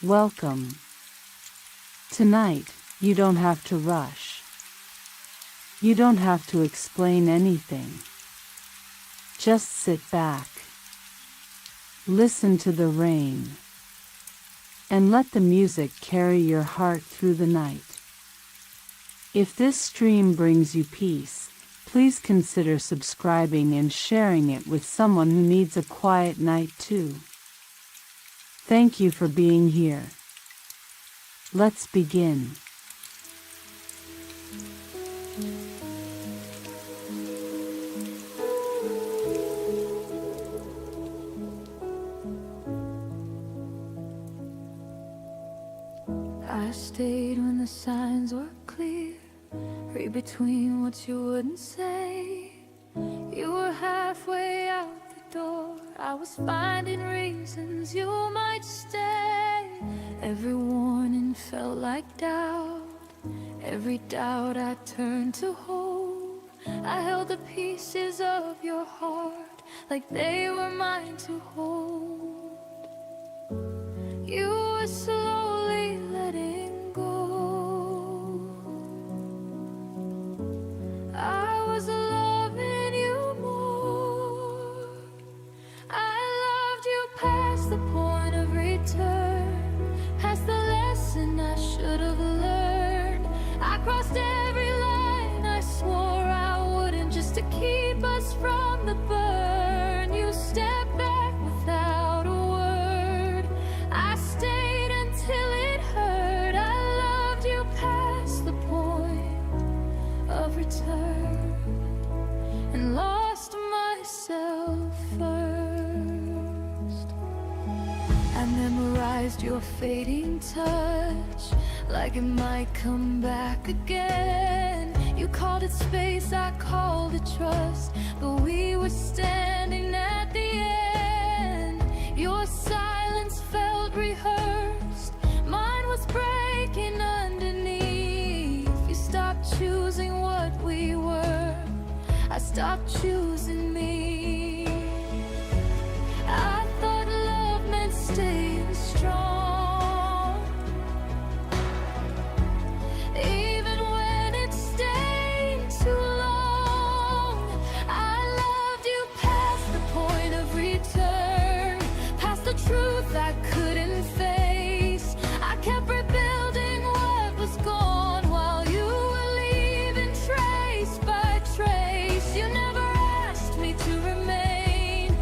Welcome. Tonight, you don't have to rush. You don't have to explain anything. Just sit back. Listen to the rain. And let the music carry your heart through the night. If this stream brings you peace, please consider subscribing and sharing it with someone who needs a quiet night too. Thank you for being here. Let's begin. I stayed when the signs were clear. Read between what you wouldn't say. You were halfway out the door. I was finding reasons you might stay. Every warning felt like doubt. Every doubt I turned to hope. I held the pieces of your heart like they were mine to hold. You were slowly letting go. I was loving you more. I loved you past the point of return, past the lesson I should have learned. I crossed every line I swore I wouldn't, just to keep us from the burn. You stepped back without a word. I stayed until it hurt. I loved you past the point of return and lost myself first. I memorized your fading touch like it might come back again. You called it space, I called it trust, but we were standing at the end. Your silence felt rehearsed, mine was breaking underneath. You stopped choosing what we were, I stopped choosing me. I thought love meant staying strong, even when it stayed too long. I loved you past the point of return, past the truth I couldn't face. I kept rebuilding what was gone while you were leaving trace by trace. You never asked me to remain,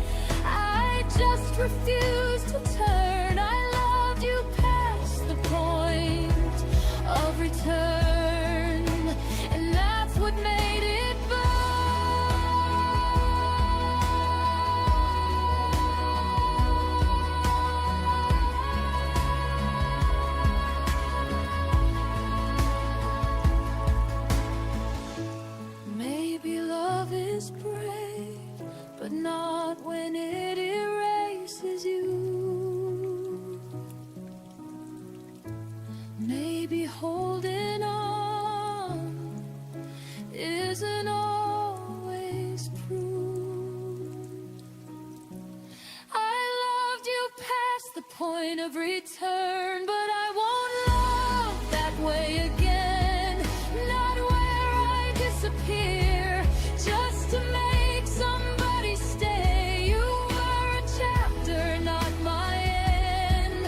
I just refused to turn. I loved you past the point of return, and that's what made it burn. Maybe love is brave, but not when it erases you. Maybe holding on isn't always proof. I loved you past the point of return, but I won't love that way again. Not where I disappear just to make somebody stay. You were a chapter, not my end.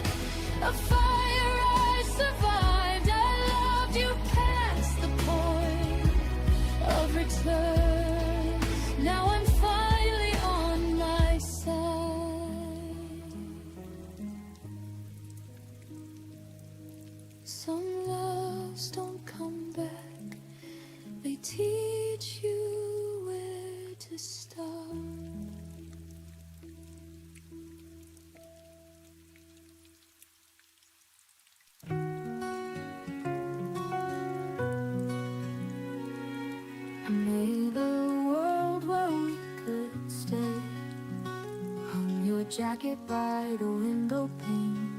A fire I survived. I loved you past the point of return. Now I'm finally on my side. Some loves don't come back, they teach you where to start. I made a world where we could stay. Hung your jacket by the window pane.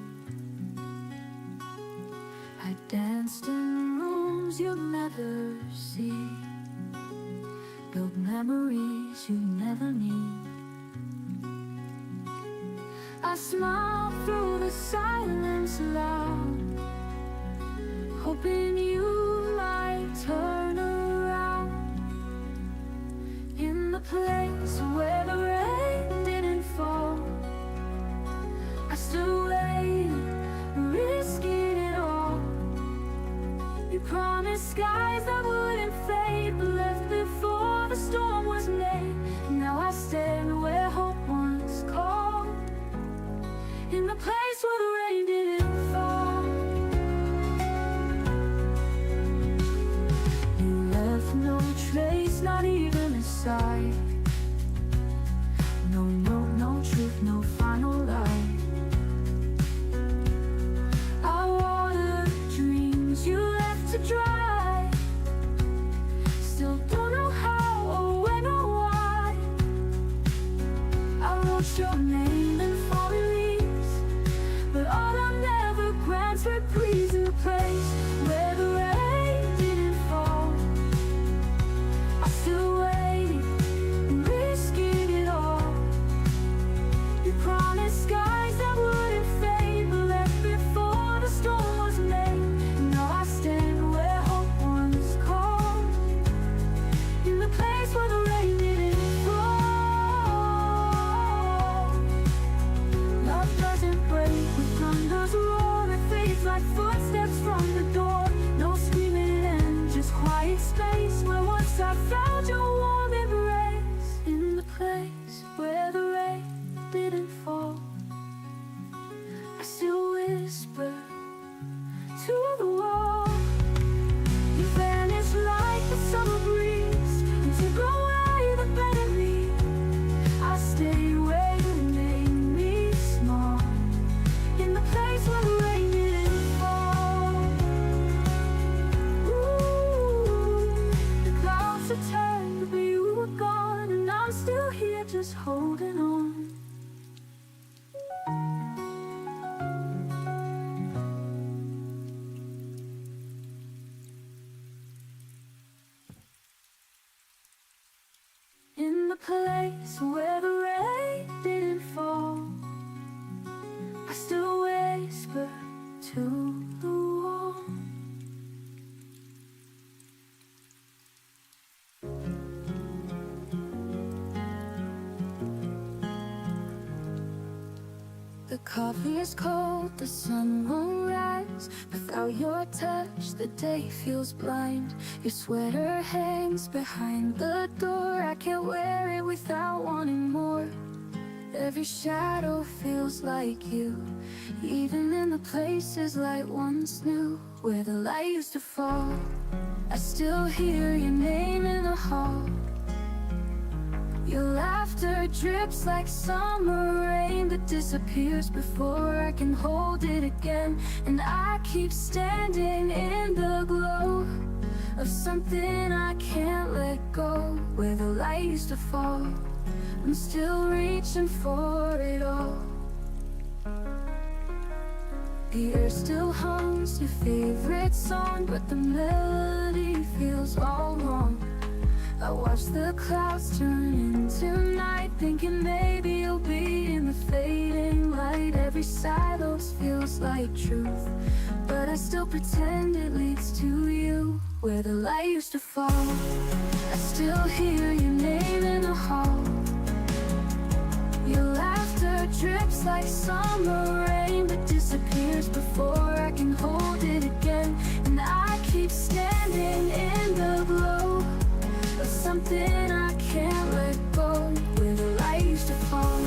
I danced in rooms you'd never see, built memories you never need. I I smile through the silence loud, hoping you might turn around. In the place where the rain didn't fall, I still waited, risking it all. You promised skies that wouldn't fade, but left before the storm was made. Now I stand where hope once called, in the place where the rain didn't fall. You left no trace, not even a sigh. No truth, no final lie. I watered dreams you left to dry. Still don't know how or when or why. I wrote your name in falling leaves, but autumn never grants reprise. In the place where the rain didn't fall, I still waited, risking it all. You promised skies that wouldn't fade, but left before the storm was made. Now I stand where hope once called, in the place where the rain didn't fall. Love doesn't break with thunder's roar, it fades like footsteps from the door. No screaming end, just quiet space where once I found your warm embrace. In the place where the rain didn't fall, I still whisper to the wall. You vanished like the summer breeze, and took away the better me. I stayed where you made me small, in the place where the rain didn't fall. Ooh, the clouds had turned, but you were gone, and I'm still here just holding on. In the place where the rain didn't fall, I still whisper to the wall. The coffee is cold, the sun won't rise. Without your touch, the day feels blind. Your sweater hangs behind the door, I can't wear it without wanting more. Every shadow feels like you, even in the places light once knew. Where the light used to fall, I still hear your name in the hall. Your laughter drips like summer rain that disappears before I can hold it again. And I keep standing in the glow of something I can't let go. Where the light used to fall, I'm still reaching for it all. The air still hums your favorite song, but the melody feels all wrong. I watch the clouds turn into night, thinking maybe you'll be in the fading light. Every silence feels like truth, but I still pretend it leads to you. Where the light used to fall, I still hear your name in the hall. Your laughter drips like summer rain that disappears before I can hold it again. And I keep standing in the glow of something I can't let go. Where the light used to fall,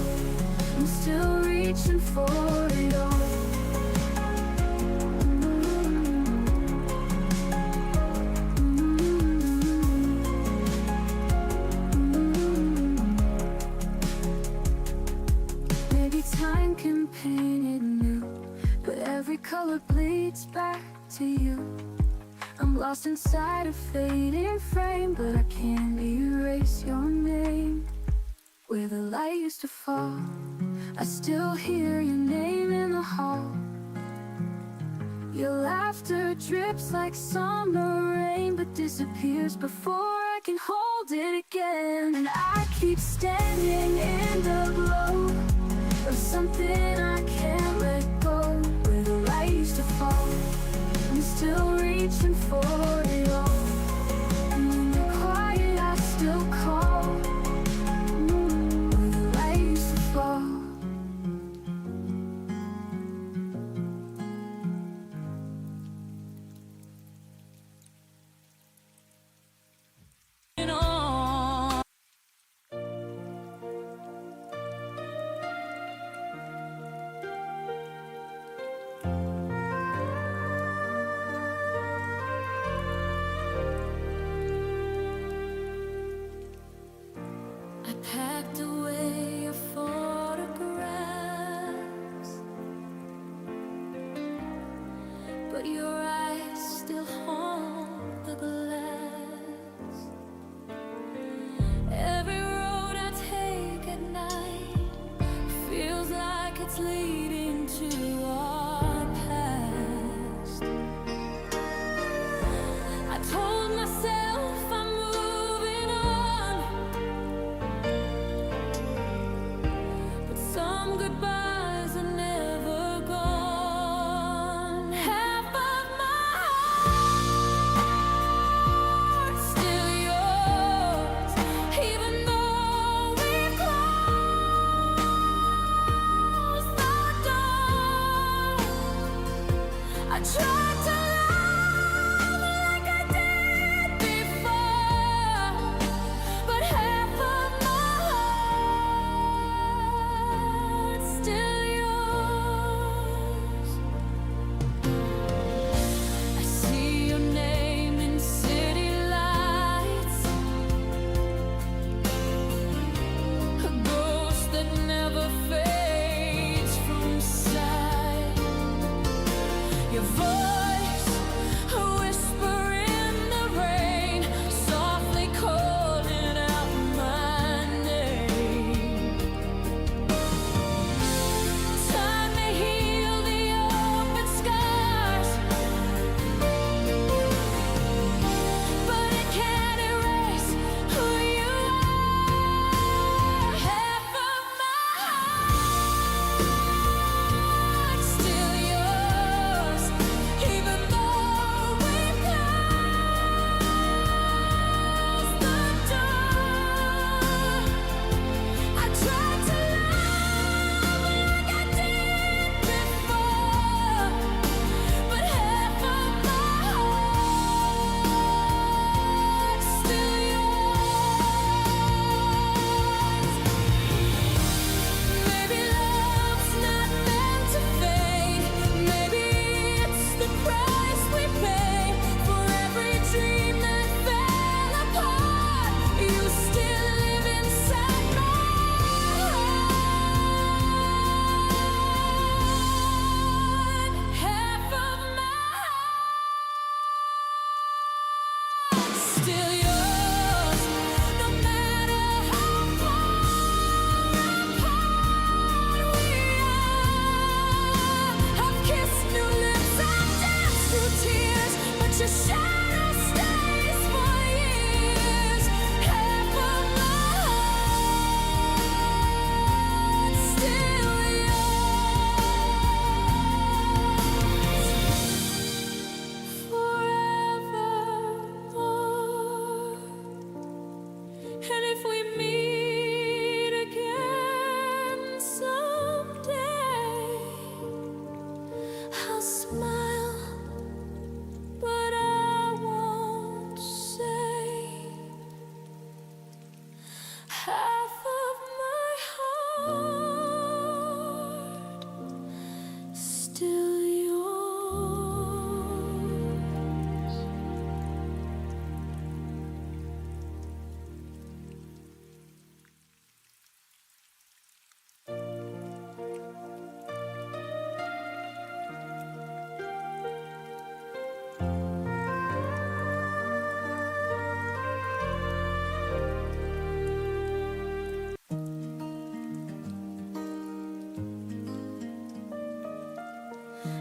I'm still reaching for it all. Maybe time can paint it new, but every color bleeds back to you. I'm lost inside a fading frame, but I can't erase your name. Where the light used to fall, I still hear your name in the hall. Your laughter drips like summer rain, but disappears before I can hold it again. And I keep standing in the glow of something I can't let go. Where the light used to fall, I'm still reaching for it all. And when you're quiet, I still call. Where the light used to fall. I packed away your photographs, but your eyes still haunt the glass. Every road I take at night feels like it's leading to our past. I told myself I'm moving on, but some goodbyes are never gone. Half of my heart's still yours, even though we've closed the door. I tried to love like I did before, but half of my heart's still yours. I see your name in city lights, a ghost that never fades from sight. Your voice, a whisper in the rain, softly calling out my name. Time may heal the open scars, but it can't erase who you are. Half of my heart's still yours, even though we've closed the door. I tried to love like I did before, but half of my heart's still yours. Maybe love's not meant to fade. Maybe it's the price we pay for every dream that fell apart. You still live inside my heart. Half of my heart's still yours, no matter how far apart we are. I've kissed new lips, I've danced through tears, but your shadow stays for years. Half of my heart's still yours, forevermore. And if we meet again someday, I'll smile, but I won't say. Half of my heart still yours.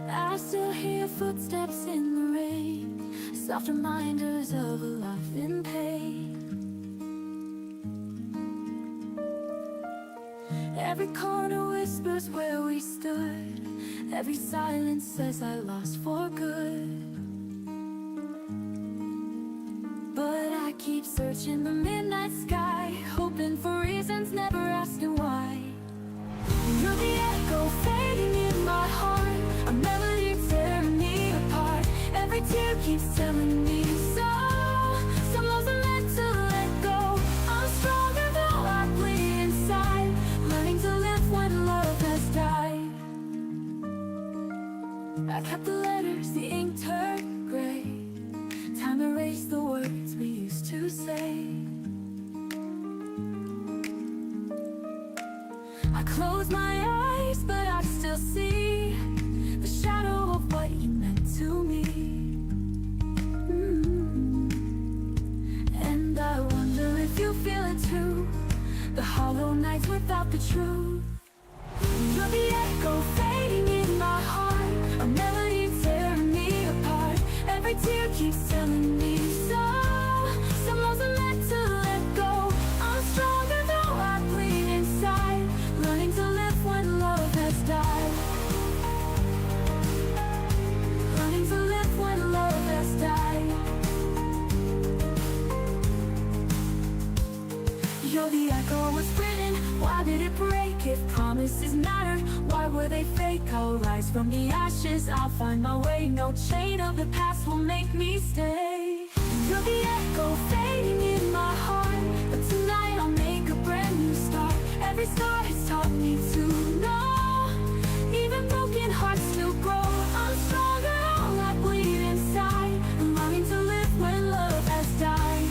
I still hear footsteps in the rain, soft reminders of a life in pain. Every corner whispers where we stood. Every silence says I lost for good. But I keep searching the midnight sky, hoping for reasons, never asking why. You're the echo fading in my heart, a melody tearing me apart. Every tear keeps telling me so. Some loves are meant to let go. I'm stronger though I bleed inside, learning to live when love has died. I kept the letters, the ink turned gray. Time erased the words we used to say. I close my eyes, but I still see the shadow of what you meant to me. And I wonder if you feel it too, the hollow nights without the truth. You're the echo fading in my heart, a melody tearing me apart. Every tear keeps telling me so. Some loves are meant to let go. I'm stronger though I bleed inside, learning to live when love has died. Learning to live when love has died. You're the echo was written, why did it break? If promises matter, why were they fake? I'll rise from the ashes, I'll find my way. No chain of the past will make me stay. You're the echo fading in my heart, but tonight I'll make a brand new start. Every star has taught me to know, even broken hearts still grow. I'm stronger, all I bleed inside, learning to live when love has died.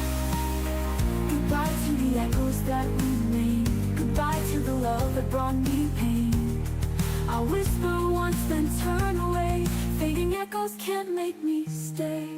Goodbye to the echoes that remain, goodbye to the love that brought me pain. I'll whisper once then turn away, fading echoes can't make me stay.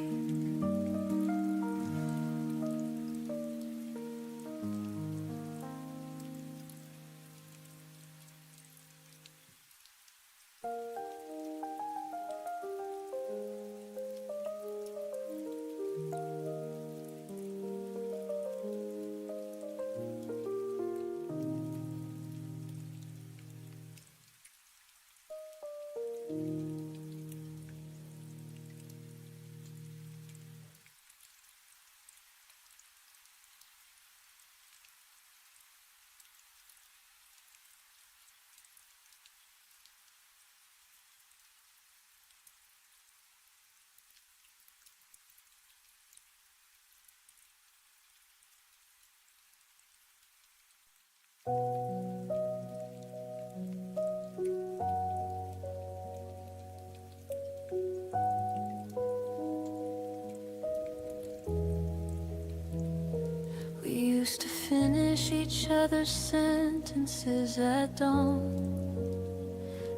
We used to finish each other's sentences at dawn.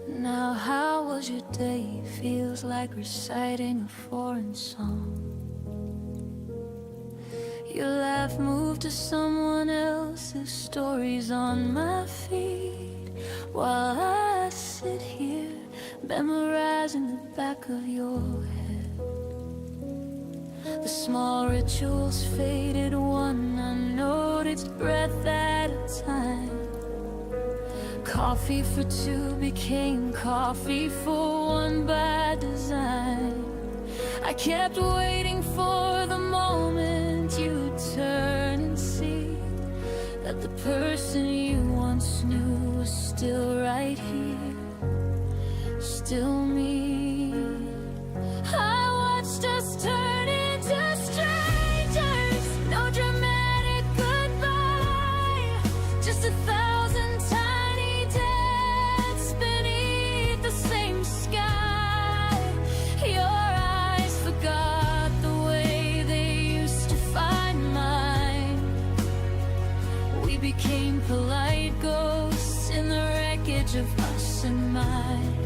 Now how was your day? Feels like reciting a foreign song. Your laugh moved to someone else's stories on my feed, while I sit here memorizing the back of your head. The small rituals faded one unnoticed breath at a time. Coffee for two became coffee for one by design. I kept waiting for the moment you'd turn and see that the person you once knew was still right here, still me. I watched us turn into strangers, no dramatic goodbye, just 1,000 tiny deaths beneath the same sky. Your eyes forgot the way they used to find mine. We became polite ghosts in the wreckage of us and mine.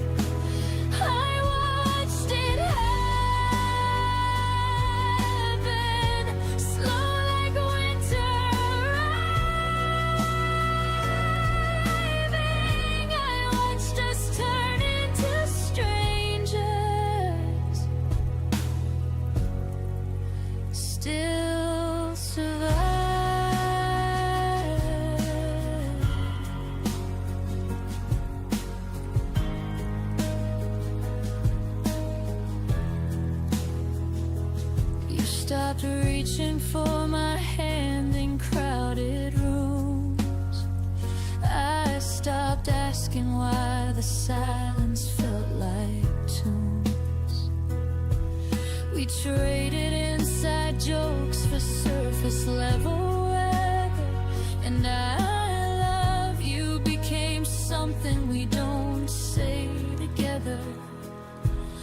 I watched it happen, slow like winter arriving. I watched us turn into strangers, still survive. reaching for my hand in crowded rooms. I stopped asking why the silence felt like tunes. We traded inside jokes for surface level weather, and I love you became something we don't say together.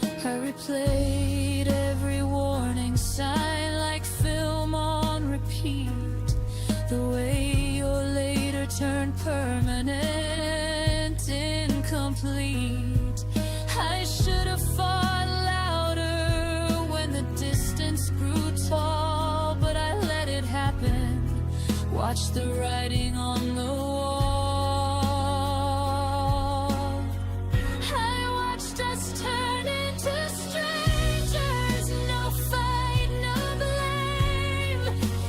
I replayed every warning sign like film on repeat. The way your later turned permanent, incomplete. I should have fought louder when the distance grew tall, but I let it happen. Watch the writing on the wall. I watched us turn into strangers. No fight, no blame,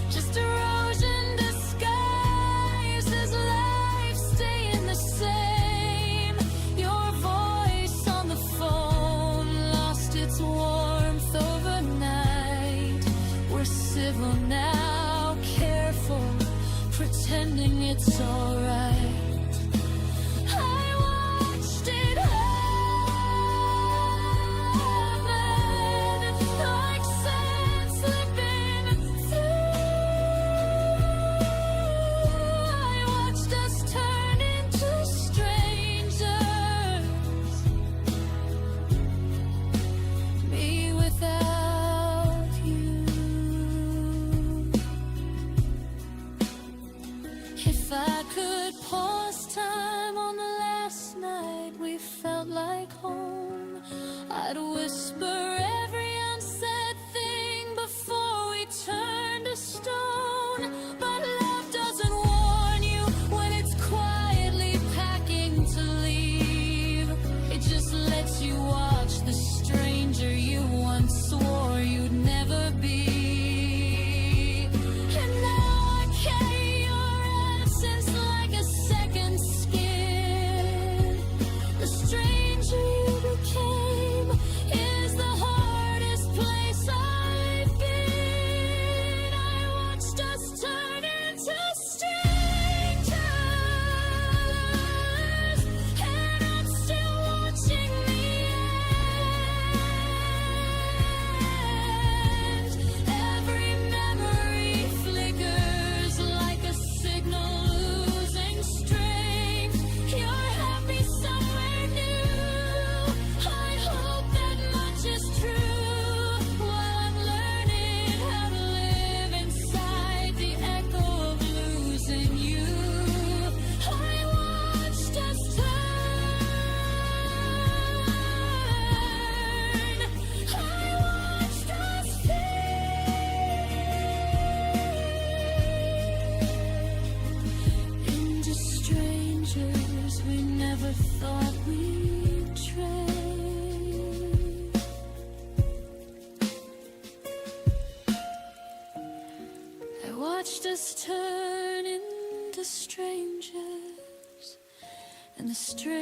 just erosion disguised as life staying the same. Your voice on the phone lost its warmth overnight. We're civil now, careful, pretending it's alright. I watched it happen, like sand slipping through. I watched us turn into strangers. Me without you. If I could pause time on the last night we felt like home, I'd whisper every unsaid thing before we turned to stone. But love doesn't warn you when it's quietly packing to leave. It just lets you watch the stranger you once swore you'd never be. And now I carry your absence like a second skin. The stranger you became is the hardest place I've been. I watched us turn into strangers, and I'm still watching the end. Every memory flickers like a signal losing strength. You're happy somewhere new. I hope that much is true. While I'm learning how to live inside the echo of losing you, I watched us turn. I watched us fade into strangers we never thought we'd trade. I watched us turn into strangers, and the strangest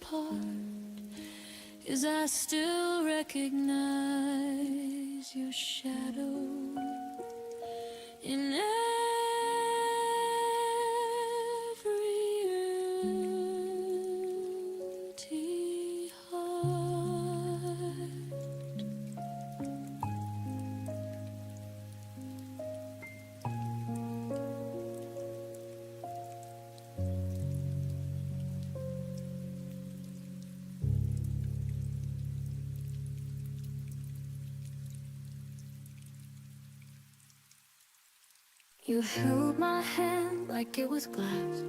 part is I still recognize your shadow in every empty heart. You held my hand like it was glass,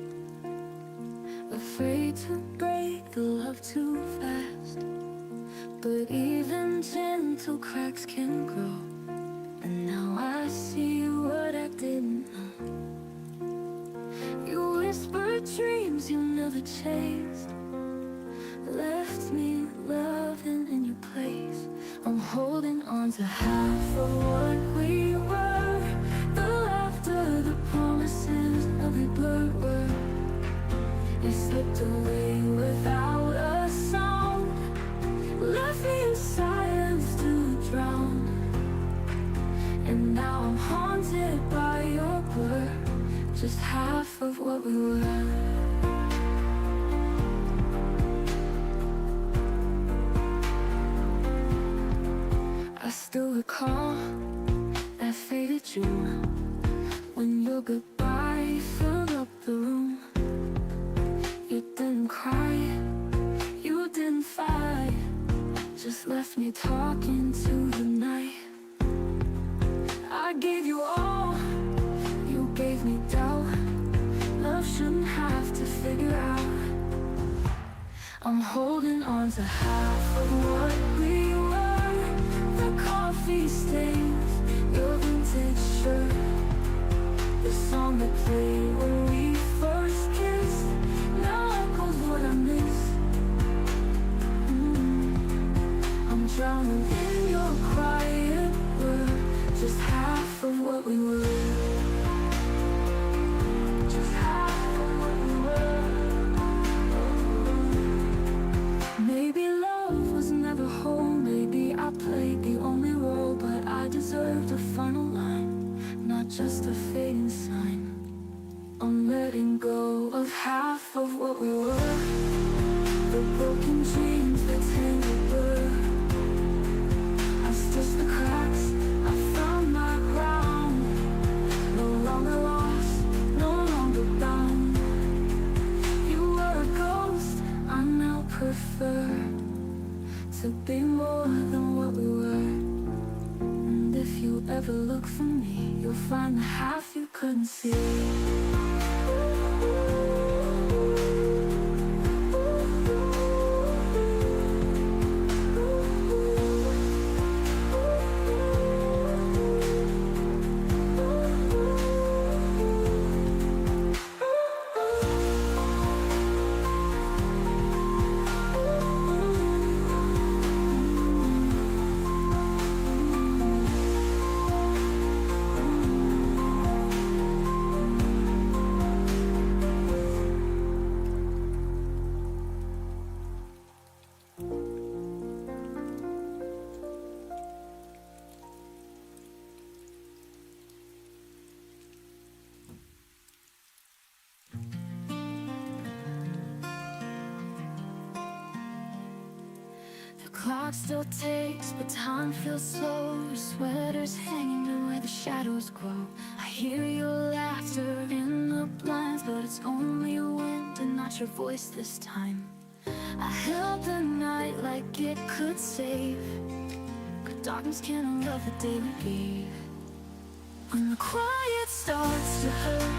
afraid to break the love too fast. But even gentle cracks can grow, and now I see what I didn't know. You whispered dreams you never chased, left me loving in your place. I'm holding on to half of what we were, the laughter, the promises, every blurred word. You slipped away without a sound, left me in silence to drown. of what we were. I still recall that faded June when your goodbye filled up the room. You didn't cry, you didn't fight, just left me talking to the night. I gave you all, you gave me doubt. Love shouldn't have to figure out. I'm holding on to half of what we were. The coffee stains, your vintage shirt, the song that played when we first kissed now echoes what I miss. I'm drowning in your quiet word, just half of what we were. Just half of what we were. Maybe love was never whole, maybe I played the only role, but I deserved a final line, not just a fading sign. I'm letting go of half of what we were. The broken dreams that tangled blur. I stitched the cracks, I found my ground. No longer lost, no longer bound. You were a ghost, I now prefer to be more than what we were. And if you ever look for me, you'll find the half you couldn't see. Clock still ticks, but time feels slow. Your sweater's hanging to where the shadows grow. I hear your laughter in the blinds, but it's only wind and not your voice this time. I held the night like it could save, but darkness can't unlove the day we gave. When the quiet starts to hurt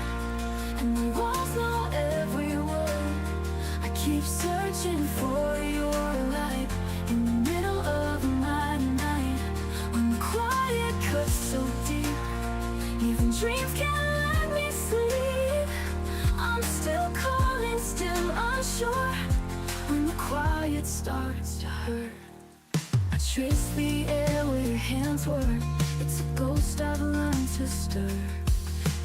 and the walls know every word, I keep searching for your light in the middle of my night. When the quiet cuts so deep, even dreams can't let me sleep. I'm still calling, still unsure. When the quiet starts to hurt, I trace the air where your hands were. It's a ghost I've learned to stir.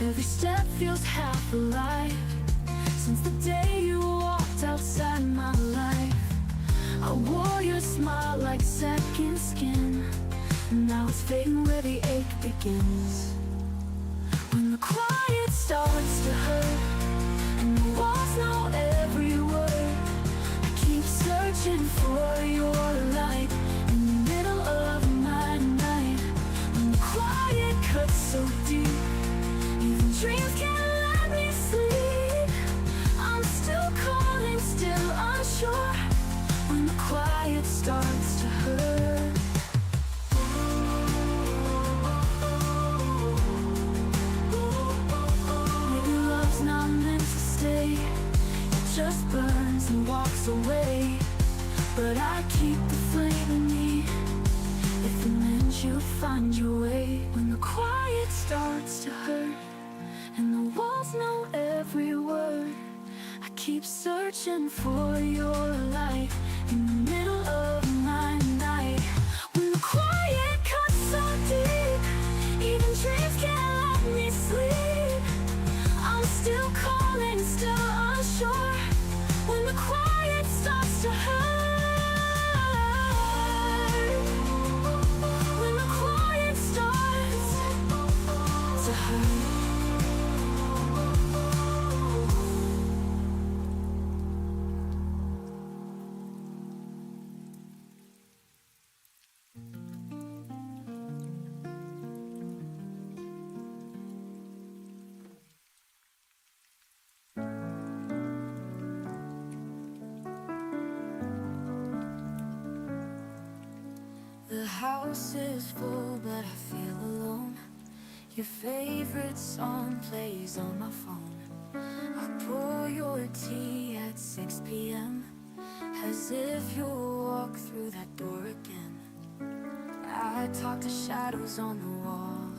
Every step feels half alive since the day you walked outside my life. I wore your smile like second skin, and now it's fading where the ache begins. When the quiet starts to hurt and the walls know every word, I keep searching for your light in the middle of my night. When the quiet cuts so deep, even dreams can't let me sleep. I'm still calling, still unsure. When the quiet starts to hurt, maybe love's not meant to stay, it just burns and walks away. But I keep the flame in me, if it meant you'd find your way. When the quiet starts to hurt and the walls know every word, I keep searching for your light in the middle of my night. When the quiet cuts so deep, even dreams can't let me sleep. I'm still calling, still unsure. When the quiet starts to hurt, when the quiet starts to hurt, house is full, but I feel alone. Your favorite song plays on my phone. I pour your tea at 6 p.m. as if you'll walk through that door again. I talk to shadows on the wall,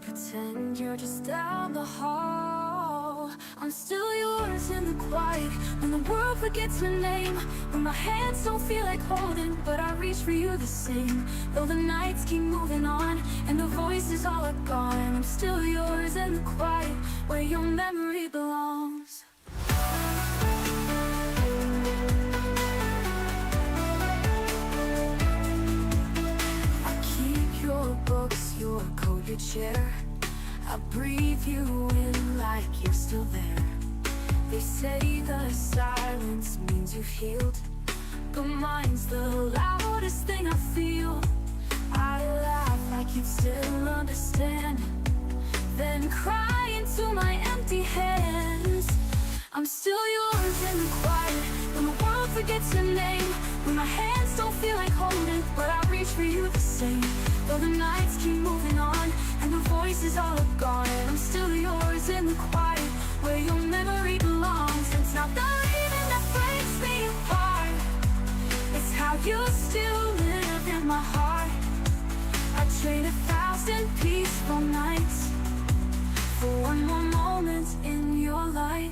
pretend you're just down the hall. I'm still yours in the quiet, when the world forgets my name, when my hands don't feel like holding, but I reach for you the same. Though the nights keep moving on, and the voices all are gone, I'm still yours in the quiet, where your memory belongs. I keep your books, your coat, your chair. I breathe you in like you're still there. They say the silence means you've healed, but mine's the loudest thing I feel. I laugh like you'd still understand, then cry into my empty hands. I'm still yours in the quiet, when the world forgets your name, when my hands don't feel like holding, but I reach for you the same. Though the nights keep moving on, and the voices all are gone, I'm still yours in the quiet, where your memory belongs. It's not the leaving that breaks me apart, it's how you still live in my heart. I trade 1,000 peaceful nights for one more moment in your light.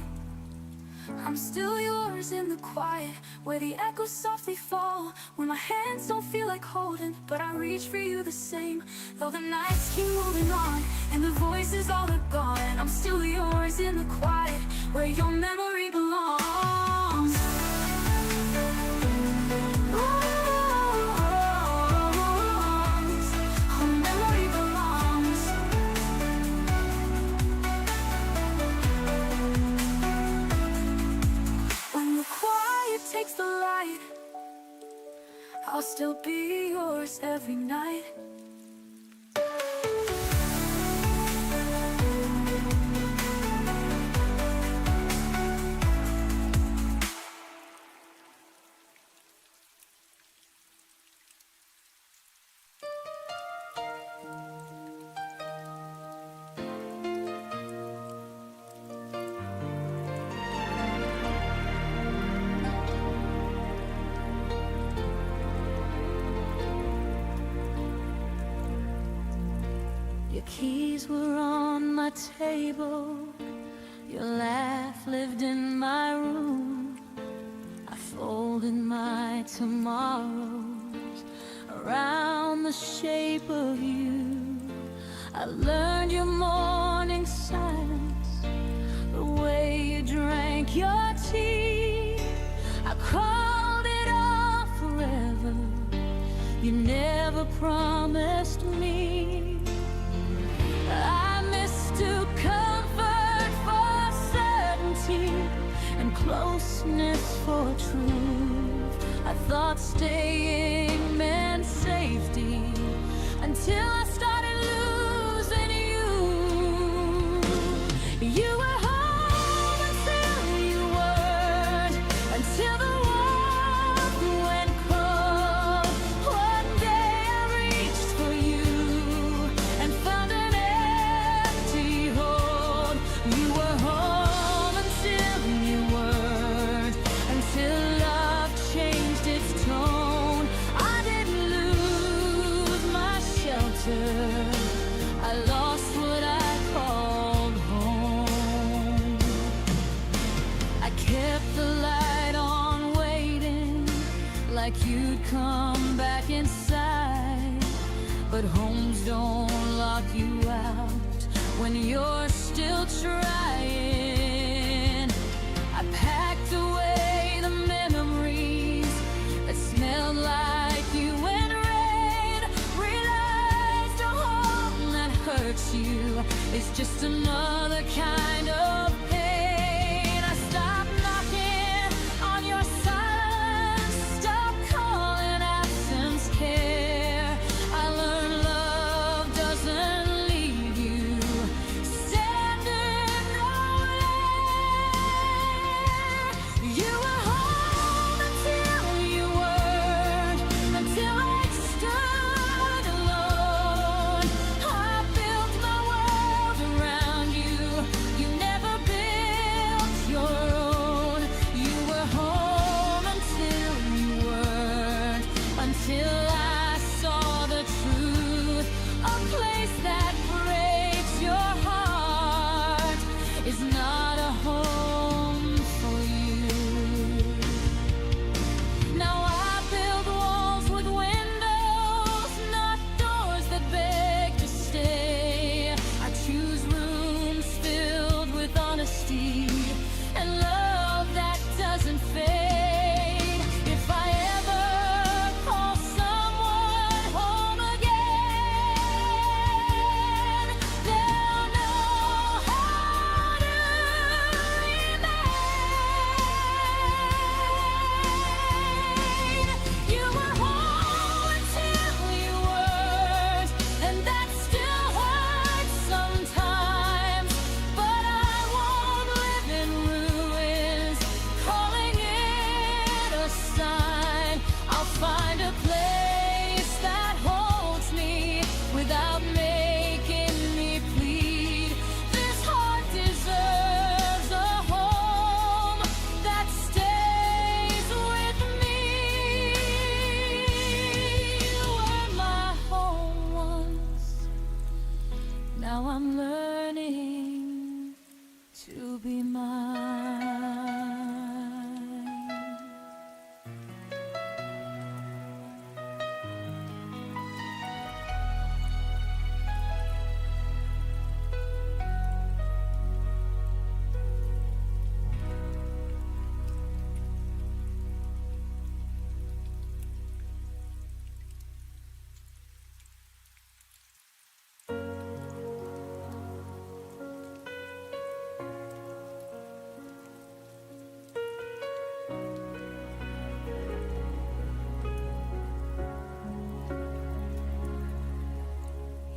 I'm still yours in the quiet, where the echoes softly fall, when my hands don't feel like holding, but I reach for you the same. Though the nights keep moving on, and the voices all are gone, I'm still yours in the quiet, where your memory belongs. Our memory belongs. When the quiet takes the light, I'll still be yours every night. Your keys were on my table, your laugh lived in my room. I folded my tomorrows around the shape of you. I learned your morning silence, the way you drank your tea. I called it all forever, you never promised me. I mistook comfort for certainty, and closeness for truth. I thought staying meant safety, until I started losing you. You were home until you weren't, until the warmth went cold. One day I reached for you and found an empty hold. You were home until you weren't, until love changed its tone. I didn't lose my shelter, I lost what I called home. I kept the light on waiting, like you'd come back inside. But homes don't lock you out when you're still trying. I packed away the memories that smelled like you and rain. Realized a home that hurts you is just another kind of pain. I stopped knocking on your silence, stopped calling absence care. I learned love doesn't leave you standing nowhere. You were home until you weren't, until I stood to be mine.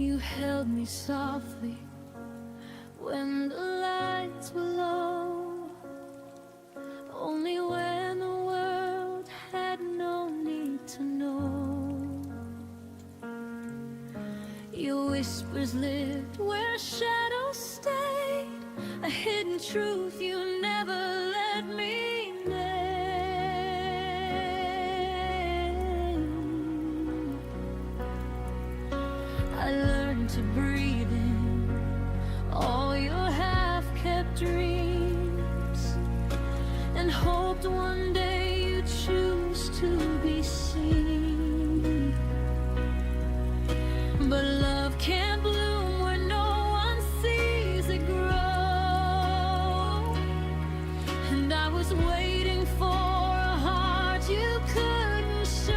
You held me softly when the lights were low, only when the world had no need to know. Your whispers lived where shadows stayed, a hidden truth you never let me name. I learned to breathe in all your half-kept dreams, and hoped one day you'd choose to be seen. But love can't bloom where no one sees it grow, and I was waiting for a heart you couldn't show.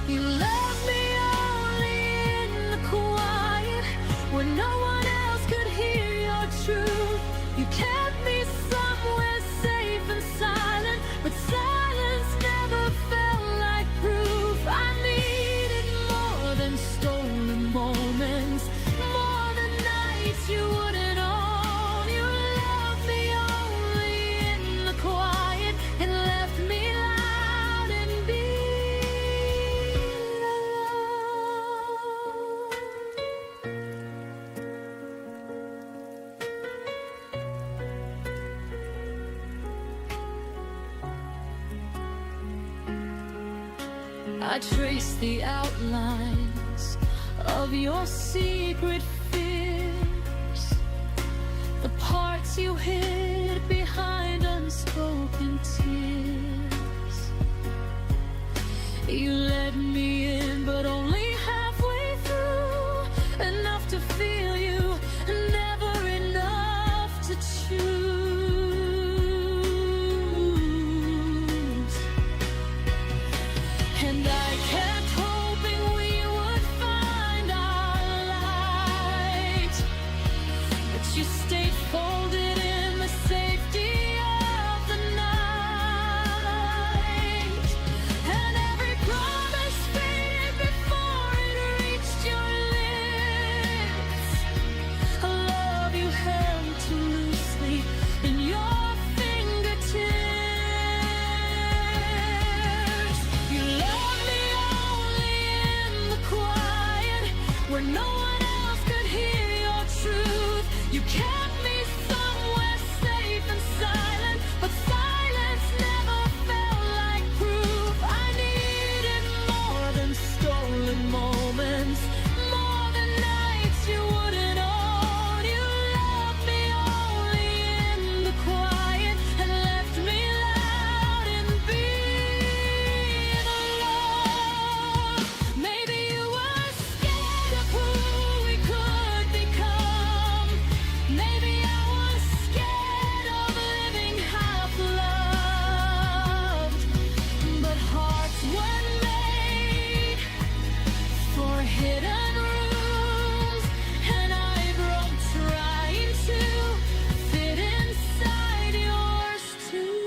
You left me only in the quiet, where no one else could hear your truth. You kept me somewhere safe and silent, but silence never felt like proof. I needed more than stolen moments, more than nights you wouldn't own. You loved me only in the quiet, and left me loud and being alone. I traced the outlines of your secret fears, the parts you hid behind unspoken tears. You let me in, but only halfway through, enough to feel you, never enough to choose. And I kept hoping we would find our light, but you stayed folded in the safety of the night. And every promise faded before it reached your lips, a love you held too loosely in your fingertips. You loved me only in the quiet, where no one else could hear your truth. You kept me somewhere safe and silent, but silence never felt like proof. I needed more than stolen moments, more than nights you wouldn't own. You loved me only in the quiet, and left me loud and being alone. Maybe you were scared of who we could become. Maybe I was scared of living half loved. But hearts were made for hidden rooms, and I broke trying to fit inside yours too.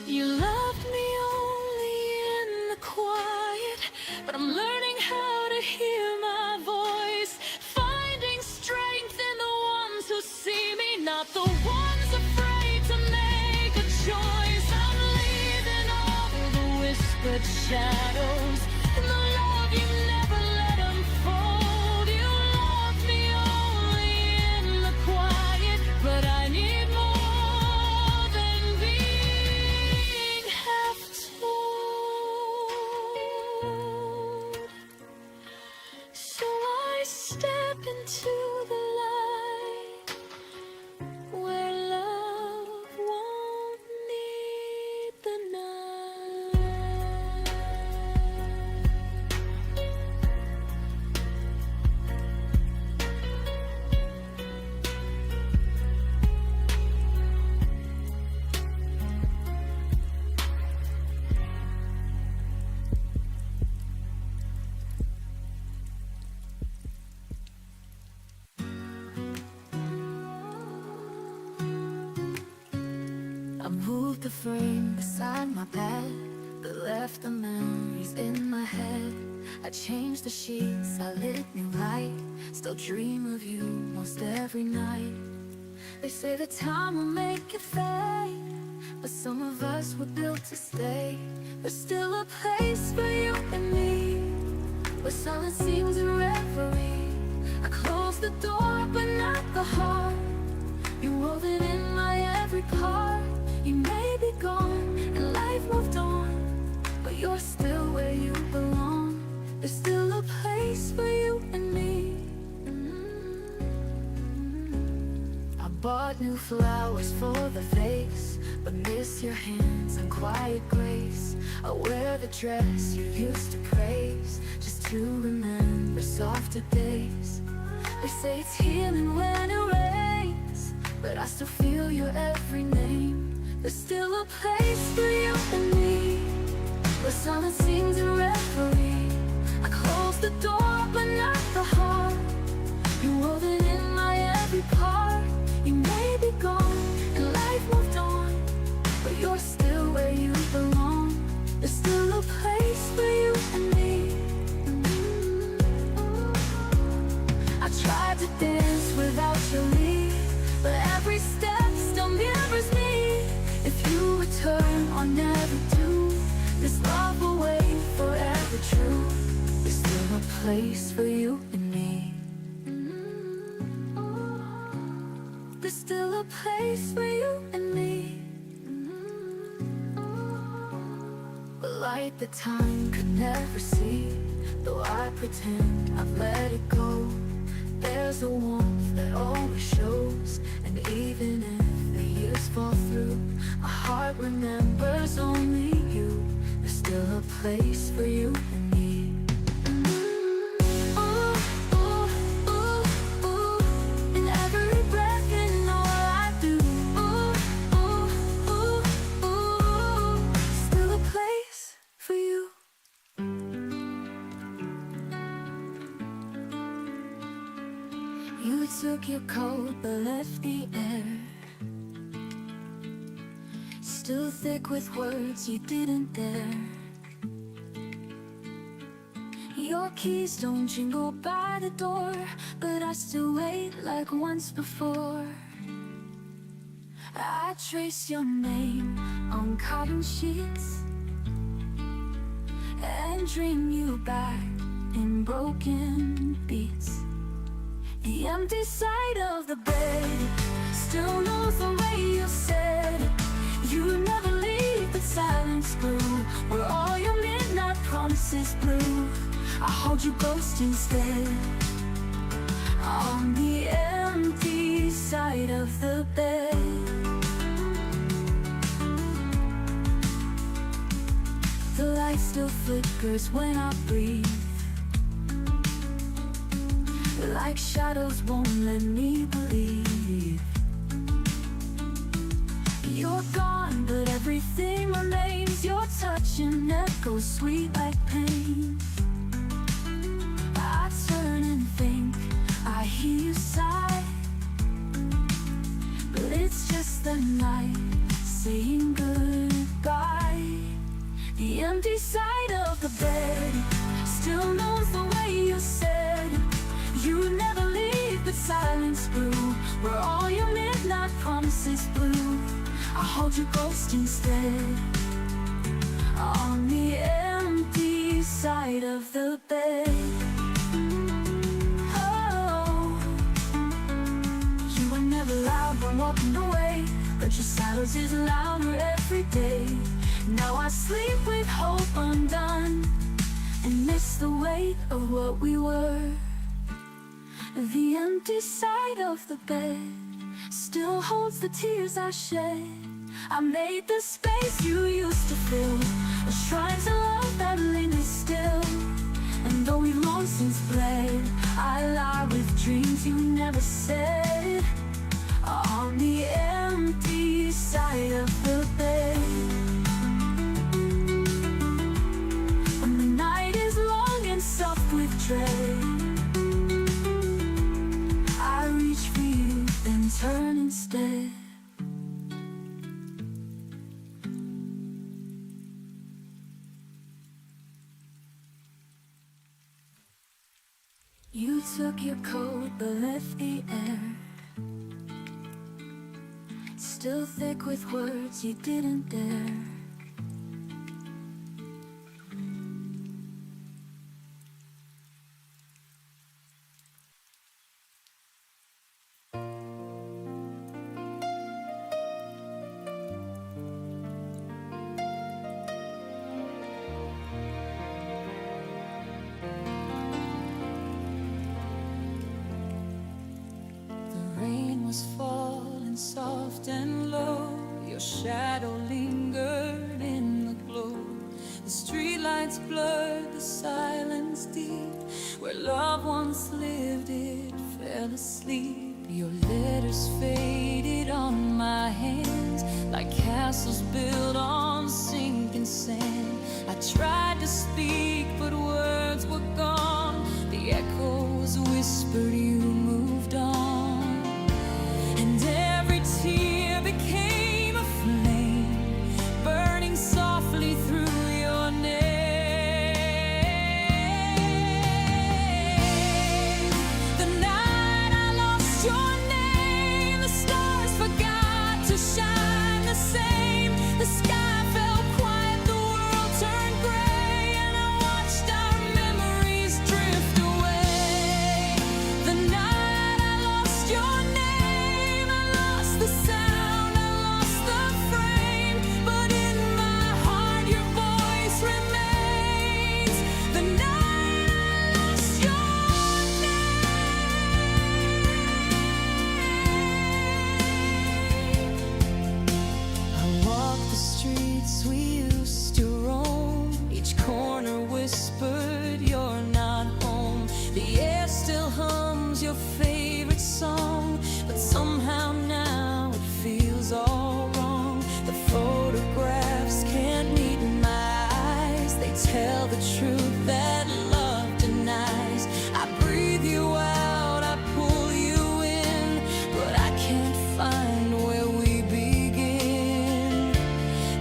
You loved me only in the quiet, but I'm learning how to hear my voice, finding strength in the ones who see me, not the ones afraid to make a choice. I'm leaving all the whispered shadows and the love you never let unfold. You loved me only in the quiet, but I need more than being half told. the frame beside my bed, but left the memories in my head. I changed the sheets, I lit new light, still dream of you most every night. They say the time will make it fade, but some of us were built to stay. There's still a place for you and me, where silence seems a reverie. I close the door, but not the heart. You're woven in my every part. You may be gone, and life moved on, but you're still where you belong. There's still a place for you and me. I bought new flowers for the vase, but miss your hands and quiet grace. I wear the dress you used to praise, just to remember softer days. They say it's healing when it rains, but I still feel your every name. There's still a place for you and me, where silence sings a reverie. I close the door, but not the heart. You're woven in my every part. You may be gone, and life moved on, but you're still where you belong. There's still a place for you and me. I tried to dance without your leave, but every step still mirrors me. If you return or never do, this love will wait forever true. There's still a place for you and me. There's still a place for you and me. The light that time could never see, though I pretend I've let it go. There's a warmth that always shows, and even if the years fall through, my heart remembers only you. There's still a place for you and me. You took your coat but left the air still thick with words you didn't dare. Your keys don't jingle by the door, but I still wait like once before. I trace your name on cotton sheets and dream you back in broken beats. The empty side of the bed still knows the way you said you never leave, but silence grew where all your midnight promises blew. I hold you ghost instead on the empty side of the bed. The light still flickers when I breathe, like shadows won't let me believe. You're gone, but everything remains. Your touch and echoes sweet like pain. I turn and think I hear you sigh, but it's just the night saying goodbye. The empty side of the bed still knows the way you said you never leave, but silence grew where all your midnight promises blew. I hold your ghost instead on the empty side of the bed. Oh, you were never loud when walking away, but your silence is louder every day. Now I sleep with hope undone and miss the weight of what we were. The empty side of the bed still holds the tears I shed. I made the space you used to fill, a shrine to love that lingers still. And though we've long since bled, I lie with dreams you never said on the empty side of the bed. When the night is long and soft with dread, turn instead. You took your coat but left the air still thick with words you didn't dare. Falling soft and low, your shadow lingered in the glow. The streetlights blurred the silence deep. Where love once lived, it fell asleep. Your letters faded on my hands like castles built on sinking sand. I tried to speak, but words were gone. The echoes whispered, you moved on. Tear became a flame, burning softly through your name. The night I lost your name, the stars forgot to shine the same. The sky fell quiet, the world turned gray, and I watched our memories drift away. The night I lost your name, the sound, I lost the frame, but in my heart your voice remains. The night I lost your name. I walk the streets we used to roam, each corner whispered you're not home. The air still hums your favorite song, but somehow now feels all wrong. The photographs can't meet my eyes. They tell the truth that love denies. I breathe you out, I pull you in, but I can't find where we begin.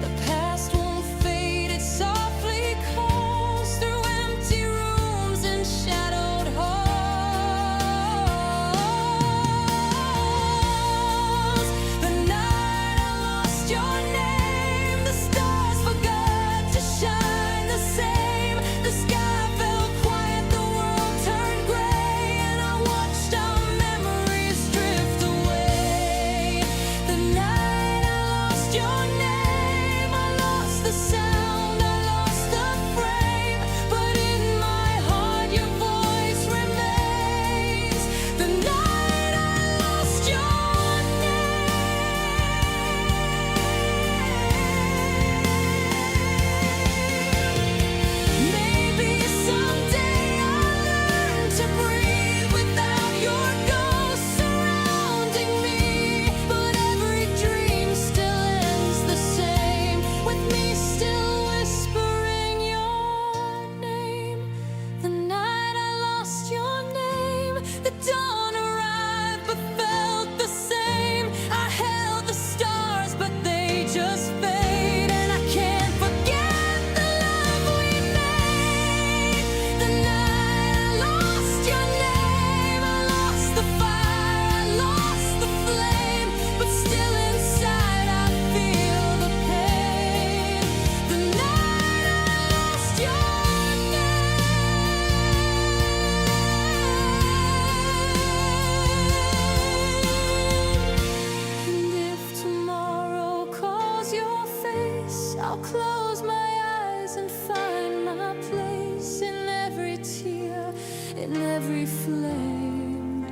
The past won't fade, it softly calls through empty rooms and shadowed halls. The night I lost your name, the stars forgot to shine the same. The sky fell quiet, the world turned gray, and I watched our memories drift away. The night I lost your name, I lost the sound, I lost the frame, but in my heart your voice remains. The night I lost your name. Maybe someday I'll learn to breathe without your ghost surrounding me, but every dream still ends the same, with me still whispering your name. The night I lost your name, the dawn arrived but felt the same. I held the stars but they just fade, and I can't forget the love we made. The night I lost your name, I lost the fire, I lost the flame, but still inside I feel the pain. The night I lost your name. And if tomorrow calls your face, I'll close my eyes and find my place. In every tear, in every flame,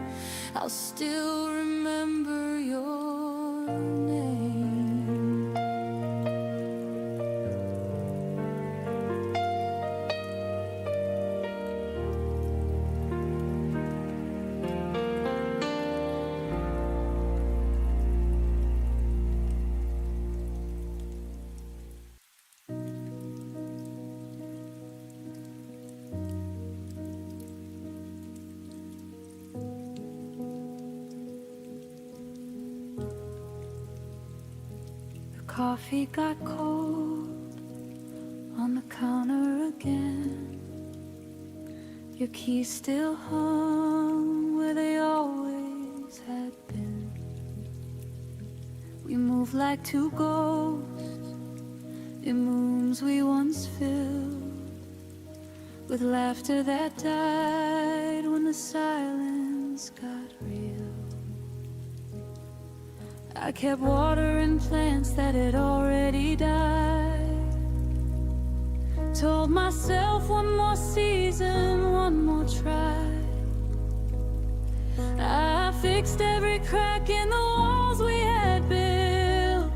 I'll still remember your name. Coffee got cold on the counter again. Your keys still hung where they always had been. We move like two ghosts in rooms we once filled with laughter that died when the silence got real. I kept watering plants that had already died. Told myself one more season, one more try. I fixed every crack in the walls we had built,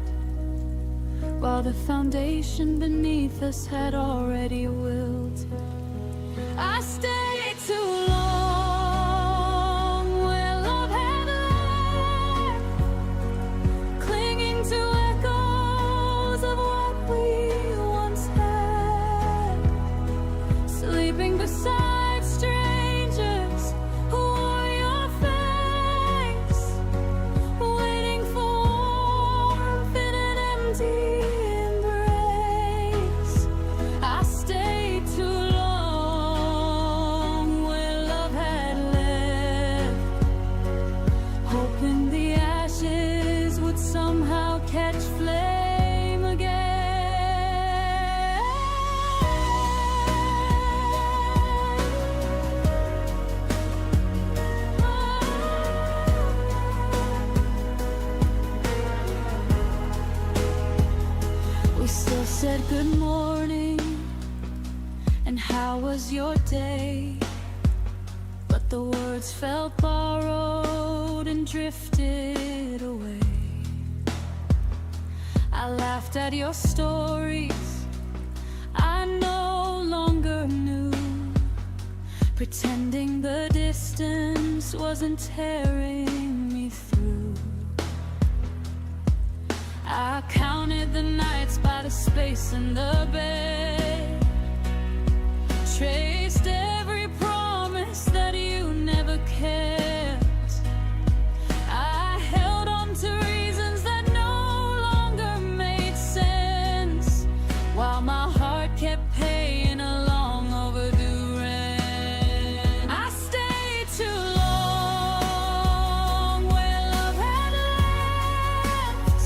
while the foundation beneath us had already wilted. I stayed too long where love had left, clinging to echoes of what we once had, sleeping beside strangers who wore your face, waiting for warmth in an empty embrace. I stayed too long where love had left, hoping the ashes would somehow catch flame again. We still said good morning and how was your day, but the words felt borrowed and drifted away. I laughed at your stories I no longer knew, pretending the distance wasn't tearing me through. I counted the nights by the space in the bed, traced every promise that you never kept. I held on to reasons that no longer made sense, while my heart kept paying a long overdue rent. I stayed too long where love had left,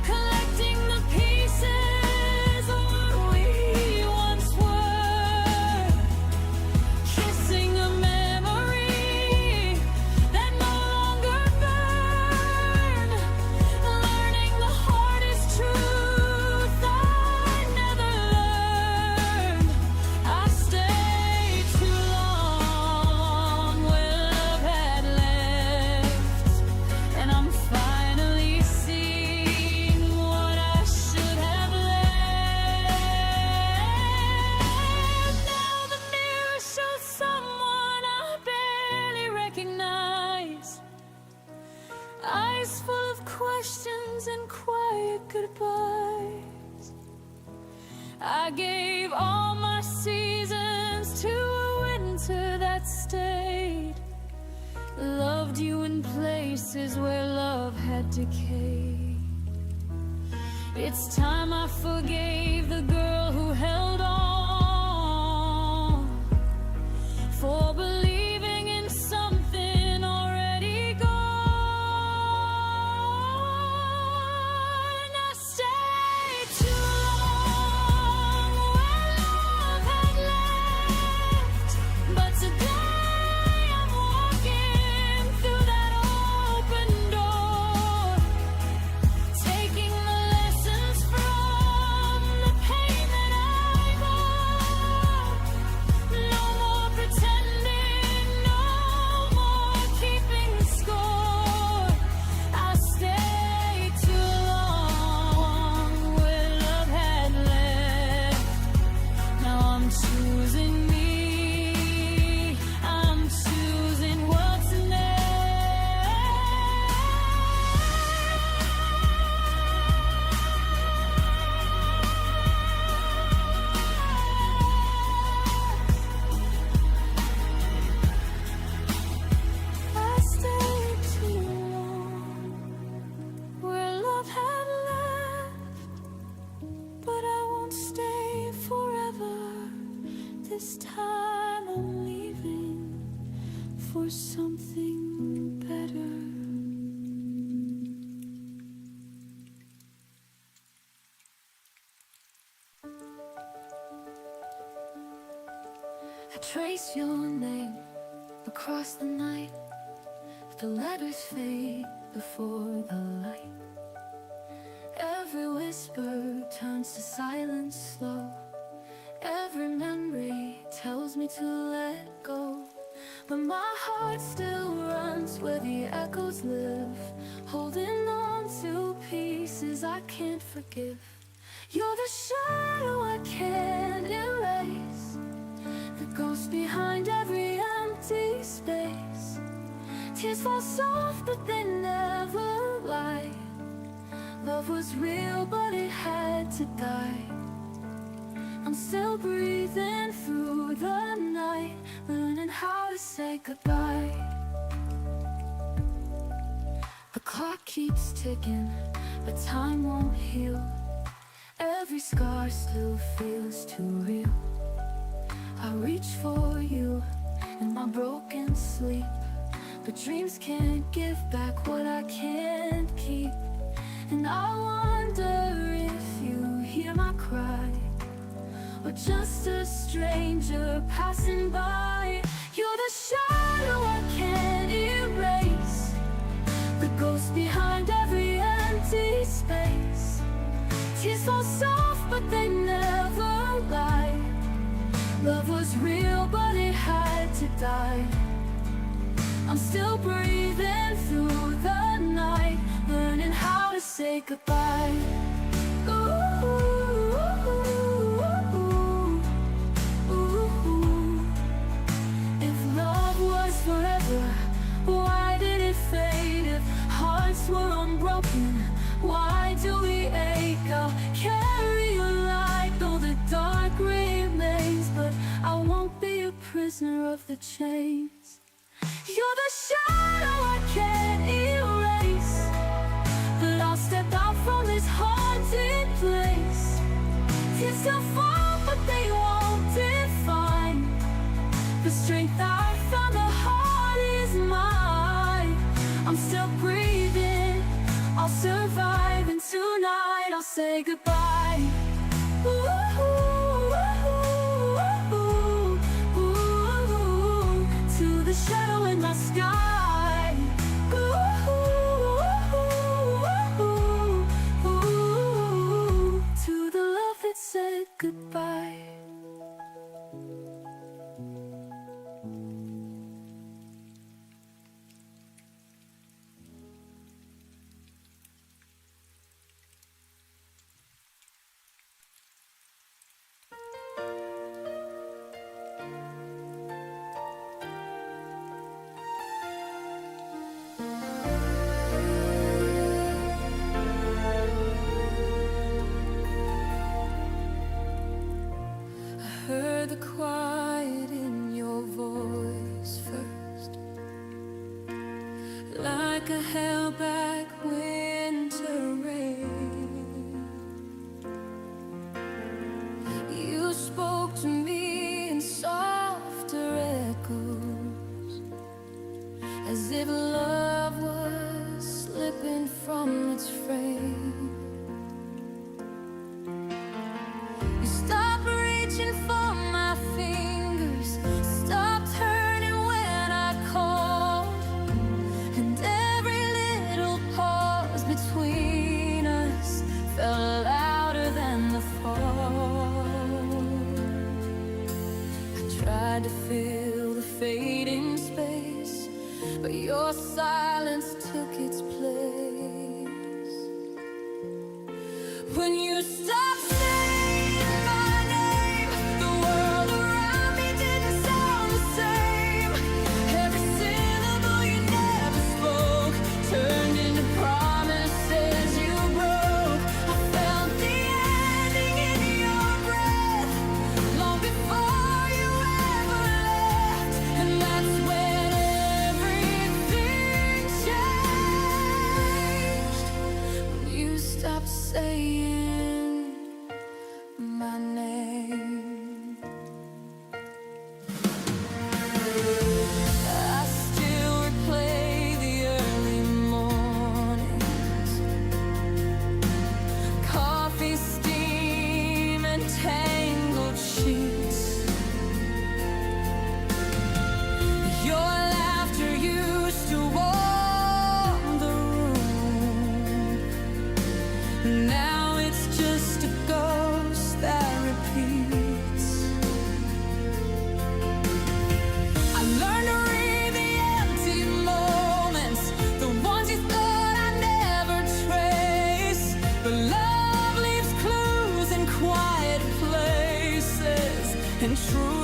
collecting the pieces of what we once were, kissing a memory that no longer burned, learning the hardest truth I never learned. I stayed too long where love had left, and I'm finally seeing what I should have left. Now the mirror shows someone I barely recognize, eyes full of questions and quiet goodbyes. I gave all my seasons to a winter that stayed, loved you in places where love had decayed. It's time I forgave the girl who held on, for believing in something already gone. I stayed too long where love had left, but today I'm walking through that open door, taking the lessons from the pain that I bore. No more pretending, no more keeping score. I stayed too long where love had left. Now I'm choosing me, I'm choosing what's next. I stayed too long where love had left, but I won't stay forever. This time I'm leaving. for something better. I trace your name across the night. The letters fade before the light. Every whisper turns to silence slow. Every memory tells me to let go. But my heart still runs where the echoes live, holding on to pieces I can't forgive. You're the shadow I can't erase, the ghost behind every empty space. Tears fall soft but they never lie. Love was real but it had to die. I'm still breathing through the night, learning how to say goodbye. The clock keeps ticking, but time won't heal. Every scar still feels too real. I reach for you in my broken sleep, but dreams can't give back what I can't keep. And I wonder if you hear my cry, or just a stranger passing by. You're the shadow I can't erase, the ghost behind every empty space. Tears fall soft but they never lie. Love was real but it had to die. I'm still breathing through the night, learning how to say goodbye. Ooh, ooh, ooh, ooh. If love was forever, why did it fade? If hearts were unbroken, why do we ache? I'll carry your light though the dark remains, but I won't be a prisoner of the chains. You're the shadow I can't erase, but I'll step out from this haunted place. Tears still fall but they won't define the strength I found. The heart is mine. I'm still breathing, I'll survive, and tonight I'll say goodbye. Ooh, ooh, ooh, ooh, ooh, to the shadow in my sky. Ooh, ooh, ooh, ooh, to the love that said goodbye. Heard the quiet in your voice first, like a held back winter rain. You spoke to me in softer echoes, as if love was slipping from its frame. You stopped reaching for my fingers, stop turning when I called, and every little pause between us felt louder than the fall. I tried to fill the fading space, but your silence took its place. When you stopped saying my name, the world around me didn't sound the same. Every syllable you never spoke turned into promises you broke. I felt the ending in your breath long before you ever left, and that's when everything changed.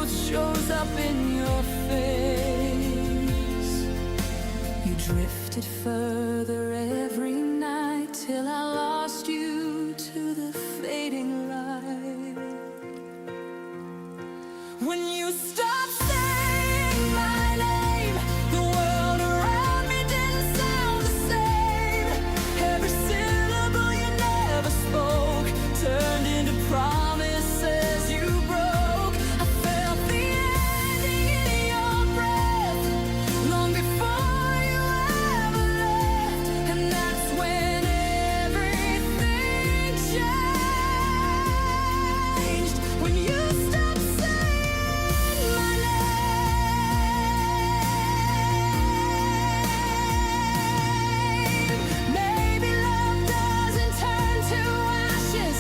truth shows up in your face. You drifted further every night till I lost you to the fading light. When you stopped saying my name, the world around me didn't sound the same. Every syllable you never spoke turned into promises you broke. I felt the ending in your breath long before you ever left. And that's when everything changed. When you stopped saying my name. Maybe love doesn't turn to ashes,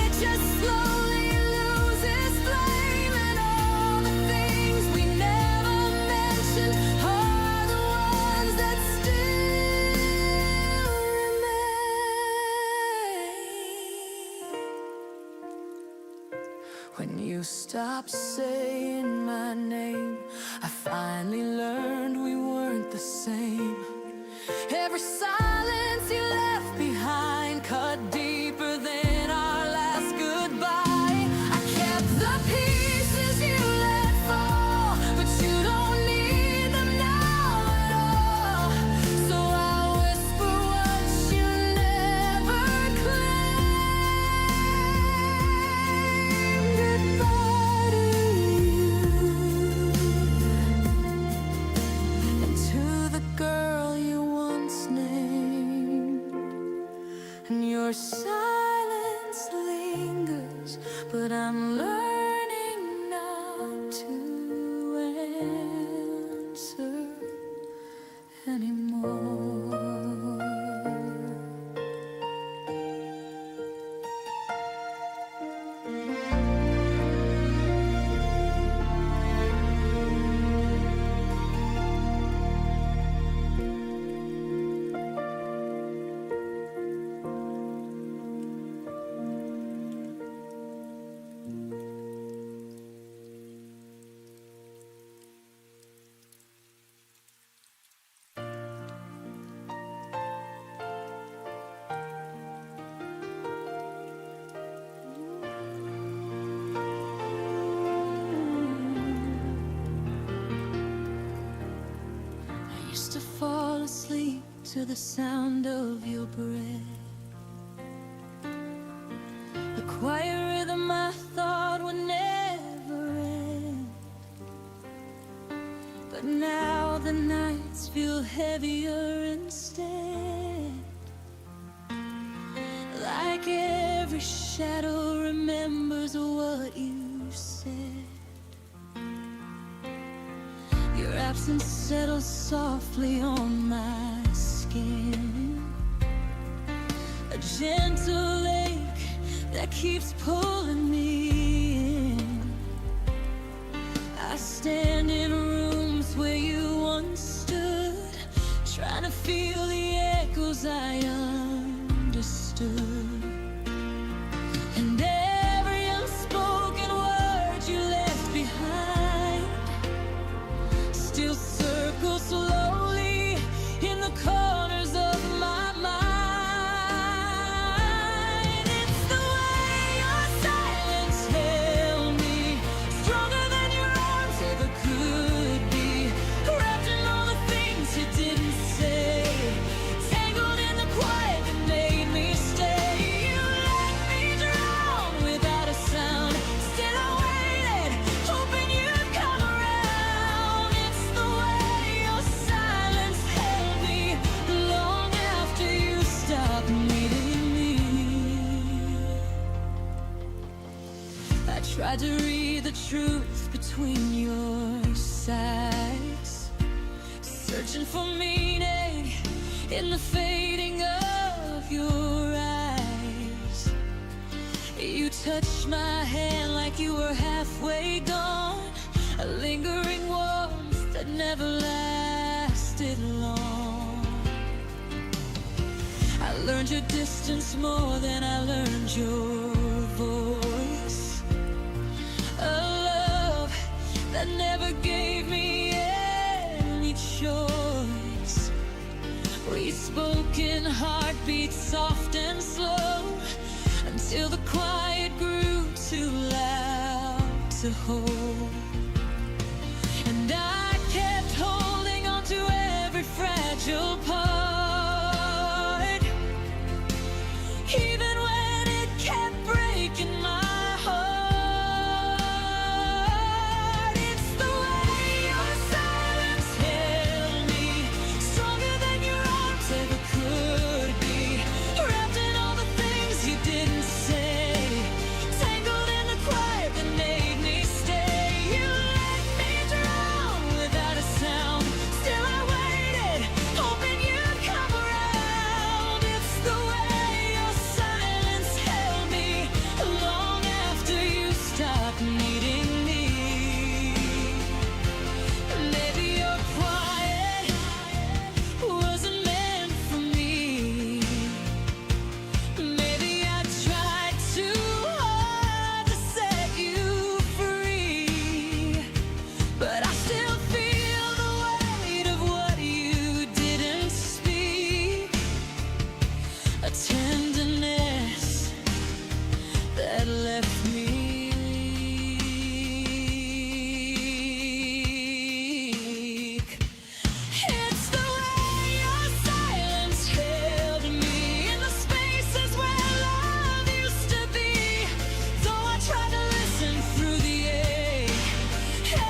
it just slowly loses flame. And all the things we never mentioned are the ones that still remain. When you stopped saying my name, I finally learned we weren't the same. Every silence you left behind cut deeper than our last goodbye. I kept the pieces you let fall, but you don't need them now at all. So I whisper what you never claimed. Goodbye to you, and to the girl you once named. And your silence lingers, but I'm learning not to answer anymore. I used to fall asleep to the sound of your breath, the quiet rhythm I thought would never end. But now the nights feel heavier instead, like every shadow remembers what you said. Your absence settles softly on my skin, a gentle ache that keeps pulling me in. I stand in rooms where you once stood, trying to feel the echoes I understood. And every unspoken word you left behind still circles slowly in the corners of my mind. It's the way your silence held me, stronger than your arms ever could be, wrapped in all the things you didn't say, tangled in the quiet that made me stay. You let me drown without a sound, still I waited, hoping you'd come around. It's the way your silence held me long after you stopped needing me. I tried to read the truth between your sighs, searching for meaning in the fading of your eyes. You touched my hand like you were halfway gone, a lingering warmth that never lasted long. I learned your distance more than I learned your voice, a love that never gave me any choice. We spoke in heartbeats soft and slow, until the quiet grew too loud to hold. And I kept holding on to every fragile part, even when it kept breaking my heart. It's the way your silence held me, stronger than your arms ever could be, wrapped in all the things you didn't say, tangled in the quiet that made me stay. You let me drown without a sound, still I waited, hoping you'd come around. It's the way your silence held me, long after you stopped needing me. Maybe your quiet wasn't meant for me. Maybe I tried too hard to set you free, but I still feel the weight of what you didn't speak, a tenderness that left me weak. It's the way your silence held me in the spaces where love used to be. Though I tried to listen through the ache,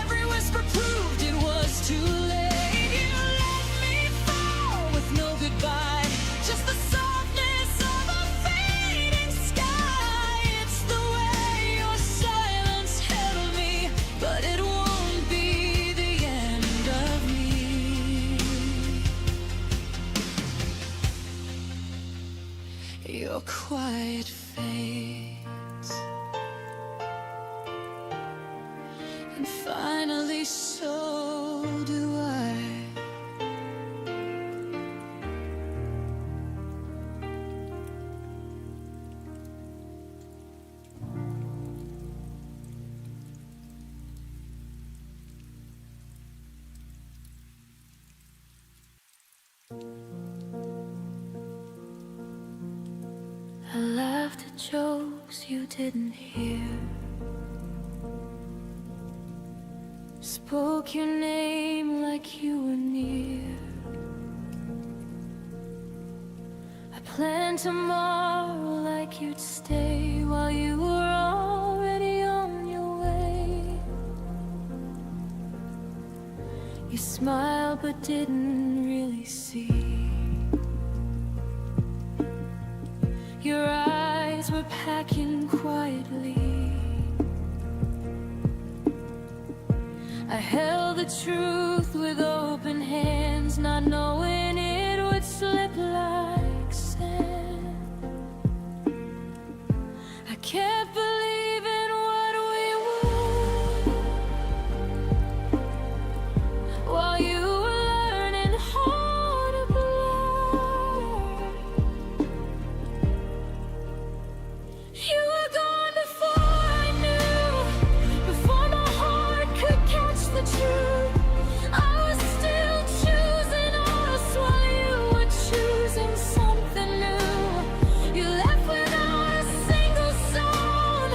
every whisper proved it was too late. You let me fall with no goodbye, just the softness of a fading sky. It's the way your silence held me, but it won't be the end of me. Your quiet fades, and finally so do I. I laughed at jokes you didn't hear, spoke your name like you were near. I planned tomorrow like you'd stay while you were already on your way. You smiled but didn't really see. Your eyes were packing quietly. I held the truth with open hands, not knowing it would slip like sand. I kept believing what we would, while you were learning how to blur. You were gone before I knew, before my heart could catch the truth. I was still choosing us while you were choosing something new. You left without a single song.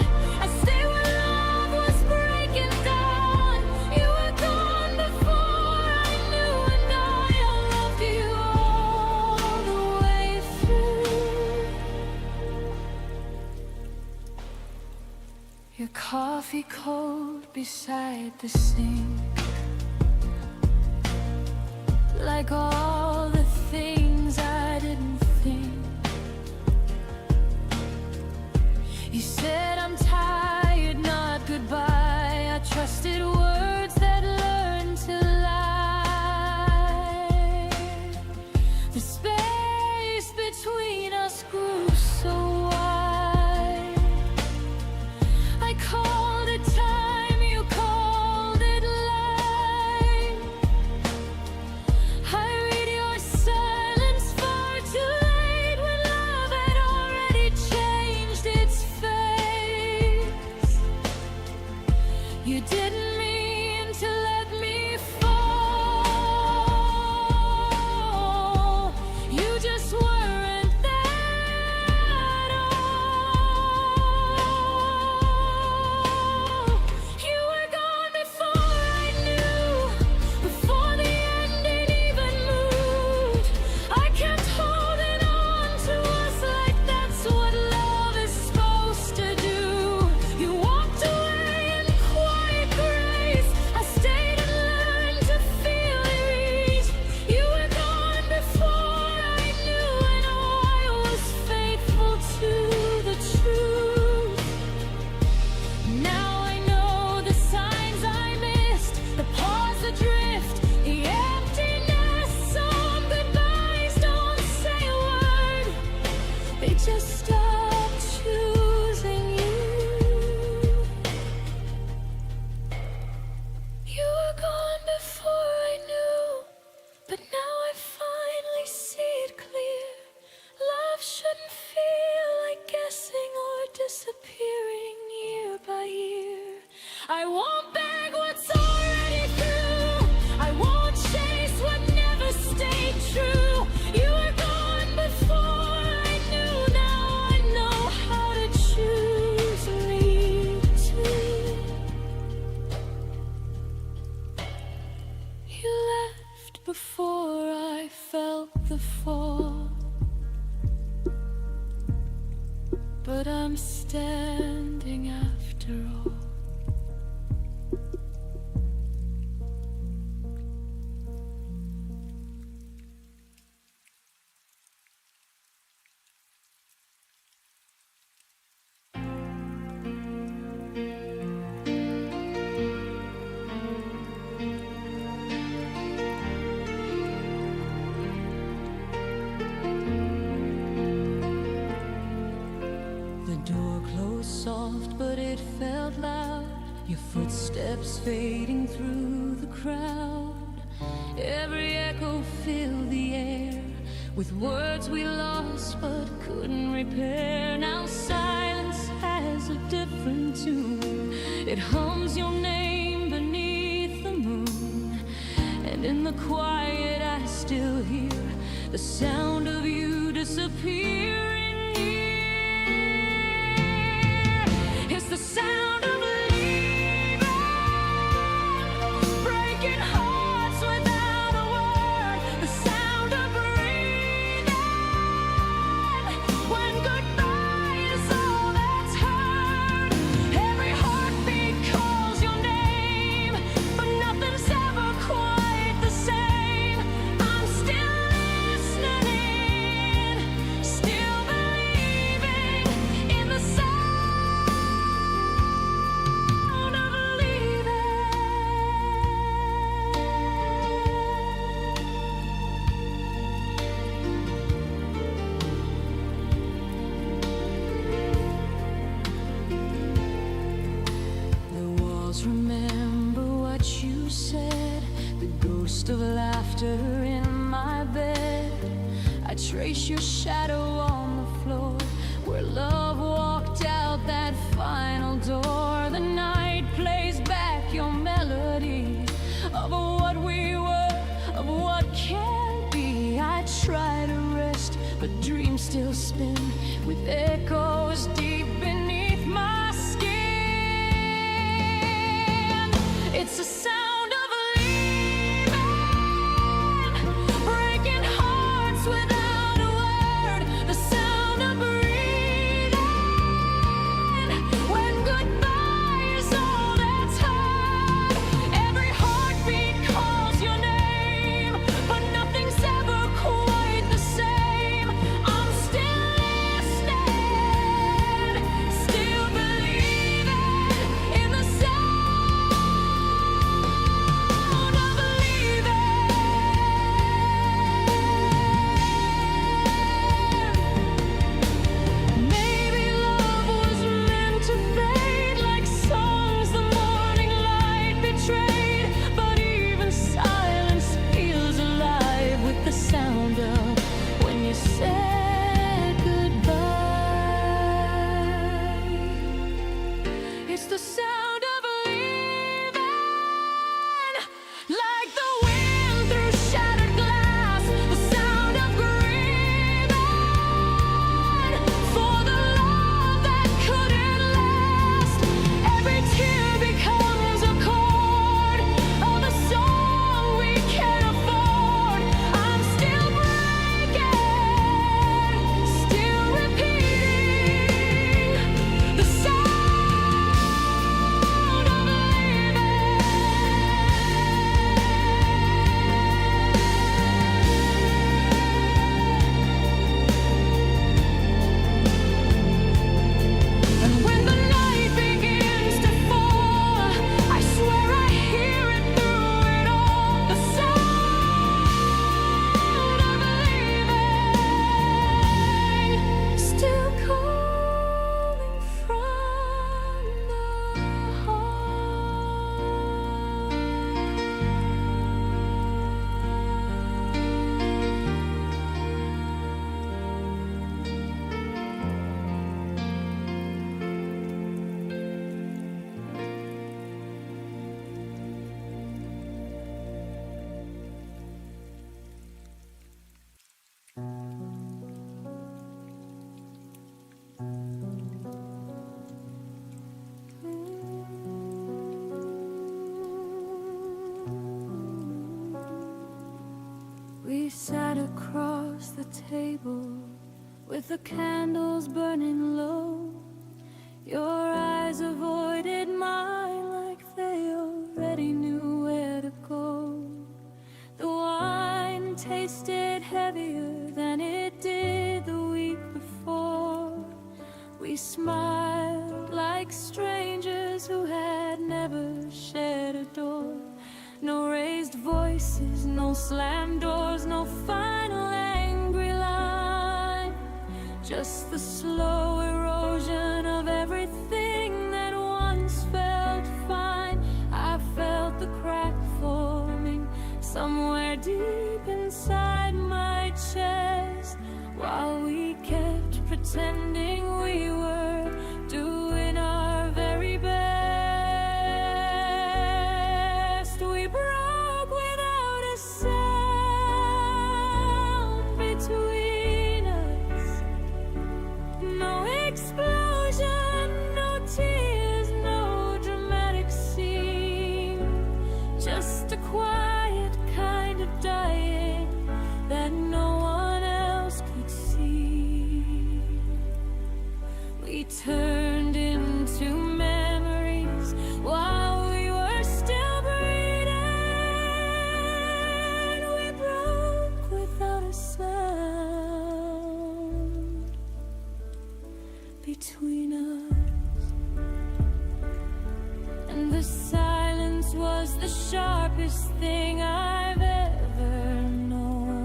I stayed when love was breaking down. You were gone before I knew, and I loved you all the way through. Your coffee cold beside the sink, like all the things I didn't think. You said I'm tired, not goodbye. I trusted words that learned to lie. The space between us grew so wide. I called it time, you called it life. I read your but I'm standing after all. Soft, but it felt loud. Your footsteps fading through the crowd. Every echo filled the air with words we lost but couldn't repair. Now silence has a different tune. It hums your name beneath the moon, and in the quiet I still hear the sound of you disappearing. It's the sound of leaving, breaking hearts without a word. The sound of breathing, when goodbye is all that's heard. Every heartbeat calls your name, but nothing's ever quite the same. I'm still listening, still believing in the sound. Remember what you said, the ghost of laughter in my bed. I trace your shadow on the floor where love walked out that final door. The night plays back your melody of what we were, of what can be. I try to rest, but dreams still spin with echoes deep beneath my skin. It's a sound of leaving, breaking hearts without a word. The sound of breathing, when goodbye is all that's heard. Every heartbeat calls your name, but nothing's ever quite the same. I'm still listening, still believing in the sound. Maybe love was meant to fade like songs the morning light betrayed. But even silence feels alive with the sound of when you said goodbye. It's the sound of leaving, like the wind through shattered glass. The sound of grieving for the love that couldn't last. Every tear becomes a chord of a song we can't afford. I'm still breaking, still repeating the sound of leaving. And when the night begins to fall, I swear I hear it through it all. The sound of leaving, still calling from the We sat across the table with the candles burning low. Your eyes avoided mine like they already knew where to go. The wine tasted heavier than it did the week before. We smiled like strangers who had never shared a door. No raised voices, no slammed doors, no final angry line. Just the slow erosion of everything that once felt fine. I felt the crack forming somewhere deep inside my chest, while we kept pretending we were doing our very best. We broke without a sound between us. No explosion, no tears, no dramatic scene. Just a quiet kind of dying that no one else could see. We turned into memories while we were still breathing. We broke without a sound between us. And the silence was the sharpest thing I've ever known.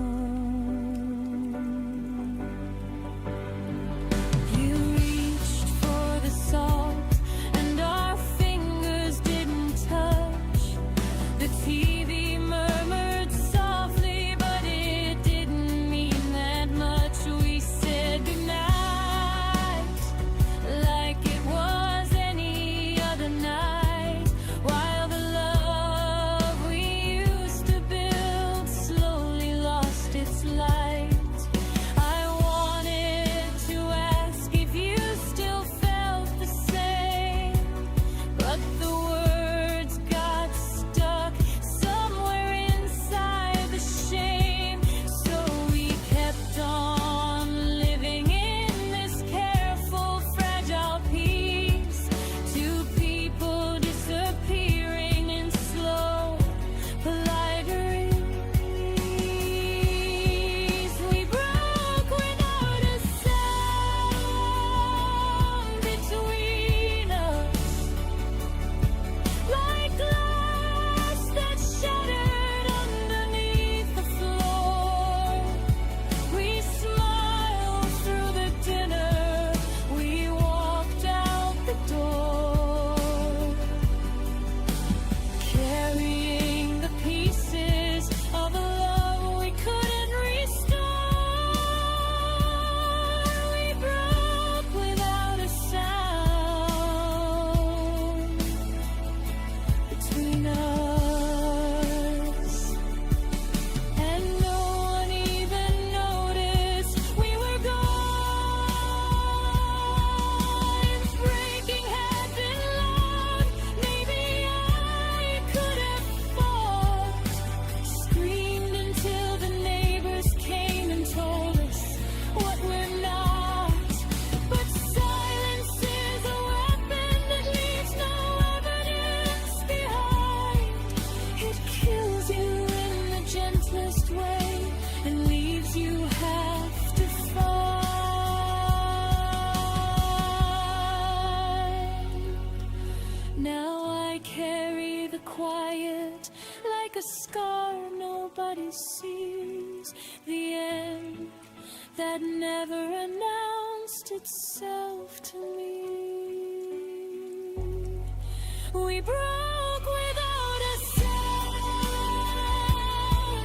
You reached for the salt and our fingers didn't touch. The TV murmured softly, but it didn't mean that much. We said goodnight like it was any other night, while the love we used to build slowly lost its light. I wanted to ask if you still felt the same, but the words got stuck somewhere inside the shame. So we kept on living in this careful, fragile peace. Two people disappearing in slow, polite release. We broke without a sound between us, like glass that shattered underneath the floor. We smiled through the dinner, we walked out the door, carrying the pieces of a love we couldn't restore. We broke without a sound between us, and no one even noticed we were gone. Breaking had been long, maybe I could have fought, screamed until the neighbors came and told us what we're not. But silence is a weapon that leaves no evidence behind. It kills you in the gentlest way and leaves you have to find. Now I carry the quiet like a scar nobody sees, the end that never announced itself to me. We broke without a sound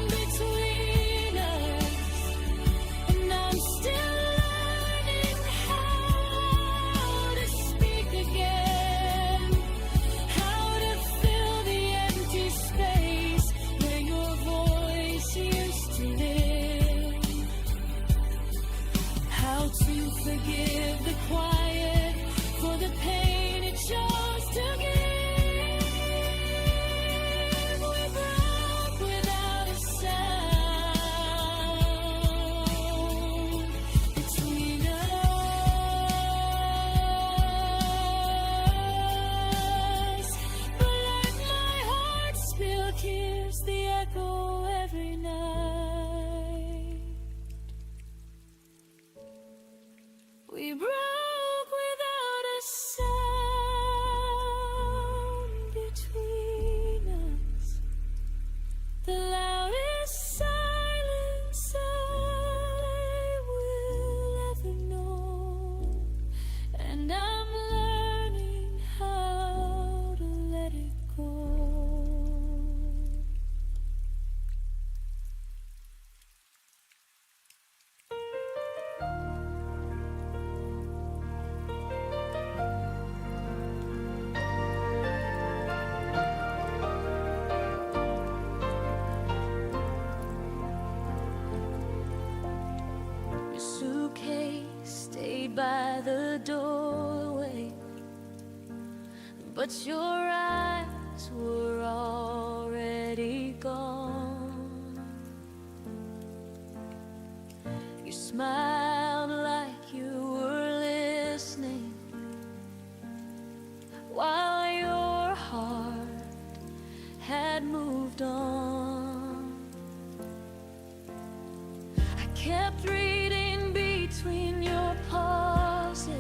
between us, and I'm still learning how to speak again, how to fill the empty space where your voice used to live, how to forgive the quiet for the pain it chose to give. the doorway, but your eyes were already gone. You smiled like you were listening, while your heart had moved on. I kept reading between your pauses,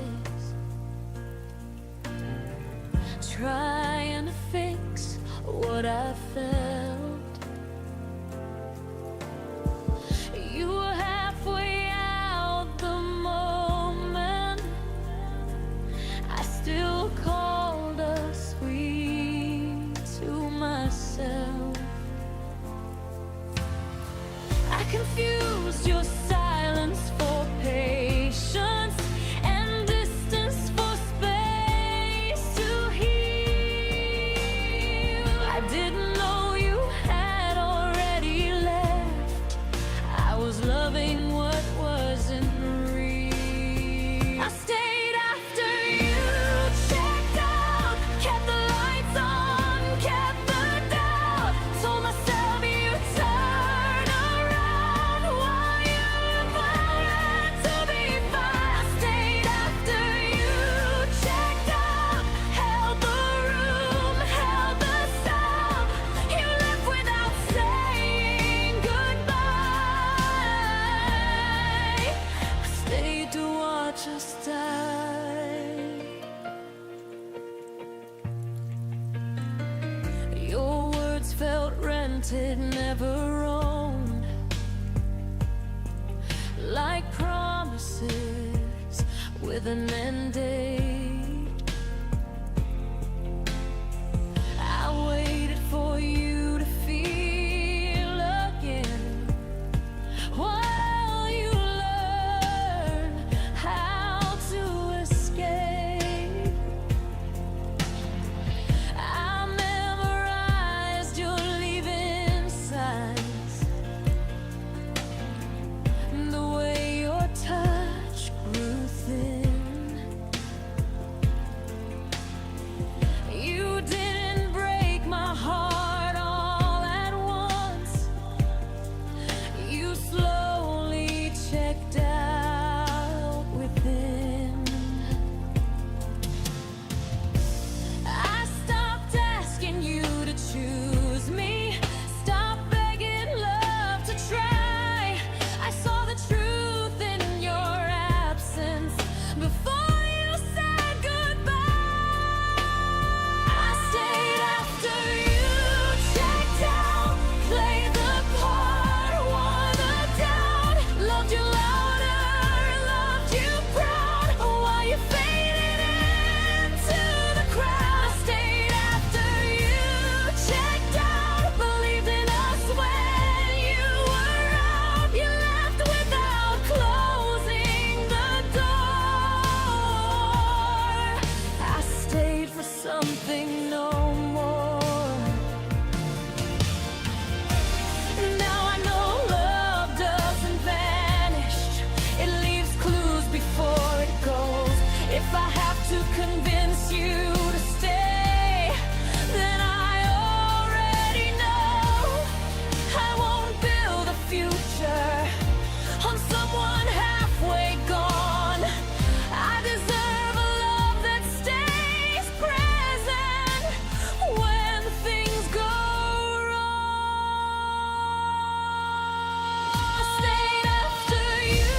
trying to fix what I felt. You were halfway out the moment I still called us sweet to myself. I confused your silence for patience and distance for space to heal. I didn't know you had already left. I was loving what wasn't real. I stayed after you checked out, kept the lights on, kept the doubt. Told myself you turn around while you learn to be fine. I stayed after you checked out, held the room, held the sound. You left without saying goodbye. I stayed to watch us die. Your words felt rented, never owned, like promises with an end date. I waited for you to feel again while you learn how to escape. I memorized your leaving signs, the way your touch grew thin. You didn't break my heart all at once. You slowly checked out within. I stopped asking you to choose me, stopped begging love to try. I saw the truth in your absence before you said goodbye. I stayed after you checked out, played the part, won the doubt. Loved you louder, loved you proud, while you faded into the crowd. I stayed after you checked out, believed in us when you were out. You left without closing the door. I stayed for something no more. Now I know love doesn't vanish, it leaves clues before it goes. If I have to convince you to stay, then I already know I won't build a future on someone halfway gone. I deserve a love that stays present when things go wrong. I stayed after you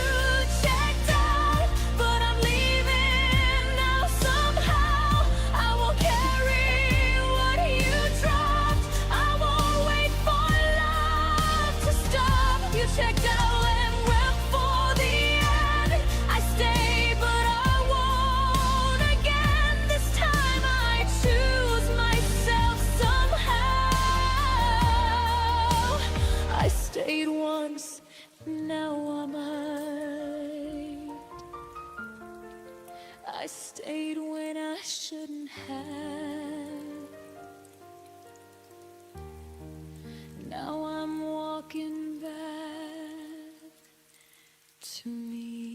checked out, but I'm leaving now somehow. I won't carry what you dropped. I won't wait for love to stop. You checked out and went for the end. I stayed, but I won't again. This time I choose myself somehow. I stayed once, now I might. I stayed when I shouldn't have. Now I'm walking back to me.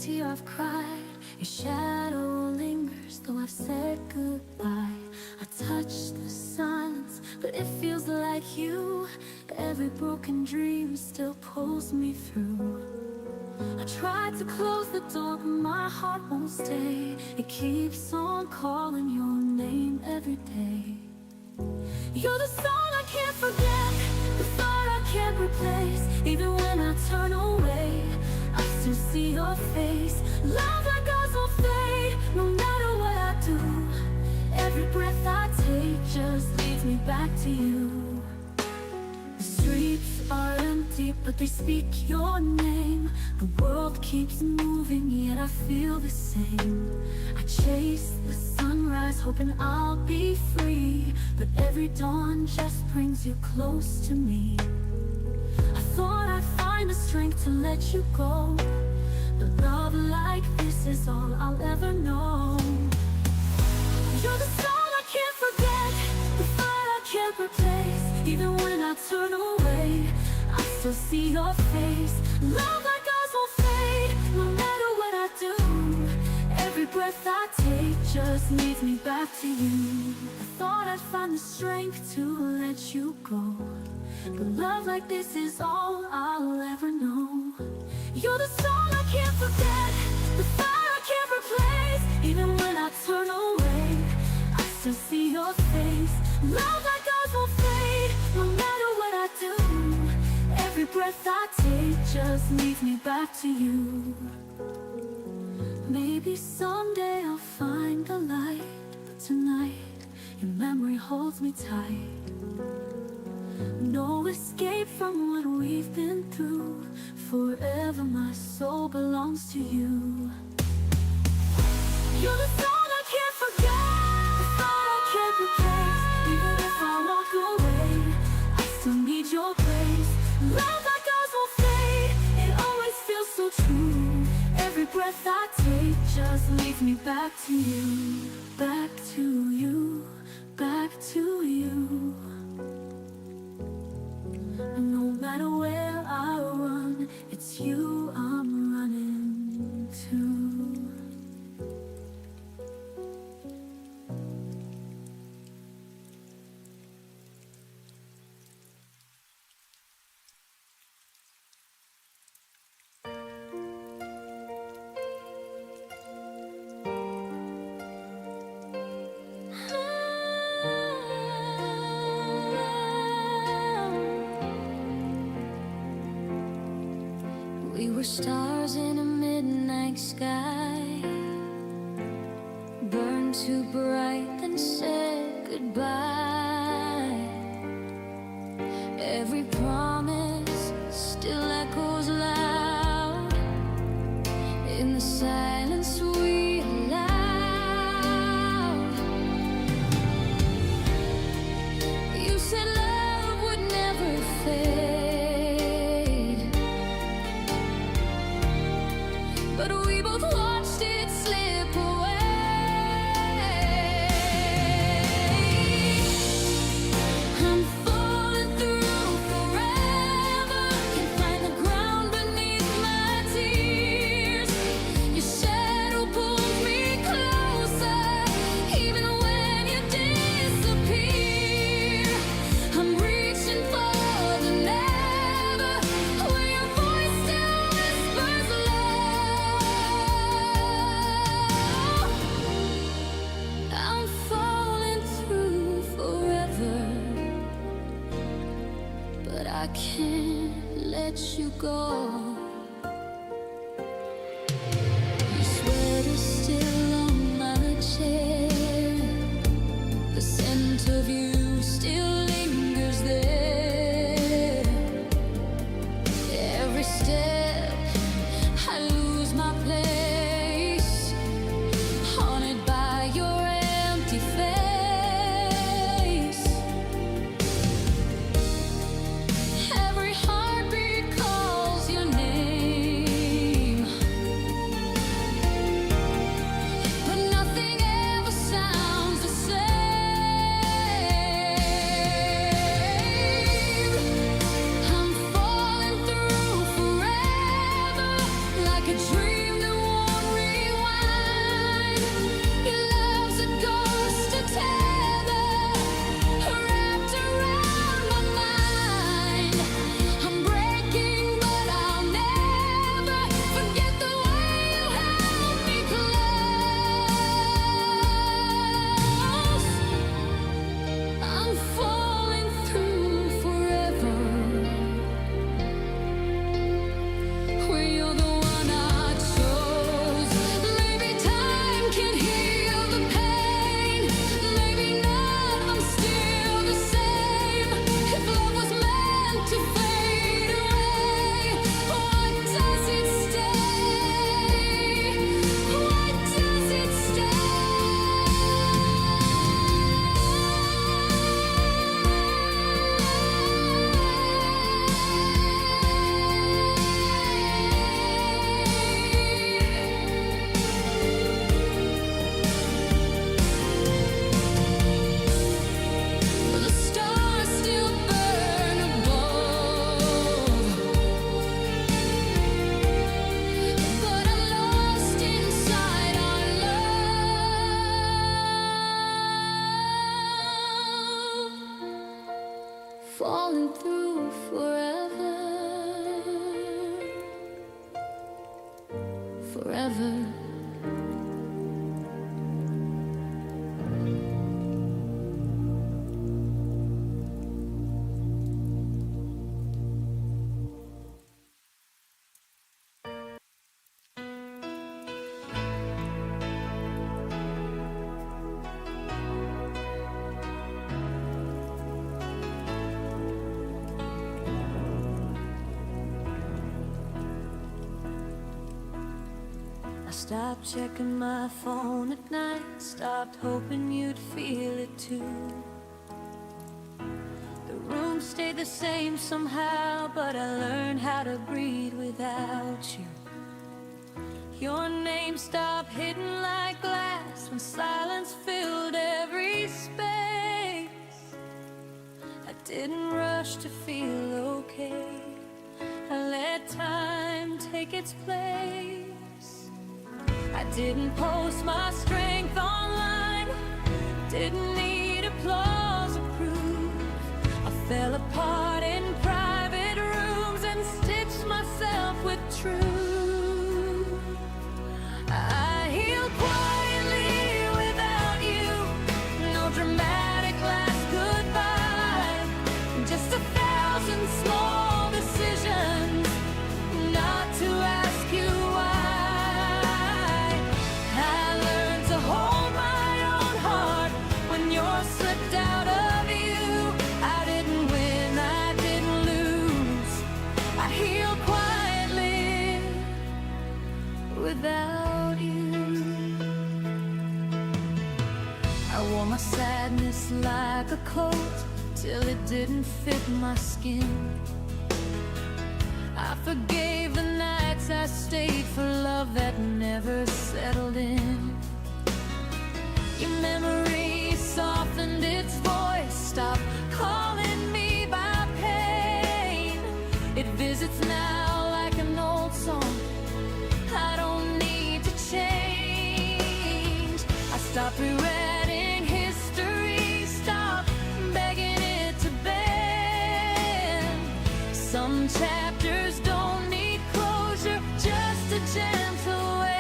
tear I've cried. Your shadow lingers, though I've said goodbye. I touch the silence, but it feels like you. Every broken dream still pulls me through. I tried to close the door, but my heart won't stay. It keeps on calling your name every day. You're the song I can't forget, the thought I can't replace. Even when I turn away, I still see your face. Love like ours will fade, no matter what I do. Every breath I take just leads me back to you. The streets are empty, but they speak your name. The world keeps moving, yet I feel the same. I chase the sunrise, hoping I'll be free, but every dawn just brings you close to me. I thought I'd find the strength to let you go, but love like this is all I'll ever know. You're the song I can't forget, the fire I can't replace. Even when I turn away, I still see your face. Love like ours won't fade, no matter what I do. Every breath I take just leads me back to you. I thought I'd find the strength to let you go, but love like this is all I'll ever know. You're the song I can't forget, the fire I can't replace. Even when I turn away, I still see your face. Love like ours won't fade, no matter what I do. Every breath I take just leads me back to you. Maybe someday I'll find the light, but tonight your memory holds me tight. No escape from what we've been through. Forever my soul belongs to you. You're the song I can't forget, the thought I can't replace. Even if I walk away, I still need your grace. Love like ours won't fade, it always feels so true. Every breath I take just leads me back to you. Back to you, back to you. No matter where I run, it's you I'm running to. We were stars in a midnight sky, burned too bright then said goodbye. Every promise still echoes loud in the silence we allowed. You said love would never fade, but we both watched it slip away. I'm falling through forever, can't find the ground beneath my tears. Your shadow pulls me closer, even when you disappear. I'm reaching for the never, where your voice still whispers love. I'm falling through forever, but I can't let you go. Your sweater's still on my chair, the scent of you still lingers there. Every step I lose my place, haunted by your empty face. Every heartbeat calls your name, but nothing ever sounds the same. falling through forever, forever. Stopped checking my phone at night, stopped hoping you'd feel it too. The room stayed the same somehow, but I learned how to breathe without you. Your name stopped hitting like glass when silence filled every space. I didn't rush to feel okay, I let time take its place. I didn't post my strength online, didn't need applause or proof. I fell apart in private rooms and stitched myself with truth. I healed quietly without you, no dramatic last goodbye, just 1,000 small decisions not to ask you why. Slipped out of you, I didn't win, I didn't lose. I healed quietly without you. I wore my sadness like a coat till it didn't fit my skin. I forgave the nights I stayed for love that never settled in. Your memory softened its voice, stopped calling me by pain. It visits now like an old song, I don't need to change. I stopped rewriting history, stopped begging it to bend. Some chapters don't need closure, just a gentle end.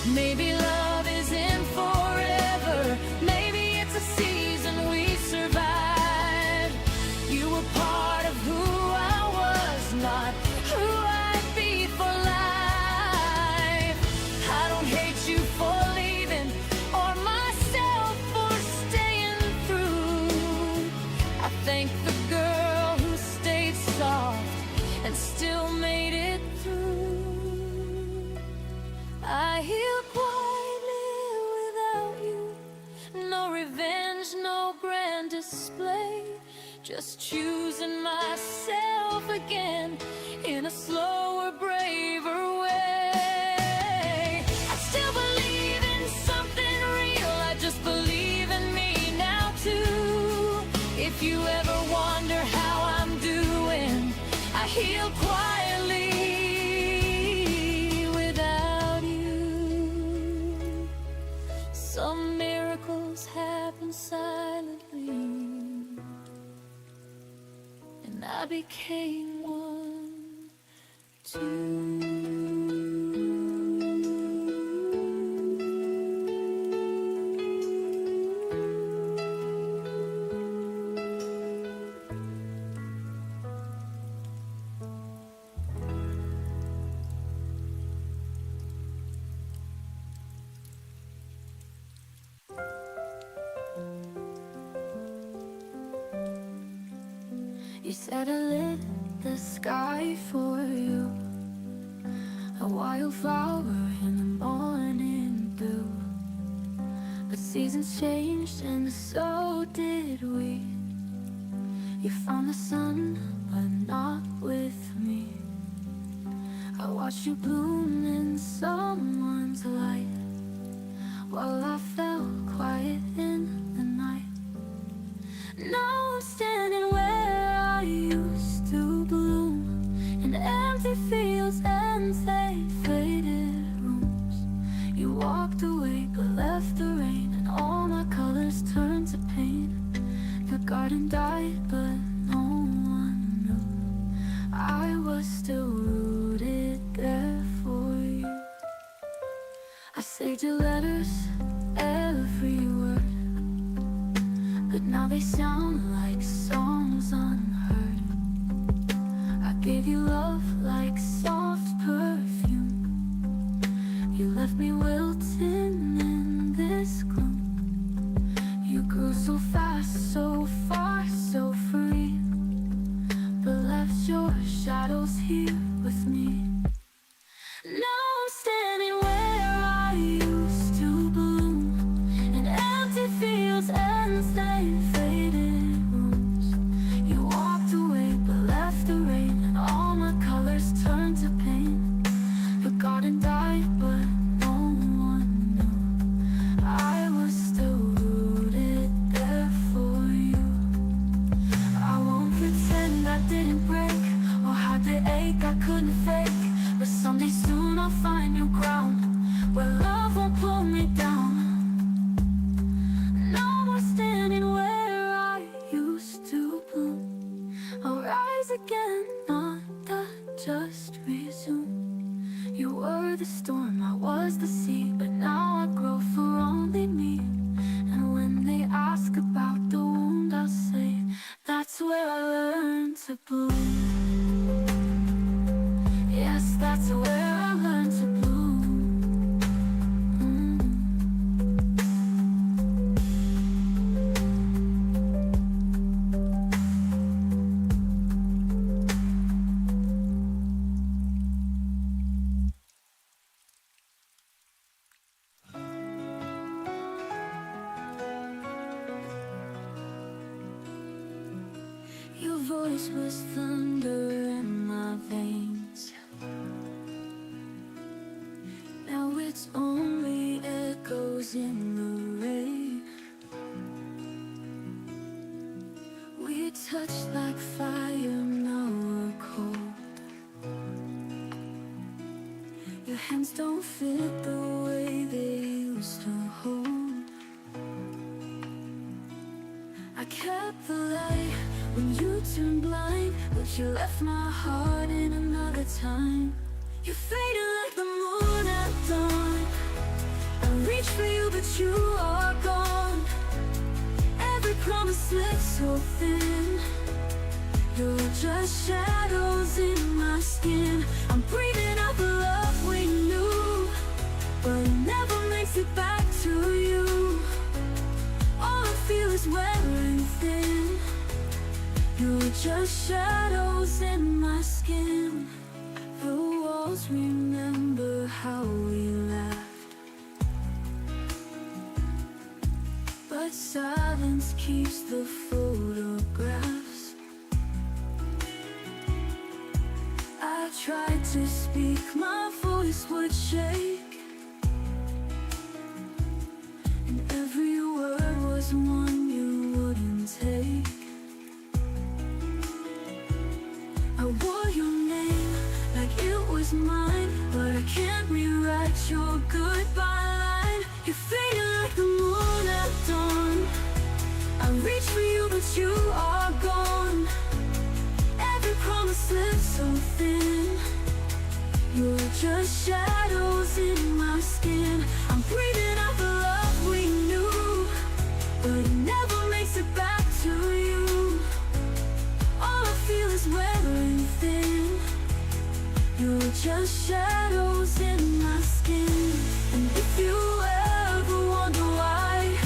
Maybe love isn't forever, maybe it's a season we survived. You were part of who I was, not who I'd be for life. I don't hate you for leaving, or myself for staying through. I thank the girl who stayed soft and still made it through. I healed quietly without you, no revenge, no grand display, just choosing myself again in a slower, braver way. I still believe in something real, I just believe in me now too. If you ever wonder how I'm doing, I heal quietly without you. Some miracles happen silently, and I became one too. You said I lit the sky for you, a wildflower in the morning dew. But seasons changed and so did we. You found the sun, but not with me. I watched you bloom in someone's light, while I fell quiet in the night. Now I'm standing where I used to bloom, in empty fields and they faded rooms. You walked away but left the rain, and all my colors turned to pain. The garden died but no one knew I was still rooted there for you. I saved your letters, every word, but now they sound like songs unheard. I gave you love like soft perfume. You left me wilting in this gloom. You grew so fast, so far, so free, but left your shadows here with me. Now I'm standing where I used to bloom, in empty fields and faded rooms. You walked away but left the rain, and all my colors turned to pain. The garden died but no one knew I was still rooted there for you. I won't pretend I didn't break, or had the ache I couldn't fake, but someday soon I'll find new ground where love won't pull me down. Now we're standing where I used to bloom. I'll rise again, not just resume. You were the storm, I was the sea, but now I grow for only me. And when they ask about the wound, I'll say that's where I learned to bloom. Yes, that's where I learned to bloom. Your voice was thunder in my veins. Now it's only echoes in the rain. We touched like fire, now we're cold. Your hands don't fit the way they used to hold. I kept the light when you turned blind, but you left my heart in another time. You faded like the moon at dawn. I reach for you, but you are gone. Every promise slipped so thin. You're just shadows in my skin. I'm breathing out the love we knew, but it never makes it back to you. All I feel is wearing thin. You're just shadows in my skin. The walls remember how we laughed, but silence keeps the photographs. I tried to speak, my voice would shake, and every word was one you wouldn't take. I wore your name like it was mine, but I can't rewrite your goodbye line. You faded like the moon at dawn. I reach for you, but you are gone. Every promise slipped so thin. You're just shadows in my skin. I'm breathing out the love we knew, but it never makes it back to you. All I feel is wearing thin. You're just shadows in my skin. And if you ever wonder why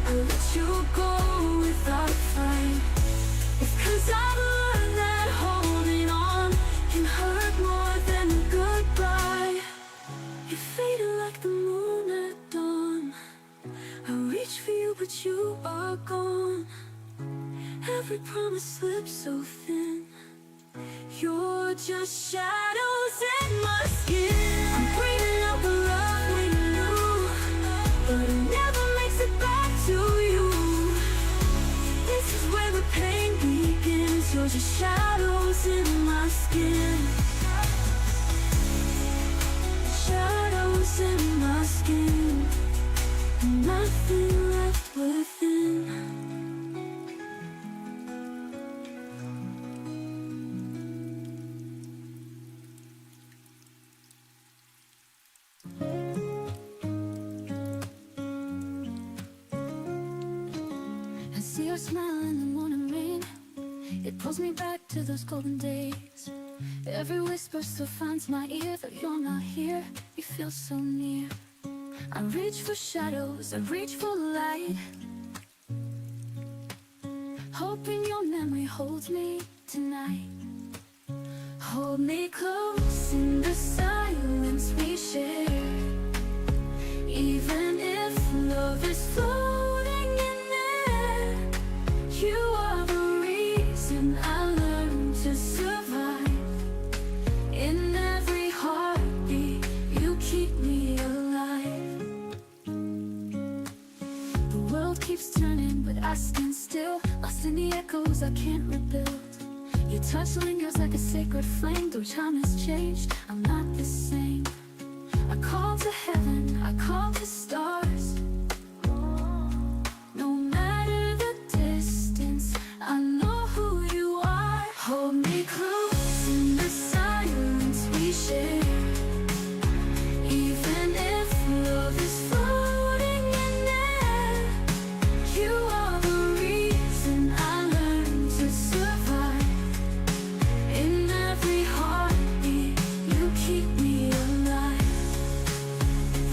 I let you go without a fight, it's 'cause I've learned that holding on can hurt more than goodbye. You faded like the moon at dawn. I but you are gone. Every promise slips so thin. You're just shadows in my skin. I'm breathing out the love we knew, but it never makes it back to you. This is where the pain begins. You're just shadows in my skin. Shadows in my skin. Nothing left within. I see your smile in the morning rain. It pulls me back to those golden days. Every whisper still finds my ear. Though you're not here, you feel so near. I reach for shadows, I reach for light, hoping your memory holds me tonight. Hold me close in the silence we share. Even if love is floating in there, you are the reason I learned to survive. In every heartbeat, you keep me alive. The world keeps turning, but I stand still, lost in the echoes I can't rebuild. Your touch lingers like a sacred flame. Though time has changed, I'm not the same. I call to heaven, I call to stars. No matter the distance, I know who you are. Hold me close in the silence we share. Even if love is floating in there, you are the reason I learned to survive. In every heartbeat, you keep me alive.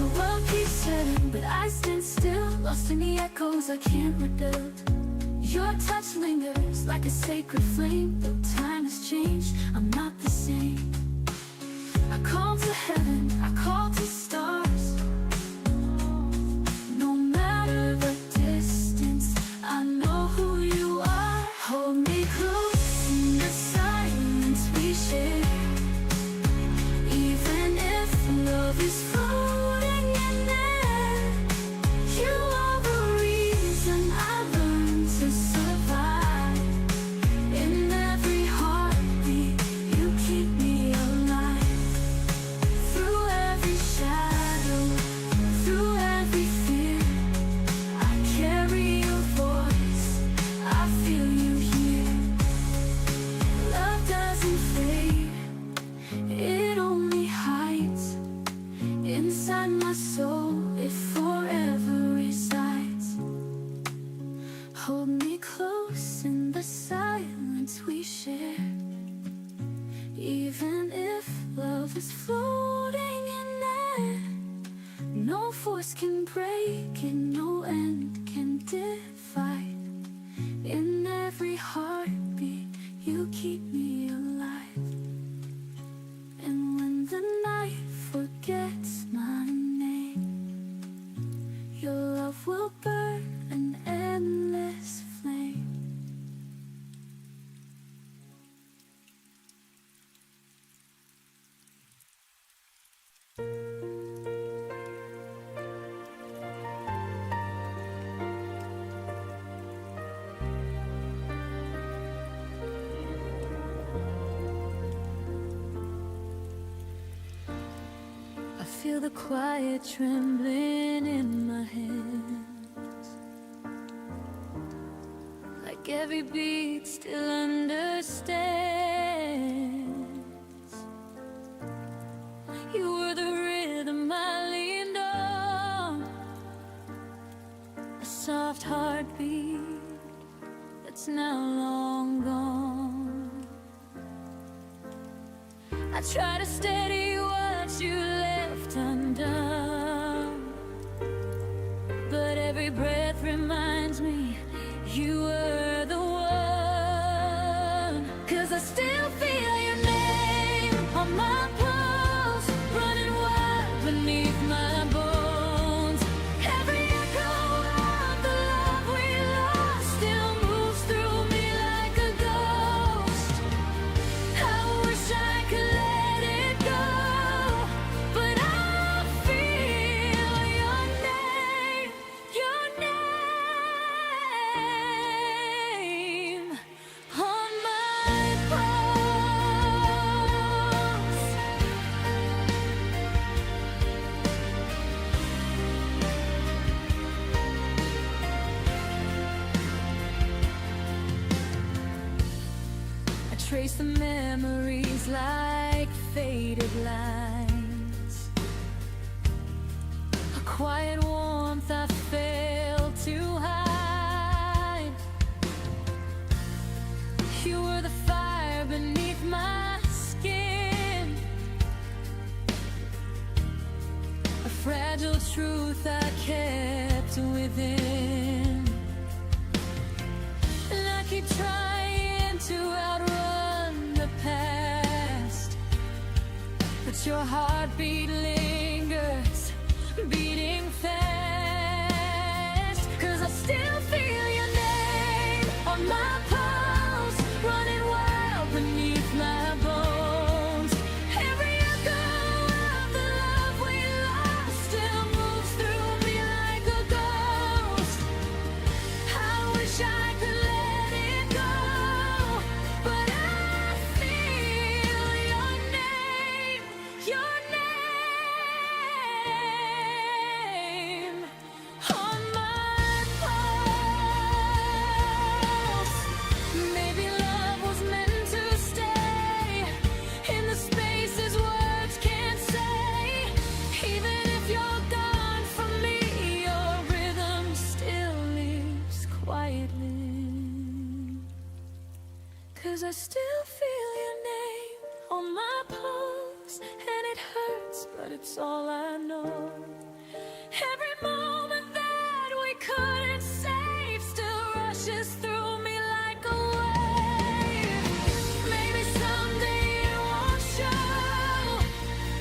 The world keeps turning, but I stand still, lost in the echoes I can't rebuild. Your touch lingers like a sacred flame. Though time has changed, I'm not the same. I call to heaven, I call to stars. No matter the distance, I know who you are. Hold me close in the silence we share. Even if love is floating in there, you are the reason I learned to survive. In every heartbeat, you keep me alive. Through every shadow, through every fear, I carry your voice, I feel you here. Love doesn't fade, it only hides. Inside my soul, it forever resides. Hold me close in the silence we share. Even if love is floating in there, no force can break it, no end can divide. In every heartbeat, you keep me alive. And when the night forgets my name, your love will burn an endless flame. I feel the quiet trembling in my hands, like every beat still understands. You were the rhythm I leaned on, a soft heartbeat that's now long gone. I try to steady what you left undone, but every breath reminds me you were the one. 'Cause I still feel your name on my pulse, running wild beneath my bones. Every echo of the erase the memories like faded lines. A quiet warmth I failed to hide. You were the fire beneath my skin, a fragile truth I kept within. And I keep trying to outrun the past, but your heartbeat lingers, beating fast. 'Cause I still feel your name on my pulse, running wild beneath my bones. Every echo of the love we lost still moves through me like a ghost. I wish I could let it go, but I feel your name on my pulse. Maybe love was meant to stay in the spaces words can't say. Even if you're gone from me, your rhythm still lives quietly. 'Cause I still feel your name on my pulse, and it hurts, but it's all I know. Every moment that we couldn't save still rushes through me like a wave. Maybe someday it won't show,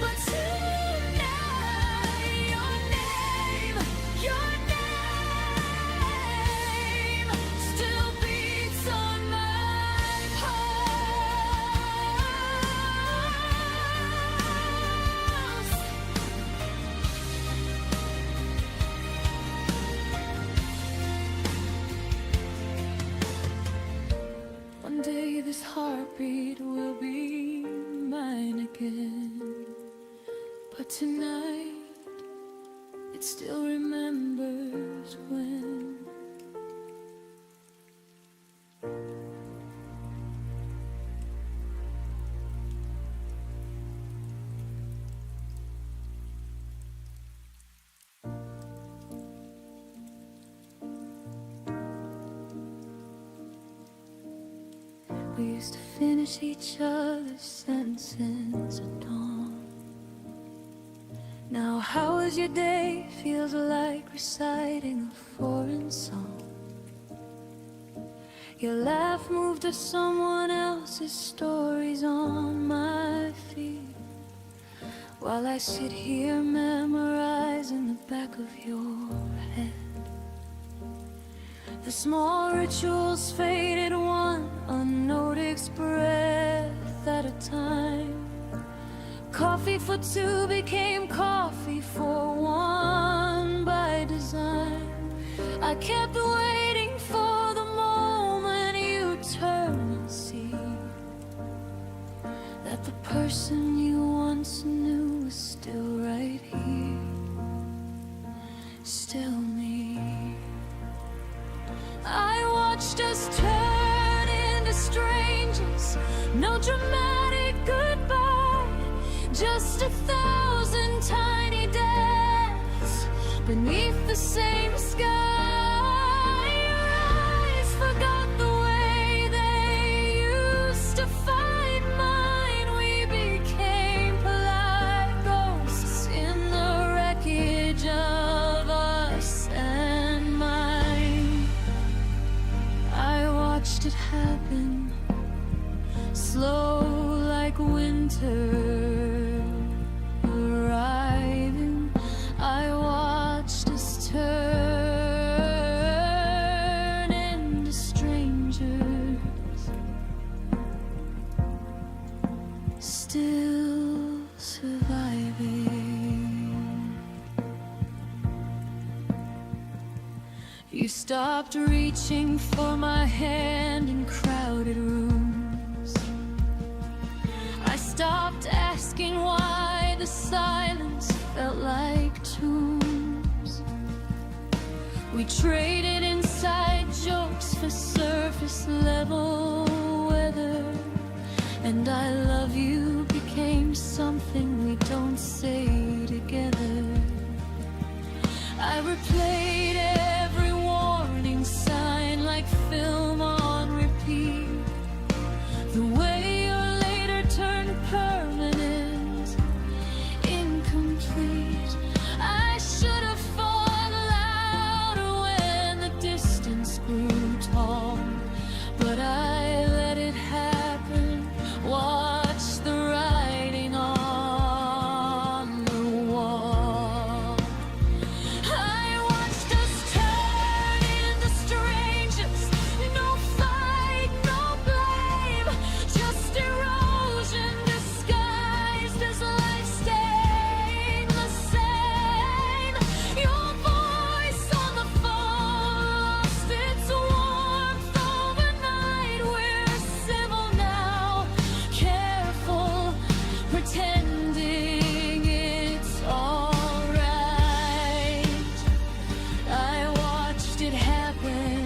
but tonight your name still beats on my pulse. One day this heartbeat will be mine again, but tonight it still remembers when. We used to finish each other's sentences at dawn. Now how was your day feels like reciting a foreign song. Your laugh moved to someone else's stories on my feet, while I sit here memorizing the back of your head. The small rituals faded one unnoticed breath at a time. Coffee for two became coffee for one by design. I kept waiting for the moment you turn and see that the person you once knew was still right here, still me. I watched us turn into strangers, no dramatic goodbye, just 1,000 tiny deaths beneath the same sky. Your eyes forgot the way they used to fight mine. We became polite ghosts in the wreckage of us and mine. I watched it happen, slow like winter arriving. I watched us turn into strangers, still surviving. You stopped reaching for my hand in crowded rooms. I stopped asking why the silence felt like tombs. We traded inside jokes for surface level weather. And I love you became something we don't say together. I replayed every warning sign like film on repeat. The way your later turned permanent, incomplete. I should have fought louder when the distance grew tall, but I let it happen. Watch the writing on the wall. I watched us turn into strangers. No fight, no blame, just erosion disguised as life staying the same. Your voice on the phone lost its warmth overnight. We're civil now, careful, pretending it's alright. I watched it happen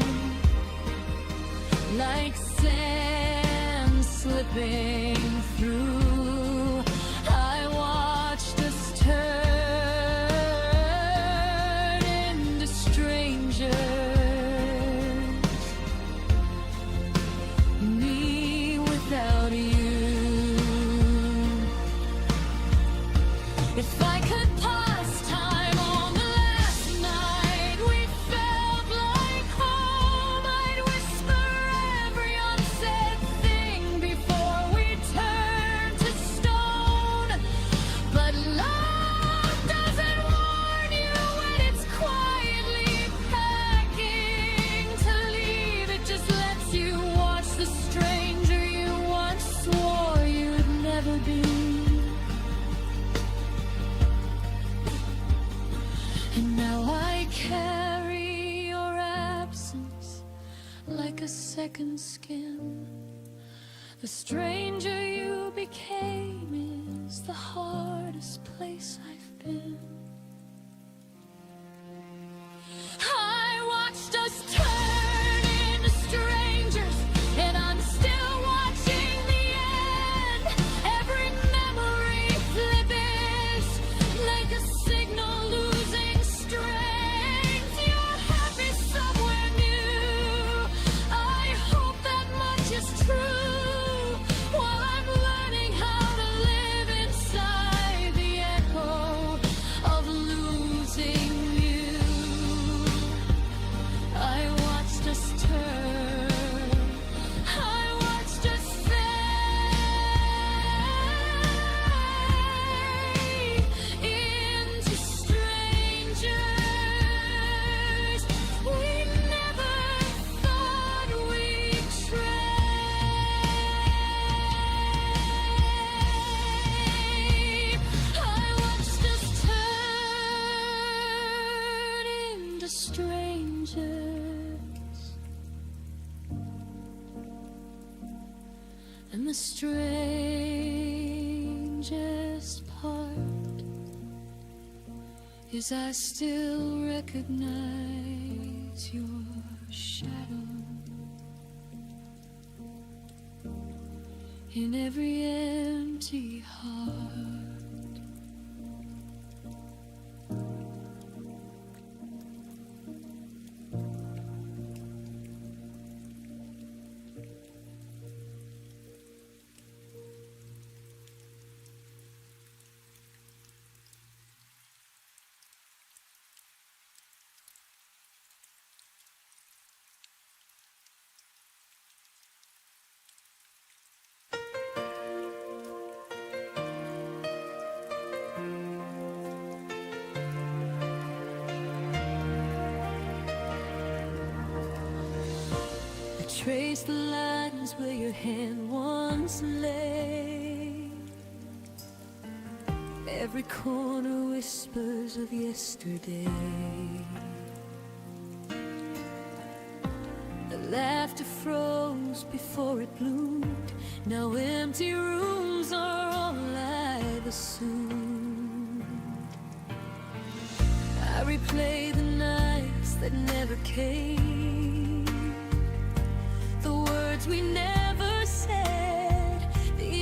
like sand slipping through. I watched us turn into strangers. Me without you. If I could pause time on the last night we felt like home, I'd whisper every unsaid thing before we turned to stone. But love doesn't warn you when it's quietly packing to leave. It just lets you watch the stranger you once swore you'd never be. And now I carry your absence like a second skin. The stranger you became is the hardest place I've been. I watched us turn into strangers, and I'm still watching the end. Every memory flippers like a signal losing strength. You're happy somewhere new. I hope that much is true. While I'm learning how to live inside the echo of losing you. I watched us turn. I watched us fade into strangers. We never thought we'd trade. I watched us turn into strangers. And the strangest part is I still recognize your shadow in every empty heart. Trace the lines where your hand once lay. Every corner whispers of yesterday. The laughter froze before it bloomed. Now empty rooms are all I've assumed. I replay the nights that never came, the words we never said, the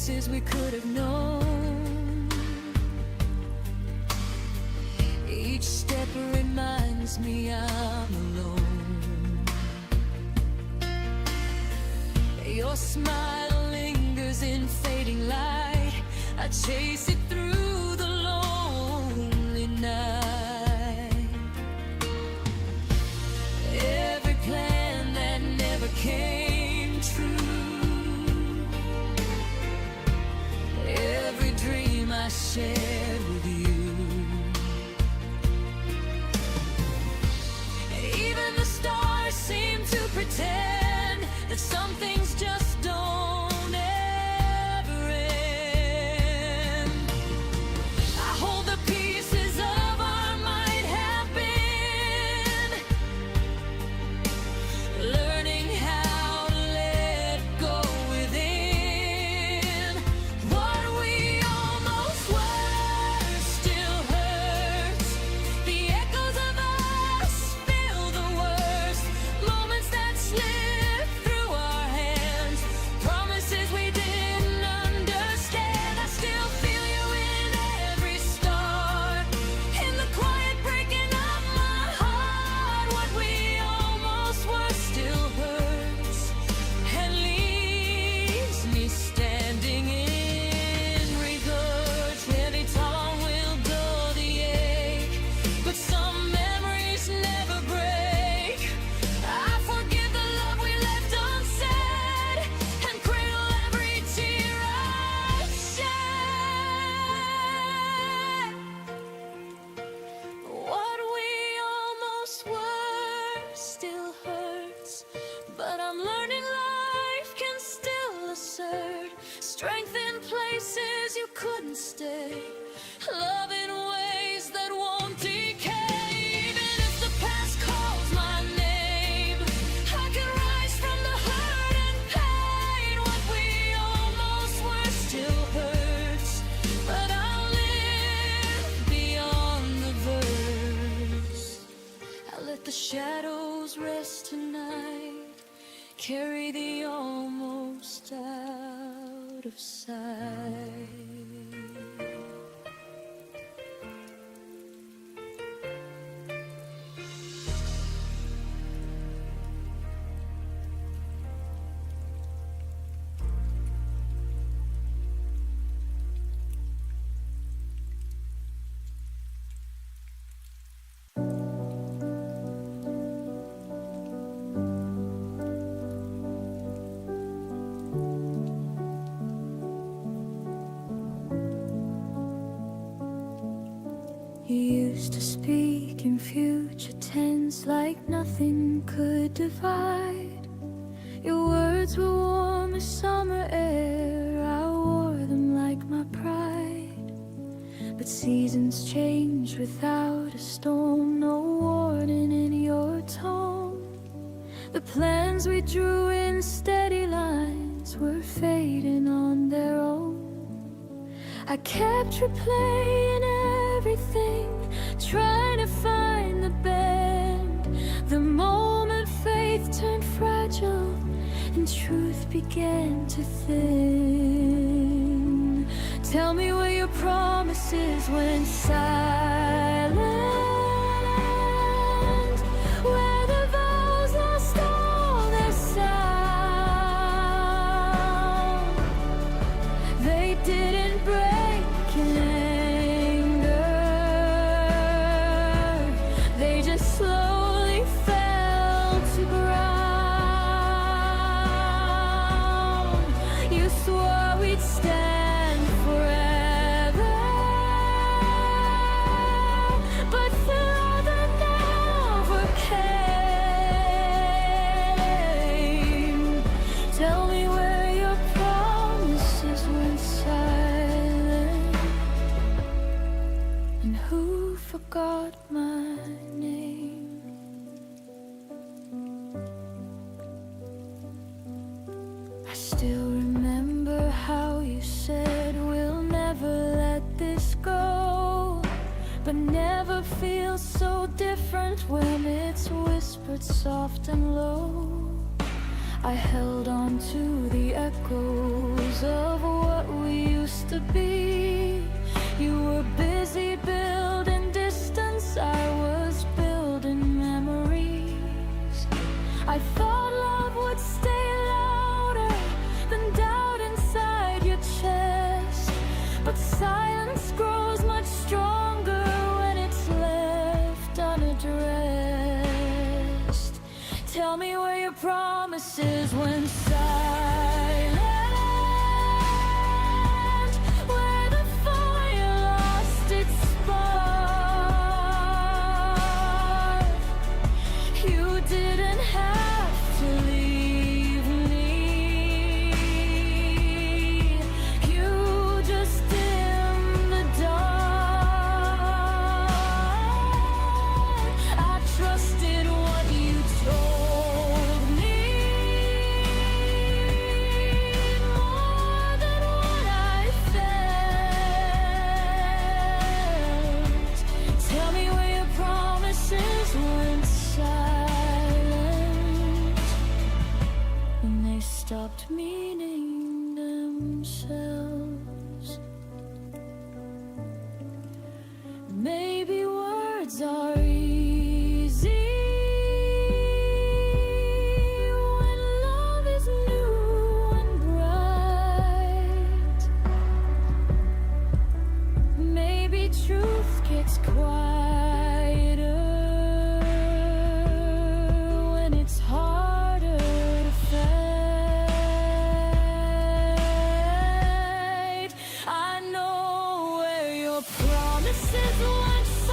places we could have known. Each step reminds me I'm alone. Your smile lingers in fading light. I chase it through the lonely night. Every plan that never came true, every dream I shared with you, even the stars seem to pretend that some things just don't ever end. I hold the pieces of our might have been, learning how to let go within. What we almost were still hurts. The echoes of us feel the worst. Moments that slip through our hands, promises we didn't understand. I still feel you in every star, in the quiet breaking of my heart. What we almost were still hurts and leaves me standing in regrets. Every time will dull the ache, but some memories never break. I forgive the love we left unsaid and cradle every tear I shed. What we almost were still hurts, but I'm learning life can still assert strength in places you couldn't stay, love in ways that won't decay. Even if the past calls my name, I can rise from the hurt and pain. What we almost were still hurts, but I'll live beyond the verse. I let the shadows rest tonight, carry the almost out of sight. You used to speak in future tense like nothing could divide. Your words were warm as summer air, I wore them like my pride. But seasons change without a storm, no warning in your tone. The plans we drew in steady lines were fading on their own. I kept replaying everything, trying to find the bend. The moment faith turned fragile and truth began to thin. Tell me where your promises went silent, where the vows lost all their sound. They didn't break in anger, they just slowly fell to ground. You swore we'd stand forever, but through all the never came. Tell me where your promises went silent, and who forgot my name. I still remember how you said we'll never let this go, but never feels so different when it's whispered soft and low. I held on to the echoes of what we used to be. You were busy building distance, I was building memories. I thought love would stay louder than doubt inside your chest, but silence grows much stronger when it's left unaddressed. Tell me where your promises went silent, where the fire lost its spark. You didn't have to leave me, you just dimmed the dark. I trusted what you told me more than what I felt. Tell me where your promises went silent when they stopped meaning themselves. Maybe words are easy when love is new and bright. Maybe truth gets quieter when it's harder to fight. I know where your promises went silent.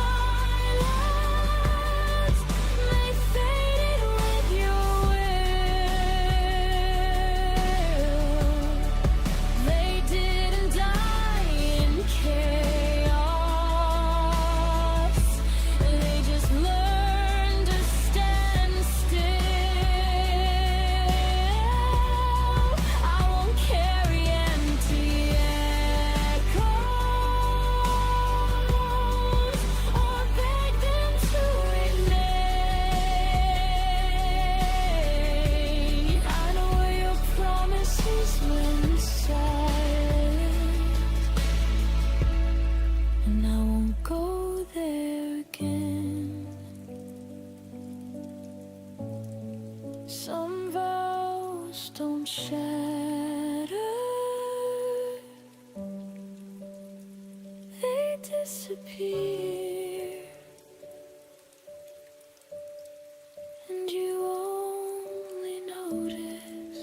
They faded with your will. They didn't die in chaos. They just learned to stand still. I won't carry empty echoes or beg them to remain. I know where your promises went silent, and I won't go there again. Some vows don't shatter, they disappear, and you only notice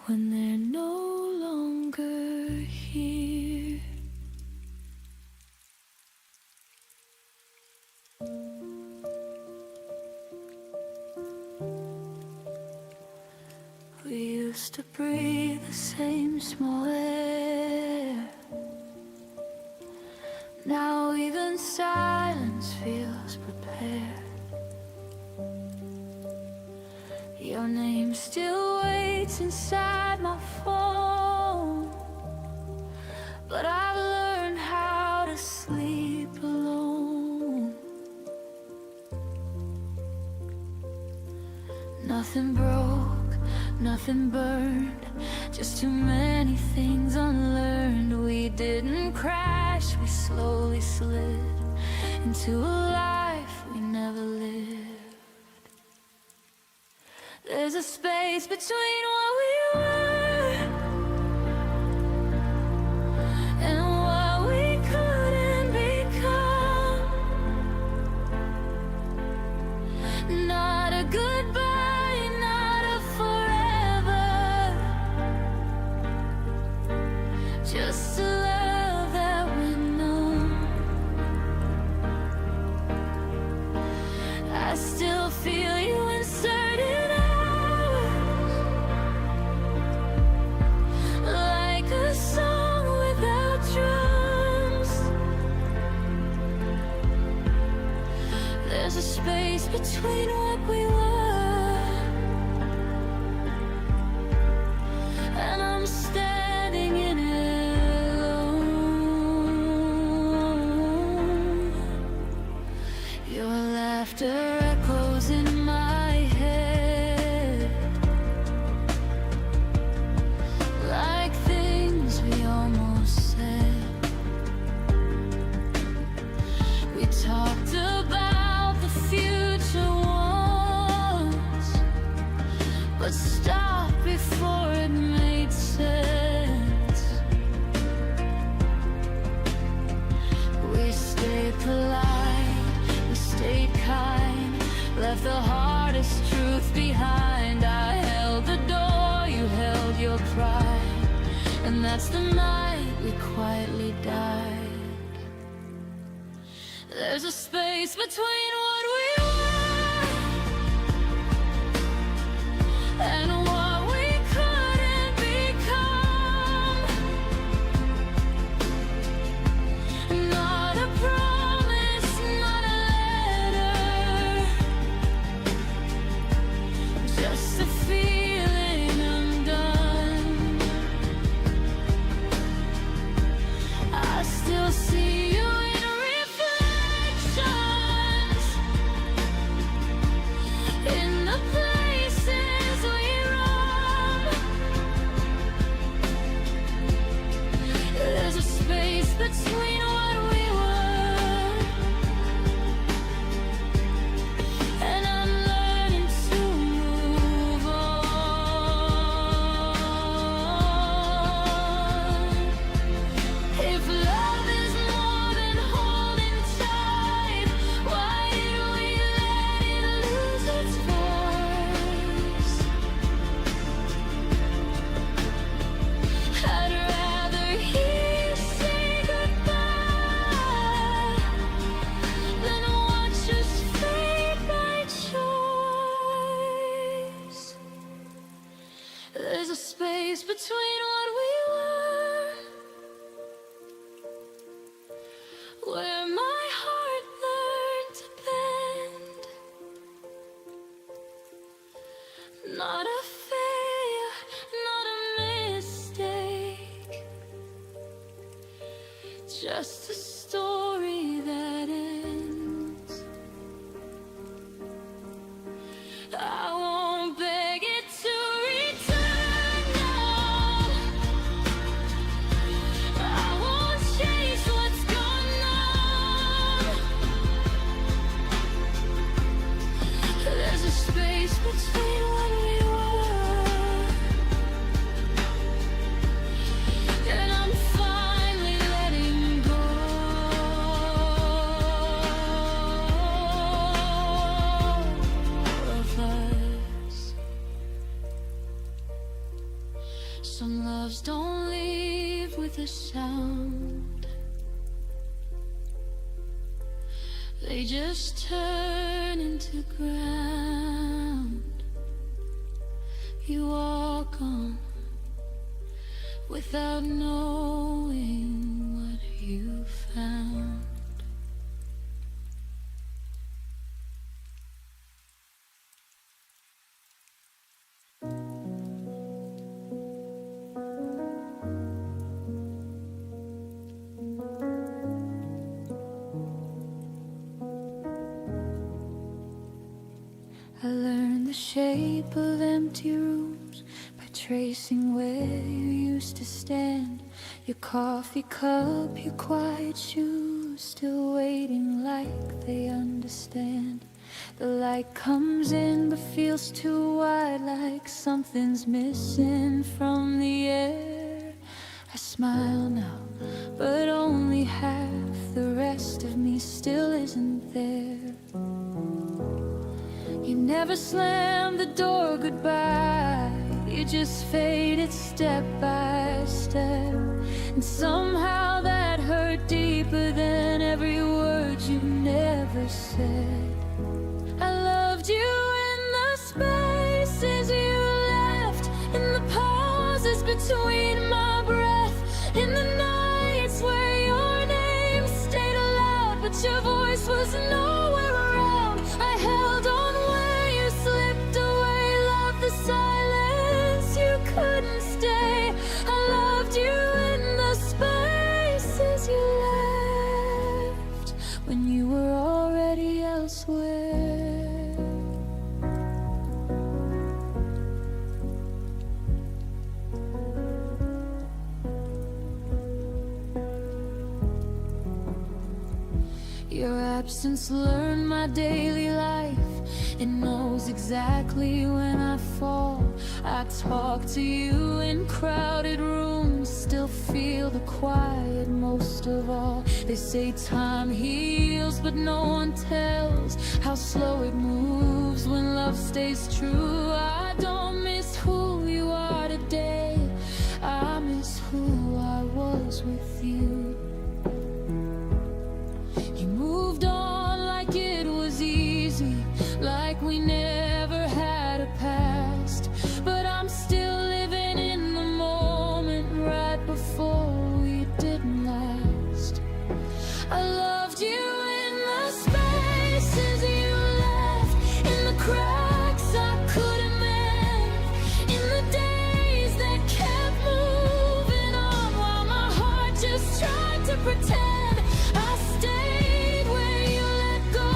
when they're no longer here. We used to breathe the same small air. Now even silence feels prepared. Your name still waits inside my phone, but I've learned how to sleep alone. Nothing broke, nothing burned, just too many things unlearned. We didn't crash, we slowly slid into a life we never lived. There's a space between what we were and what we couldn't become. Not a goodbye, not a forever, just a love that went numb. I still feel you in certain hours, like a song without drums. There's a space between what we were, and I'm standing in it alone. Your laughter echoes in my left the hardest truth behind. I held the door, you held your pride, and that's the night we quietly died. There's a space between what we were and what we couldn't become. Not a promise, not a letter, just a feeling undone. I still see you in reflections, in the places we roam. There's a space between what we were, and I'm learning to move on. If love is more than holding tight, why did we let it lose its voice? I'd rather hear you say goodbye than watch us fade by choice. There's a space between what we were, where my heart learned to bend. Not a failure, not a mistake, just a story that ends. I won't beg it to return now. I won't chase what's gone numb. There's a space between what we were, and I'm finally letting go of us. Some loves don't leave with a sound, they just turn into ground. You walk on without knowing what you found. I learned the shape of empty rooms by tracing where you used to stand. Your coffee cup, your quiet shoes, still waiting like they understand. The light comes in but feels too wide, like something's missing from the air. I smile now, but only half. The rest of me still isn't there. You never slammed the door goodbye, you just faded step by step. And somehow that hurt deeper than every word you never said. I loved you in the spaces you left, in the pauses between my breath, in the nights where your name stayed aloud but your voice was nowhere around. I held on where you slipped away, loved the silence, you couldn't stay. I loved you in the spaces you left when you were already elsewhere. Your absence learned my daily life. It knows exactly when I fall. I talk to you in crowded rooms, still feel the quiet most of all. They say time heals, but no one tells how slow it moves. love stays true. I don't miss who you are today, I miss who I was with you. You moved on like it was easy, like we never had a past. But I'm still living in the moment right before we didn't last. I loved you in the spaces you left, in the cracks I couldn't mend, in the days that kept moving on while my heart just tried to pretend. I stayed where you let go,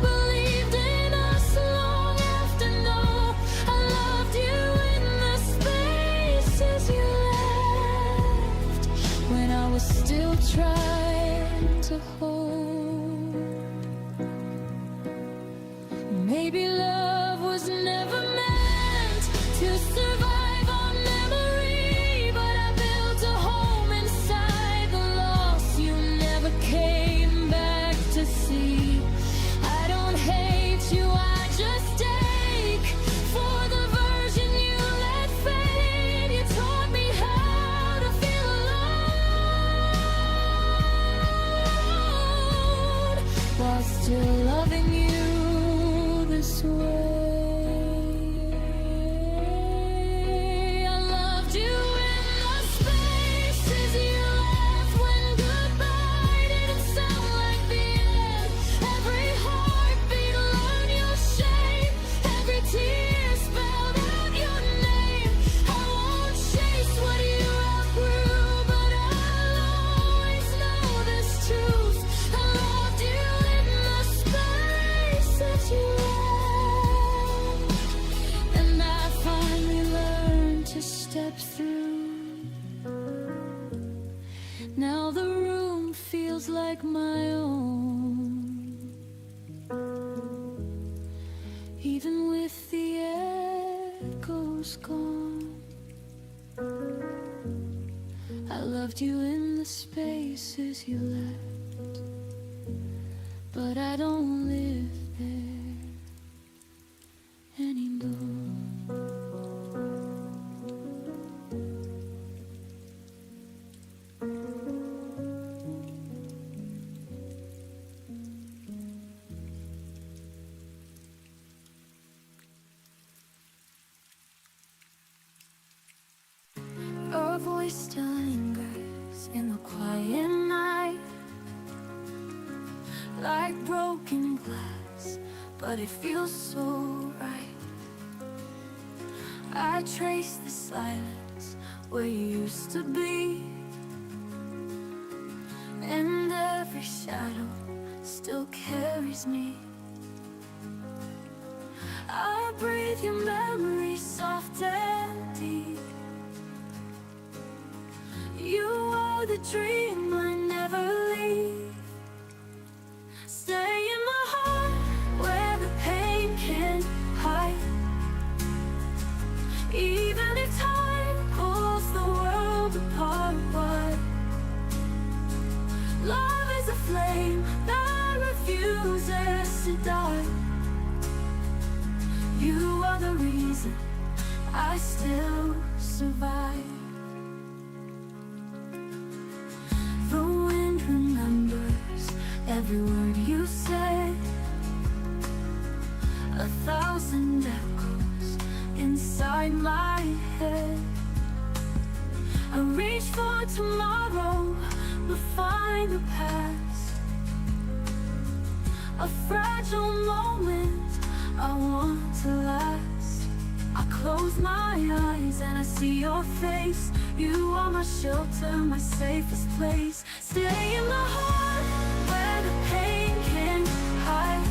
believed in us long after no. I loved you in the spaces you left, when I was still trying to hold. Maybe love was never meant to survive on memory, but I built a home inside the loss you never came back to see. I don't hate you, I just ache for the version you let fade. You taught me how to feel alone while still loving you this way. I loved you in the spaces you left, when goodbye didn't sound like the end. Every heartbeat learned your shape, every tear spelled out your name. I won't chase what you outgrew, but I'll always know this truth. I loved you in the spaces you left, and I finally learned to step through. Now the room feels like my own, even with the echoes gone. I loved you in the spaces you left, but I don't live there anymore. Your voice still lingers in the quiet night, like broken glass, but it feels so right. I trace the silence where you used to be, and every shadow still carries me. I breathe your memory soft and deep. You are the dream I never leave. Stay in my heart where the pain can't hide, even if time pulls the world apart. But love is a flame that refuses to die. You are the reason I still survive. The wind remembers every word you said, 1,000 echoes inside my head. I reach for tomorrow, but find the past, a fragile moment I want to last. I close my eyes and I see your face. You are my shelter, my safest place. Stay in my heart where the pain can't hide,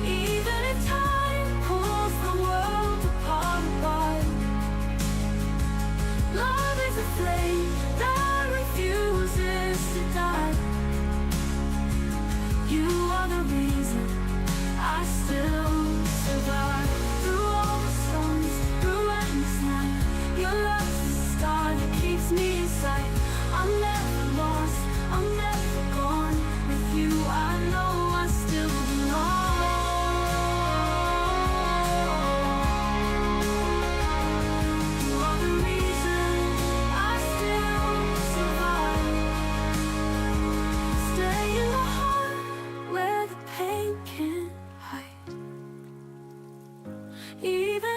even if time pulls the world apart. Love is a flame that refuses to die. You are the reason I still survive. Through all the storms, through endless night, your love's the star that keeps me inside. I'm never lost, I'm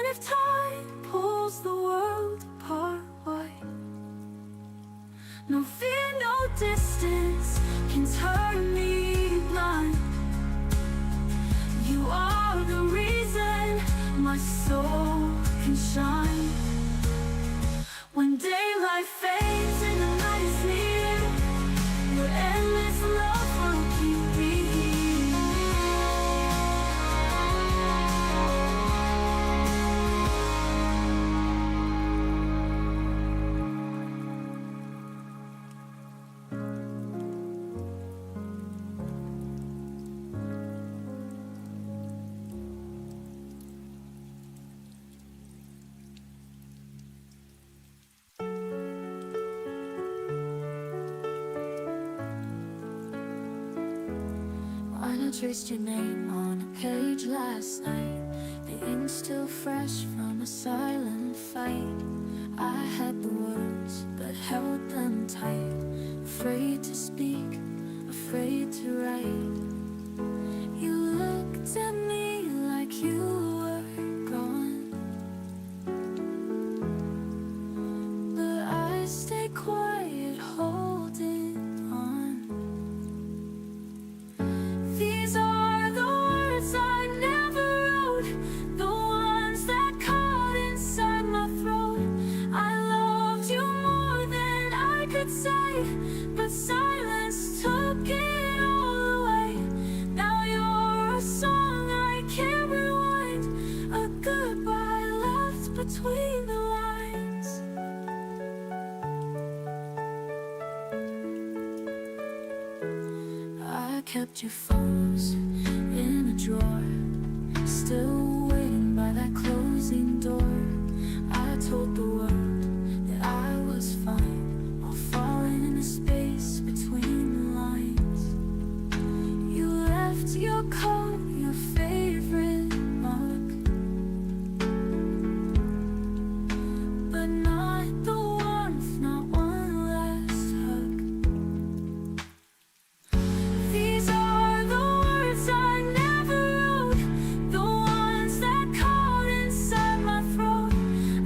if time pulls the world apart, why? No fear, no distance can turn me blind. You are the reason my soul can shine. When daylight fades and the night is near, your endless love will keep me here. When I traced your name on a page last night, the ink still fresh from a silent fight. I had the words but held them tight, afraid to speak, afraid to write. You looked at me like you were gone, but I stayed quiet, holding on. These are the words I never wrote, the ones that caught inside my throat. I loved you more than I could say, but silence took it all away. Now you're a song I can't rewind, a goodbye left between the lines. I kept your photos in a drawer, still waiting by that closing door. I told the world that I was fine, while falling into space between the lines. You left your coat, your favorite mug, but not the warmth, not one last hug. These are the words I never wrote, the ones that caught inside my throat.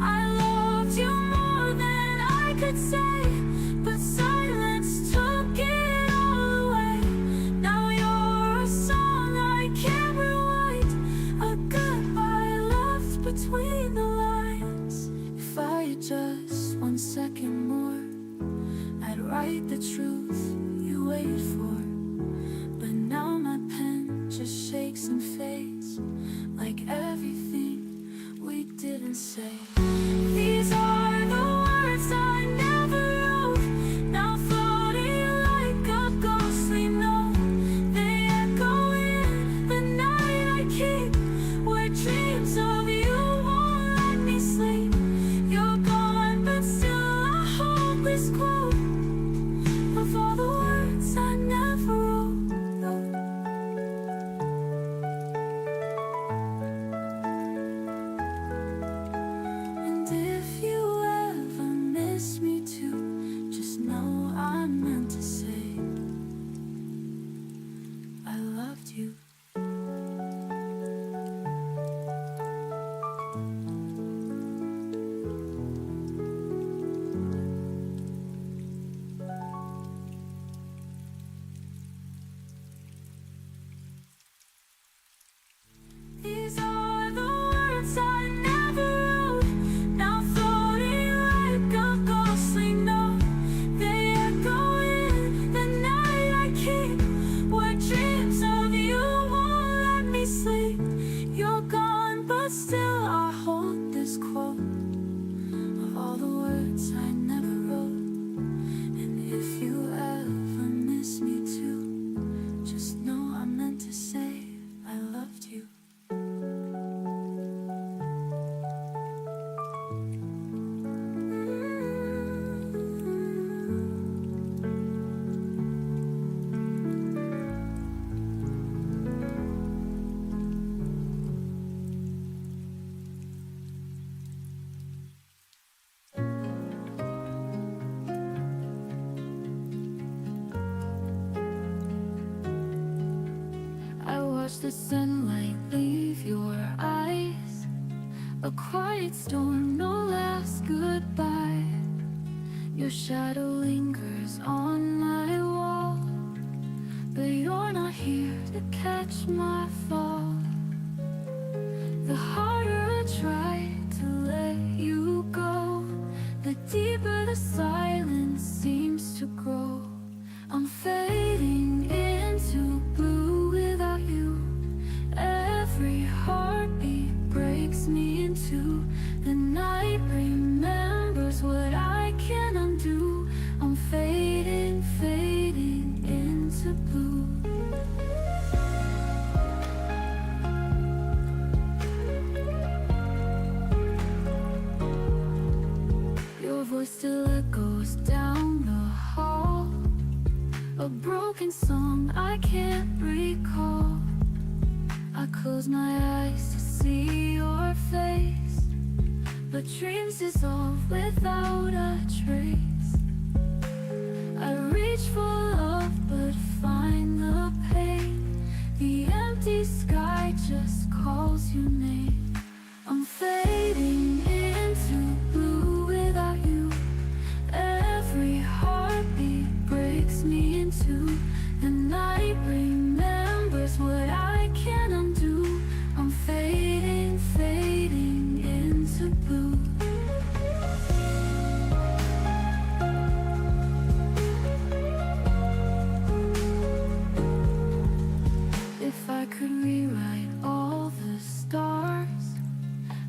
I loved you more than I could say, but silence took it all away. Now you're a song I can't rewind, a goodbye left between the lines. If I had just 1 second more, I'd write the truth you wait for. But now my pen just shakes and fades, like everything we didn't say. These are the words I never wrote, now floating like a ghostly note. They echo in the night I keep, where dreams of you won't let me sleep. You're gone, but still I hold this quote of all the words I never wrote. And if you ever miss me too, just know I meant to say I loved you. These are the words I never wrote, now floating like a ghostly note. They echo in the night I keep, where dreams of you won't let me sleep. You're gone, but still I hold this quote of all the words I never wrote. And if you ever miss me too, just know I meant to say I loved you. I watch the sunlight leave your eyes. A quiet storm, no last goodbye. Your shadow lingers on my wall, but you're not here to catch my fall. The harder I try to let you go, the deeper the silence seems to grow. I'm fading into blue without you. Every heartbeat breaks me into. The night remembers what I can't undo. I'm fading, fading into blue. Your voice still echoes down the hall, a broken song I can't recall. I close my eyes to see your face, but dreams dissolve without a trace. I reach for love but find the pain. The empty sky just calls your name. I'm fading into blue without you. Every heartbeat breaks me into. The night remembers what I can't undo. I'm fading, fading into blue. If I could rewrite all the stars,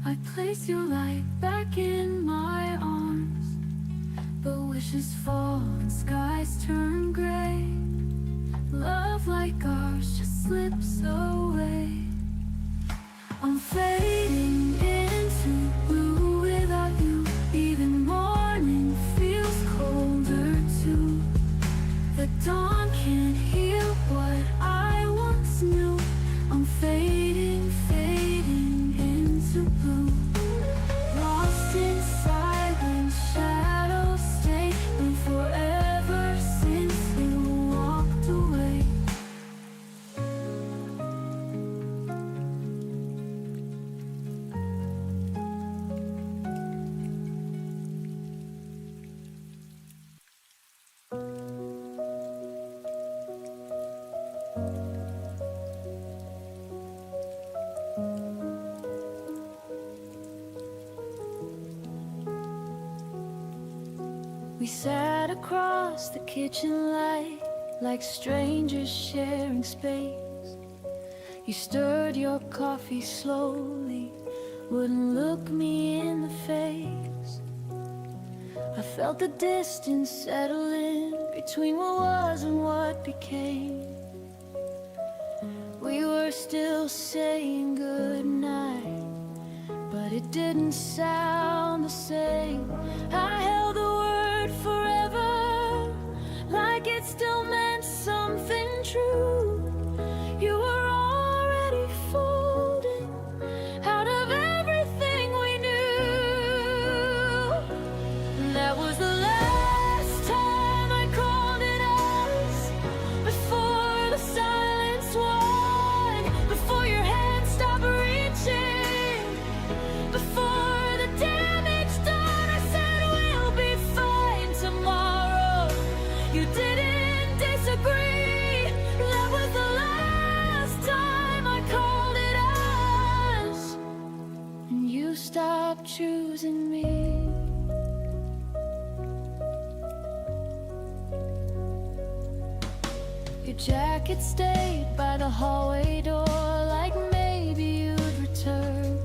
I'd place your light back in my arms. But wishes fall and skies turn gray. Love like ours just slips away. I'm fading into blue without you. Even morning feels colder too. The dawn can't heal what I once knew. I'm fading, fading into blue. Lost in silence, shadows stay. Been forever since you walked away. We sat across the kitchen light like strangers sharing space. You stirred your coffee slowly, wouldn't look me in the face. I felt the distance settle in between what was and what became. We were still saying goodnight, but it didn't sound the same. I held the word forever, like it still meant something true. You were already folding out of everything we knew. And that was the last time I called it us, before the silence won, before your hand stopped reaching, before the damage done. I said we'll be fine tomorrow. You didn't disagree. That was the last time I called it us, and you stopped choosing me. Your jacket stayed by the hallway door, like maybe you'd return.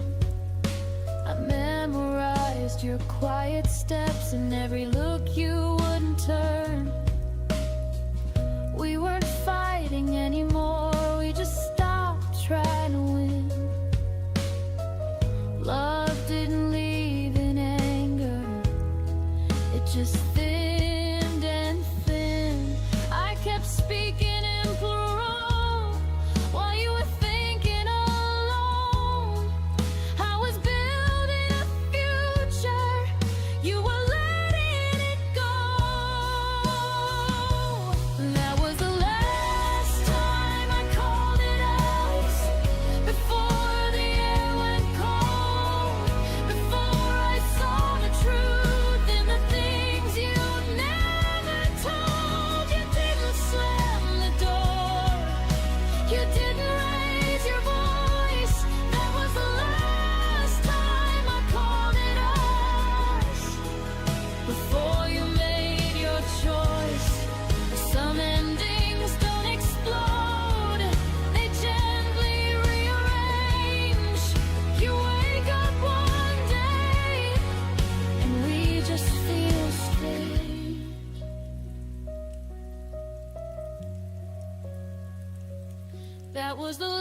I memorized your quiet steps and every look you wouldn't turn. We weren't fighting anymore, we just stopped trying to win. Love didn't leave in anger, it just thinned and thinned. I kept speaking in plural while you were thinking alone. I was building a future, you were letting it go.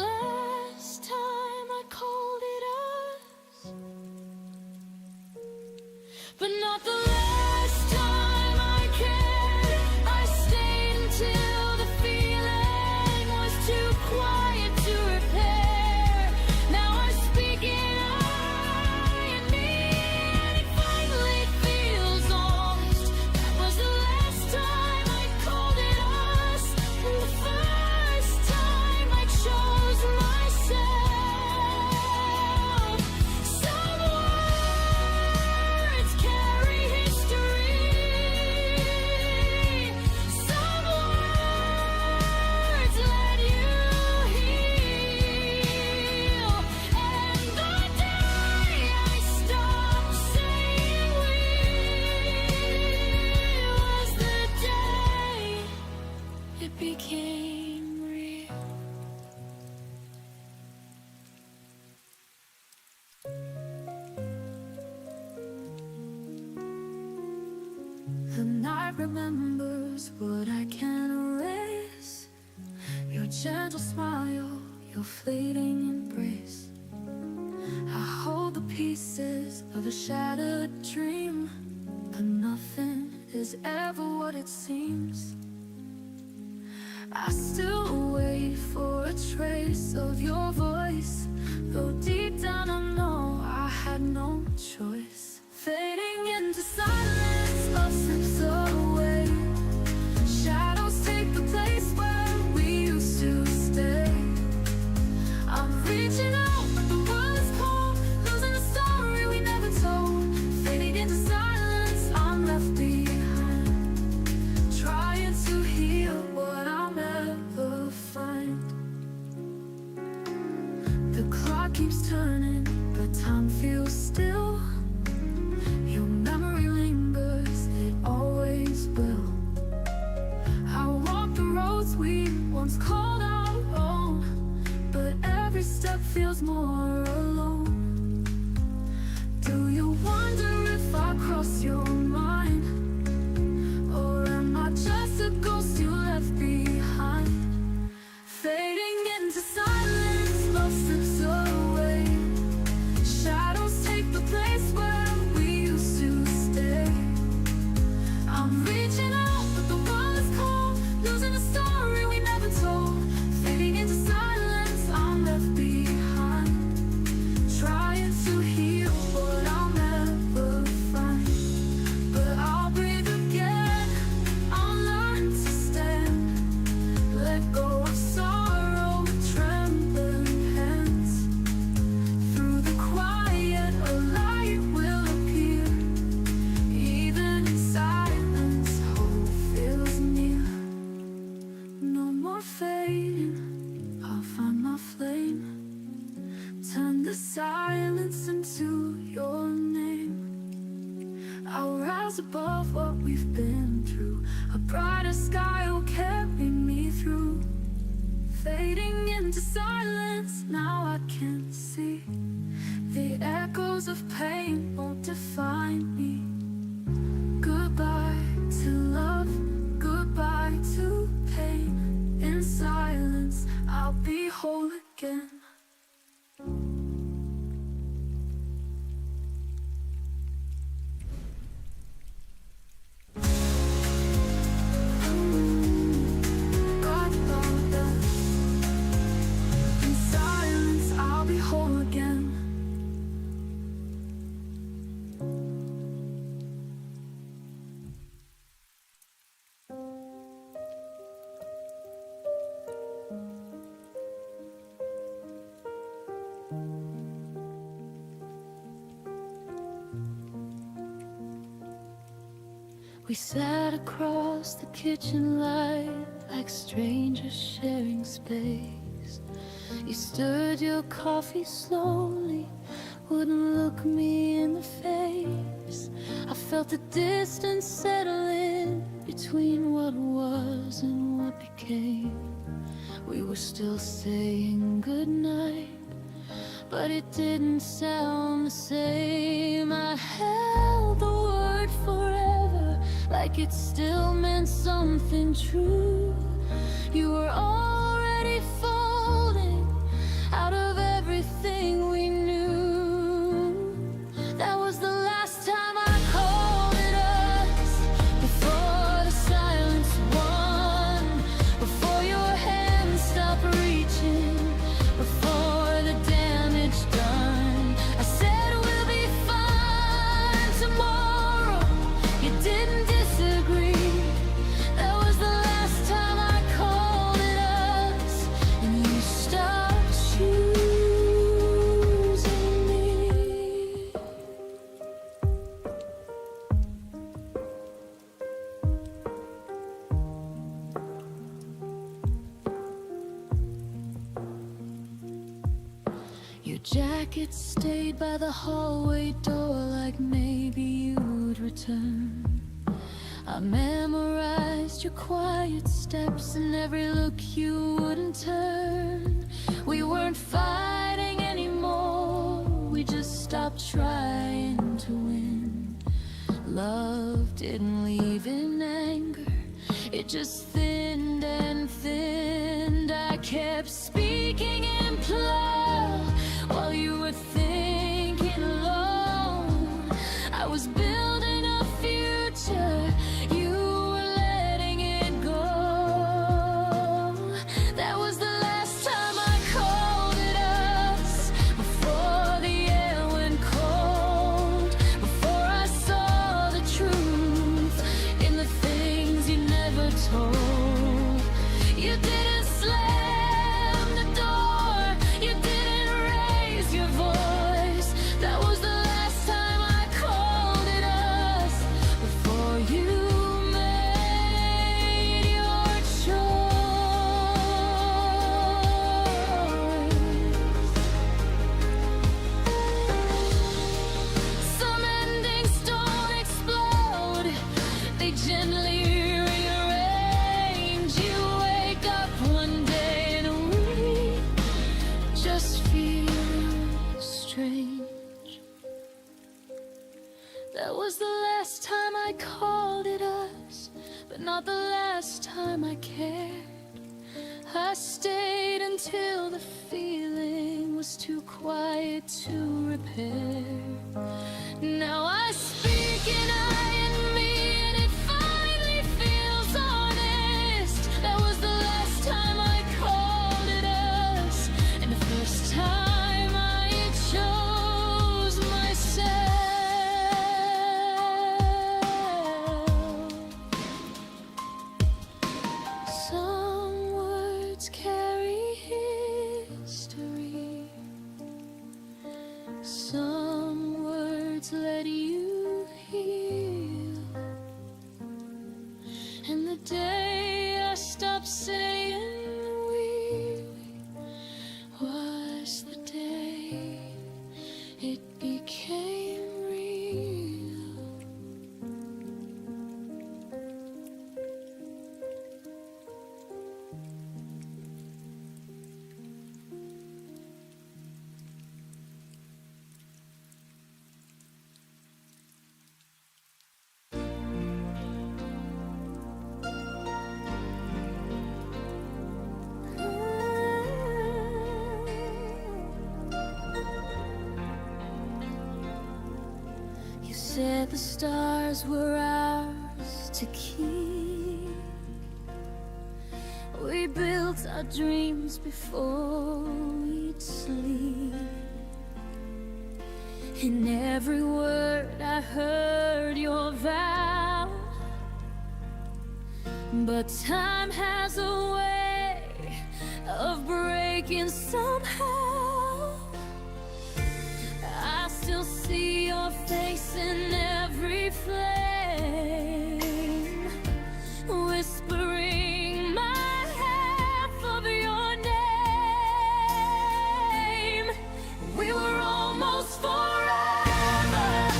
last time I called it us, but not the last time I cared. I stayed until the feeling was too quiet to repair. Now I'm speaking I and me, and it finally feels honest. That was the last time I called it us, and the first time I chose myself. Some words carry history, some words let you heal, and the day I stopped saying we was the day it became real. The night remembers what I can't erase. Your gentle smile, your fleeting embrace. I hold the pieces of a shattered dream, but nothing is ever what it seems. I still wait for a trace of your voice, though deep down I know I had no choice. Fading into silence, love slips away. Shadows take the place where we used to stay. I'm reaching out, but the world is cold, losing the story we never told. Fading into silence, I'm left behind, trying to heal what I'll never find. The clock keeps turning, but time feels still. Your memory lingers, it always will. I walk the roads we once called our own, but every step feels more alone. Do you wonder if I cross your mind, or am I just a ghost you left behind? Fading into silence, love slips away. Shadows take the place where we used to stay. I'm reaching out, but the world is cold, losing the story we never told. Fading into silence, I'm left behind, trying to heal what I'll never find. But I'll breathe again, I'll learn to stand. Let go of sorrow with trembling hands. Through the quiet, a light will appear. Even in silence, hope feels near. No more fading, I'll find my flame. Turn the silence into your name. I'll rise above what we've been through. A brighter sky will carry me through. Fading into silence, now I can see. The echoes of pain won't define me. Goodbye to love, goodbye to pain. In silence, I'll be whole again. In silence, I'll be whole again. We sat across the kitchen light like strangers sharing space. You stirred your coffee slowly, wouldn't look me in the face. I felt the distance settle in between what was and what became. We were still saying goodnight, but it didn't sound the same. I held the word forever like it still meant something true. You were already folding, Your jacket stayed by the hallway door like maybe you'd return. I memorized your quiet steps and every look you wouldn't turn. We weren't fighting anymore, we just stopped trying to win. Love didn't leave in anger, it just thinned and thinned. I kept speaking in plural while you were thinking alone. I was building a future, you were letting it go. That was the last time I called it us, before the air went cold, before I saw the truth in the things you never told. You didn't slam the door, you didn't raise your voice. That was the last time I called it us, before you made your choice. Some endings don't explode, they gently rearrange. You wake up one day and we just feel strange. That was the last time I called it us, but not the last time I cared. I stayed until the feeling was too quiet to repair. Now I speak in I and me, and it finally feels honest. That was the last time I called it us, and the first time I chose myself. Some words carry history, some words let you heal. And the day I stopped saying we was the day it became real. You said the stars were ours to keep. We built our dreams before we'd sleep. In every word I heard your vow, but time has a way of breaking somehow. I still see your face in every flame, whispering my half of your name. We were almost forever,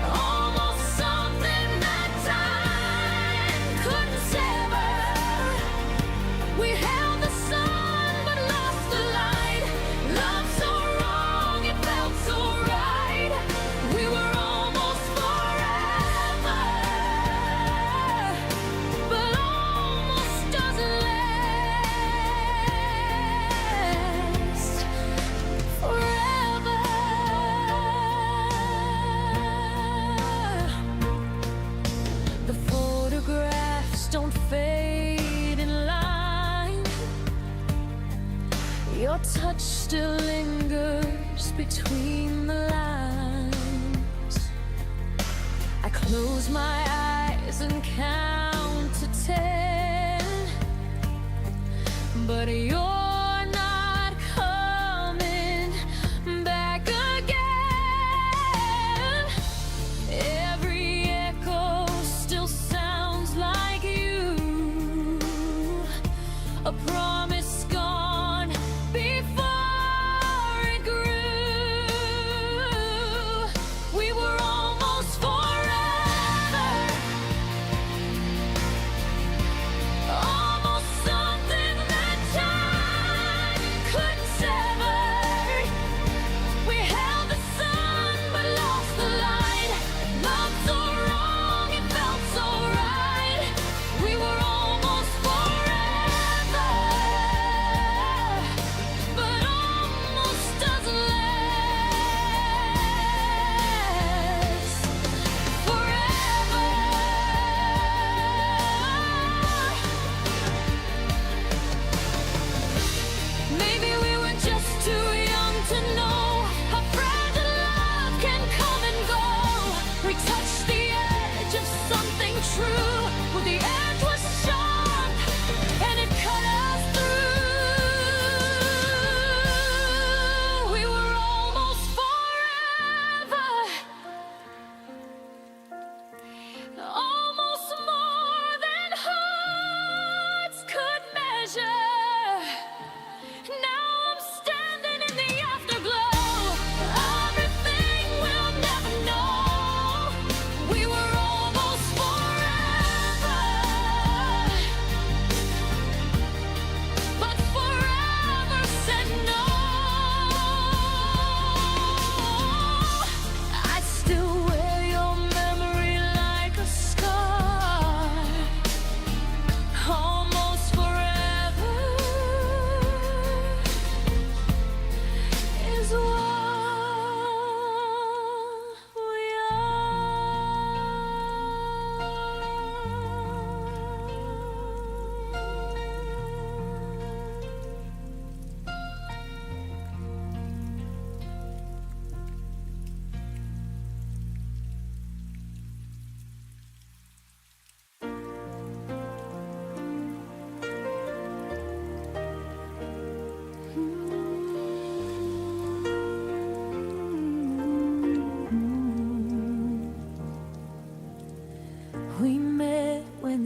almost something that time couldn't sever. We held the sun but lost the light. Love so wrong, it felt so right. We were almost forever, but almost doesn't last forever. The photographs don't fade in line. Your touch still lingers between the lines. I close my eyes and count to 10, but you're not coming back again. Every echo still sounds like you, a promise gone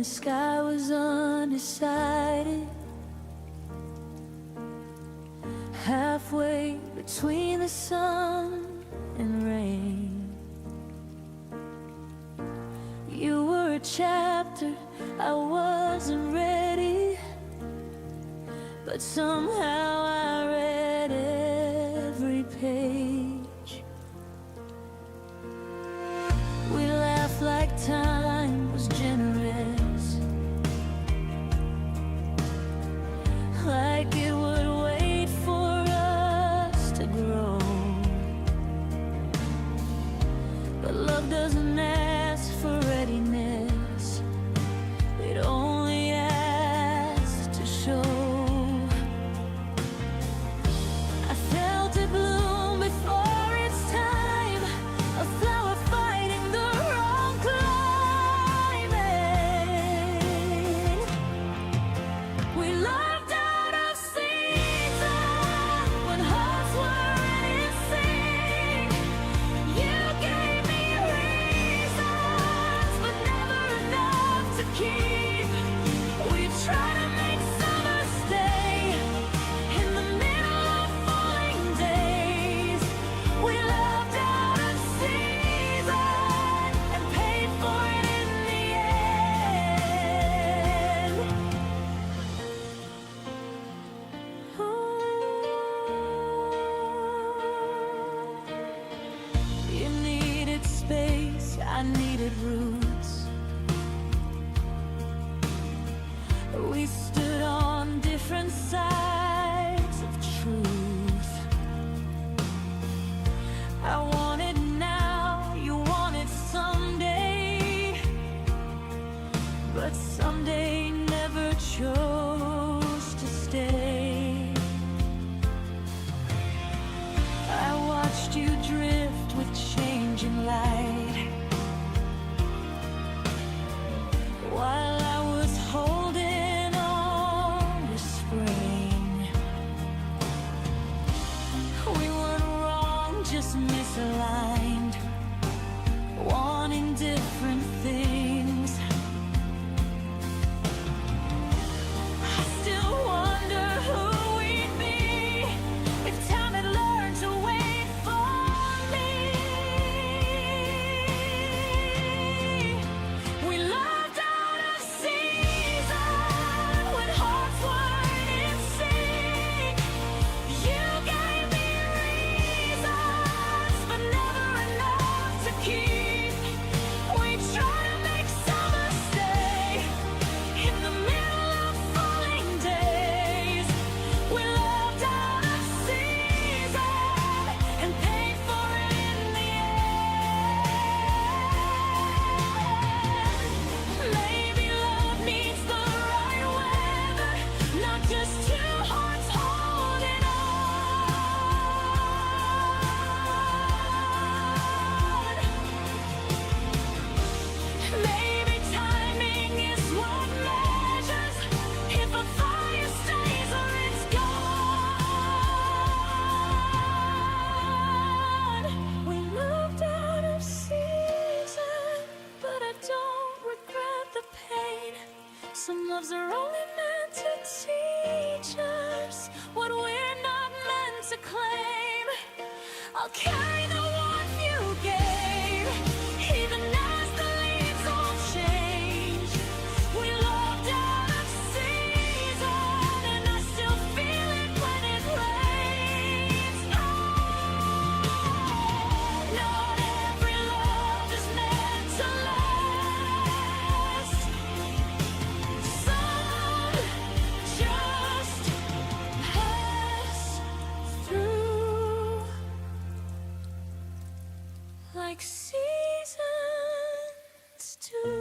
the sky was undecided, halfway between the sun and rain. You were a chapter I wasn't ready, but somehow I read every page. We laughed like time was generous, like it would wait for us to grow. But love doesn't ask for readiness, it only asks to show. I felt it bloom before its time, a flower fighting the wrong climate. We loved out of season when hearts were in sync. You gave me reasons, but never enough to keep. We tried to make summer stay in the middle of falling days. We loved out of season and paid for it in the end. You needed space, I needed roots. We stood on different sides of truth. I wanted now, you wanted someday, but someday never chose to stay. I watched you drift with changing light, while I was holding on to spring. We weren't wrong, just misaligned, wanting different things. I still wonder who we'd be if time had learned to wait for me. We loved out of season when hearts weren't in sync. You gave me reasons, but never enough to keep. We tried to make summer stay in the middle of falling days. We loved out of season and paid for it in the end. Maybe love needs the right weather, not just two hearts holding on. Maybe timing is what measures if a fire stays or it's gone. We moved out of season, but I don't regret the pain. Some loves are only meant to teach us what we're not meant to claim. I'll carry the warmth you gave, even as the leaves all change. We loved out of season, and I still feel it when it rains. Not every love is meant to last. Some just pass through like seasons do.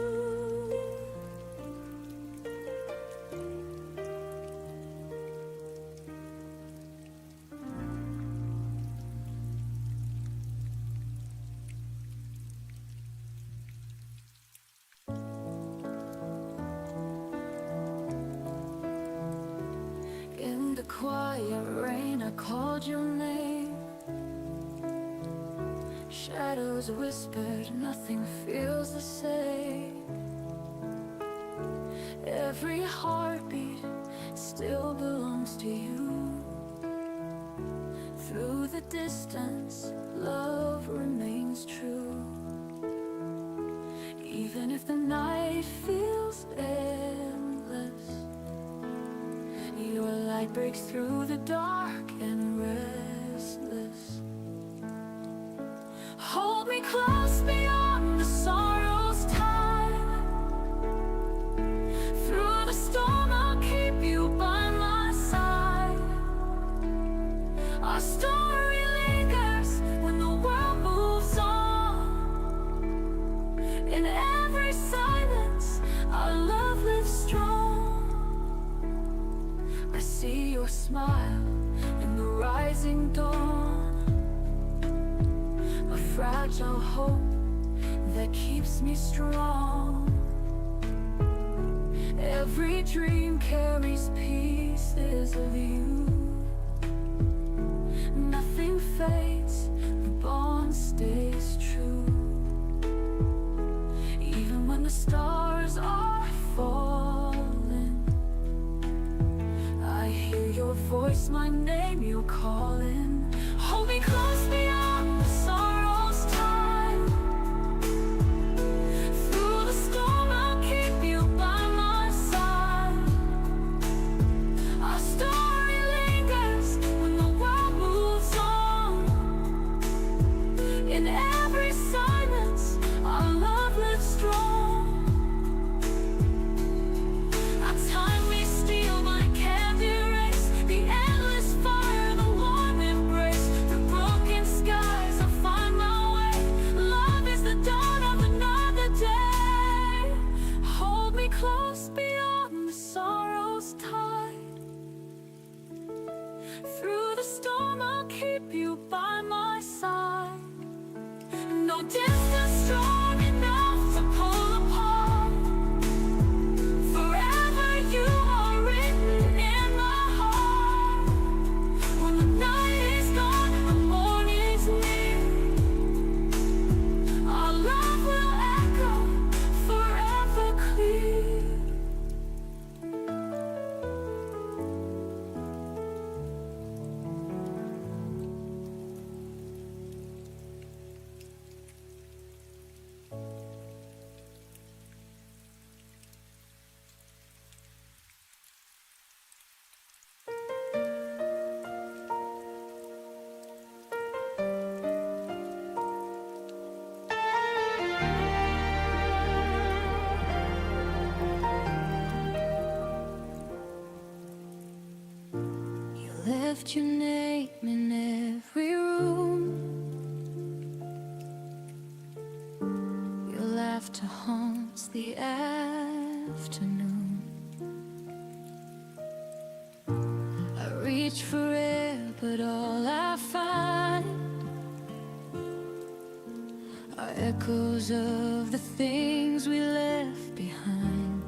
In the quiet rain, I called your name. Shadows whispered, nothing feels the same. Every heartbeat still belongs to you. Through the distance, love remains true. Even if the night feels endless, your light breaks through the dark and restless. Hold me close beyond the sorrow's time. Through the storm I'll keep you by my side. Our story lingers when the world moves on. In every silence our love lives strong. I see your smile in the rising dawn, a fragile hope that keeps me strong. Every dream carries pieces of you. Nothing fades, the bond stays true. Even when the stars are falling, I hear your voice, my name you're calling. Hold me close beyond the sorrow's time. Through the storm I'll keep you by my side. Our story lingers when the world moves on. In every silence our love lives strong. Our time we steal, my candy erase the endless fire, the warm embrace. Through broken skies I'll find my way. Love is the dawn of another day. Hold me close beyond the sorrow's tide. Through the storm I'll keep you by my side. No distance strong enough to pull apart. Forever you are written in my heart. When the night is gone and the morning's near, our love will echo forever clear. You left your name in every room. Your laughter haunts the afternoon. I reach for air, but all I find are echoes of the things we left behind.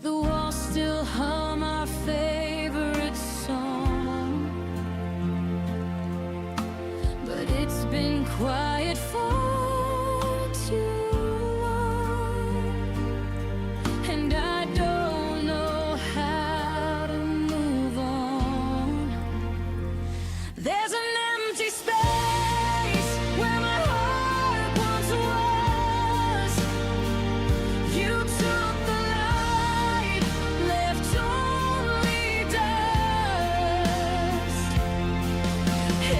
The walls still hum our favorite song, but it's been quiet for too long, and I don't know how to move on. There's an empty space where my heart once was. You took the light, left only dust.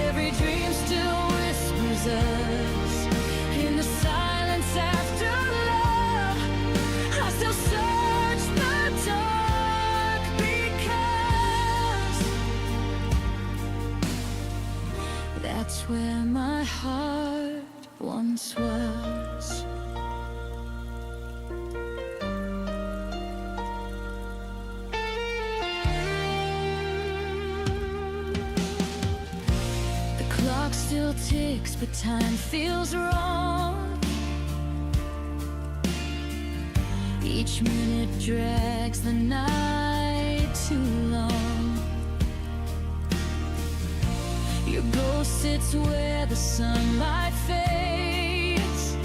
Every dream still whispers us in the silence after love. I still search the dark because that's where my heart once was. The clock still ticks, but time feels wrong. Each minute drags the night too long. Your ghost sits where the sunlight fades,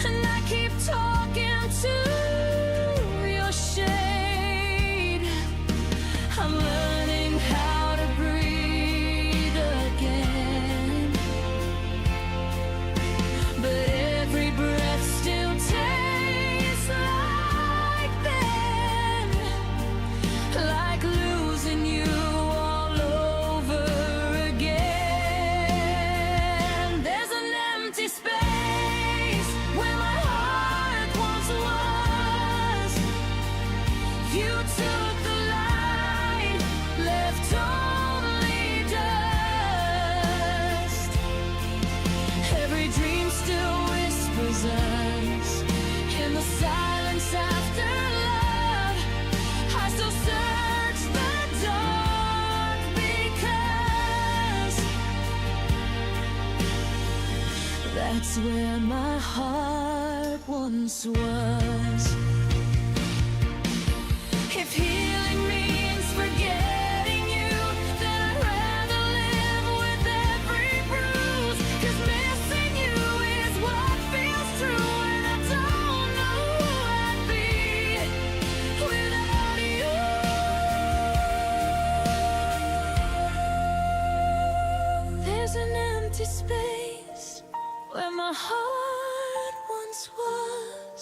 and You took the light, left only dust. Every dream still whispers us in the silence after love. I still search the dark because that's where my heart once was. If healing means forgetting you, then I'd rather live with every bruise. 'Cause missing you is what feels true, and I don't know who I'd be without you. There's an empty space where my heart once was.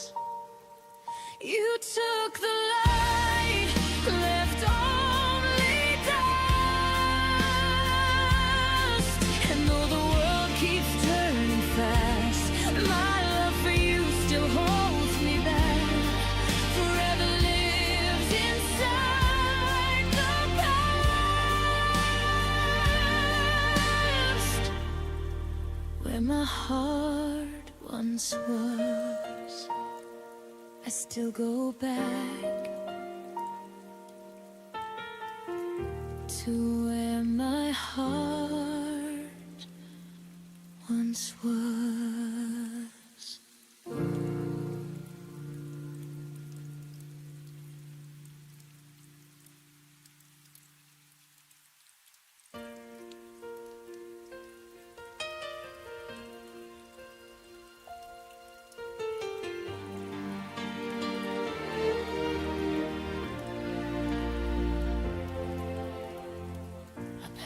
You took the light, left only dust. And though the world keeps turning fast, my love for you still holds me back. Forever lives inside the past, where my heart once was. I still go back to where my heart once was.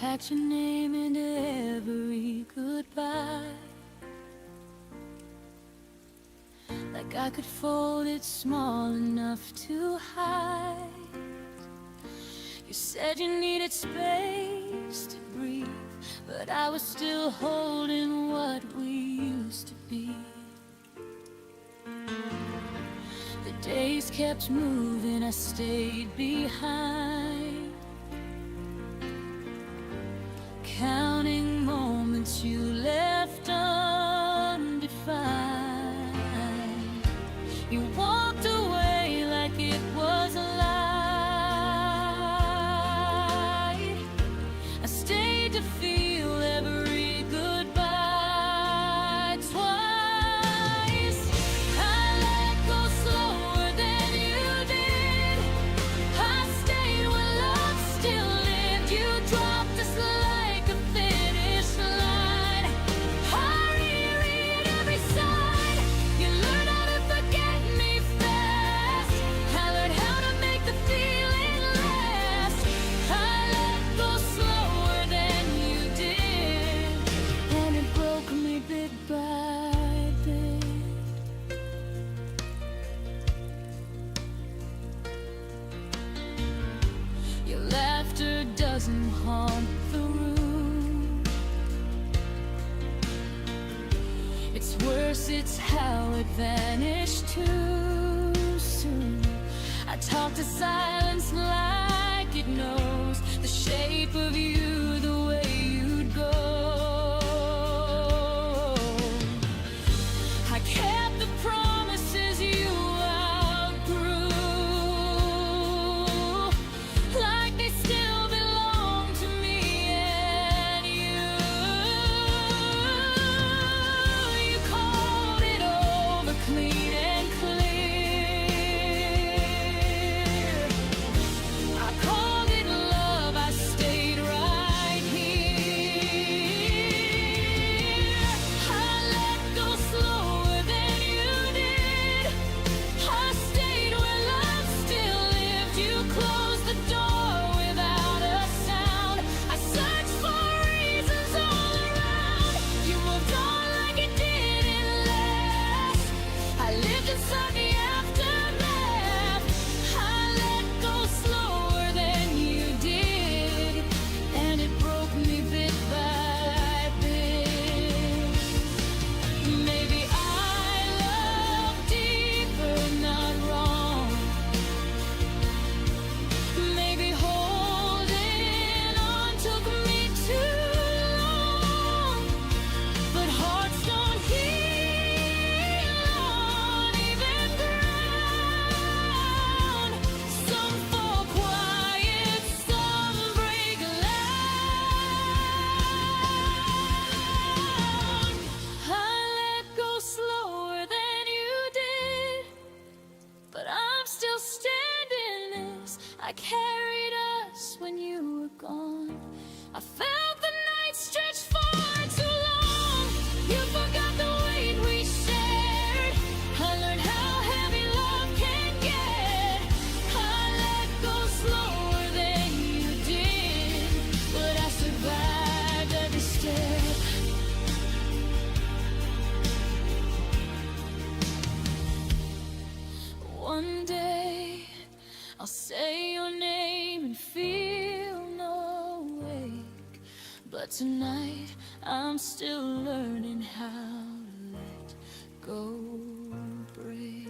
Packed your name into every goodbye, like I could fold it small enough to hide. You said you needed space to breathe, but I was still holding what we used to be. The days kept moving, I stayed behind, counting moments you left undefined. You walked away like it was a lie. I stayed to feel every goodbye twice. I let go slower than you did. I stayed when love still lived. You dropped us like a finish line. I reread every side. You learned how to forget me fast. I learned how to make the feeling last. I let go slower than you did, and it broke me bit by bit. Your laughter doesn't haunt the room. It's worse, it's how it vanished too soon. I talk to silence like it knows the shape of you, the way you'd go. I kept the promises you outgrew, like they still belong to me and you. You called it over clean and clear. I called it love, I stayed right I carried us when you were gone. I felt the night stretch far too long. You forgot the weight we shared. I learned how heavy love can get. I let go slower than you did, but I survived every step. One day I'll say your name and feel no ache, but tonight I'm still learning how to let go break.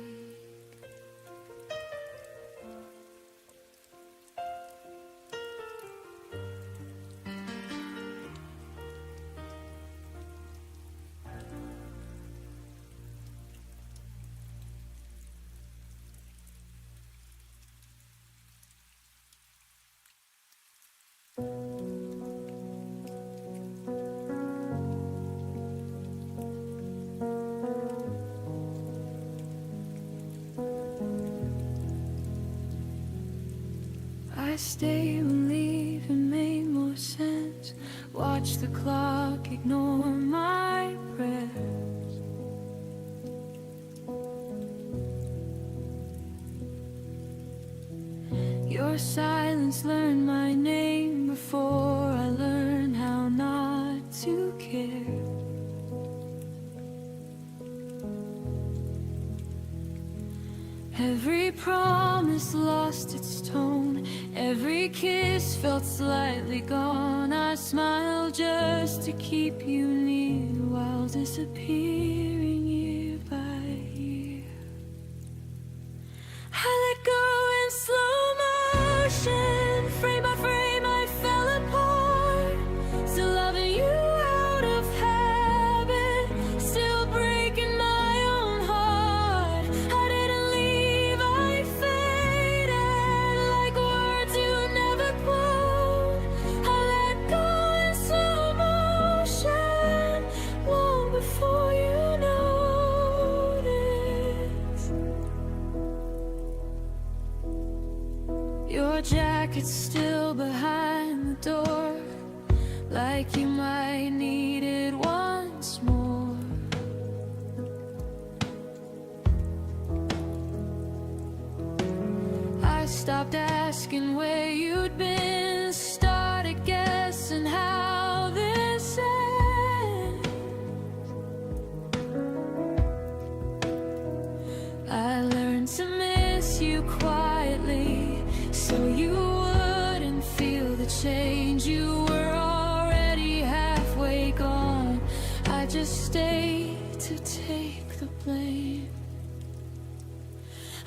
I stay when leaving made more sense. Watch the clock, ignore my prayers. Your silence learned my name before I learned how not to care. Every promise lost its tone. Every kiss felt slightly gone. I smiled just to keep you near while disappearing year by year. I let go in slow motion. Frame by frame I fell apart. Still loving you out of habit. Still breaking my own heart. I didn't leave, I faded like words you never quote. I let go in slow motion long before you noticed. Your jacket's still behind the door, like you might need it once more. I stopped asking where you'd been, started guessing how this ends. I learned to miss you quietly, so you wouldn't feel the change. You were already halfway gone. I just stayed to take the blame.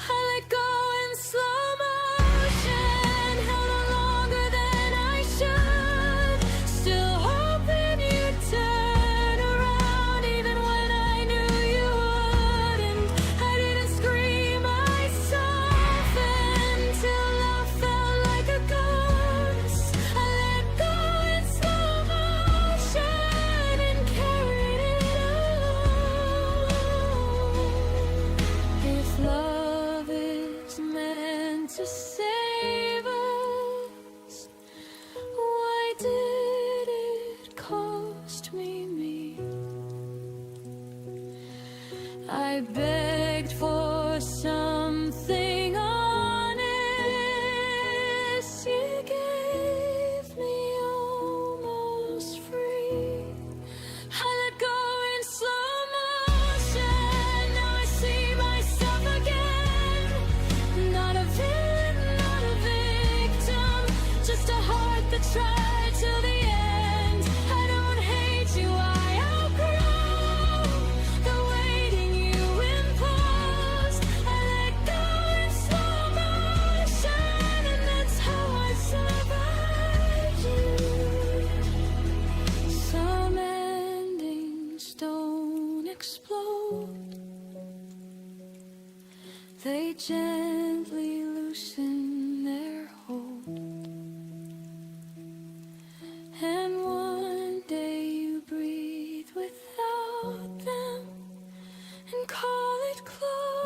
I let go in slow motion, held on longer than I should. Still hoping you'd turn around, even when I knew you wouldn't. I didn't scream, I softened till love felt like a ghost. I let go in slow motion and carried it alone. If love is meant to save us, why did it cost me? I begged for something honest. You gave me almost free. I let go in slow motion. Now I see myself again. Not a villain, not a victim, just a heart that tried till the end. I don't hate you, I outgrow the waiting you imposed. I let go in slow motion, and that's how I survived you. Some endings don't explode, they gently loosen their hold. And one day you breathe without them and call it closure.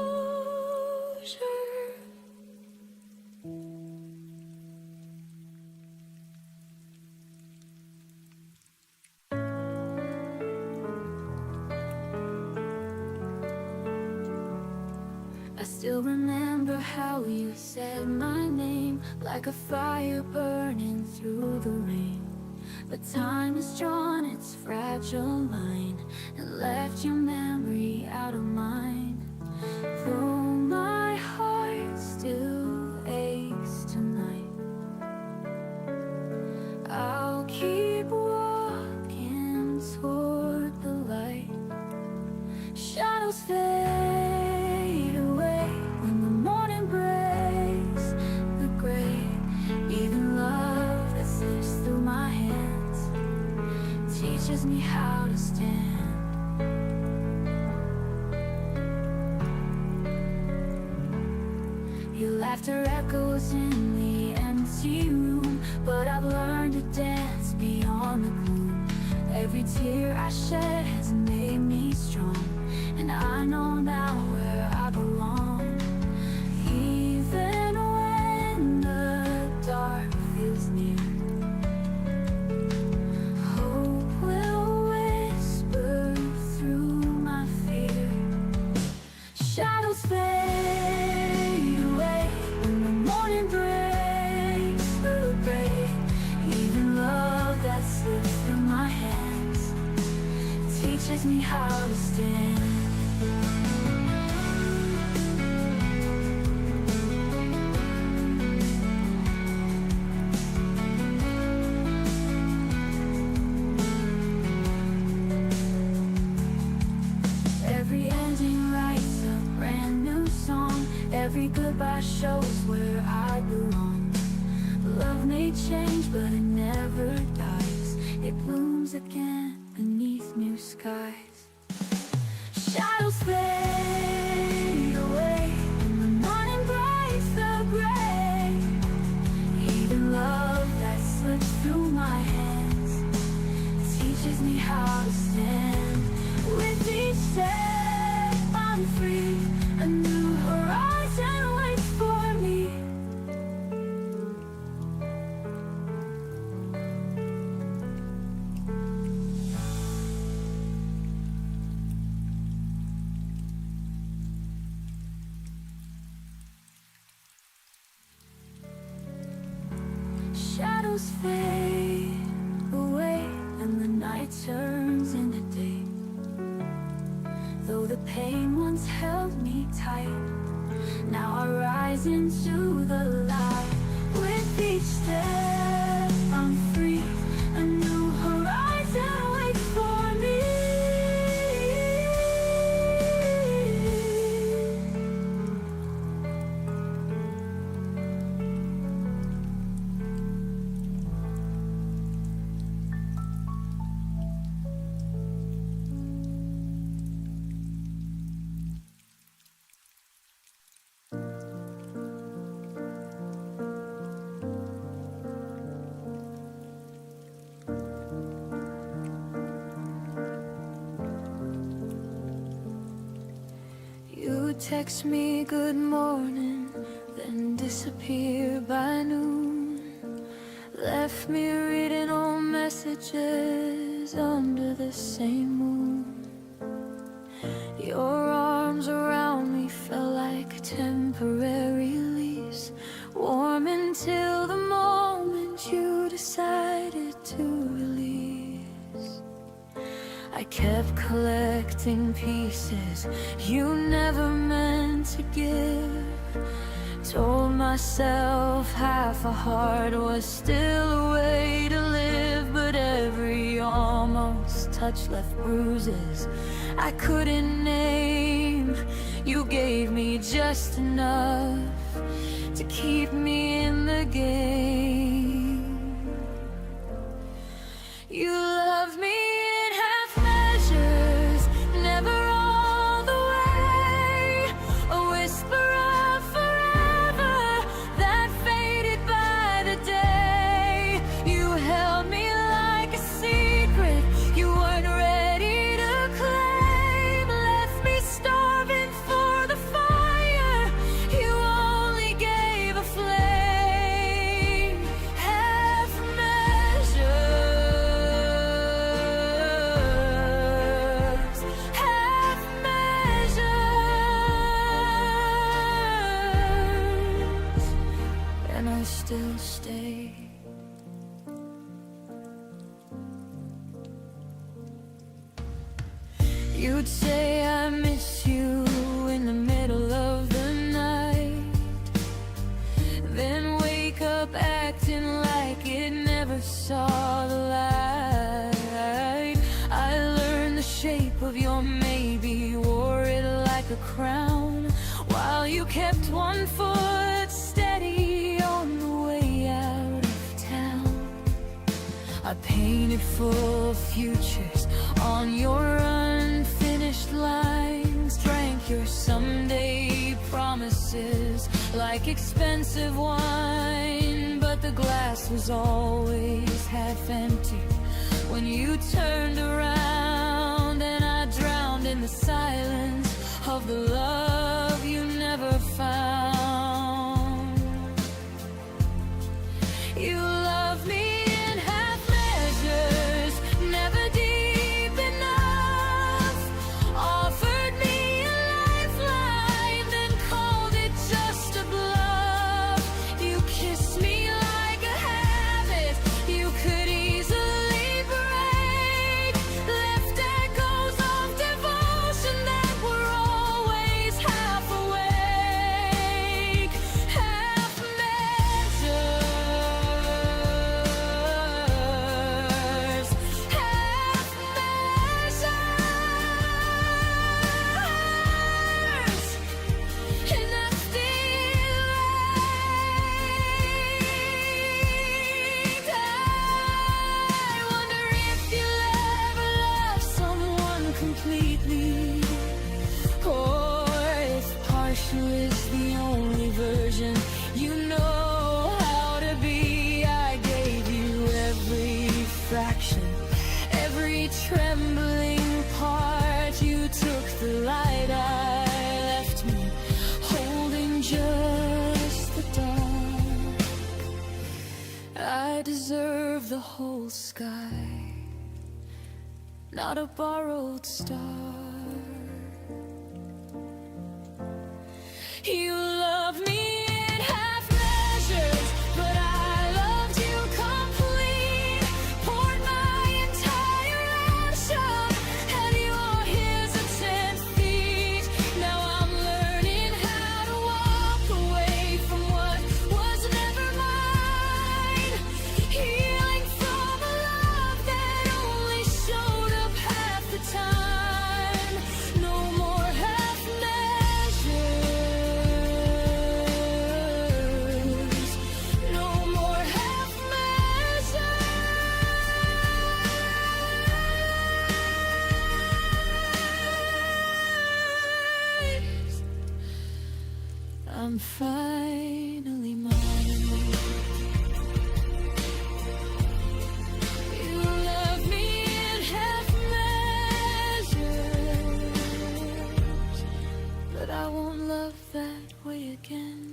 still remember how you said my name, like a fire burning through the rain. But time has drawn its fragile line and left your memory out of mine. Though my heart still aches tonight, I'll keep walking toward the light. Shadows fade away when the morning breaks the gray. Even love that slips through my hands teaches me how to stand. Your laughter echoes in the empty room, but I've learned to dance beyond the gloom. Every tear I shed has made me strong, and I know now where I belong. Even when the dark feels near, hope will whisper through my fear. Shadows fade away when the morning breaks the gray. Even love that slips through my hands teaches me how to stand. Every ending writes a brand new song. Every goodbye shows where I belong. Love may change, but it never dies. It blooms again beneath new skies. Shadows fade away when the morning breaks the gray. Even love that slips through my hands teaches me how to stand. With each step I'm free, a new horizon waits for me. Shadows fade away and the night turns into day. Though the pain once held me tight, now I rise into the light. With each step I'm free, a new horizon waits for me. You text me good morning, then disappear by noon. Left me reading old messages under the same moon. Your arms around me felt like temporary leaves, warm until the moment you decided to release. I kept collecting pieces you never meant to give. Told myself half a heart was still a way to live, but every almost touch left bruises I couldn't name. You gave me just enough to keep me in the game. You love me in half measures, never all the way. A whisper of forever that faded by the day. You held me like a secret you weren't ready to claim. Left me starving for the fire you only gave a flame. and I still stay. You'd say I miss you in the middle of the night, then wake up acting like it never saw the light. I learned the shape of your maybe, wore it like a crown, while you kept one foot steady on the way out of town. I painted full futures on your unfinished lines, drank your someday promises like expensive wine, but the glass was always half empty when you turned around, and I drowned in the silence of the love you never found. You love me in half measures, never deep enough. Offered me a lifeline, then called it just a bluff. You kissed me like a habit you could easily break, left echoes of devotion that were always half awake. Half measures, half measures, and I still wait. I wonder if you'll ever love someone completely, or if partial is the only version you know how to be. I gave you every fraction, every trembling part. You took the light, I left me holding just the dark. I deserve the whole sky, not a borrowed star. You love me in half measures, but I loved you complete. Poured my entire ocean at your hesitant feet. Now I'm learning how to walk away from what was never mine. Healing from a love that only showed up half the time. No more half measures, no more half measures. I'm finally mine. You love me in half measures, but I won't love that way again.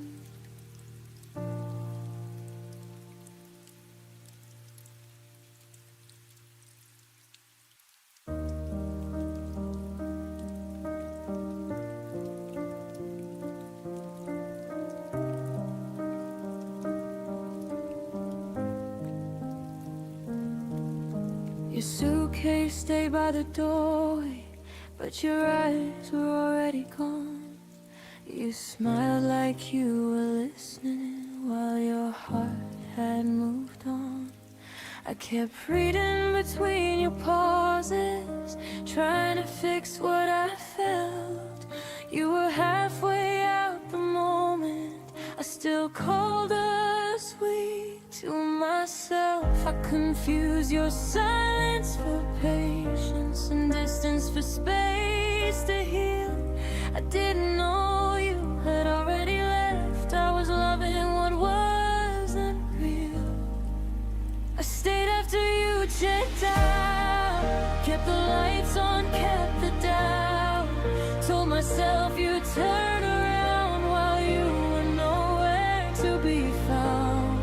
Your suitcase stayed by the doorway, but your eyes were already gone. You smiled like you were listening while your heart had moved on. I kept reading between your pauses, trying to fix what I felt. You were halfway out the moment I still called us sweet to myself. I confused your silence for patience and distance for space to heal. I didn't know you had already left. I was loving what wasn't real. I stayed after you checked out, kept the lights on, kept the doubt. Told myself you'd turn around while you were nowhere to be found.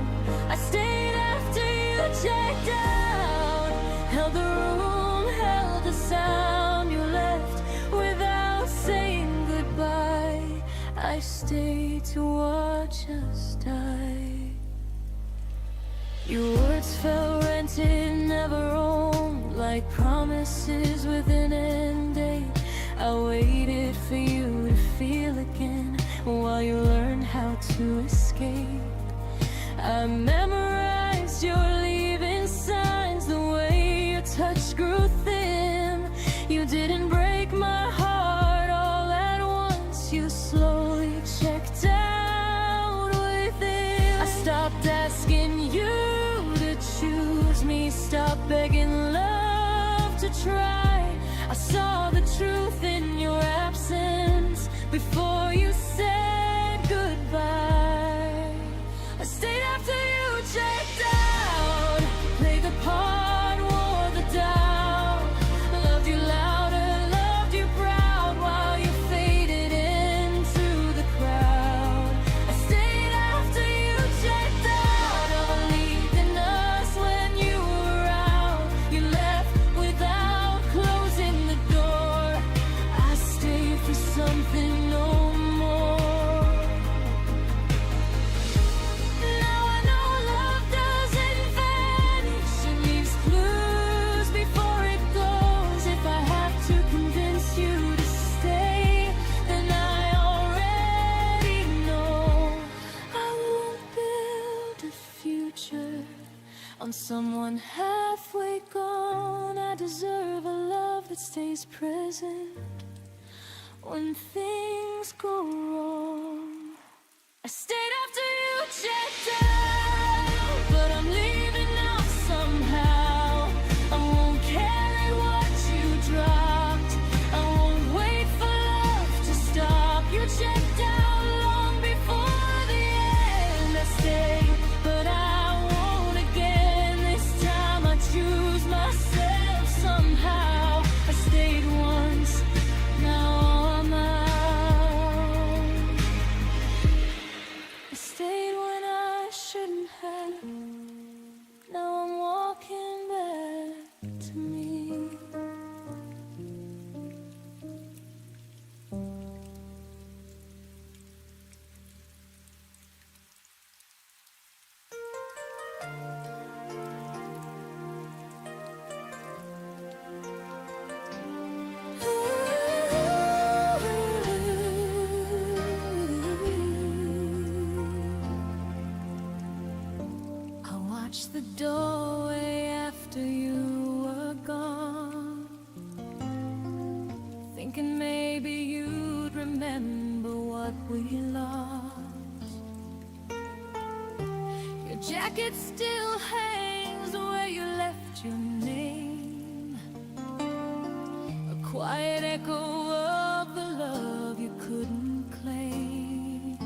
I stayed after you checked out, held the room, held the sound. You left without saying goodbye. I stayed to watch us die. like promises with an end date. I waited for you to feel again while you learned how to escape. I memorized your leaving signs, the way your touch grew thin. You didn't break my heart all at once, you slowly checked out within. I stopped asking you to choose me, stopped begging love to try. I saw the truth in your absence before you said goodbye. I stayed after you checked out, played the part, wore the doubt, loved you louder, loved you proud while you faded into the crowd. I stayed after you checked out, never leaving us when you were out. You left without closing the door. I stayed for something no more. Now I know love doesn't vanish, it leaves clues before it goes. If I have to convince you to stay, then I already know. I won't build a future on someone halfway gone. I deserve a love that stays present when things go wrong. I stayed after you checked out, but I'm leaving now somehow. I won't carry what you dropped, I won't wait for love to stop. You checked out long before the end. I stayed, but I won't again. This time I choose myself somehow. I stayed once, now I'm out. I stayed when I shouldn't have. Now I'm walking back to me. I watched the doorway after you were gone, thinking maybe you'd remember what we lost. Your jacket still hangs where you left your name, a quiet echo of the love you couldn't claim.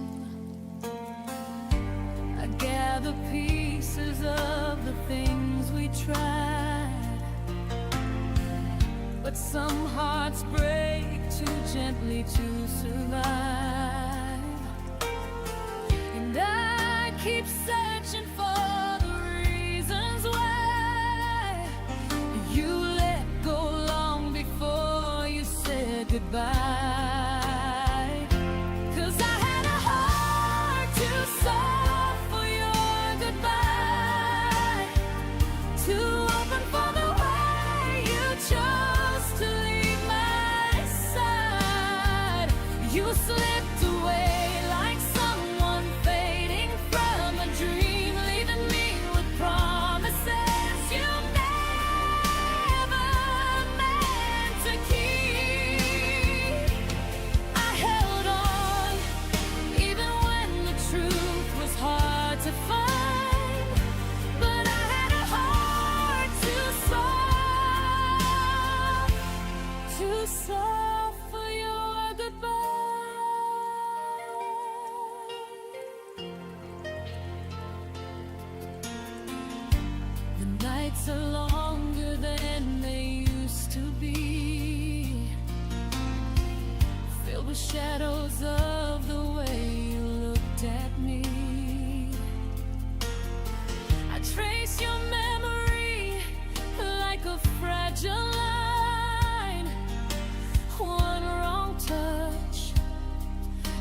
I gather pieces of the things we tried, but some hearts break too gently to survive. And I keep searching for the reasons why you let go long before you said goodbye. 'Cause I had a heart too soft for your goodbye, too open for the way you chose to leave my side. You slipped away like someone fading from a dream, leaving me with promises you never meant to keep. I held on even when the truth was hard to find, but I had a heart too soft for your goodbye. The nights are longer than they used to be, filled with shadows of the way you looked at me. I trace your memory like a fragile line, one wrong touch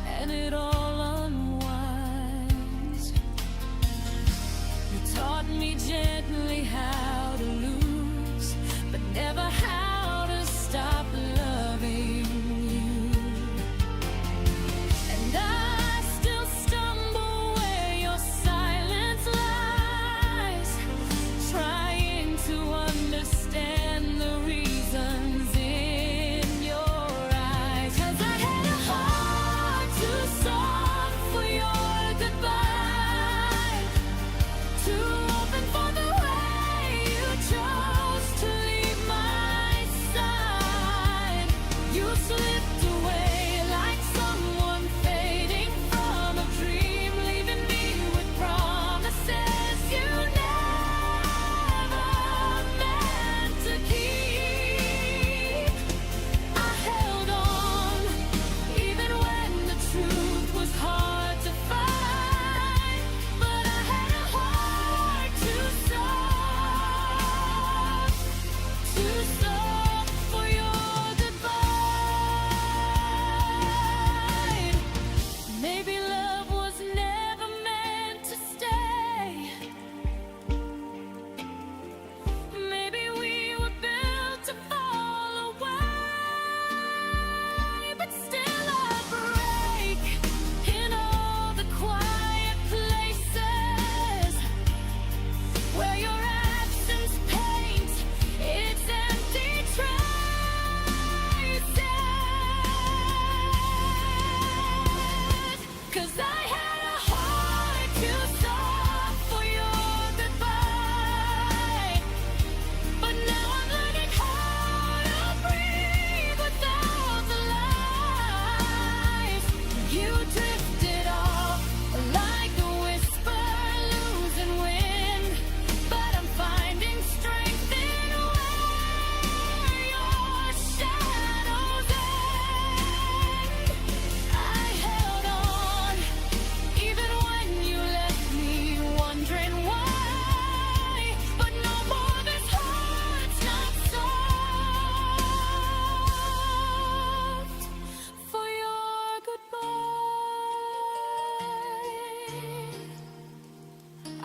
and it all unwinds. You taught me gently how to lose, but never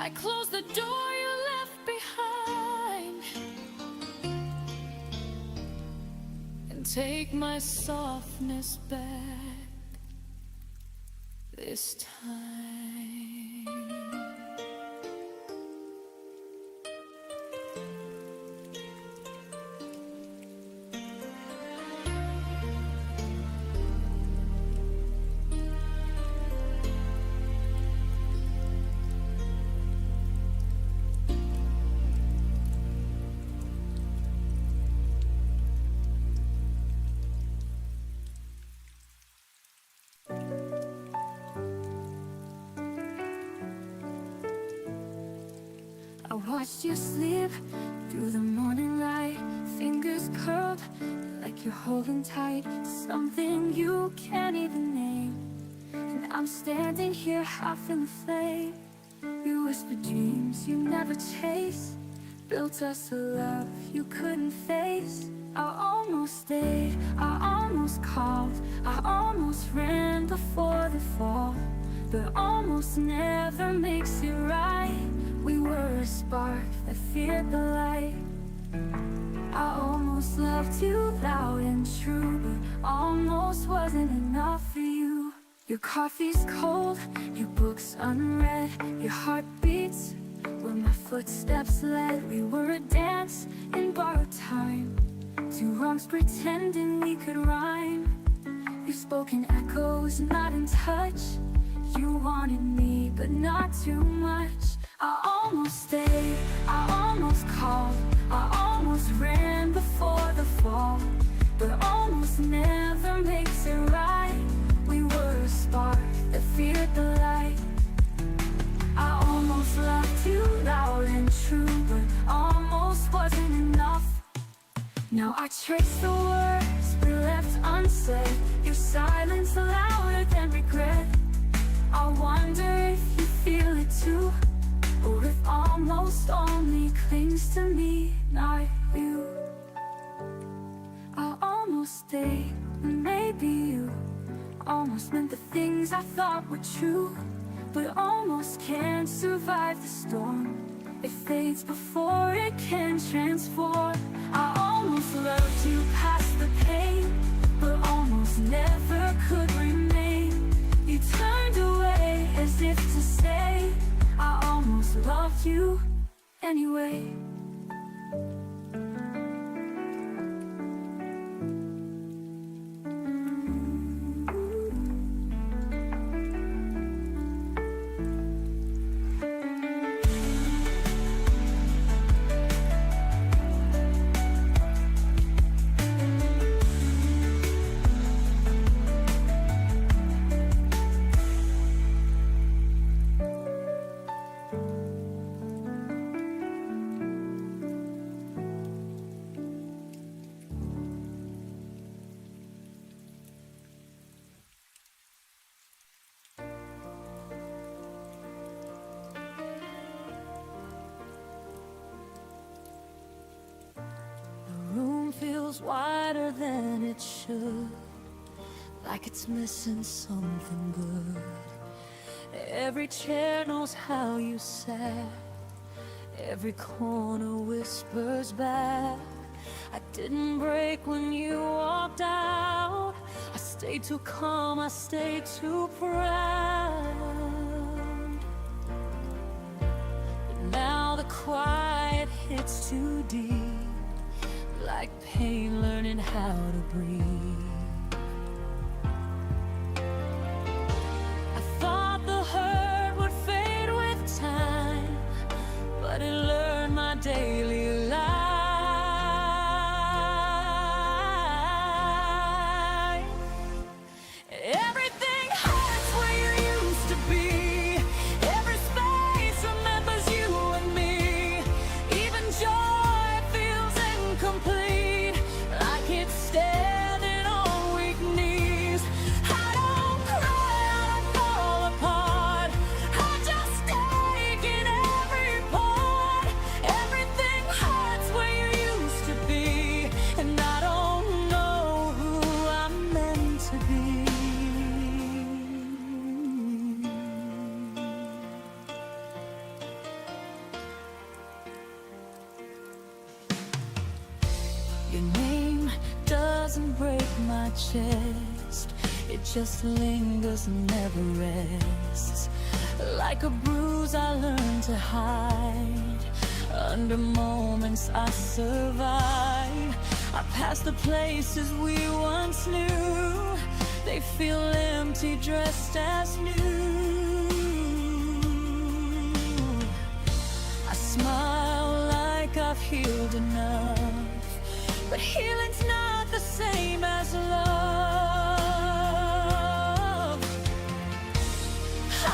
I close the door you left behind and take my softness back this time. I watched you sleep through the morning light, fingers curled like you're holding tight something you can't even name. And I'm standing here half in the flame. You whispered dreams you never chased, built us a love you couldn't face. I almost stayed, I almost called, I almost ran before the fall, but almost never makes it right. We were a spark that feared the light. I almost loved you loud and true, but almost wasn't enough for you. Your coffee's cold, your book's unread, your heart beats where my footsteps led. We were a dance in borrowed time, two wrongs pretending we could rhyme. You've spoken echoes, not in touch. You wanted me, but not too much. I almost stayed, I almost called, I almost ran before the fall, but almost never makes it right. We were a spark that feared the light. I almost loved you loud and true, but almost wasn't enough. Now I trace the words we left unsaid, your silence louder than regret. I wonder if you feel it too, or if almost only clings to me, not you. I almost stayed, and maybe you almost meant the things I thought were true, but almost can't survive the storm. It fades before it can transform. I almost loved you past the pain, but almost never could remain. You turned away as if to say, I almost loved you anyway. Feels wider than it should, like it's missing something good. Every chair knows how you sat, every corner whispers back. I didn't break when you walked out, I stayed too calm, I stayed too proud. But now the quiet hits too deep, like pain learning how to breathe. I thought the hurt would fade with time, but it learned my daily life. Everything hurts where you used to be, every space remembers you and me. Even joy feels incomplete, like it's standing on weak knees. I don't cry, I don't fall apart, I just take in every part. Everything doesn't break my chest. It just lingers and never rests. Like a bruise I learned to hide. Under moments I survive. I pass the places we once knew. They feel empty, dressed as new. I smile like I've healed enough, but healing's not the same as love.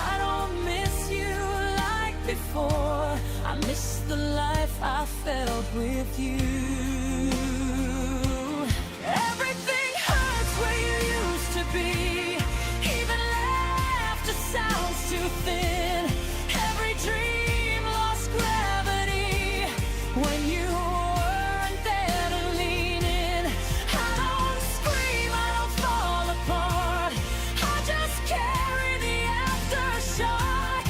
I don't miss you like before. I miss the life I felt with you. Everything hurts where you used to be. Even laughter sounds too thin. Every dream lost gravity when you weren't there to lean in. I don't scream, I don't fall apart. I just carry the aftershock.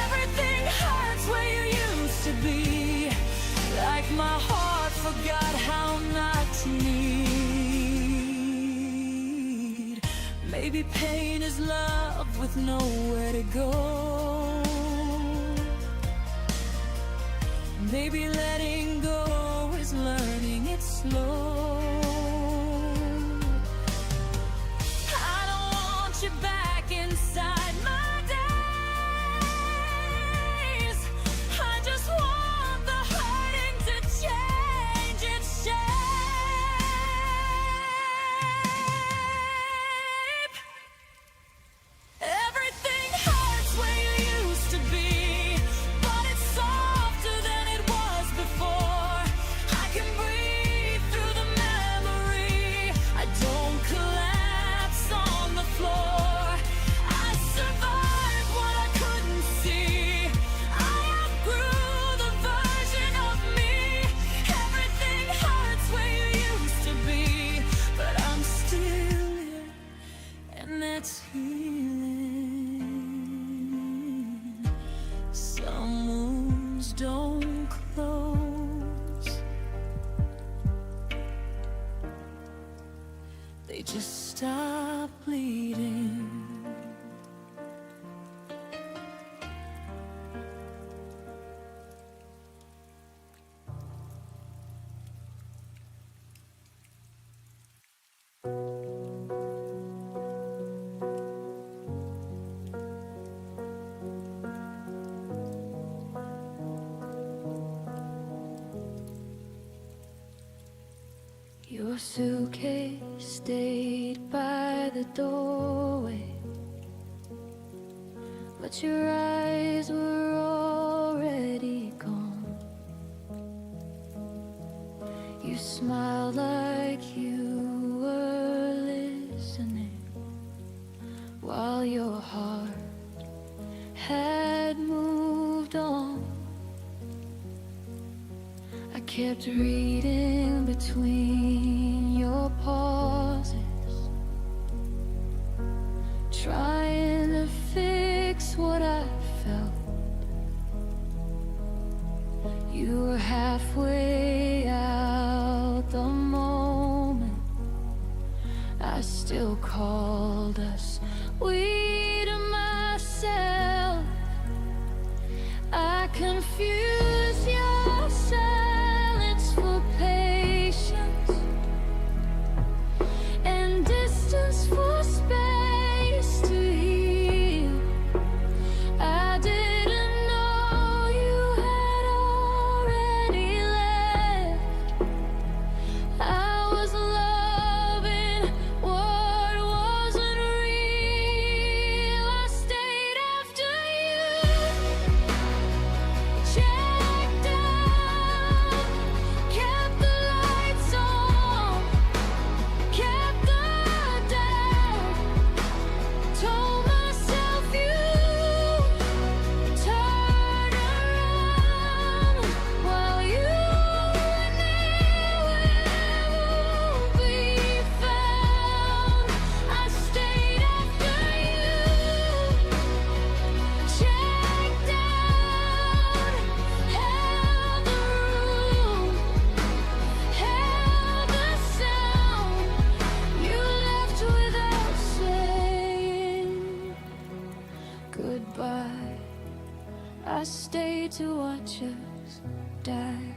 Everything hurts where you used to be. Like my heart forgot how not to need. Maybe pain is love with nowhere to go. Maybe letting go is learning it slow. I don't want you back inside my days. I just want the hurting to change its shape. Everything hurts where you used to be, but it's softer than it was before. I can breathe through the memory. I don't collapse on the floor. I survived what I couldn't see. I outgrew the version of me. Everything hurts where you used to be, but I'm still here, and that's healing. Some wounds don't close, they just stop bleeding. Your suitcase stayed by the doorway, but your eyes were already gone. You smiled like you were listening, while your heart had moved on. I kept reading between your pauses, trying to fix what I felt. You were halfway out the moment I still called us we to myself. I confused your silence for patience and distance for space to heal. I didn't know you had already left. I was loving what wasn't real. I stayed after you, chasing afraid to watch us die.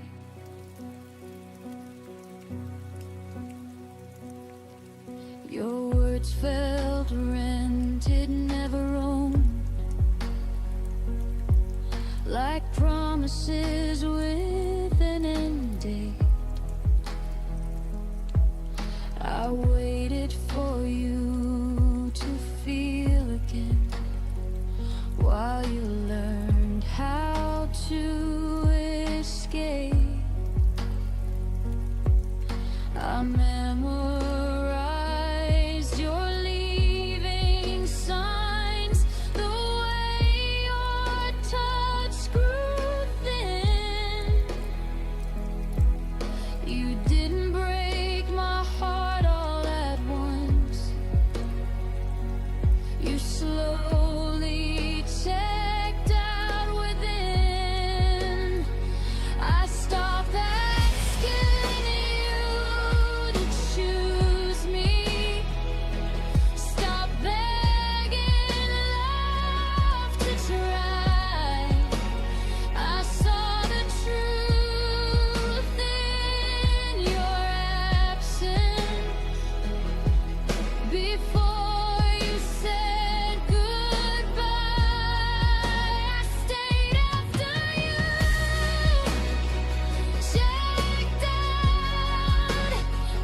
Your words felt rented, never owned, like promises with an end date. I waited for you to feel again while you learned how to escape. I memorized your leaving signs, the way your touch grew thin. You didn't break my heart all at once. You slowly checked out within. I stopped asking you to choose me. Stop begging love to try. I saw the truth in your absence before you said goodbye. I stayed after you, checked out,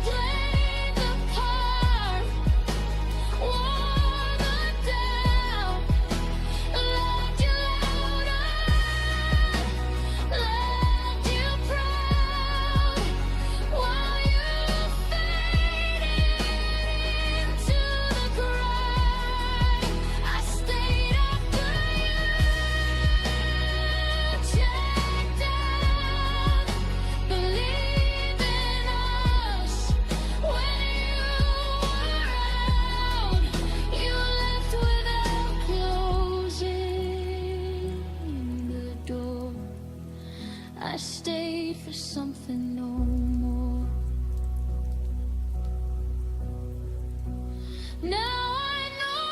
played the part, wore the doubt, loved you louder, loved you proud, while you faded into the crowd. I stayed after you, checked out, believed in us when you were out. You left without closing the door. I stayed for something no more. Now I know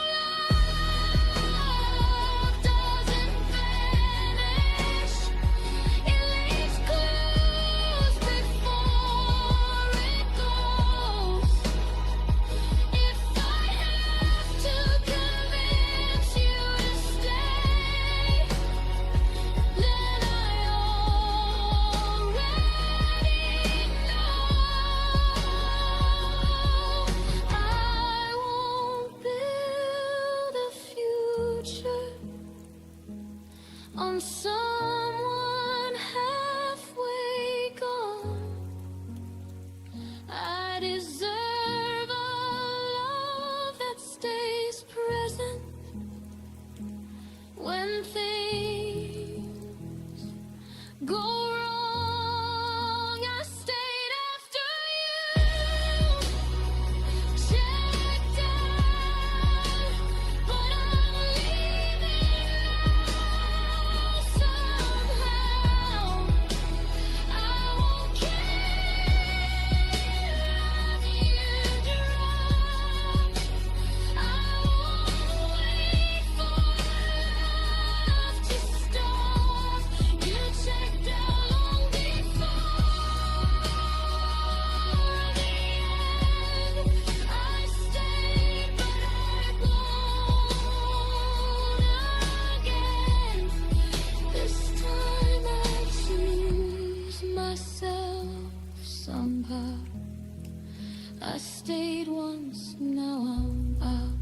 love doesn't vanish. It leaves clues before it goes. If I have to convince you to stay, then I already know. I won't build a future on someone halfway gone. I deserve a love that stays present when things go wrong. I stayed after you, checked out, but I'm leaving now somehow. I won't care if you drop. I won't wait for love to stop. You checked out long before the end. I stayed, but I won't again. This time I choose myself somehow. I stayed once, now I'm out.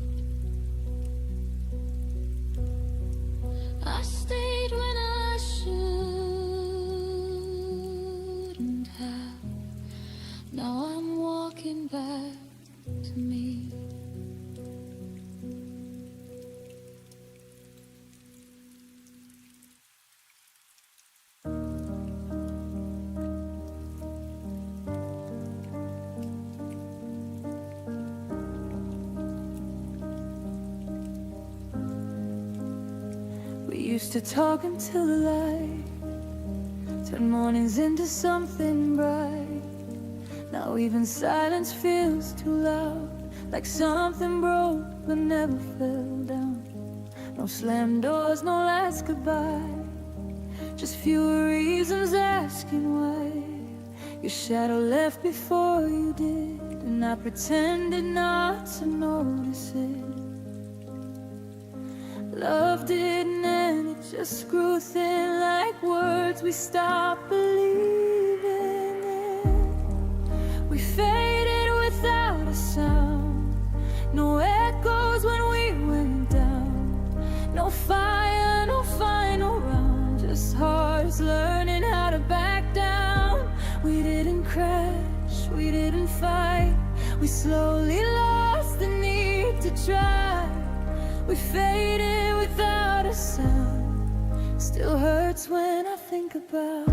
I stayed when I shouldn't have. Now I'm walking back to me. We used to talk until the light turned mornings into something bright. Now even silence feels too loud, like something broke but never fell down. No slammed doors, no last goodbye. just fewer reasons asking why. Your shadow left before you did, and I pretended not to notice it. Love didn't end, it just grew thin like words we stopped believing in. We faded without a sound, no echoes when we went down. No fire, no final round, just hearts learning how to back down. We didn't crash, we didn't fight, we slowly lost the need to try. We faded without a sound, still hurts when I think about.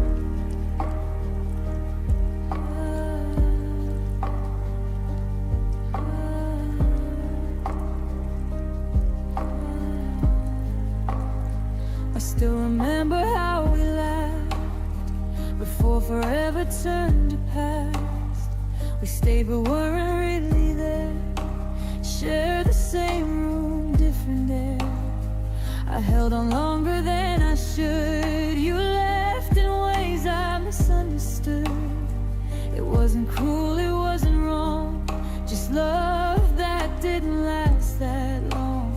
I still remember how we laughed before forever turned to past. We stayed but weren't really there, shared the same room, different air. I held on longer than I should. You left in ways I misunderstood. It wasn't cruel, it wasn't wrong, just love that didn't last that long.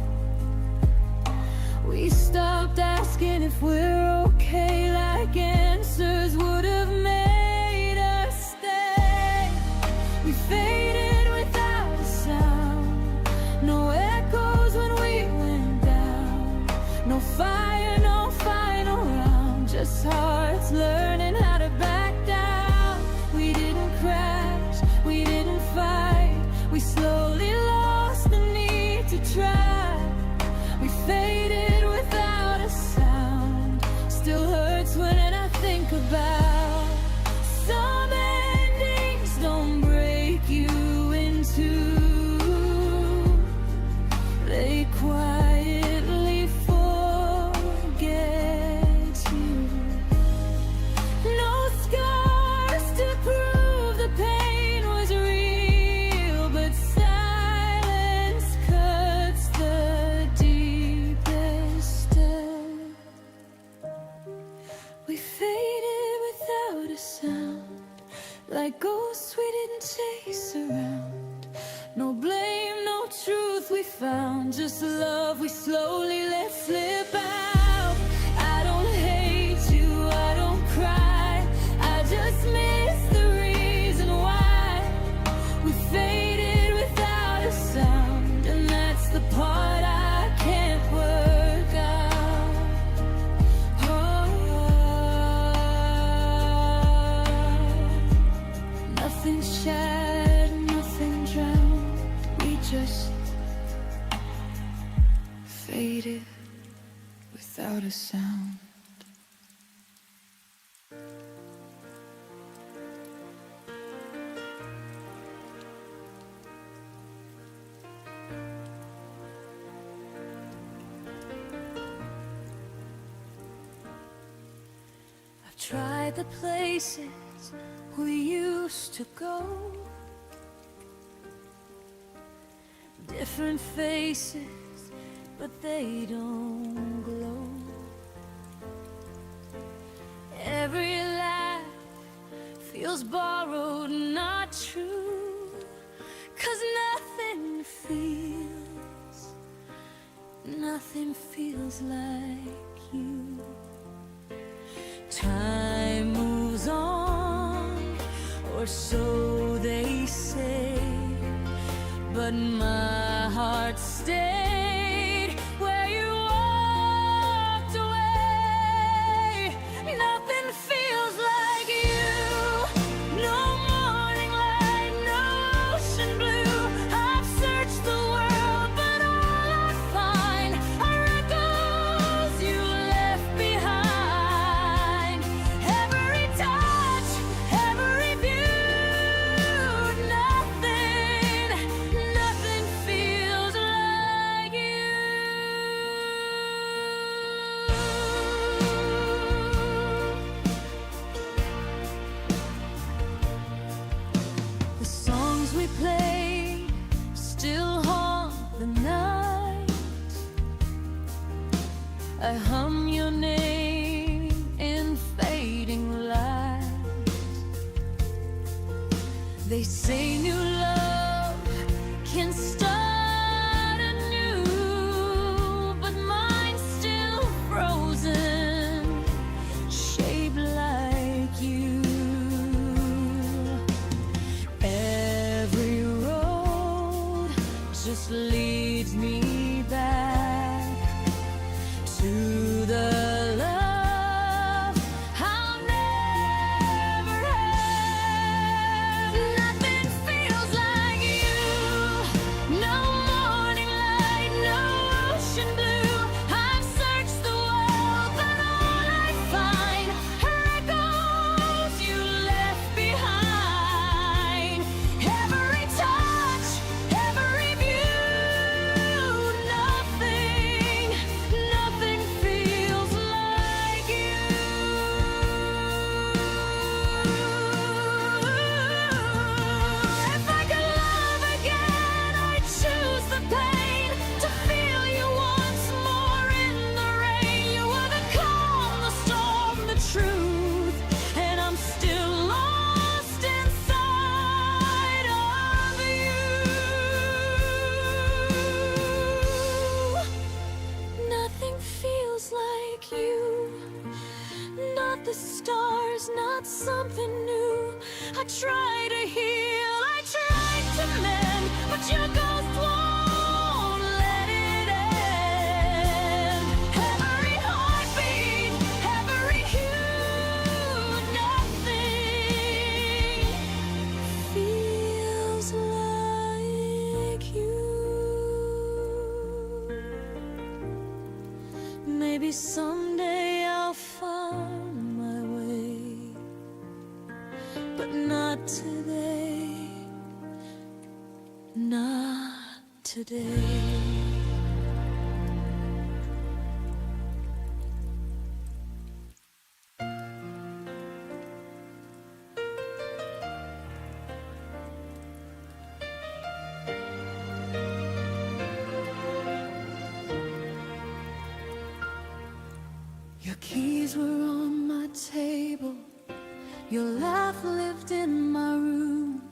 We stopped asking if we're okay, like answers would have made us stay. We faded without a sound, no echoes when we went down. No fire, no final round, just hearts learning how to back down. We didn't crash, we didn't fight, we slowly lost the need to try. We faded without a sound, still hurts when I think about. Some endings don't break you in two, they quietly forget you. No scars to prove the pain was real, but silence cuts the deepest depth. We faded without a sound, like ghosts we didn't chase around. No blame, no truth we found, just love we slowly let slip out. I don't hate you, I don't cry, I just miss the reason why. We faded without a sound, and that's the part I can't work out. Nothing shattered, nothing drowned, we just faded without a sound. I've tried the places we used to go, different faces, but they don't glow. Every laugh feels borrowed, not true, 'cause nothing feels like you. Time moves on, or so they say, but my heart stayed where you walked away. Nothing feels like you. No morning light, no ocean blue. I've searched the world, but all I find are echoes you left behind. Every touch, every view, nothing feels like They say new love can start anew, but mine's still frozen, shaped like you. Every road just leads me back to the love I'll never have. Nothing feels like you. No morning light, no ocean blue. I've searched the world, but all I find are echoes you left behind. Every touch, every view, nothing feels like you. If I could love again, I'd choose the pain, to feel you once more in the rain. You were the calm, the storm, the truth, and I'm still lost inside of you. Nothing feels like you. Not the stars, not something new. I try to heal, I try to mend, but your ghost won't let it end. Every heartbeat, every hue, nothing feels like you. Maybe someday I'll find my way, but not today, not today. Your keys were on my table, your laugh lived in my room.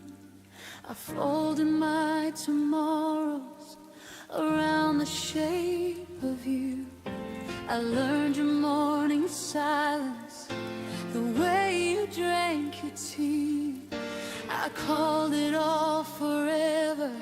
I folded my tomorrows around the shape of you. I learned your morning silence, the way you drank your tea. I called it all forever,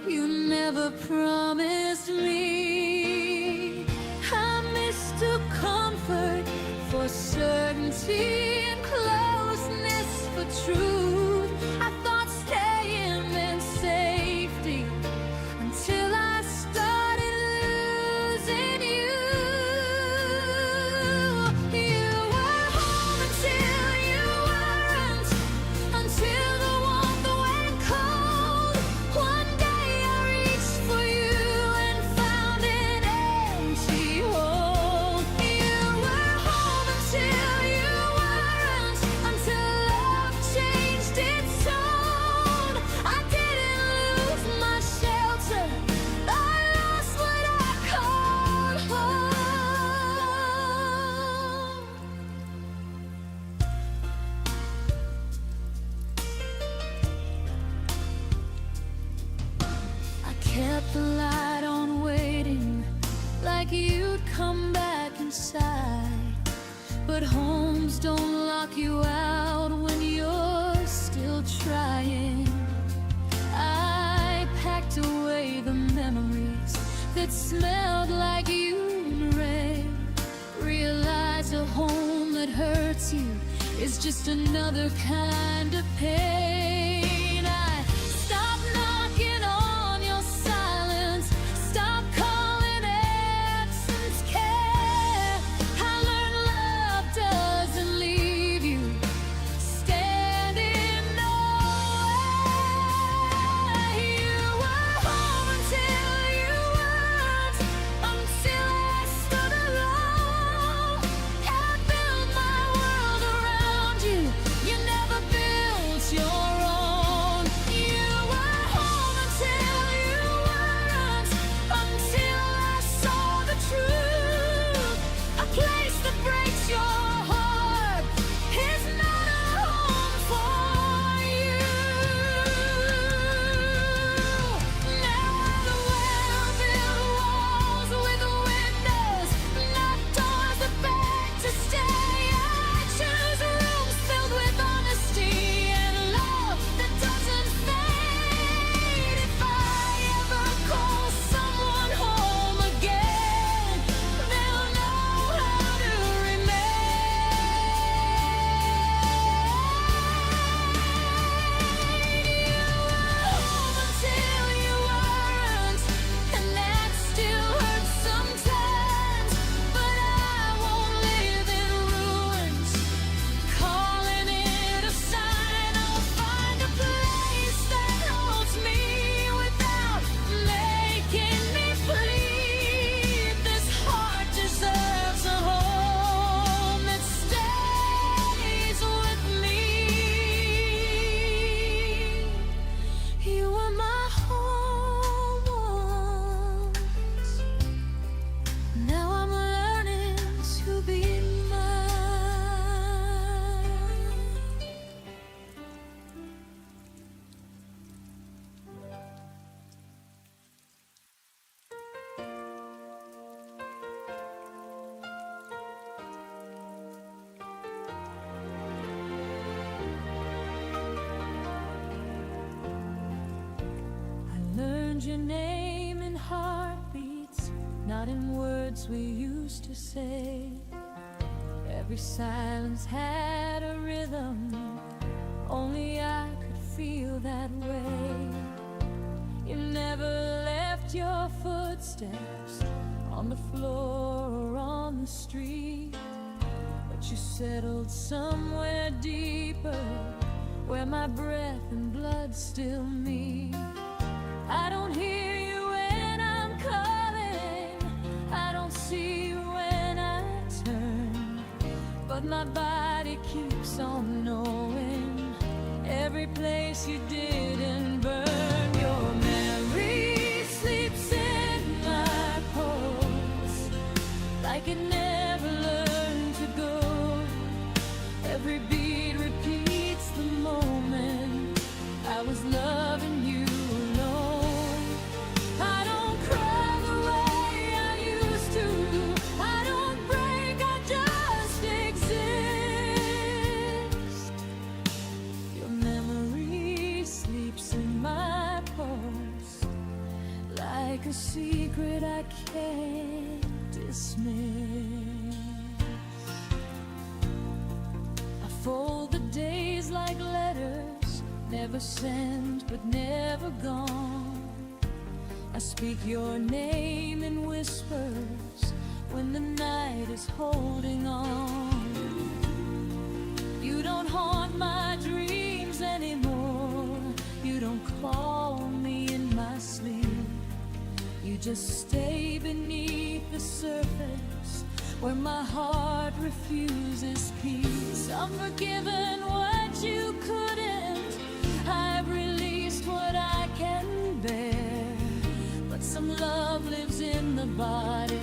you never promised me. I mistook comfort for certainty and closeness for truth. I thought staying meant safety until I started losing you. You were home until you weren't, until the warmth went cold. One day I reached for you and found an empty hole. You were home until you weren't, until love changed its tone. I didn't lose my shelter, I lost what I called home. I kept the light on waiting, like you'd come back inside. But homes don't lock you out when you're still trying. I packed away the memories that smelled like you and rain. Realized a home that hurts you is just another kind of pain. I stopped knocking on your silence, stopped calling absence care. I learned love doesn't leave you standing nowhere. You were home until you weren't, until I stood alone. I built my world around you, you never built your own. learned your name in heartbeats, not in words we used to say. Every silence had a rhythm, only I could feel that way. You never left your footsteps on the floor or on the street, but you settled somewhere deeper, where my breath and blood still meet. I don't hear you when I'm calling, I don't see you when I turn, but my body keeps on knowing every place you didn't burn. Your memory sleeps in my pulse, like it never learned to go. Every beat repeats the moment I was loving you alone. I don't cry the way I used to, I don't break, I just exist. Your memory sleeps in my pulse, like a secret I can't dismiss. I fold the days like letters, never sent but never gone. I speak your name in whispers when the night is holding on. You don't haunt my dreams anymore, you don't call me in my sleep. You just stay beneath the surface where my heart refuses peace. I'm forgiven what you couldn't, I've released what I can bear, but some love lives in the body,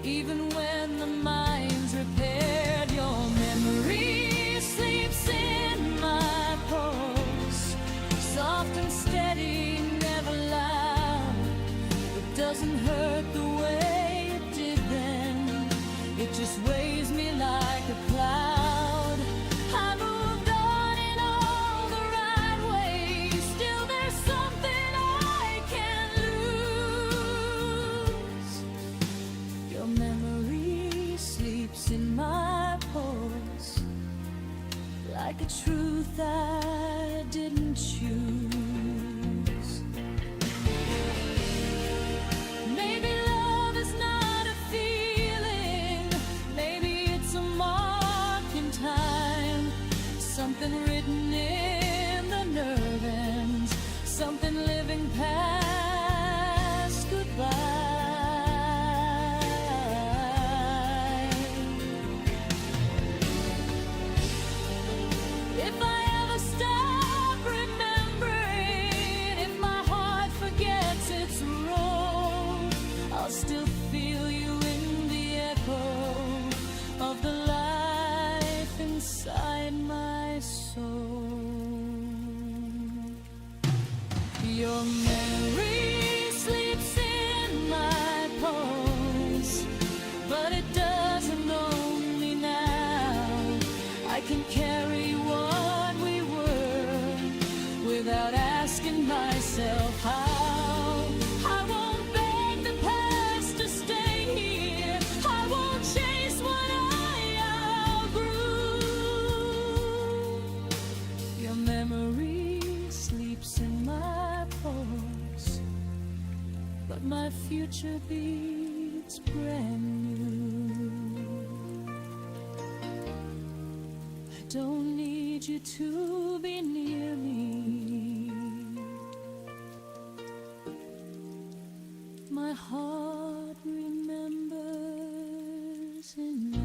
even when the mind's repaired. Your memory sleeps in my pulse, soft and steady, never loud. It doesn't hurt the way it did then, it just weighs me like a cloud. I moved on in all the right ways, still there's something I can't lose. Your memory sleeps in my pulse, like a truth I didn't choose. Maybe love is not a feeling, maybe it's a mark in time, something written in the nerve ends, something living past goodbye. If I ever stop remembering, if my heart forgets its role, I'll still feel you in the echo of the life inside my soul. Your memory sleeps in my pulse, but it doesn't own me now. I can carry what we were without asking myself how. I won't beg the past to stay here, I won't chase what I outgrew. Your memory sleeps in my pulse, but my future beats brand new. I don't need you to be near me, my heart remembers enough.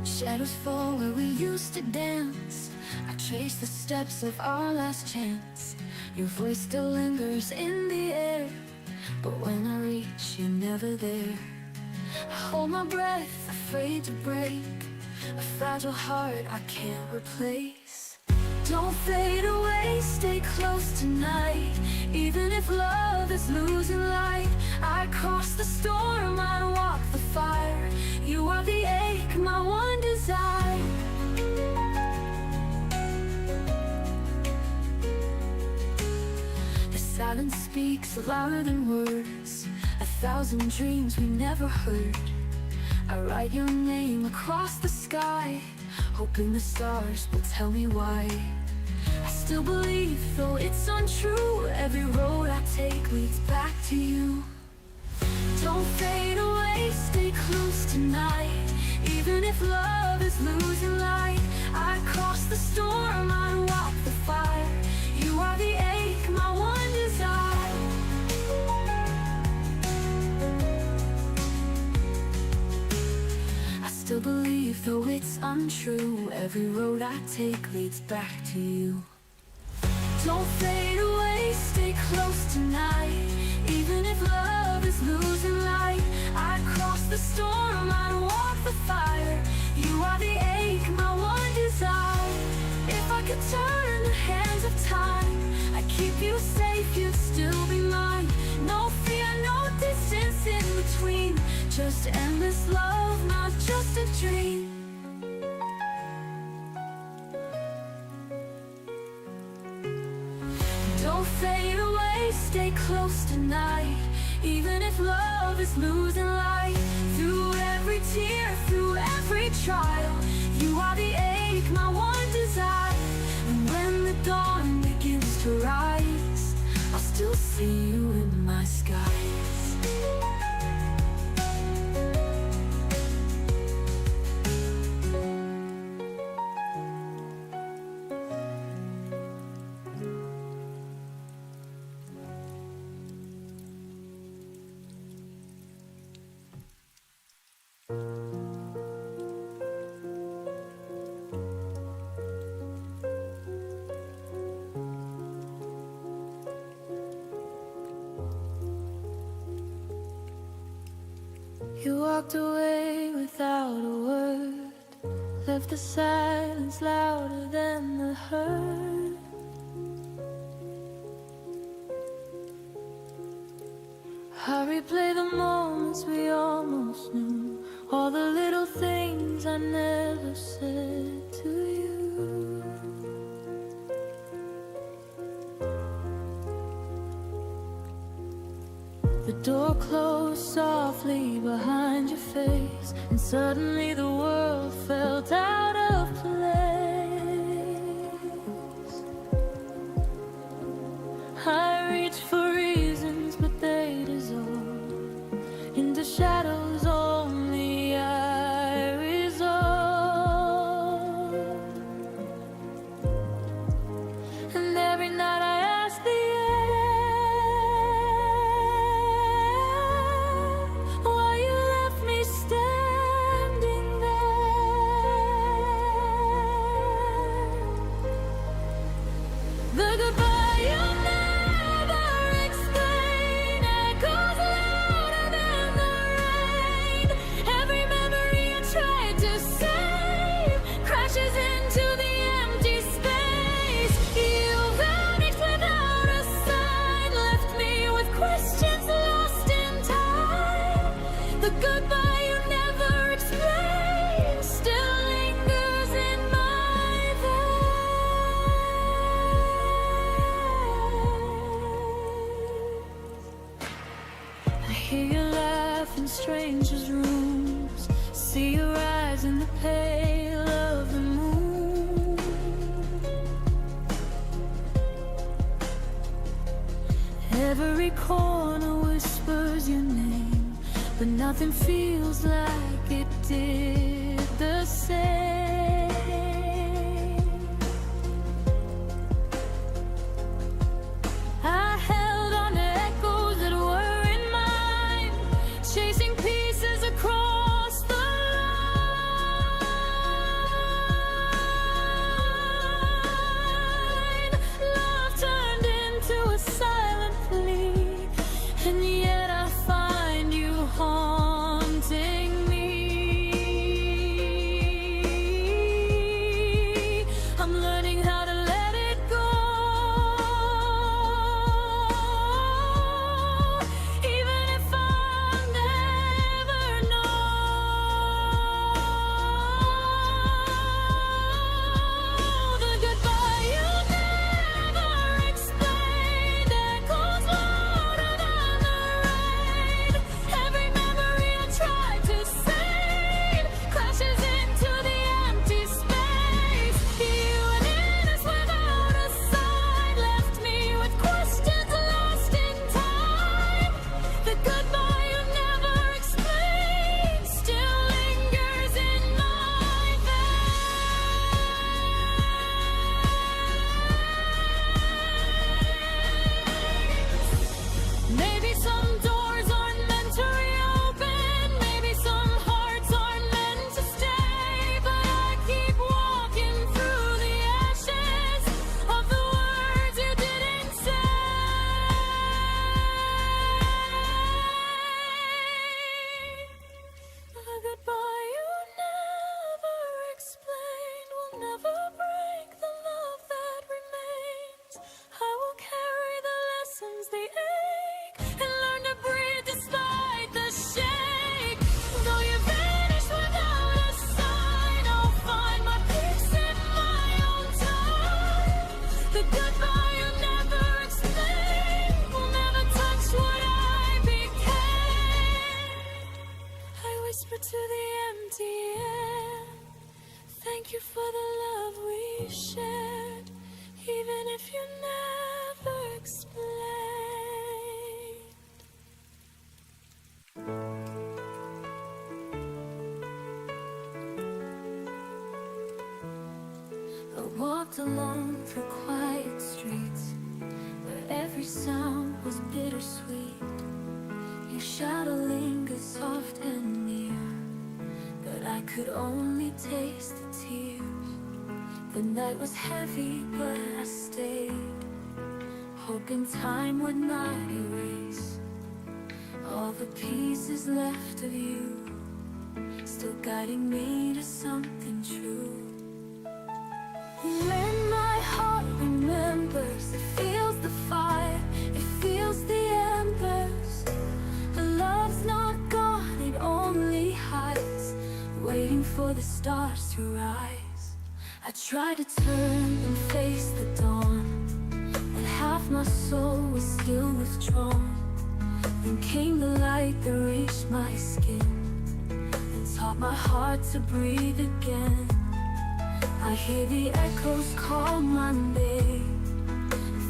Shadows fall where we used to dance, I trace the steps of our last chance. Your voice still lingers in the air, but when I reach, you're never there. I hold my breath, afraid to break a fragile heart I can't replace. Don't fade away, stay close tonight. Even if love is losing light, I cross the storm, I walk the fire. You are the ache, my one desire. The silence speaks louder than words, 1,000 dreams we never heard. I write your name across the sky, hoping the stars will tell me why. I still believe, though it's untrue, every road I take leads back to you. Don't fade away, stay close tonight. Even if love is losing light, I cross the storm, I walk the fire. You are the ache, my one desire. I still believe, though it's untrue, every road I take leads back to you. Don't fade away, stay close tonight. Even if love is losing light, I cross the storm, I walk the fire. You are the ache, my one desire. If I could turn the hands of time, I'd keep you safe, you'd still be mine. No fear, no distance in between, just endless love, not just a dream. Don't fade away, stay close tonight. Even if love is losing light, through every tear, through every trial, you are the ache, my one desire. And when the dawn begins to rise, I'll still see you in my skies. You walked away without a word, left the silence louder than the hurt. I replay the moments we almost knew, all the little things I never said to you. The door closed softly behind your face, and suddenly the world felt out of place. I reached for reasons, but they dissolved into shadows only I resolved. And every night I asked the strangers' rooms, see your eyes in the pale of the moon. Every corner whispers your name, but nothing feels like it did the same. I held on to echoes that were in mine, chasing pieces across the line. Love turned into a silent plea, and yet I find you haunting me. walked alone through quiet streets where every sound was bittersweet. Your shadow lingered soft and near, but I could only taste the tears. The night was heavy, but I stayed, hoping time would not erase all the pieces left of you, still guiding me to something true. When my heart remembers, it feels the fire, it feels the embers. The love's not gone, it only hides, waiting for the stars to rise. I tried to turn and face the dawn, and half my soul was still withdrawn. Then came the light that reached my skin and taught my heart to breathe again. I hear the echoes call my name,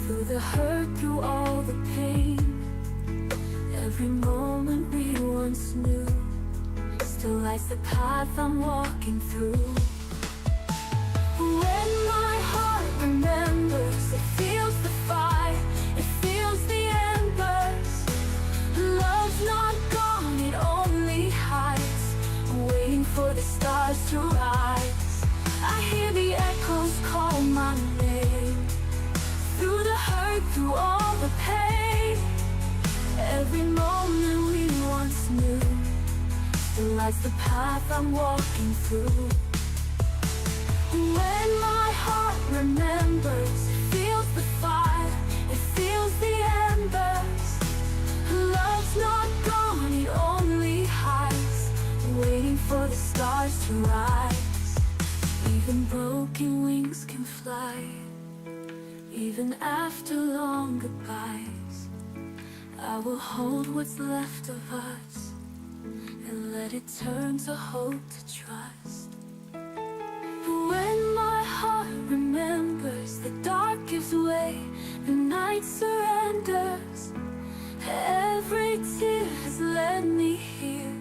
through the hurt, through all the pain. Every moment we once knew still lights the path I'm walking through. When my heart remembers, it feels the fire, it feels the embers. Love's not gone, it only hides, waiting for the stars to rise. I hear the echoes call my name, through the hurt, through all the pain. Every moment we once knew still lights the path I'm walking through. When my heart remembers, it feels the fire, it feels the embers. Love's not gone, it only hides, waiting for the stars to rise. Even broken wings can fly, even after long goodbyes. I will hold what's left of us and let it turn to hope, to trust. When my heart remembers, the dark gives way, the night surrenders. Every tear has led me here,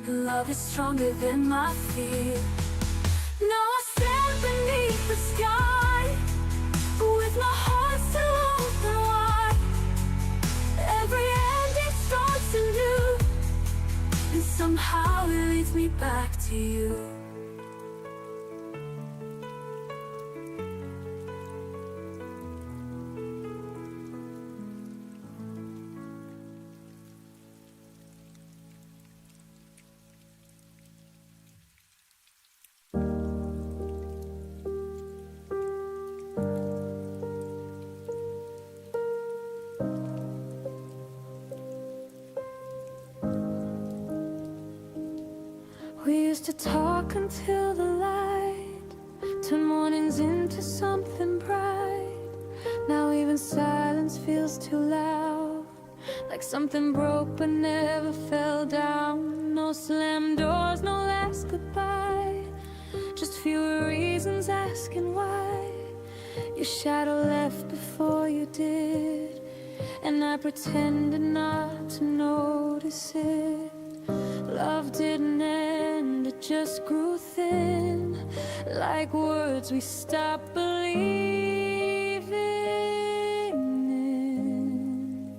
love is stronger than my fear. Now I stand beneath the sky, with my heart still open wide. Every ending starts anew, and somehow it leads me back to you. We used to talk until the light turned mornings into something bright. Now even silence feels too loud, like something broke but never fell down. No slammed doors, no last goodbye, just fewer reasons asking why. Your shadow left before you did, and I pretended not to notice it. Love didn't end, it just grew thin, like words we stopped believing in.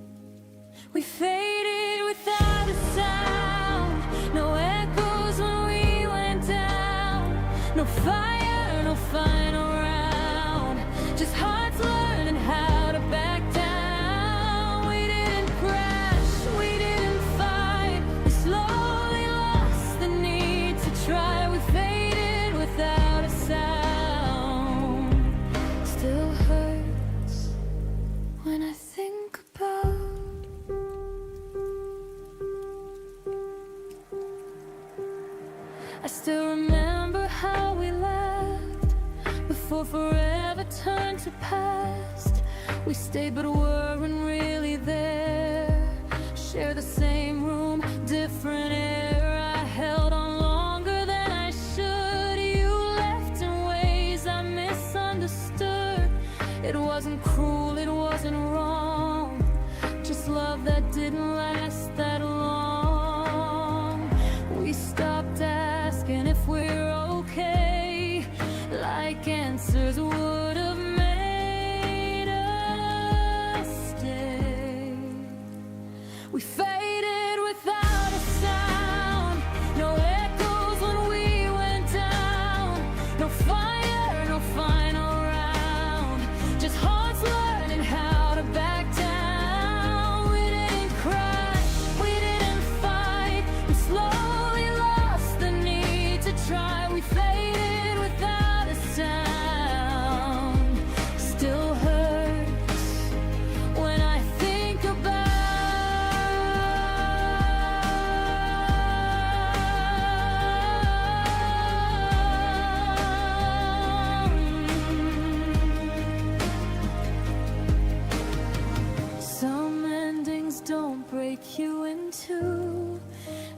We faded without a sound, no echoes when we went down. No fire, no final round, just hearts learning how to back down. We didn't crash, we didn't fight, we slowly lost the need to try. We faded without a sound. Still hurts when I think about I still remember how we laughed before forever turned to past. We stayed but weren't really there, share the same room, different air. I held on longer than I should. You left in ways I misunderstood. It wasn't cruel, it wasn't wrong, just love that didn't last that long. We stopped asking if we're okay, like answers would have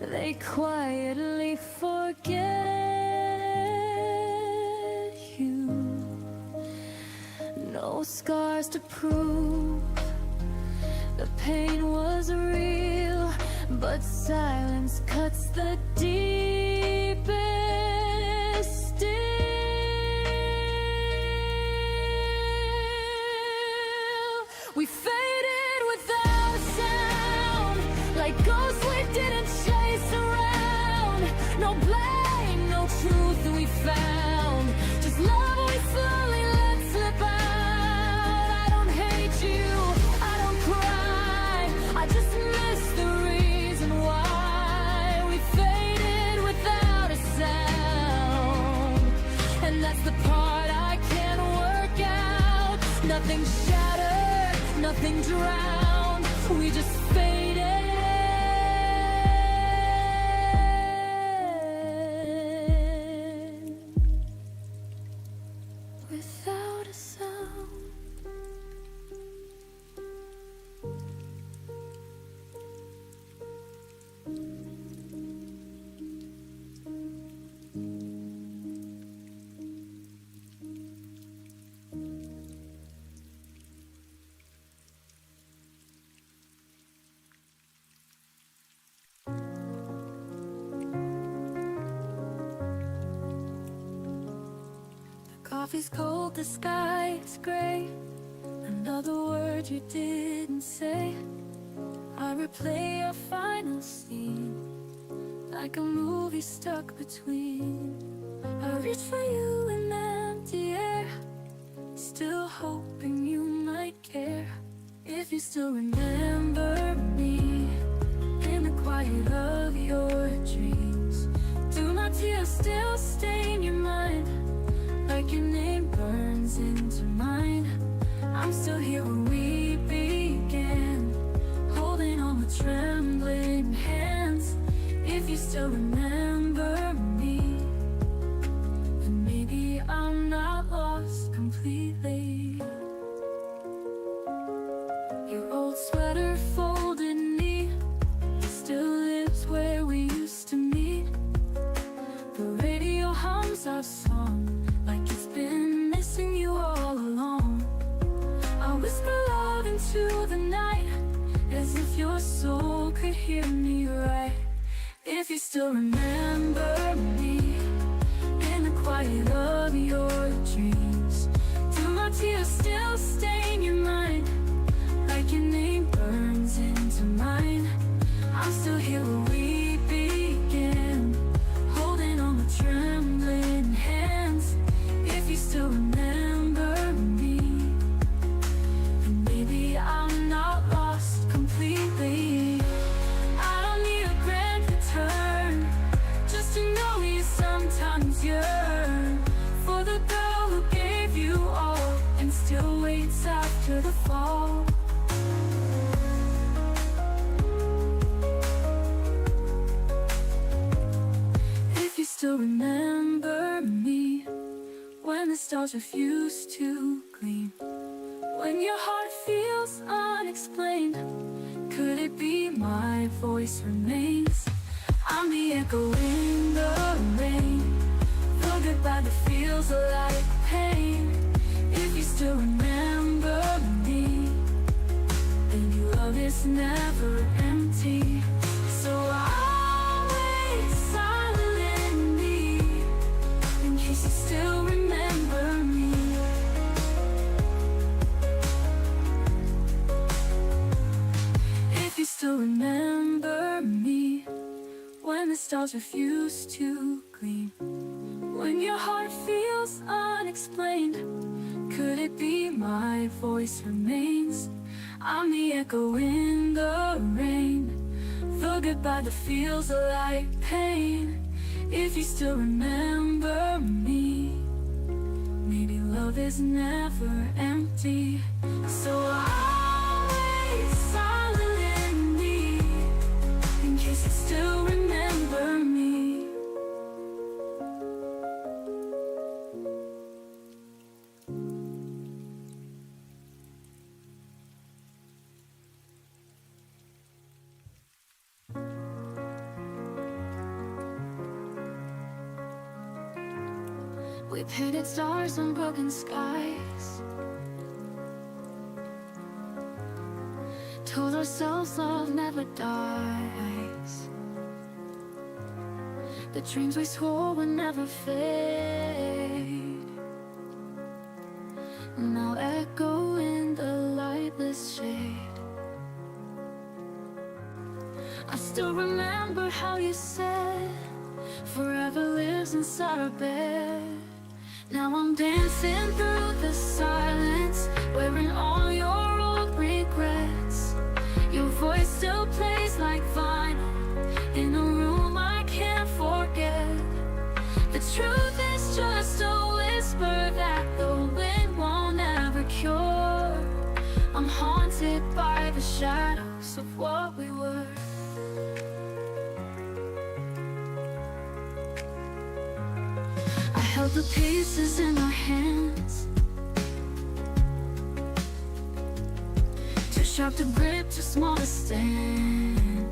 they quietly forget you. No scars to prove the pain was real, but silence cuts the deepest still. We faded without a sound, like ghosts we didn't chase around. No blame, no truth we found, just love we slowly let slip out. I don't hate you, I don't cry, I just miss the reason why. We faded without a sound, and that's the part I can't work out. Nothing shattered, nothing drowned, we just faded without a sound. Coffee's cold, the sky is gray. Another word you didn't say. I replay your final scene, like a movie stuck between. I reach for you in empty air, still hoping you might care. If you still remember me in the quiet of your dreams, do my tears still stain your mind, like your name burns into mine? I'm still here when we began, holding on with trembling hands. If you still remember me, then maybe I'm not lost completely. Your old sweater folded neat still lives where we used to meet. The radio hums our song like it's been missing you all along. I whisper love into the night, as if your soul could hear me right. If you still remember me in the quiet of your dreams, do my tears still stain your mind, like your name burns into mine? I'm still here where we began, holding on with trembling hands. If you still remember me, then maybe I'm not lost completely. I don't need a grand return, just to know you sometimes yearn for the girl who gave you all and still waits after the fall. If you still remember me when the stars refuse to gleam, when your heart feels unexplained, could it be my voice remains? I'm the echo in the rain, the goodbye that feels like pain. If you still remember me, then your love is never empty. So always silently, in case you still remember me. If you still remember me when the stars refuse to gleam, when your heart feels unexplained, could it be my voice remains? I'm the echo in the rain, the goodbye that feels like pain. If you still remember me, maybe love is never empty. So always silently, in case you still remember me. We painted stars on broken skies, told ourselves love never dies. The dreams we swore would never fade now echo in the lightless shade. I still remember how you said forever lives inside our bed. Now I'm dancing through the silence, wearing all your old regrets. Your voice still plays like vinyl in a room I can't forget. The truth is just a whisper that the wind won't ever cure. I'm haunted by the shadows of what we were. I held the pieces in my hands, too sharp to grip, too small to stand.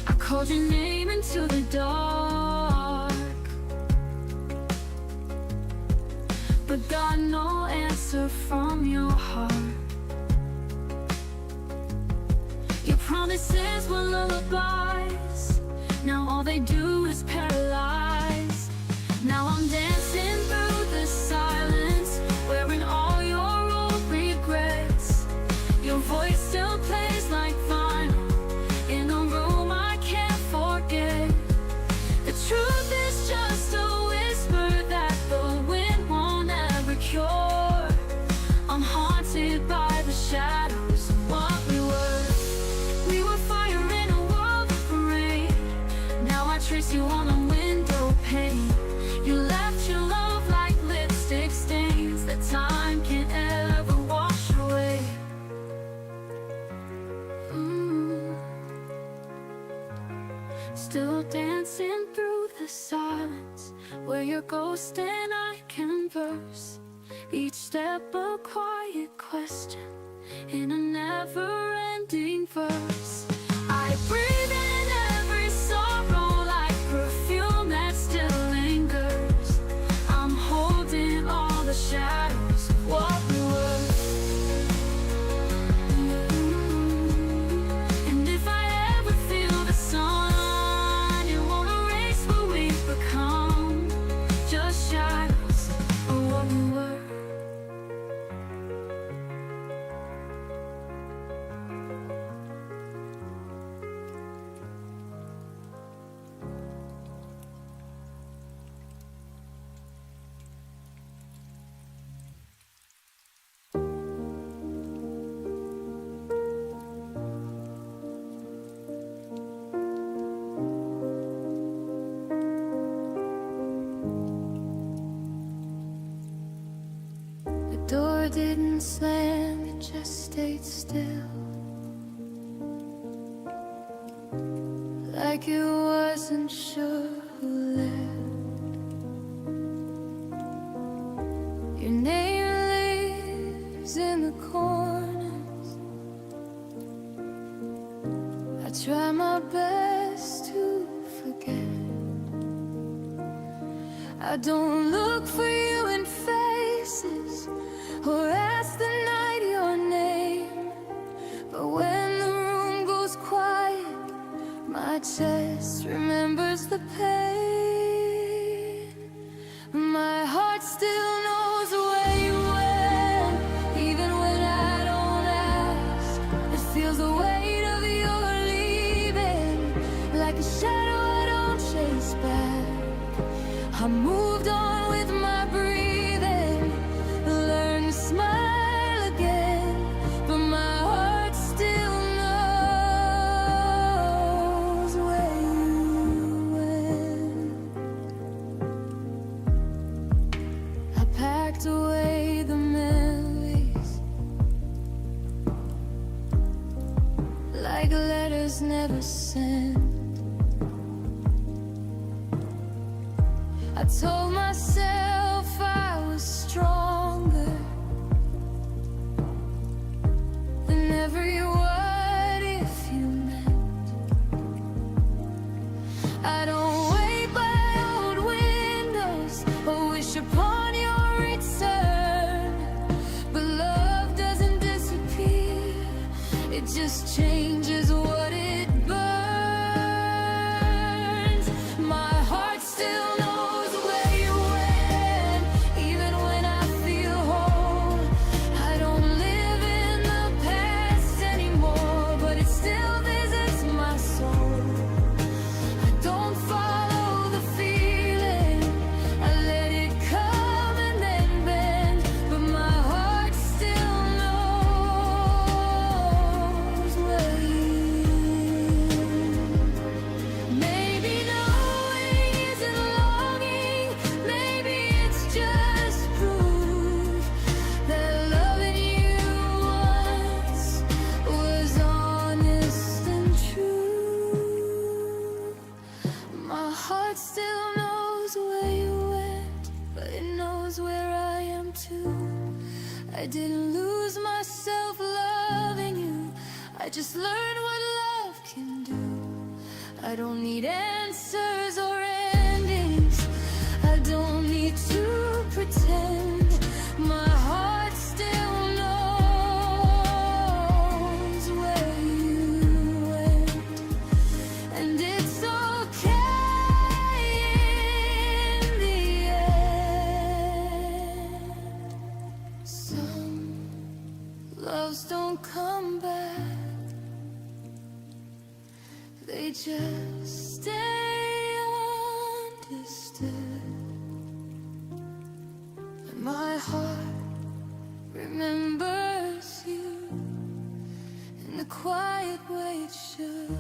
I called your name into the dark, but got no answer from your heart. Your promises were lullabies, now all they do is paralyze. Now I'm dancing through the silence, wearing all your old regrets. Your voice still plays like vinyl in a room I can't forget. The truth is just a whisper that the wind won't ever cure. I'm haunted by the shadows of what we were. We were fire in a world of rain. Now I trace you on a window pane. You left your love like lipstick stains that time can't ever wash away. Still dancing through the silence, where your ghost and I converse. Each step a quiet question in a never-ending verse. I breathe in every sorrow like perfume that still lingers. I'm holding all the shadows of what we were. And if I ever feel the sun, it won't erase what we've become, just shadows of what we were. The door didn't slam, it just stayed still, like it wasn't sure who left. Your name lives in the corners. I try my best to forget. I don't look for you in faces or ask the night your name, but when the room goes quiet, my chest remembers the pain. My heart still knows where you went, even when I don't ask. It feels the weight of your leaving, like a shadow I don't chase back. I moved on with my breathing, learned to smile again, but my heart still knows where you went. I packed away the memories like letters never sent. I told myself I was stronger than every what if you meant. I don't wait by your just changes what it burns. My heart still knows where you went, even when I feel whole. I don't live in the past anymore, but it still visits my soul. I don't follow the feeling, I let it come and then bend, but my heart still knows where you. Maybe knowing isn't longing, maybe it's just proof that loving you once was honest and true. My heart still knows where you went, but it knows where I am too. I didn't lose myself loving you, I just learned what love can do. I don't need answers or endings, I don't need to pretend. My heart still knows where you went, and it's okay in the end. Some loves don't come back, they just stay understood. And my heart remembers you in the quiet way it should.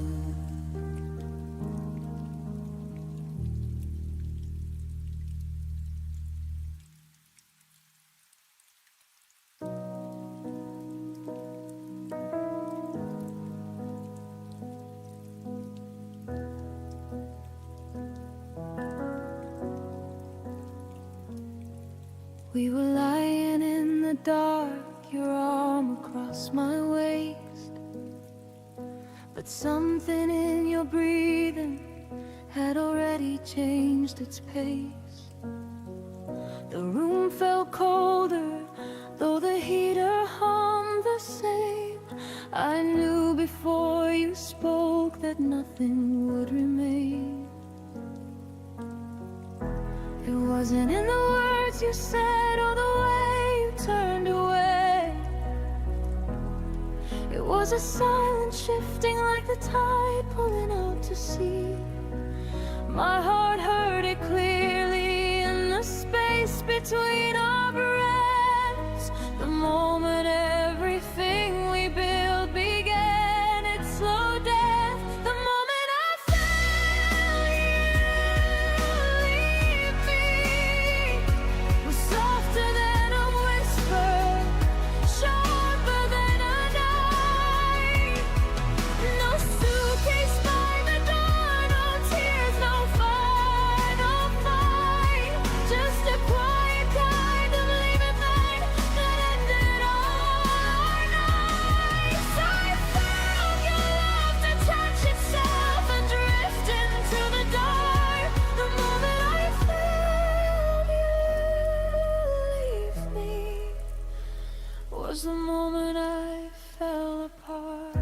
We were lying in the dark, your arm across my waist, but something in your breathing had already changed its pace. The room felt colder, though the heater hummed the same. I knew before you spoke that nothing would remain. It wasn't in the words you said or the way you turned away. It was a silent shifting like the tide pulling out to sea. My heart heard it clearly in the space between our breaths. The moment everything we built began its slow death. The moment I felt you leave me was softer than a whisper, sharper than a knife. No suitcase by the door, no tears, no final fight. Just a quiet kind of leaving behind that ended all our nights. I felt your love detach itself and drift into the dark. The moment I felt you leave me was the moment I fell apart.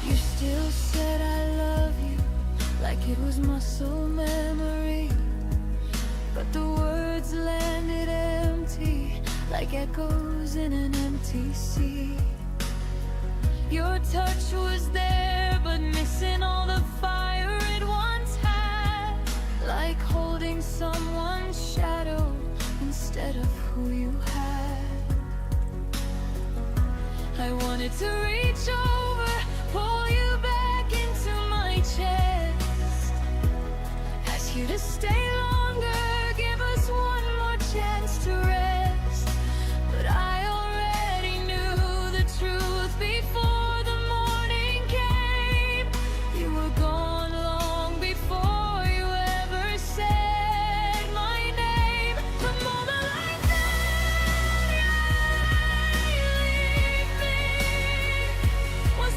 You still said I love you like it was muscle memory, but the words landed empty like echoes in an empty sea. Your touch was there, but missing all the fire it once had, like holding someone's shadow instead of who you had. I wanted to reach over, pull you back into my chest, ask you to stay longer, give us one more chance to rest. But I already knew the truth before the morning came. You were gone long before you ever said my name. The moment I felt you leave me was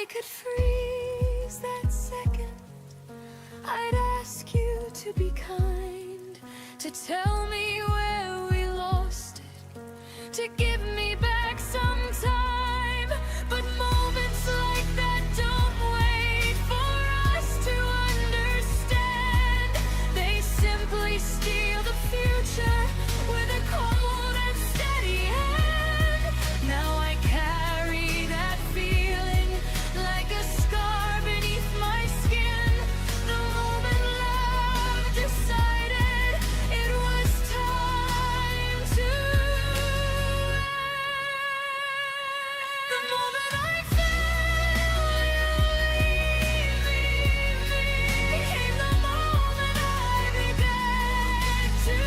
could freeze that second, I'd ask you to be kind, to tell me where we lost it, to give me back some time. But moments like that don't wait for us to understand. They simply steal the future with a cold and steady hand. Now I carry that feeling like a scar beneath my skin. The moment love decided it was time to end. The moment I felt you leave me became the moment I began to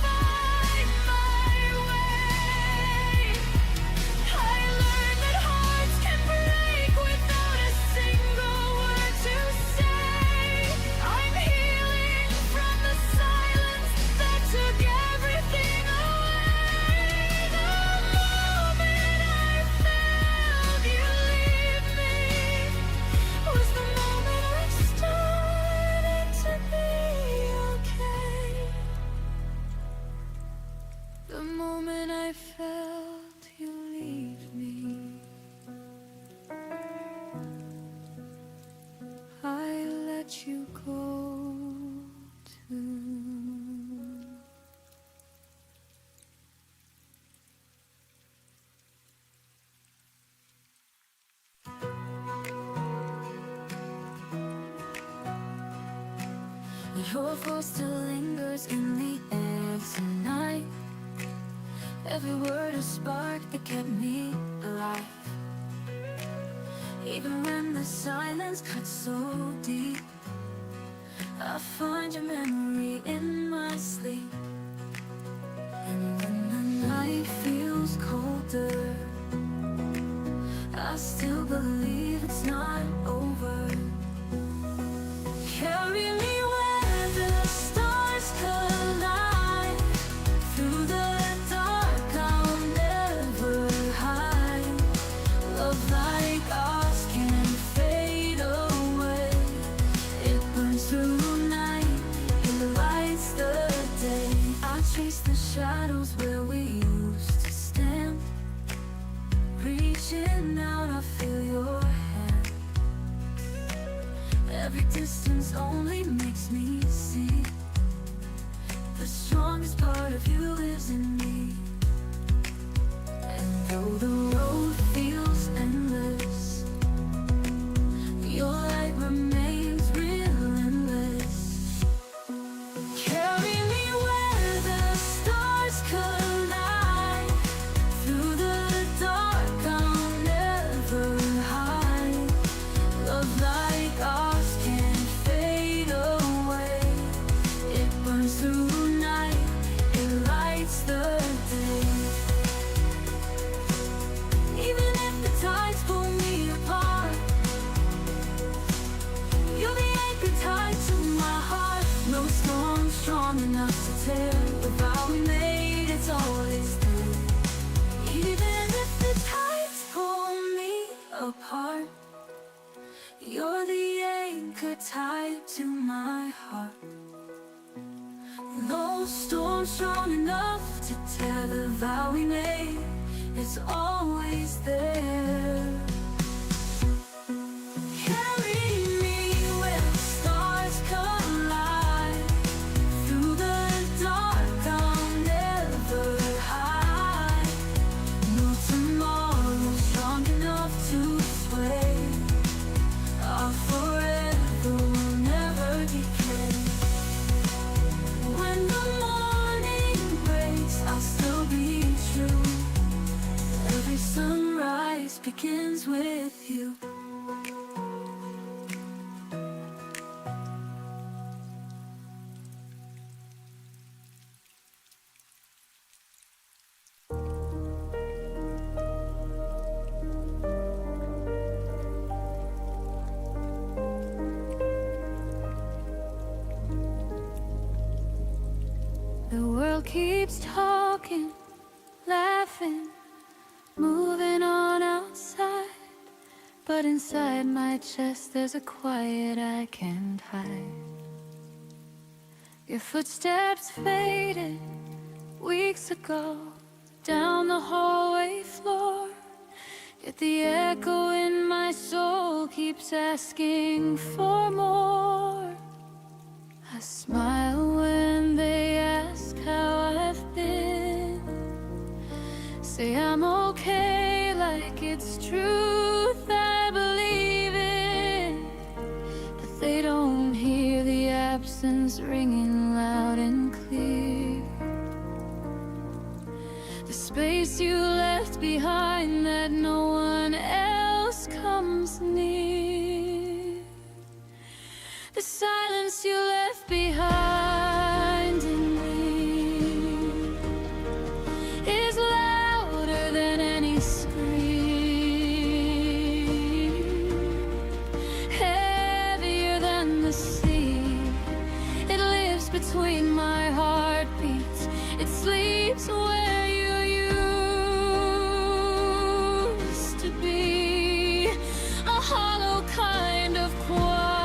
find my way. I learned that hearts can break without a single word to say. I'm healing from the silence that took everything away. The moment I felt you leave me was the moment I started to be okay. The moment I felt you leave me, I let you go too. Your voice still lingers in the air tonight. Every word a spark that kept me alive. Even when the silence cuts so deep, I find your memory in my sleep. And when the night feels colder, I still believe it's not over. Carry me where the stars collide. Through the dark I'll never hide. Love like ours can fade away. It burns through night, it lights the day. I chase the shadows where we used to stand. Reaching out, I feel your hand. Every distance only makes me see the strongest part of you lives in me. And though the road feels endless, your light remains real endless. Carry me where the stars collide. Through the dark I'll never hide. Love like ours can't fade away. It burns through night, it lights the day. Even if the tides pull me apart, you're the anchor tied to my heart. No storm strong enough to tear the vow we made, it's always there. Even if the tides pull me apart, you're the anchor tied to my heart. No storm strong enough to tear the vow we made, it's always there. Carry me where the stars collide. Through the dark I'll never hide. No tomorrow strong enough to sway. Our forever will never decay. When the morning breaks, I'll still be true. Every sunrise begins with you. The world keeps talking, laughing, moving on outside, but inside my chest there's a quiet I can't hide. Your footsteps faded weeks ago down the hallway floor, yet the echo in my soul keeps asking for more. I smile when they ask how I've been, say I'm okay like it's truth I believe in, but they don't hear the absence ringing loud and clear. The space you left behind that no one else comes near. The silence you left behind in me is louder than any scream, heavier than the sea. It lives between my heartbeats, it sleeps where you used to be, a hollow kind of quiet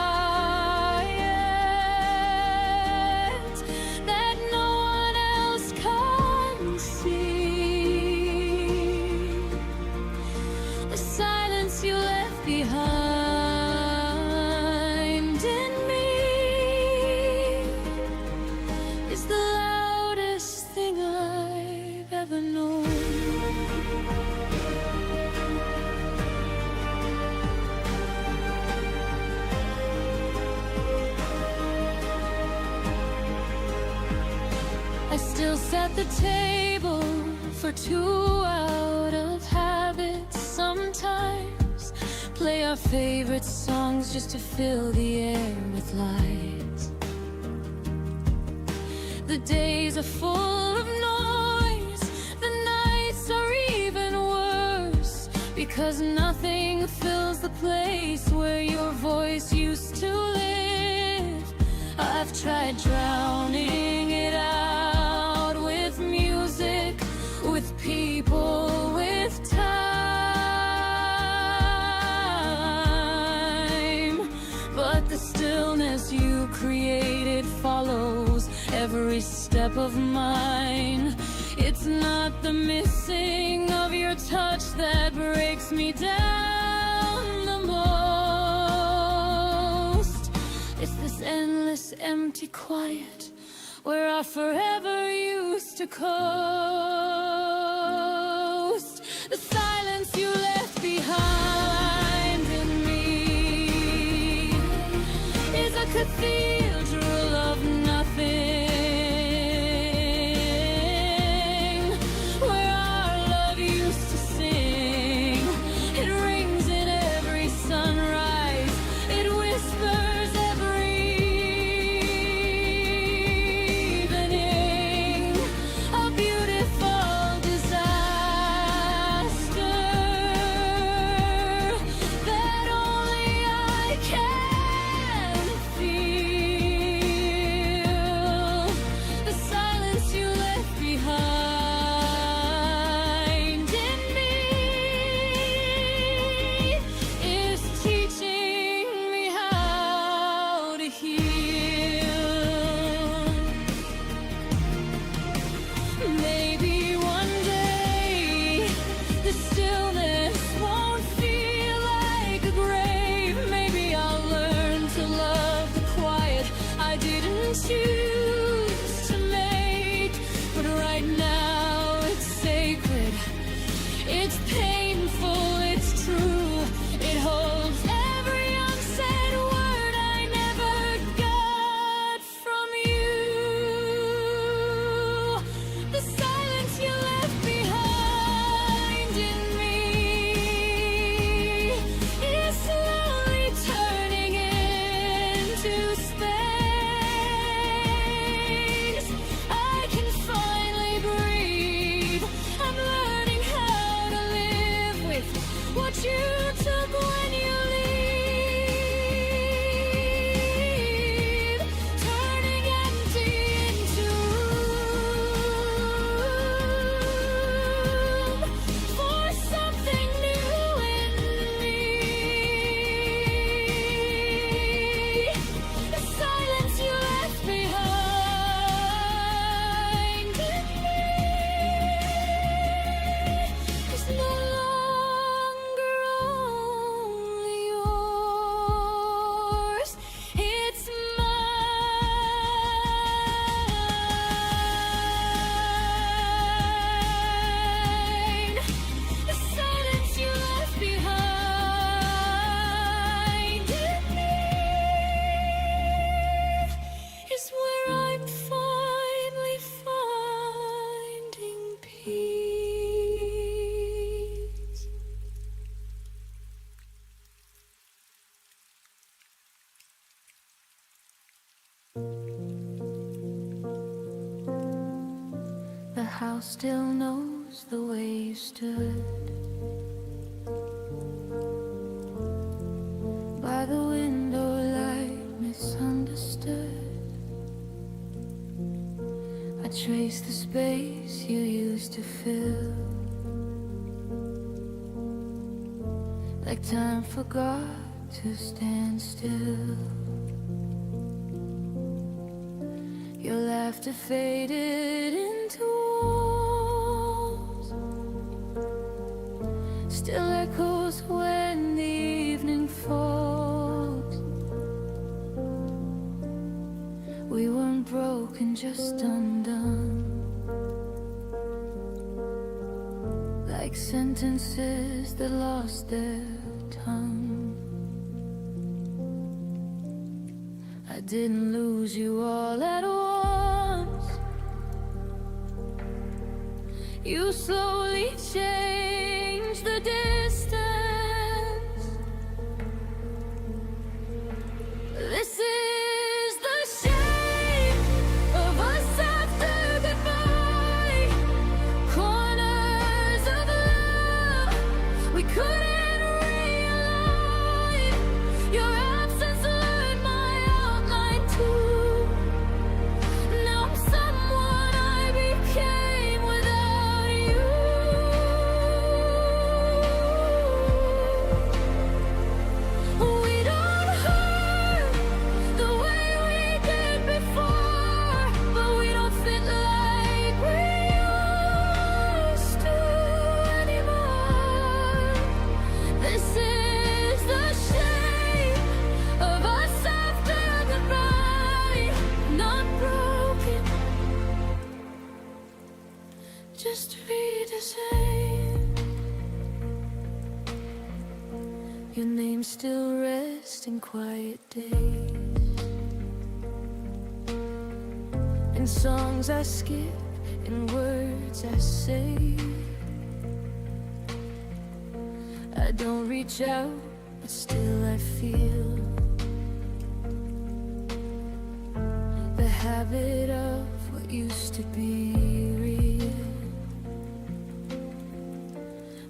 that no one else can see. The silence you left behind in me is the loudest thing I've ever known. I still set the table for two out of habit sometimes, play our favorite songs just to fill the air with light. The days are full of noise, the nights are even worse, because nothing fills the place where your voice used to live. I've tried drowning it out with music, with people, with time, but the stillness you created follows every step of mine. It's not the missing of your touch that breaks me down the most. It's this endless empty quiet where I forever used to coast. The silence you left behind in me is a cathedral of nothing, where our love used to sing. It rings in every sunrise, it whispers every evening, a beautiful disaster that only I can feel. house still knows the way you stood by the window light, misunderstood. I trace the space you used to fill, like time forgot to stand still. Your laughter faded into walls, still echoes when the evening falls. We weren't broken, just undone, like sentences that lost their tongue. I didn't lose you all at once. You slowly changed the distance. This is the shape of us after goodbye. Corners of love we couldn't realign. Your absence blurred my outline too. Now I'm someone I became without you. We don't hurt the way we did before, but we don't fit like we used to anymore. This is the shape of us after goodbye. Not broken, just redesigned. Your name still rests in quiet days, in songs I skip, in words I say. I don't reach out, but still I feel the habit of what used to be real.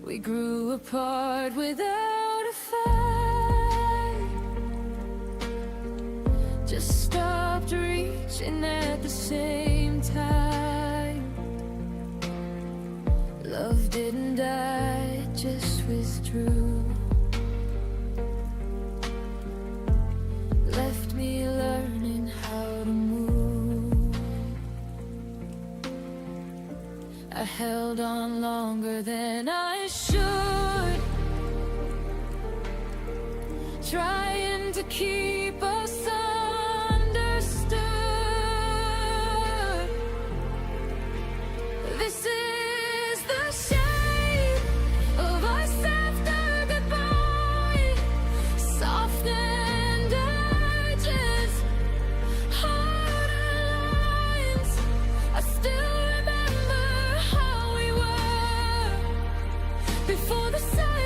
We grew apart without a fight, just stopped reaching at the same time. Love didn't die, it just withdrew, left me learning how to move. I held on longer than I should, trying to keep us understood. This is the shape of us after goodbye. Softened edges, harder lines. I still remember how we were before the silence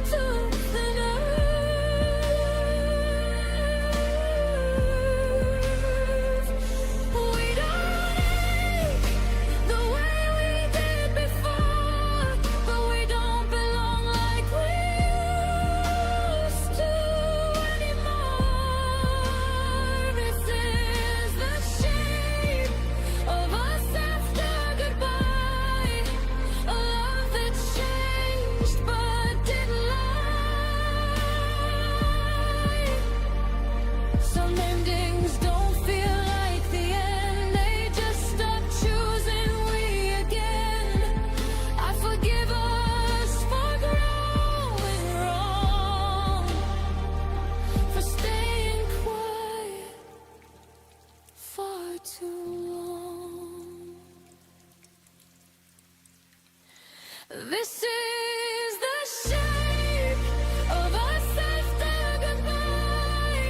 took the nerve. We don't ache the way we did before, but we don't belong like we used to anymore. This is the shape of us after goodbye. A love that changed but didn't lie. Some endings don't feel like the end, they just stop choosing we again. I forgive us for growing wrong, for staying quiet far too long. This is the shape of us after goodbye.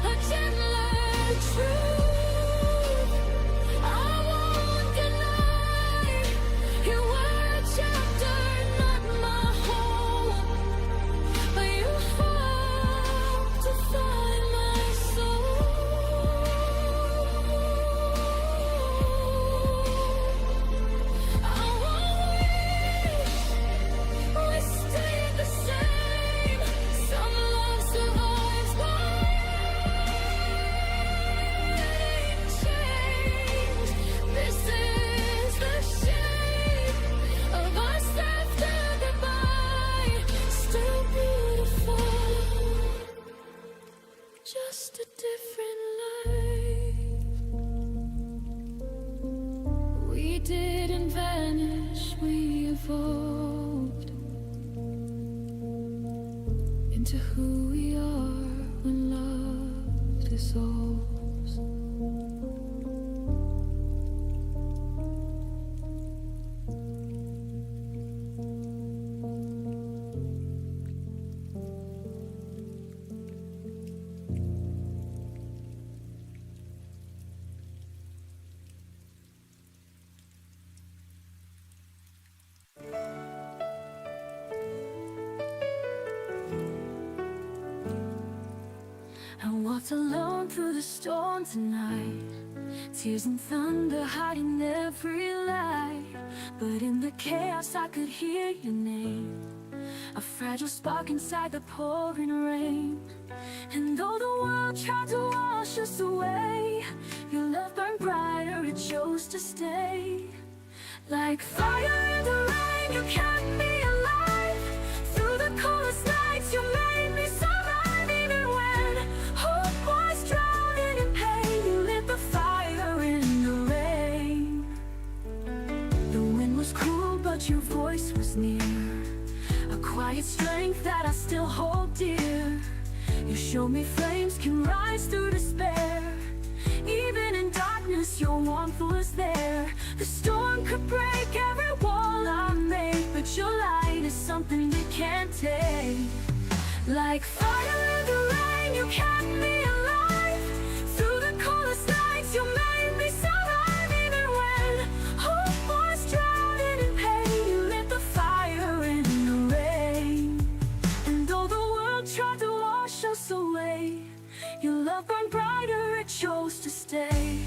A gentler truth I won't deny. You were a chapter, not my home, but you helped to find my soul. into who we are when love dissolves. I walked alone through the storm tonight, tears and thunder hiding every light. But in the chaos I could hear your name, a fragile spark inside the pouring rain. And though the world tried to wash us away, your love burned brighter, it chose to stay. Like fire in the rain, you kept me alive. Through the coldest nights, you made me survive. Even when hope was drowning in pain, you lit the fire in the rain. The wind was cruel, but your voice was near, a quiet strength that I still hold dear. You showed me flames can rise through despair. Even in darkness, your warmth was there. The storm could break every wall I made, but your light is something you can't take. Like fire in the rain, you kept me alive. Through the coldest nights, you made me survive. Even when hope was drowning in pain, you lit the fire in the rain. And though the world tried to wash us away, your love burned brighter, it chose to stay.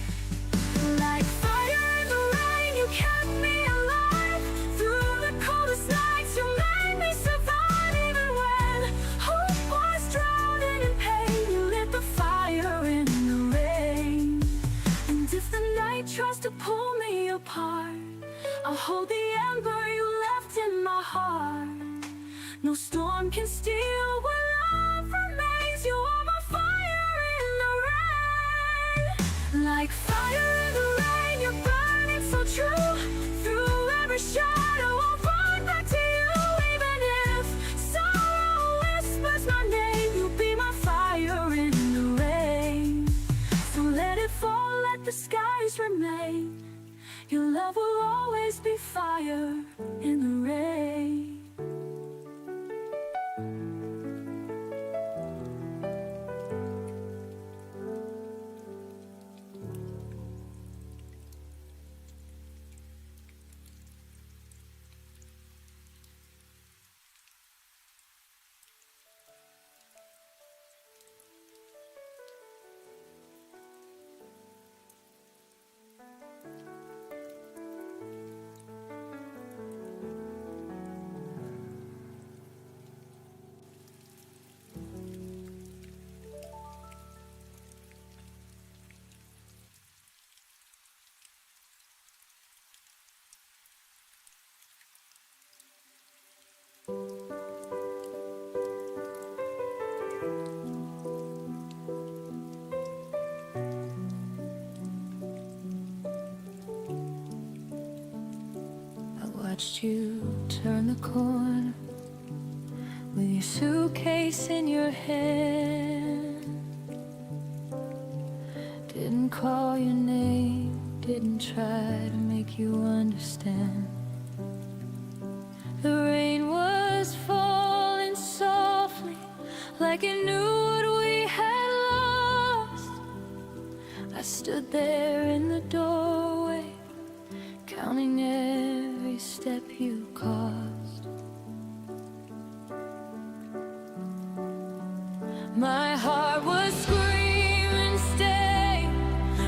Like fire in the rain, you kept me alive. Through the coldest nights, you made me survive. Even when hope was drowning in pain, you lit the fire in the rain. And if the night tries to pull me apart, I'll hold the ember you left in my heart. No storm can steal what love remains. You are my fire in the rain. Like fire in the rain, you're burning so true. Through every shadow, I'll run back to you. Even if sorrow whispers my name, you'll be my fire in the rain. So let it fall, let the skies remain. Your love will always be fire in the rain. Watched you turn the corner with your suitcase in your hand. Didn't call your name, didn't try to make you understand. The rain was falling softly, like it knew what we had lost. I stood there in the doorway, counting every step you caused. My heart was screaming stay,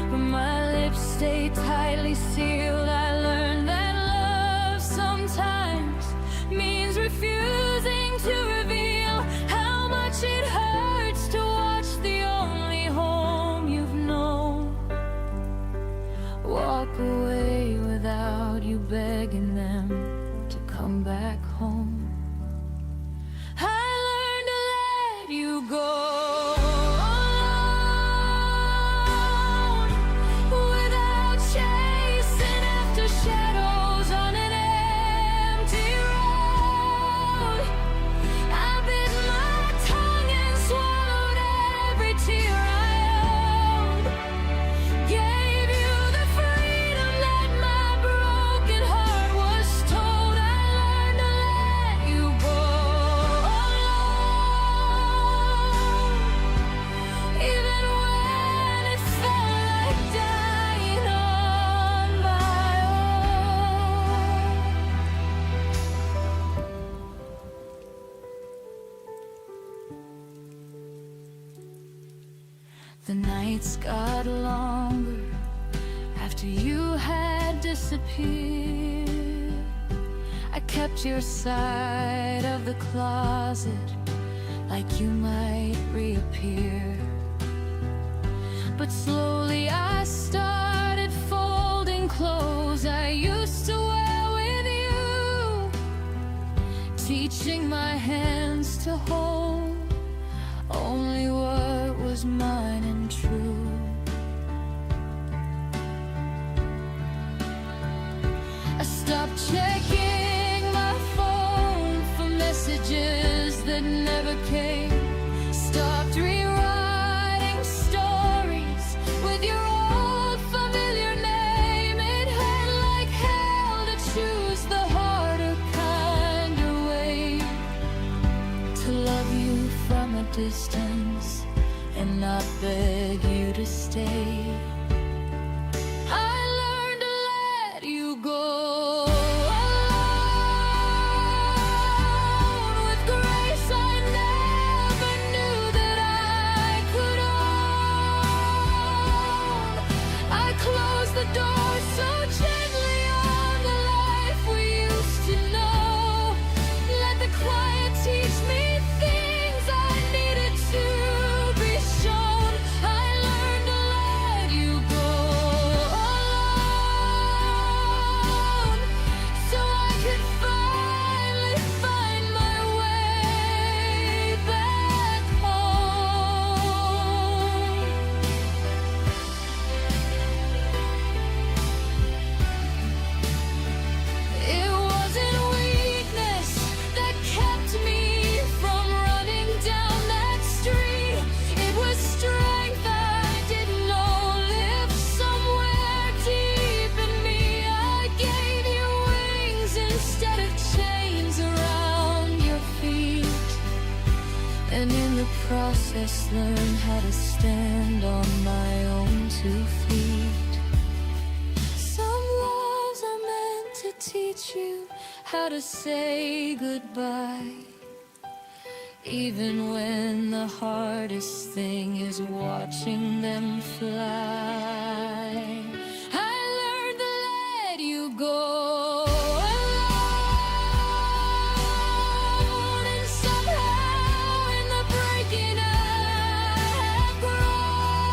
but my lips stayed tightly sealed. I learned that love sometimes means refusing to reveal how much it hurts to watch the only home you've known walk away without you begging them to come back home. I learned to let you go. Shadows on an empty road. I bit my tongue. the nights got longer after you had disappeared. I kept your side of the closet like you might reappear. But slowly I started folding clothes I used to wear with you, teaching my hands to hold only what was mine and true. I stopped checking my phone for messages that never came. Stopped rewriting stories with your old familiar name. It hurt like hell to choose the harder kind of way, to love you from a distance and not beg you to stay. I learned to let you go alone. With grace I never knew that I could own. I closed the door so gently on the life we used to know. Let the quiet teach me things I needed to be shown. I learned to let you go alone, so I could finally find my way back home. It wasn't weakness that kept me from running down that street. It was strength I didn't know lived somewhere deep in me. I gave you wings instead of chains around your feet, and in the process learned how to stand on my own 2 feet. Some loves are meant to teach you how to say goodbye, even when the hardest thing is watching them fly. I learned to let you go alone, and somehow in the breaking I have grown.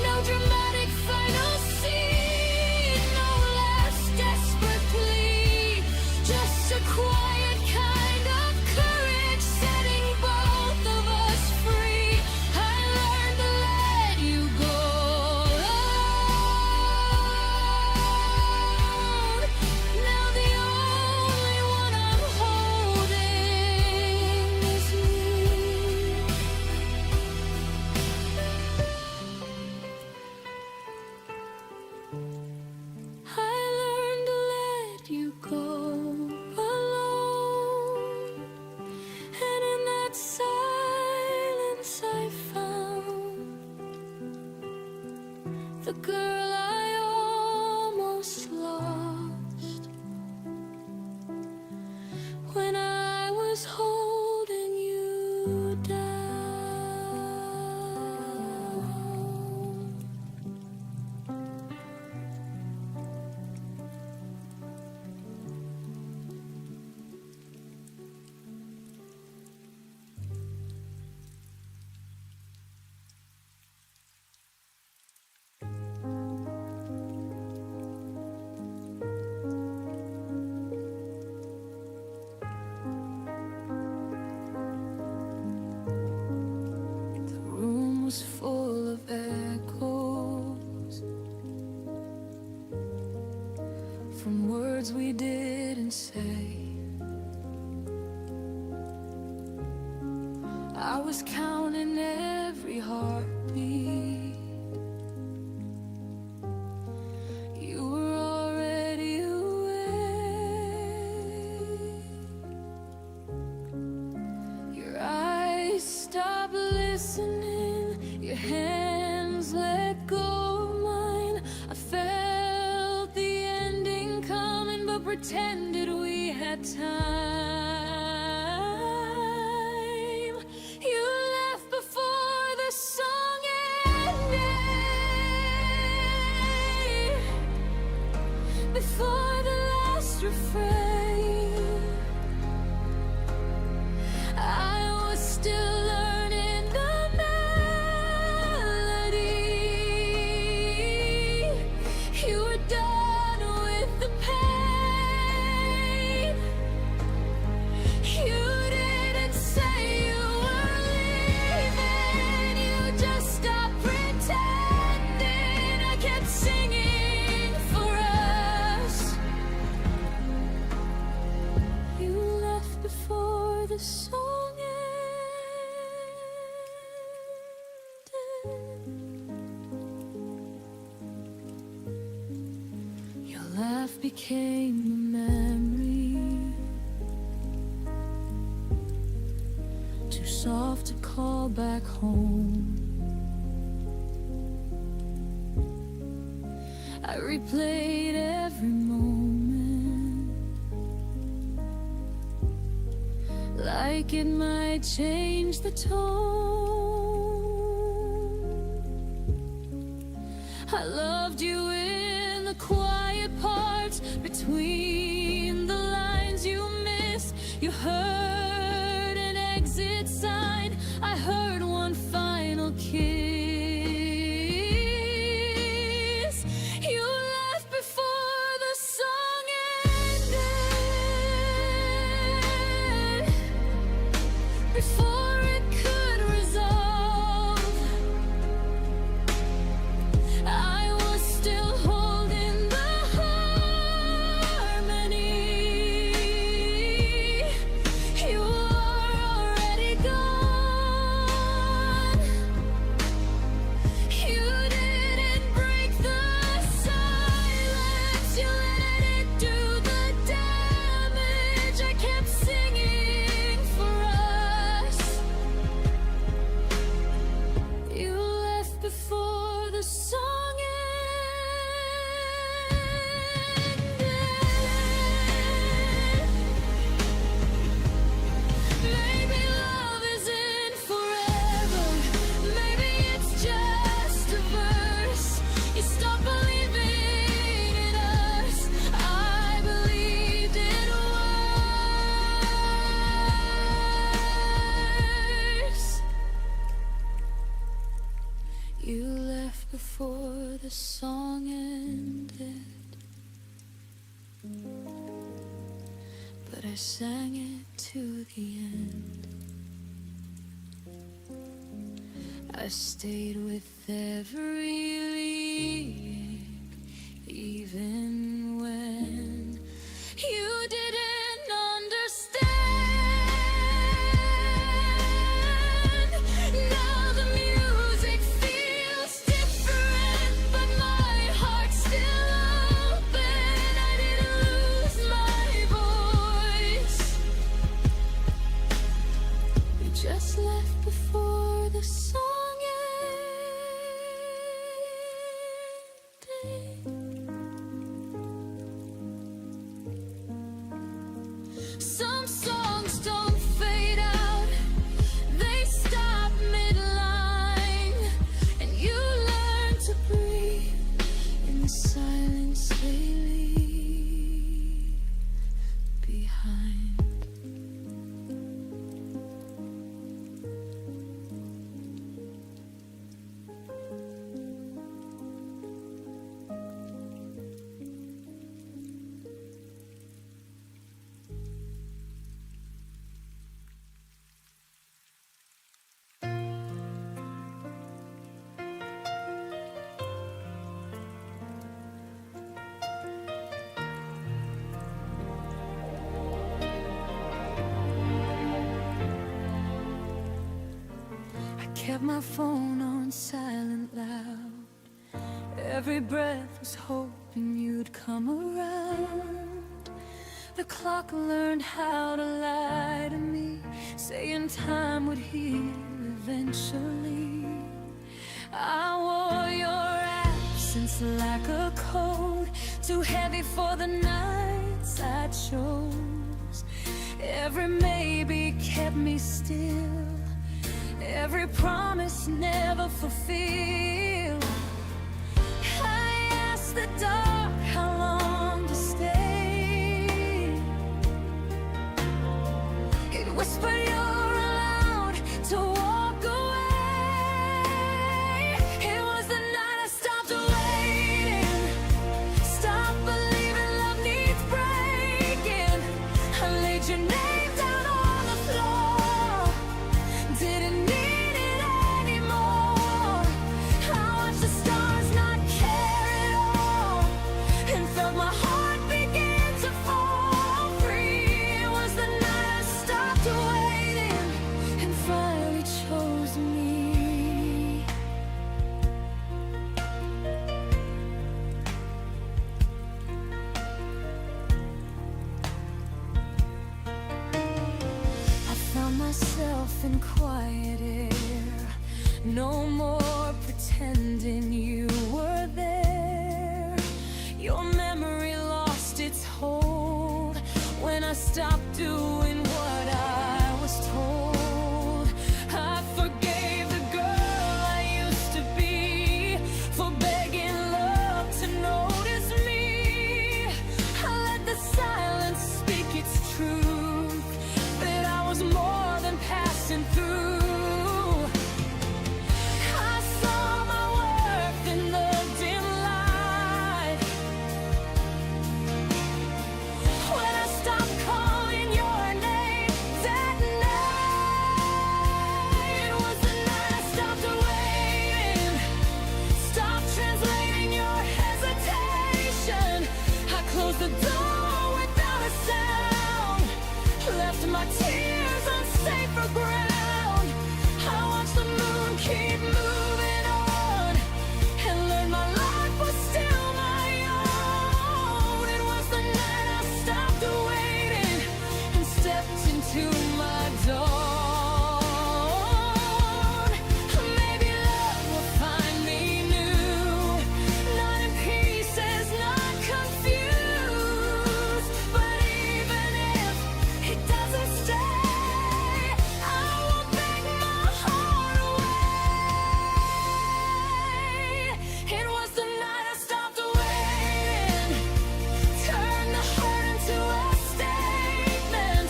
No dramatic final scene, no last desperate plea, just a quiet kind of courage setting both of us free. I learned to let you go alone. Now the only one I'm holding is me. I learned to let you go alone, and in that silence I found the girl I almost lost when I was holding you down. The room was full of echoes from words we didn't say. I was counting every heartbeat. You were already away. Your eyes stopped listening, your hands let go of mine. I felt the ending coming, but pretended we had time. You left before the became a memory, too soft to call back home. I replayed every moment, like it might change the tone. I loved you in the quiet parts, between the lines you missed. You heard an exit sign, I heard one final kiss. You left before the song ended, before it could resolve. I was still holding the harmony. You are already gone. You didn't break the silence. You let it do the damage. I kept singing for us. You left before the song ended. Maybe love isn't forever. Maybe it's just a verse. You stopped believing in us. I believed it worse. You left before the song ended, but I sang it to the end. I stayed with every lyric, even when you didn't understand. Now the music feels different, but my heart's still open. I didn't lose my voice. You just left before the song ended. Some songs don't fade out, they stop midline, and you learn to breathe in the silence they leave behind. I kept my phone on silent loud. Every breath was hoping you'd come around. The clock learned how to lie to me, saying time would heal eventually. I wore your absence like a coat, too heavy for the nights I chose. Every maybe kept me still, every promise never fulfilled. I asked the dark how long to stay. It whispered you're allowed to walk away. It was the night I stopped waiting, stopped believing love needs breaking. I laid your name down on the floor, didn't need it anymore. I watched the stars not care at all, and felt my heart begin to fall free. It was the night I stopped waiting and finally chose me. myself in quiet air. No more pretending you were there. Your memory lost its hold when I stopped doing what I was told. I forgave the girl I used to be for begging love to notice me. I let the silence speak its truth, that I was more than passing through. I saw my worth in the dim light when I stopped calling your name that night. It was the night I stopped waiting, stopped translating your hesitation. I closed the door without a sound, left my tears on safer ground. I watched the moon keep moving on and learned my life was still my own. It was the night I stopped waiting and stepped into my dawn. Maybe love will find me new, not in pieces, not confused. But even if it doesn't stay, I won't beg my heart away. It was the night I stopped waiting, turned the heart into a statement.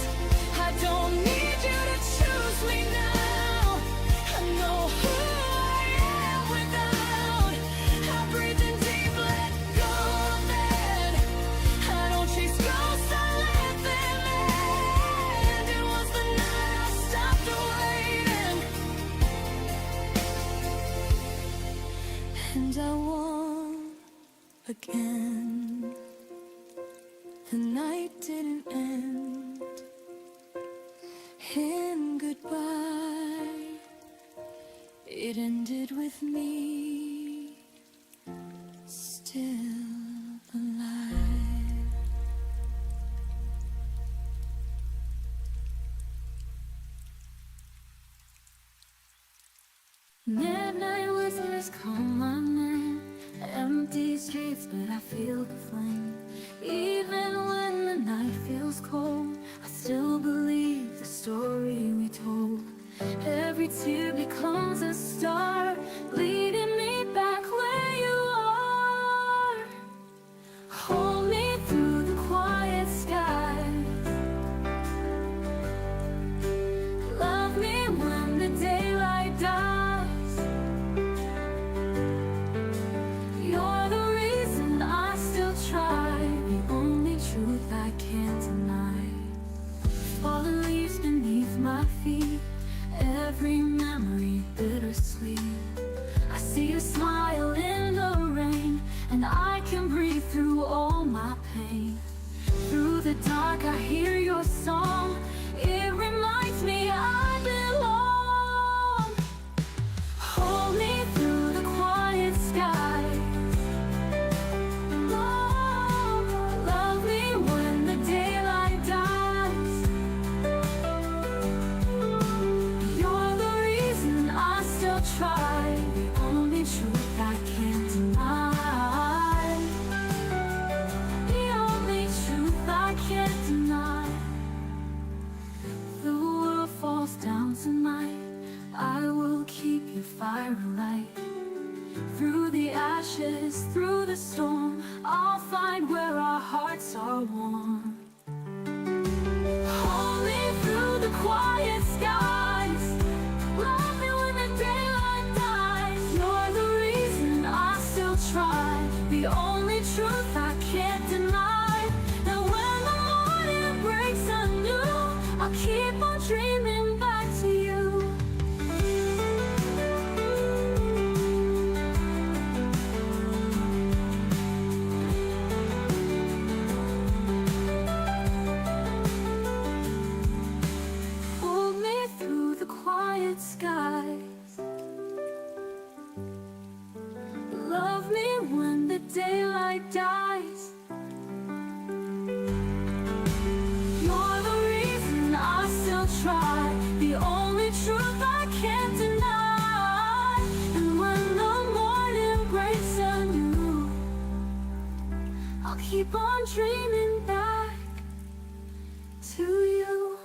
I don't need you to choose me now. I know who I am without. I breathe in deep, let go of it. I don't chase ghosts, I let them in. It was the night I stopped waiting, and I won again. The night didn't end in goodbye. It ended with me still alive. Midnight whispers call my name. Empty streets, but I feel the flame. Even when the night feels cold, I still believe the story we told. Every tear becomes a star, leading me back where you are. Hold me through the quiet skies. Love me when the daylight dies. You're the reason I still try, the only truth I can't deny. Fallen leaves beneath my feet, every memory bittersweet. I see you smile in the rain, and I can breathe through all my pain. Through the dark I hear your song, it reminds me I belong. Hold me through the quiet skies. Love me when the daylight dies. You're the reason I still try, the only truth I can't deny. The only truth I can't deny. The world falls down tonight, I will keep your fire alight. Through the ashes, through the storm, I'll find where our hearts are warm. Hold me through the quiet skies. Love me when the daylight dies. You're the reason I still try, the only truth I can't deny. That when the morning breaks anew, I'll keep on dreaming back to you. Hold me through the quiet skies. Love me when the daylight dies. You're the reason I still try, the keep on dreaming back to you.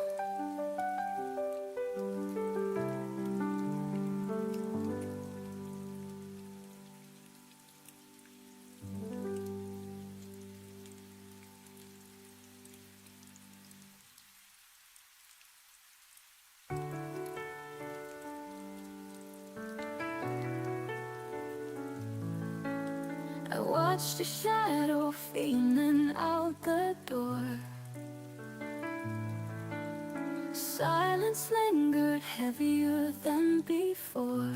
I watched a shadow fading out the door. Silence lingered heavier than before.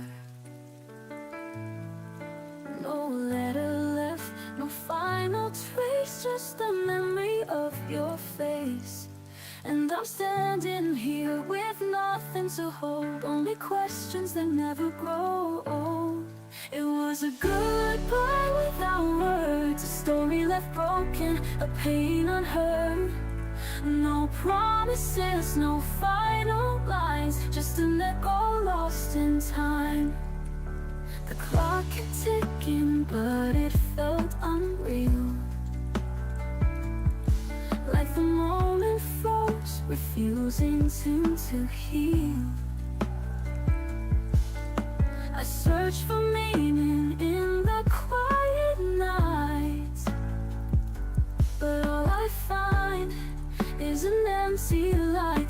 No letter left, no final trace, just the memory of your face. And I'm standing here with nothing to hold, only questions that never grow old. It was a goodbye without words, a story left broken, a pain unheard. No promises, no final lines, just an echo lost in time. The clock kept ticking, but it felt unreal. Like the moment froze, refusing to heal. I search for meaning in the quiet nights, but all I find is an empty light.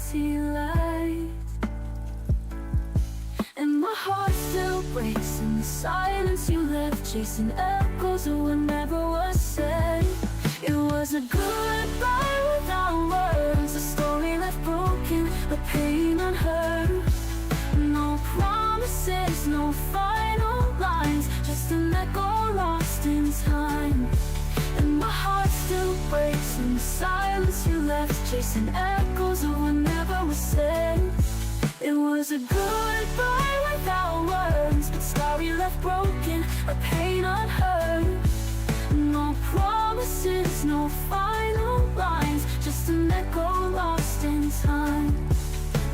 And my heart still breaks in the silence you left, chasing echoes of what never was said. It was a goodbye without words, a story left broken, a pain unheard. No promises, no final lines, just an echo lost in time. And my heart still breaks in the silence you left, chasing echoes of what never was said. It was a goodbye without words, but story left broken, a pain unheard. No promises, no final lines, just an echo lost in time.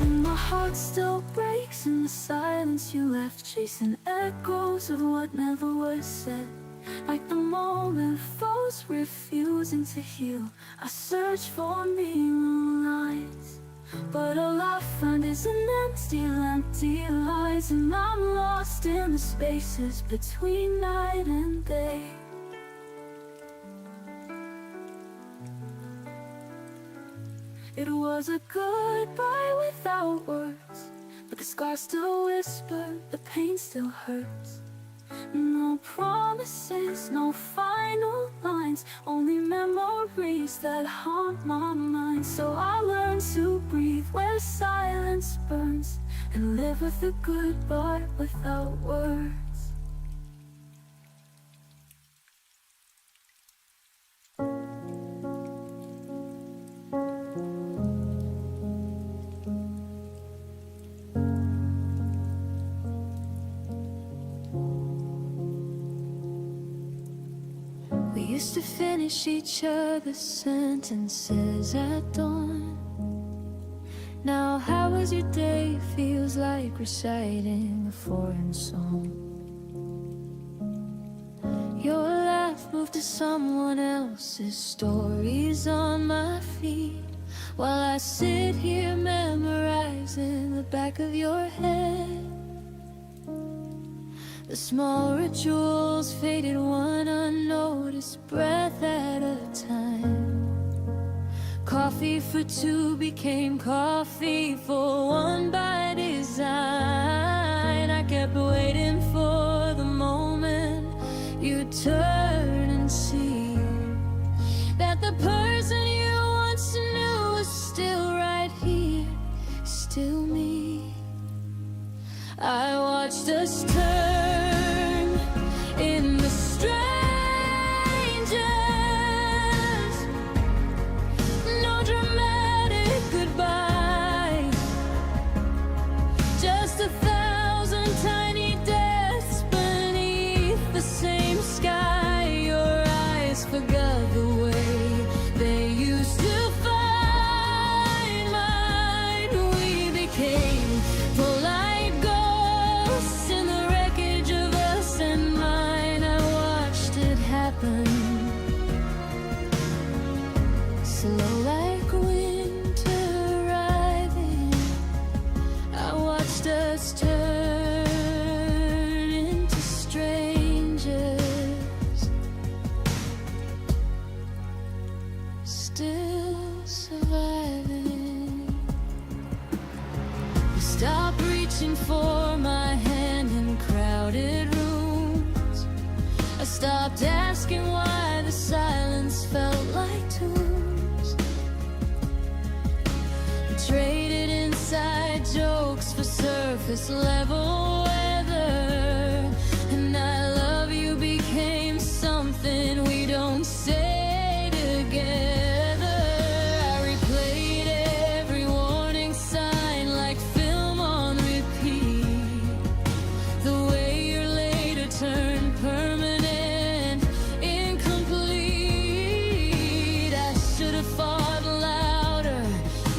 And my heart still breaks in the silence you left, chasing echoes of what never was said. Like the moment froze, refusing to heal, I search for meaning lines, but all I find is an empty lies. And I'm lost in the spaces between night and day. It was a goodbye without words, but the scars still whisper, the pain still hurts. No promises, no final lines, only memories that haunt my mind. So I learned to breathe where silence burns, and live with a goodbye without words. We used to finish each other's sentences at dawn. Now how was your day feels like reciting a foreign song. Your laugh moved to someone else's stories on my feet, while I sit here memorizing the back of your head. The small rituals faded one unnoticed breath at a time. Coffee for two became coffee for one by design. I kept waiting for the moment you'd turn and see that the person you once knew was still right here, still me. I watched us turn into strangers. No dramatic goodbye, just 1,000 tiny deaths beneath the same sky. Your eyes forgot the way they used to find mine. We became polite ghosts in the Stop reaching for my hand in crowded rooms. I stopped asking why the silence felt like tunes. Traded inside jokes for surface level weather. And I love you became something we don't say together. I replayed every warning sign like film on repeat. The way your later turned permanent, incomplete. I should have fought louder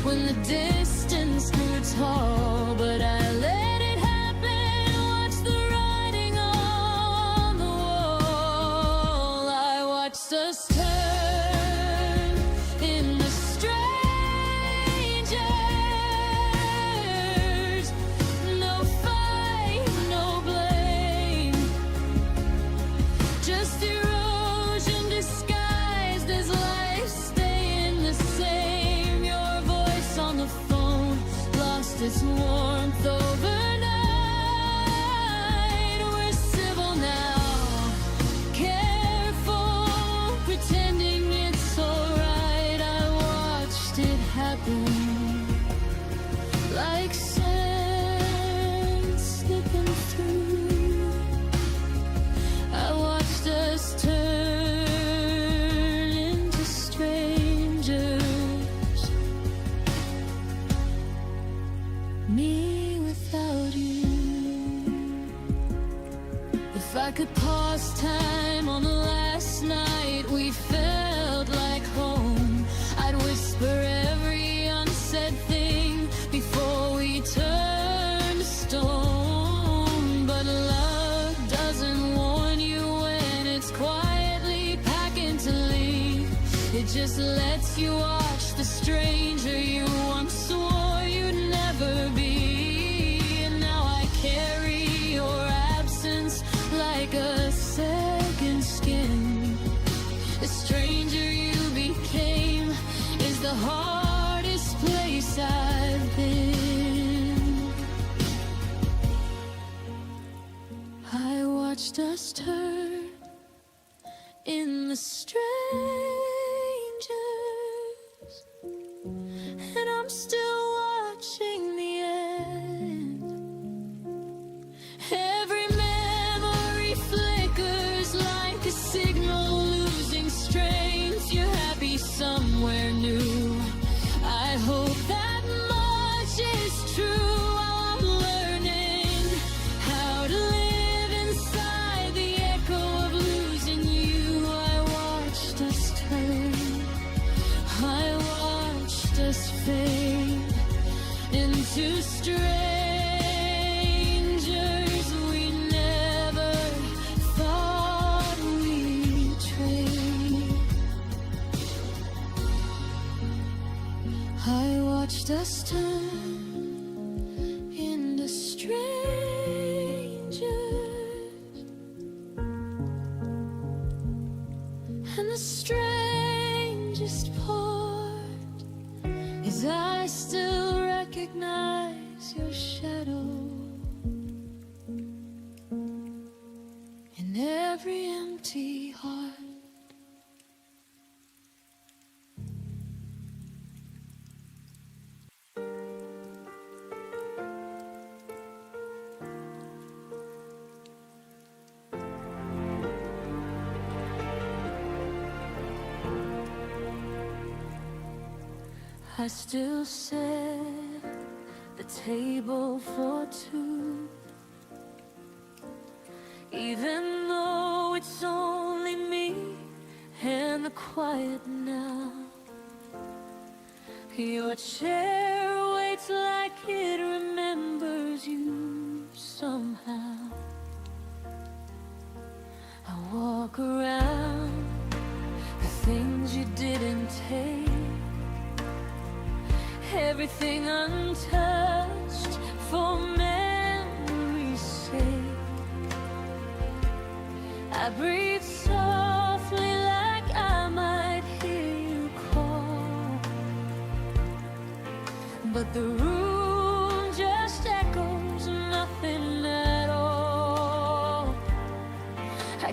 when the distance grew tall, but I let it happen. Watch the writing on the wall. I watched us turn into strangers. No fight, no blame, just erosion disguised as life staying the same. Your voice on the phone lost its warmth overnight. We're civil now, careful, pretending it's alright. I watched it happen like sand slipping through. I watched us turn into strangers. Me without you. If I could pause time on the last night we felt like home, I'd whisper every unsaid thing before we turned to stone. But love doesn't warn you when it's quietly packing to leave. It just lets you watch the stranger you once swore you'd never be. And now I carry your absence like a second skin. The stranger you became is the hardest place I've been. I watched us turn in the strangers, and I'm still watching the end. Every memory flickers like a signal losing strength. You're happy somewhere new. I hope that much is true. I'm learning how to live inside the echo of losing you. I watched us turn, I watched us fade into strangers we never thought we'd trade. I watched us turn into strangers, and the strangest part is I still recognize your shadow in every empty heart. I still set the table for two, even though it's only me and the quiet now. Your chair waits like it remembers you somehow. I walk around the things you didn't take, everything untouched for memory's sake. I breathe softly like I might hear you call, but the room just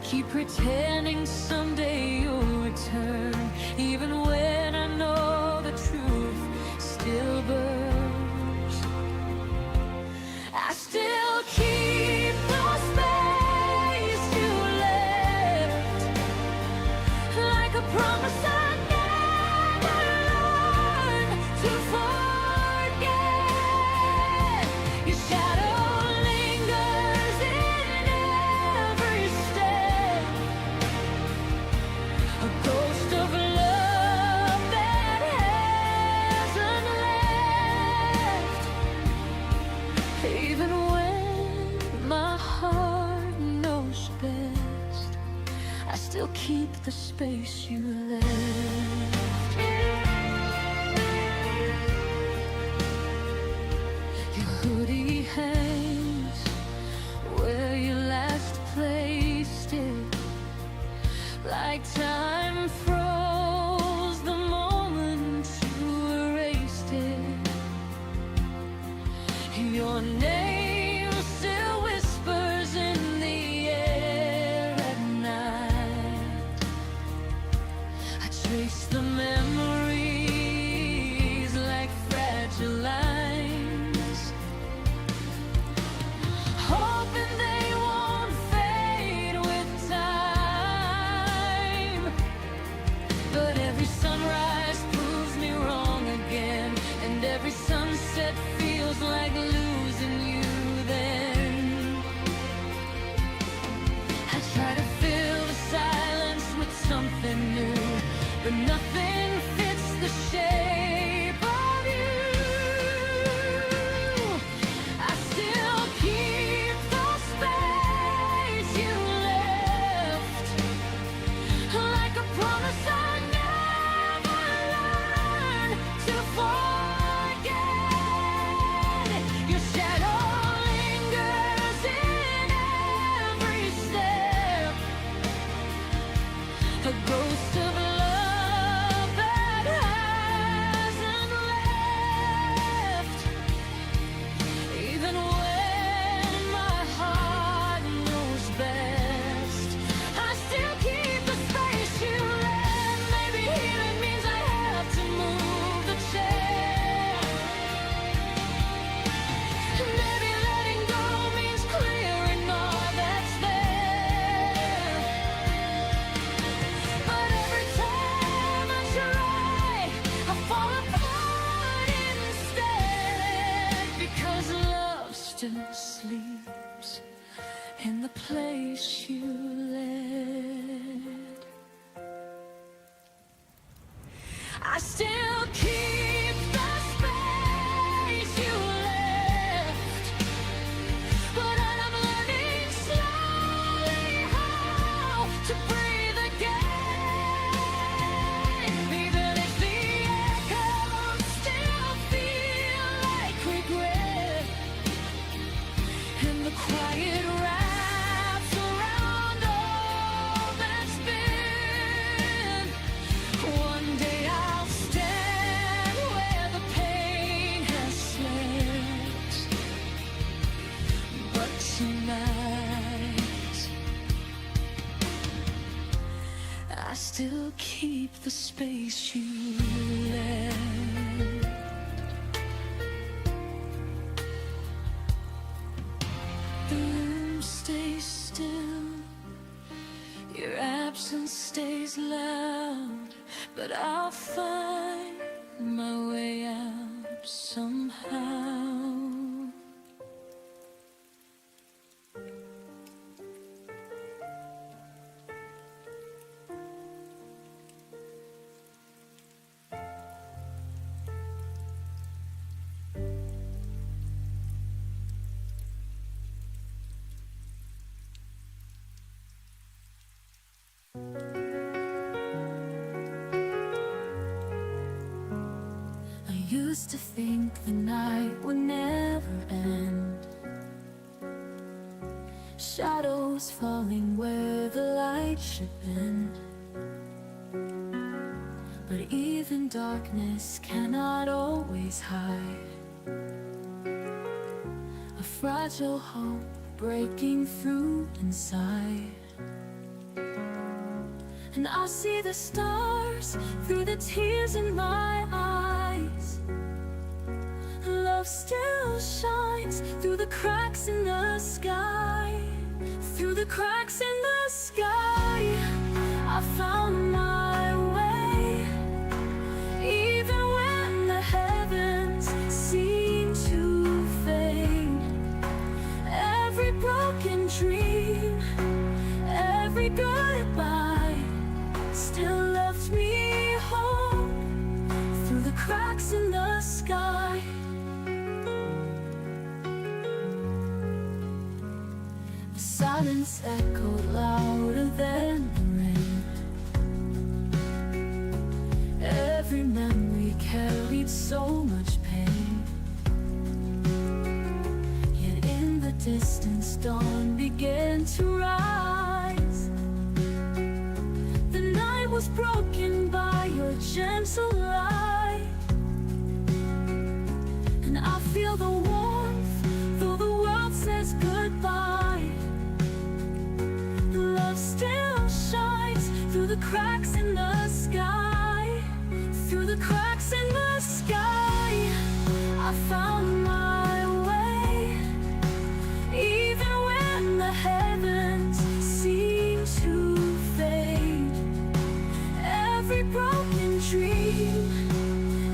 keep pretending someday you'll return, even when I know the truth still burns. I still keep the space you left, like a promise I never learned to forget. Your shadow lingers in every step, a ghost of love that hasn't left. Even when my heart knows best, I still keep the space you left. Your hoodie hangs where you last placed it, like time froze the moment you erased it. Your name still whispers in the air at night. I trace the memories like fragile lines, hoping they won't fade with time. But every sunrise proves me wrong again, and every sunset feels like losing you then. I try to fill the silence with something new, but nothing fits the shape of you. I still keep the space you left, like a promise I never learned to forget. Your shadow lingers in every step, a ghost of love that hasn't left. Even when my heart knows best, I still keep the space you left. Maybe healing means I have to move the chair. Maybe letting go means clearing all that's there. But every time I try, I fall apart instead, because love still sleeps in the place you led. I still keep the space you left, but I'm learning slowly how to breathe again. Even if the echoes still feel like regret, and the quiet wraps around all that's been. One day I'll stand where the pain has slept, but tonight I still keep the space you left. The room stays still, your absence stays loud, but I'll find my way out somehow. I used to think the night would never end, shadows falling where the light should bend. But even darkness cannot always hide a fragile hope breaking through inside. and I see the stars through the tears in my eyes. Love still shines through the cracks in the sky. Through the cracks in the sky, I found my way. Even when the heavens seem to fade, every broken dream, every goodbye still left me home through the cracks in the sky. The silence echoed louder than the rain. Every memory carried so much pain. Yet in the distance dawn began to rise. The night was broken by your gentle light, and I feel the warmth though the world says goodbye. Love still shines through the cracks in the sky. Through the cracks in the sky, I found my way. Even when the heavens seem to fade, every broken dream,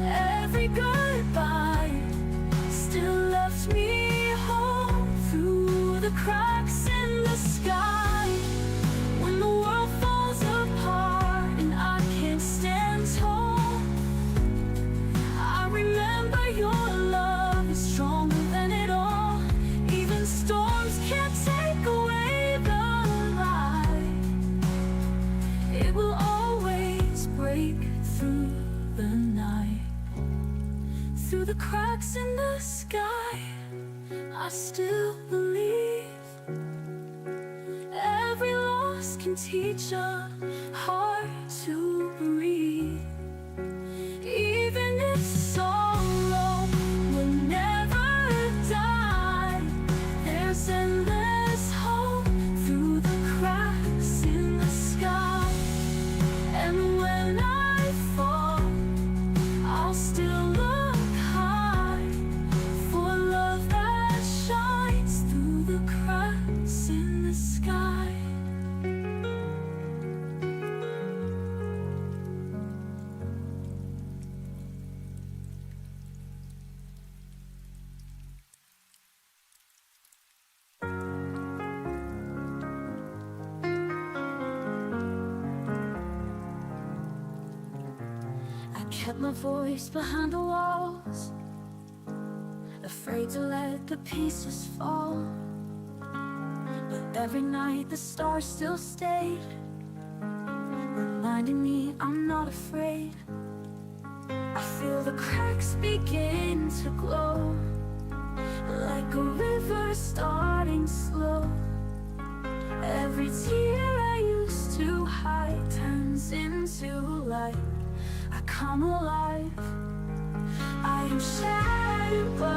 every goodbye still left me home through the cracks in the sky. When the world falls apart and I can't stand tall, I remember your love is stronger than it all. Even storms can't take away the light. It will always break through the night. Through the cracks in the sky, I still believe. Every loss can teach a heart to breathe. Even if sorrow will never die, there's endless hope through the cracks in the sky. And when I fall, I'll still look high for love that shines through the cracks in the sky. I kept my voice behind the walls, afraid to let the pieces fall. But every night the stars still stayed, reminding me I'm not afraid. I feel the cracks begin to glow, like a river starting slow. Every tear I used to hide turns into light. I come alive. I am shattered, but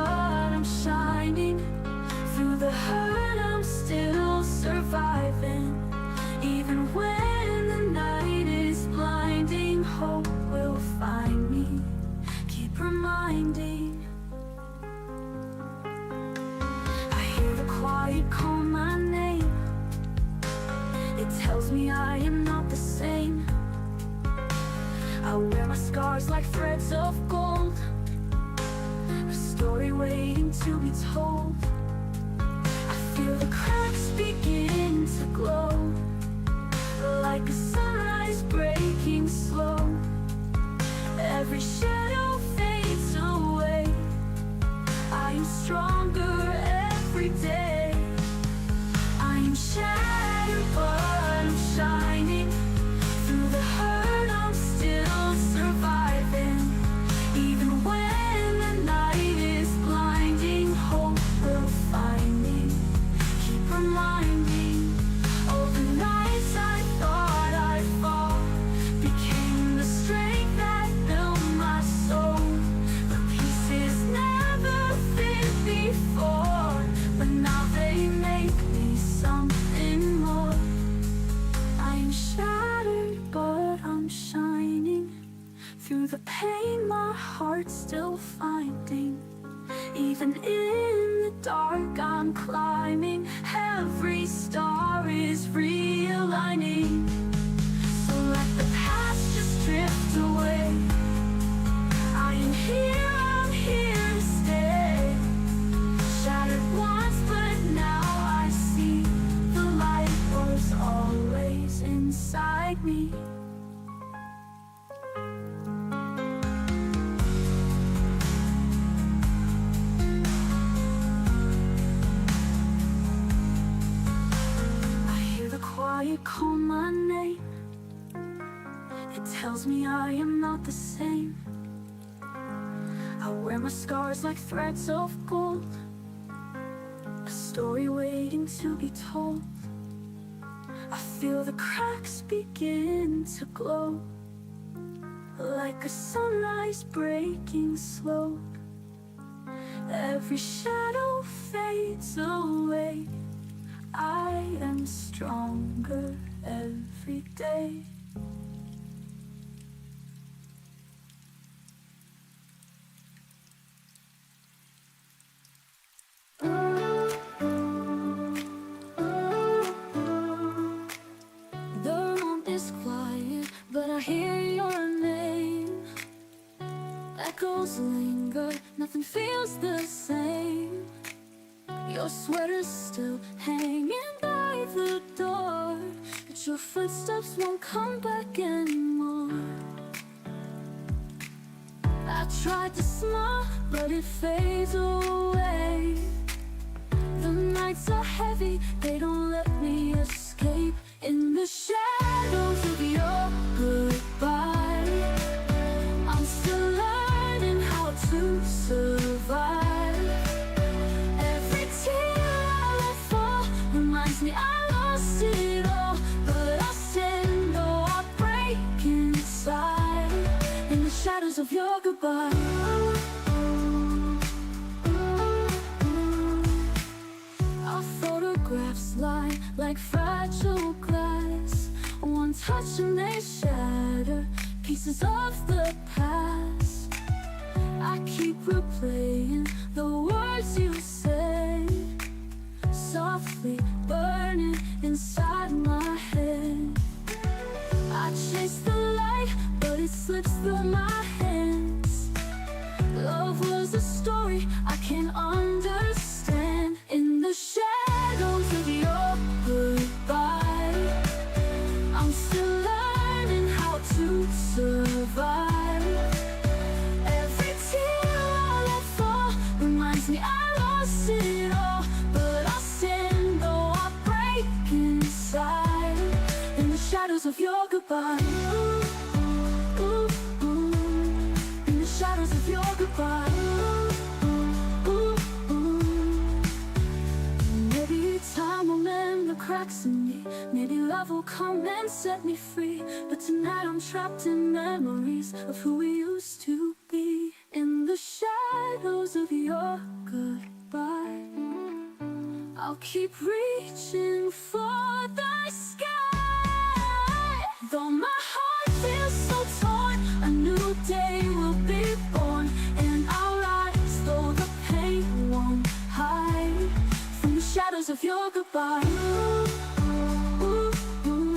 I'm shining. Through the hurt, I'm still surviving. Even when the night is blinding, hope will find me. Keep reminding. I hear the quiet call my name. It tells me I am not the same. I wear my scars like threads of gold, a story waiting to be told. I feel the cracks begin to glow, like a sunrise breaking slow. Every shadow fades away. I am stronger every day. I am shattered, but I'm shining. Through the hurt, I'm still surviving. Even when the night is blinding, hope will find me. Keep reminding. Oh, the nights I thought I'd fall became the strength that built my soul. Even in the dark I'm climbing, every star is realigning. So let the past just drift away. I am here, I'm here to stay. Shattered once, but now I see the light was always inside me. You call my name, it tells me I am not the same. I wear my scars like threads of gold, a story waiting to be told. I feel the cracks begin to glow, like a sunrise breaking slow. Every shadow fades away, I am stronger every day. The room is quiet, but I hear your name. Echoes linger, nothing feels the same. Your sweater's still hanging by the door, but your footsteps won't come back anymore. I tried to smile, but it fades away. The nights are heavy, they don't let me escape. In the shadows of your goodbye, I'm still learning how to survive. Me, I lost it all, but I stand, though I break inside. In the shadows of your goodbye. Our photographs lie like fragile glass. One touch and they shatter, pieces of the past. I keep replaying the words you said, softly burning inside my head. I chase the light, but it slips through my hands. Love was a story I can't understand. In the shadows of your goodbye, I'm still learning how to survive. Every tear I let fall reminds me I lost it all, but I stand, though I break inside. In the shadows of your goodbye. Ooh, ooh, ooh. In the shadows of your goodbye. Ooh, ooh, ooh. Maybe time will mend the cracks in me. Maybe love will come and set me free. But tonight I'm trapped in memories of who we used to be. In the shadows of your goodbye, I'll keep reaching for the sky. Though my heart feels so torn, a new day will be born, and I'll rise though the pain won't hide. From the shadows of your goodbye. Ooh, ooh, ooh.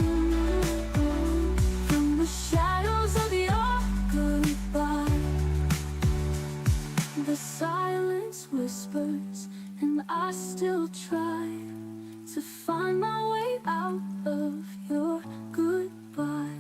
From the shadows of your goodbye. The silence whispers, and I still try to find my way out of your goodbye.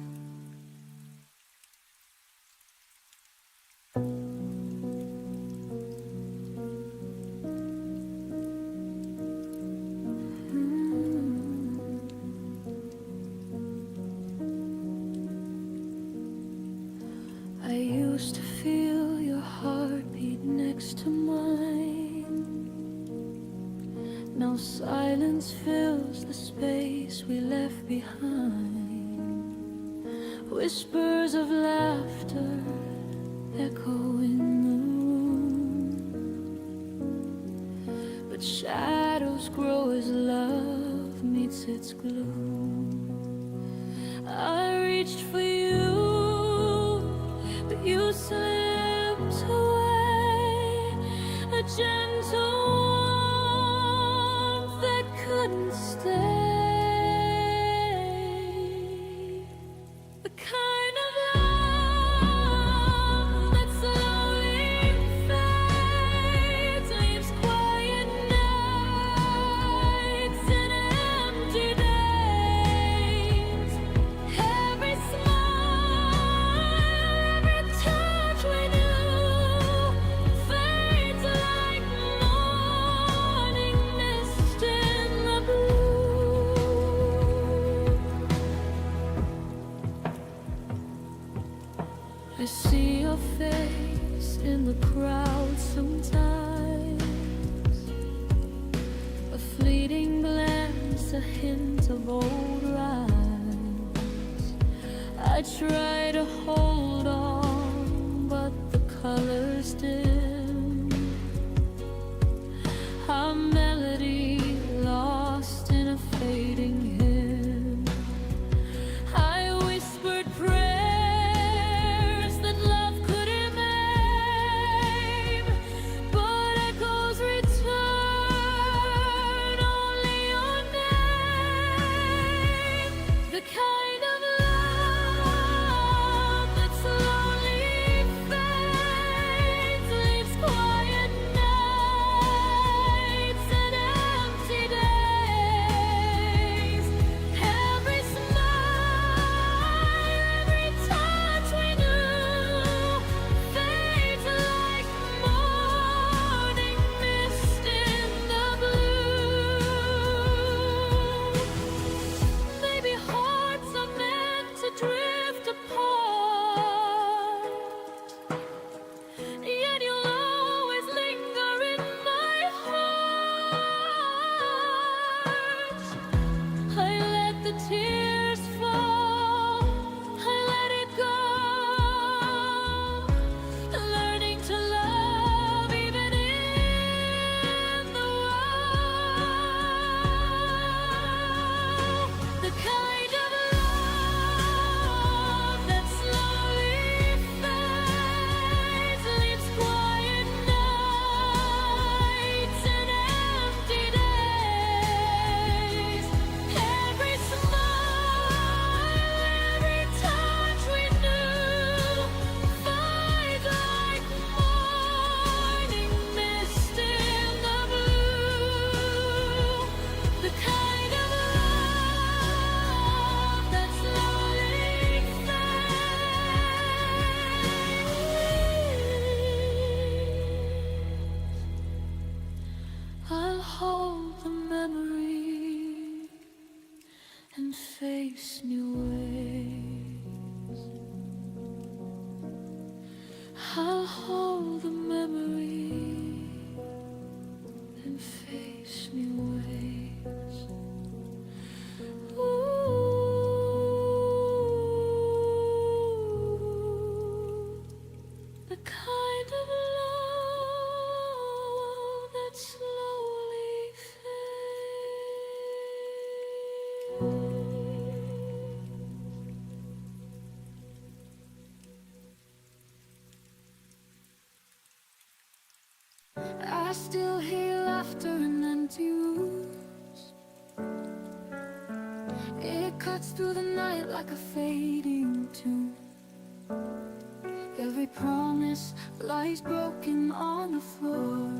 I used to feel your heartbeat next to mine. Now silence fills the space we left behind. Whispers of laughter echo in the room, but shadows grow as love meets its gloom. I reached for you, but you slipped away. A gentle warmth that couldn't stay. The kind of love that slowly fades, leaves quiet nights and empty days. Every smile, every touch we do fades like morning mist in the blue. I see your face in the crowd sometimes, a fleeting glance, a hint of old rhymes. I try to hold on, but the colors dim. Our melody lost in a fading hymn. I whispered prayers that love couldn't name, but echoes return only your name. The kind of love that slowly fades, leaves quiet nights and empty days. Every smile, every touch we do fades like morning mist in the blue. Maybe hearts are meant to drift apart, yet you'll always linger in my heart. I let the tears fall, I let it go, learning to love even in the world. The kind of love that slowly fades, leaves quiet nights and empty days. Every smile, every touch we do fades like morning mist in the blue. The kind of love that slowly fades. I'll hold the memory and face new ways. I'll hold the memory and face new ways. Ooh, the kind of love that slowly fades. I still hear laughter in empty rooms. It cuts through the night like a fading tune. Every promise lies broken on the floor,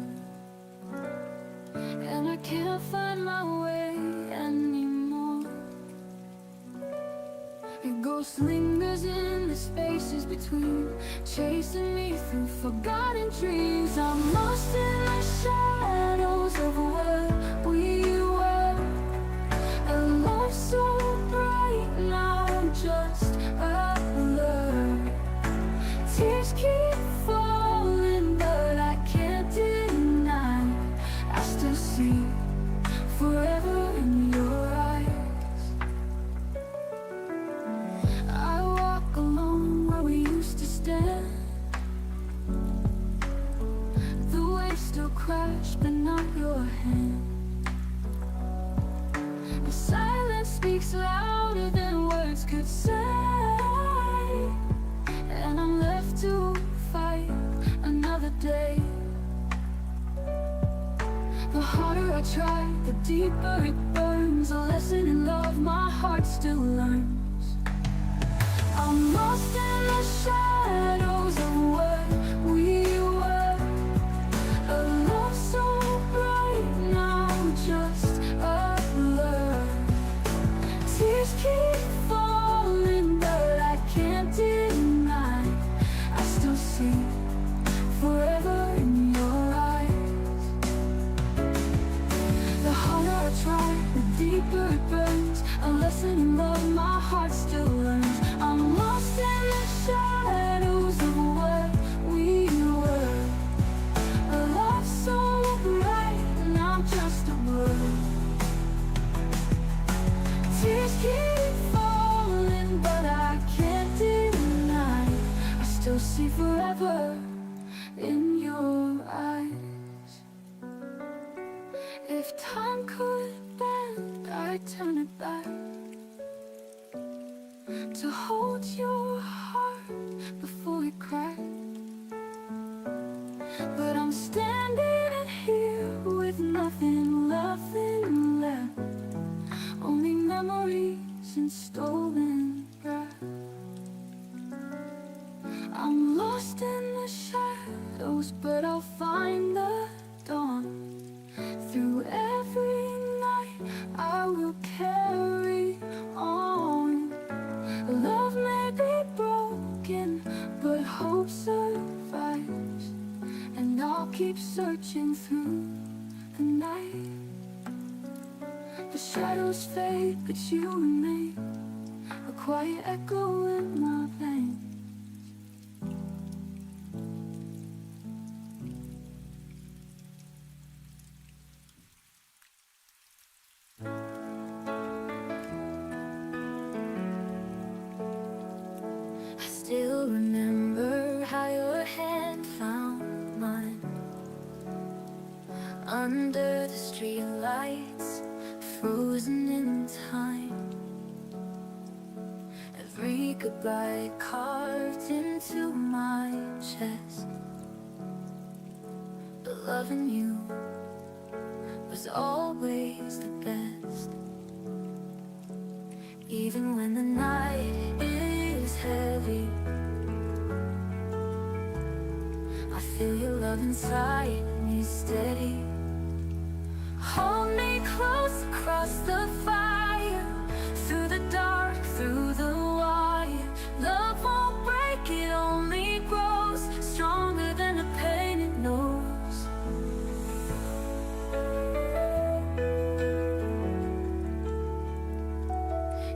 and I can't find my way anymore. A ghost lingers in the spaces between, chasing me through forgotten dreams. I'm lost in the shadows of what we were, a love so bright now just a blur. Tears keep falling, but I can't deny I still see forever in your eyes. I walk along where we used to stand, the waves still The harder I try, the deeper it burns. A lesson in love my heart still learns. I'm lost in the shadows of what we were. A love so bright, now just a blur. Tears keep falling, but I can't deny I still see forever in your eyes. The harder I try, the deeper it burns. A lesson in love my heart still learns. I'm lost in the shadows of what we were. A love so bright, and I'm just a blur. Tears keep falling, but I can't deny I still see forever in your eyes. If time could bend, I'd turn it back to hold your heart before it cracked. But I'm standing here with nothing left, only memories and stolen breath. I'm lost in the shadows, but I'll find the dawn. Through every night I will carry on. Love may be broken, but hope survives. And I'll keep searching through the night. The shadows fade, but you remain, a quiet echo in my veins. I still remember how your hand found mine under the streetlights, frozen in time. Every goodbye carved into my chest. But loving you was always the best. Even when the night is heavy, I feel your love inside me steady. Hold me close across the fire, through the dark, through the wire. Love won't break, it only grows stronger than the pain it knows.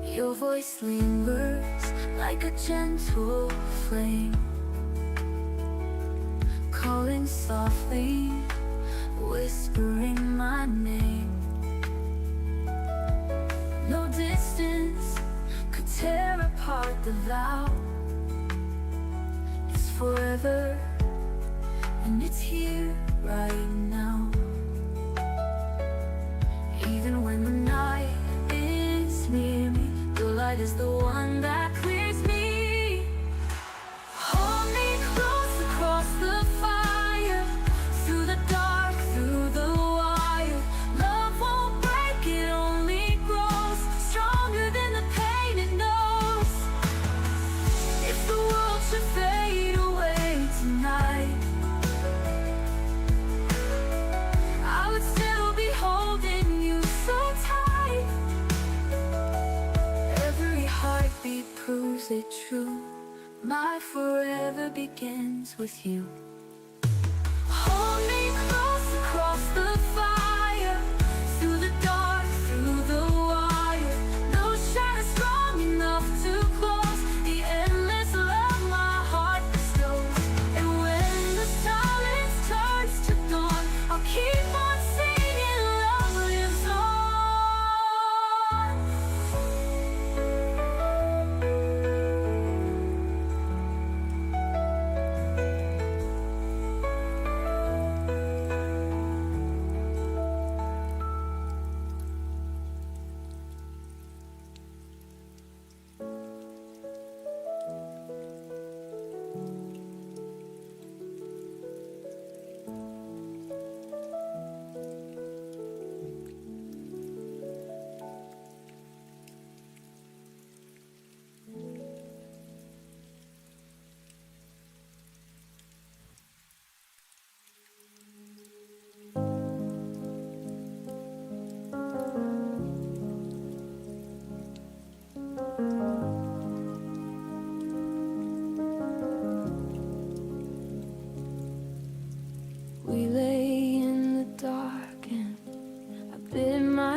Your voice lingers like a gentle flame, calling softly, whispering my name. No distance could tear apart the vow. It's forever, and it's here right now. Even when the night is near me, your light is the one that clears me. Hold me close across the fire, through the dark, through the wire. Love won't break, it only grows stronger than the pain it knows. If the world should fade away tonight, I would still be holding you so tight. Every heartbeat proves it true. My forever begins with you. Hold me close across the fire, through the dark, through the wire. No shadow strong enough to close the endless love my heart bestows. And when the silence turns to dawn, I'll keep on singing, love lives on.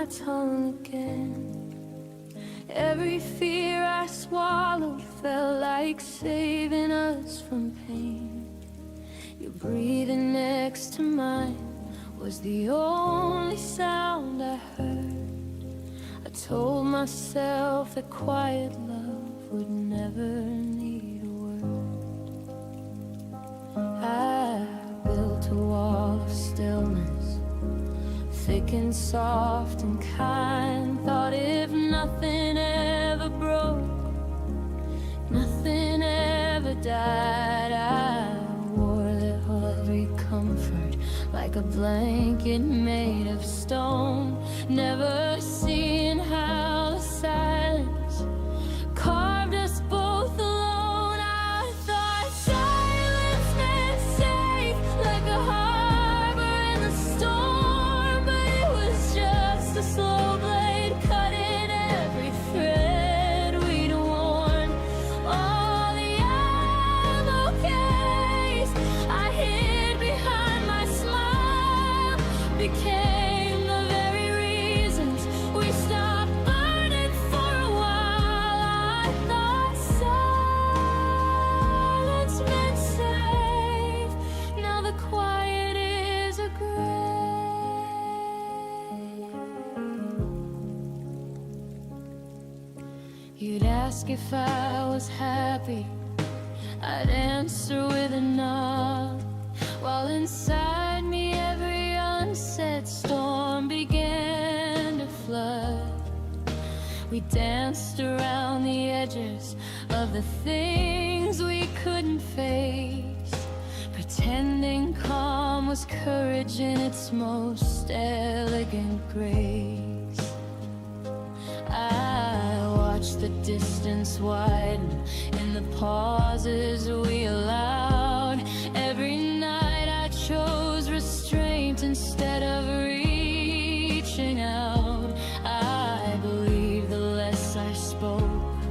my tongue again. Every fear I swallowed felt like saving us from pain. Your breathing next to mine was the only sound I heard. I told myself that quiet love would never need a word. I built a wall of stillness, thick and soft and kind. Thought if nothing ever broke, nothing ever died. I wore that heavy comfort like a blanket made of stone, never seeing how the silence carved us both alone. I thought silence meant safe, like a harbor in the storm, but it was just a slow blade cutting every thread we'd worn. All the yellow case I hid behind my smile became the very reasons we stopped burning for a while. I thought silence meant safe. Now the quiet is a grave. You'd ask if I was happy, I'd answer with a nod, while inside me every unsaid storm began to flood. We danced around the edges of the things we couldn't face, pretending calm was courage in its most elegant grace. I watched the distance widen in the pauses we allowed. Every night I chose restraint instead of reaching out. I believed the less I spoke,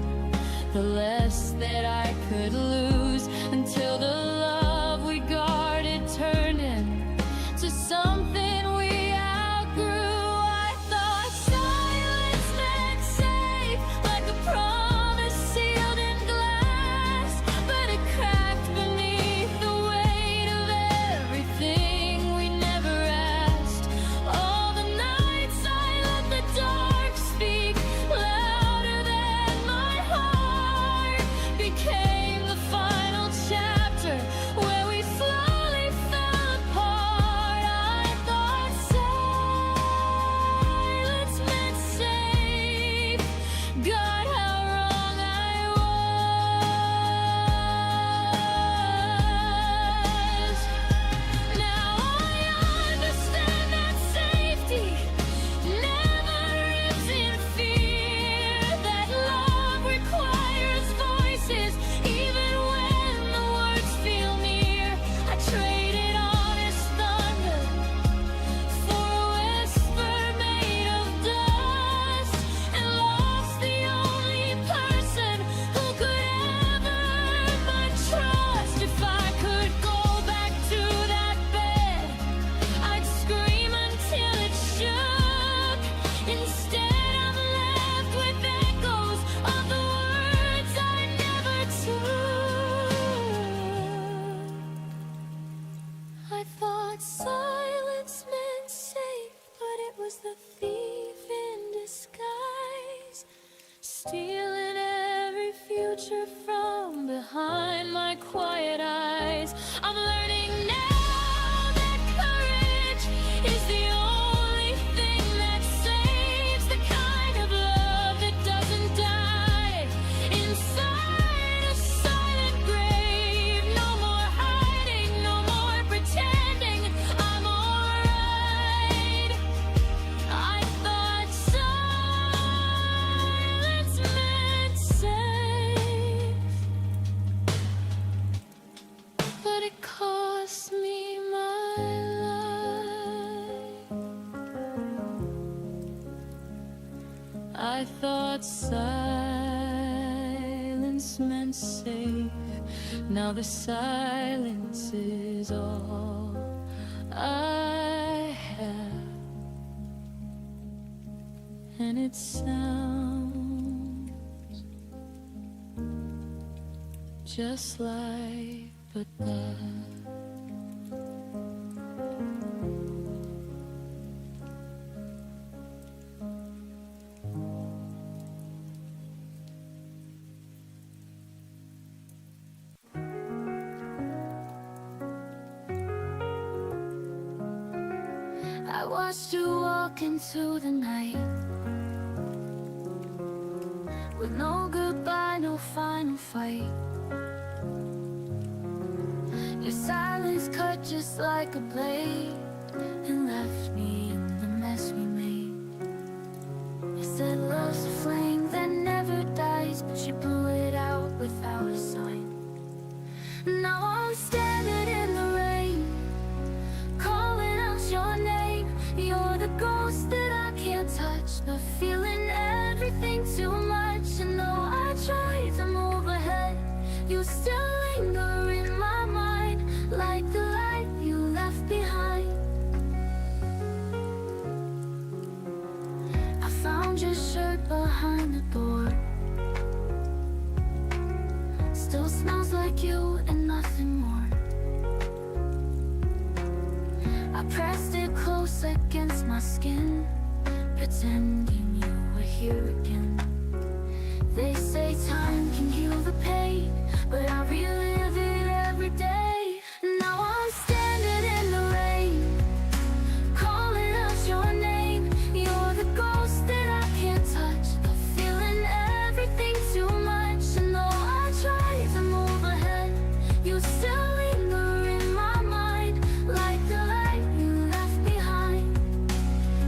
the less that I could lose, until the love we guarded turned into something we outgrew. I thought silence meant safe, like a promise sealed in glass, but it cracked beneath the weight of everything we never asked. All the nights I let the dark speak louder than my heart became the final chapter where we slowly fell apart. I thought silence meant safe. God, how wrong I was. Now I understand that safety never lives in fear, that love requires voices even when the words feel near. I traded honest thunder for a whisper made of dust, and lost the only person who could ever earn my trust. If I could go back to that bed, I'd scream until it shook. Instead I'm left with echoes of the words I never took. I thought silence meant safe, but it was the thief in disguise, stealing every future from behind my quiet eyes. I'm learning now that courage is the only thing that saves, the kind of love that doesn't die inside a silent grave. No more hiding, no more pretending I'm alright. I thought silence meant safe, but it cost me my life. I thought silence meant safe. Now the silence is all I have. and it sounds just like but that. I watched you walk into the night with no goodbye, no final fight. Your silence cut just like a blade and left me in the mess we made. You said love's a flame that never dies, but you blew it out without a sign. Now I'm standing in the rain, calling out your name. You're the ghost that I can't touch, but feeling everything too much. And though I try to move ahead, you still linger in my mind, like the light you left behind. I found your shirt behind the door, still smells like you and nothing more. I pressed it close against my skin, pretending you were here again. They say time can heal the pain, but I relive it every day. Now I'm standing in the rain, calling out your name. You're the ghost that I can't touch, but feeling everything too much. And though I try to move ahead, you still linger in my mind, like the light you left behind.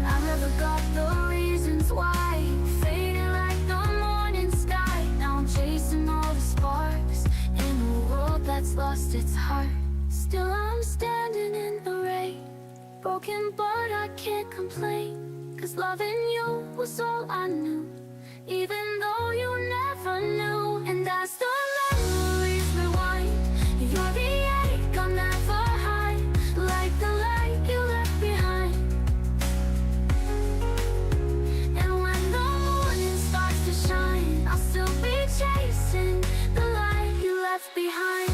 I never got the reasons why, faded like the morning sky. Now I'm chasing all the sparks in a world that's lost its heart. Still I'm standing in the rain, broken but I can't complain, 'cause loving you was all I knew, even though you never knew. And as the memories rewind, you're the ache I'll never hide, like the light you left behind. And when the morning starts to shine, I'll still be chasing the light you left behind.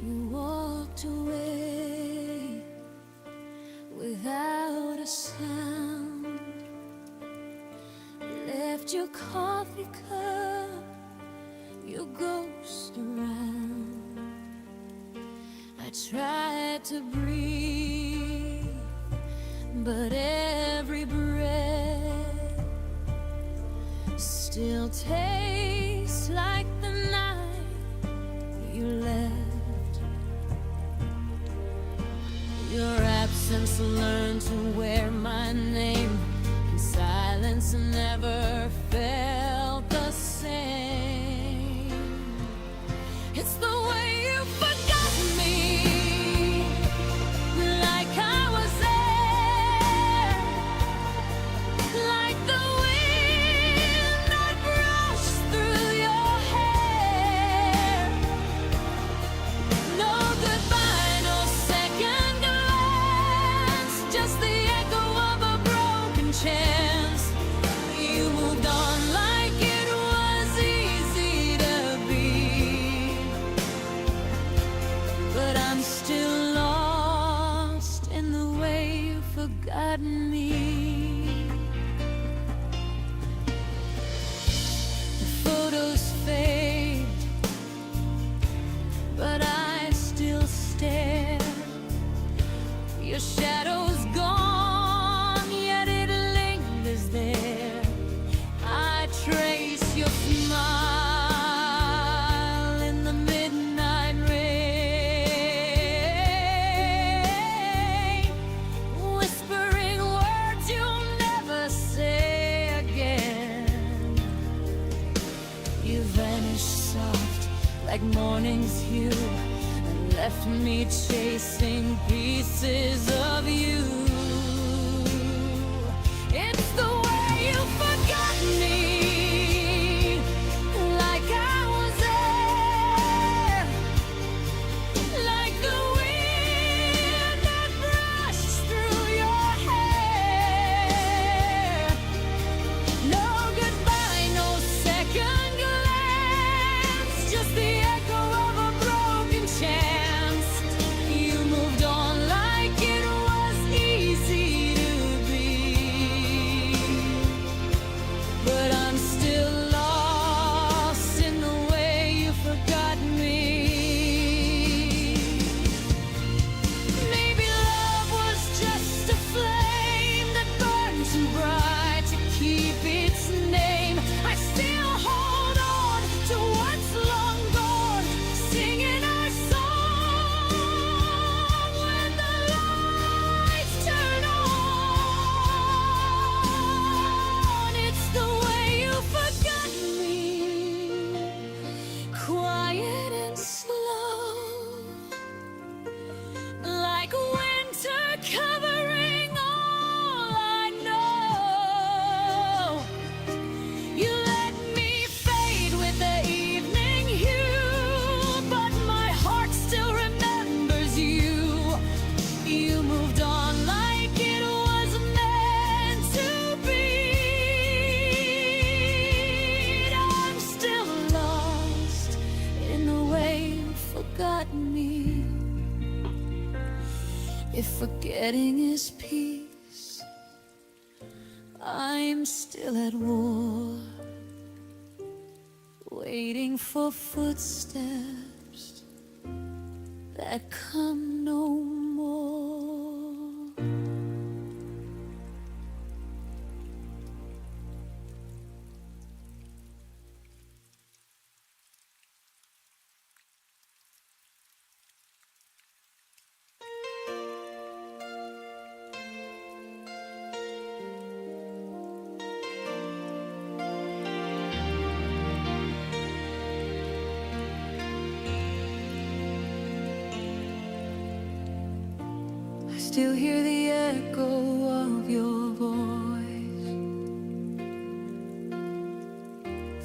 You walked away without a sound, left your coffee cup, your ghost around. I tried to breathe, but every breath still tastes like the night you left. Your absence learned to wear my name, and silence never felt the same. It's the way you forgot me, like I was there, like the wind that brushed through your hair. No goodbye, no second glance, just the echo of a broken chance. You moved on like it was easy to be. You vanished soft like morning's hue and left me chasing pieces of you. It's the way you forgot me, like I was there, like the wind that brushed through your hair. No goodbye, no second glance, just the echo of a broken chance. You moved on like it was easy to be, but I'm still lost in the way you forgot me. Maybe love was just a flame that burned too bright to keep its name. I still hold on to what's long gone, singing our song when the lights turn on. It's the way you forgot me, quiet and slow, like winter covering all I know. You let me fade with the evening hue, but my heart still remembers you. You moved on like it was meant to be. I'm still lost in the way you forgot me. If forgetting is peace, I'm still at war, waiting for footsteps that come no more. I still hear the echo of your voice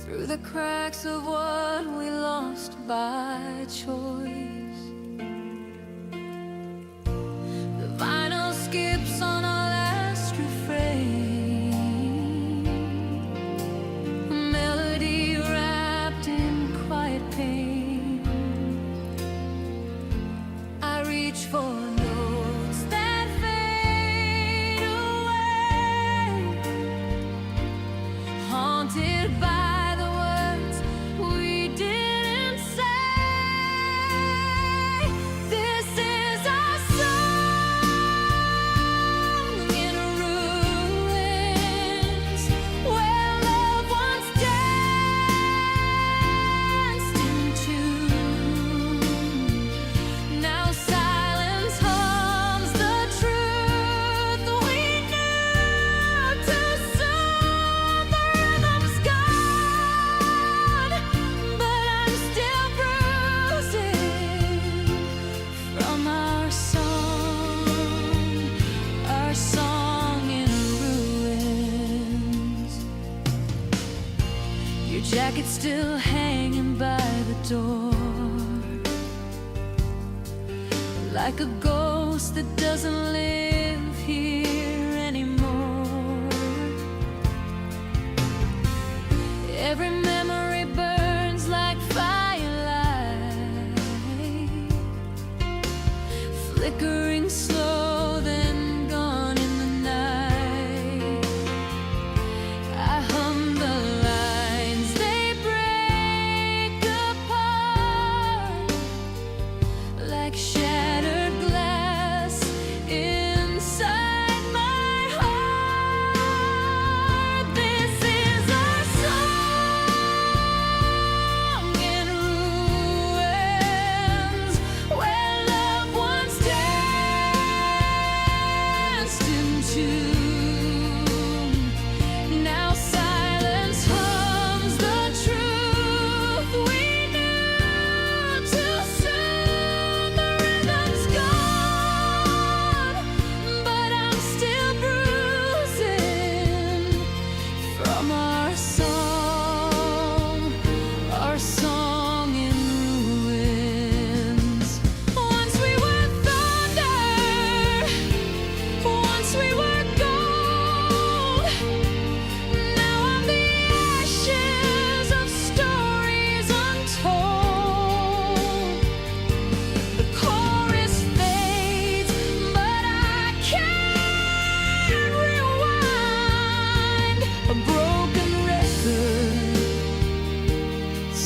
through the cracks of what we lost by choice. The vinyl skips on our last refrain, a melody wrapped in quiet pain. I reach for notes that fade away, haunted by the words we didn't say. This is our song in ruins, where love once danced in tune. Now silence hums the truth we knew too soon. The rhythm's gone, but I'm still bruising from our song in ruins. Your jacket's still hanging by the door, like a ghost that doesn't live here anymore. Every memory burns like firelight, flickering slow, then gone in the night. I hum the lines, they break apart like shattered glass inside my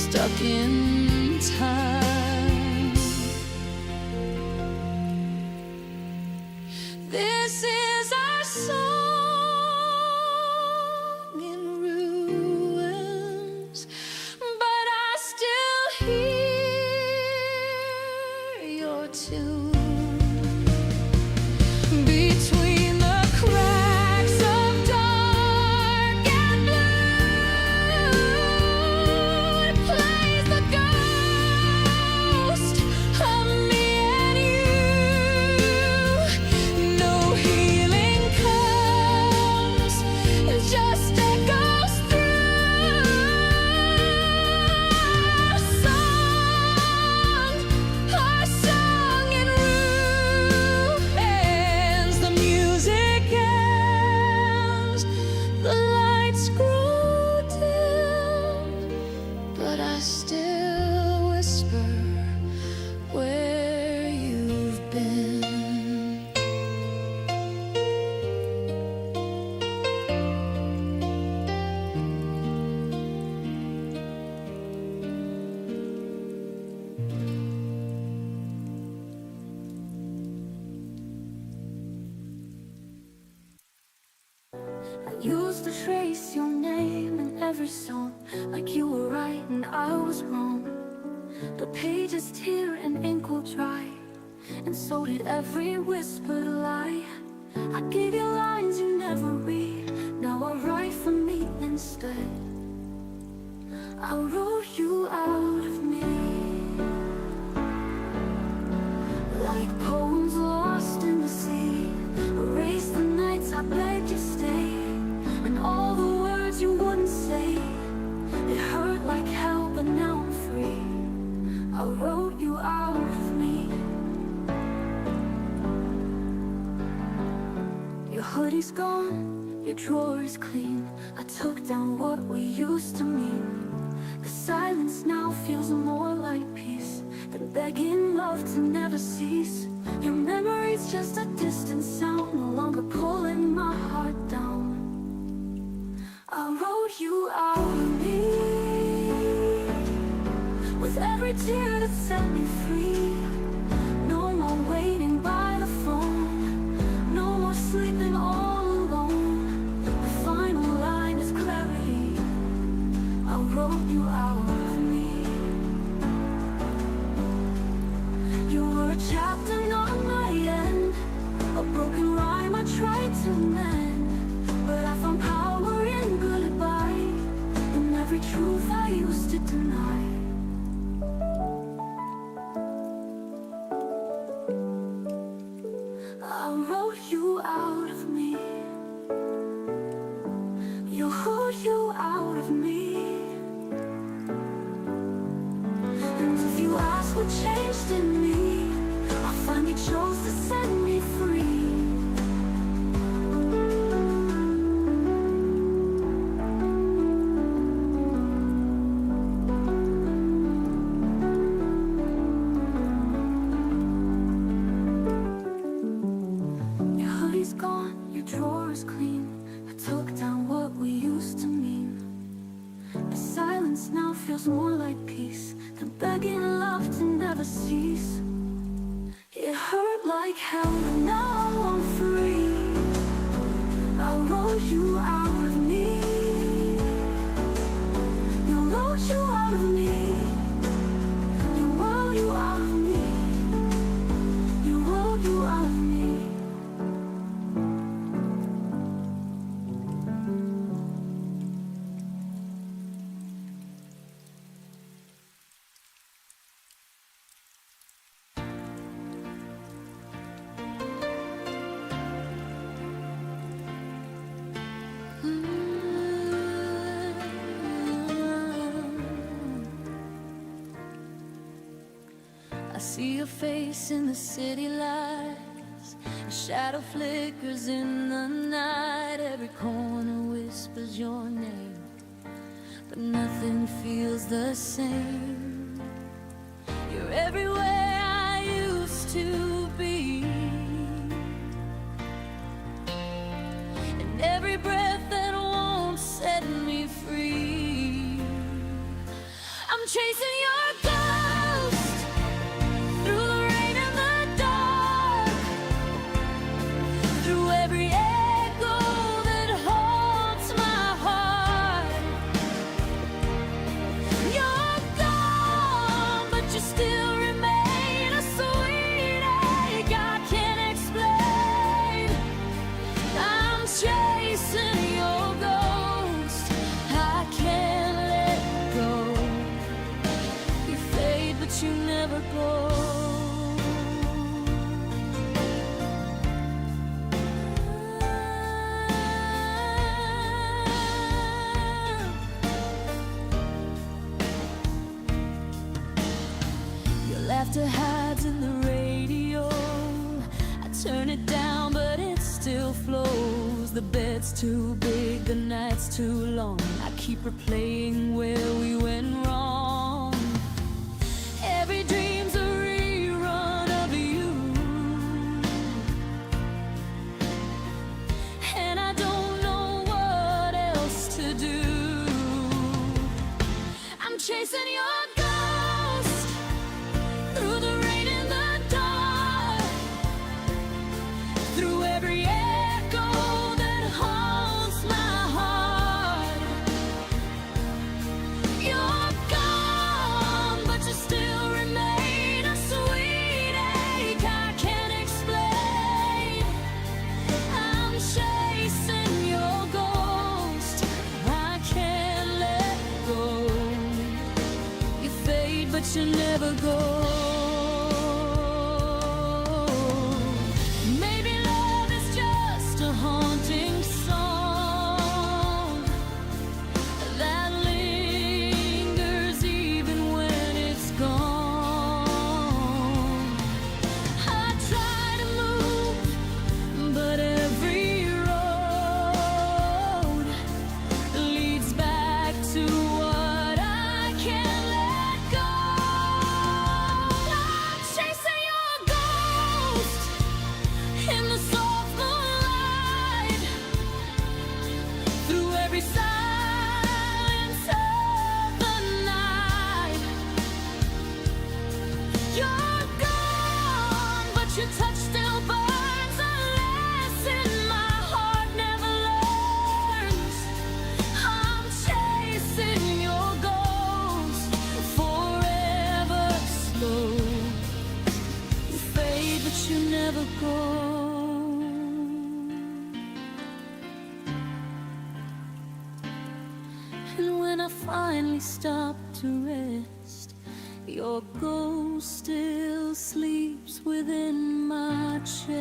stuck in time. This is our song in ruins, but I still hear your tune. Between the cracks of dark and blue, it plays the ghost of me and you. No healing comes, it just echoes through. Our song in ruins. The music ends, the lights grow dim, but I still whisper where you've been. I used to trace your name in every song, like you were right and I was wrong. The pages tear and ink will dry, and so did every whispered lie. I gave you lines you never read, now I write for me instead. I wrote you out of me, like poems lost in the sea. Erase the nights I begged you stay, and all the words you wouldn't say. It hurt like hell, but now I'm free. I wrote you out of me. Your hoodie's gone, your drawer is clean. I took down what we used to mean. The silence now feels more like peace than begging love to never cease. Your memory's just a distant sound, no longer pulling my heart down. I wrote you out of me, with every tear that set me free. No more waiting by the phone, no more sleeping all alone. The final line is clarity. I wrote you out of me. You were a chapter, not my end, a broken rhyme I tried to mend, but I found power in goodbye, in every truth I used to deny. I wrote you out of me. You wrote you out of me. And if you ask what changed in me, I finally chose to set me free. Your hoodie's gone, your drawer is clean. I took down what we used to mean. The silence now feels more like peace than begging love to never cease. It hurt like hell, but now I'm free. I wrote you out of me. You wrote you out of me. You wrote you out of me. You wrote you out of me. I see your face in the city lights. A shadow flickers in the night. Every corner whispers your name, but nothing feels the same. You're everywhere I used to be, and every breath that won't set me free. I'm chasing your ghost through the rain and the dark, through every echo that haunts my heart. You're gone, but you still remain a sweet ache I can't explain. I'm chasing your ghost, I can't let go. You fade, but you never go. Your laughter hides in the radio. I turn it down, but it still flows. The bed's too big, the night's too long. I keep replaying where we went wrong. Every dream's a rerun of you, and I don't know what else to do. I'm chasing your ghost through the rain and the dark, through every echo that haunts my heart. You're gone, but you still remain a sweet ache I can't explain. I'm chasing your ghost, I can't let go. You fade, but you never go. Maybe love is just a haunting song that lingers even when it's gone. I try to move, but every road leads back to what I can't let go. I'm chasing your ghost in the soft moonlight, through every silence of the night. You're gone, but your touch still burns a lesson my heart never learns. I'm chasing your ghost forever slow. You fade, but you never go. And when I finally stop to rest, your ghost still sleeps within my chest.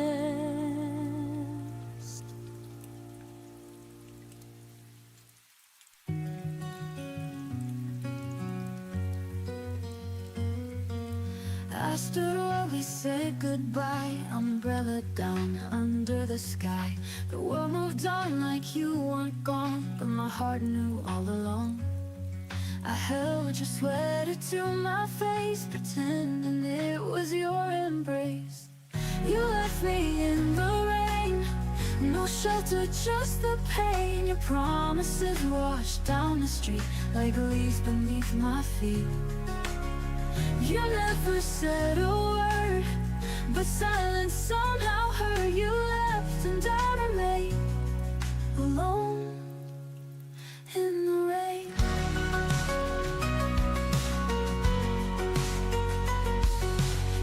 I stood while we said goodbye, umbrella down under the sky. The world moved on like you weren't gone, but my heart knew all along. I held your sweater to my face, pretending it was your embrace. You left me in the rain, no shelter, just the pain. Your promises washed down the street like leaves beneath my feet. You never said a word, but silence somehow hurt. You left and I remained alone in the rain.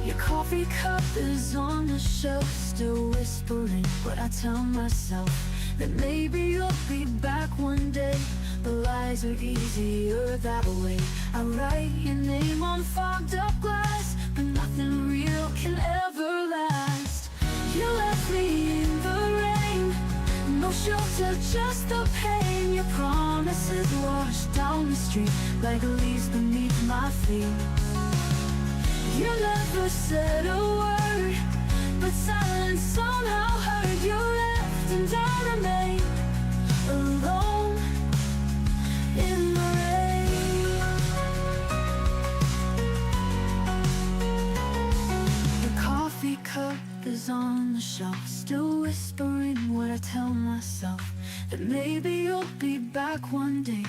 Your coffee cup is on the shelf, still whispering what I tell myself, that maybe you'll be back one day. The lies are easier that way. I write your name on fogged up glass, but nothing real can ever last. You left me in the rain, no shelter, just the pain. Your promises washed down the street like leaves beneath my feet. You never said a word, but silence somehow hurt. You left and I remained alone in the rain. Your coffee cup is on the shelf, still whispering what I tell myself, that maybe you'll be back one day.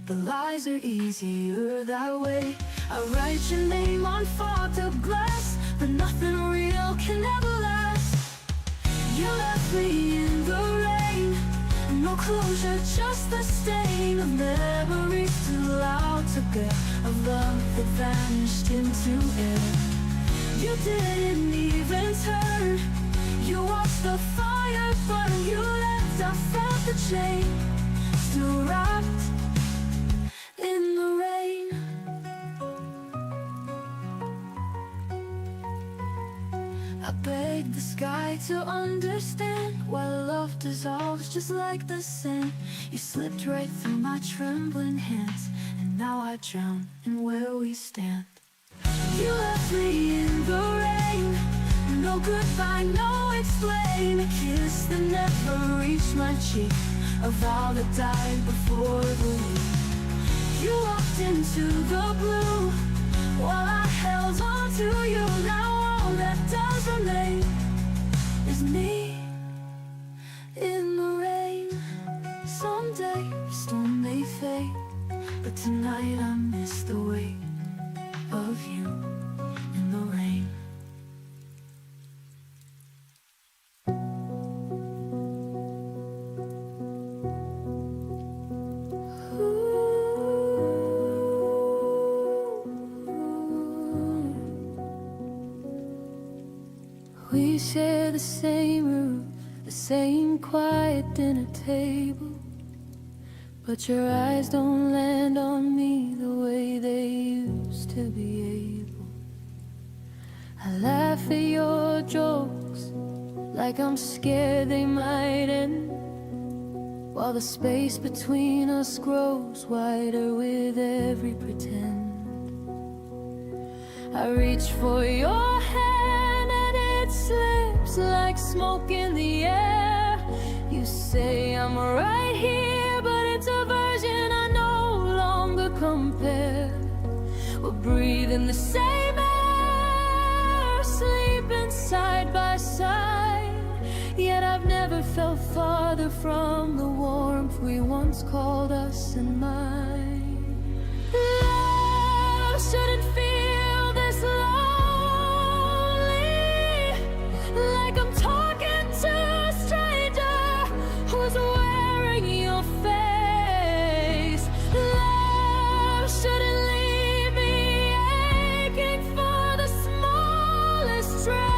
but lies are easier that way. I write your name on fogged up glass, but nothing real can ever last. You left me in the rain, no closure, just the stain of memories too loud to bear, of love that vanished into air. You didn't even turn, you watched the fire burn. You left, I felt the chain, still wrapped in the rain. I begged the sky to understand why love dissolves just like the sand. You slipped right through my trembling hands, and now I drown in where we stand. You left me in the rain, no goodbye, no explain. A kiss that never reached my cheek, a vow that died before the week. You walked into the blue, while I held on to you. Now all that does remain is me in the rain. Someday the storm may fade, but tonight I miss the weight of you in the rain. We share the same roof, the same quiet dinner table, but your eyes don't land on me the way they used to be able. I laugh at your jokes like I'm scared they might end, while the space between us grows wider with every pretend. I reach for your hand and it slips like smoke in the air. You say I'm right here, but it's a version I no longer compare. We're breathing the same air, sleeping side by side, yet I've never felt farther from the warmth we once called us and mine. Love shouldn't feel this lonely, like I'm talking to a stranger who's wearing your face. Love shouldn't leave me aching for the smallest trace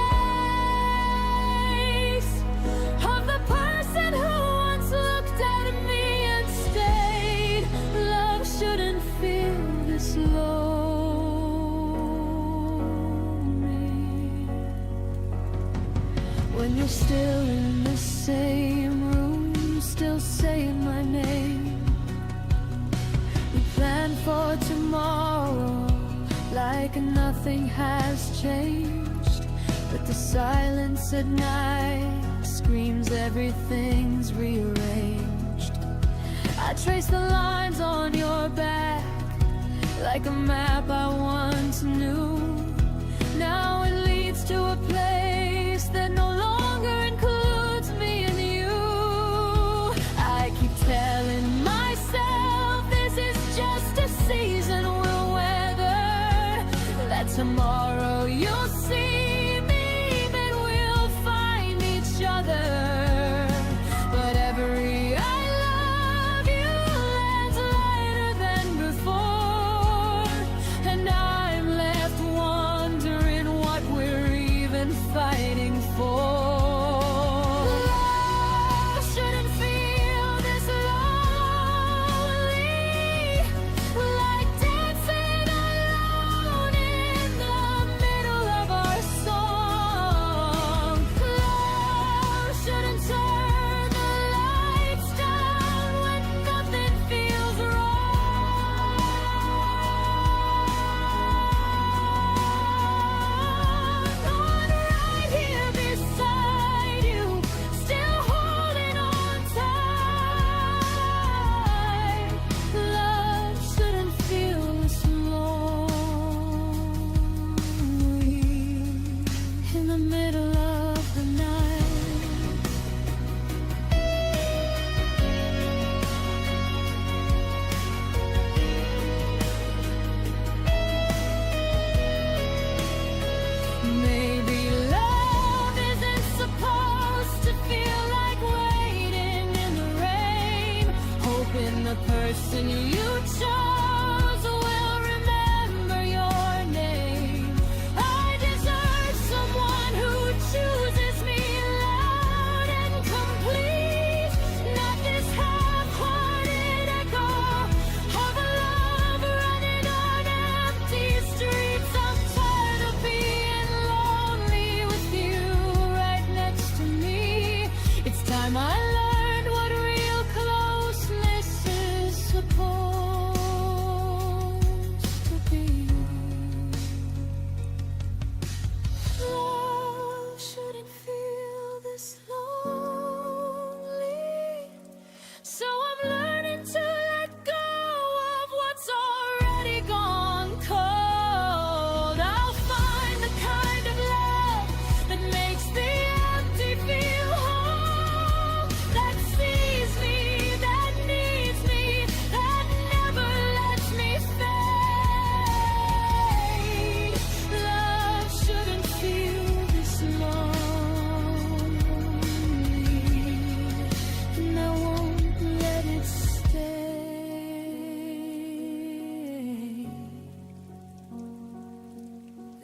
of the person who once looked at me and stayed. Love shouldn't feel this lonely. When you're still in the same room, still saying my name. We plan for tomorrow like nothing has changed, but the silence at night screams everything's rearranged. I trace the lines on your back like a map I once knew. Now it leads to a place that no longer includes me and you. I keep telling myself this is just a season we'll weather, that tomorrow you'll see me, that we'll find each other. But every I love you lands lighter than before, and I'm left wondering what we're even fighting for. Love shouldn't feel this lonely, like dancing alone in the middle of our song. Love shouldn't turn the lights down when nothing feels wrong. On right here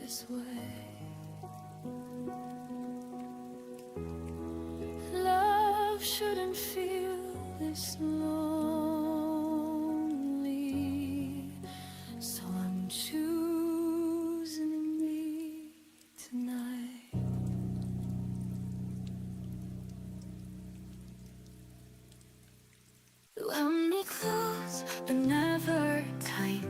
this way. Love shouldn't feel this lonely, so I'm choosing me tonight. You held me close, but never tight.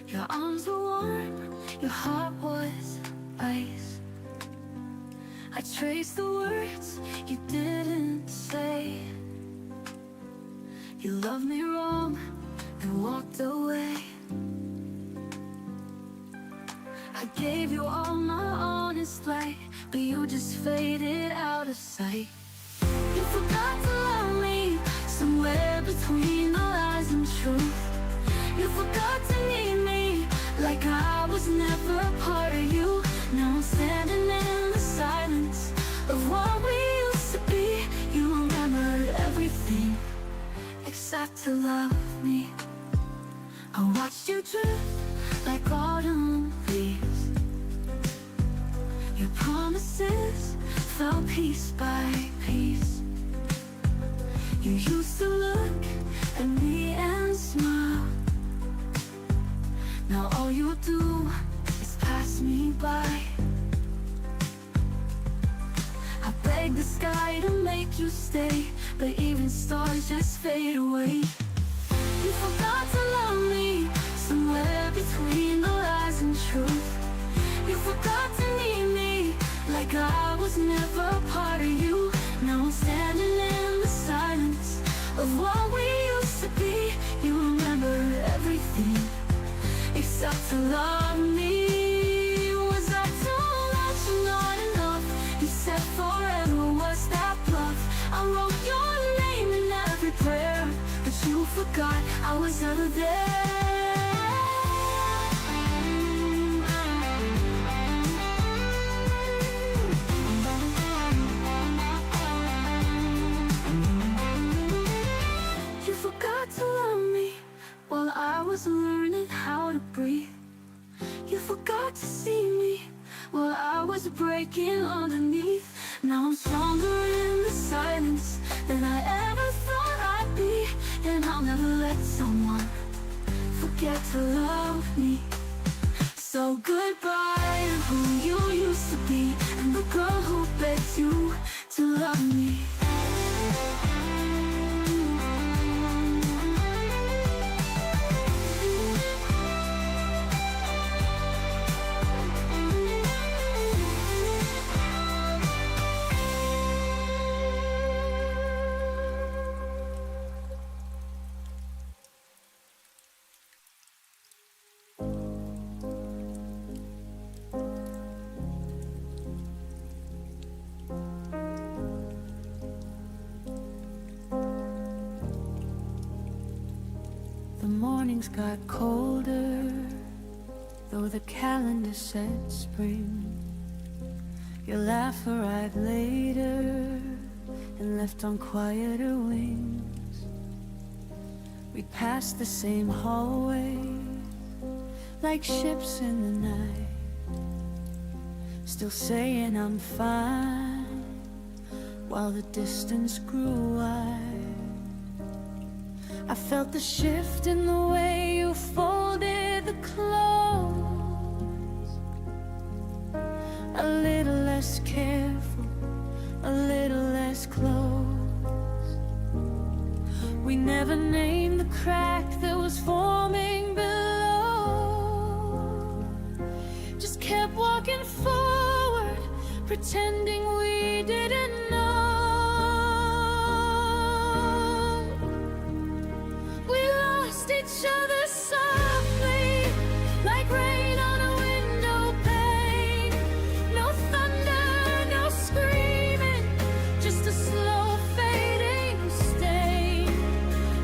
Your arms were warm, your heart was ice. I traced the words you didn't say. You loved me wrong and walked away. I gave you all my honest light, but you just faded out of sight. You forgot to love me somewhere between the lies and truth. You forgot to need me like I was never a part of you. Now I'm standing in the silence of what we used to be. You remembered everything except to love me. I watched you drift like autumn leaves. Your promises fell piece by piece. You used to look at me and smile. Now all you do is pass me by. I beg the sky to make you stay, but even stars just fade away. You forgot to love me somewhere between the lies and truth. You forgot to need me like I was never a part of you. Now I'm standing in the silence of what we used to be. You remember everything except to love me. Was that too much or not enough? You said forever was that bluff. I wrote your name in every prayer, but you forgot I was ever there. You forgot to love me while I was learning how to breathe. You forgot to see me while I was breaking underneath. Now I'm stronger in the silence than I ever thought I'd be. And I'll never let someone forget to love me. So goodbye to who you used to be, and the girl who begged you to love me. The mornings got colder, though the calendar said spring. Your laugh arrived later and left on quieter wings. We passed the same hallway like ships in the night, still saying I'm fine while the distance grew wide. I felt the shift in the way you folded the clothes. A little less careful, a little less close. We never named the crack that was forming below. Just kept walking forward, pretending we didn't know. Each other softly, like rain on a window pane. No thunder, no screaming, just a slow fading stain.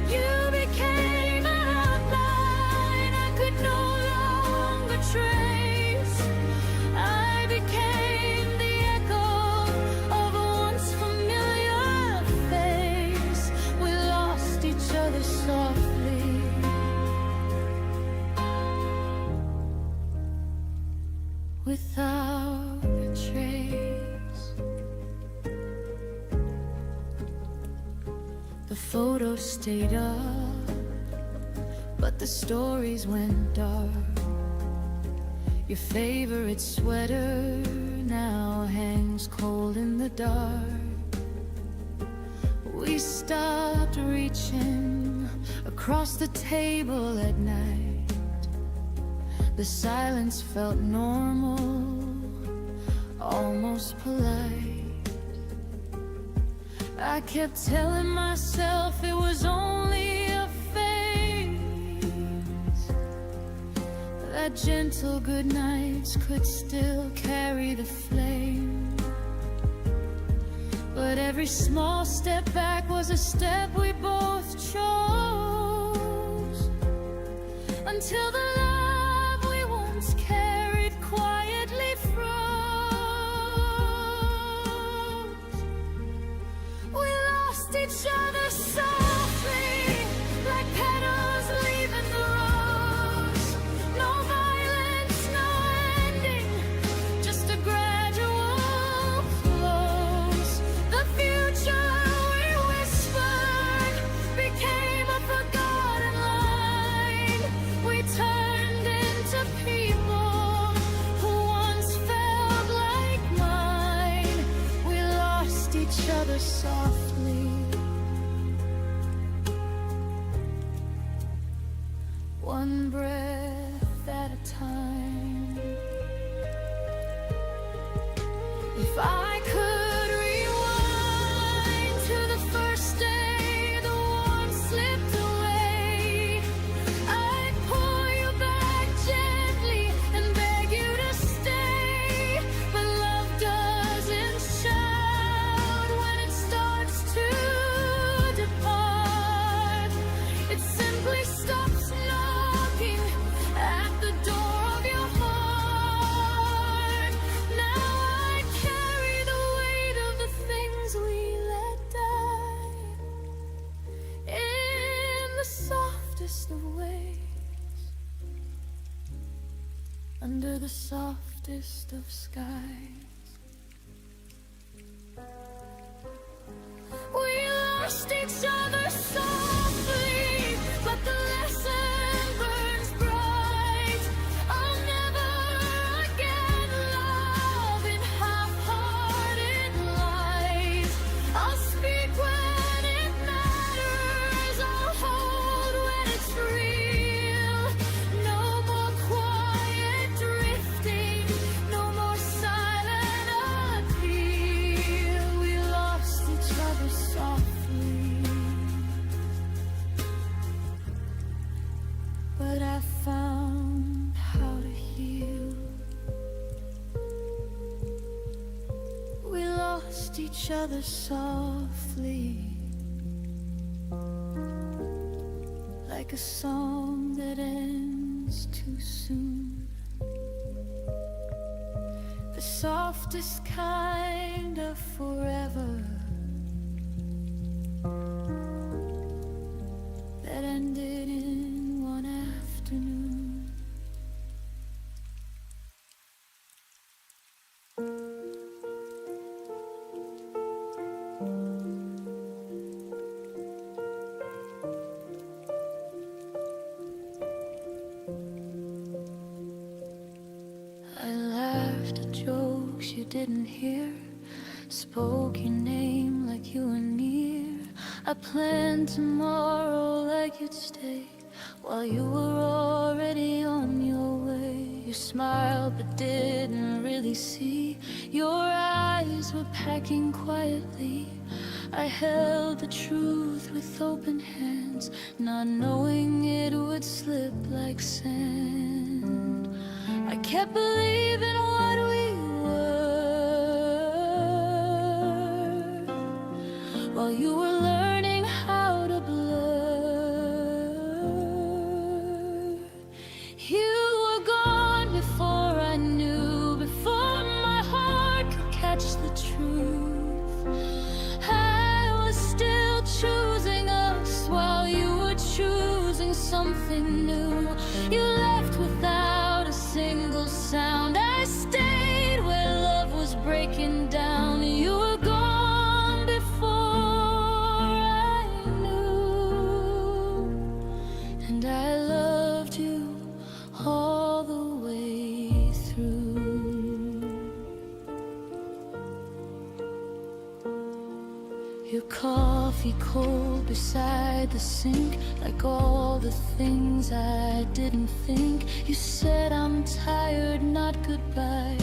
You became an outline I could no longer trace. I became the echo of a once familiar without a trace. The photos stayed up, but the stories went dark. Your favorite sweater now hangs cold in the dark. We stopped reaching across the table at night. The silence felt normal, almost polite. I kept telling myself it was only a phase, that gentle good nights could still carry the flame. But every small step back was a step we both chose, until the love we once carried quietly froze. We lost each other softly, like petals leaving the rose. No violence, no ending, just a gradual close. The future we whispered became a forgotten line. We turned into people who once felt like mine. We lost each other softly, one breath at a time. If I could rewind to the first day the warmth slipped away, I'd pull you back gently and beg you to stay. But love doesn't shout when it starts to depart. It simply stops knocking at the door of your heart. Now I carry the weight of the things we let die in the softest of ways, under the softest of skies. We lost each other softly, but the lesson burns bright. I'll never again love in half-hearted lies. I'll speak when it matters, I'll hold when it's real. No more quiet drifting, no more silent appeal. We lost each other softly, but I found how to heal. We lost each other softly, like a song that ends too soon. The softest kind of forever, that ended in one afternoon. I laughed at jokes you didn't hear, spoke your name like you were near. I planned tomorrow like you'd stay, while you were already on your way. You smiled but didn't really see, your eyes were packing quietly. I held the truth with open hands, not knowing it would slip like sand. I kept believing what we were, while you were learning how to blur. You were gone before I knew, before my heart could catch the truth. I was still choosing us while you were choosing something new. You left without a single sound. I coffee cold beside the sink, like all the things I didn't think. You said I'm tired, not goodbye.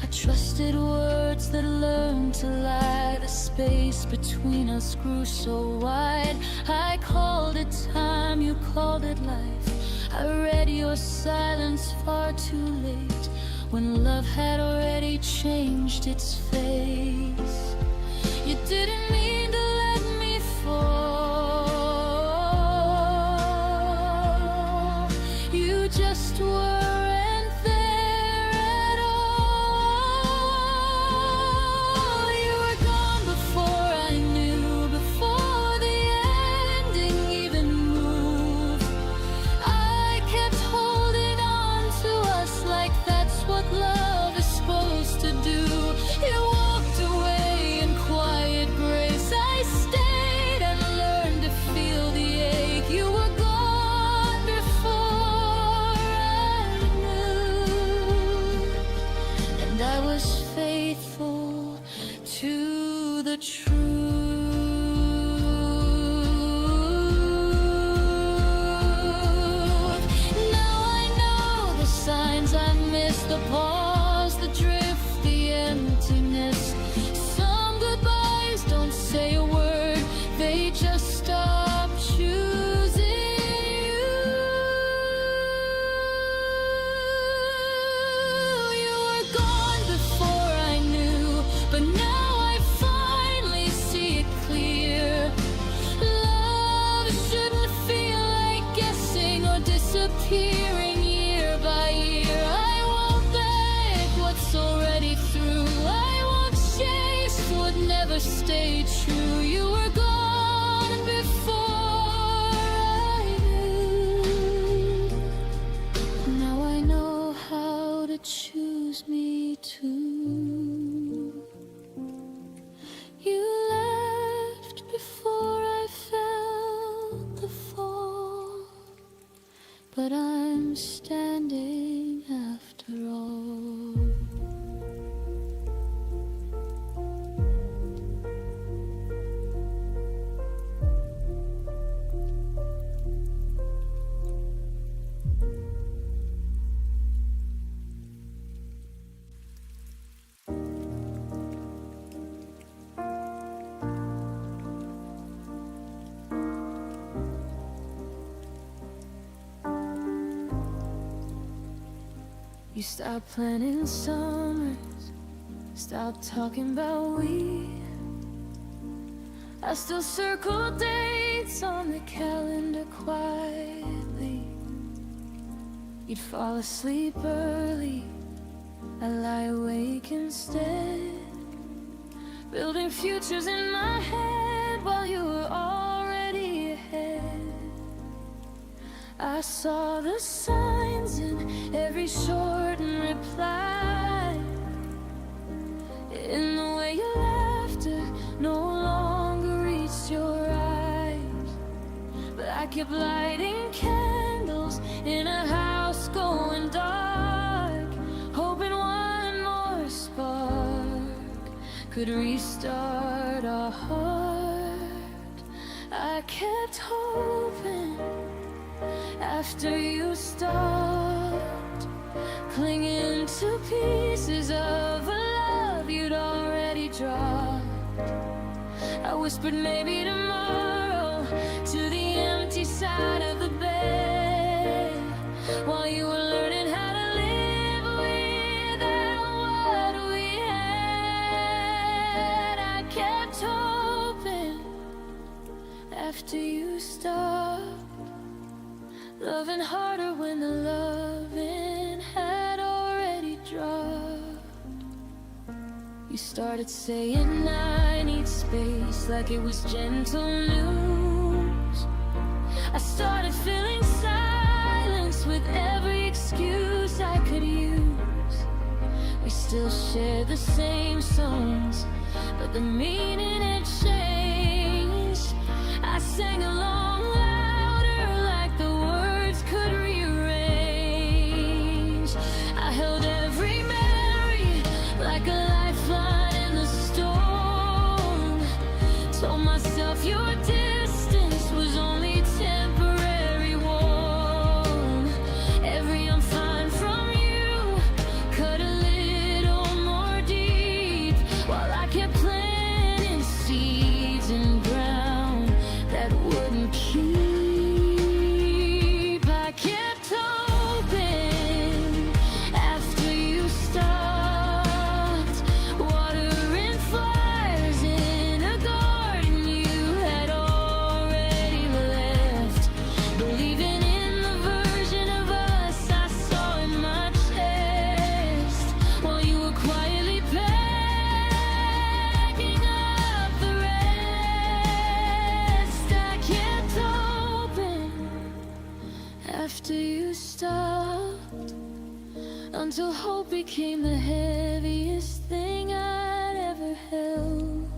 I trusted words that learned to lie. The space between us grew so wide. I called it time, you called it life. I read your silence far too late, when love had already changed its face. You didn't mean to let me fall. You just weren't there at all. You were gone before I knew, before the ending even moved. I kept holding on to us like that's what love is supposed to do. You walked away in quiet grace. I stayed and learned to feel the ache. You were gone before I knew, and I was faithful to the truth. Now I know the signs I missed, the pause, the drift, the emptiness. Some goodbyes don't say a word, they just stop choosing you. You were gone before I knew, but now I finally see it clear. Love shouldn't feel like guessing or disappearing year by year. I won't beg what's already through. I won't chase what never stayed true. You were gone before I knew. Now I know how to choose me too. You left before I felt the fall, but I'm standing after all. You stopped planning summers, stopped talking about we. I still circle dates on the calendar quietly. You'd fall asleep early, I lie awake instead, building futures in my head while you were already ahead. I saw the signs in every shortened reply, in the way your laughter no longer reached your eyes. But I kept lighting candles in a house going dark, hoping one more spark could restart our heart. I kept hoping after you stopped clinging to pieces of a love you'd already dropped. I whispered maybe tomorrow to the empty side of the bed, while you were learning how to live without what we had. I kept hoping after you stopped loving harder when the loving had already dropped. You started saying I need space like it was gentle news. I started filling silence with every excuse I could use. We still share the same songs, but the meaning had changed. I sang along louder like the words could rearrange. I held every memory like a lifeline in the storm, told myself until hope became the heaviest thing I'd ever held.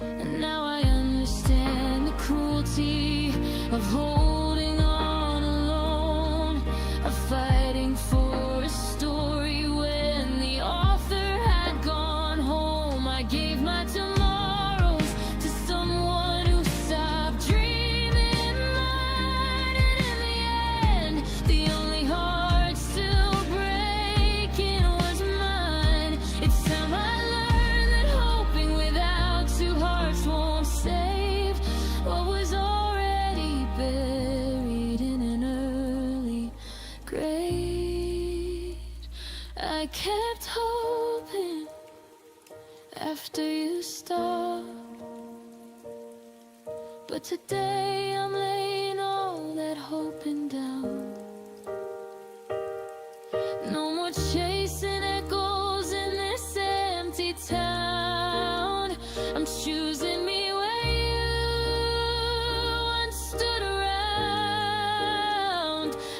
And now I understand the cruelty of holding on alone, of fighting for a story when the author had gone home. I gave my tomorrows to someone who stopped dreaming mine, and in the end, the only heart still breaking was mine. It's time I learned that hoping without two hearts won't save what was already buried in an early grave. I kept hoping after you stopped, but today I'm laying all that hoping down. No more chasing echoes in this empty town. I'm choosing me where you once stood around.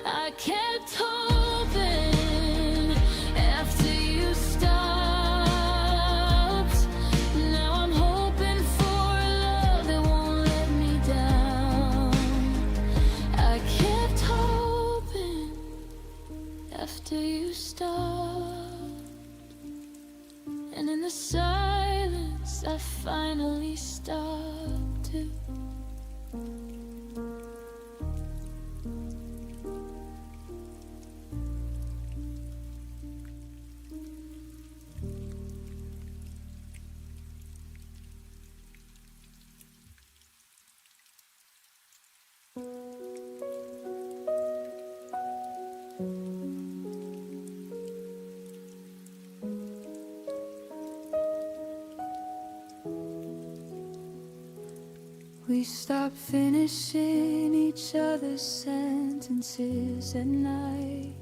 I kept hoping after you stopped. Now I'm hoping for a love that won't let me down. I kept hoping after you stopped, and in the silence I finally stopped too. We stopped finishing each other's sentences at night.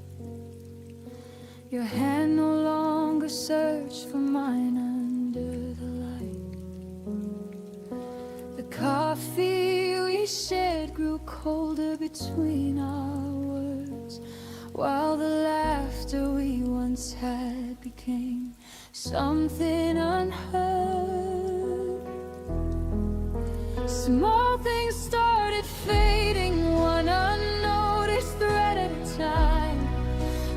Your hand no longer searched for mine under the light. The coffee we shared grew colder between our words, while the laughter we once had became something unheard. Small things started fading, one unnoticed thread at a time.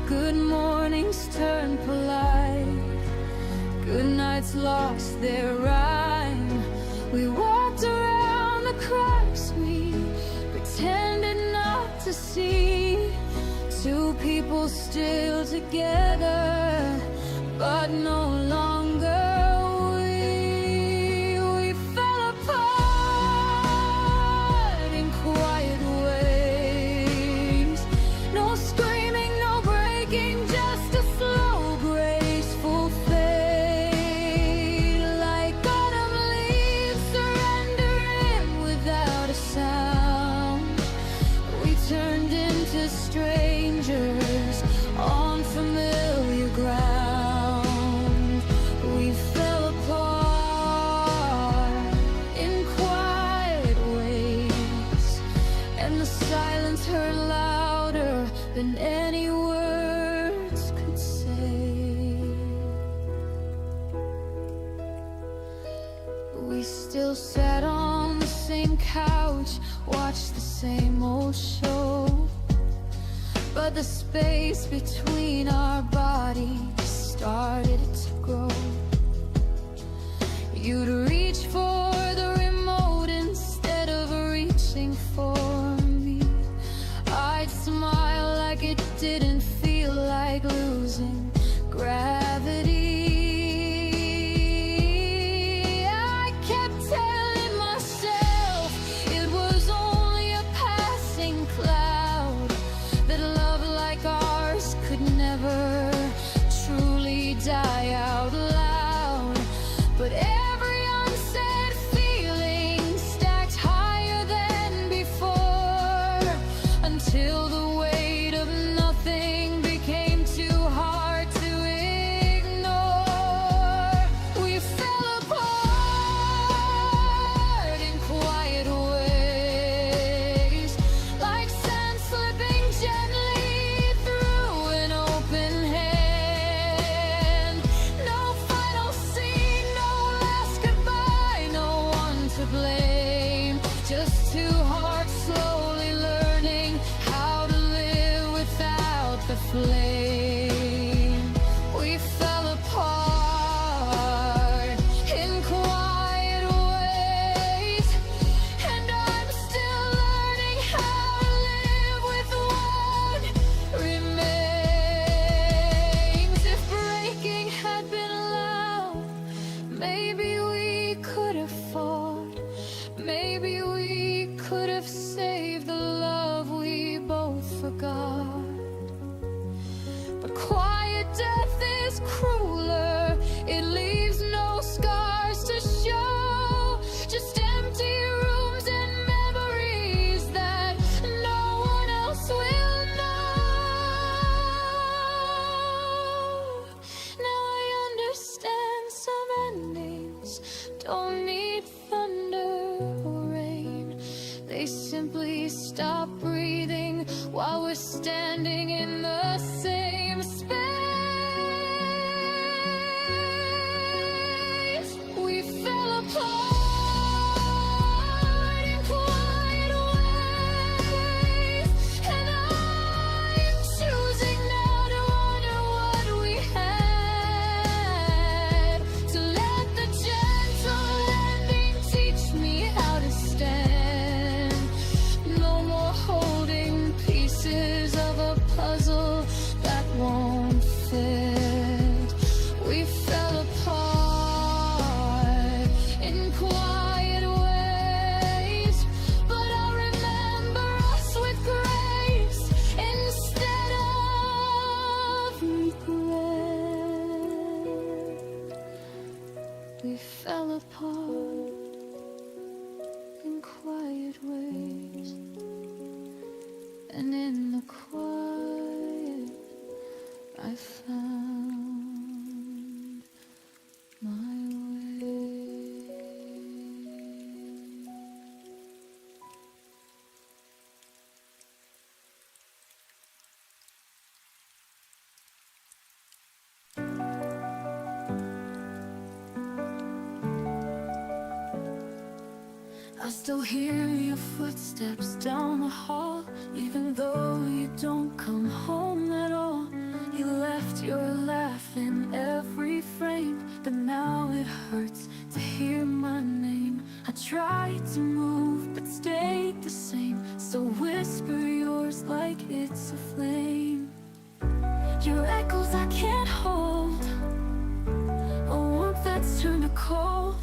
Good mornings turned polite, good nights lost their rhyme. We walked around the cracks we pretended not to see. Two people still together, but no longer. We fell apart in quiet ways. No screaming, no breaking, just a slow, graceful fade. Like autumn leaves surrendering without a sound. We turned into strangers on familiar ground. We fell apart in quiet ways, and the silence heard louder than any words could say. We still sat on the same couch, watched the same old show, but the space between our bodies started to grow. You'd reach for the remote instead of reaching for me. I'd smile like it didn't feel like losing gravity. I kept telling myself it was only a passing cloud, that love like ours could never truly die out loud. But every unsaid feeling stacked higher than before, until the weight of nothing became too hard I found my way. I still hear your footsteps down the hall, even though you don't come home at all. You left your laugh in every frame, but now it hurts to hear my name. I tried to move, but stayed the same, so whisper yours like it's a flame. Your echoes I can't hold, a warmth that's turned to cold.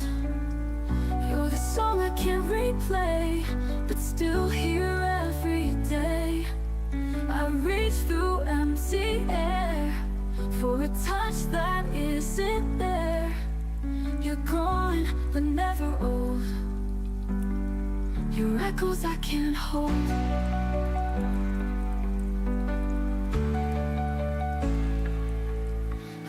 You're the song I can't replay, but still hear every day. I reach through empty air for a touch that isn't there. You're gone, but never old. Your echoes I can't hold.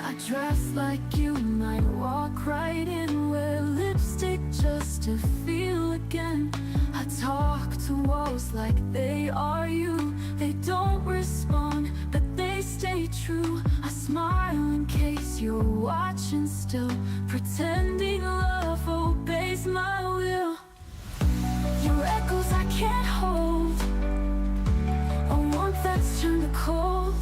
I dress like you might walk right in, wear lipstick just to feel again. I talk to walls like they are you. They don't respond, but they stay true. I smile in case you're watching still, pretending love obeys my will. Your echoes I can't hold, a warmth that's turned to cold.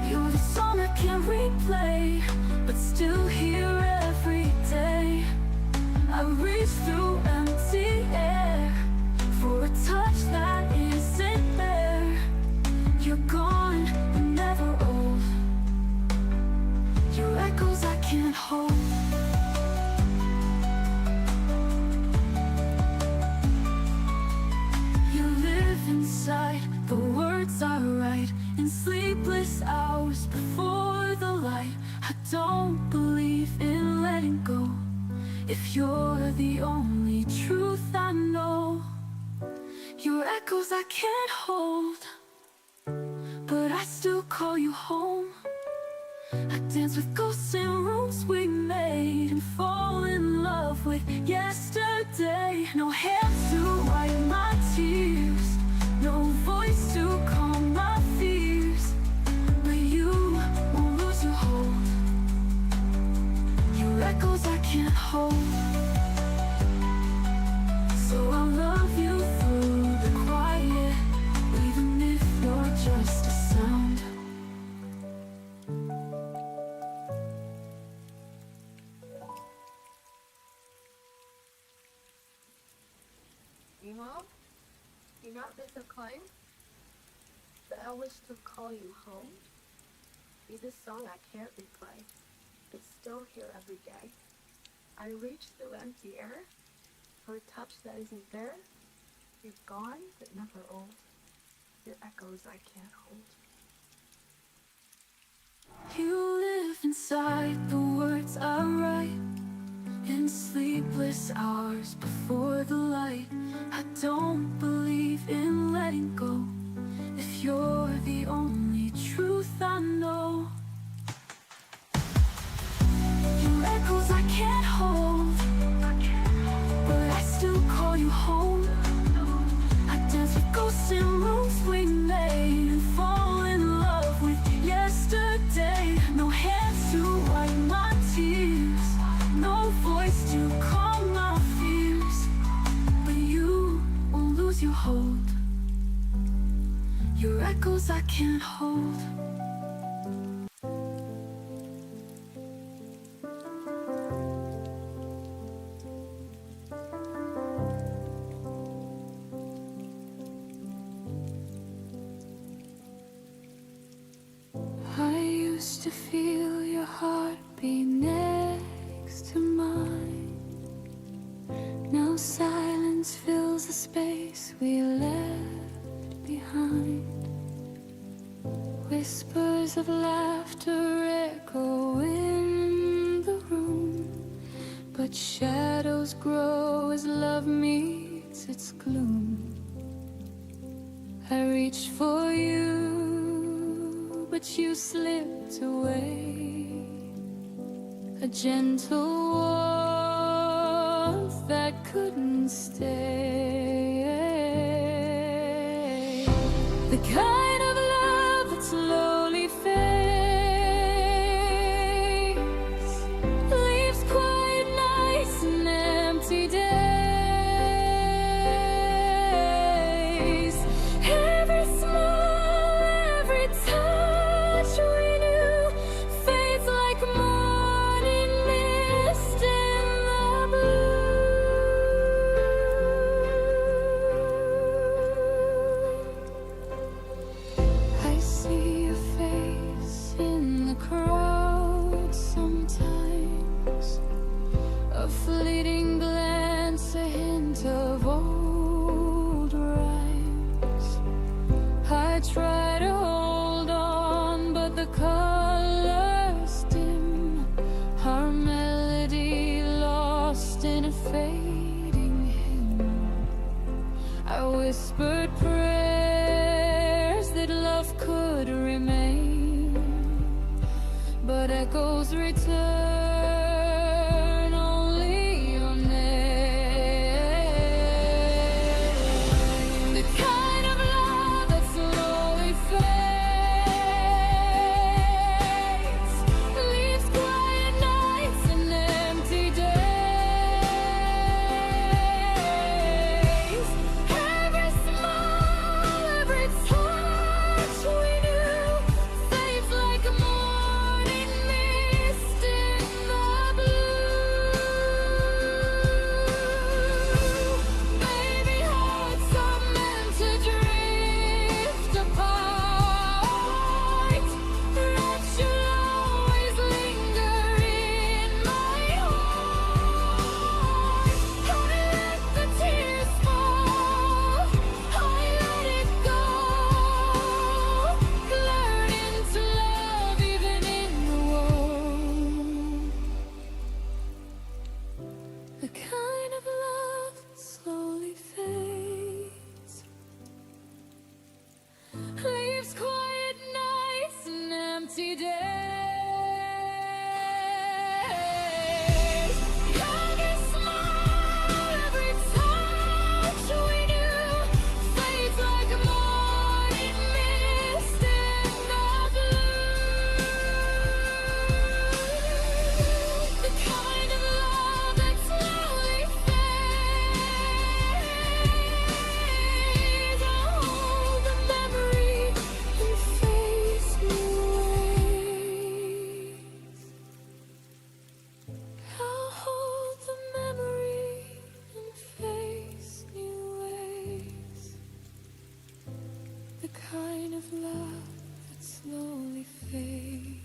You're the song I can't replay, but still hear every day. I reach through empty air for a touch that isn't there. You're gone, but never old. Your echoes I can't hold. You live inside, the words I write in sleepless hours before the light. I don't believe in letting go, if you're the only truth I know. Your echoes I can't hold, but I still call you home. I dance with ghosts in rooms we made, and fall in love with yesterday. No hands to wipe my tears, no voice to calm my fears, but you won't lose your hold. Your echoes I can't hold, so I'll love you through the quiet, even if you're just a sound. You're not disappointed, but I wish to call you home. Be the song I can't replay, but still hear every day. I reach through empty air for a touch that isn't there. You're gone, but never old. Your echoes I can't hold. You live inside the words I write in sleepless hours before the light. I don't believe in letting go, if you're the only truth I know. Your echoes I can't hold, but I still call you home. I dance with ghosts in rooms we made, and fall in love with yesterday. No hands to wipe my tears, no voice to calm my fears, but you won't lose your hold. Your echoes I can't hold. I used to feel your heartbeat next to mine. Now silence fills the space we left behind. Whispers of laughter echo in the room, but shadows grow as love meets its gloom. I reach for you, but you slipped away. A gentle warmth that couldn't stay. The kind of love that slowly fades, leaves quiet nights and empty days. Every smile, every touch we knew fades like morning mist in the blue. I see your face in the crowd sometimes, a fleeting glance, a hint of old rhymes. I try to hold on, but the colors dim, our melody lost in a fading hymn. I whispered prayers that love could remain, but echoes return only your name. The kind of love that slowly fades, leaves quiet nights and empty days. Every smile, every touch we knew fades like a morning mist in the blue. Baby, hearts are meant to drift apart, that you'll always linger in my heart. I let the tears fall, I let it go, learning to love even in the woe. The kind of love that slowly fades, leaves quiet nights and empty days. Every smile, every touch we knew fades like a morning mist in the blue. The kind of love that slowly fades. I'll hold the memory and face new ways. I'll hold the memory and face new ways. The kind of love that slowly fades.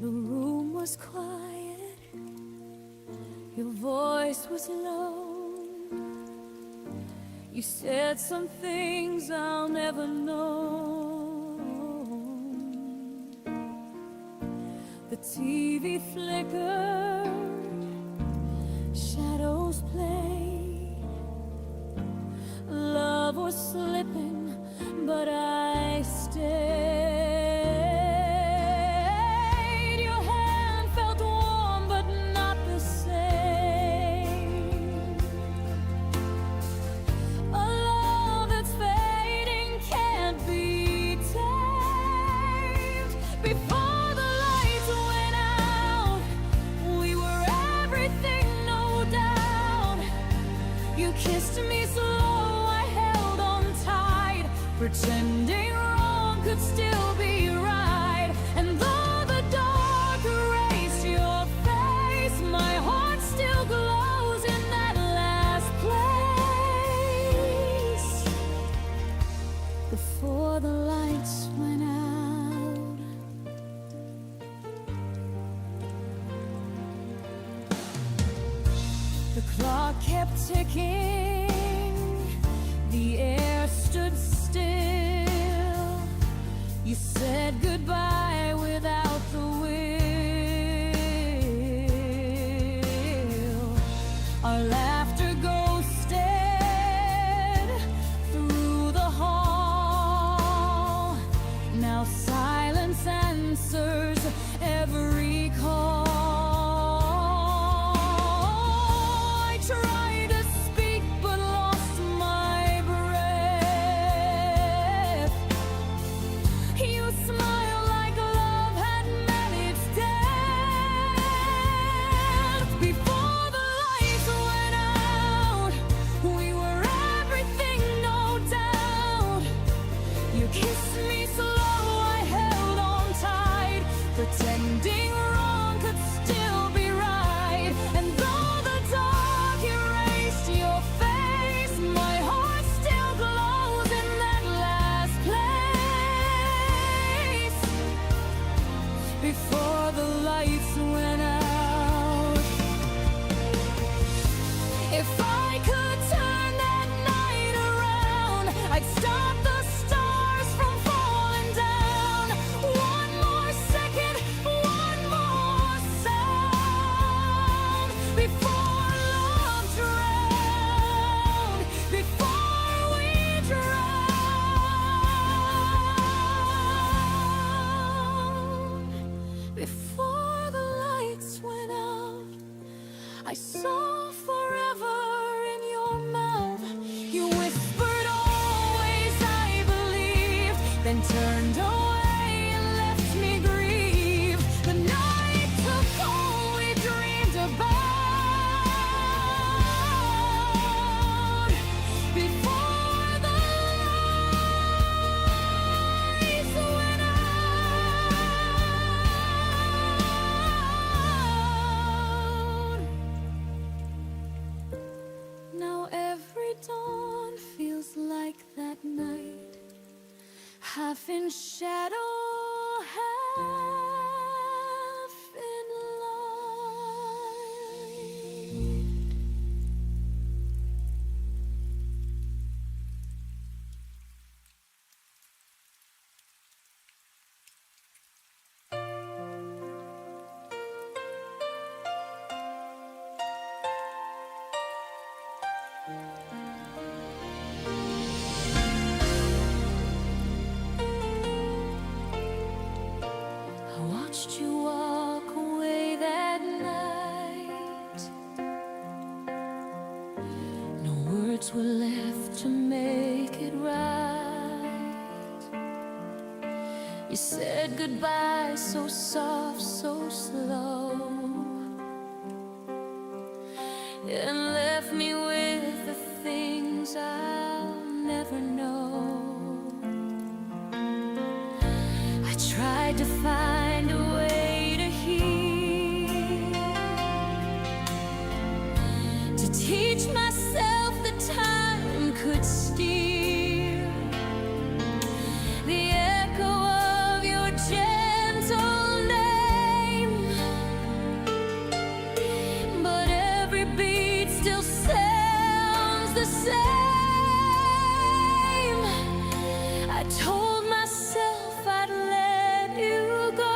The room was quiet, your voice was low. You said some things I'll never know. The TV flickered, shadows played. Love was slipping, but I stayed. Your hand felt warm, but not the same. A love that's fading can't be tamed. Before the lights went out, we were everything, no doubt. You kissed me slow, I held on tight, pretending wrong could still be right. And though the dark erased your face, my heart still glows in that last place. Before the lights went out, the clock kept ticking, I'd stop the stars from falling down. One more second, one more sound before love drowned, before we drowned, before the lights went out. I saw forever in your mouth. You whispered always, I believe, then turned away and left me grieve. The night took all we dreamed about. Before the lights went out. Now every dawn feels like that night, half in shadow, half in light. I watched you walk away that night. No words were left to make it right. You said goodbye so soft, so slow, and left me with the things I'll never know. I tried to find a way to heal, to teach myself that time could steal the echo of your gentle name, but every beat still sounds the same. I told myself I'd let you go,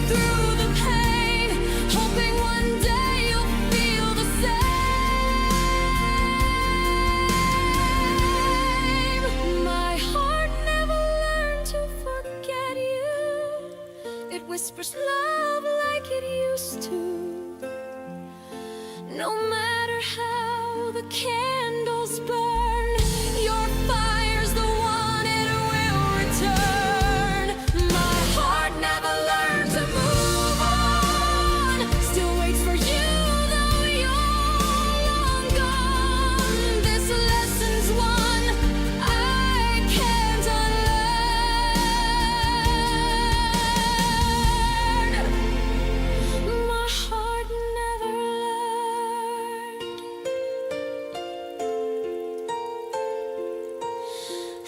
through the pain, hoping one day you'll feel the same. My heart never learned to forget you. It whispers love like it used to. No matter how the candles burn, your fire's the one it will return. My heart never learned to move on, still waits for you though you're long gone. This lesson's one I can't unlearn. My heart never learned.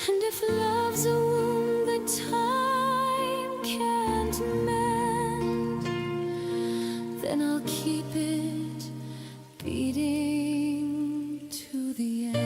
And if love's a wound that time can't mend, then I'll keep it beating to the end.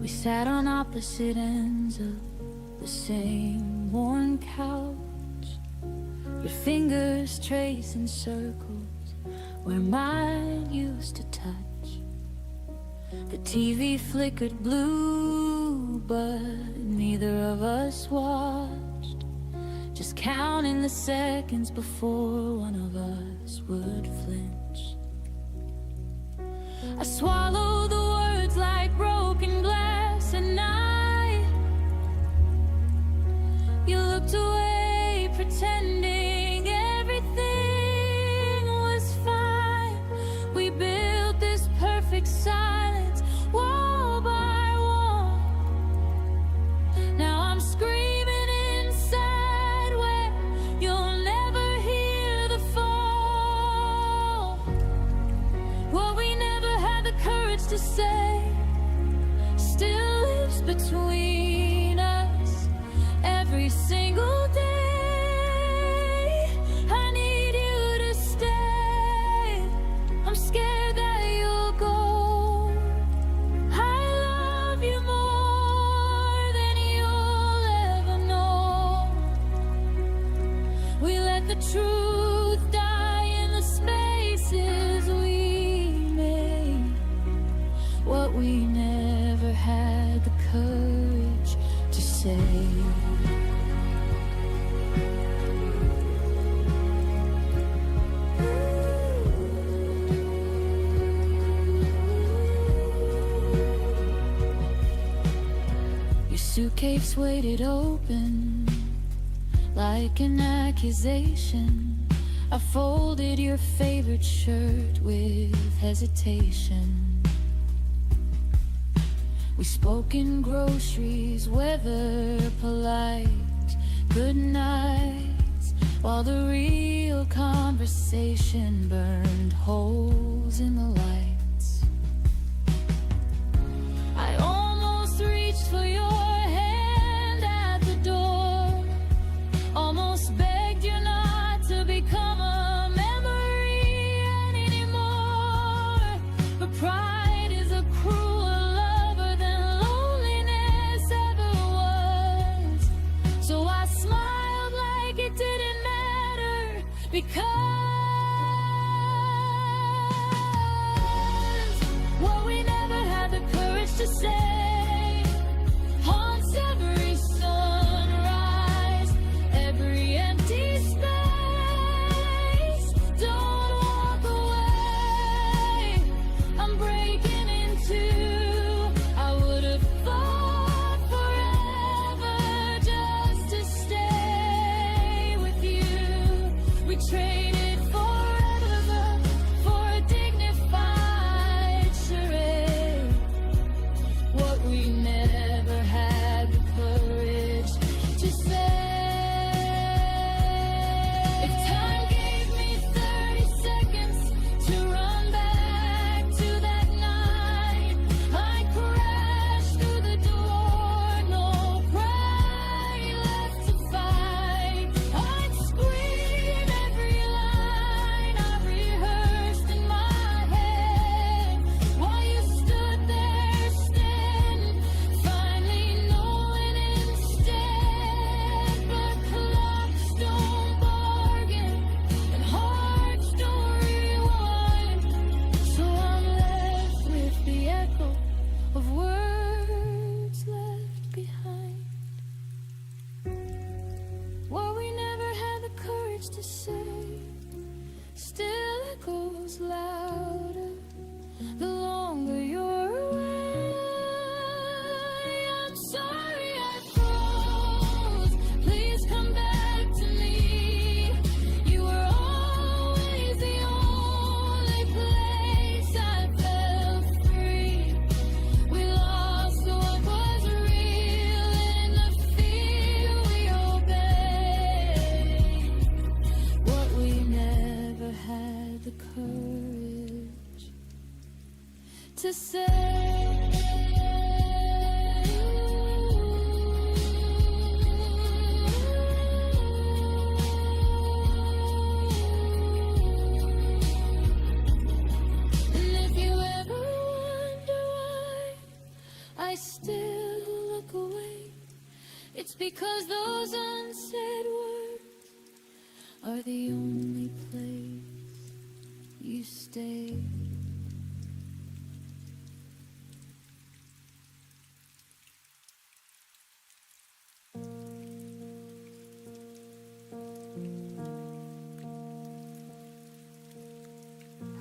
We sat on opposite ends of the same worn couch, your fingers tracing circles where mine used to touch. The TV flickered blue, but neither of us watched, just counting the seconds before one of us would flinch. I swallowed the words like broken glass at night. You looked away, pretending everything was fine. We built this perfect silence, wall by wall. Now I'm screaming inside where you'll never hear the fall. What we never had the courage to say still lives between us every single day. I need you to stay. I'm scared that you'll go. I love you more than you'll ever know. We let the truth die in the spaces we made. What we never had the courage to say. Your suitcase waited open like an accusation. I folded your favorite shirt with hesitation. We spoke in groceries, weather polite, good nights, while the real conversation burned holes in the lights. I almost reached for your hand at the door, almost begged you not to become a memory anymore. But pride is a cruel lover than loneliness ever was. So I smiled like it didn't matter, because what we never had the courage to say haunts every sunrise, every empty space. Don't walk away, I'm breaking in two. I would have fought forever just to stay with you. We traded for to say. And if you ever wonder why I still look away, it's because those unsaid words are the only place you stay.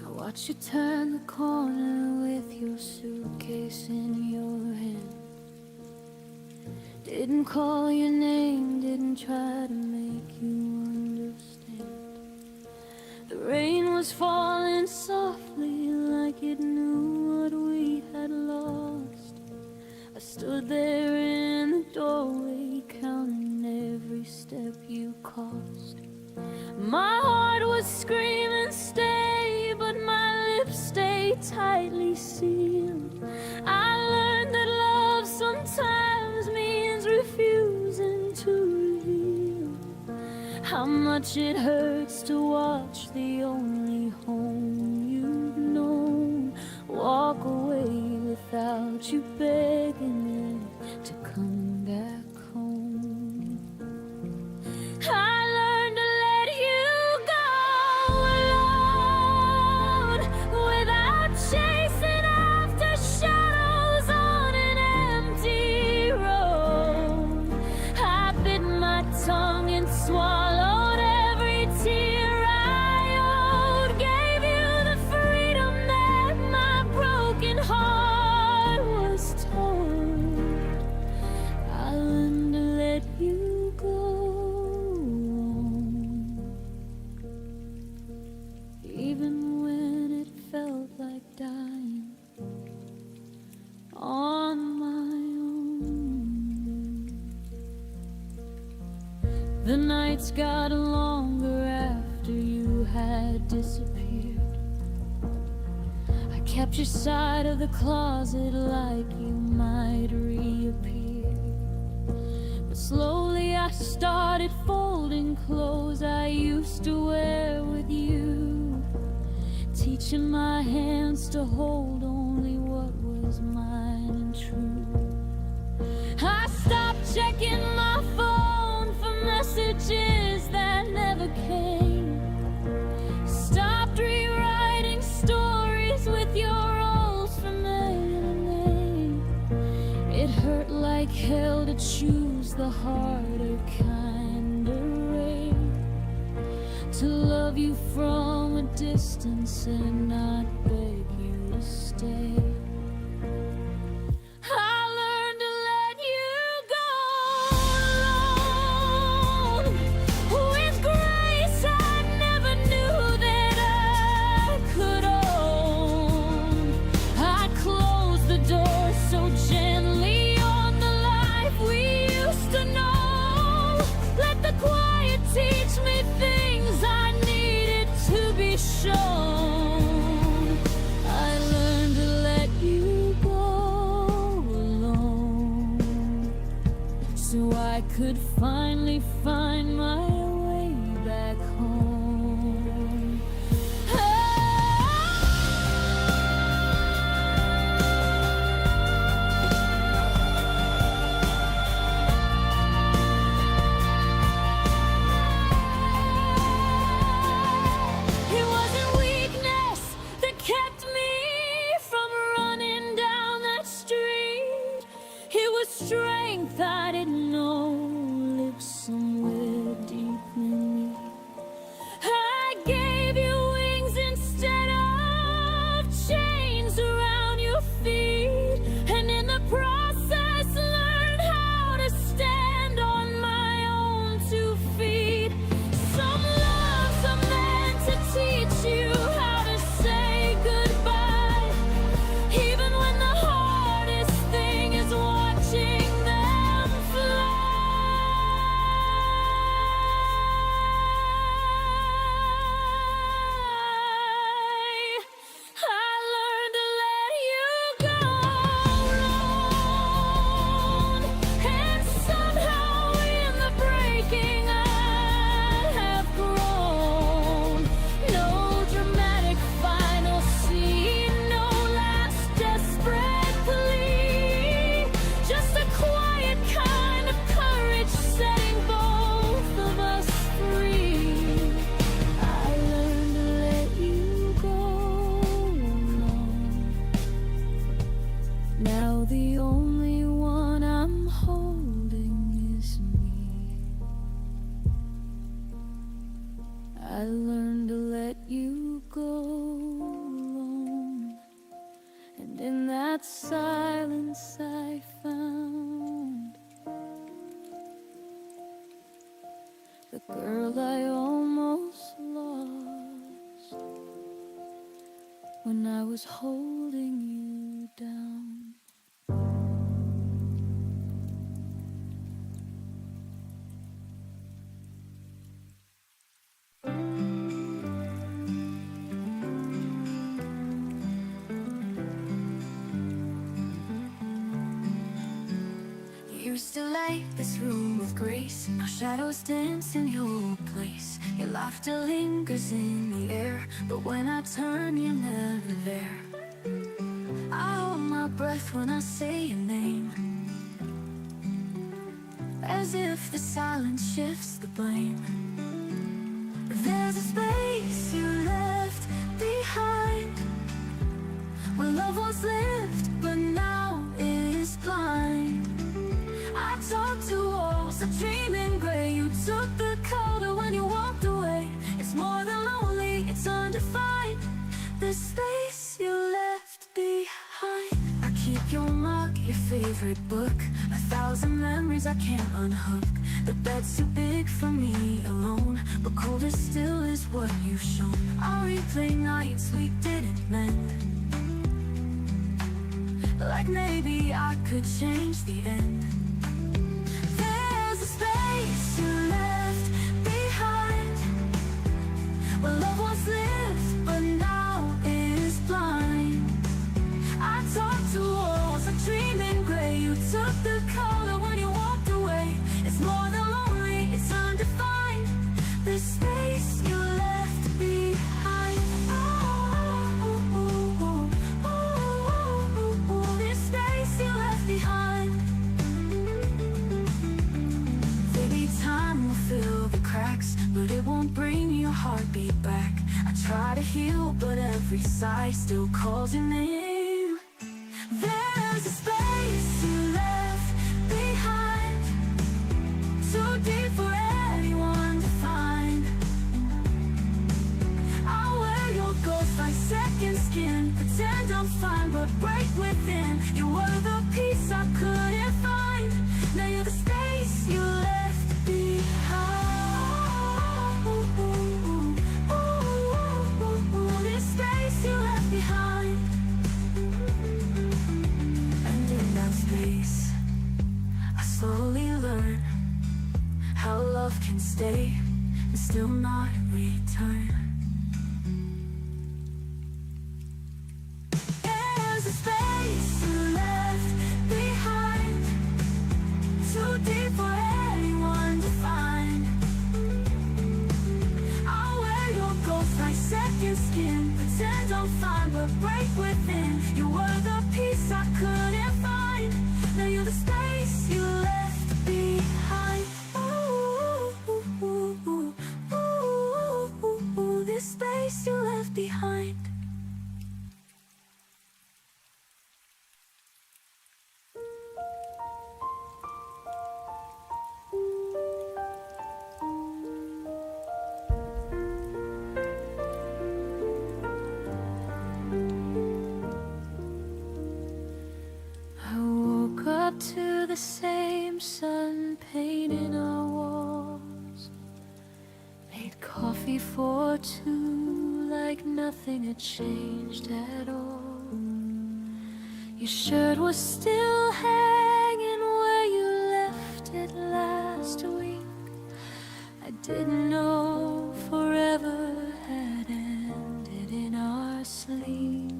I watch you turn the corner with your suitcase in your hand. Didn't call your name, didn't try to make you understand. The rain was falling softly like it knew what we had lost. I stood there in the doorway counting every step you cost. My heart was screaming stay, but my lips stayed tightly sealed. I learned that love sometimes means refusing to reveal how much it hurts to watch the only home you've known walk away without you begging them to come back home. I learned to let you go alone without chasing after shadows on an empty road. I bit my tongue and swallowed every tear I owed. Gave you the freedom that my broken heart was torn. I learned to let you go, even when it felt like dying on my own. The nights got longer after you had disappeared. I kept your side of the closet like you might reappear. But slowly I started folding clothes I used to wear with you, teaching my hands to hold only what was mine and true. I stopped checking my phone for messages that never came. Stopped rewriting stories with your old familiar name. It hurt like hell to choose the harder kind of rain, to love you from a distance and not beg you to stay. I learned to let you go alone with grace I never knew that I could own. I closed the door so gently on the life we used to know. Let the quiet teach me things I needed to be shown. I learned to let you go alone so I could finally find my way back home. It wasn't weakness that kept me from running down that street. It was strength I didn't know lived somewhere I learned to let you go alone, and in that silence I found the girl I almost lost when I was holding you down. You used to light this room with grace. Now shadows dance in your place. Your laughter lingers in the air, but when I turn, you're never there. I hold my breath when I say your name, as if the silence shifts the blame. There's a space you left behind, where love was lived, but now it is blind. I talked to walls, a dream in gray. You took the color when you walked away. It's more than lonely, it's undefined, the space you left behind. I keep your mug, your favorite book, 1,000 memories I can't unhook. The bed's too big for me alone, but colder still is what you've shown. I replay nights we didn't mend, like maybe I could change the end. There's a space you left behind, where love was lived, but now it is blind. I talked to walls, a dream in gray. You took the color when you walked away. It's more than lonely, it's undefined, the space you left behind. This space you left behind. Maybe time will fill the cracks, but it won't bring your heartbeat back. I try to heal, but every sigh still calls your name. There's a space you left behind, too deep for anyone to find. I'll wear your ghost like second skin, pretend I'm fine, but break within. You were the peace I couldn't find. Now you're the space you left behind. This space you left behind. And in that space, I slowly learn how love can stay and still not return. There's a space you left behind, too deep for anyone to find. I'll wear your ghost like second skin, pretend I'm fine, but break within. You were the peace I couldn't find. Now you're the space you left behind. This space you left behind. I woke up to the same sun painting our walls, made coffee for two like nothing had changed at all. Your shirt was still hanging where you left it last week. I didn't know forever had ended in our sleep.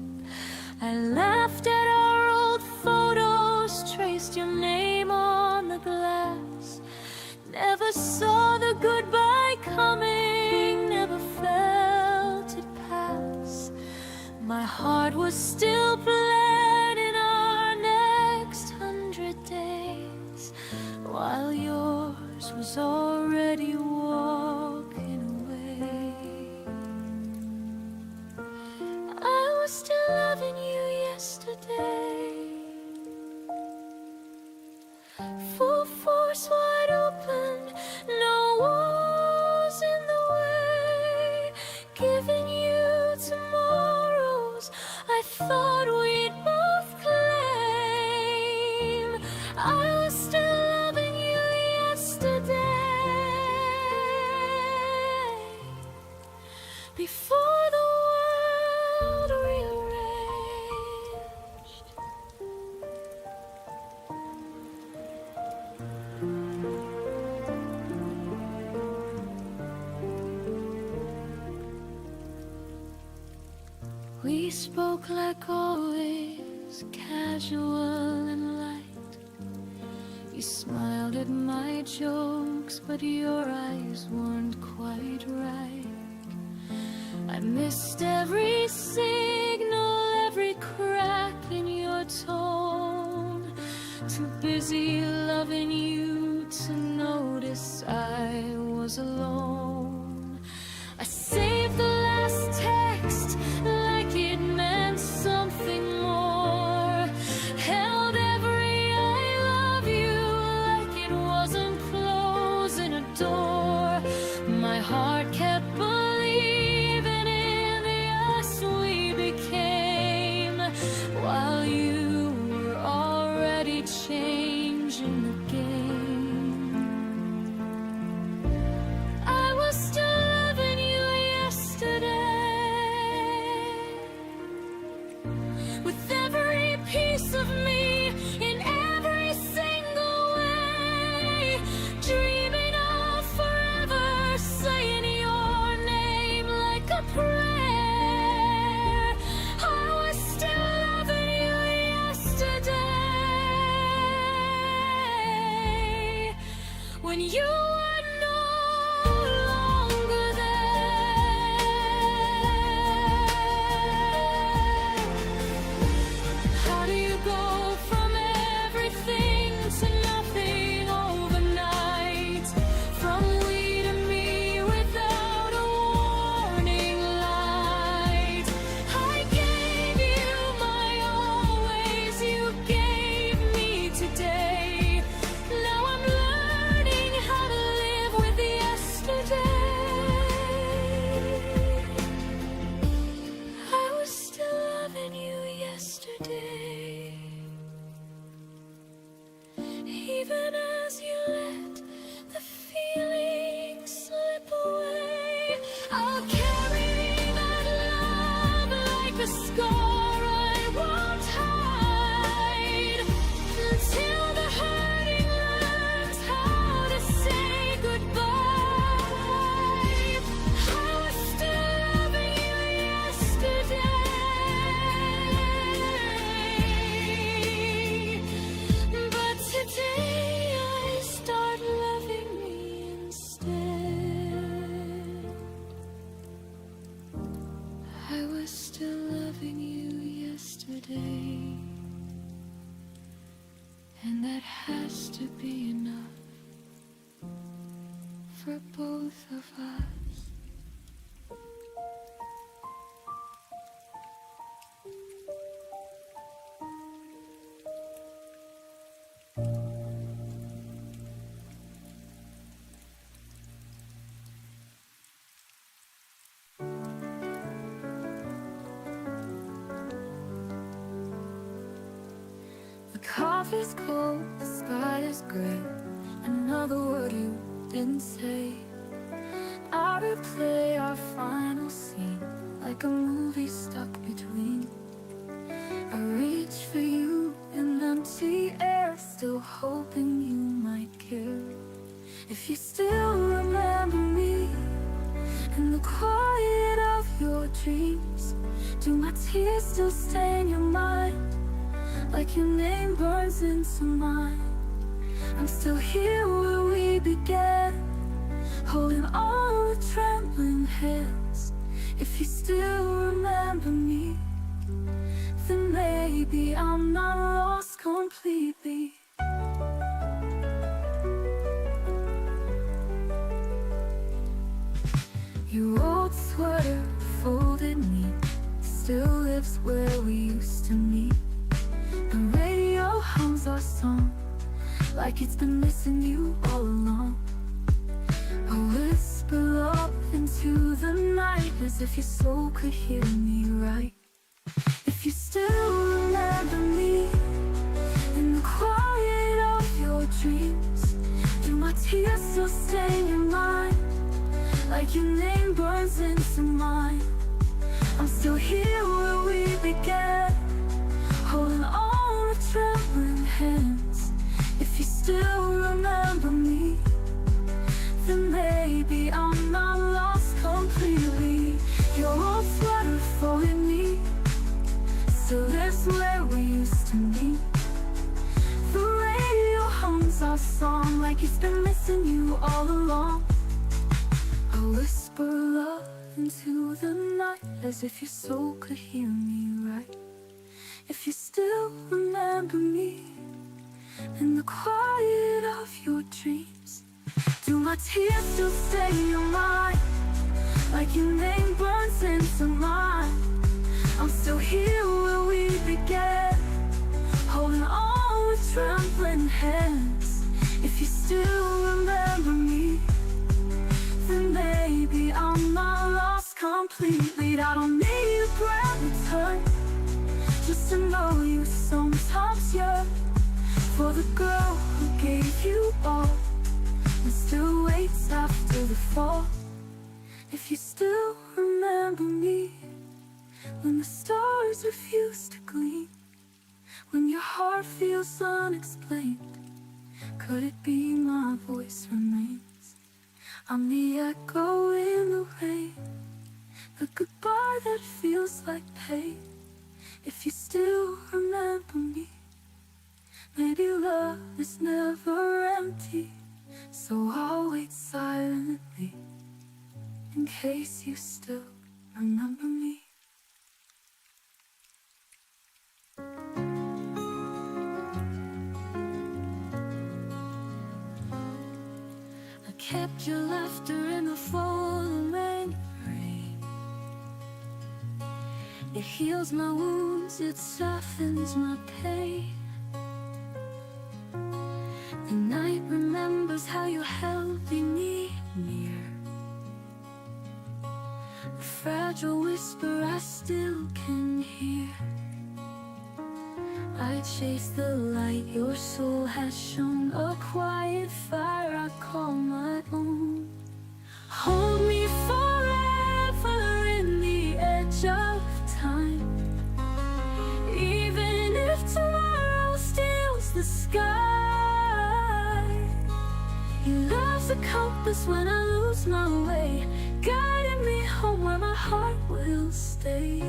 I laughed at our old photos, traced your name on the glass. Never saw the goodbye coming, never felt it pass. My heart was still planning our next 100 days, while yours was already walking away. I was still loving you yesterday, full force, wide open, no walls in the way. We spoke like always, casual and light. You smiled at my jokes, but your eyes weren't quite right. I missed every signal, every crack in your tone. Too busy loving you to notice I was alone. I saved the last text like it meant something more. Held every I love you like it wasn't closing a door. My heart kept believing in the us we became, while you were already changing the game. I was still loving you yesterday, with every piece of me in every single way, dreaming of forever, saying your name like a prayer. I was still loving you yesterday, when you were no longer there. How do you go from everything to nothing overnight? From we to me without a warning light. I gave you my always, you gave me today. Now I'm learning how to live with yesterday. I was still loving you yesterday, even as you let the feeling slip away. I'll carry that love like a scar I won't hide, until the hurting learns how to say goodbye. I was still loving you yesterday, but today I start loving me instead. I was still loving you yesterday, and that has to be enough for both of us. The coffee's cold, the sky is gray. Another word you didn't say. I replay our final scene like a movie stuck between. I reach for you in empty air, still hoping you might care. If you still remember me in the quiet of your dreams, do my tears still stain your mind like your name burns into mine? I'm still here where we began, holding on with trembling hands. If you still remember me, then maybe I'm not lost completely. Your old sweater, folded neat, still lives where we used to meet. The radio hums our song like it's been missing you all along. A whisper up into the night, as if your soul could hear me right. If you still remember me in the quiet of your dreams, do my tears still stain your mind like your name burns into mine? I'm still here where we began, holding on with trembling hands. If you still remember me, then maybe I'm not lost completely. Your old sweater folded neat, lost song, like he's been missing you all along. I'll whisper love into the night, as if your soul could hear me right. If you still remember me in the quiet of your dreams, do my tears still stay in your mind, like your name burns into mine? I'm still here where we began, holding on with trembling hands. If you still remember me, then maybe I'm not lost completely. I don't need a grand return, just to know you sometimes yearn for the girl who gave you all, and still waits after the fall. If you still remember me, when the stars refuse to gleam, when your heart feels unexplained, could it be my voice remains? I'm the echo in the rain, the goodbye that feels like pain. If you still remember me, maybe love is never empty, so I'll wait silently, in case you still remember me. I kept your laughter in the falling rain. It heals my wounds, it softens my pain. The night remembers how you held me near. A fragile whisper I still can hear. I chase the light your soul has shown, a quiet fire I call my own. Hold me forever in the edge of time, even if tomorrow steals the sky. Your love's a compass when I lose my way, guiding me home where my heart will stay.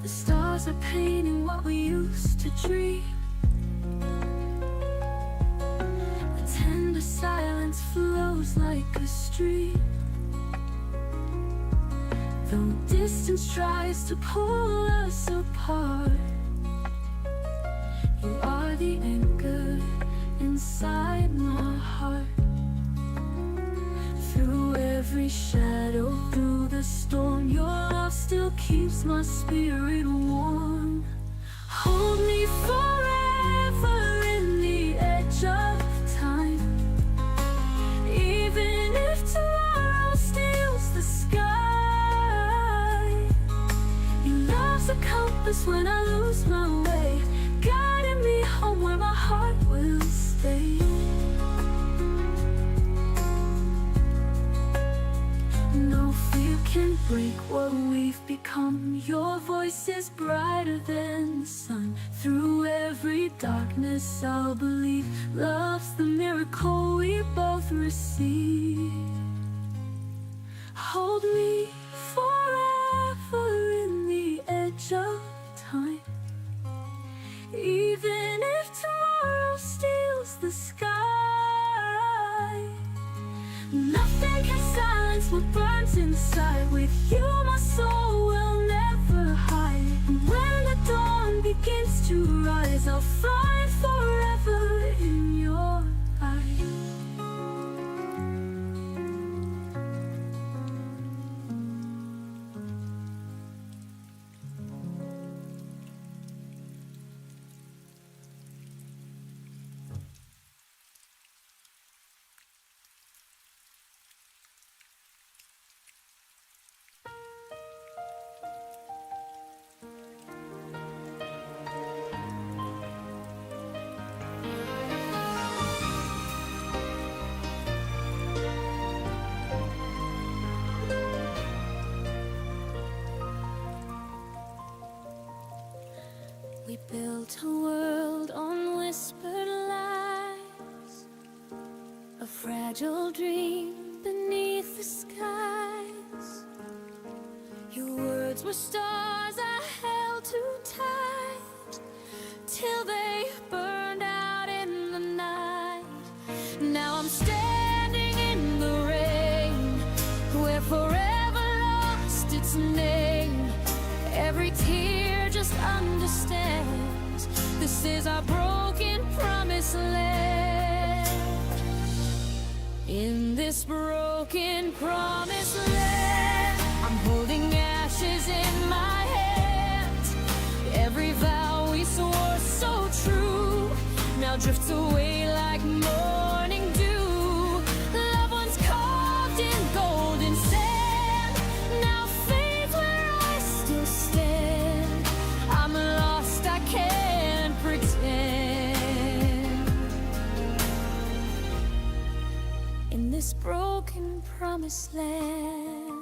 The stars are painting what we used to dream. The tender silence flows like a stream, though distance tries to pull us apart. You are the anchor inside my heart. Through every shadow, through the storm, your love still keeps my spirit warm. Hold me forever in the edge of time, even if tomorrow steals the sky. Your love's a compass when I lose my way, guiding me home where my heart will stay. No fear can break what we've become. Your voice is brighter than the sun. Through every darkness I'll believe love's the miracle we both receive. Hold me forever in the edge of time, even if tomorrow steals the sky. Nothing can silence what burns inside. With you my soul will never hide. And when the dawn begins to rise, I'll find forever in your eyes. We built a world on whispered lies, a fragile dream beneath the skies. Your words were stars I held too tight. Now I'm standing in the rain, where forever lost its name. Every tear just understands this is our broken promised land. In this broken promised land, I'm holding ashes in my hands. Every vow we swore so true now drifts away like morning dew. Loved ones carved in golden sand now fades where I still stand. I'm lost, I can't pretend. In this broken promised land,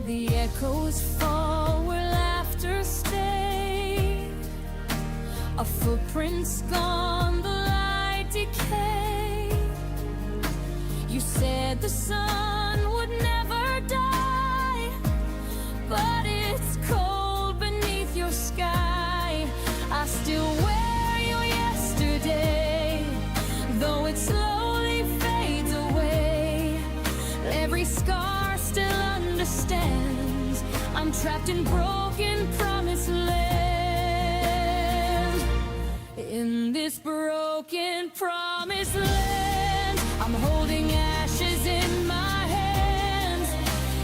the echoes fall where laughter stayed. Our footprints gone, the light decay. You said the sun would never die, but it's cold beneath your sky. I still wear you yesterday, though it slowly fades away. Every scar still understands I'm trapped in broken promised land. In this broken promised land, I'm holding ashes in my hands.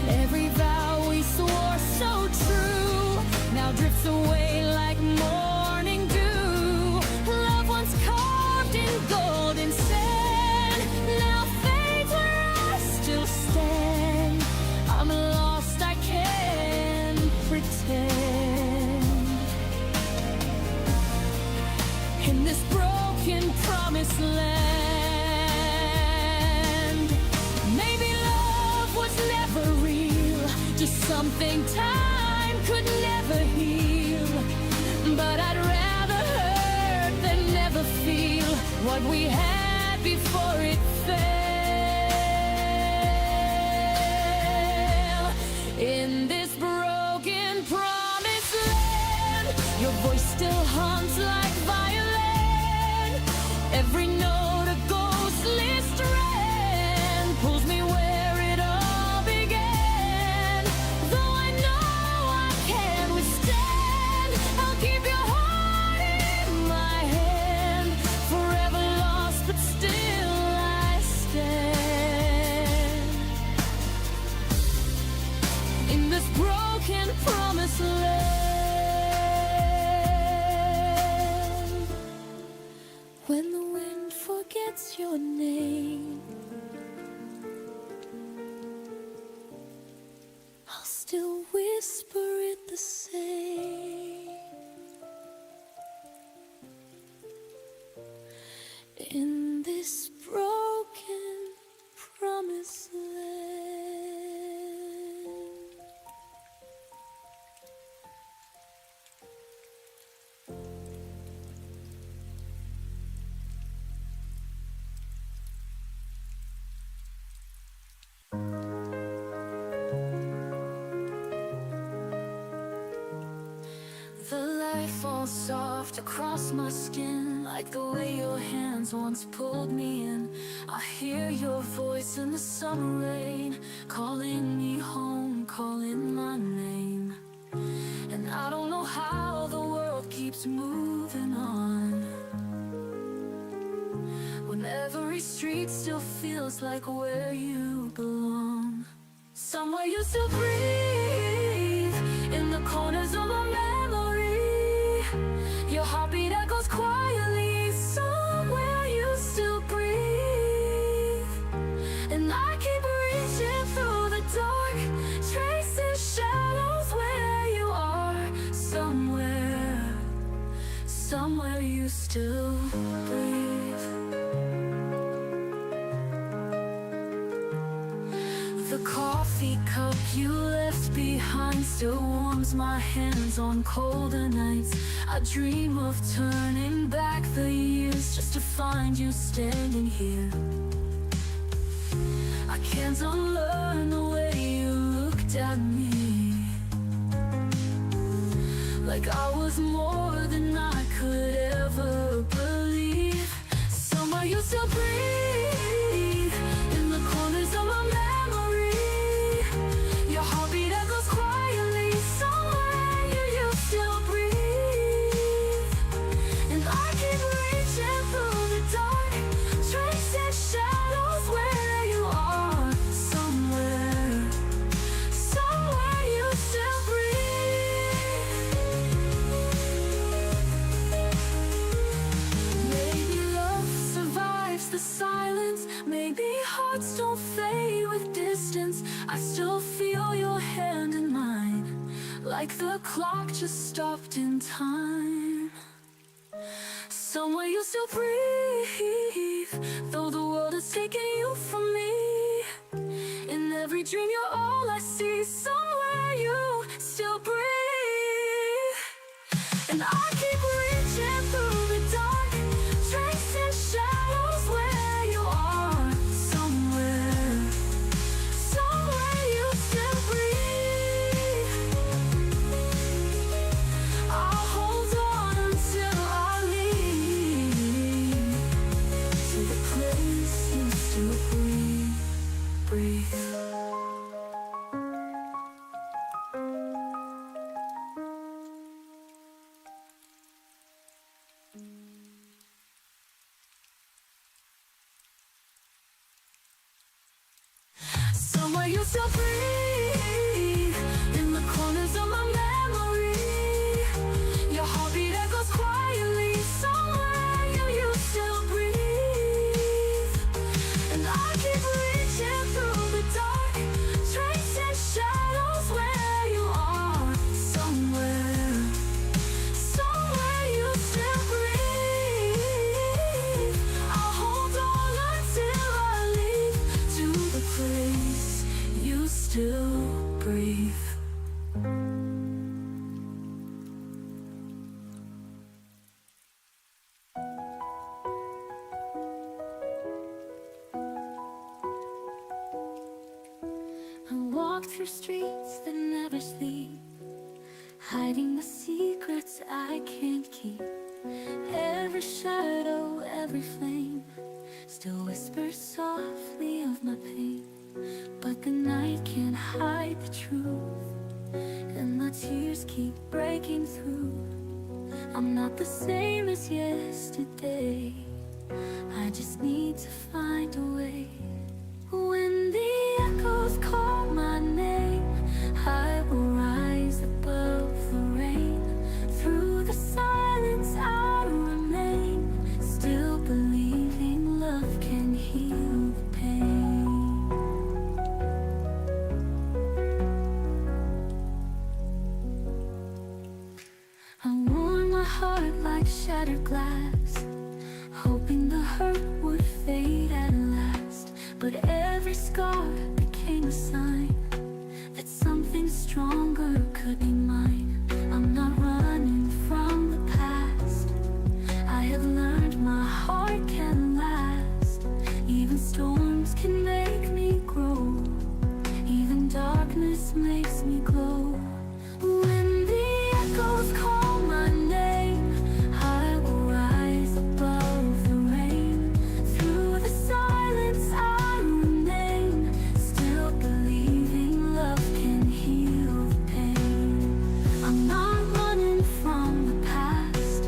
Every vow we swore so true now drifts away like morning dew. Loved ones carved in golden sand now fades where I still stand. I'm lost, I can't pretend. In this broken promised land, maybe love was never real, just something time could never heal. But I'd rather hurt than never feel what we had before it fell. In this broken promised land, your voice still haunts like violin. Every note a ghostly strand pulls me where it all began. Though I know I can't withstand, I'll keep your heart in my hand. Forever lost, but still I stand. In this broken promised land, when the wind forgets your name, I'll still whisper it the same. In this broken promised land. The light falls soft across my skin, like the way your hands once pulled me in. I hear your voice in the summer rain, calling me home, calling my name. And I don't know how the world keeps moving on, when every street still feels like where you belong. Somewhere you still breathe, in the corners of my memory. Your heartbeat echoes quietly, somewhere you still breathe. And I keep reaching through the dark, tracing shadows where you are. Somewhere you still breathe. The coffee cup you left behind still warms my hands on colder nights. I dream of turning back the years just to find you standing here. I can't unlearn the way you looked at me, like I was more than I could ever believe. distance, I still feel your hand in mine, like the clock just stopped in time. Somewhere you still breathe, though the world has taken you from me. In every dream you're all I see. Somewhere you still breathe, and I keep reaching through the dark, tracing shadows where you are. Somewhere you still breathe. I'll hold on until I leave to the place you still breathe. Somewhere you still breathe, in the corners of my memory. Your heartbeat echoes quietly. Somewhere you still breathe, and I keep reaching through the dark, tracing shadows where you are. Somewhere you still breathe. I'll hold on until I leave to the place you still breathe. I walk through streets that never sleep, hiding the secrets I can't keep. Every shadow, every flame still whispers softly of my pain. But the night can't hide the truth, and the tears keep breaking through. I'm not the same as yesterday, I just need to find a way. When the echoes call my name, I will rise above the rain. Through the silence I'll remain, still believing love can heal the pain. I worn my heart like shattered glass, hoping the hurt would fade at last. But every scar became a sign that something stronger could be mine. I'm not running from the past, I have learned my heart can last. Even storms can make me grow, even darkness makes me glow. When the echoes call my name, I will rise above the rain. Through the silence I remain, still believing love can heal the pain. I'm not running from the past,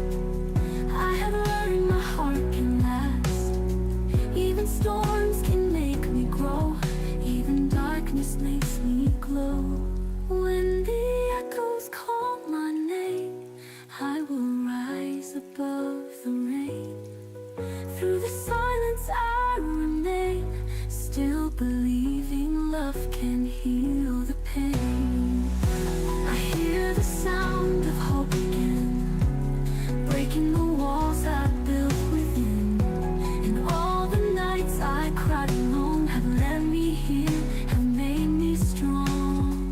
I have learned my heart can last. Even storms can make me grow, even darkness makes me glow. When the echoes call my name, I will rise above the rain. Through the silence I remain, still believing love can heal the pain. I hear the sound of hope again, breaking the walls I built within. And all the nights I cried alone have led me here, have made me strong.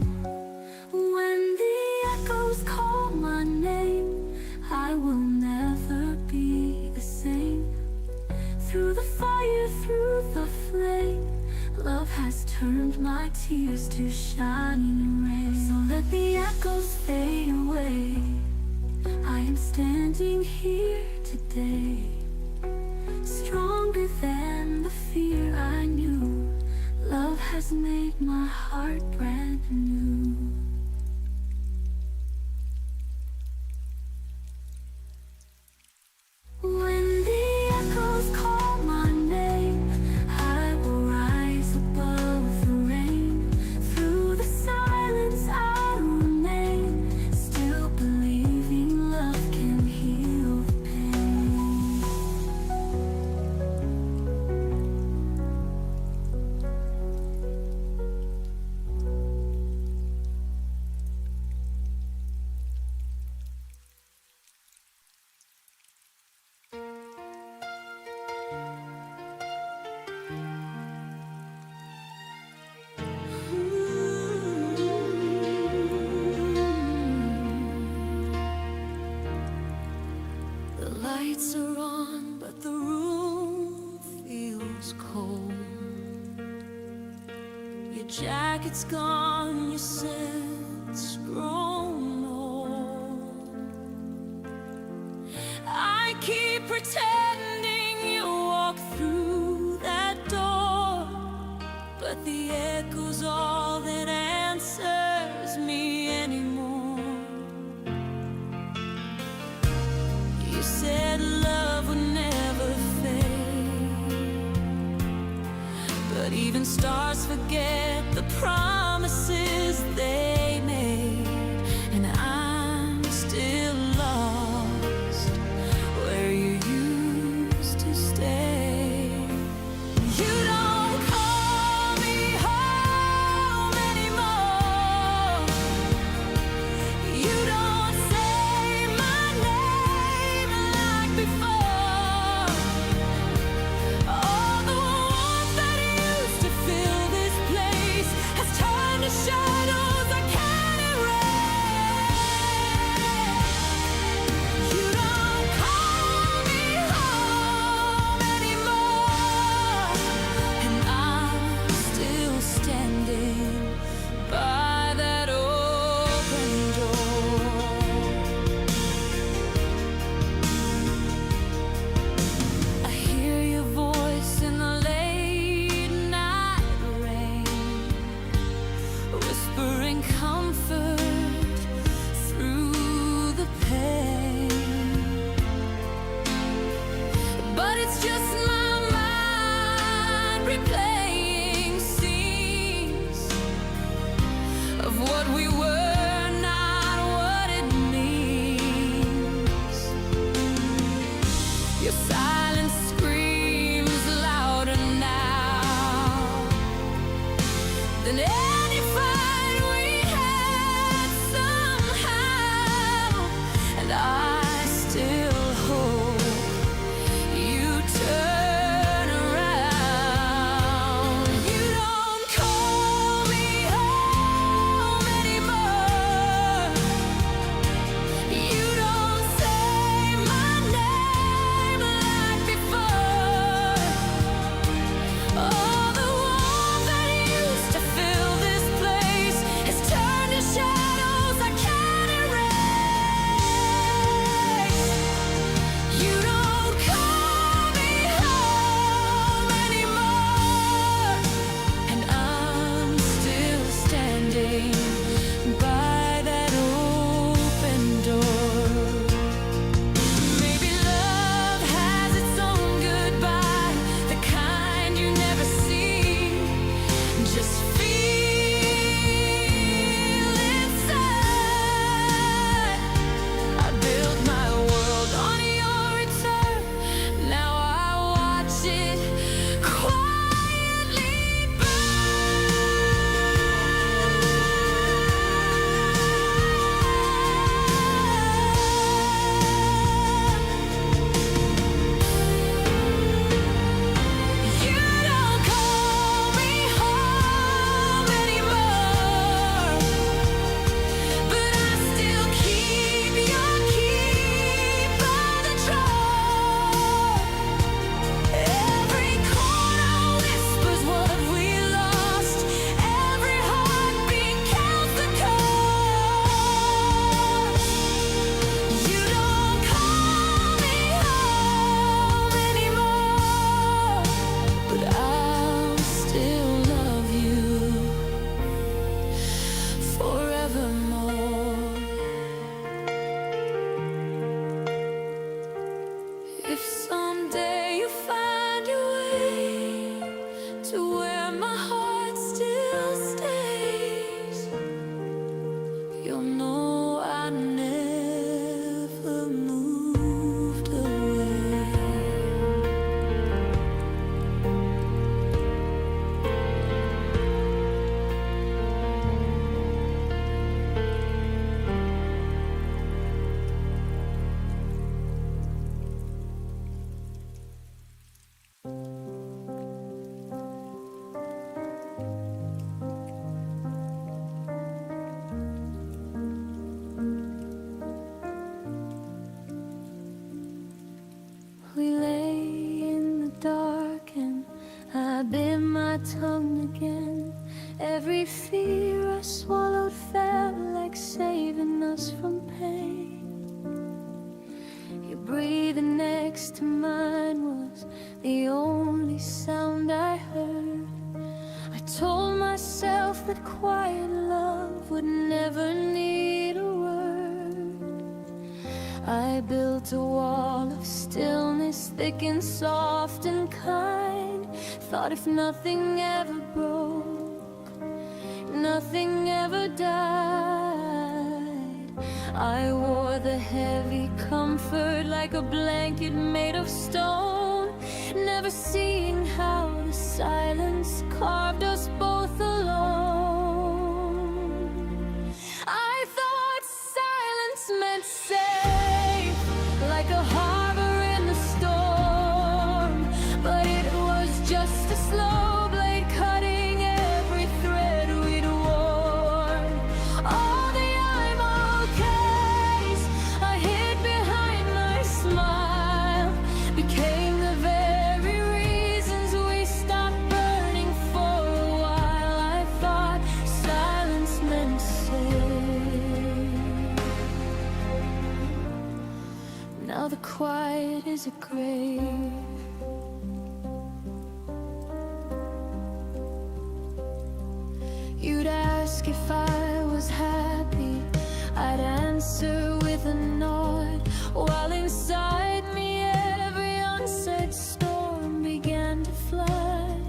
When the echoes call my name, I will never be the same. Through the fire, through the flame, love has turned my tears to shining rays. So let the echoes fade away, I am standing here today, stronger than the fear I knew. Love has made my heart brand new. When the echoes call my name, I will rise above the rain. Through the silence I remain, still believing love can heal the pain. lights are on, but the room feels cold. Your jacket's gone, your scent's grown old. I keep pretending you walk through that door, but the echo's all that answers me anymore. You said love would never fade, but even stars forget the promises they made. And I'm still lost where you used to stay. You don't call me home anymore. You don't say my name like before. All the warmth that used to fill this place has turned to shadows I can't erase. You don't call me home anymore, and I'm still standing by that open door. I hear your voice in the late night rain, whispering comfort through the pain. But it's just my mind replaying scenes of what we were, not what it means. Your silence screams louder now than any fight we had somehow. And I still hope you turn around. You don't call me home anymore. You don't say my name like before. All the warmth that used to fill this place has turned to shadows I can't erase. You don't call me home anymore, and I'm still standing by that open door. Maybe love has its own goodbye, the kind you never see. Just feel inside. I built my world on your return. Now I watch it quietly You don't call me home anymore, but I still keep your key by the drawer. Every corner whispers what we lost. Every heartbeat counts the cost. You don't call me home anymore, but I'll still love you forevermore. If someday you find your way to where my heart still stays, you'll know I never moved away. Every fear I swallowed felt like saving us from pain. Your breathing next to mine was the only sound I heard. I told myself that quiet love would never need a word. I built a wall of stillness, thick and soft and kind. Thought if nothing ever broke, nothing ever died. I wore the heavy comfort like a blanket made of stone, never seeing how the silence carved us both alone. I thought silence meant safe, like a harbor in the storm, but it was just a slow blade cutting every thread we'd worn. All the I'm okays I hid behind my smile became the very reasons we stopped burning for a while. I thought silence meant safe. Now the quiet is a grave. You'd ask if I was happy, I'd answer with a nod, while inside me every unsaid storm began to flood.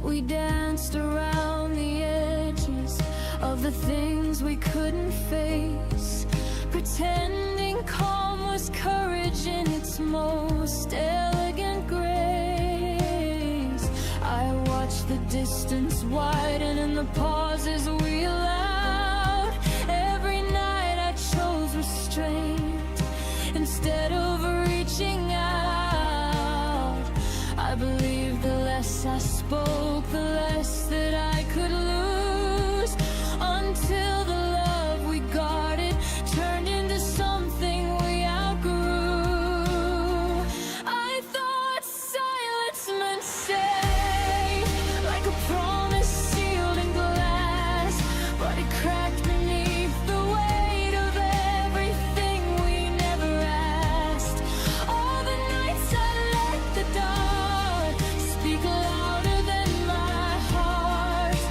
We danced around the edges of the things we couldn't face, pretending calm was courage in its most elegant grace. I watched the distance widen and the pauses we allowed. Every night I chose restraint instead of reaching out. I believed the less I spoke, the less that I could lose, until the love we guarded turned into something we outgrew. I thought silence meant safe, like a promise sealed in glass, but it cracked beneath the weight of everything we never asked. All the nights I let the dark speak louder than my heart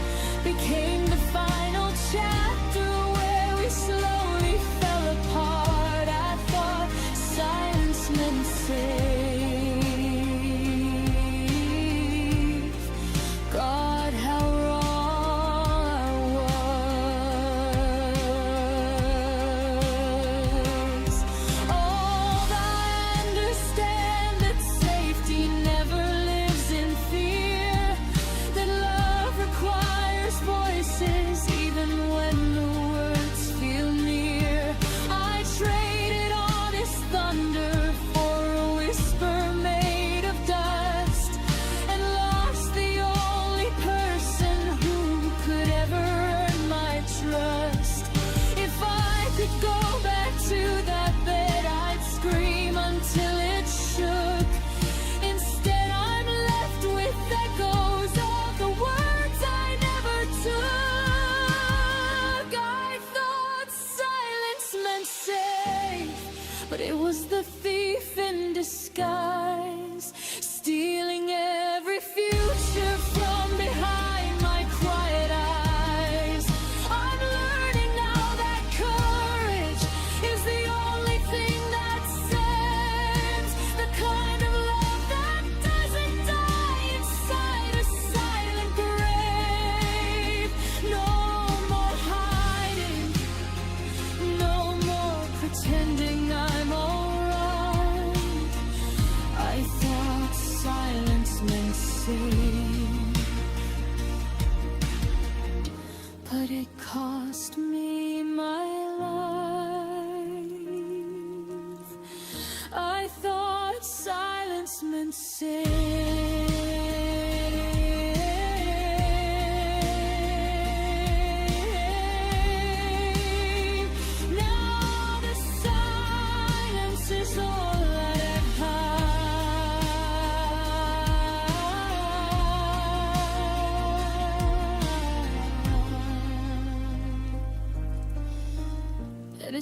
became the final chapter where we slowly fell apart. I thought silence meant safe. God, how wrong I was. I understand that safety never lives in fear, that love requires voices even when the words feel near. I traded honest thunder for a whisper made of dust, and lost the only person who could ever earn my trust. If I could go back to that bed, I'd scream until it shook. Instead, I'm left with echoes of the words I never took. I thought silence meant safe, but it was the thief in disguise, stealing every future from behind my quiet eyes. I'm learning now that courage is the only thing that saves, the kind of love that doesn't die inside a silent grave. No more hiding, no more pretending I'm alright. I thought silence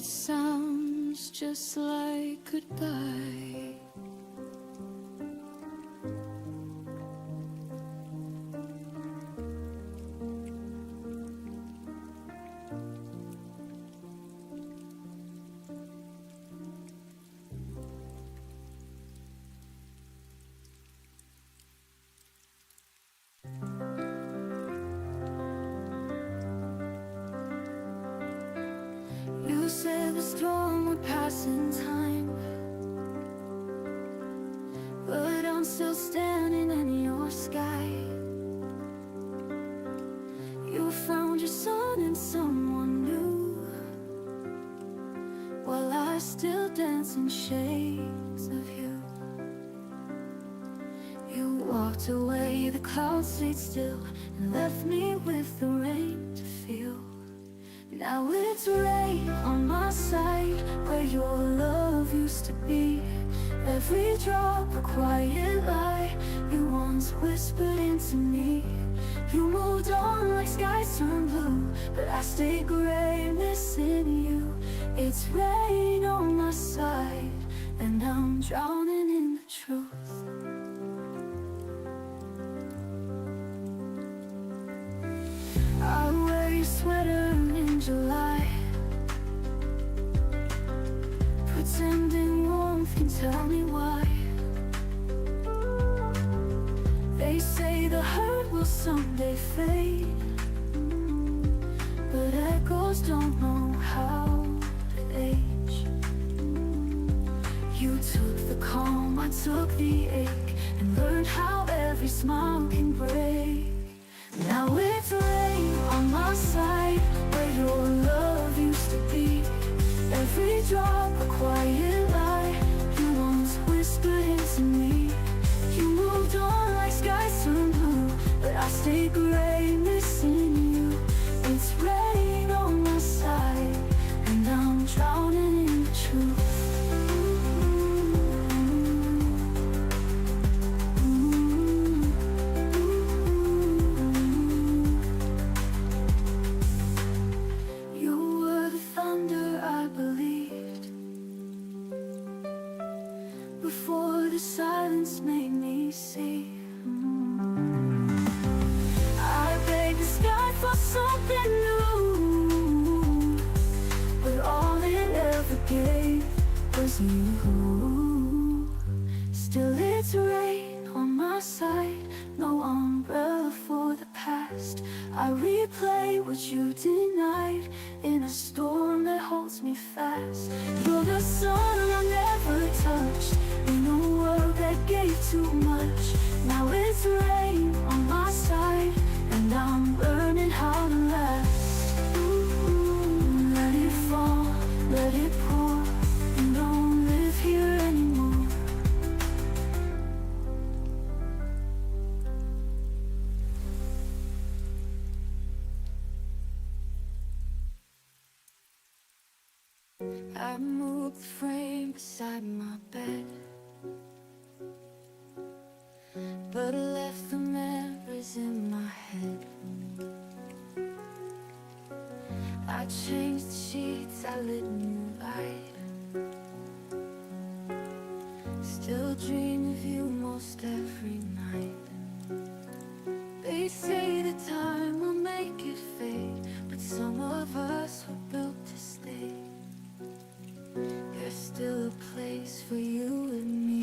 it sounds just like goodbye. You said the storm would pass in time, but I'm still standing in your sky. You found your son in someone new, while I still dance in shades of you. You walked away, the clouds stayed still, and left me with the rain to feel. Now it's rain on my side, where your love used to be. Every drop a quiet lie you once whispered into me. You moved on like skies turned blue, but I stay gray missing you. It's rain on my side, and I'm drowning in the truth. I wear your sweater in July, pretending warmth can tell me why. They say the hurt will someday fade, but echoes don't know how to age. You took the calm, I took the ache, and learned how every smile can break. Now it's rain on my side, where your love used to be. Every drop a quiet lie you once whispered into me. You moved on like skies turned blue, but I stay gray missing you. It's rain on my side, and I'm drowning in the truth. Before the silence made me see. I begged the sky for something new, but all it ever gave was you. Still it's rain on my side, no umbrella for the past. I replay what you denied in a storm that holds me fast. You're the sun I never touched, in a world that gave too much. Now it's rain on my side, and I'm learning how to last. Let it fall, let it pour. You don't live here anymore. I moved the frame beside my bed, but I left the memories in my head. I changed the sheets, I lit new light. Still dream of you most every night. They say that time will make it fade, but some of us were built to stay. There's still a place for you and me,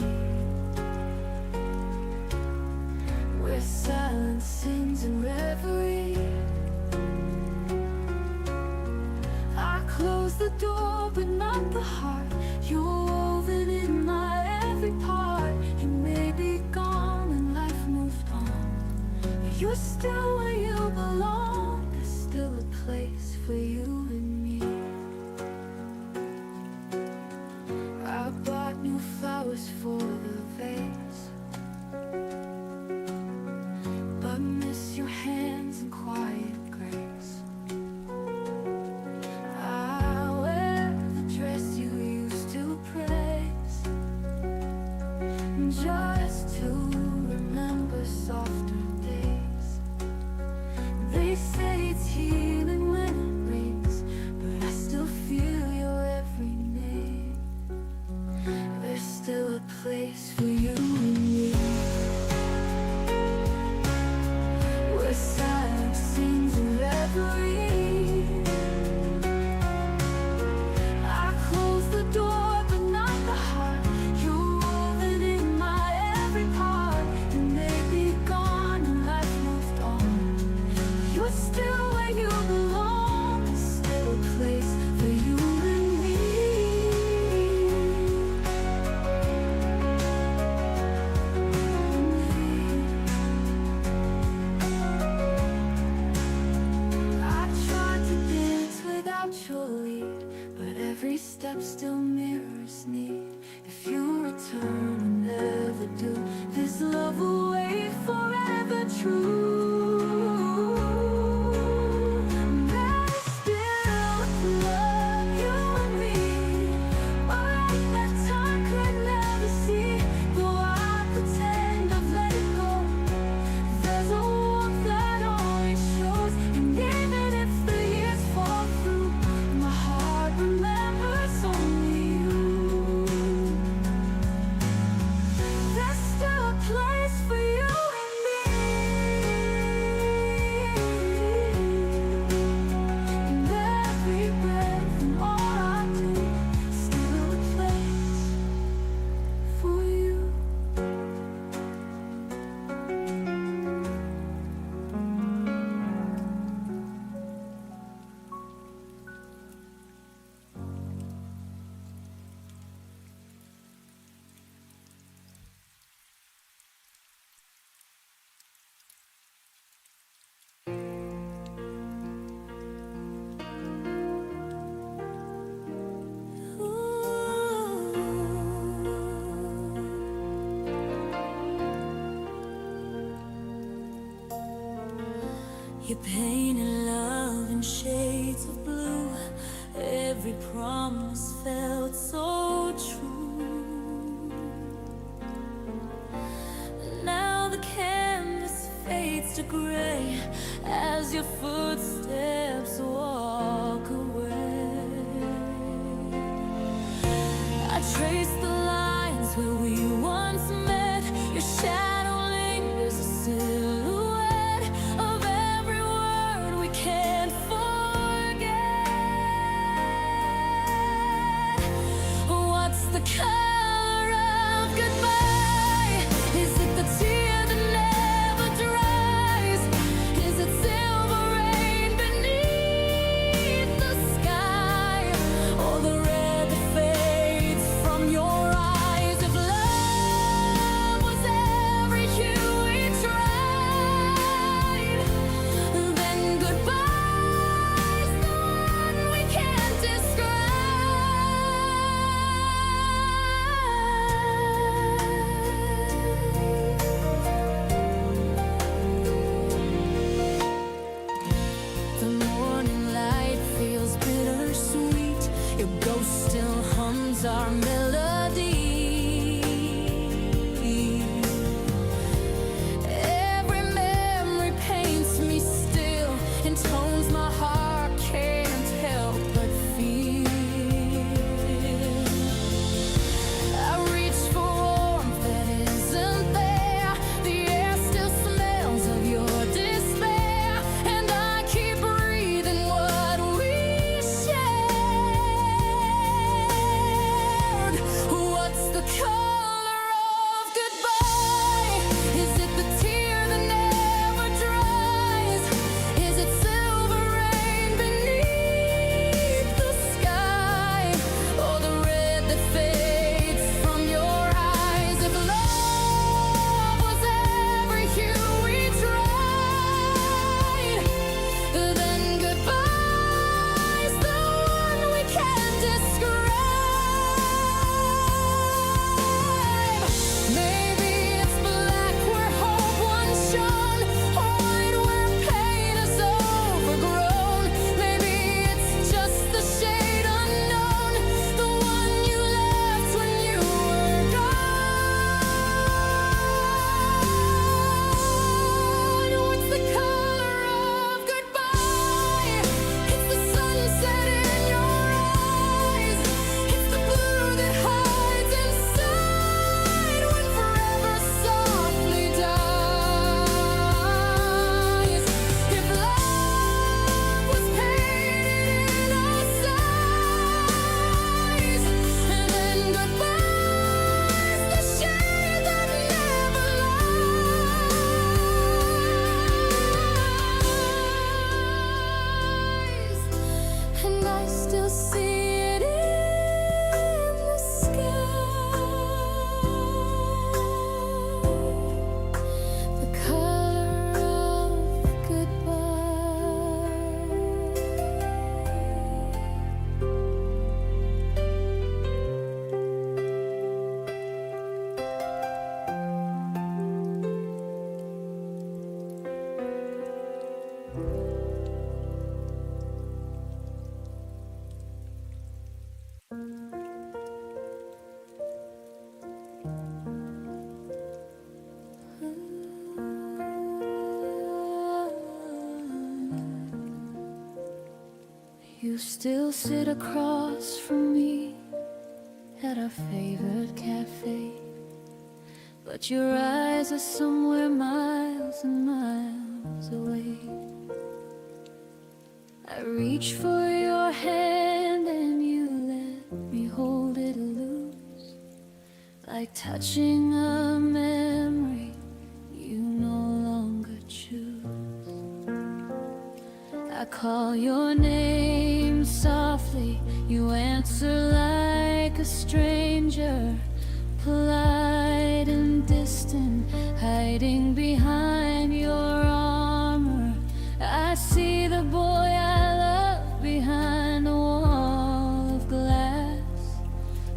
where silence sings in reverie. I close the door but not the heart. You're woven in my every part. You may be gone and life moved on, but you're still where you belong. There's still a place for you and me. I bought new flowers for the vase, but miss your hands in quiet grace. I wear the dress you used to praise, just to remember softer days. They say it's healing when it rains, but I still feel your and me, where silence sings a reverie. I close the door but not the heart. You're woven in my every part. You may be gone and life moved on. You're still where you belong. There's still a place for you and me. I tried to dance without your lead, but every step still mirrors need. If you return or never do, this love will wait forever true. There's still love, you and me, a light that time could never see. Though I pretend I've let it go, there's a warmth that always shows. And even if the years fall through, my heart remembers only you. There's still a place for you and me. And every breath and all I do, still a place for you. You painted love in shades of blue. Every promise felt so true. Now the canvas fades to gray as your footsteps walk away. I trace the lines where we once met. Your shadow lingers a silhouette of every word we can't forget. What's the color of goodbye? Is it the tear that never dries? Is it silver rain beneath the sky? Or the red that fades from your still sit across from me at our favorite cafe, but your eyes are somewhere miles and miles away. I reach for your hand and you let me hold it loose, like touching a memory you no longer choose. I call your name softly, you answer like a stranger, polite and distant, hiding behind your armor. I see the boy I love behind a wall of glass,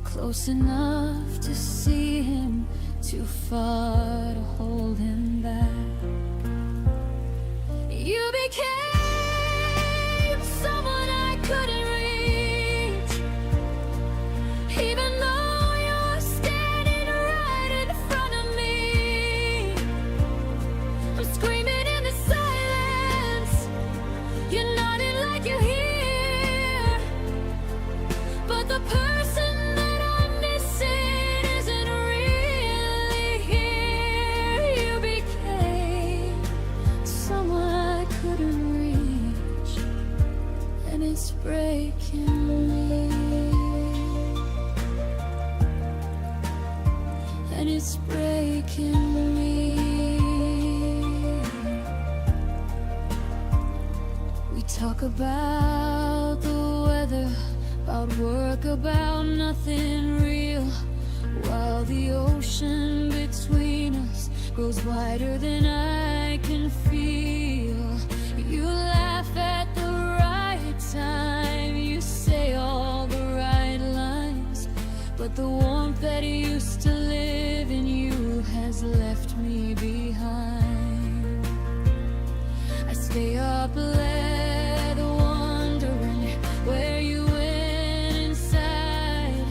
close enough to see him, too far to hold him back. You became someone I couldn't reach, even though you're standing right in front of me. I'm screaming in the silence, you're nodding like you hear, but the person that I'm missing isn't really here. You became someone I couldn't reach, and it's breaking me, and it's breaking me. We talk about the weather, about work, about nothing real, while the ocean between us grows wider than I can feel. You laugh at the right time, you say all the right lines, but the warmth that used to live in you has left me behind. I stay up late wondering where you went inside,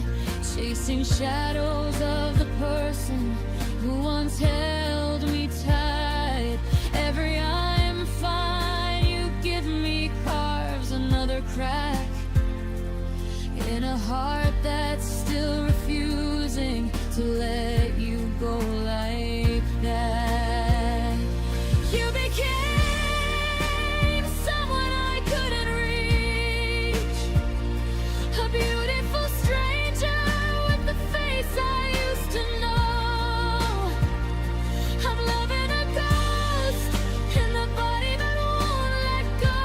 chasing shadows of the person who once held me tight. Every I'm fine, you give me carves another crack in a heart that's still refusing to let you go like that. You became someone I couldn't reach, a beautiful stranger with the face I used to know. I'm loving a ghost in the body that won't let go,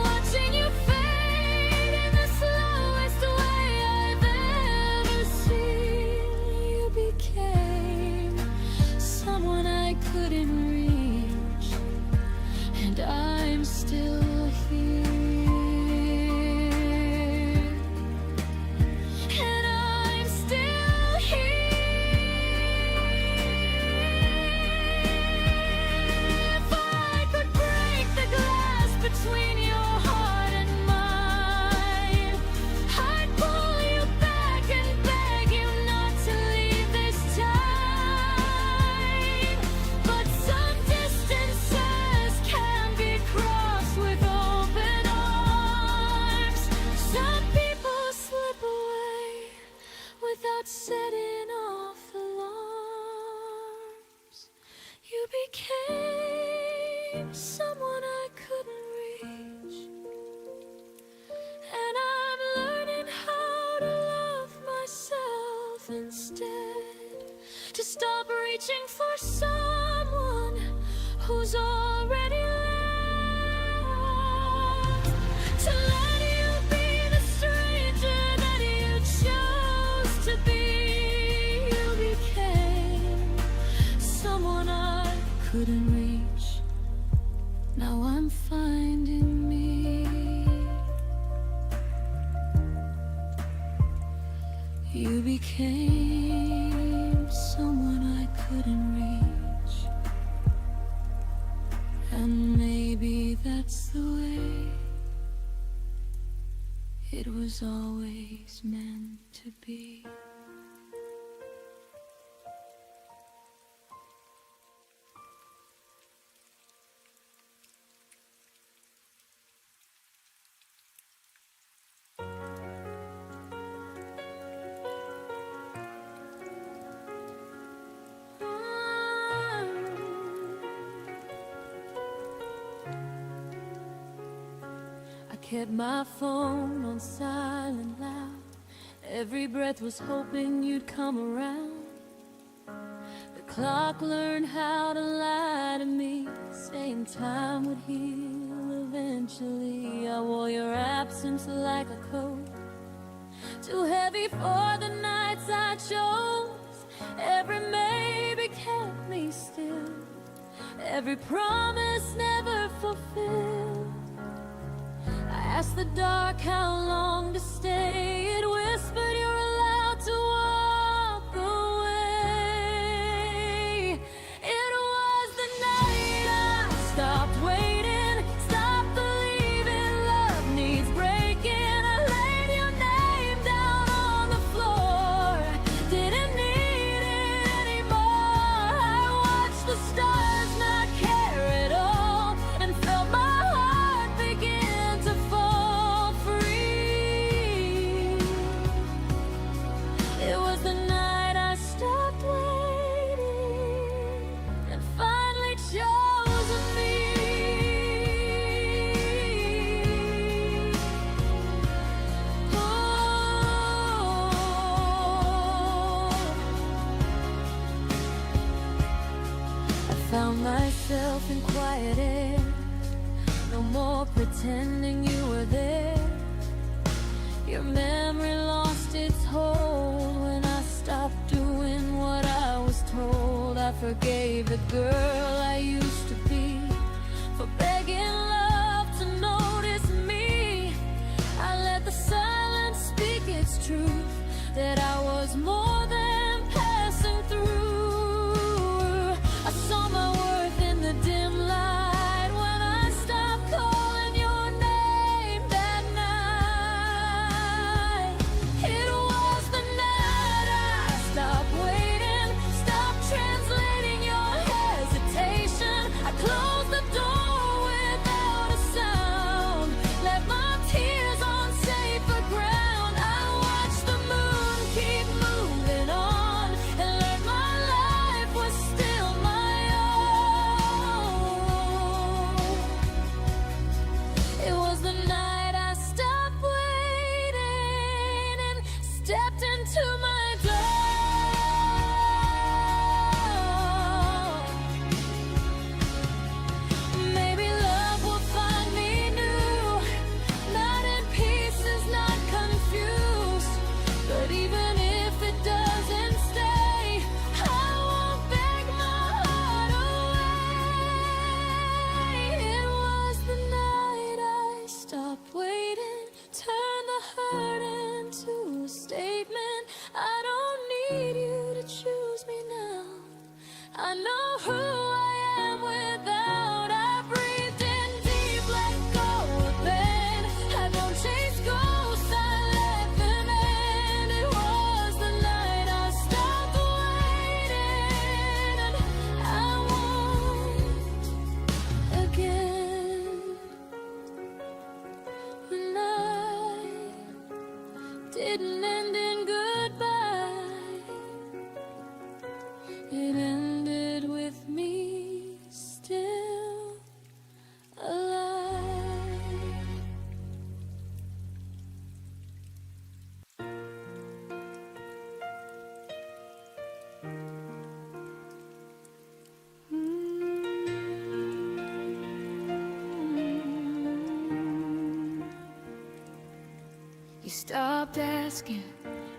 watching you fade in the slowest way I've ever seen. You became someone I couldn't reach, and I'm still here, and I'm still here. If I could break the glass between your heart and mine, I'd pull you back and beg you not to leave this time. But some distances can be crossed with open arms. Some people slip away without setting off alarms. You became someone I couldn't reach, and I'm learning how to love myself instead, to stop reaching for someone who's already left, to let you be the stranger that you chose to be. You became someone I couldn't reach, now I'm finding me. You became someone I couldn't reach, kept my phone on silent loud. Every breath was hoping you'd come around. The clock learned how to lie to me, saying time would heal eventually. I wore your absence like a coat, too heavy for the nights I chose. Every maybe kept me still, every promise never fulfilled. I asked the dark how long to stay. It whispered you're allowed to walk away. It was the night I stopped waiting, stopped believing love needs breaking. I laid your name down on the floor, didn't need it anymore. I watched the stars not care at all, and felt my heart begin to fall free. It was the night I stopped waiting and finally chose me. Oh, I found myself in quiet air, no more pretending you were there. Your memory lost its hold when I stopped doing what I was told. I forgave the girl I used to be for begging love to notice me. I let the silence speak its truth, that I was more than passing through. I saw my worth in the dim light when I stopped calling your name that night. It was the night I stopped waiting, stopped translating your hesitation. I closed the door without a sound, left my tears on safer ground. I watched the moon keep moving on, and learned my life was still my own. It was the night I stopped waiting and stepped into my dawn. Maybe love will find me new, not in pieces, not confused. But even if it doesn't stay, I won't beg my heart away. It was the night I stopped waiting, turned the hurt into a statement. I don't need you to choose me now. I know who I am without. I breathed in deep, let go of pain. I don't chase ghosts, I let them in. It was the night I stopped waiting, and I won't again. The night didn't end in goodbye, it ended with me still alive. You stopped asking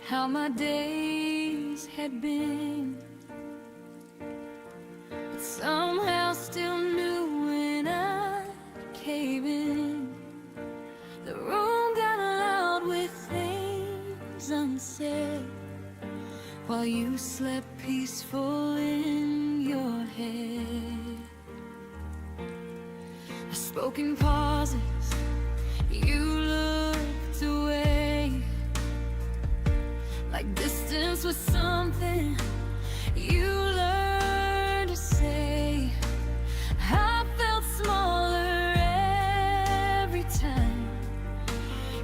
how my days had been, but somehow still knew when I came in. The room got loud with things unsaid, while you slept peaceful in your head. The spoken pauses, you looked away, like distance was something you learned to say. I felt smaller every time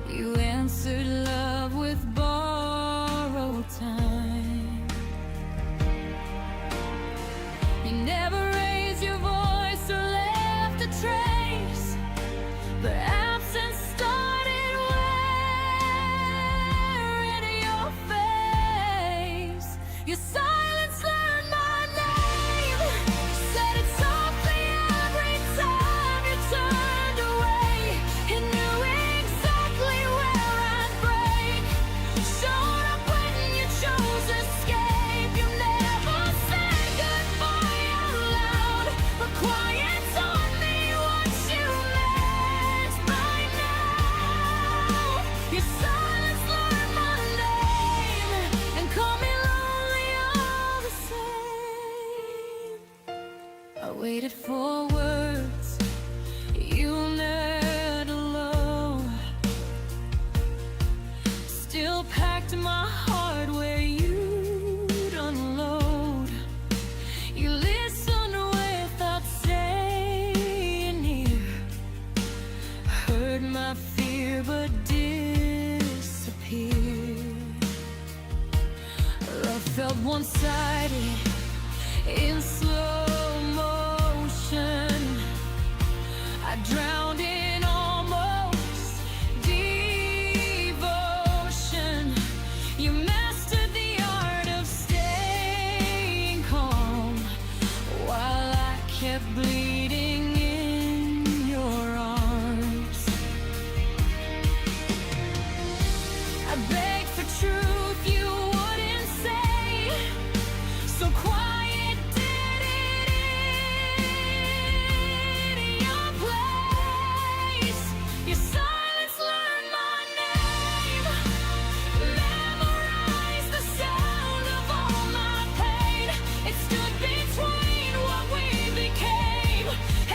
you answered love with borrowed time. You never raised your voice or left a trace, but absence started waited for words you'll never know. Still packed my heart where you'd unload. You listened without saying near. Heard my fear but disappeared. Love felt one-sided in slow motion. I drowned in almost devotion. You mastered the art of staying calm while I kept bleeding in your arms. I begged for truth you wouldn't say, so quiet did it in your place. Your silence learned my name, memorized the sound of all my pain. It stood between what we became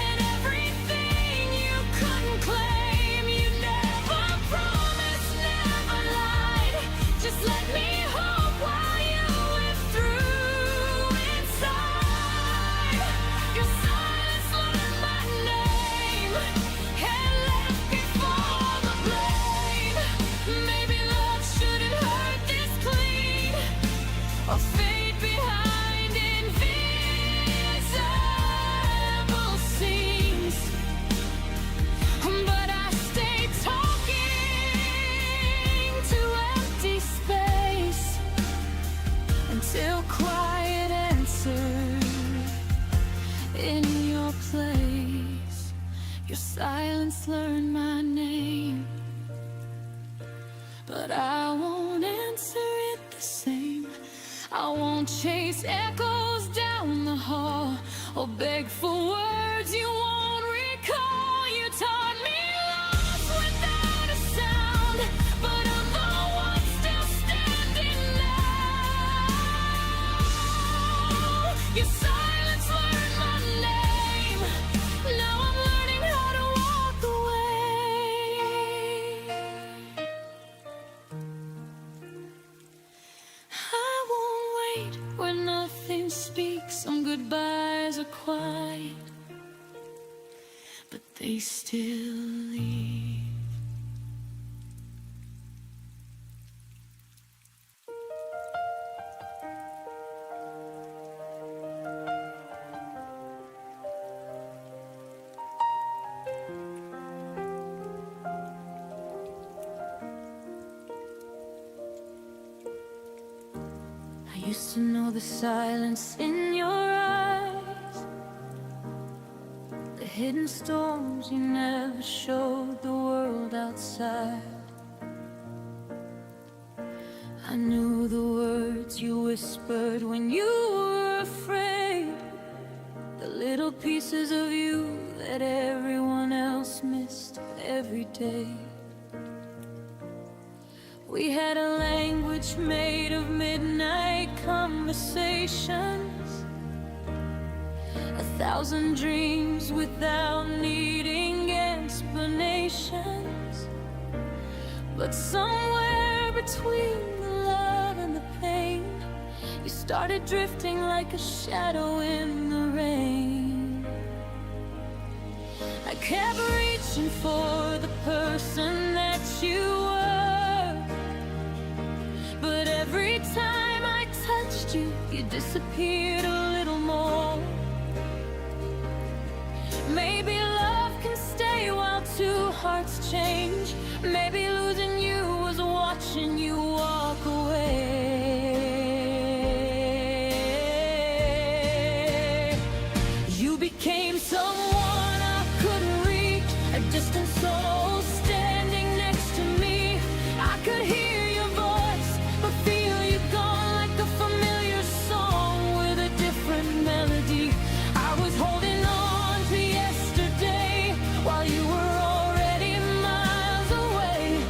and everything you couldn't claim. You never promised, never lied. Just let me hope while you lived through inside. Your silence learned my name and left before the blame. Maybe love shouldn't hurt this clean or fade behind invisible scenes. But I stayed talking to empty space until quiet answered in your place. Your silence learned my name, but I won't answer it the same. I won't chase echoes down the hall or beg for words you won't recall. You taught me lost without a sound, but I'm the one still standing now. Your silence learned my name. Now I'm learning how to walk away. I won't wait where nothing speaks. Some goodbyes are quiet, but they still leave. I used to know the silence in your eyes, the hidden storms you never showed the world outside. I knew the words you whispered when you were afraid, the little pieces of you that everyone else missed every day. We had a language made of midnight conversations, 1,000 dreams without needing explanations. But somewhere between the love and the pain, you started drifting like a shadow in the rain. I kept reaching for the person that you were, but every time I touched you, you disappeared a little more. Maybe love can stay while two hearts change. Maybe losing you was watching you walk away. You became someone I couldn't reach, a distant soul standing next to me. I could hear your voice, but feel you gone like a familiar song with a different melody. I was holding on to yesterday while you were already miles away.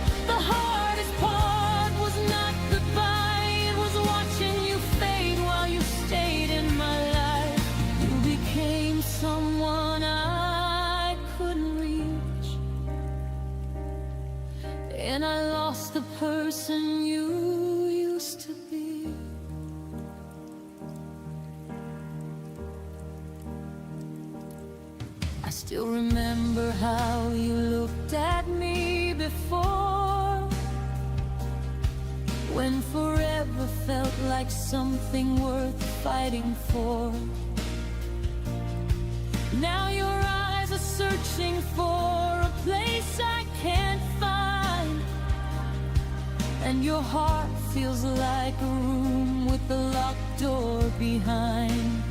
Still remember how you looked at me before, when forever felt like something worth fighting for. Now your eyes are searching for a place I can't find, and your heart feels like a room with a locked door behind.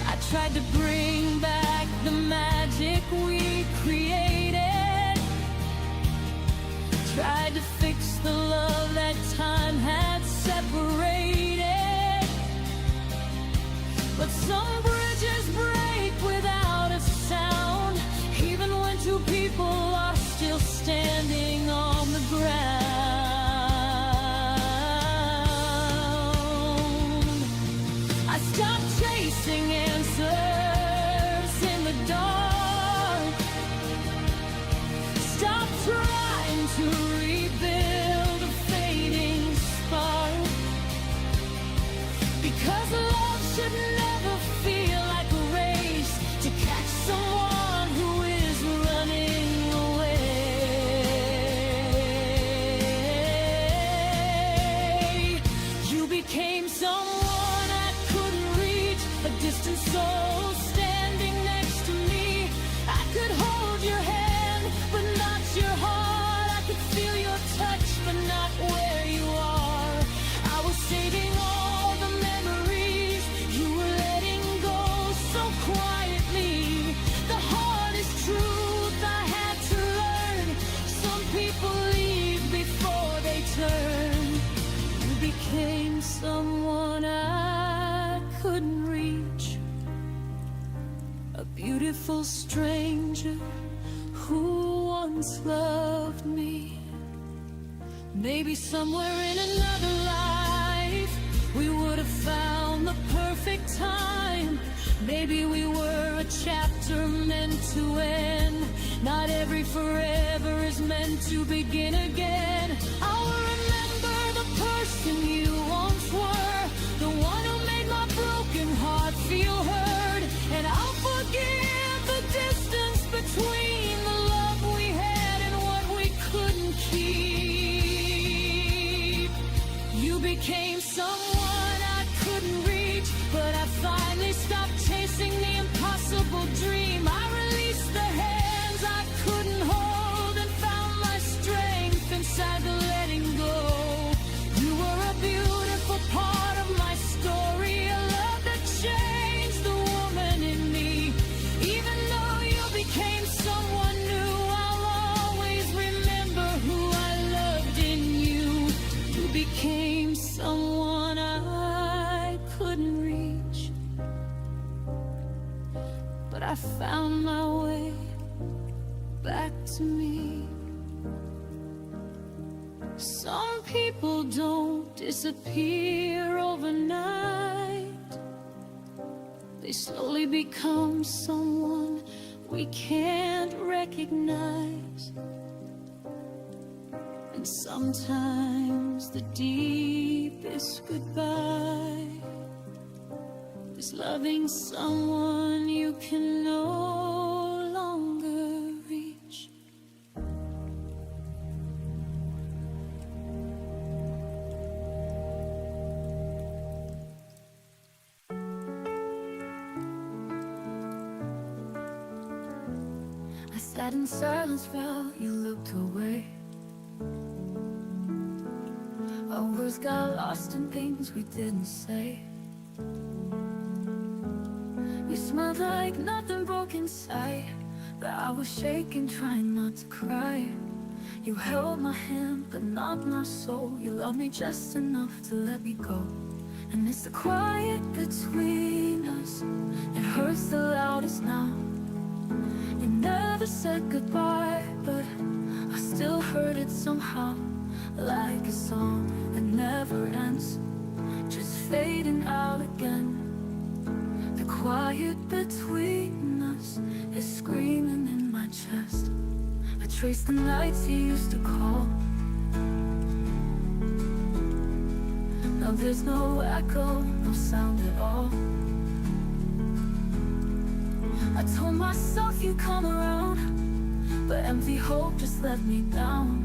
I tried to bring back the magic we created, tried to fix the love that time had separated, but some bridges break without a sound, even when two people are still standing on the ground. I stopped chasing answers in the dark, stopped trying to rebuild a fading spark, because love should never feel like a race to catch someone who is running away. You became someone I couldn't reach, a distant soul standing next to me. I could hold your hand, but not your heart. I could feel your touch, but not where you are. I was saving all the memories you were letting go so quietly. The hardest truth I had to learn: some people leave before they turn. You became someone I couldn't reach, a beautiful stranger who once loved me. Maybe somewhere in another life we would have found the perfect time. Maybe we were a chapter meant to end. Not every forever is meant to begin again. I will remember the person you once were, the one who made my broken heart feel heard. And I'll forgive the distance between the love we had and what we couldn't keep. You became someone I couldn't reach, but I finally stopped chasing the impossible dream. I released the hands I couldn't hold and found my strength inside the letting go. You were a beautiful part of my story, a love that changed the woman in me. Even though you became someone new, I'll always remember who I loved in you. You became someone I couldn't reach, but I found my way back to me. Some people don't disappear overnight. They slowly become someone we can't recognize. And sometimes the deepest goodbye is loving someone you can no longer reach. I sat in silence while you looked away. Our words got lost in things we didn't say. You smelled like nothing broke inside, but I was shaking, trying not to cry. You held my hand, but not my soul. You loved me just enough to let me go. And it's the quiet between us, it hurts the loudest now. You never said goodbye, but I still heard it somehow, like a song that never ends, just fading out again. The quiet between us is screaming in my chest. I trace the nights you used to call. Now there's no echo, no sound at all. I told myself you'd come around, but empty hope just let me down.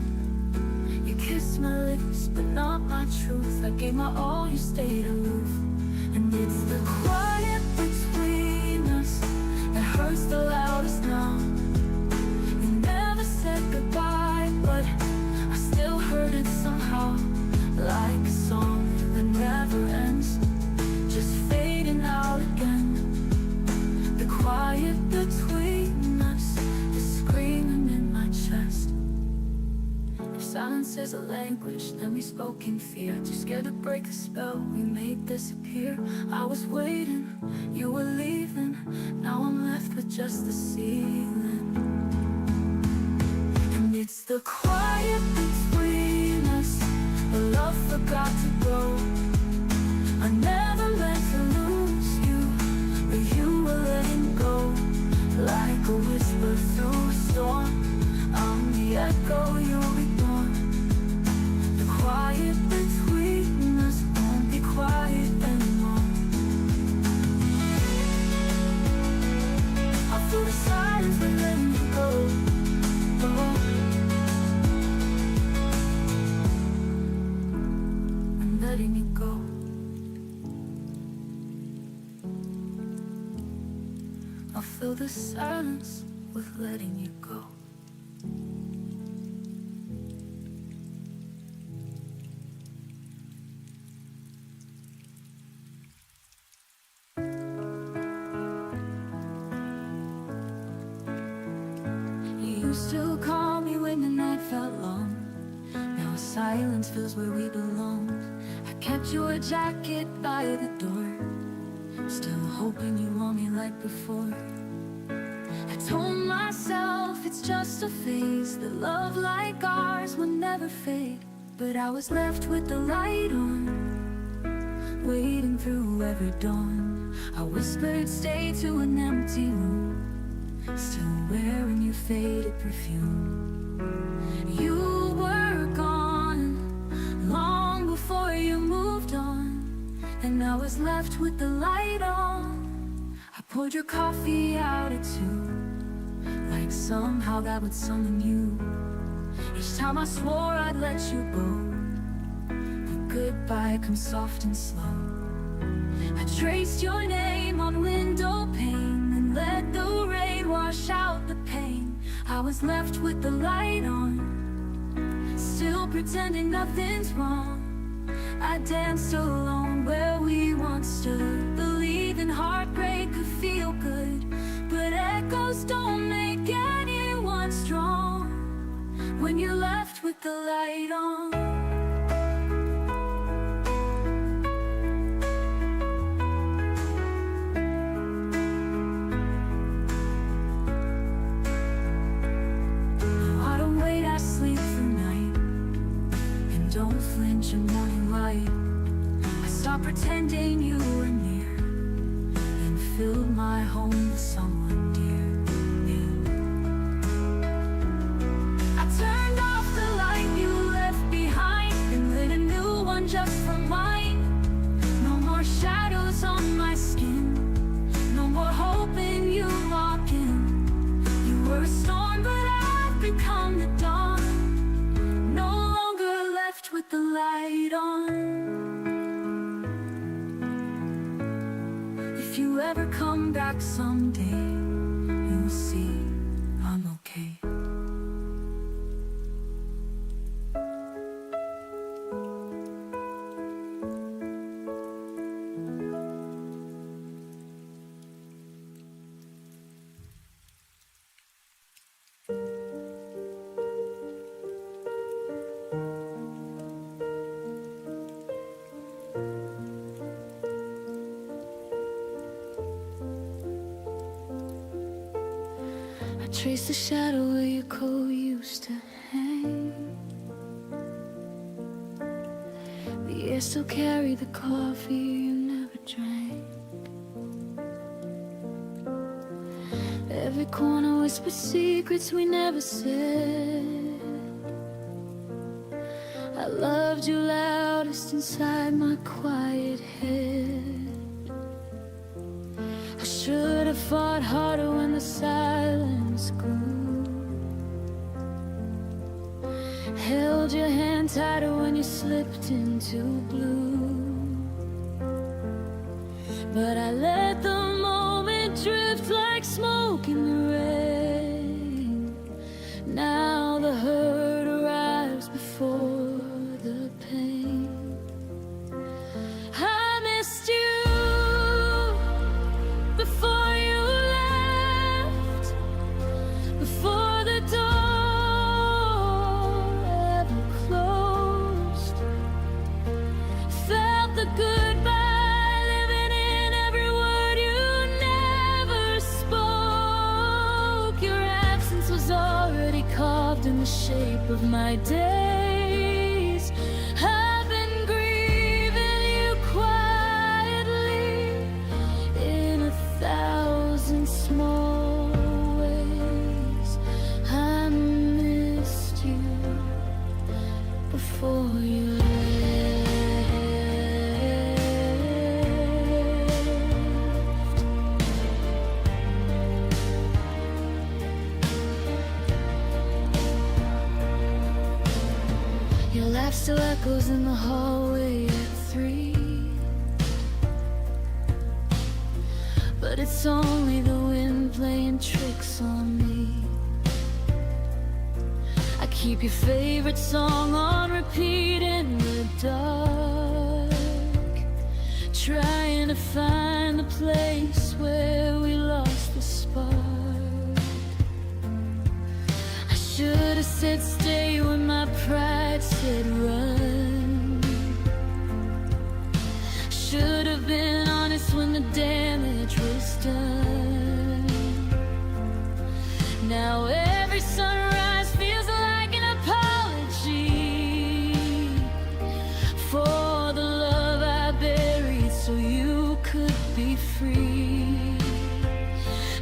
You kissed my lips, but not my truth. I gave my all, you stayed aloof. And it's the quiet between us that hurts the loudest now. You never said goodbye, but I still heard it somehow. Like a song that never ends, just fading out again. The quiet between us is screaming in my chest. If silence is a language, then we spoke in fear. Too scared to break the spell we made disappear. I was waiting, you were leaving. Now I'm left with just the ceiling. And it's the quiet between us, the love forgot to grow. I never meant to lose you, but you were letting go. Like a whisper through a storm, I'm the echo you ignore. The quiet between us won't be quiet anymore. I feel the silence when letting you go. I'm letting you go. I'll fill the silence with letting you go. You used to call me when the night felt long. Now silence fills where we belong. I kept your jacket by the door, still hoping you want me like before. I told myself it's just a phase, that love like ours would never fade. But I was left with the light on, waiting through every dawn. I whispered stay to an empty room, still wearing your faded perfume. You were gone long before you moved on, and I was left with the light on. I poured your coffee out at 2, like somehow that would summon you. Each time I swore I'd let you go, but goodbye comes soft and slow. I traced your name on window pane and let the rain wash out the pain. I was left with the light on, still pretending nothing's wrong. I danced alone where we once stood, believing heartbreak could feel good. But echoes don't make anyone strong when you're left with the light on. No, I don't wait, I sleep through night, and don't flinch in morning light. I stopped pretending you were near, and filled my home with someone dear. I turned off the light you left behind and lit a new one just for mine. No more shadows on my skin, no more hoping you walk in. You were a storm, but I've become the dawn, no longer left with the light on. If you ever come back someday, you'll see I'm okay. Trace the shadow where your coat used to hang. The air still carried the coffee you never drank. Every corner whispered secrets we never said. I loved you loudest inside my quiet head. I should have fought harder when the silence grew. Held your hand tighter when you slipped into blue. But I let the moment drift like smoke in the rain. Now the hurt arrives before the pain. I missed you before you left, before the door ever closed. Felt the goodbye living in every word you never spoke. Your absence was already carved in the shape of my days. I've been grieving you quietly in 1,000 small ways. I missed you before you left. Your laugh still echoes in the hallway at 3. But it's only the wind playing tricks on me. I keep your favorite song on repeat in the dark, trying to find the place where we lost the spark. I should have said stay when my pride said run. Should have been honest when the damage was done. Now every sunrise feels like an apology for the love I buried so you could be free.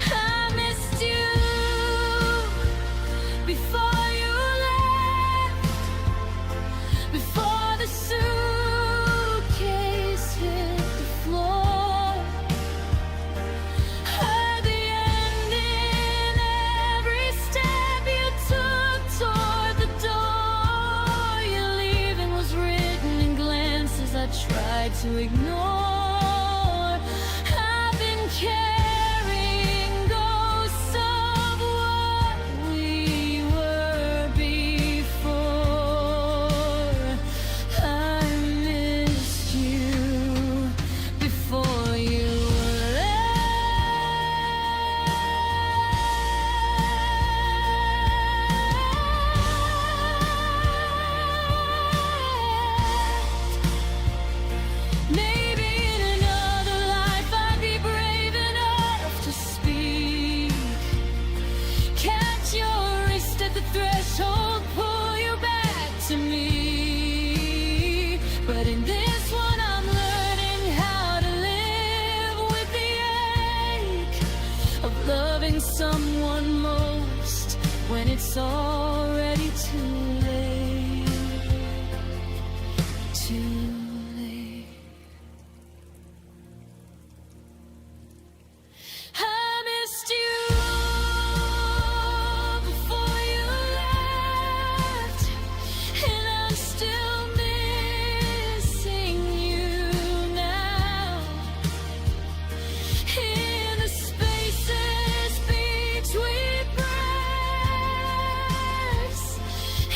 I missed you before you left, before the suitcase hit the floor. Heard the end in every step you took toward the door. Your leaving was written in glances I tried to ignore. I've been carrying ghosts of what we were before. I missed you before you left. Maybe in another life I'd be brave enough to speak. Catch your wrist at the threshold, pull you back to me. But in this one I'm learning how to live with the ache of loving someone most when it's already too late. Too late. I missed you before you left, and I'm still missing you now. In the spaces between breaths,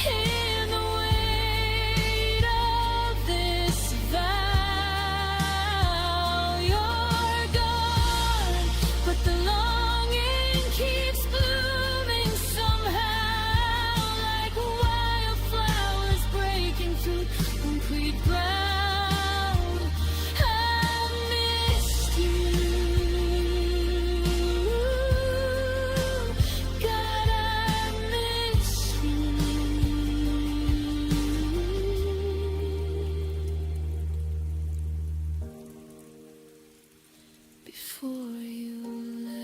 in the weight of this vow, you're gone, but the longing keeps blooming somehow, like wildflowers breaking through concrete ground. I missed you. God, I miss you before you left.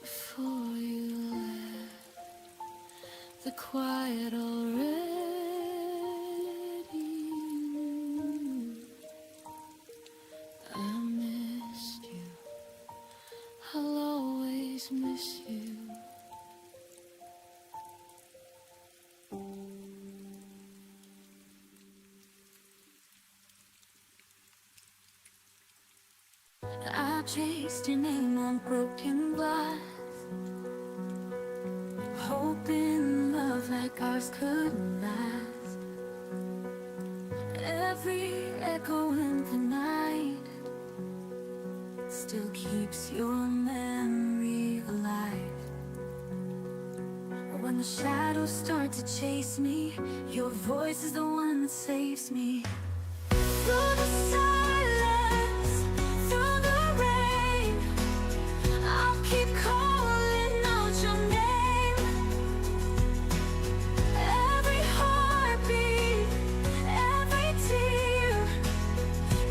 Before you left, the quiet already I chased your name on broken glass, hoping love like ours could last. Every echo in the night still keeps your memory alive. When the shadows start to chase me, your voice is the one that saves me. Through the silence, through the rain, I'll keep calling out your name. Every heartbeat, every tear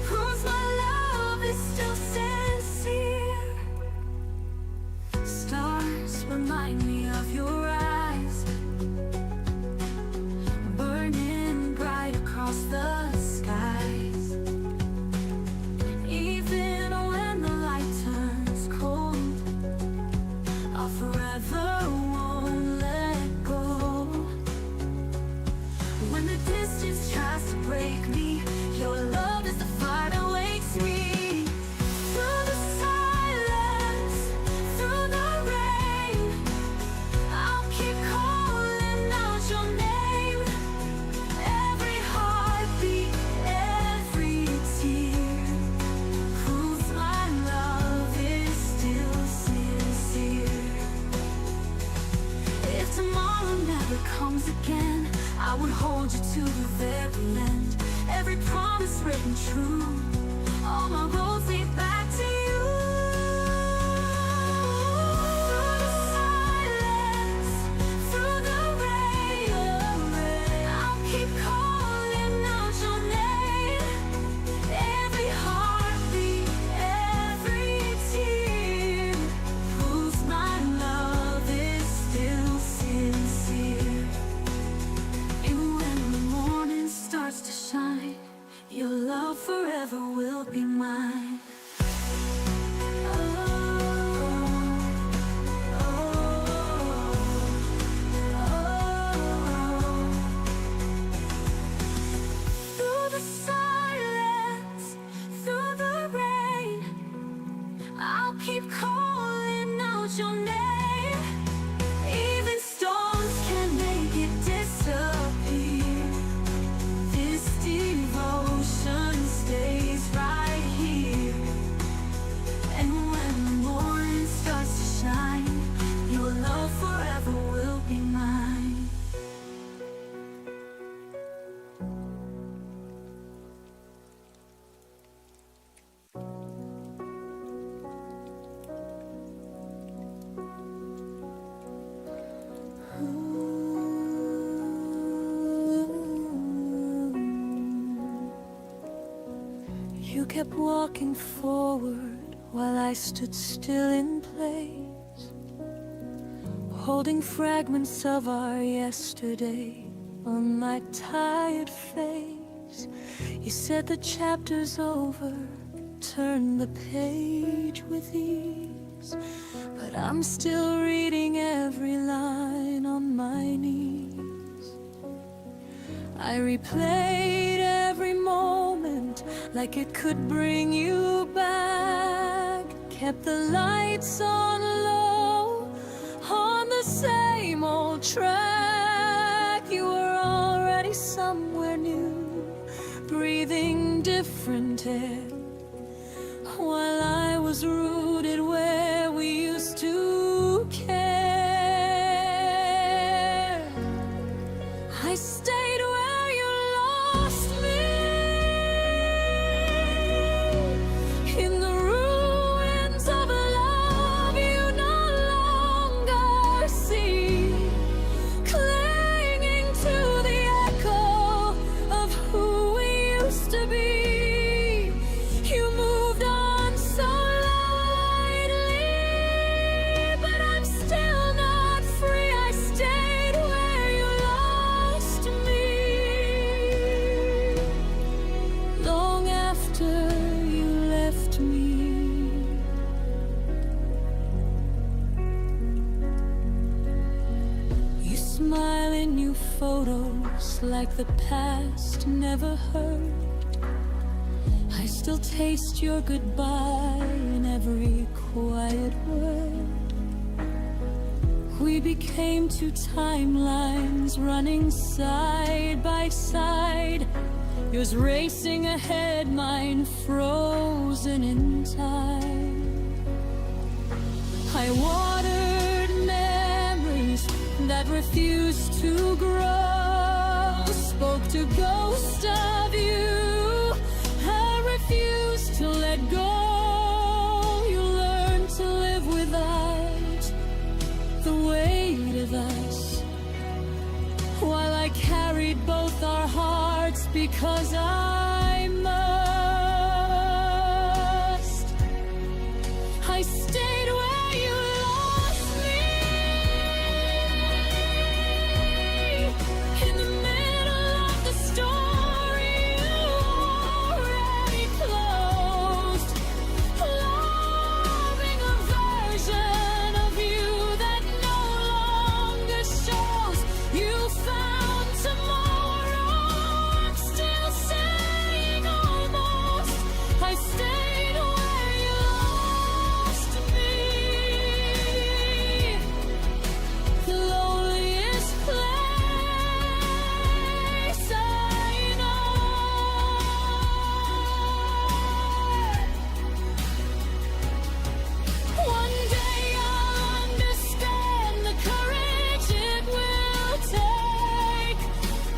proves my love is still sincere. Stars remind me of your eyes, burning bright across the skies. Even when the light turns cold, I'll forever won't let go. When the distance tries to break me, your love is the fire that wakes me. Through the silence, through the rain, I'll keep calling out your name. Every heartbeat, every tear proves my love is still sincere. If tomorrow never comes again, I would hold you to the very end. Every promise written true, all my roads lead back to you. Through the silence, through the rain, I'll keep calling out your name. Every heartbeat, every tear proves my love is still sincere. And when the morning starts to shine, your love forever will be mine. Through the silence, through the rain, I'll keep calling out your name. Even storms can make it disappear. This devotion stays right here. And when the morning starts to shine, your love forever will be mine. You kept walking forward while I stood still in place, holding fragments of our yesterday on my tired face. You said the chapter's over, turn the page with ease, but I'm still reading every line on my knees. I replayed every moment like it could bring you back, kept the lights on low on the same old track. You were already somewhere new, breathing different air, while I was rooted where we used to care. I stayed where you lost me, in the ruins of a love you no longer see, clinging to the echo of who we used to be. You moved on so lightly, but I'm still not free. I stayed where you lost me, long after you left me. You smile in new photos like the past never hurt, I still taste your goodbye in every quiet word. We became two timelines running side by side. Yours racing ahead, mine frozen in time. I watered memories that refused to grow. Spoke to ghost of you, I refused to let go. You learned to live without the weight of us, while I carried both our hearts because I must. I stayed where you lost me, in the middle of the story you already closed, loving a version of you that no longer shows. You found tomorrow, I'm still saying almost. I stayed where you lost me, the loneliest place I know. One day I'll understand the courage it will take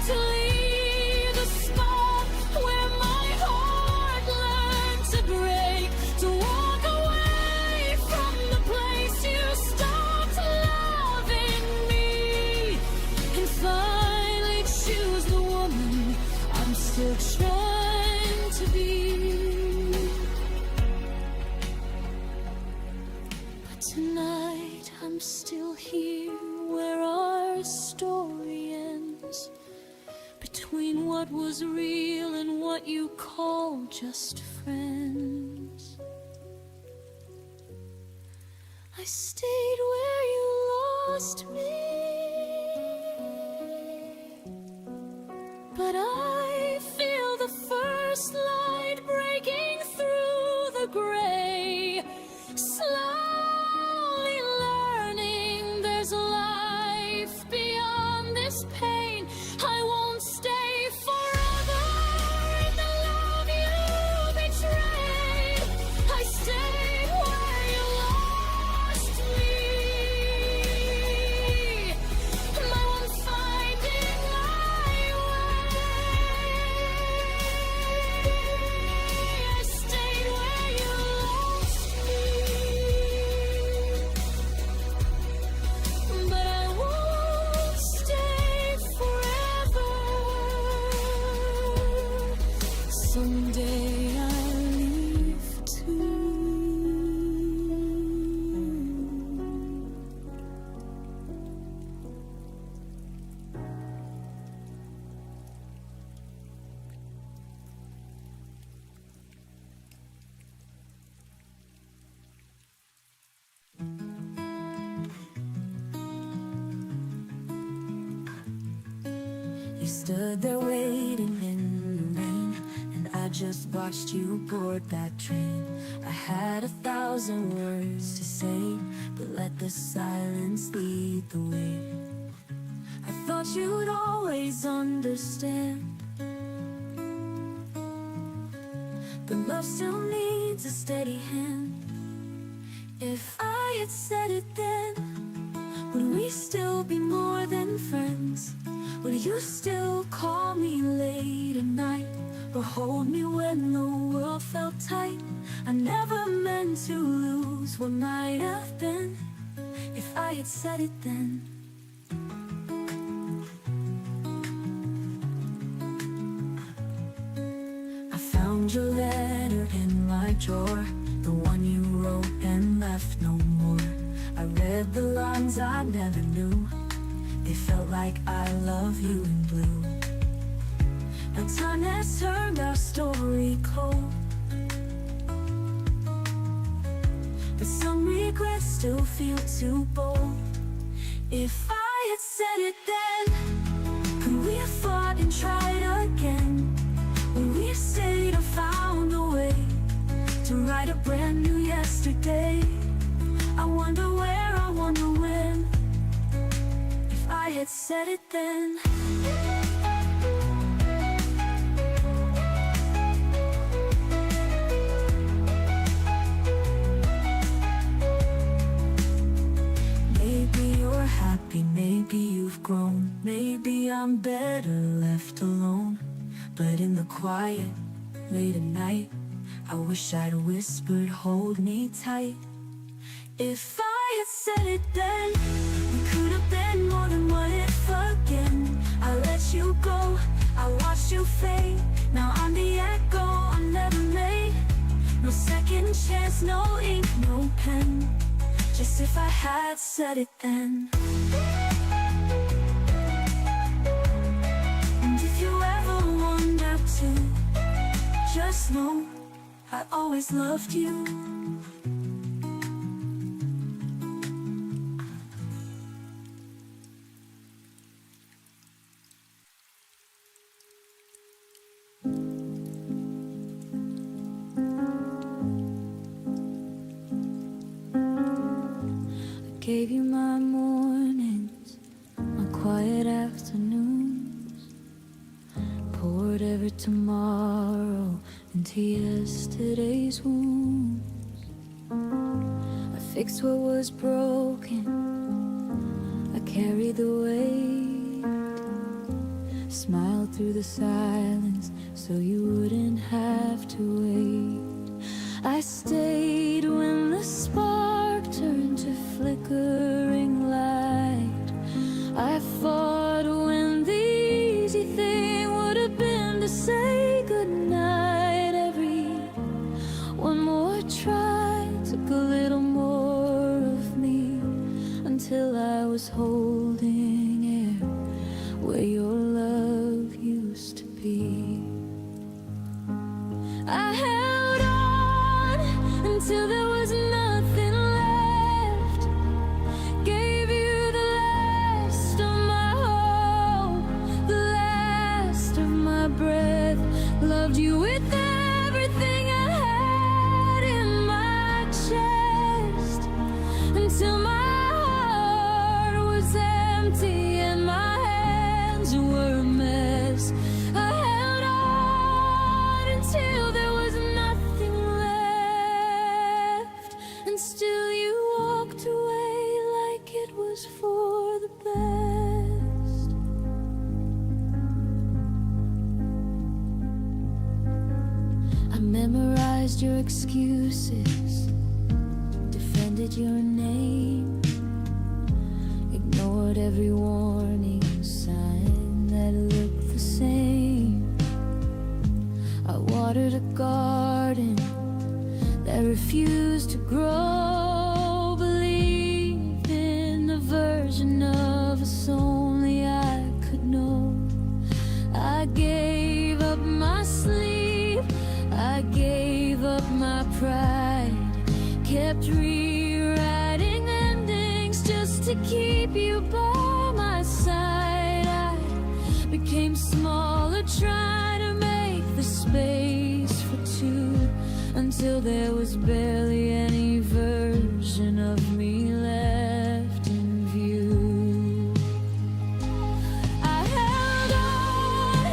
to leave the spot where my heart learned to break, to walk away from the place you stopped loving me, and finally choose the woman I'm still trying to be. But tonight I'm still here where our story ends, between what was real and what you call just friends. I stayed where you lost me, but I feel the first light breaking through the gray, slowly learning there's life beyond this pain. I won't stay forever in the love you betrayed. I stayed where you lost me. I won't finding my way. I stayed where you lost me, but I won't stay forever. Someday I'll leave too. You stood there waiting in the rain, and I just watched you board that train. I had 1,000 words to say, but let the silence lead the way. I thought you'd always understand, but love still needs a steady hand. If I had said it then, would we still be more than friends? Would you still call me late at night, or hold me when the world felt tight? I never meant to lose what might have been, if I had said it then. I found your letter in my drawer, the one you wrote and left no more. I read the lines I never knew, they felt like I love you in blue. Now time has turned our story cold, but some regrets still feel too bold. If I had said it then, could we have fought and tried again? Would we have stayed or found a brand new yesterday. I wonder where, I wonder when. If I had said it then. Maybe you're happy, maybe you've grown. Maybe I'm better left alone. But in the quiet, late at night, I wish I'd whispered, hold me tight. If I had said it then, we could have been more than what if again. I let you go, I watched you fade. Now I'm the echo I never made. No second chance, no ink, no pen. Just if I had said it then. And if you ever wonder to, just know I always loved you. Gave you my mornings, my quiet afternoons. Poured every tomorrow into yesterday's wounds. I fixed what was broken, I carried the weight. Smiled through the silence so you wouldn't have to wait. I stayed when the spark turned to flickering light. I fought when the easy thing would have been to say goodnight. Every one more try took a little more of me, until I was holding air where your love used to be. I held on until there was nothing left. Gave you the last of my hope, the last of my breath. Loved you with everything I had in my chest, until my heart was empty and my hands were a mess. I held on until there was nothing left, and still you walked away like it was for the best. I memorized your excuses, defended your name, ignored every warning sign that looked the same. I watered a garden that refused to grow. Believed in a version of us only I could know. I gave up my sleep, I gave up my pride. Kept rewriting endings just to keep you by my side. I became smaller, trying to make the space for two, until there was barely any version of me left in view. I held on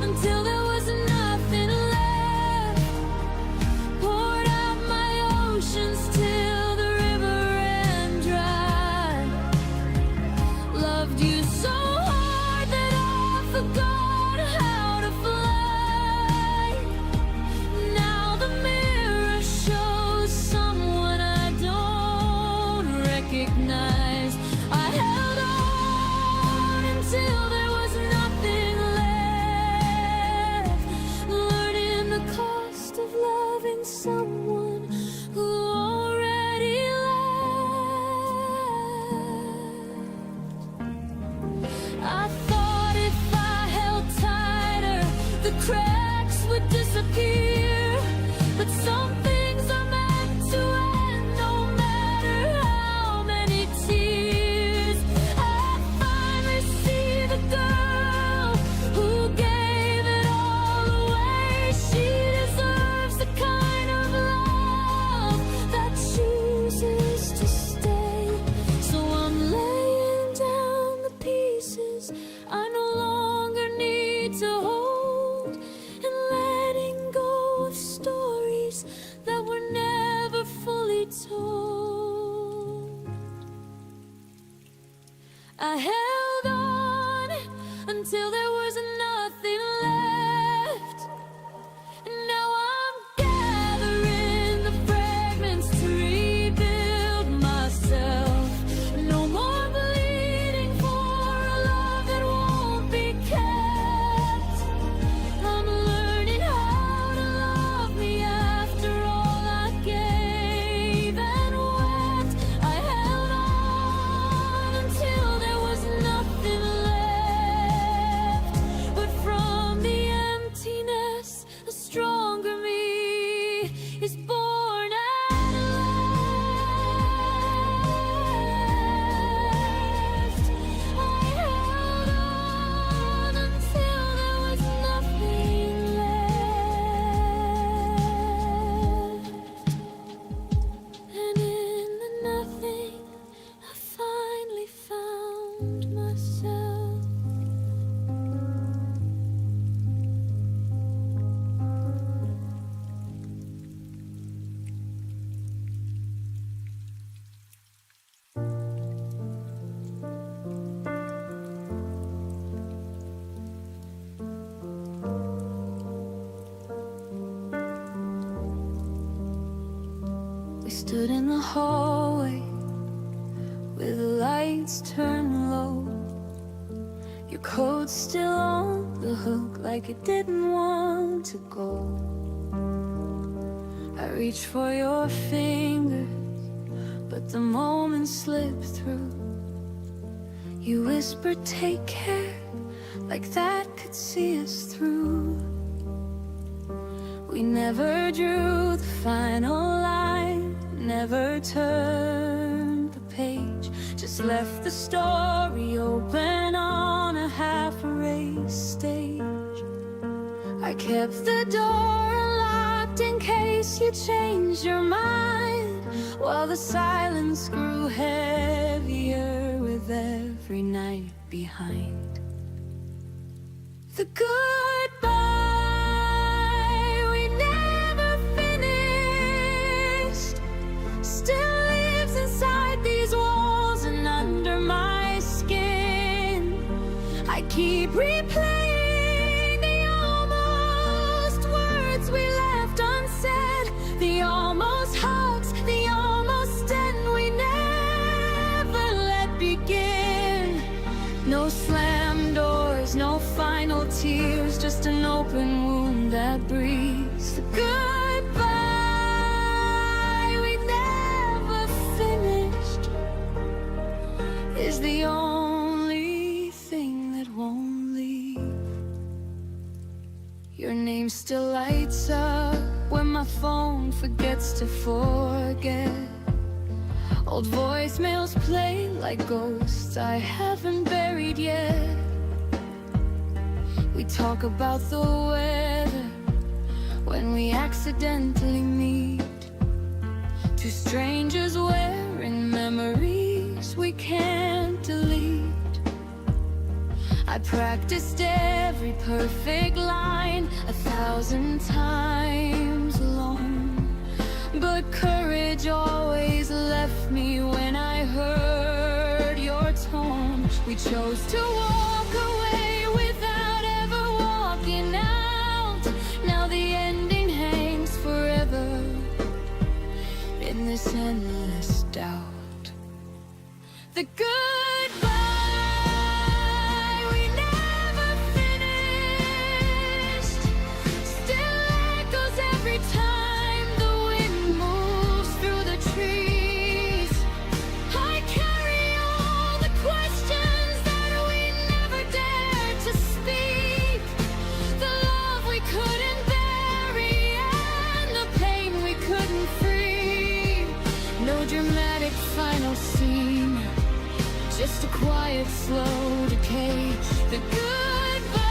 until there was nothing left. Poured out my oceans till the river ran dry. Loved you so hard that I forgot how to fly. Now the mirror shows was nothing left. And now I'm gathering the fragments to rebuild myself. No more bleeding for a love that won't be kept. I'm learning how to love me after all I gave and wept. I held on until there was nothing left. But from the emptiness, a stronger me is born at last. I held on until there was nothing left. And in the nothing, I finally found myself. We stood in the hallway with the lights turned low. Your coat still on the hook like it didn't want to go. I reached for your fingers, but the moment slipped through. You whispered, take care, like that could see us through. We never drew the final line, never turned the page, just left the story open on a half-erased stage. I kept the door unlocked in case you changed your mind, while the silence grew heavier with every night behind. The goodbye we never finished still lives inside these walls and under my skin. I keep replaying the almost words we left unsaid, the almost hugs, the almost end we never let begin. No slam doors, no final tears, just an open wound that breathes. The goodbye we never finished is the only thing that won't leave. Your name still lights up when my phone forgets to forget. Old voicemails play like ghosts I haven't buried yet. We talk about the weather when we accidentally meet. Two strangers wearing memories we can't delete. I practiced every perfect line 1,000 times alone, but courage always left me when I heard your tone. We chose to walk away without ever walking out. Now the ending hangs forever in this endless doubt. The goodbye we never finished still echoes every time the wind moves through the trees. I carry all the questions that we never dared to speak, the love we couldn't bury and the pain we couldn't free. No dramatic final scene, just a quiet, slow decay. The goodbye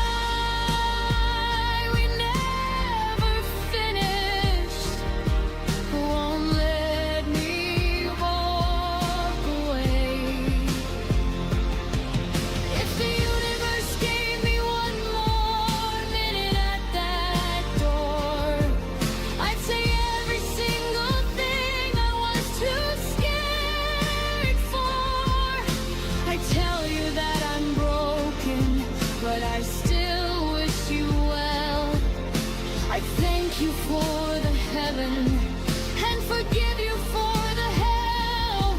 we never finished won't let me walk away. If the universe gave me one more minute at that door, I'd say every single thing I was too scared for. I tell you that I'm broken, I thank you for the heaven and forgive you for the hell.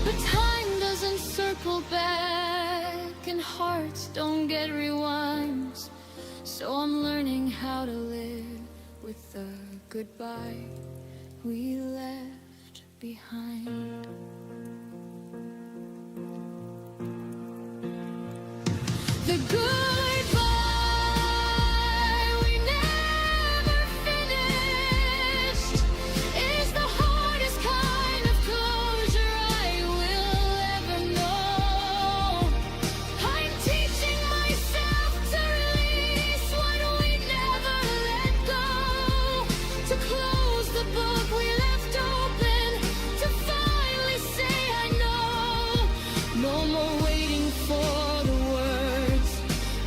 But time doesn't circle back and hearts don't get rewinds. So I'm learning how to live with the goodbye we left behind. The goodbye we never finished is the hardest kind of closure I will ever know. I'm teaching myself to release what we never let go, to close the book we left open, to finally say I know. No more waiting for the words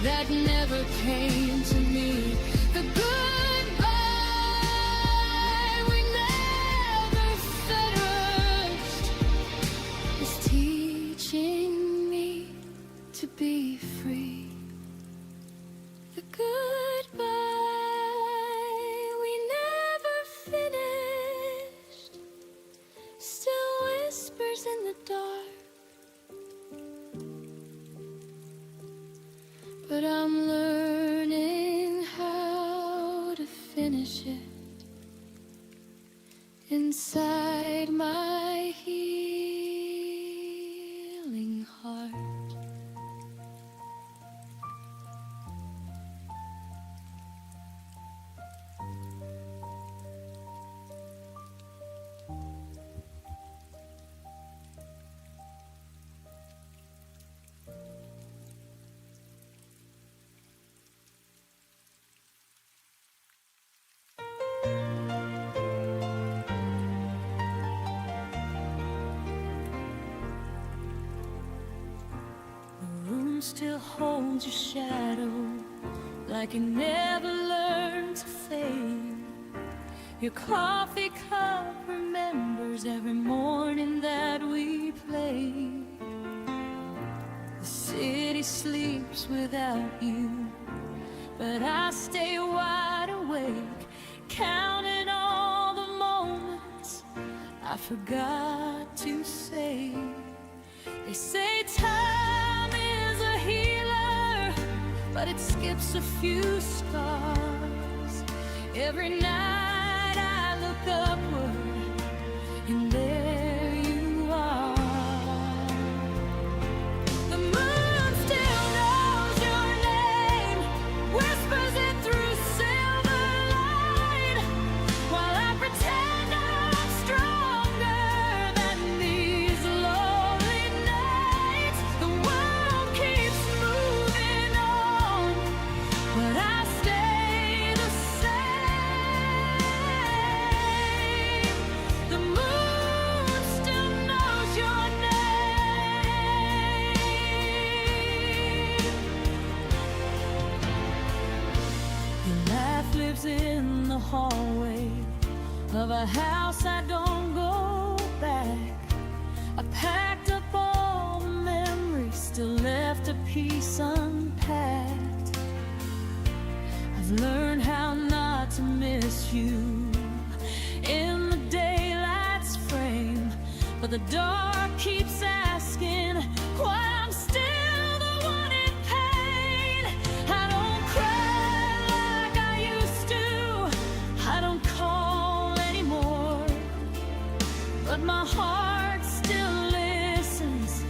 that never came to me. The goodbye we never finished is teaching me to be free. The goodbye we never finished still whispers in the dark. But I'm learning how to finish it inside my healing heart. Still holds your shadow like it never learned to fade. Your coffee cup remembers every morning that we played. The city sleeps without you, but I stay wide awake, counting all the moments I forgot to say. They say time is a healer, but it skips a few scars. Every night I look upward, and there you are. The moon still knows your name, whispers it through silver light, while I pretend I'm stronger than these lonely nights. The world keeps moving on, but I stay the same. The moon still knows your name. Your life lives in the hallway of a house I don't go back. I packed up all the memories, still left a piece unpacked. I've learned how not to miss you in the daylight's frame, but the dark keeps asking why I'm still the one in pain. I don't cry like I used to, I don't call anymore, but my heart still listens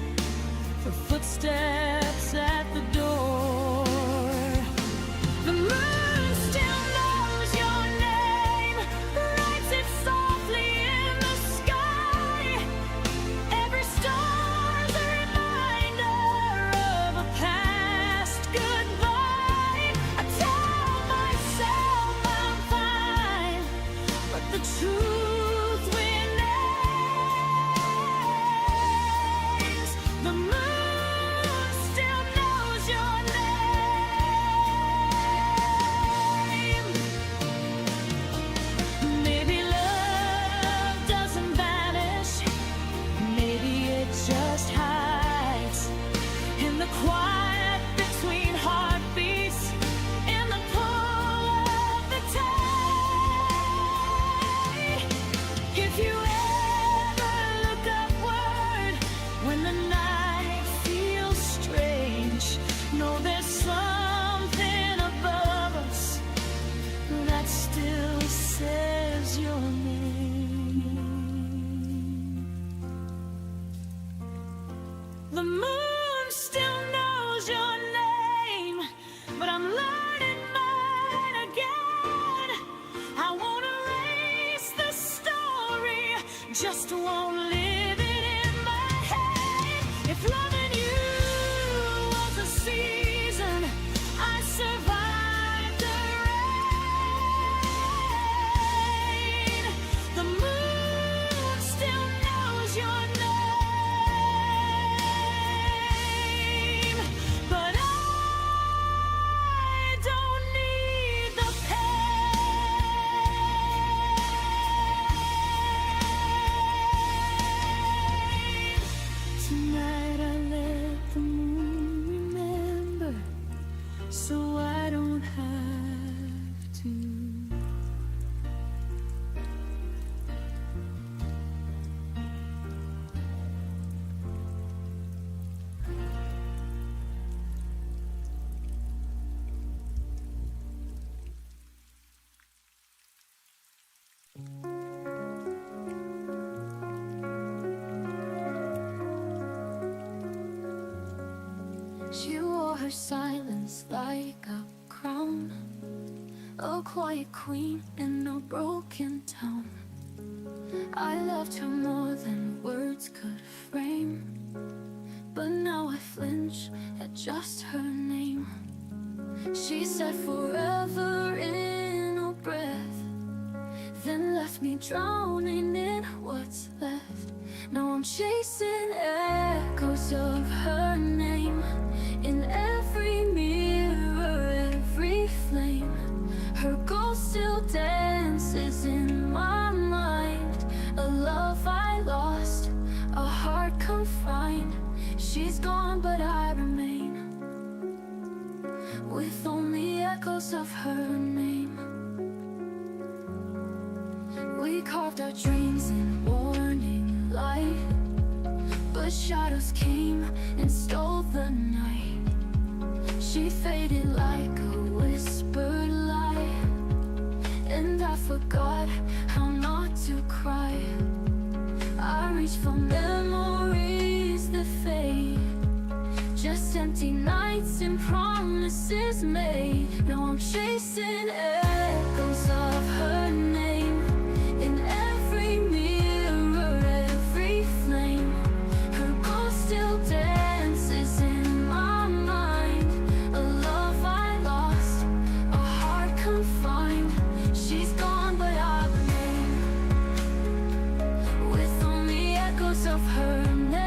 for footsteps at the door. The moon still knows your name, writes it softly in the sky. Every star's a reminder of a past goodbye. I tell myself I'm fine, but the truth we never but I'm learning mine again. I won't erase the story, just won't live it in my head. If loving you was a season, I survived the rain. The moon still knows your name, but I don't need the pain. Tonight I let the moon remember, so I don't have to. She wore her silence like a crown, a quiet queen in a broken town. I loved her more than words could frame, but now I flinch at just her name. She said forever in a breath, then left me drowning in what's left. Now I'm chasing echoes of her name in every mirror, every flame. Her ghost still dances in my mind. A love I lost, a heart confined. She's gone, but I remain with only echoes of her name. We carved our dreams in warning light, but shadows came and stole the night. She faded like a whispered lie, and I forgot how not to cry. I reach for memories that fade, just empty nights and promises made. Now I'm chasing echoes of her name in every mirror, every flame. Her ghost still dances in my mind. A love I lost, a heart confined. She's gone, but I remain with only echoes of her name.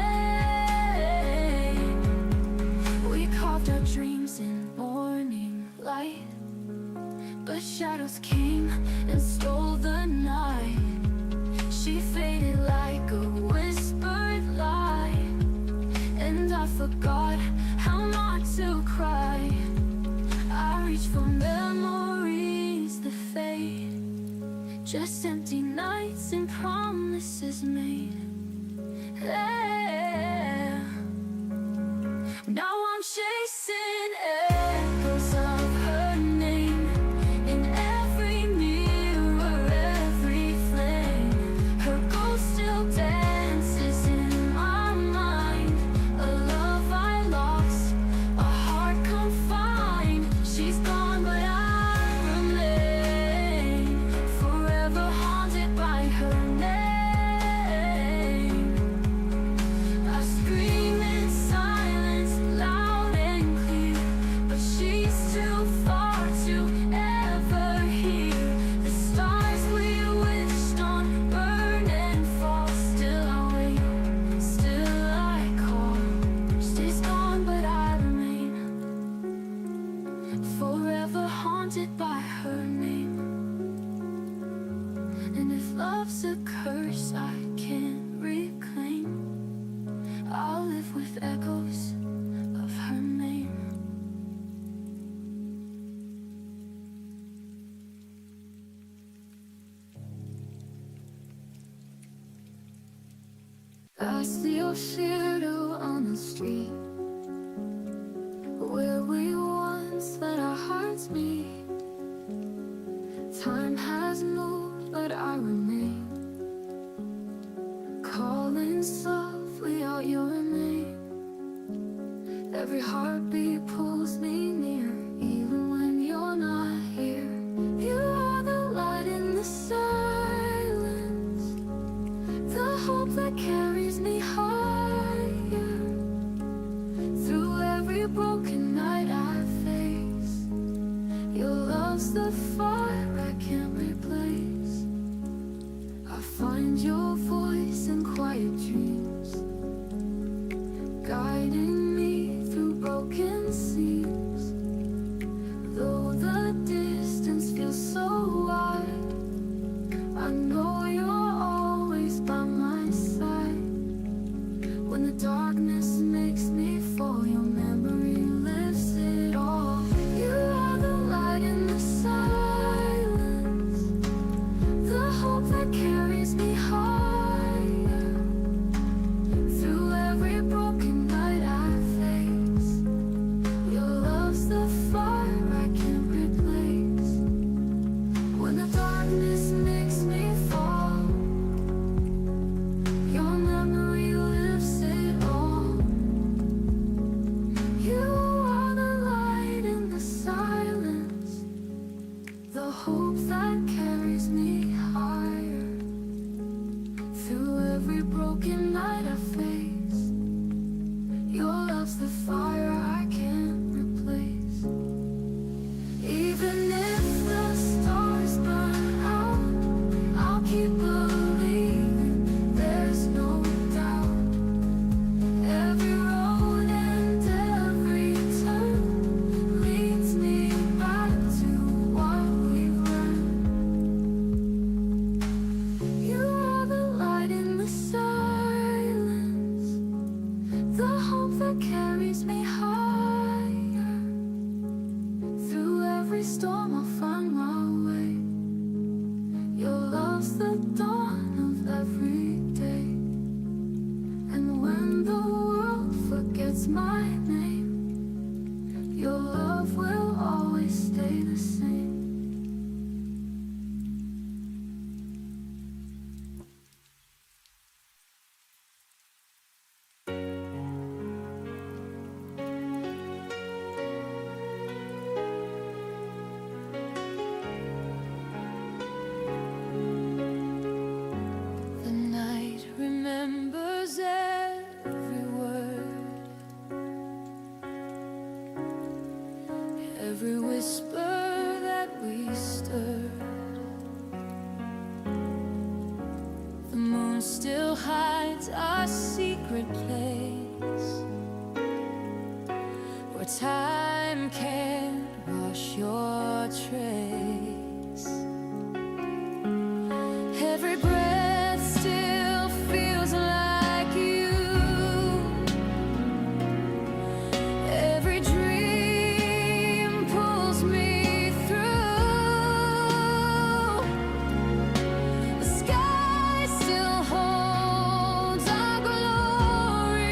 We carved our dreams in morning light, but shadows came and stole the night. She faded like a whispered lie, and I forgot how not to cry. I reach for memories that fade, just empty nights and promises made. Yeah. Now I'm chasing echoes of her name in every mirror, every flame. Her ghost still dances in my mind. A love I lost, a heart confined. She's gone, but I remain forever haunted by her name. I scream in silence, loud and clear, but she's too far to ever hear. The stars we wished on burn and fall. Still I wait, still I call. She's gone, but I remain forever haunted by her name. And if love's a curse I can't reclaim, I'll live with echoes of her name. I see your shadow on the street, where we once let our hearts meet. Time has moved, but I remain, calling softly out your name. Every heartbeat pulls me near, even Your love's the fire I can't replace. I find your voice in quiet dreams, guiding me through broken seams. Though the distance feels so wide, I know you're always by my side. When the darkness makes me fall, your memory lifts it all. You are the light in the silence, the hope that carries me higher. Through every broken night I face, your love's the fire I can't replace. When the darkness makes me fall, your memory lifts it all. You are the light in the silence, the hope that carries me higher. Through every broken night I face, your love's the fire I can't replace. Even if the stars burn out, I'll keep believing, there's no doubt. Every road and every turn leads me back to what we've learned. You are the light in the silence, the hope that carries me higher. Through every storm I'll find my way. Your love's the dawn of every day. And when the world forgets my name, your love will always stay the same. The night remembers every word, every whisper that we stirred. The moon still hides our secret place, where time can't wash your trace. Every breath still feels like you. Every dream pulls me through. The sky still holds our glory.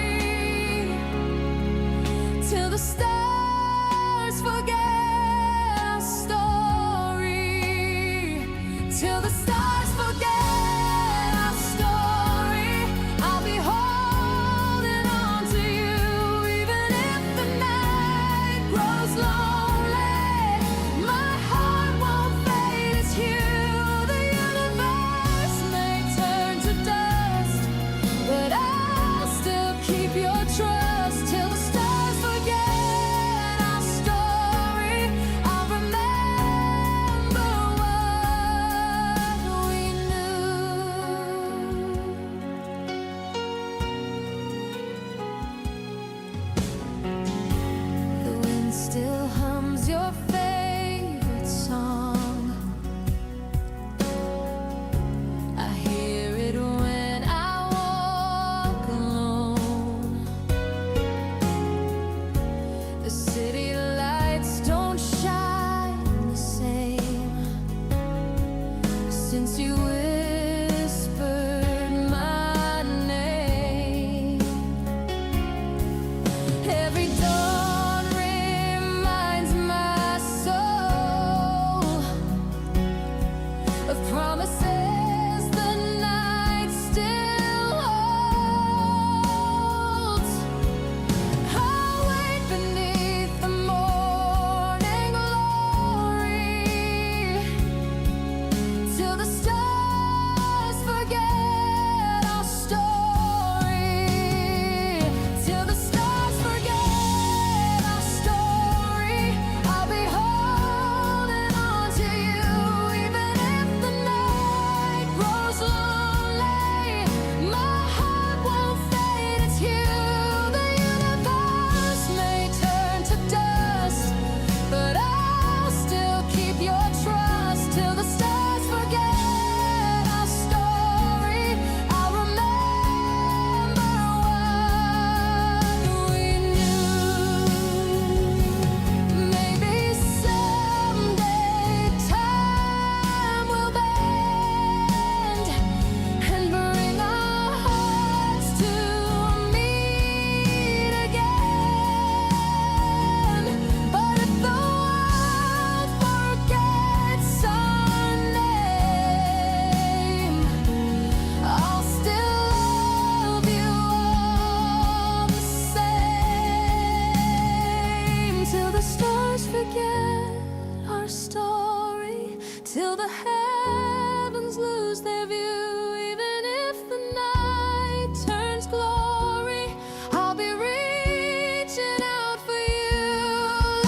till the heavens lose their view. Even if the night turns glory, I'll be reaching out for you.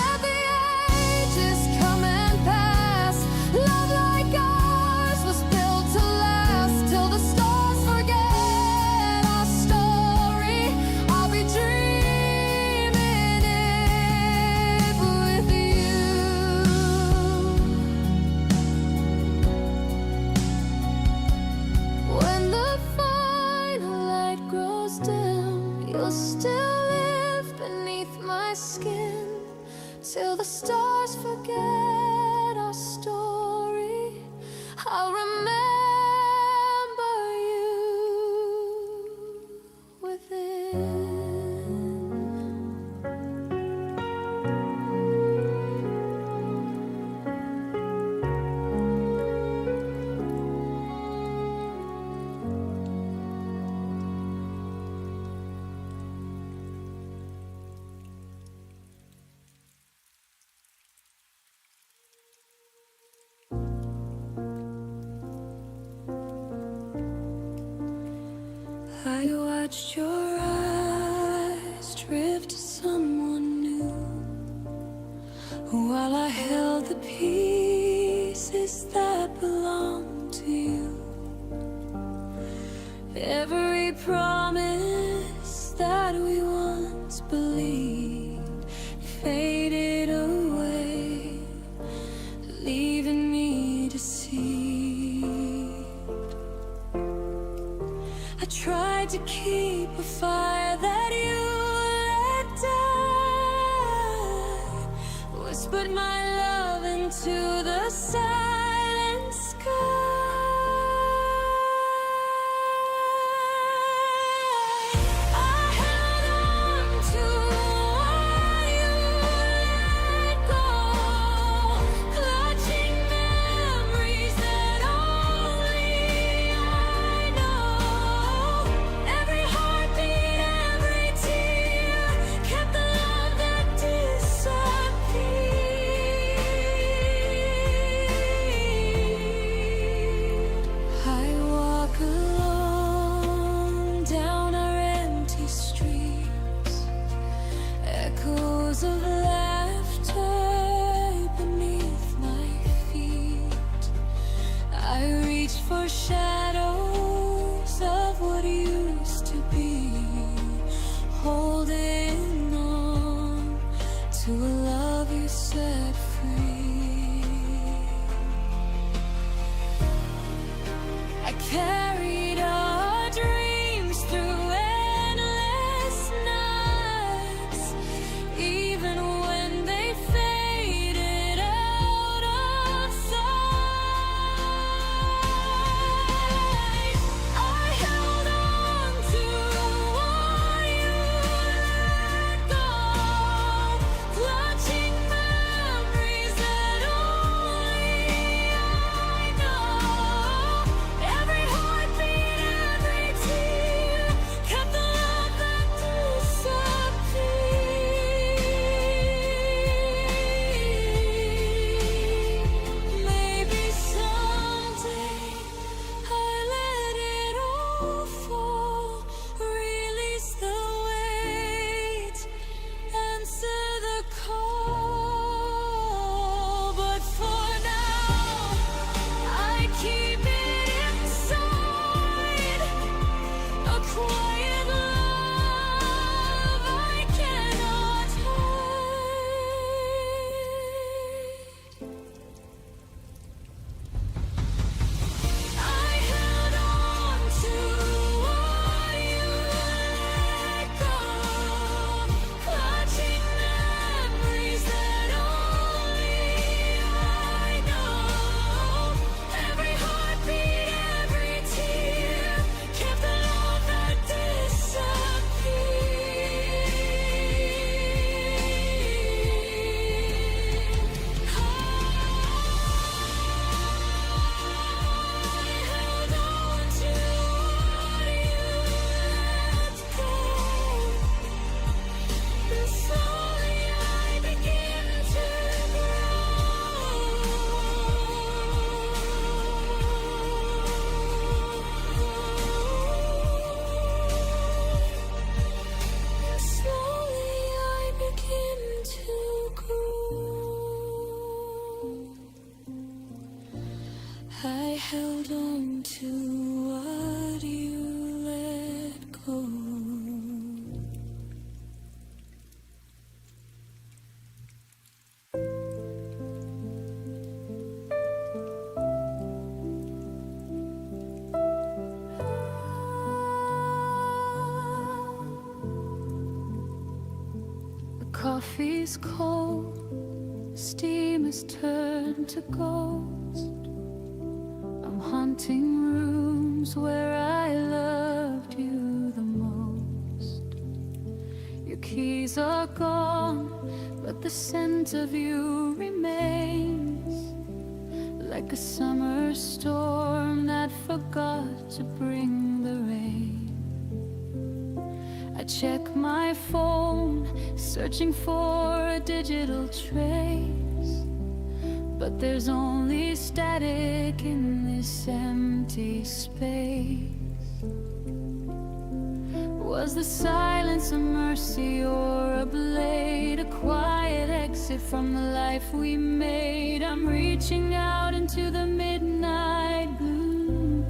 Let the ages come and pass. Love like ours was built to last till the stars forget our story. I'll be dreaming it with you. When the final light grows dim, you'll still live beneath my skin till the stars forget our story. I'll remember you within. I watched your eyes drift to someone new, while I held the pieces that belong to you. Every promise that we once believed faded away, leaving me deceived. I tried to keep a fire that you let die, whispered my love into the silent sky. I held on to what you let go, clutching memories that only I know. Every heartbeat, every tear kept the love that disappeared. I held on to what you let go. The coffee's cold, steam has turned to ghost. I'm haunting rooms where I loved you the most. Your keys are gone, but the scent of you remains, like a summer storm that forgot to bring the rain. I check my phone, searching for a digital trace, but there's only static in this empty space. Was the silence a mercy or a blade, a quiet exit from the life we made? I'm reaching out into the midnight gloom,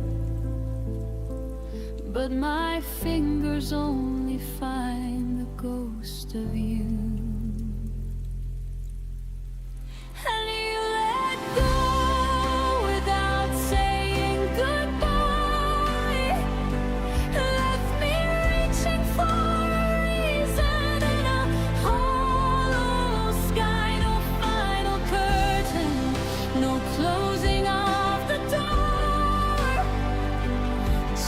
but my fingers only find the ghost of you. And you let go without saying goodbye, left me reaching for a reason in a hollow sky. No final curtain, no closing of the door,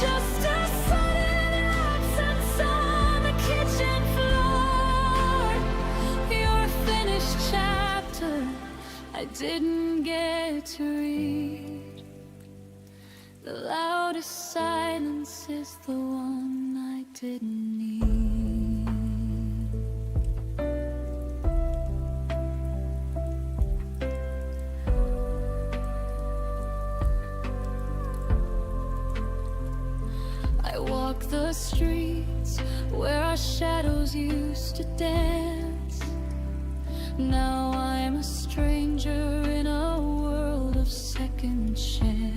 just a sudden absence on the kitchen floor. Your finished chapter I didn't get to read. The loudest silence is the one I didn't need. I walk the streets where our shadows used to dance. Now I'm a stranger in a world of second chance.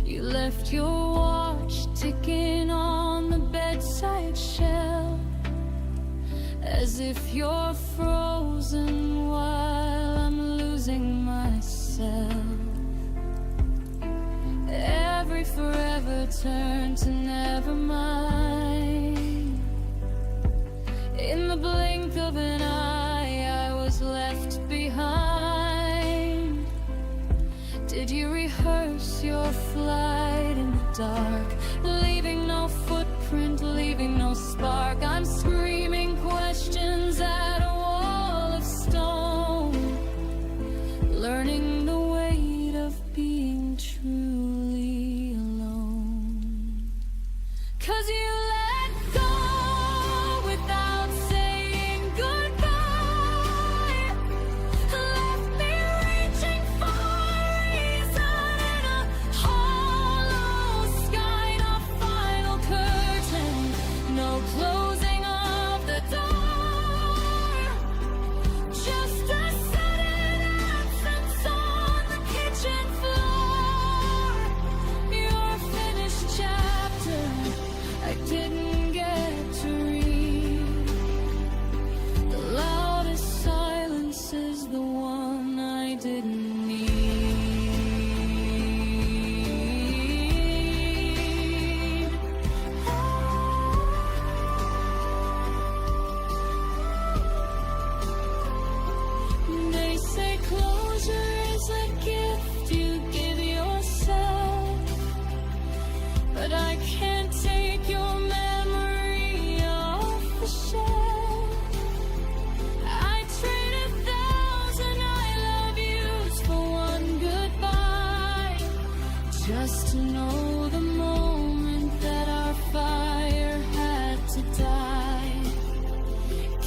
You left your watch ticking on the bedside shelf, as if you're frozen while I'm losing myself. Every forever turned to never mind. In the blink of an eye, I was left behind. Did you rehearse your flight in the dark, leaving no footprint, leaving no spark? I'm screaming questions at a wall of stone, learning the weight of being truly alone. 'Cause you let go without saying goodbye, left me reaching for a reason in a hollow sky. No final curtain, no closing of the door, just a sudden absence on the kitchen floor. Your finished chapter I didn't get to read. The loudest silence is the one I didn't need. They say closure is a gift you give yourself, but I can't take your memory off the shelf. I trade 1,000 I love yous for one goodbye, just to know the moment that our fire had to die.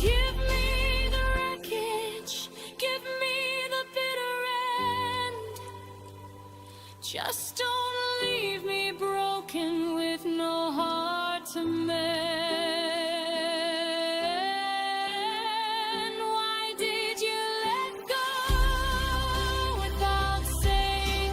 Give me the wreckage, give me the bitter end, just don't leave me broken with no heart to mend. Why did you let go without saying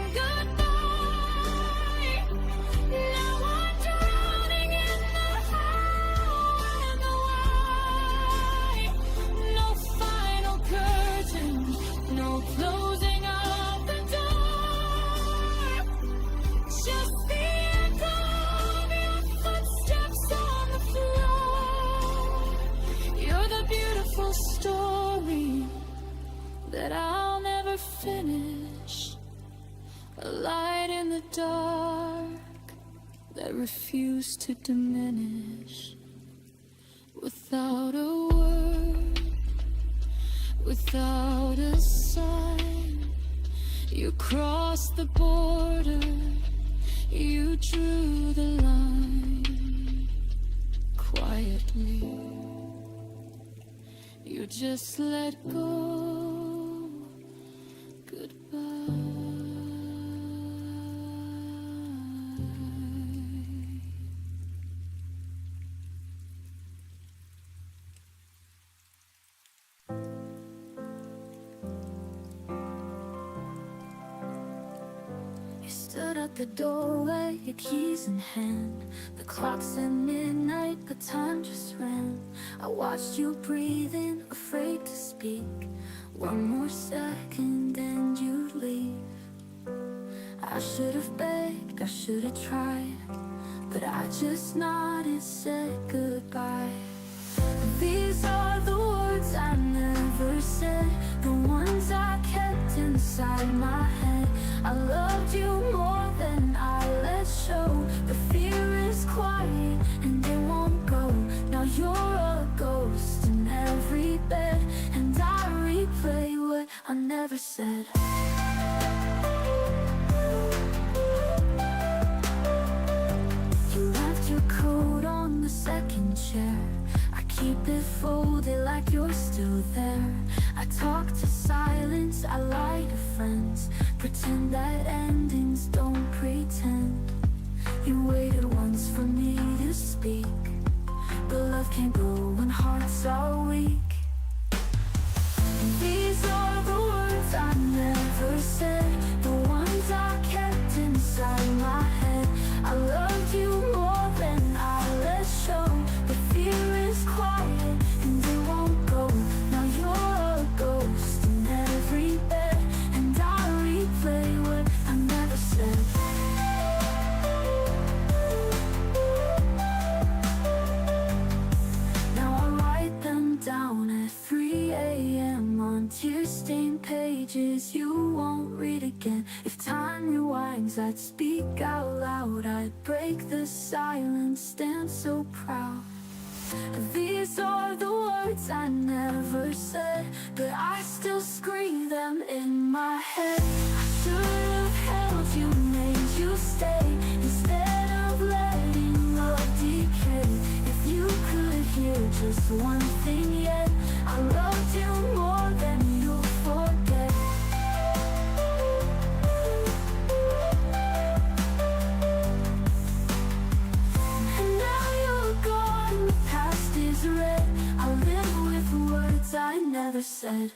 never finish. A light in the dark that refused to diminish. Without a word, without a sign, you crossed the border, you drew the line. Quietly, you just let go. Goodbye. You stood at the doorway, your keys in hand. The clock said midnight, the time just ran. I watched you breathing, afraid to speak. One more second and you'd leave. I should have begged, I should have tried, but I just nodded, said goodbye. These are the words I never said, the ones I kept inside my head. I loved you more than I let show. The fear is quiet and it won't go. Now you're a ghost in every bed, and I replay what I never said. You left your coat on the second chair. I keep it folded like you're still there. I talk to silence, I lie to friends, pretend that endings don't pretend. You waited once for me to speak, but love can't grow when hearts are weak. These are the words I never said, the ones I kept inside my head. I loved you more than I let show. The fear is quiet and it won't go. Now you're a ghost in every bed, and I replay what I never said. Now I write them down at 3 a.m. on tear-stained pages you won't read again. If time rewinds, I'd speak out loud, I'd break the silence, stand so proud. These are the words I never said, but I still scream them in my head. I should have held you, made you stay, instead of letting love decay. If you could hear just one thing yet, I loved you more than you'll forget. And now you're gone, the past is red. I live with words I never said.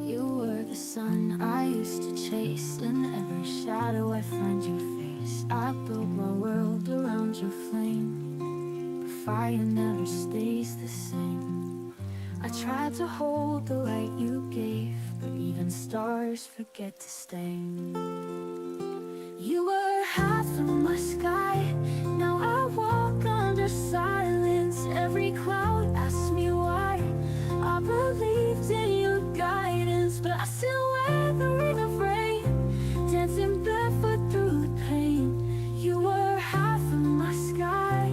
You were the sun I used to chase. In every shadow I find your face. I built my world around your flame, but fire never stays the same. I tried to hold the light you gave, but even stars forget to stay. You were half of my sky, now I walk under silence. Every cloud asks me why. I believed in your guidance, but I still wear the ring of rain, dancing barefoot through the pain. You were half of my sky,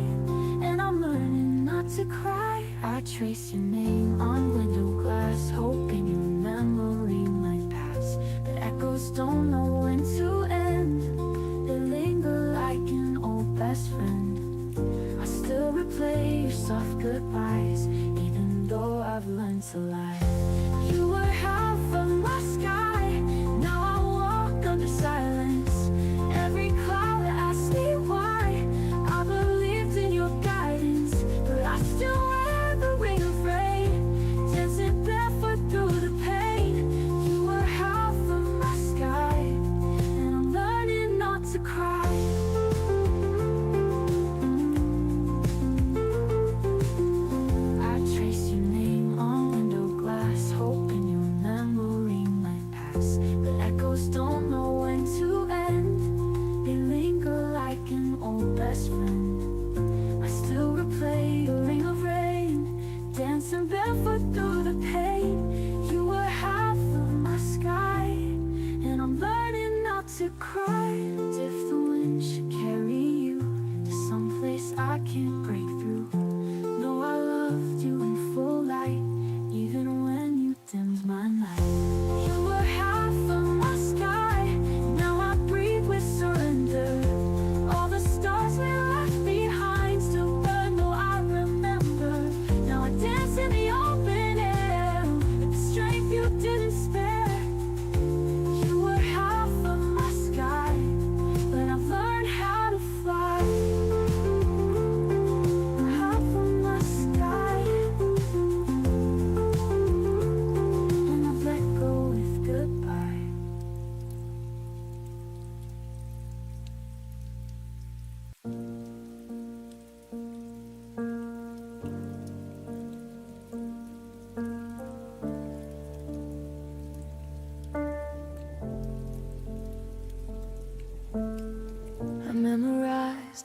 and I'm learning not to cry. I trace your name on window glass, hoping your memory might pass, but echoes don't know when to end. They linger like an old best friend. I still replay your soft goodbyes, even though I've learned to lie. You were half of my sky, now I walk under silence. Every cloud asks me why. I believed in your guidance, but I still wear the ring of rain, dancing barefoot through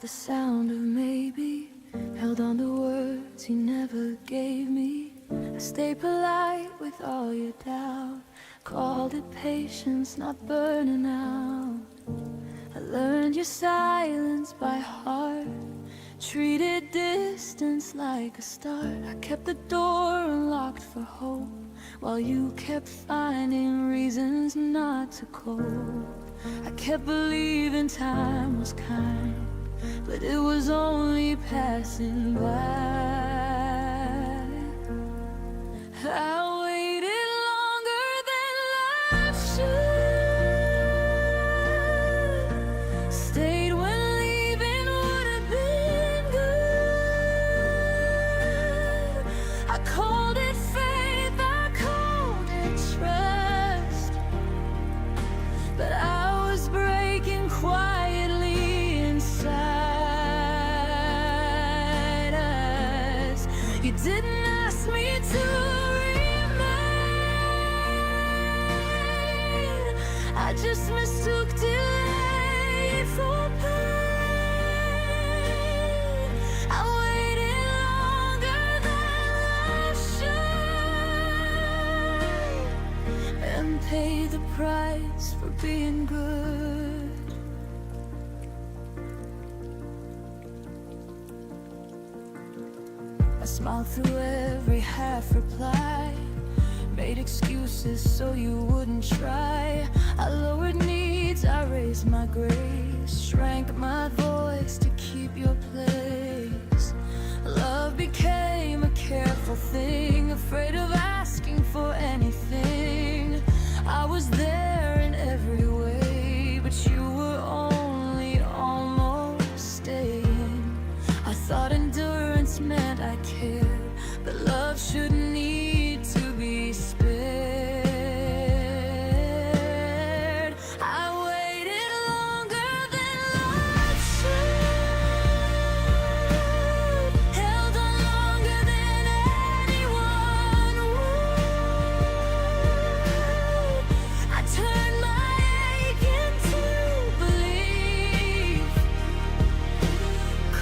the sound of maybe. Held on to words you never gave me. I stayed polite with all your doubt. Called it patience, not burning out. I learned your silence by heart. Treated distance like a start. I kept the door unlocked for hope, while you kept finding reasons not to cope. I kept believing time was kind, but it was only passing by. I waited longer than life should. Stayed when leaving would have been good. I called it faith, I called it trust, but I was breaking quietly inside us. You didn't ask me to remain. I just mistook delay for pain. I waited longer than I should, and paid the price for being good. I smiled through every half reply, made excuses so you wouldn't try. I lowered needs, I raised my grace, shrank my voice to keep your place. Love became a careful thing, afraid of asking for anything. I was there in every way, but you were only almost staying. I thought endurance meant I cared, but love shouldn't need to be spared. I waited longer than life should, held on longer than anyone would. I turned my ache into belief,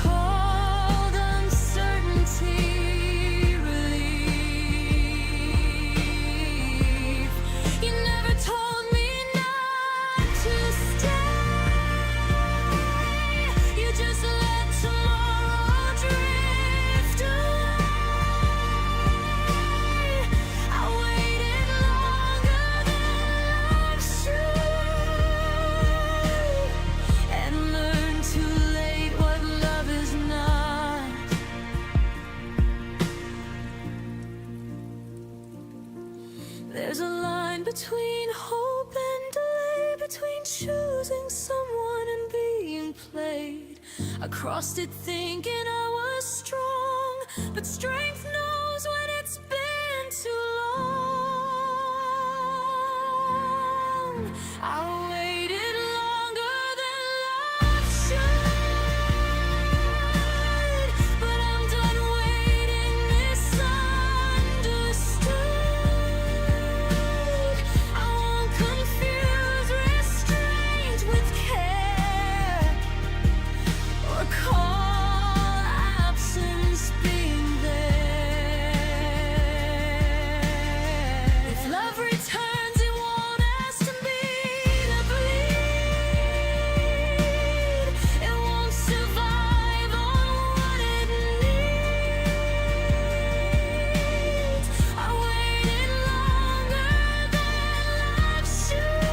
called uncertainty relief. You never told me not to stay. You just let tomorrow drift away. I waited longer than life should, and learned too late what love is not. There's a line between hope and delay, between choosing someone and being played. I crossed it thinking I was strong, but strength knows when it's been too long. I waited longer than life should, but I'm done waiting misunderstood. I won't confuse restraint with care, or call absence being there. If love returns, it won't ask me to bleed. It won't survive on what it needs. I waited longer than life should.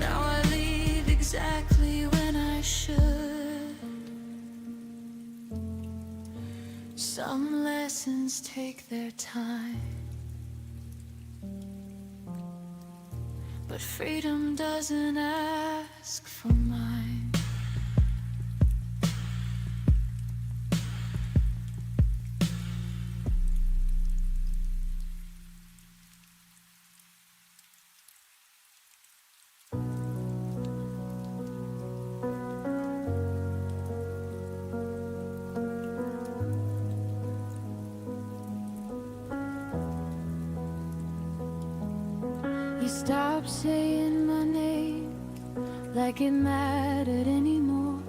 Now I leave exactly when I should. Some lessons take their time, but freedom doesn't ask for mine. You stopped saying my name, like it mattered anymore.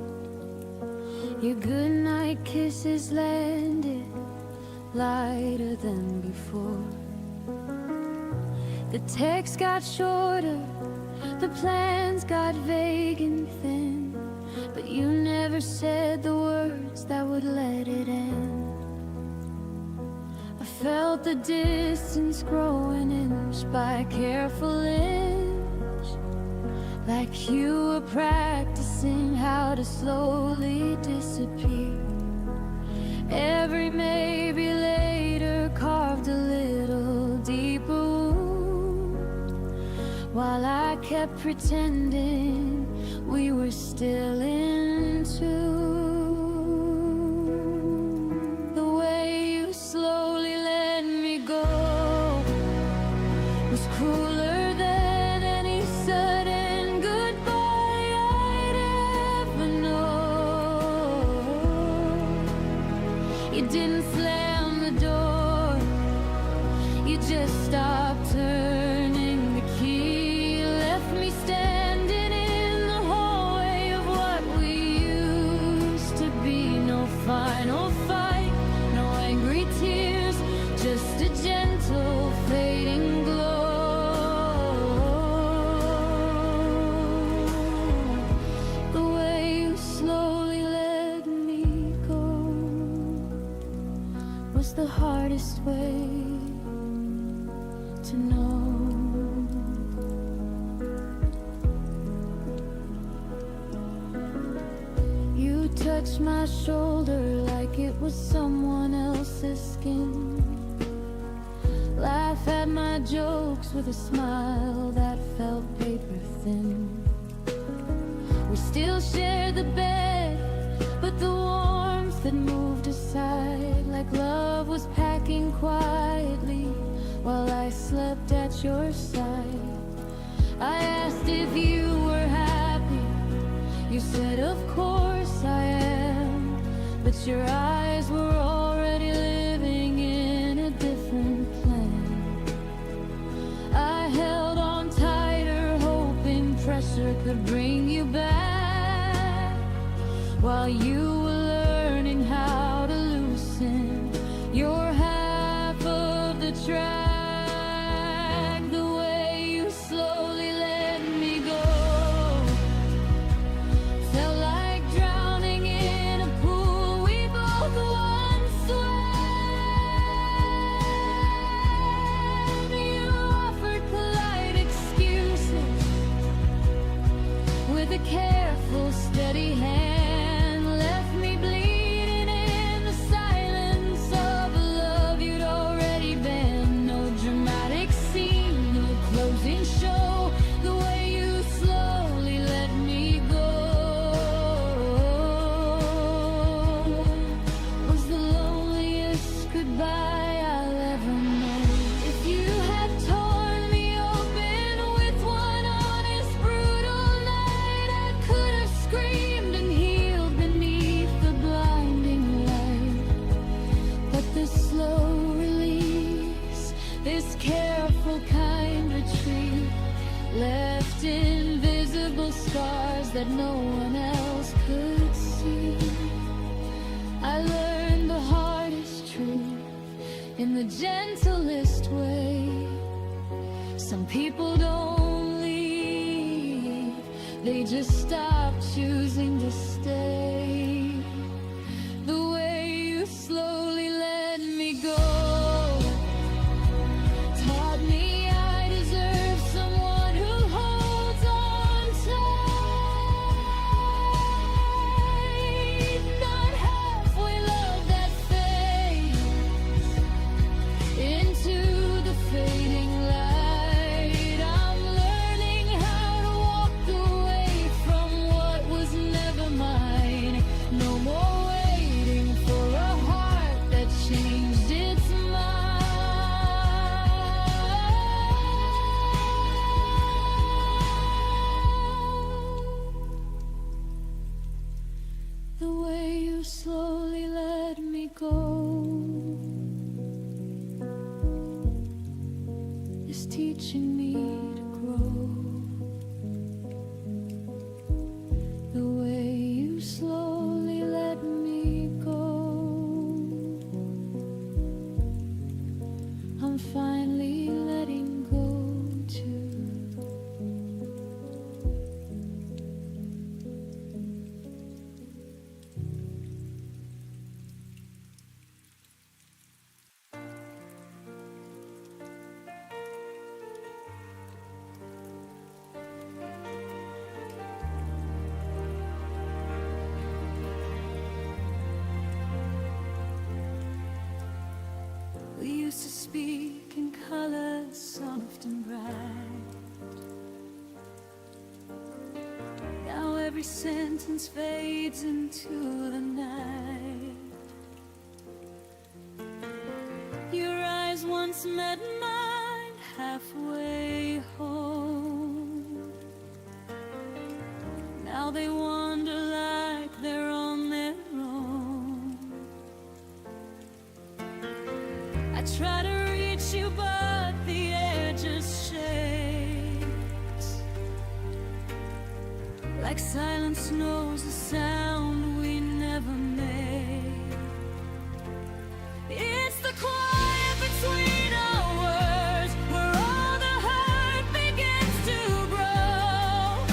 Your goodnight kisses landed lighter than before. The texts got shorter, the plans got vague and thin, but you never said the words that would let it end. I felt the distance growing inch by careful inch, like you were practicing how to slowly disappear. Every maybe later carved a little deeper wound, while I kept pretending we were still in tune. The way you slowly let me go was crueler than any sudden goodbye I'd ever know. You didn't slam the door, you just stopped turning the key, left me standing in the hallway of what we used to be. No final fight, no angry tears, just a gentle fading glow. The way you slowly let me go was the hardest way to know. You touched my shoulder like it was someone else's skin, laugh at my jokes with a smile that felt paper thin. We still shared the bed, but the warmth had moved aside, like love was packing quietly while I slept at your side. I asked if you were happy, you said of course I am, but your eyes were already living in a different plan. I held on tighter, hoping pressure could bring you back, while you were learning how to loosen your half of the track. The way you slowly let me go felt like drowning in a pool we both once swam. You offered polite excuses with a careful, steady hand, left me bleeding in the silence of a love you'd already been. No dramatic scene, no closing show. The way you slowly let me go was the loneliest goodbye I'll ever know. If you had torn me open with one honest, brutal night, I could have screamed and healed beneath the blinding light. But this slow release, this careful kind retreat, left invisible scars that no one else could see. I learned the hardest truth in the gentlest way. Some people don't leave, they just stop choosing to stay. The way you slowly let me go taught me I deserve someone who holds on tight, not halfway love that fades into the fading light. I'm learning how to walk away from what was never mine. No more waiting for a heart that changed its mind. The way you slowly let me go is teaching me to grow. I'm finally letting go too. We used to speak in colors soft and bright. Now every sentence fades into the night. Your eyes once met mine halfway home. Now they wander like they're on their own. I try to reach you, but the air just shakes. Like silence knows the sound we never made. It's the quiet between our words, where all the hurt begins to grow.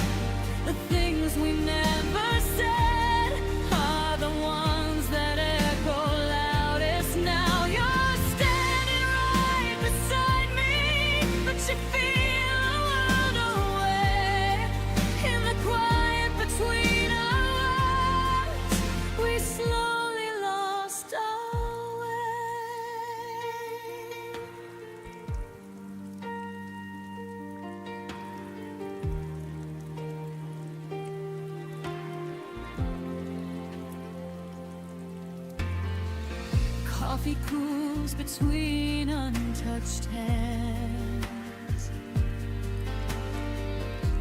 The things we never said are the ones that echo loudest now. You're standing right beside me, but you feel a world away. In the quiet between our words, we slowly lost our way. Coffee cools between untouched hands.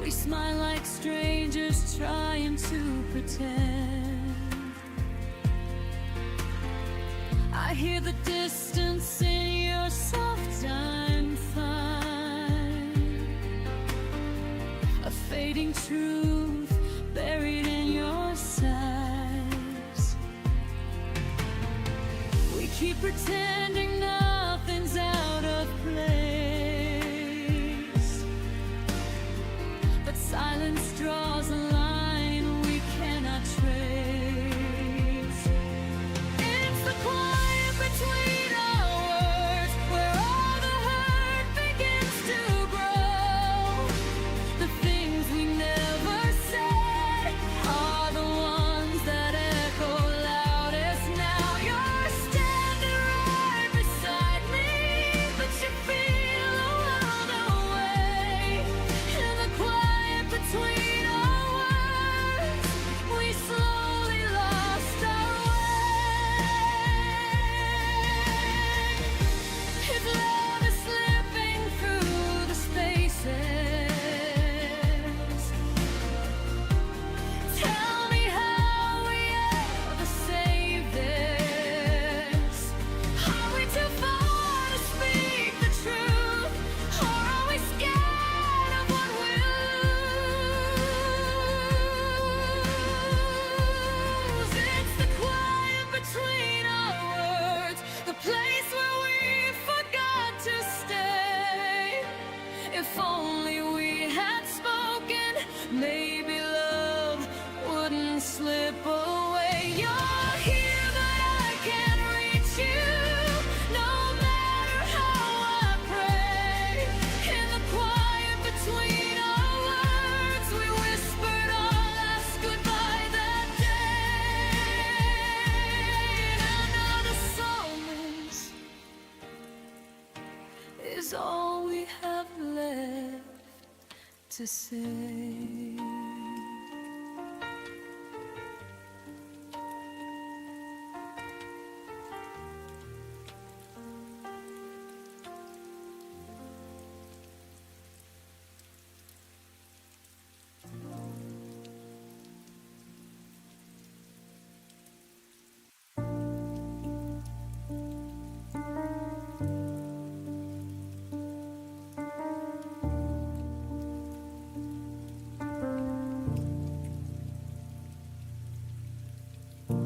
We smile like strangers trying to pretend. I hear the distance in your soft I'm fine. A fading truth buried in your sighs. We keep pretending nothing's out of place, but silence draws a line we cannot trace. It's the quiet between our words, where all the hurt begins to grow. The things we never said are the ones that echo loudest now. You're standing right beside me, but you feel a world away. In the quiet between our words, we slowly lost our way. If love is slipping through the spaces, tell me how we ever save this. Are we too far to speak the truth, or are we scared of what we'll lose? It's the quiet between our words, the place where we forgot to stay. If only we had spoken, maybe love wouldn't slip away. You're here, but I can't reach you, no matter how I pray. In the quiet between our words, we whispered our last goodbye that day. And another silence is all we have left to say.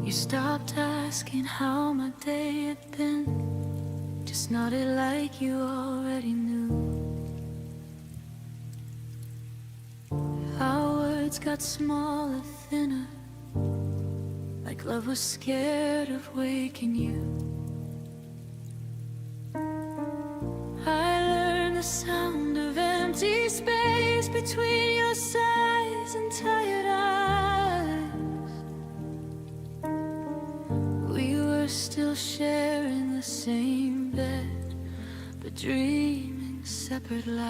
You stopped asking how my day had been. Just It's nodded like you already knew. Our words got smaller, thinner, like love was scared of waking you. I learned the sound of empty space between your sighs and tired eyes. We were still sharing the same bed, but dreaming separate lives.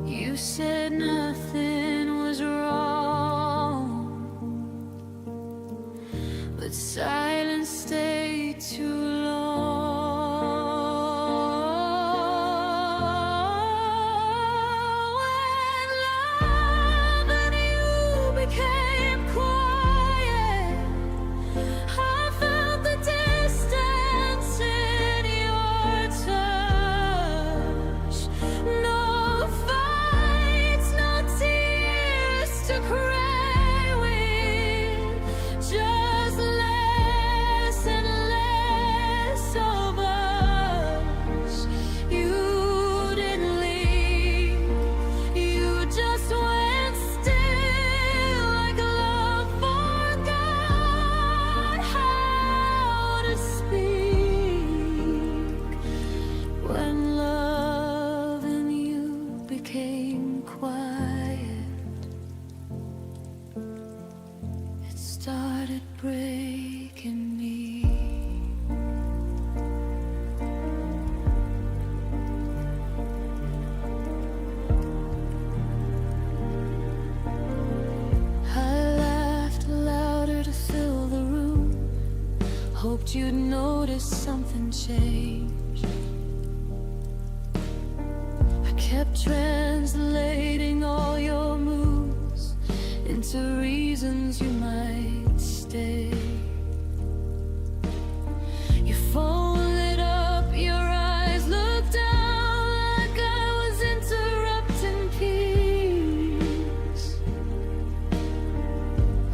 You said nothing was wrong, but silence stayed too long. When love and you became quiet, I felt the distance in your touch. No fights, no tears to cry with, just less and less of us. You didn't leave, you just went still, like love forgot how to speak. When love and you became quiet, it started breaking me. I laughed louder to fill the room, hoped you'd notice something changed. I kept translating all your moves into reasons you might stay. You folded up your eyes, looked down like I was interrupting peace.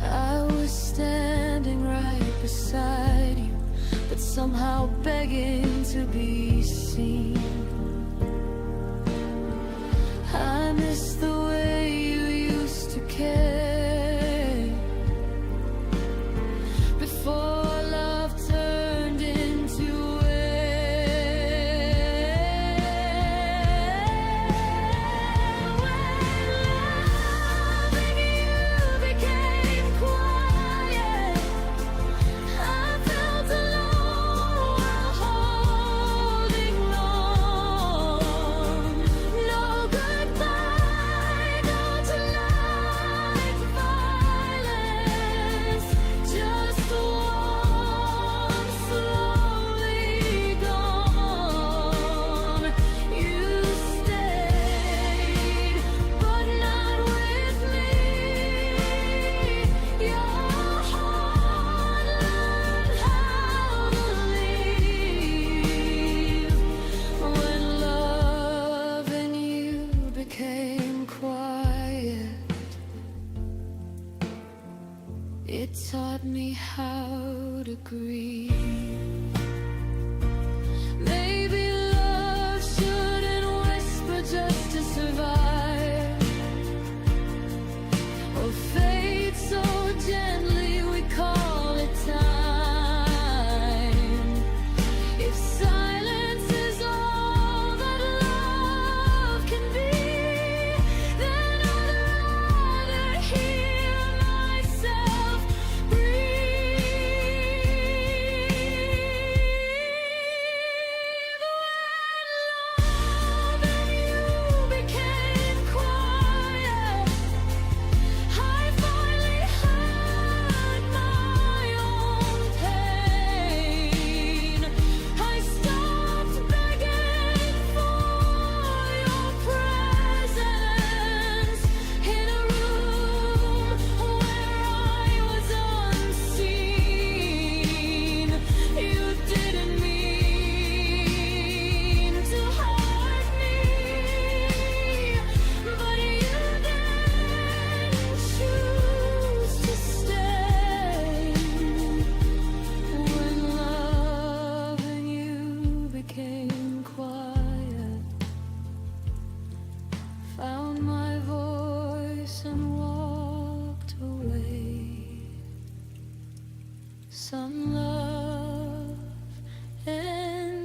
I was standing right beside you, but somehow begging to be seen. I miss the way you used to care before love turned into air. When love and you became quiet, I felt alone while holding on. No goodbye, no tonight,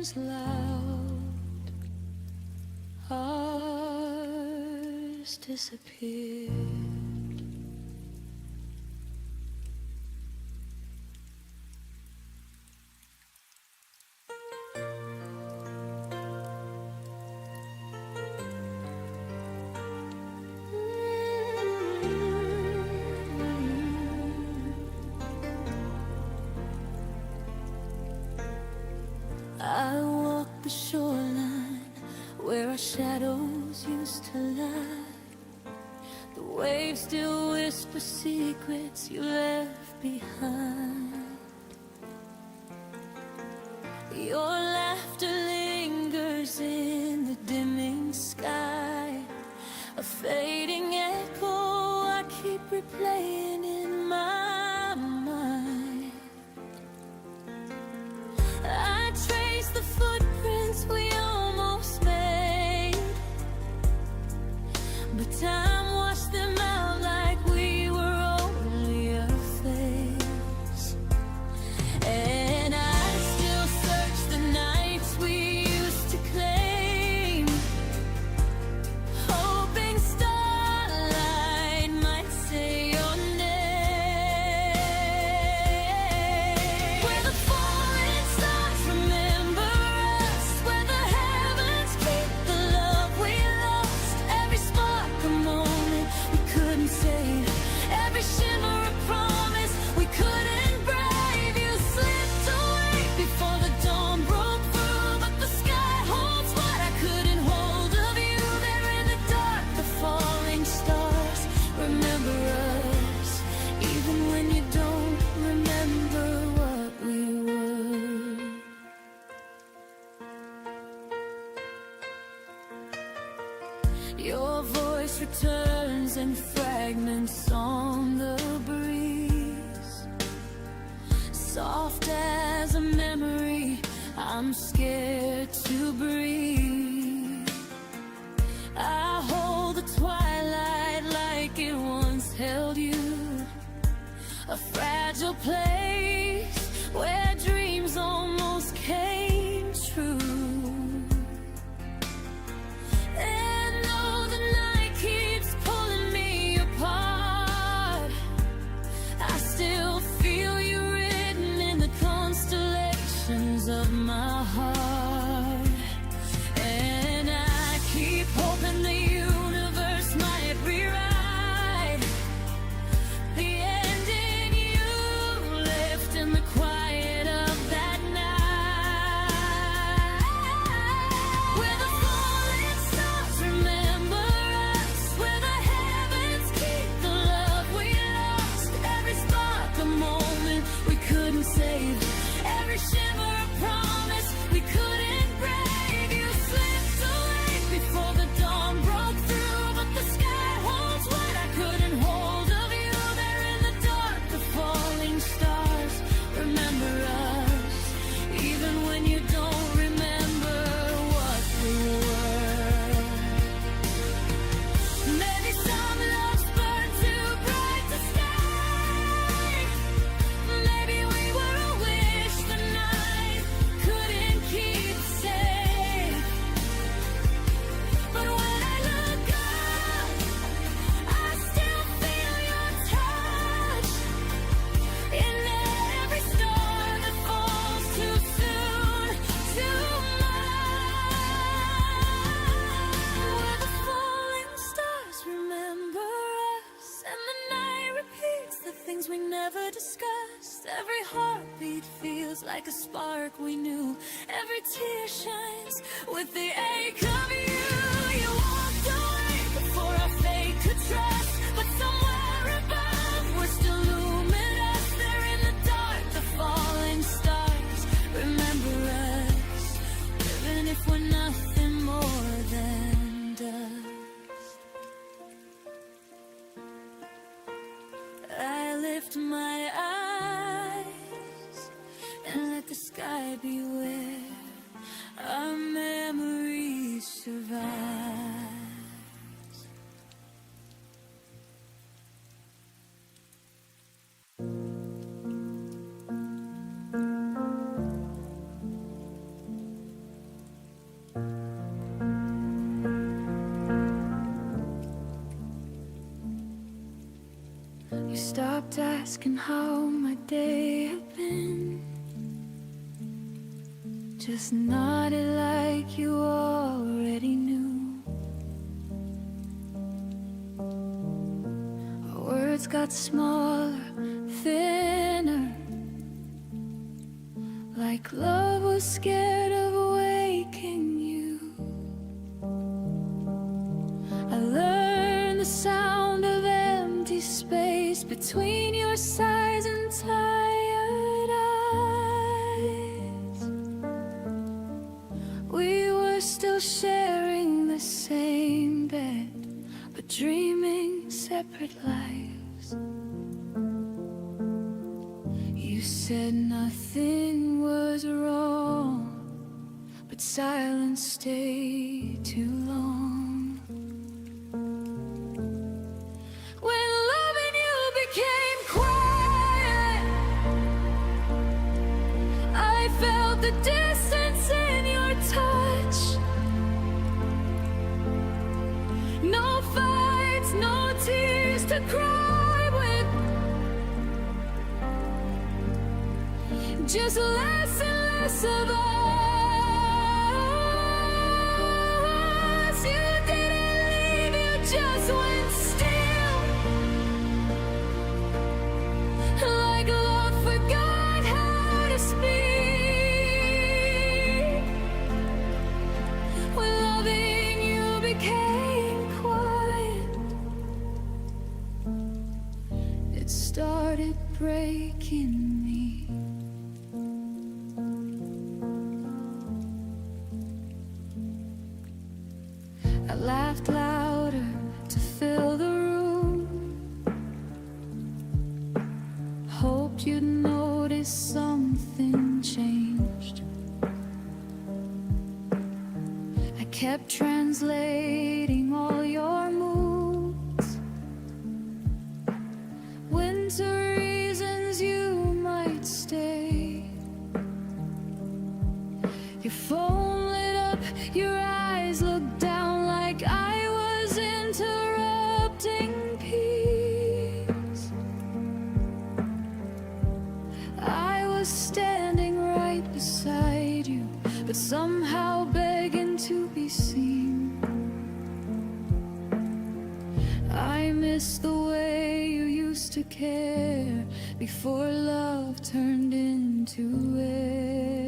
was loud, ours disappeared. I walk the shoreline where our shadows used to lie. The waves still whisper secrets you left behind. Your laughter lingers in the dimming sky, a fading echo I keep replaying in my mind. I trace the footprints we almost made, but time washed them out like we were only a phase. And I still search the nights we used to claim, hoping starlight might say your name. Where the falling stars remember us, where the heavens keep the love we lost. Every spark a moment we couldn't save, every shimmer a promise we couldn't brave. You slipped away before the dawn broke through, but the sky holds what I couldn't hold of you. There in the dark, the falling stars remember us, even when you don't remember what we were. Your voice returns in fragments on the breeze, soft as a memory I'm scared to breathe. I hold the twilight like it once held you, a fragile place where dreams almost came true. And though the night keeps pulling me apart, I still feel you written in the constellations of my heart. And I keep hoping the universe might rewrite the ending you left in the quiet of that night. Where the falling stars remember us, where the heavens keep the love we lost. Every spark a moment we couldn't save, every shimmer a promise we couldn't brave. You slipped away before the dawn broke through, but the sky holds what I couldn't hold of you. There in the dark, the falling stars remember us, even when you don't remember what we were. Maybe some loves burn too bright to stay. Maybe we were a wish the night couldn't keep safe. But when I look up, I still feel your touch in every star that falls too soon, too much. Where the falling stars remember us, and the night repeats the things we never discussed. Every heartbeat feels like a spark we knew, every tear shines with the ache of you. You walked away before our fate could trust, but somewhere above we're still luminous. There in the dark, the falling stars remember us, even if we're nothing more than dust. I lift my eyes and let the sky be where our memories survive. asking how my day had been. Just nodded like you already knew. Our words got smaller, thinner, like love was scared of waking you. I learned the sound of empty space between your sighs and tired eyes. We were still sharing the same bed, but dreaming separate lives. You said nothing was wrong, but silence stayed too long. When loving you became quiet, I felt the distance in your touch. No fights, no tears to cry with, just less and less of us. You didn't leave, you just went still, like love forgot how to speak. When loving you became quiet, it started breaking me. I laughed louder to fill the room. Hoped you'd notice something changed. I kept translating all your moods, winter reasons you might stay. Your phone lit up, your eyes looked down like I was interrupting peace. I was standing right beside you, but somehow begging to be seen. I miss the way you used to care before love turned into air.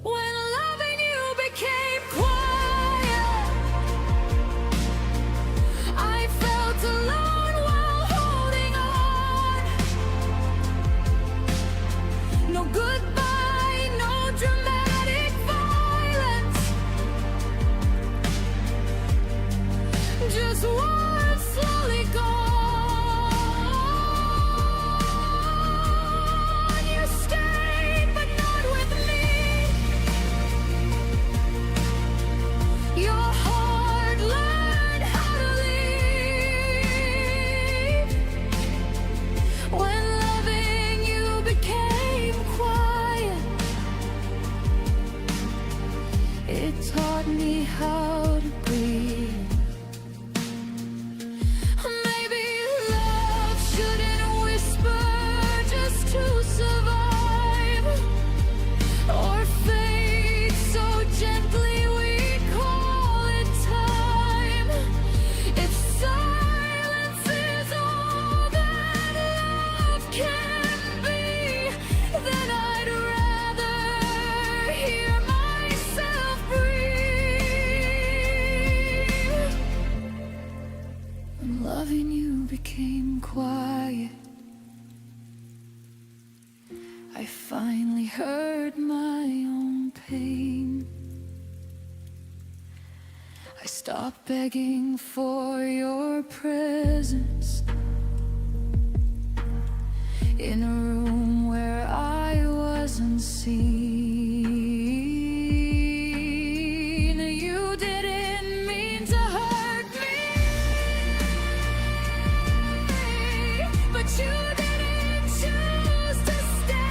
When loving you became quiet, I felt alone while holding on. No goodbye, no dramatic violence, just words slowly gone. You stayed, but not with me. Your heart learned how to leave. When loving you became quiet, it taught me how to breathe. Maybe love shouldn't whisper just to survive, or fade so gently we call it time. If silence is all that love can be, then I'd rather hear myself breathe. When loving you became quiet, I finally heard my own pain. I stopped begging for your presence in a room where I wasn't seen. You didn't mean to hurt me, but you didn't choose to stay.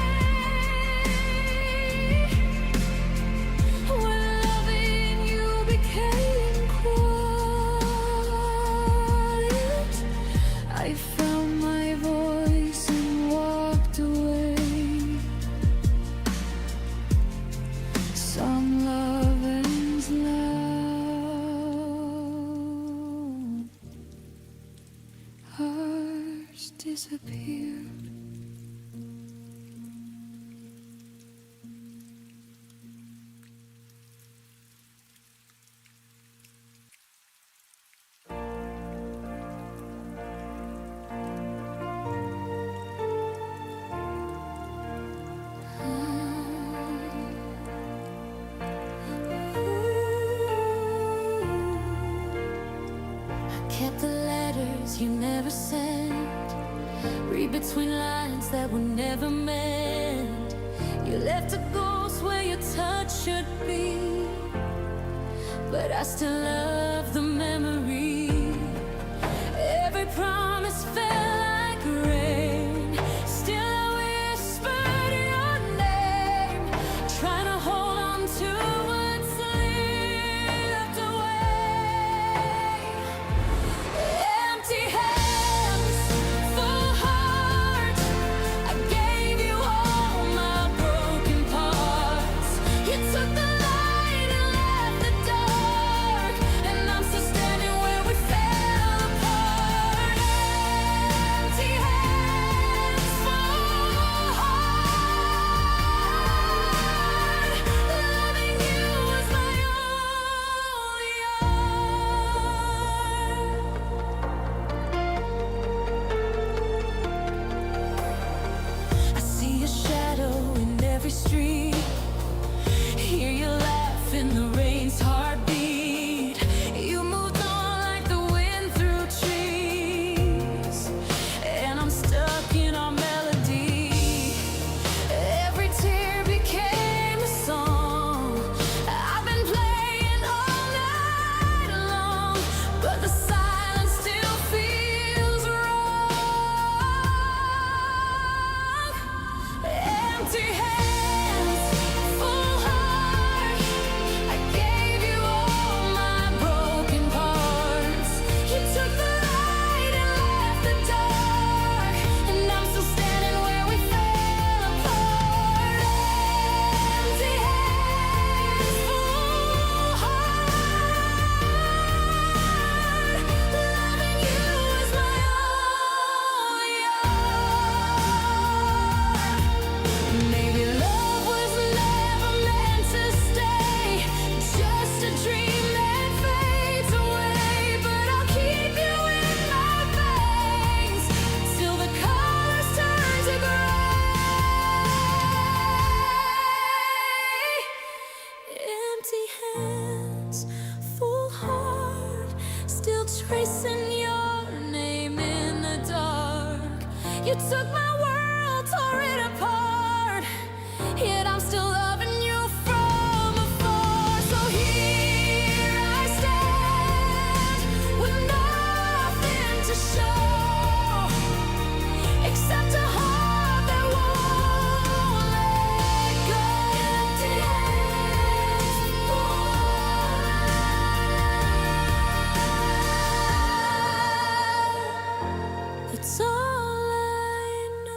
When loving you became quiet, Read between lines that were never meant. You left a ghost where your touch should be, but I still love the memory. Every promise fell like rain. Still I whispered your name, trying to hold on to what slipped away. Empty hands, full heart, I gave you all my broken parts. You took the light and left the dark, and I'm still standing where we fell apart. Empty hands, full heart, loving you was my only art. I see a shadow in every street, hear you laugh in the rain's heartbeat. You moved on like the wind through trees, and I'm stuck in our melody. Every tear became a song. I've been playing all night long, but the silence still feels wrong. Empty hands, full heart, I gave you all my broken parts. You took the light and left the dark, and I'm still standing where we fell apart. Empty hands, full heart, loving you is my only art. Maybe love was never meant to stay, just a dream that fades away. But I'll keep you in my veins till the colors turn to gray. Empty hands, full heart, still tracing your name in the dark. You took my world, tore it apart, yet I'm still loving you from afar. So here I stand with nothing to show except a heart that won't let go. Empty hands, full heart. That's all I know.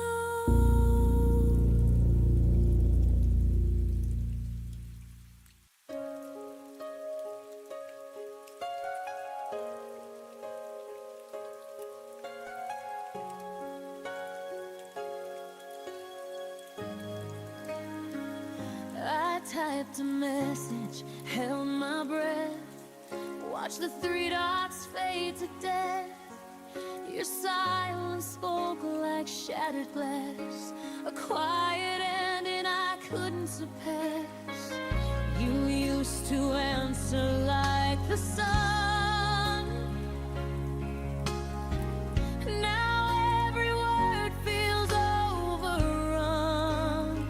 I typed a message, held my breath, watched the three dots fade to death. Your silence spoke like shattered glass, a quiet ending I couldn't surpass. You used to answer like the sun. Now every word feels overrun.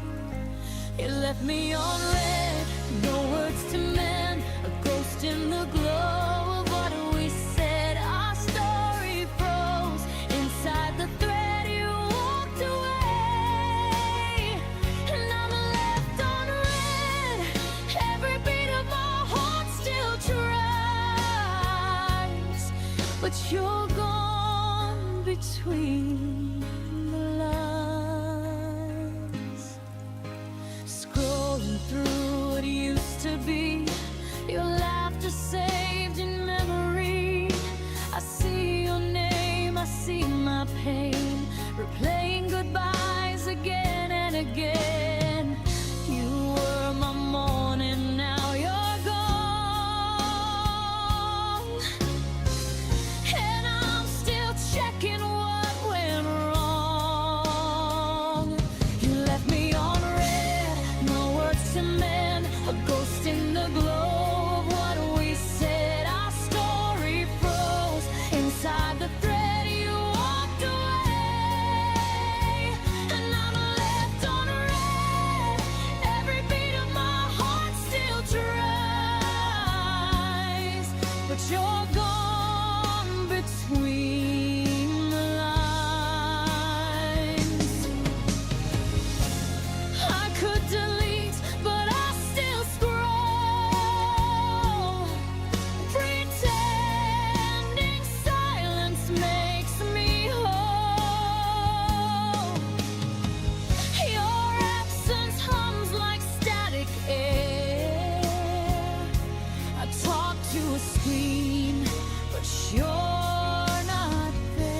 You left me on red, no words to mend, a ghost in the glow of what we said. Our story froze inside the thread. You walked away, and I'm left on red. Every beat of my heart still tries, but you're gone between the lines. Scrolling through what used to be, your laughter saved in memory. I see your name, I see my pain, replaying goodbyes again and again. You were my morning, now you're gone, and I'm still checking what went wrong. You left me on red, no words to mend, a ghost in the glow of what we said. Our story froze inside the thread. You walked away, could delete, but I still scroll, pretending silence makes me whole. Your absence hums like static air. I talk to a screen, but you're not there.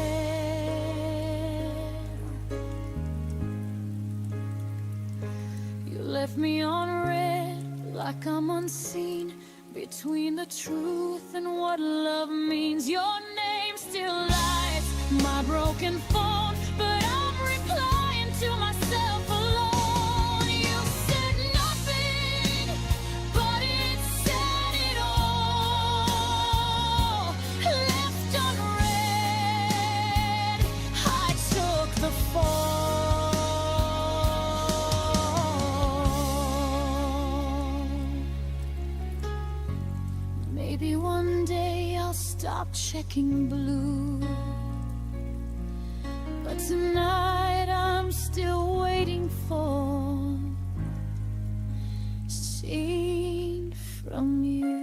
You left me on red, like I'm unseen, between the truth and what love means. Your name still lights my broken phone, but I'm replying to myself alone. You said nothing, but it said it all. Left unread, I took the fall. Maybe one day I'll stop checking blue, but tonight I'm still waiting for a scene from you.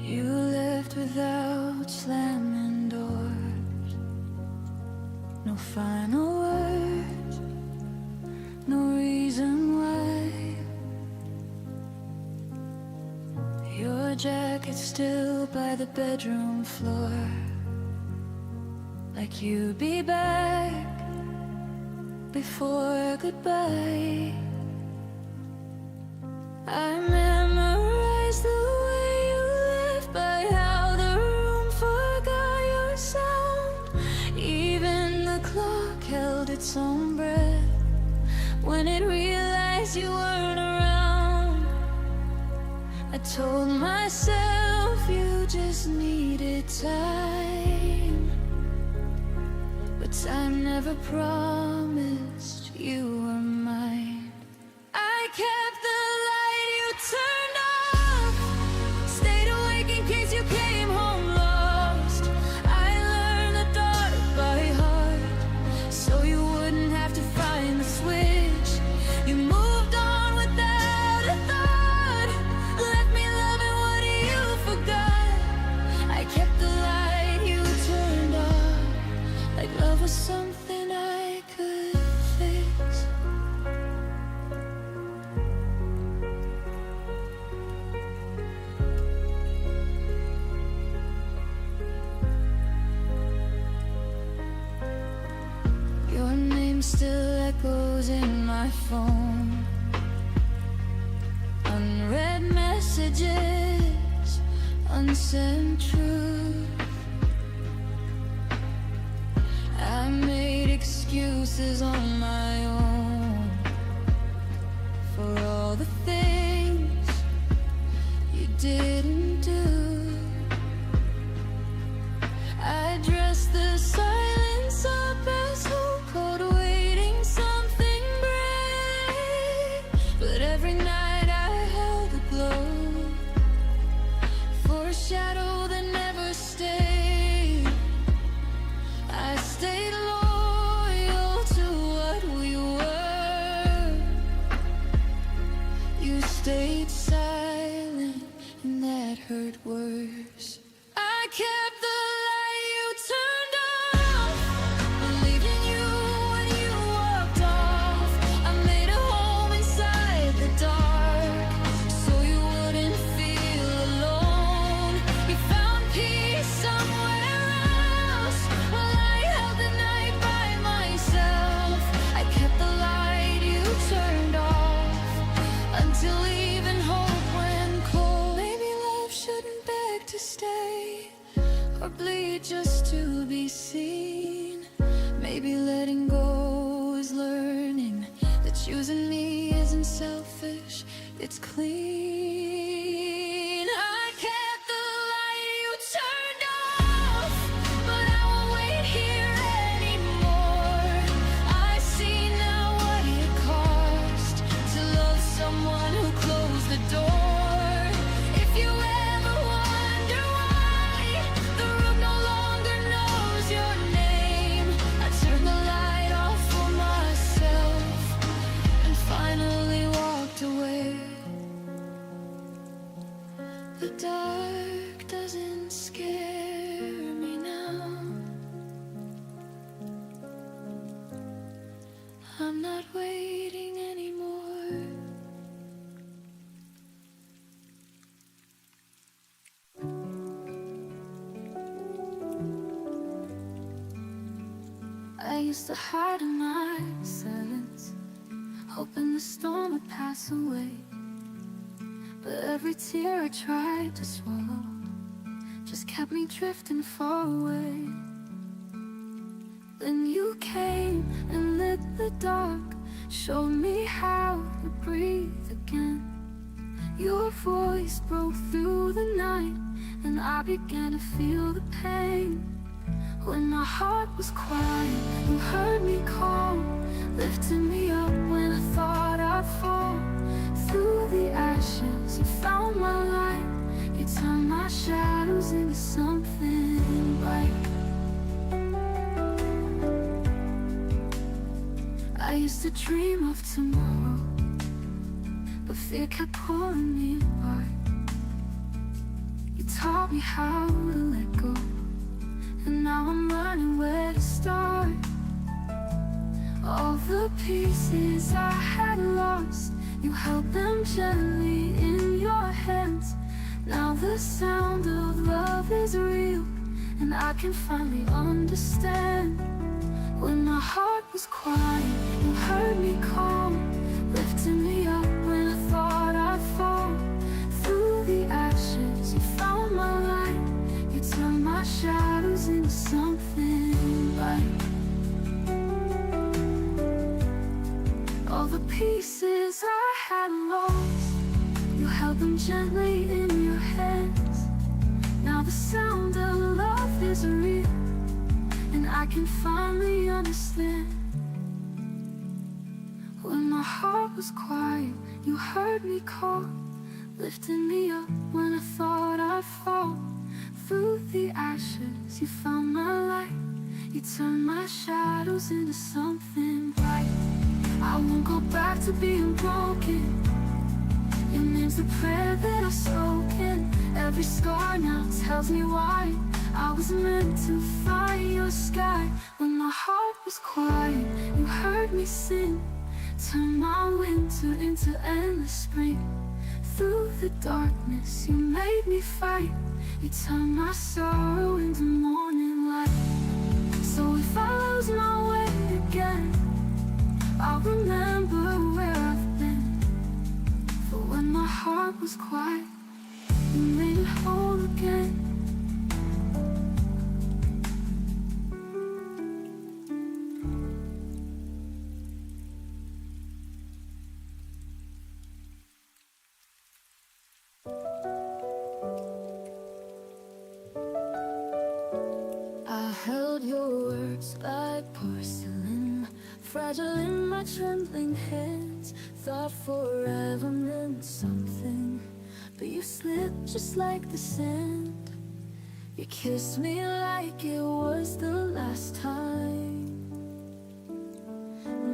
You left without slamming doors, no final words, no reason why. Your jacket still by the bedroom floor, like you'd be back before goodbye. I memorized the way you left, by how the room forgot your sound. Even the clock held its own breath when it realized you weren't around. I told myself you just needed time, but time never promised you were mine. I kept the light you turned off, stayed awake in case you came home lost. I learned the dark by heart, so you wouldn't have to find the switch. You moved on without a thought, left me loving what you forgot. I kept the light you turned off, like love was something I could fix. Your name still echoes in my phone, unread messages, unsent truth. I made excuses on my own for all the things you didn't do. I dressed the silence up as hope, cold waiting something brave. But every night I held a glow for a shadow that never stayed. I stayed loyal to what we were. You stayed silent, and that hurt worse. I kept the light you turned off, believed in you when you walked off. I made a home inside the dark, so you wouldn't feel alone. You found peace somewhere else, while I held the night by myself. I kept the light you turned off, until even hope went cold. Maybe love shouldn't beg Choosing me isn't selfish, it's clean. I kept the light you turned off, but I won't wait here anymore. I see now what it cost to love someone who closed the door. If you ever wonder why the room no longer knows your name, I turned the light off for myself and finally walked away. The dark doesn't scare me now. I'm not waiting anymore. I used to hide in my silence, hoping the storm would pass away. But every tear I tried to swallow just kept me drifting far away. Then you came and lit the dark, showed me how to breathe again. Your voice broke through the night, and I began to feel the pain. When my heart was quiet, you heard me call, lifting me up when I thought I'd fall. Through the ashes, you found my light. You turned my shadows into something bright. I used to dream of tomorrow, but fear kept pulling me apart. You taught me how to let go, and now I'm learning where to start. All the pieces I had lost, you held them gently in your hands. Now the sound of love is real, and I can finally understand. When my heart was quiet, you heard me call, lifting me up when I thought I'd fall. Through the ashes, you found my light. You turned my shadows into something bright. All the pieces I had lost, you held them gently in your hands. Now the sound of love is real, and I can finally understand. When my heart was quiet, you heard me call, lifting me up when I thought I'd fall. Through the ashes, you found my light. You turned my shadows into something bright. I won't go back to being broken. Your name's the prayer that I've spoken. Every scar now tells me why I was meant to find your sky. When my heart was quiet, you heard me sing, turn my winter into endless spring. Through the darkness, you made me fight. You turned my sorrow into morning light. So if I lose my way again, I'll remember where I've been. For when my heart was quiet, you made it whole again. I held your words like porcelain, fragile in my trembling hands. Thought forever meant something, but you slipped just like the sand. You kissed me like it was the last time.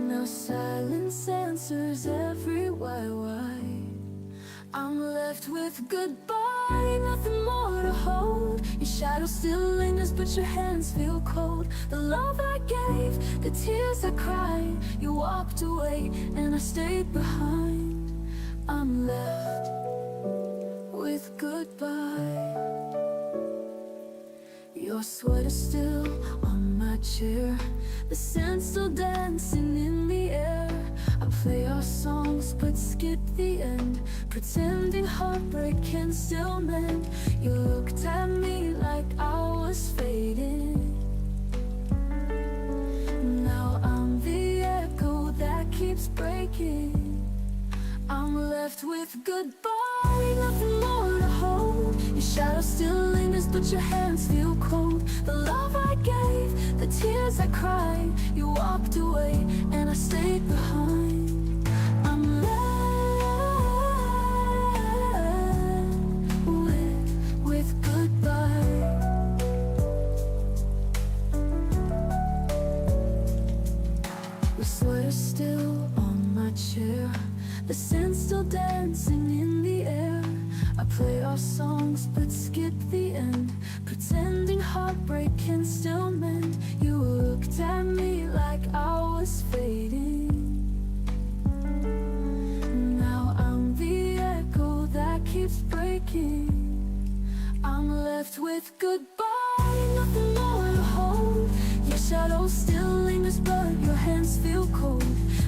Now silence answers every why. I'm left with goodbye, nothing more to hold. Your shadow still lingers, but your hands feel cold. The love I gave, the tears I cried, you walked away and I stayed behind. I'm left with goodbye. Your sweater still on my chair, the scent still dancing in the air. I play our songs but skip the end, pretending heartbreak can still mend. You looked at me like I was fading. Now I'm the echo that keeps breaking. breaking. I'm left with goodbye, nothing more to hold. Your shadow still lingers, but your hands feel cold. The love I gave, the tears I cried, you walked away and I stayed behind. I'm left with goodbye. The sweater's still on my chair, the scent's still dancing in the air. I play our songs but skip the end, pretending heartbreak can still mend. You looked at me like I was fading. Now I'm the echo that keeps breaking. I'm left with goodbye, nothing more to hold. Your shadow still lingers but your hands feel cold.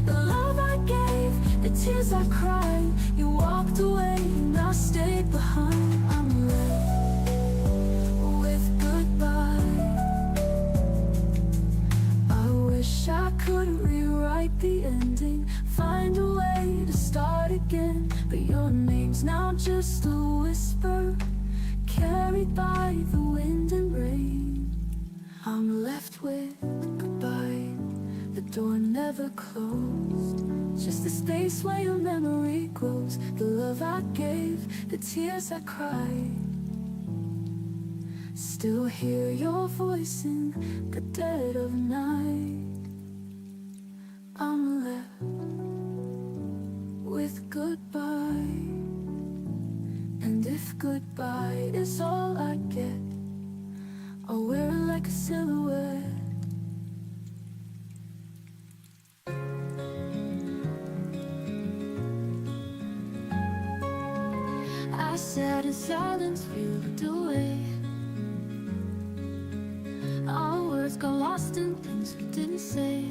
The love I gave, the tears I cried, you walked away and I stayed behind. I'm left with goodbye. I wish I could rewrite the ending, find a way to start again. But your name's now just a whisper, carried by the wind and rain. I'm left with goodbye. The door never closed, just the space where your memory grows. The love I gave, the tears I cried, still hear your voice in the dead of night. I'm left with goodbye. And if goodbye is all I get, I'll wear it like a silhouette. I sat in silence, you looked away. Our words got lost in things we didn't say.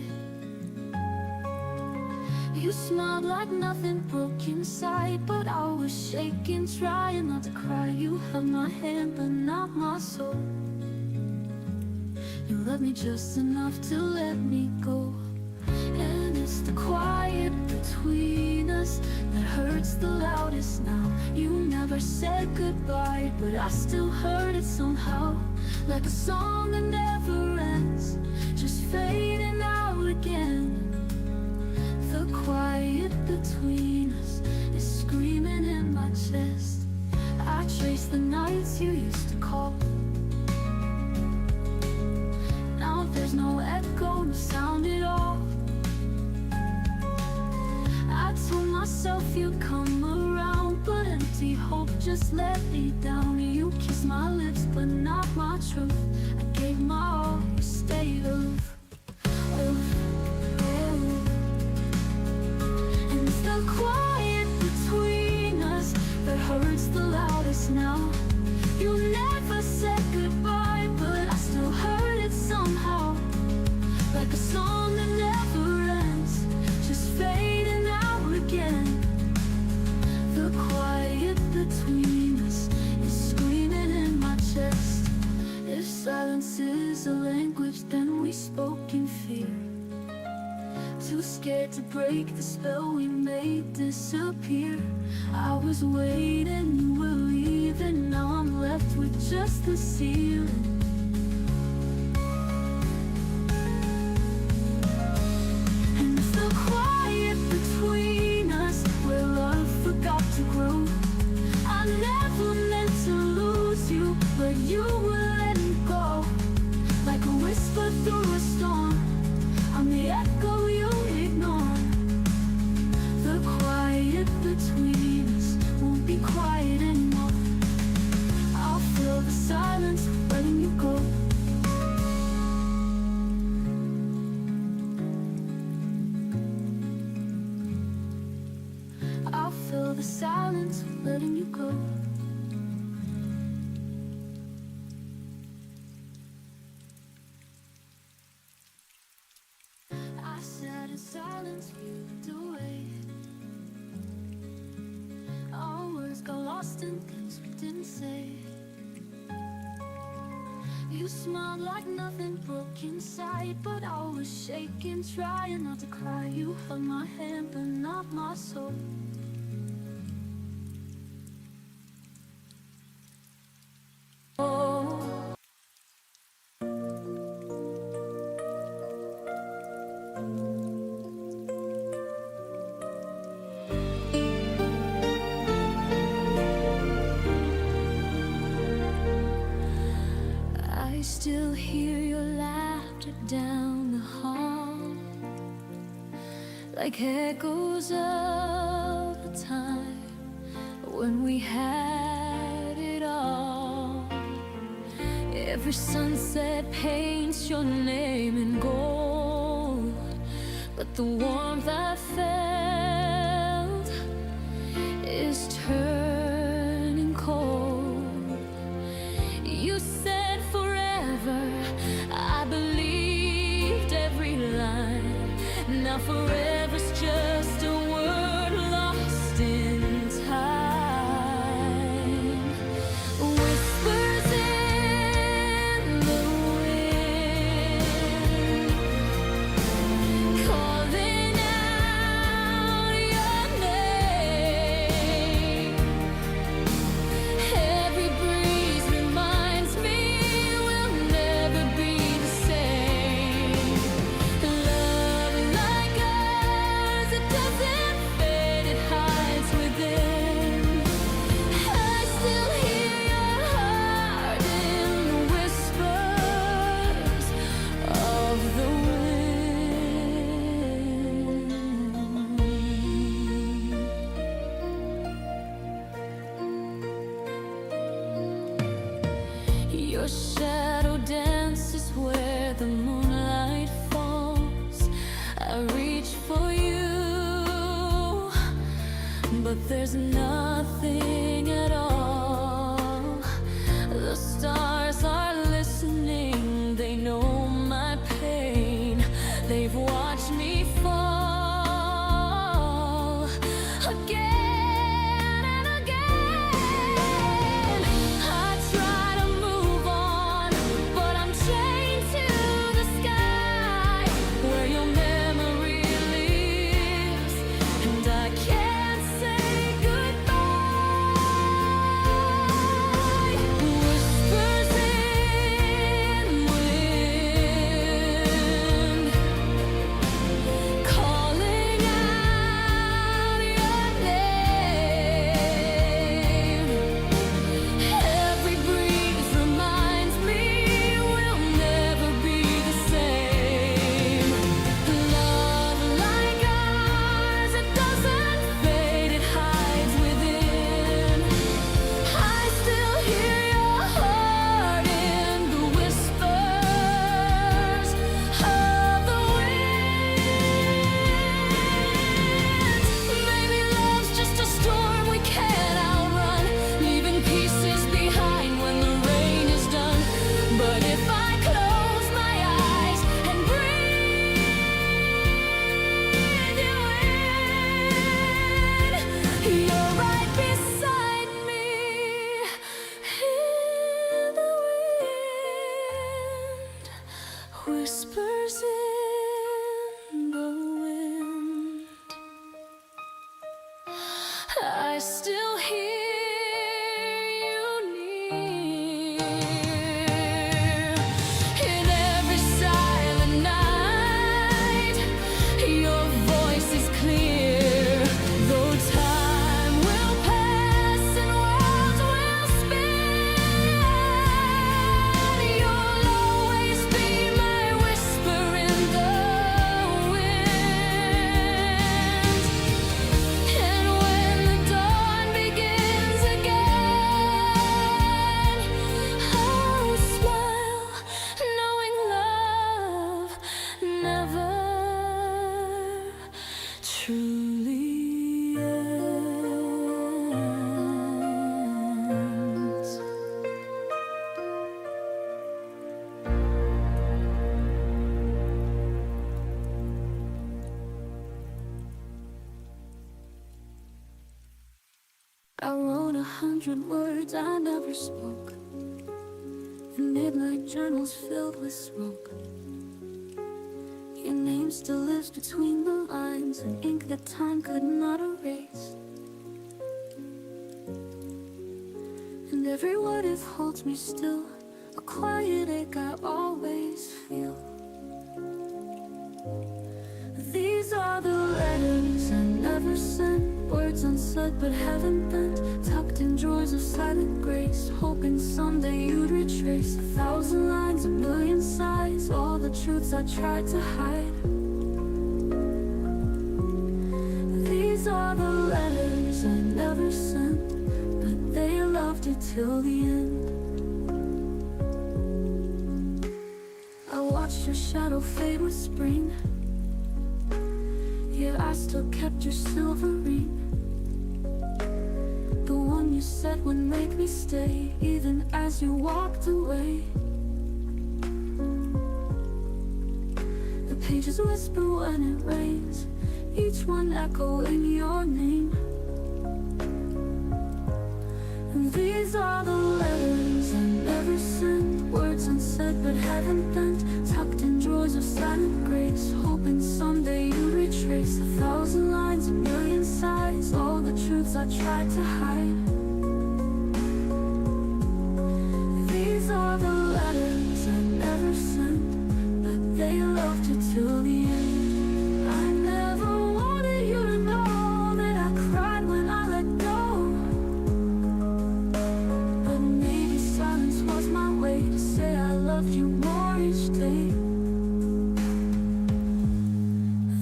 You smiled like nothing broke inside, but I was shaking, trying not to cry. You held my hand, but not my soul. You loved me just enough to let me go. And it's the quiet between us that hurts the loudest now. You never said goodbye, but I still heard it somehow. Like a song that never ends, just fading out again. The quiet between us is screaming in my chest. I trace the nights you used to call. Now there's no echo, no sound at all. I told myself you'd come around, but empty hope just let me down. You kissed my lips, but not my truth. I gave my all, you stayed aloof. And it's the quiet between us that hurts the loudest now. You never said goodbye, but I still heard it somehow. Like a song that never ends, just fading out again. The quiet between us is screaming in my chest. If silence is a language, then we spoke in fear. Too scared to break the spell we made disappear. I was waiting, you were leaving. Now I'm left with just the ceiling. And it's the quiet between us where love forgot to grow. I never meant to lose you, but you were letting go. Like a whisper through a storm, I'm the echo you ignore. The quiet between us won't be quiet anymore. I'll fill the silence, letting you go. I'll fill the silence, letting you go. I sat in silence, you looked away. Our words got lost in things we didn't say. You You smiled like nothing broke inside, but I was shaking, trying not to cry. You held my hand, but not my soul. Oh. I still hear your laughter down the hall, like echoes of a time when we had it all. Every sunset paints your name in gold, but the warmth I felt is turning cold. You said forever, I believed every line. Now forever's just a word lost in time. Whispers in the wind, calling out your name. Every breeze reminds me we'll never be the same. Love like ours, it doesn't fade, it hides within. I still hear your heart in the whispers of the wind. Your shadow dances where the moonlight falls. I reach for you, but there's nothing at all. The stars are listening, they know my pain. They've watched me fall again and again. I try to move on, but I'm chained to the sky where your memory lives, and I can't say goodbye. Whispers in wind, calling out your name. Every breeze reminds me we'll never be the same. Love like ours, it doesn't fade, it hides within. I still hear your heart in the whispers of the wind. Maybe love's just a storm we can't outrun, leaving pieces behind when the rain is done. But if I close my eyes and breathe you in, you're right beside me in the wind. Whispers in the wind. I still hear you near. In every silent night, your voice is clear. Though time will pass and worlds will spin, you'll always be my whisper in the wind. And when the dawn begins again, I'll smile, knowing love never truly ends. I wrote 100 words I never spoke, and midnight journals filled with smoke. Your name still lives between the lines, an ink that time could not erase. And every what if holds me still, a quiet ache I always feel. These are the letters I never sent, words unsaid but haven't bent, tucked in drawers of silent grace, hoping someday you'd retrace 1,000 lines, a million sighs, all the truths I tried to hide. These are the letters I never sent, but they loved you till the end. I watched your shadow fade with spring. Yeah, I still kept your silver ring, the one you said would make me stay, even as you walked away. The pages whisper when it rains, each one echoing your name. And these are the letters I never sent, words unsaid but haven't bent, tucked in drawers of silent grace, hoping someday you'd retrace 1,000 lines, a million sighs, all the truths I tried to hide. These are the letters I never sent, but they loved you till the end. I never wanted you to know that I cried when I let go, but maybe silence was my way to say I loved you more each day.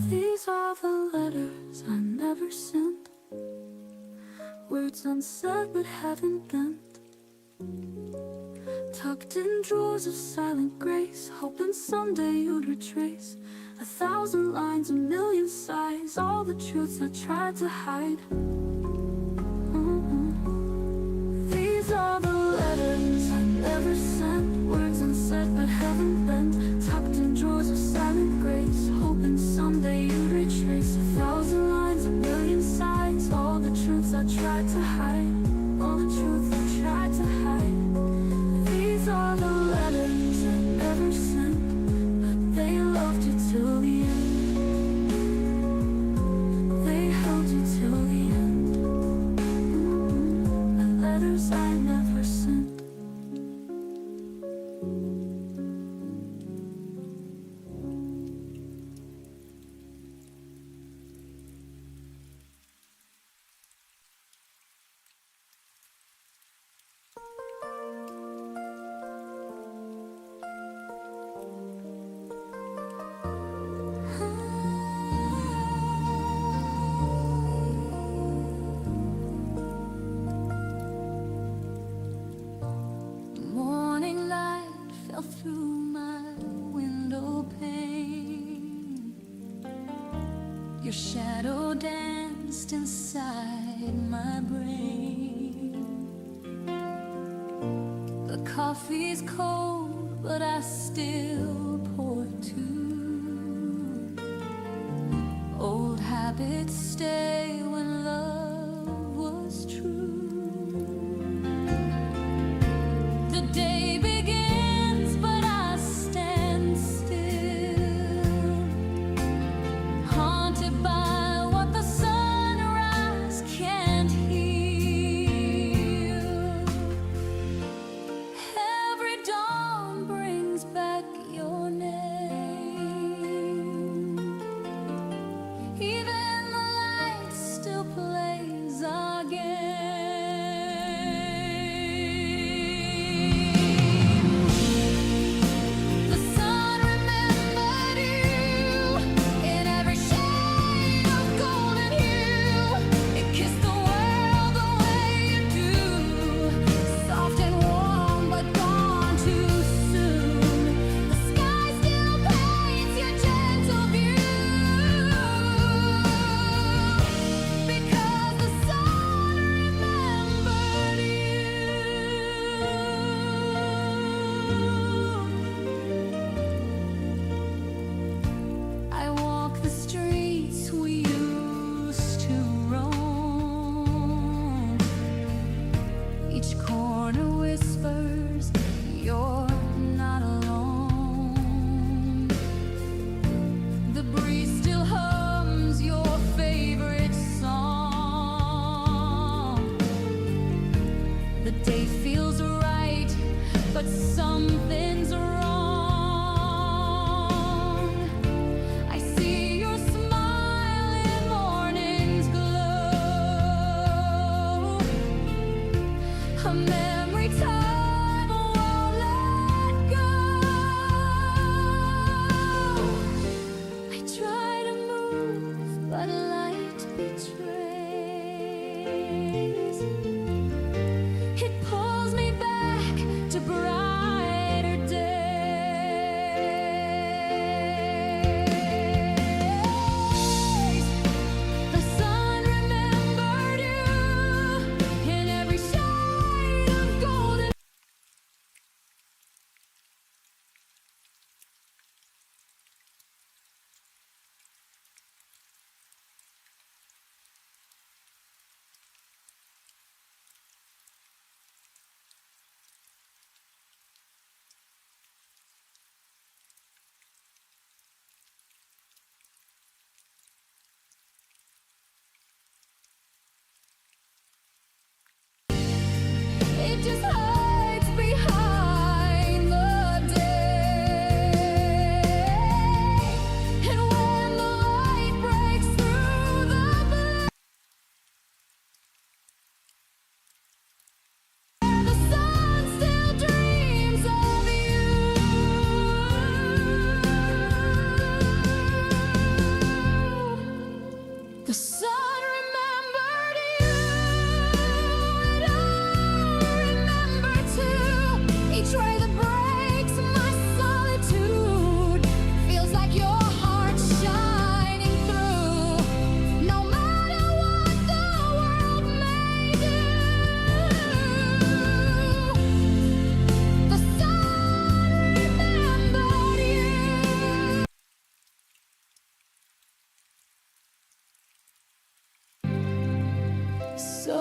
These are the letters I never sent, words unsaid but haven't bent, tucked in drawers of silent grace, hoping someday you'd retrace 1,000 lines, a million sighs, all the truths I tried to hide. These are the letters I never sent, words unsaid but haven't bent, tucked in drawers of silent grace, hoping someday you'd retrace 1,000 lines, a million sighs, all the truths I tried to hide, all the truths I tried to hide. These are the letters I never sent, but they loved you till the end. They held you till the end. The letters I never sent. Morning light fell through my window pane. Your shadow danced inside my brain. The coffee's cold, but I still pour two. Old habits stay when love was true. The day begins, but I stand still, haunted by what the sunrise can't heal. Every dawn brings back your name. betrays. It pulls me back to brighter days. The sun remembered you in every shade of golden. It just hides behind the day. And when the light breaks through the blur, the sun still dreams of you. The sun remembered you, and I remember too. Each ray that breaks my solitude feels like your heart shining through. No matter what the world may do, the sun remembered you. So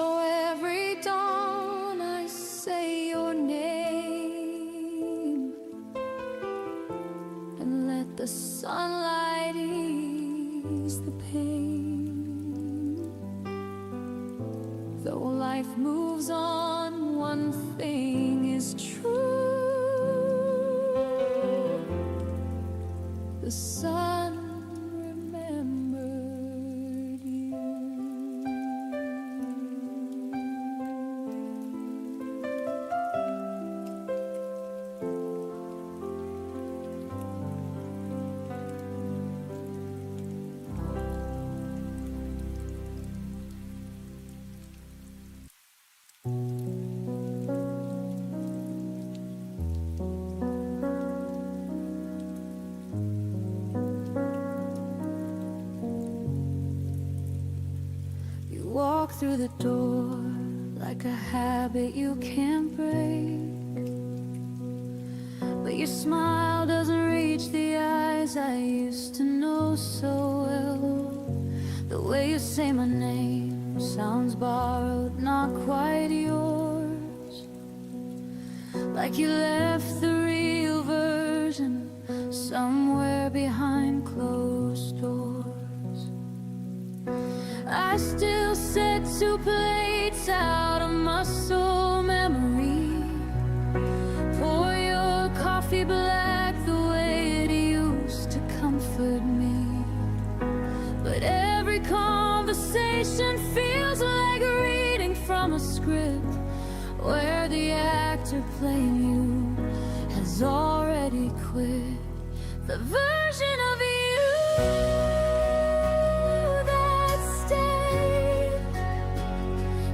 every dawn I say your name and let the sunlight ease the pain. Though life moves on, one thing is true. The sun remembered you. You walk through the door like a habit you can't break. But your smile doesn't reach the eyes I used to know so well. The way you say my name sounds borrowed, not quite yours. Like you left the real version somewhere behind closed doors. I still set 2 plates out of muscle memory. Pour your coffee black the way it used to comfort me. But every conversation feels like reading from a script where the actor playing you has already quit. The version of you that stayed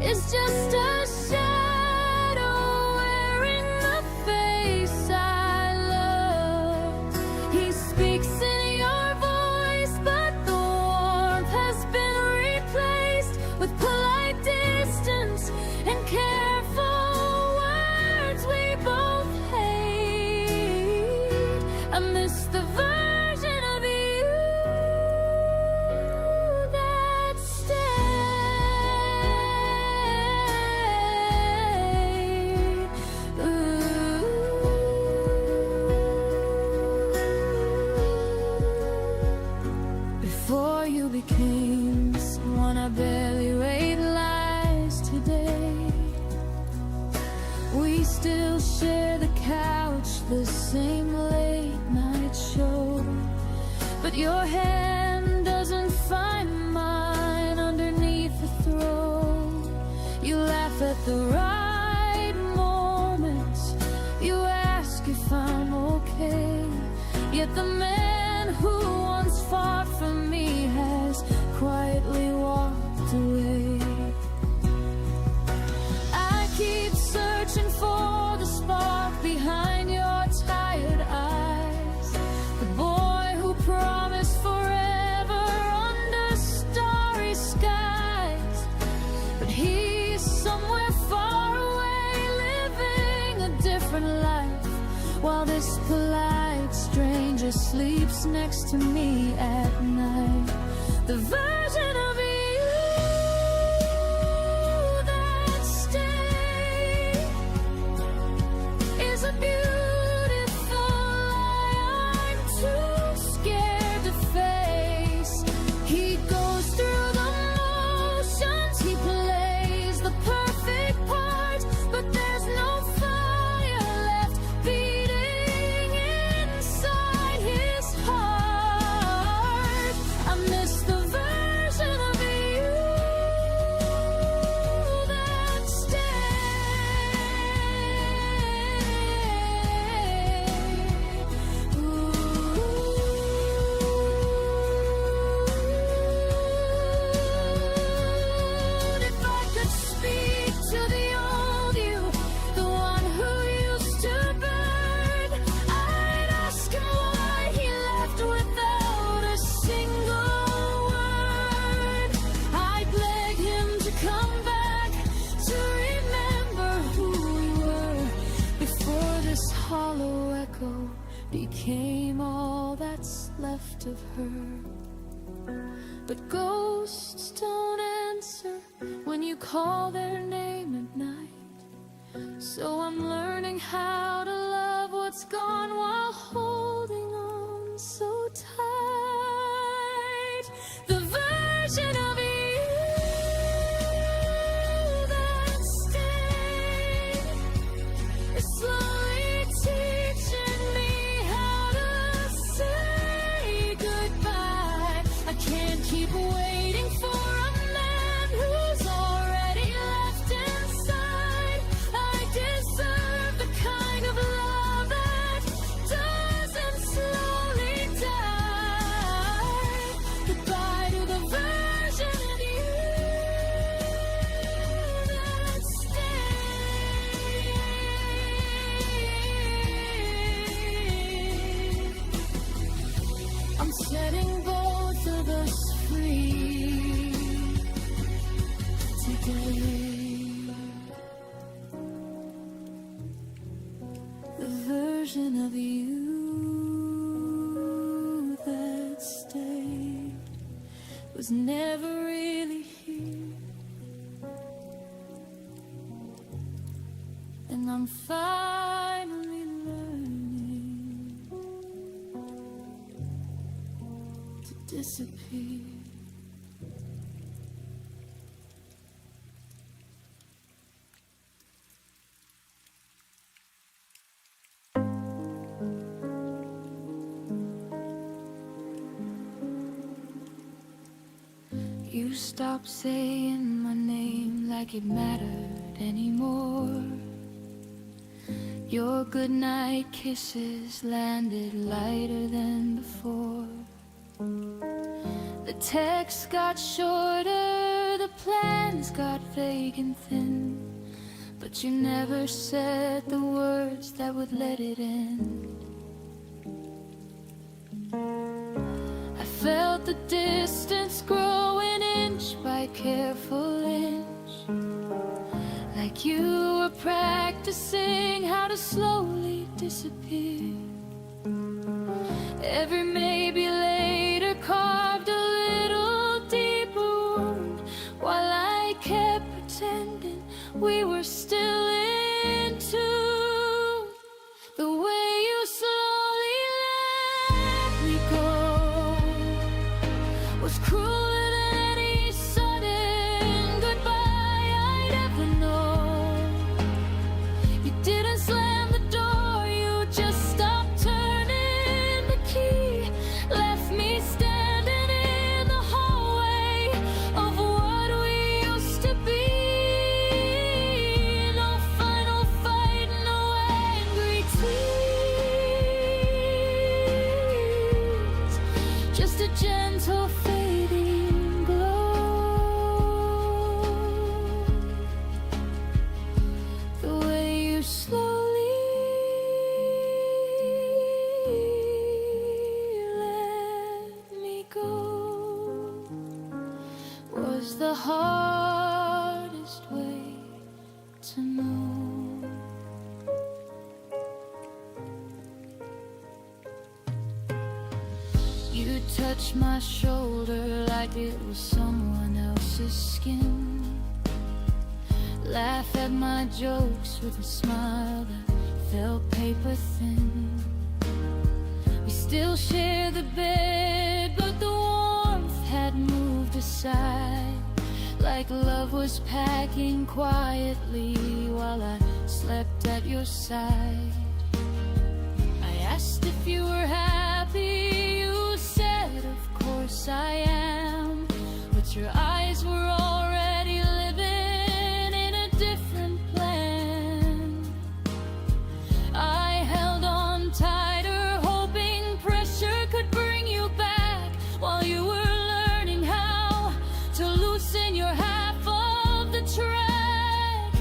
is just a shadow wearing the face I love. He speaks in your voice, but the warmth has been replaced with polite distance and careful words we both hate. I miss the version of you that stayed. Before you became someone I barely realized today, we still share the couch, the same late night show. But your hand doesn't find mine underneath the throw. You laugh at the right moments. You ask if I'm okay. Yet the man who once fought for me has quietly walked slipped away. I keep searching for the spark behind your tired eyes, the boy who promised forever under starry skies. But he's somewhere far away, living a different life, while this polite stranger sleeps next to me at night. The version of you that stayed is a beautiful lie I'm too scared to face. He goes through the motions, he plays the perfect part, but there's no fire left beating inside his heart. I miss the version of you that stayed. If I could speak to the old you, the one who used to burn, I'd ask him why he left without a single word. I'd beg him to come back, to remember who we were, before this hollow echo became all that's left of her. But ghosts don't answer when you call their name at night. So I'm learning how to love what's gone while holding on so tight. The version of you that stayed is slowly teaching me how to say goodbye. I can't keep waiting for a man who's already left inside. I deserve the kind of love that doesn't slowly die. Goodbye to the version of you that stayed. I'm setting both of us free today. The version of you that stayed was never really here, and I'm finally learning to disappear. You stopped saying my name like it mattered anymore. Your goodnight kisses landed lighter than before. The texts got shorter, the plans got vague and thin, but you never said the words that would let it end. I felt the distance growing inch by careful inch, like you were practicing how to slowly disappear. Every maybe later carved a little deeper wound, while I kept pretending we were still in tune. The way you slowly let me go was crueler than any sudden goodbye I'd ever known. You didn't slam the door, you just stopped turning the key, left me standing in the hallway of what we used to be. No the hardest way to know. You touch my shoulder like it was someone else's skin. Laugh at my jokes with a smile that felt paper thin. We still share the bed, but the warmth had moved aside, like love was packing quietly while I slept at your side. I asked if you were happy, you said of course I am, but your eyes were already living in a different plan. I held on tighter, hoping pressure could bring you back while you were learning how to loosen your half of the track.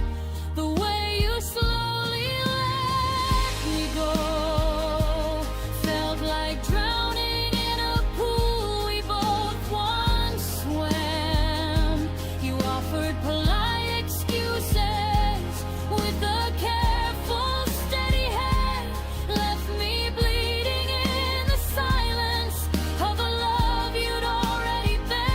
The way you slowly let me go felt like drowning in a pool we both once swam. You offered polite excuses with a careful, steady hand, left me bleeding in the silence of a love you'd already been.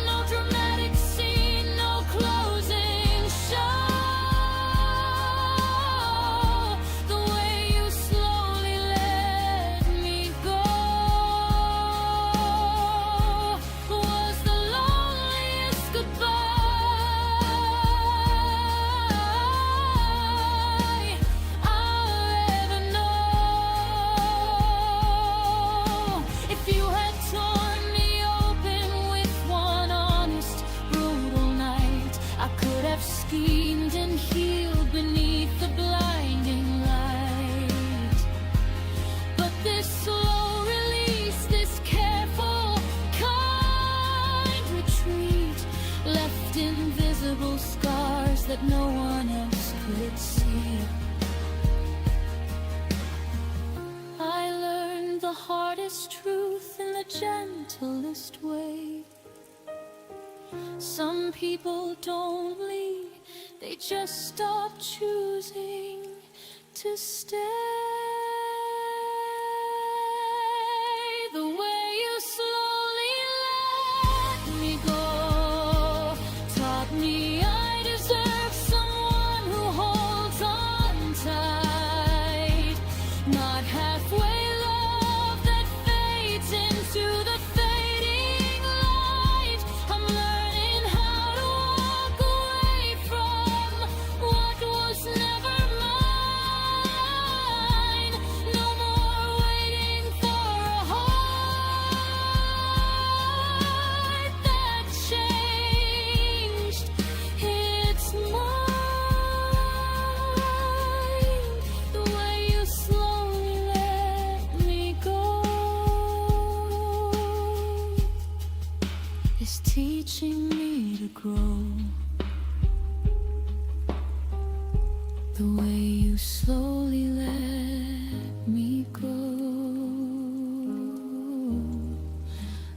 No dramatic scene, no closing show. The way you slowly let me go was the loneliest goodbye I'll ever know. If you had torn me open with one honest, brutal night, I could have schemed and healed beneath the blinding light. But this slow release, this careful, kind retreat, left invisible scars that no one else could see. I learned the hardest truth in the gentlest way. Some people don't leave, they just stop choosing to stay. The way you slowly let me go taught me I deserve someone who holds on tight, not halfway love that fades into the fading light. I'm learning how to walk away from what was never mine. No more waiting for a heart that changed its mind. The way you slowly let me go is teaching me to grow. The way you slowly let me go,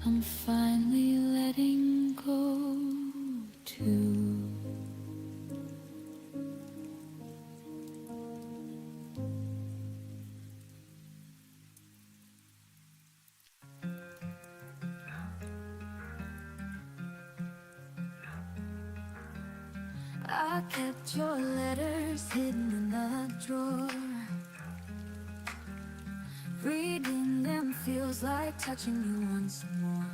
I'm finally letting go too. I kept your letters hidden in a drawer. Reading them feels like touching you once more.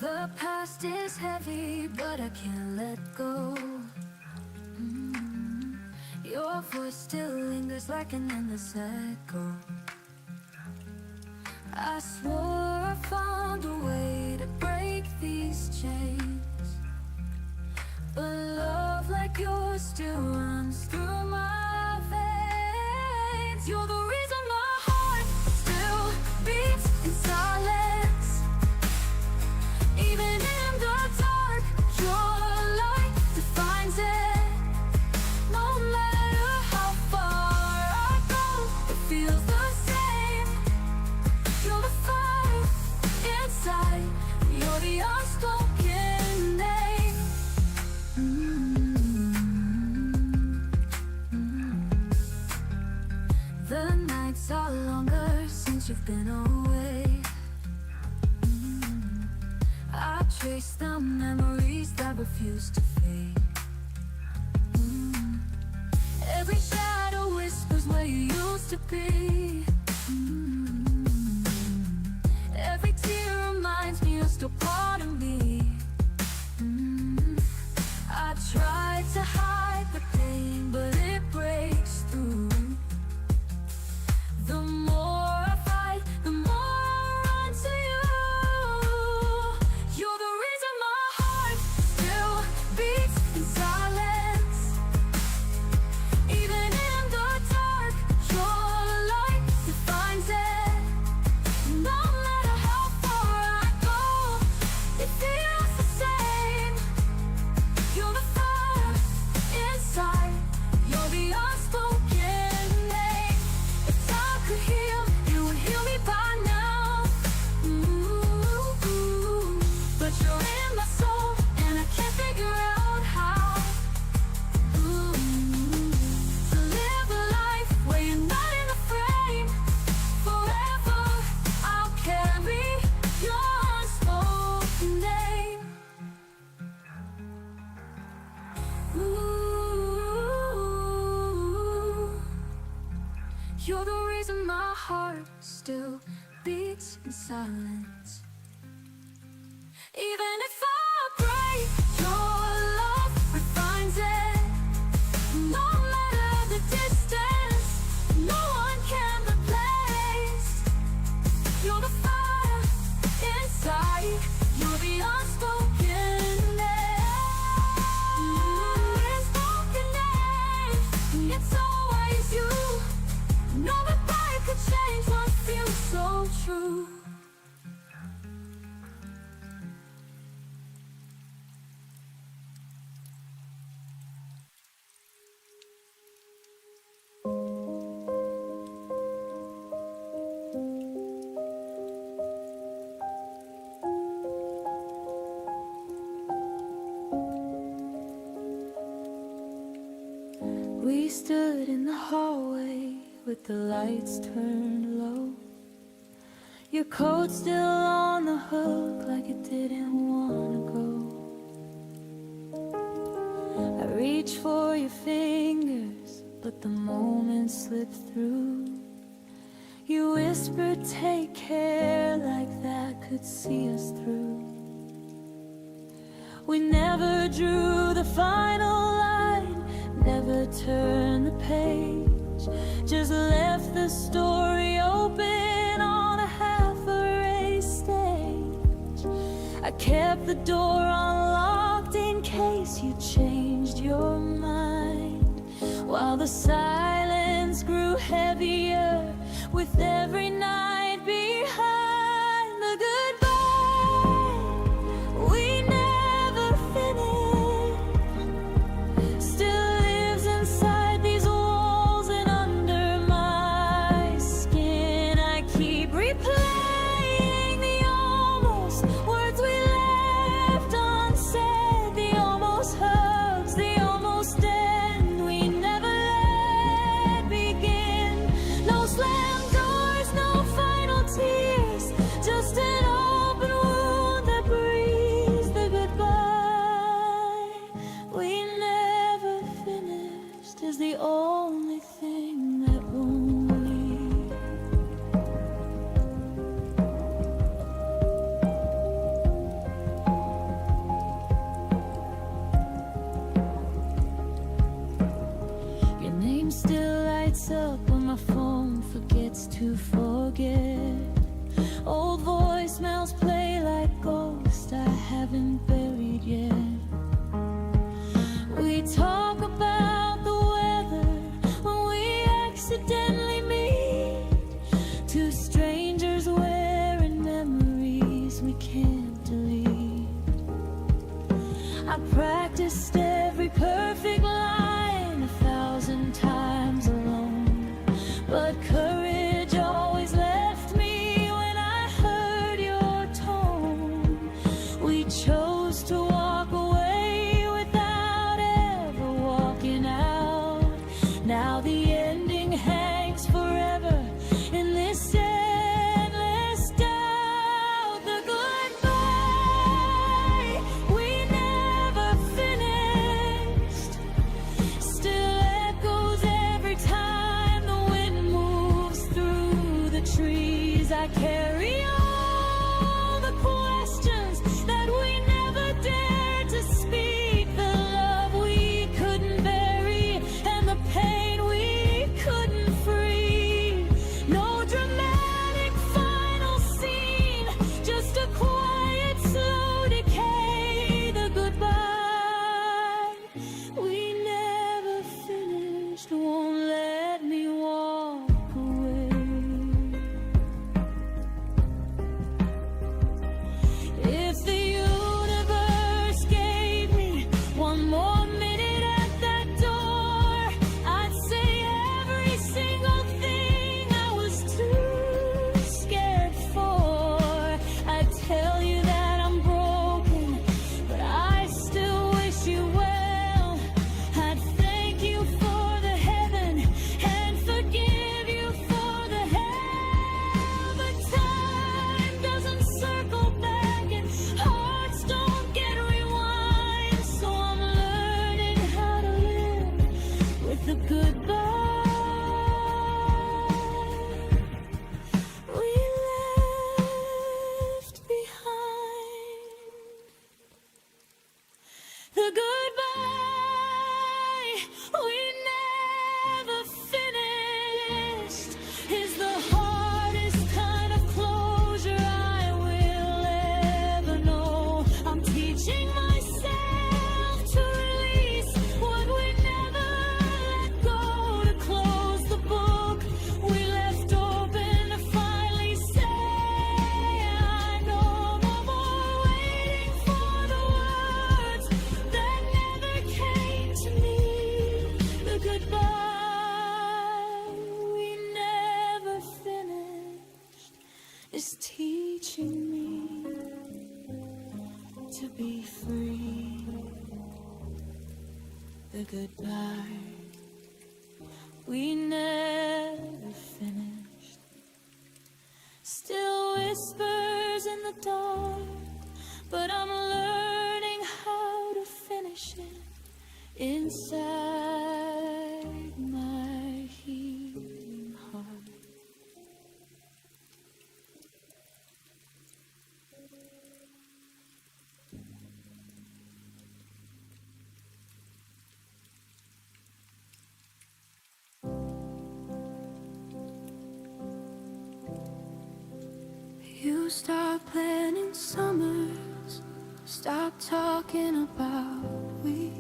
The past is heavy, but I can't let go. Your voice still lingers like an endless echo. I swore I found a way to break these chains, but love like yours still runs through my veins. You're the reason my heart still beats in silence. Even in the dark, your light defines it. No matter how far I go, it feels the same. You're the fire inside You're the unspoken name. The nights are longer since you've been away. I trace the memories that refuse to fade. Every shadow whispers where you used to be. Every tear reminds me you're still part of me. I try to hide the pain, but it breaks through. The more I fight, the more I run to you. You're the reason my heart still beats in silence. Even in the dark, your light defines it. No matter how far I go, it feels the same. You're the fire inside. You're the unspoken name. If time could heal, you would heal me by now. But you're in my soul, and I can't figure out how. To live a life where you're not in the frame. Forever, I'll carry your unspoken name. You're the reason my heart still beats in silence. Even if I break, your love refines it. No matter the distance, no one can replace. You're the fire inside. You're the unspoken name. Unspoken name. It's always you. No goodbye could change what feels so true. We stood in the hallway with the lights turned low. Your coat still on the hook like it didn't wanna go. I reached for your fingers, but the moment slipped through. You whispered, take care, like that could see us through. We never drew the final line, never turned the page, just left the story open on a half-erased stage. I kept the door unlocked in case you changed your mind, while the silence grew heavier with every night behind the goodbye we never finished. Still lives inside these walls and under my skin. I keep replaying the almost words we left unsaid, the almost hugs, the almost end we never let begin. No slam doors, no final tears, just an open wound that breathes the goodbye we never finished is the only thing that won't leave. Your name still lights up when my phone forgets to forget. Old voicemails play like ghosts I haven't buried yet. We talk about the weather when we accidentally meet. Two strangers wearing memories we can't delete. I practiced every perfect line 1,000 times alone, but courage always left me when I heard your tone. we chose to walk away without ever walking out. Now the ending hangs forever in this endless doubt. The goodbye we never finished still echoes every time the wind moves through the trees. I carry all the questions that we never dared to speak, the love we couldn't bury and the pain we couldn't free. No dramatic final scene, just a quiet slow decay. The goodbye we never finished won't let me walk away. If the universe gave me one more minute at that door, I'd say every single thing I was too scared for. I'd tell you that I'm broken, but I still wish you well. I'd thank you for the heaven and forgive you for the hell. But time doesn't circle back and hearts don't get rewind. So I'm learning how to live with the goodbye we left behind. The goodbye we never finished is the hardest kind of closure I will ever know. I'm teaching myself to release what we never let go, to close the book we left open, to finally say I no more waiting for the words that never came to me. The goodbye we never finished is teaching me to be free. The goodbye we never finished still whispers in the dark, but I'm learning how to finish it inside my healing heart. You start planning summers, stop talking about we.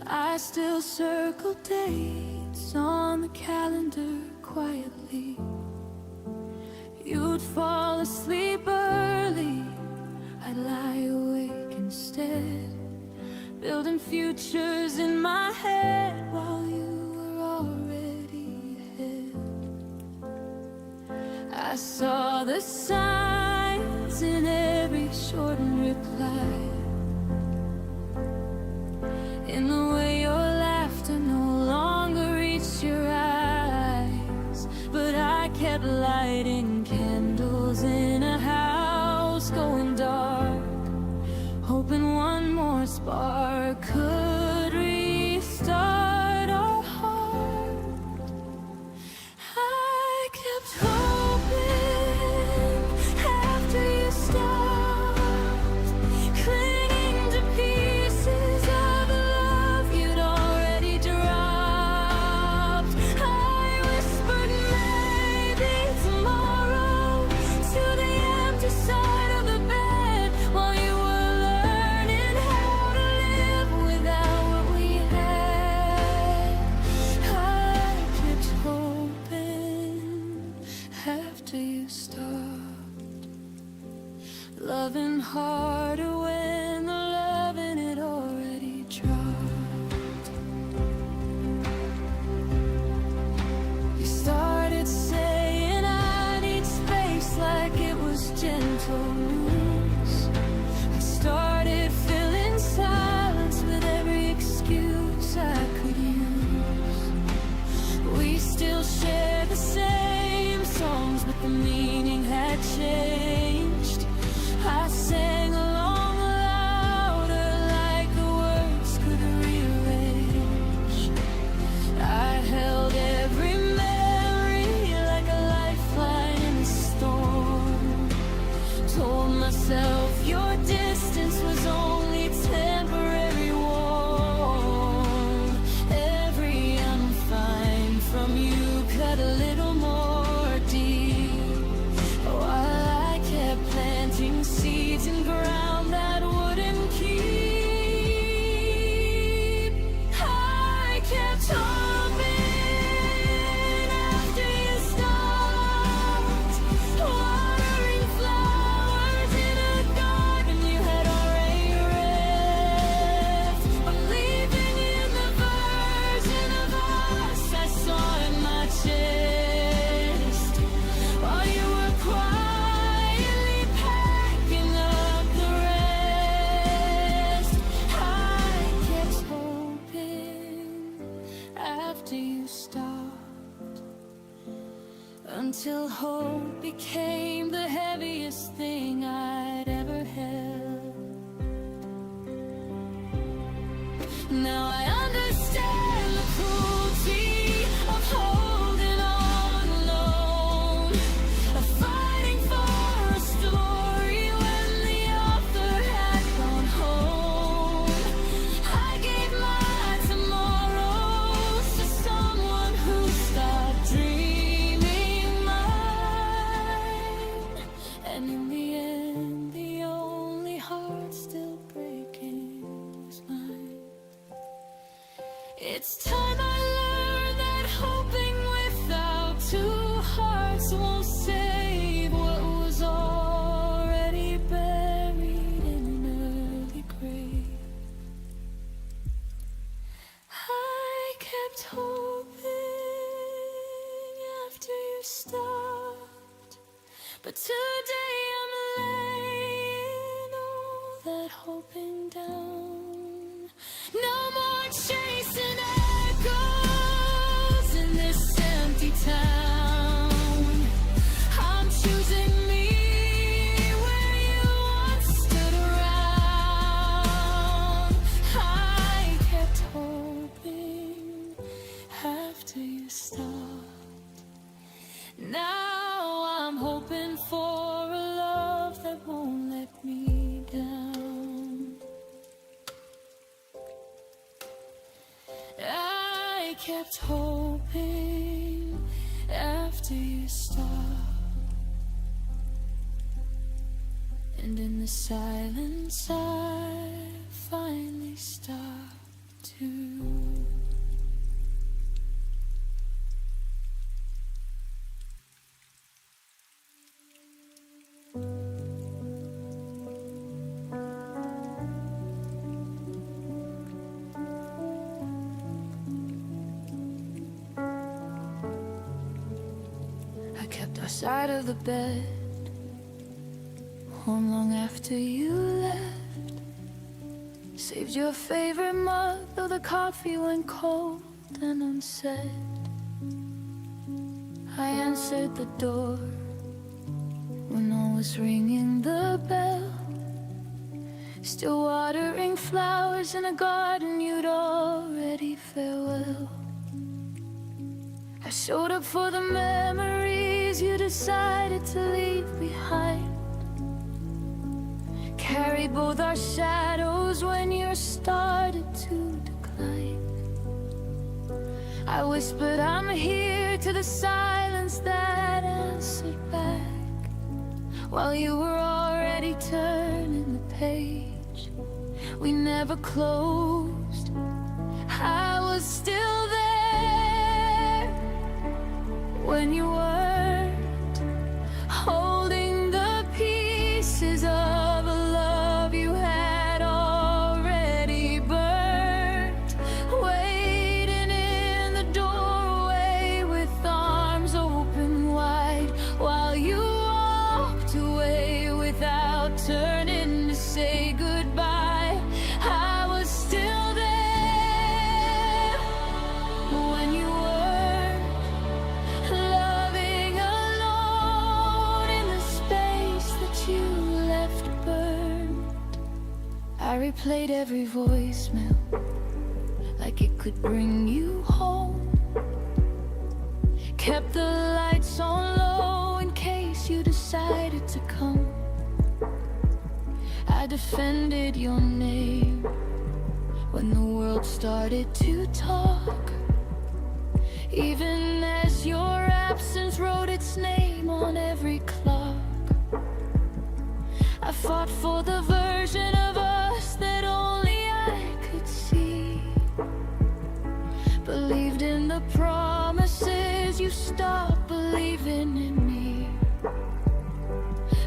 I still circle dates on the calendar quietly. You'd fall asleep early, I'd lie awake instead, building futures in my head while you were already ahead. I saw the signs in every shortened reply, in the way your laughter no longer reached your eyes. But I kept lighting candles in a house going dark, hoping one more spark could restart our heart. I kept hoping after you stopped, clinging to pieces of the love you'd already dropped. I whispered maybe tomorrow to the empty side of the bed while you were learning how to live without what we had. I kept hoping after you stopped, loving harder when the loving had already dropped. You started saying I need space like it was gentle news. I started Until hope became the heaviest thing I'd ever held. Now I understand the cruelty of holding on alone, of fighting for a story when the author had gone home. I gave my tomorrows to someone who stopped dreaming mine, and in the end the only heart still breaking was mine. It's time I learned that hoping without two hearts won't save what was already buried in an early grave. I kept hoping after you stopped, but today I'm laying all that hoping down. No more chasing echoes in this empty town. I'm choosing me where you once stood around. I kept hoping after you stopped. Now I'm hoping for a love that won't let me down. I kept hoping after you stopped, and in the silence I finally stopped too. I kept our side of the bed warm long after you left. Saved your favorite mug, though the coffee went cold and unsaid. I answered the door when I was ringing the bell, still watering flowers in a garden you'd already farewell. I showed up for the memories you decided to leave behind. Carried both our shadows when yours started to decline. I whispered I'm here to the silence that answered back, while you were already turning the page we never closed. I was still there when you weren't, holding the pieces of a love you had already burnt, waiting in the doorway with arms open wide, while you walked away without turning to say goodbye. I was still there when you weren't, loving alone in the space that you left burned. I replayed every voicemail like it could bring you home. Kept the lights on low in case you decided to come. I defended your name when the world started to talk, even as your absence wrote its name on every clock. I fought for the version of us that only I could see. Believed in the promises, you stopped believing in me.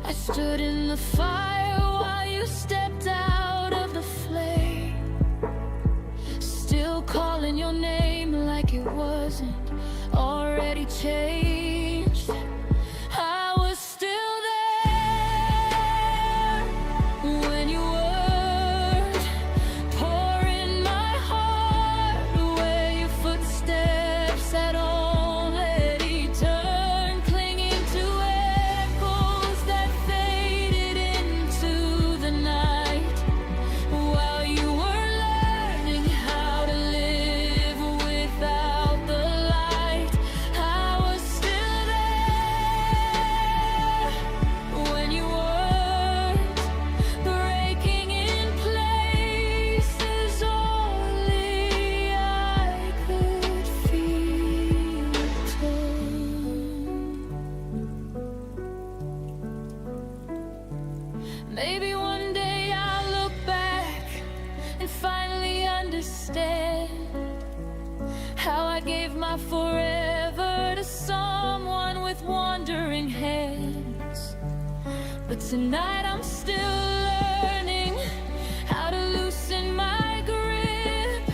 I stood in the fire while you stepped out of the flame, still calling your name like it wasn't already changed. I was still there when you weren't, pouring my heart where your footsteps had already turned, clinging I gave my forever to someone with wandering hands. But tonight I'm still learning how to loosen my grip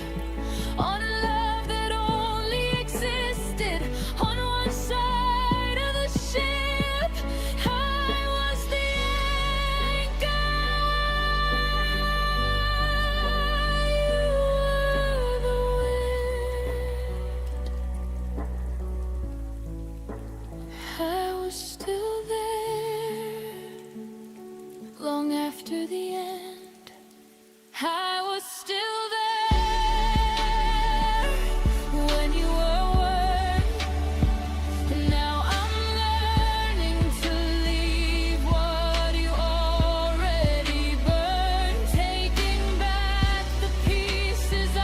on a love that only existed on one side of the ship. I was the anchor, you were the wind. I was still there long after the end. I was still there when you were worried. And now I'm learning to leave what you already burned, taking back the pieces I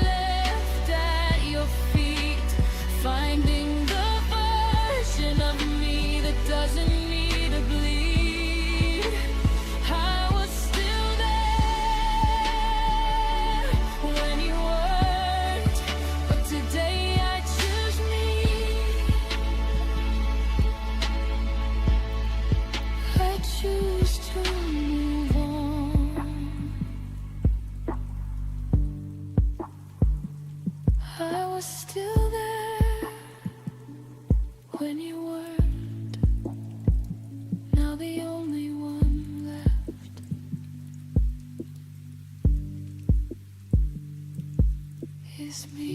left at your feet, finding the version of me that doesn't need to bleed. I was still there when you weren't, but today I choose me. I choose to move on. I was still there when you weren't. Now the only one left is me.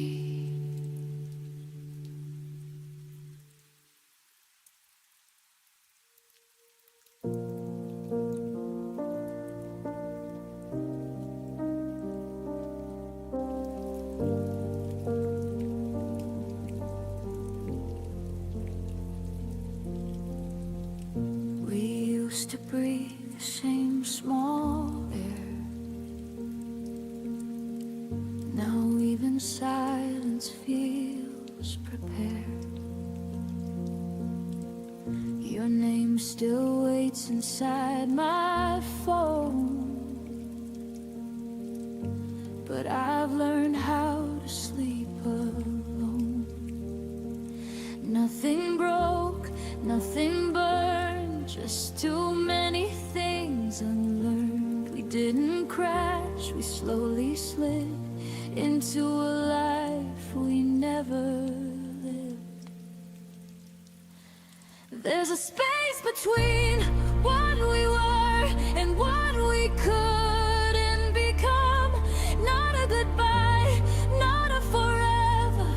We used to breathe the same small air. Now even silence feels prepared. Your name still waits inside my phone, but I've learned how to sleep alone. Nothing broke, nothing burned, just too many things unlearned. We didn't crash, we slowly slid into a life we never lived. There's a space between what we were and what we couldn't become. Not a goodbye, not a forever,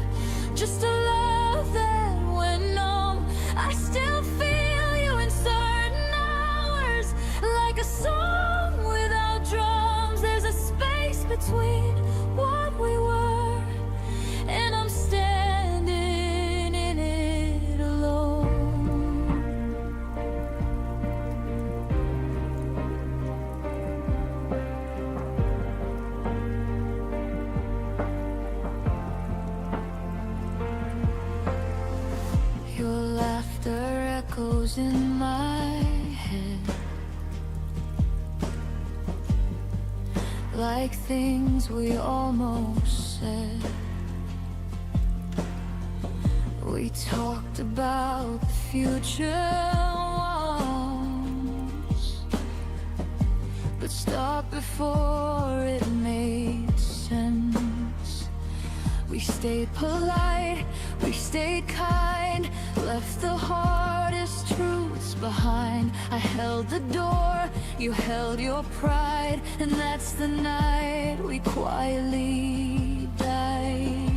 just a love that went numb. I still feel you in certain hours, like a song without drums. There's a space between what we were, and I'm standing in it alone. Your laughter echoes in my head, like things we almost said. We talked about the future once, but stopped before it made sense. We stayed polite, we stayed kind, left the hardest truths behind. I held the door, you held your pride, and that's the night we quietly died.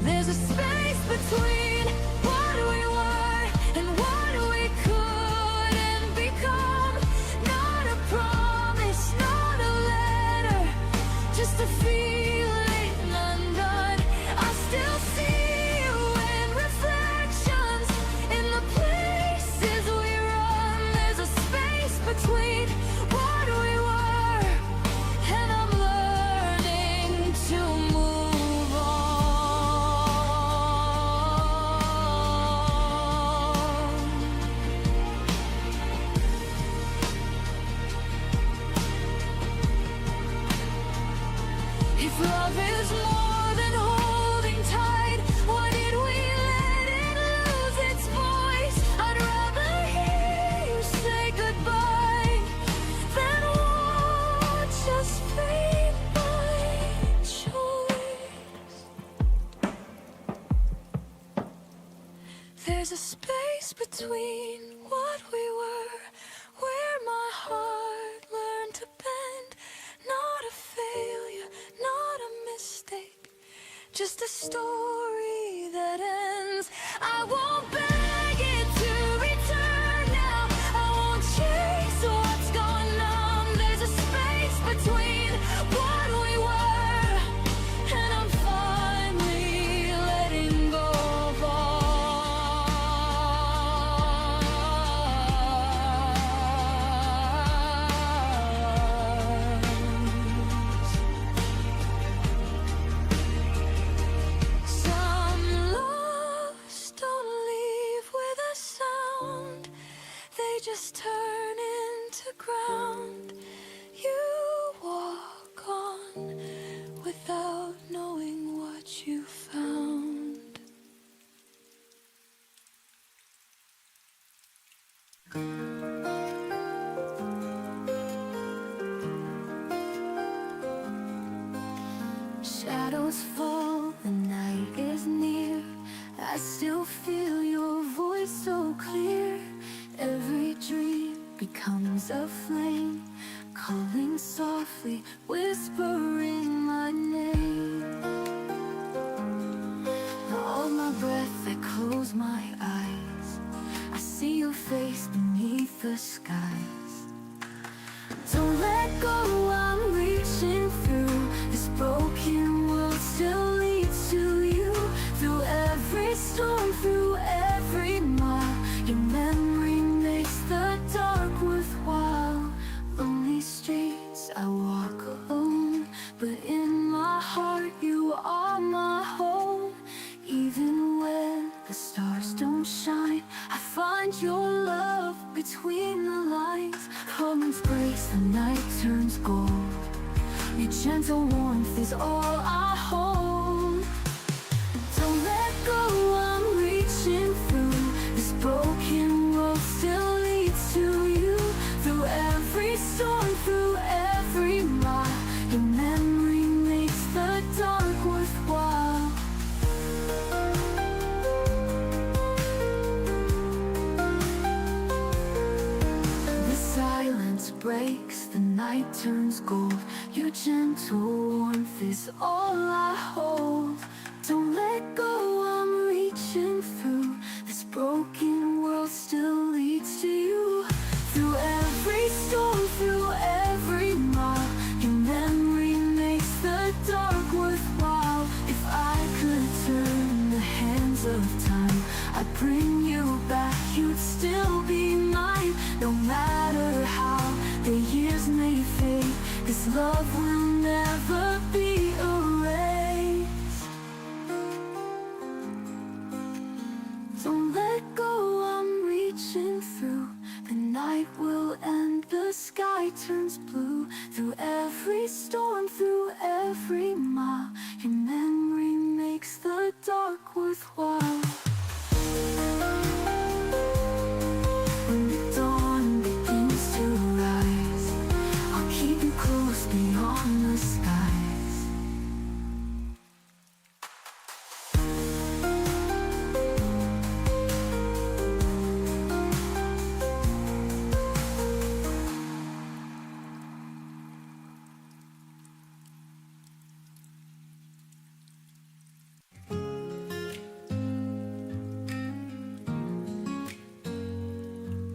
There's a space between what we were and what we couldn't become. Not a promise, not a letter, just a feeling undone. I still see you in reflections in the places we run. There's a space between what we were, and I'm learning to move on. If love is more than hope, just a story that ends. I won't beg it to return now. I won't chase what's gone numb. There's a space between what we were, and I'm finally letting go of Some loves don't leave with a sound, they just turn into ground. You walk on without knowing what you found. Shadows fall, the night is near. I still feel your voice so clear. Every dream becomes a flame, calling softly, whispering my name. Hold my breath, I close my eyes. I see your face beneath the skies. Don't let go, I'm reaching through. This broken world still leads to you. Through every storm, through every mile, your memory makes the dark worthwhile. Lonely streets, I walk alone, but in my heart you are my home. Even when the stars don't shine, I find your love between the lines. Moments breaks, the night turns gold. Your gentle warmth is all I hold. Don't let go, I'm reaching through. This broken world still leads to you. Through every storm, through every mile, your memory makes the dark worthwhile. The silence breaks, the night turns gold. Your gentle warmth is all I hold. Don't let go, I'm reaching through. This broken world still leads to you. Through every storm, through every mile, your memory makes the dark worthwhile. If I could turn the hands of time, I'd bring you back, you'd still be mine. No matter how the years may fade, this love will never be erased. Don't let go, I'm reaching through. The night will end, the sky turns blue. Through every storm, through every mile, your memory makes the dark worthwhile. When the dawn begins to rise, I'll keep you close beyond the skies.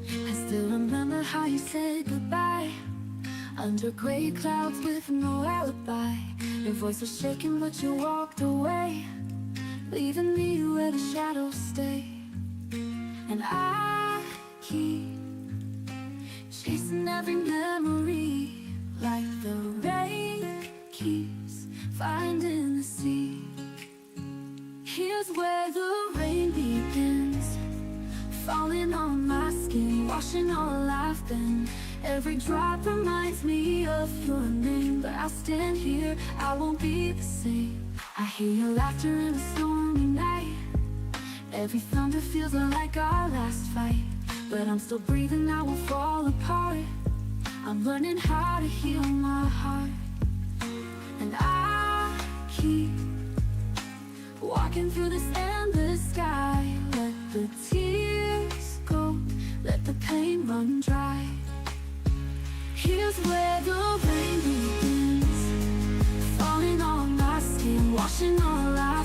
I still remember how you said goodbye under gray clouds with no alibi. Your voice was shaking but you walked away, leaving me where the shadows stay. And I keep chasing every memory, like the rain keeps finding the sea. Here's where the rain begins, falling on my skin, washing all I've been. Every drop reminds me of your name, but I'll stand here, I won't be the same. I hear your laughter in a stormy night. Every thunder feels like our last fight, but I'm still breathing, I won't fall apart. I'm learning how to heal my heart. And I keep walking through this endless sky. Let the tears go, let the pain run dry. Here's where the rain begins, falling on my skin, washing all I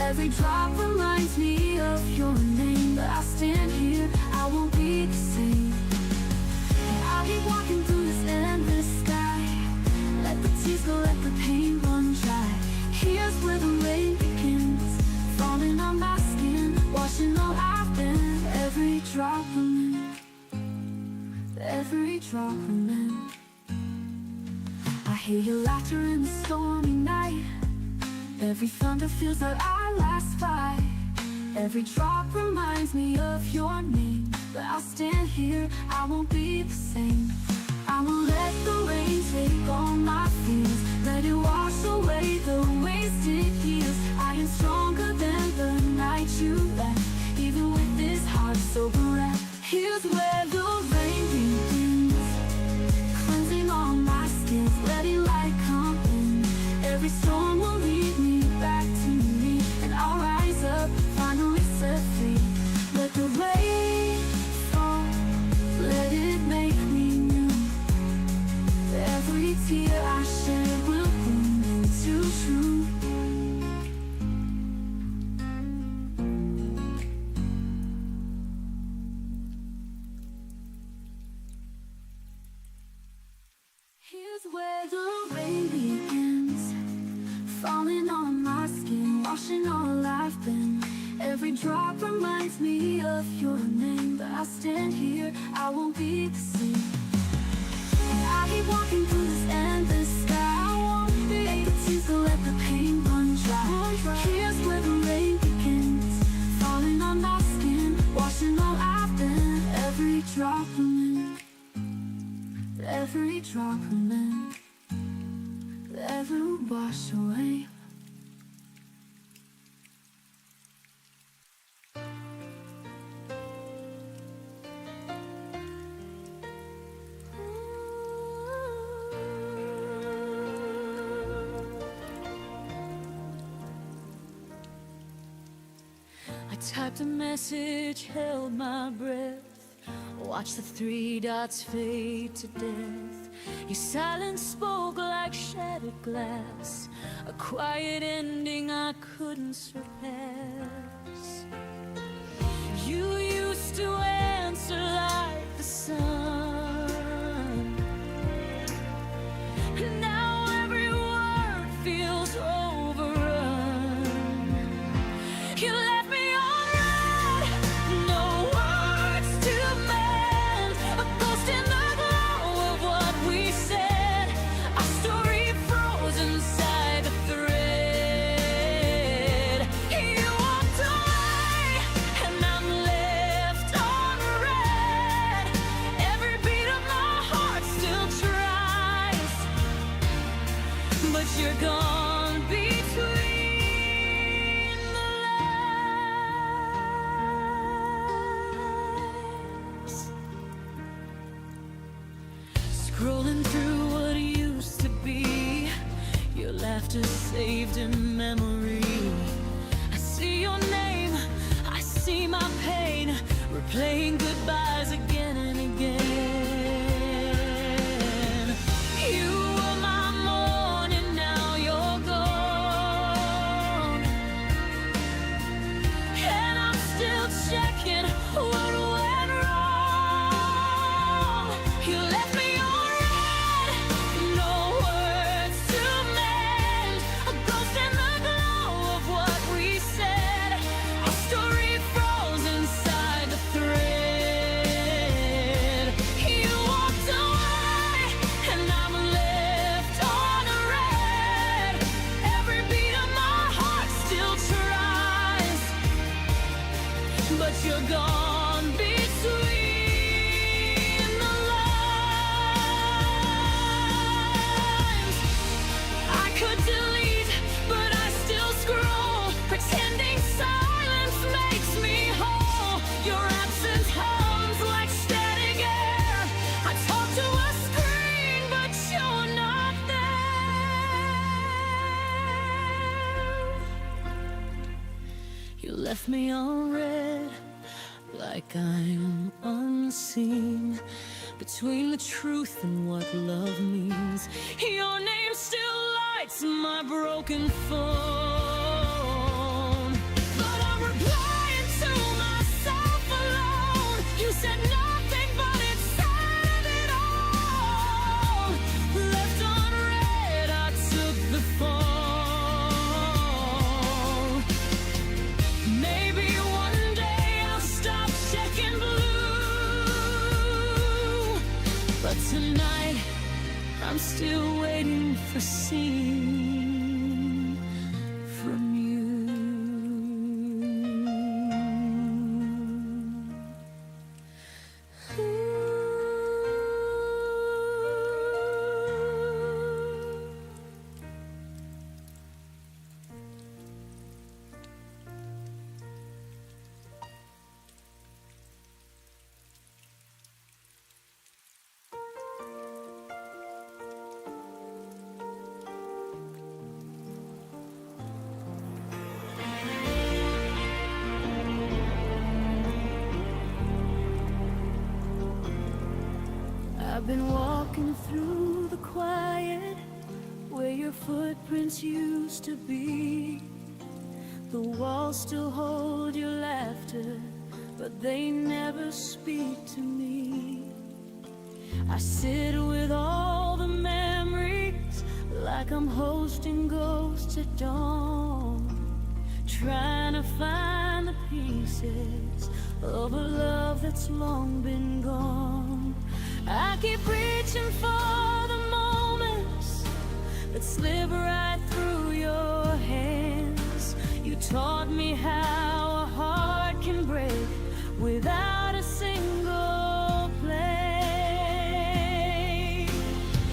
Every drop reminds me of your name, but I'll stand here, I won't be the same. And I'll keep walking through this endless sky. Let the tears go, let the pain run dry. Here's where the rain begins, falling on my skin, washing all I've been. Every drop remains, every drop remains. I hear your laughter in the stormy night. Every thunder feels like our last fight. Every drop reminds me of your name, but I'll stand here, I won't be the same. I will let the rain take all my fears, let it wash away the wasted years. I am stronger than the night you left, even with this heart so bereft. Here's where the rain begins, cleansing all my skins, letting light come in. Every storm will lead me back to me, and I'll rise up, finally set free. Let the rain fall, let it make me new. Every tear I shed will bloom into truth. Here's where the rain begins, falling on my skin, washing all I've been. Every drop reminds me of your name, but I'll stand here, I won't be the same. And I keep walking through this endless sky. I won't be able to let the pain run dry. Here's where the rain begins, falling on my skin, washing all I've been. Every drop remains, every drop remains, never wash away. I typed a message, held my breath, watched the 3 dots fade to death. Your silence spoke like shattered glass, a quiet ending I couldn't surpass. You used to answer like the sun, now every word feels overrun. You left me on red, no words to mend, a ghost in the glow of what we said. Our story froze inside the thread. You walked away, and I'm left on red. Every beat of my heart still tries, but you're gone between the lines. Scrolling through what used to be, your laughter saved in memory. I see your name, I see my pain, replaying goodbyes again and again. You were my morning, now you're gone, and I'm still checking what went wrong. You left me on red, no words to mend, a ghost in the glow of what we said. Our story froze inside the thread. You walked away, and I'm left on red. Every beat of my heart still tries, but you're gone between the lines. I could delete, but I still scroll, pretending silence makes me whole. Your absence hums like static air. I talk to a screen, but you're not there. You left me on red, like I'm unseen, between the truth and what love means. Your name still lights my broken phone. I'm still waiting for seeing from you. I've been walking through the quiet where your footprints used to be. The walls still hold your laughter, but they never speak to me. I sit with all the memories like I'm hosting ghosts at dawn, trying to find the pieces of a love that's long been gone. I keep reaching for the moments that slip right through your hands. You taught me how a heart can break without a single play.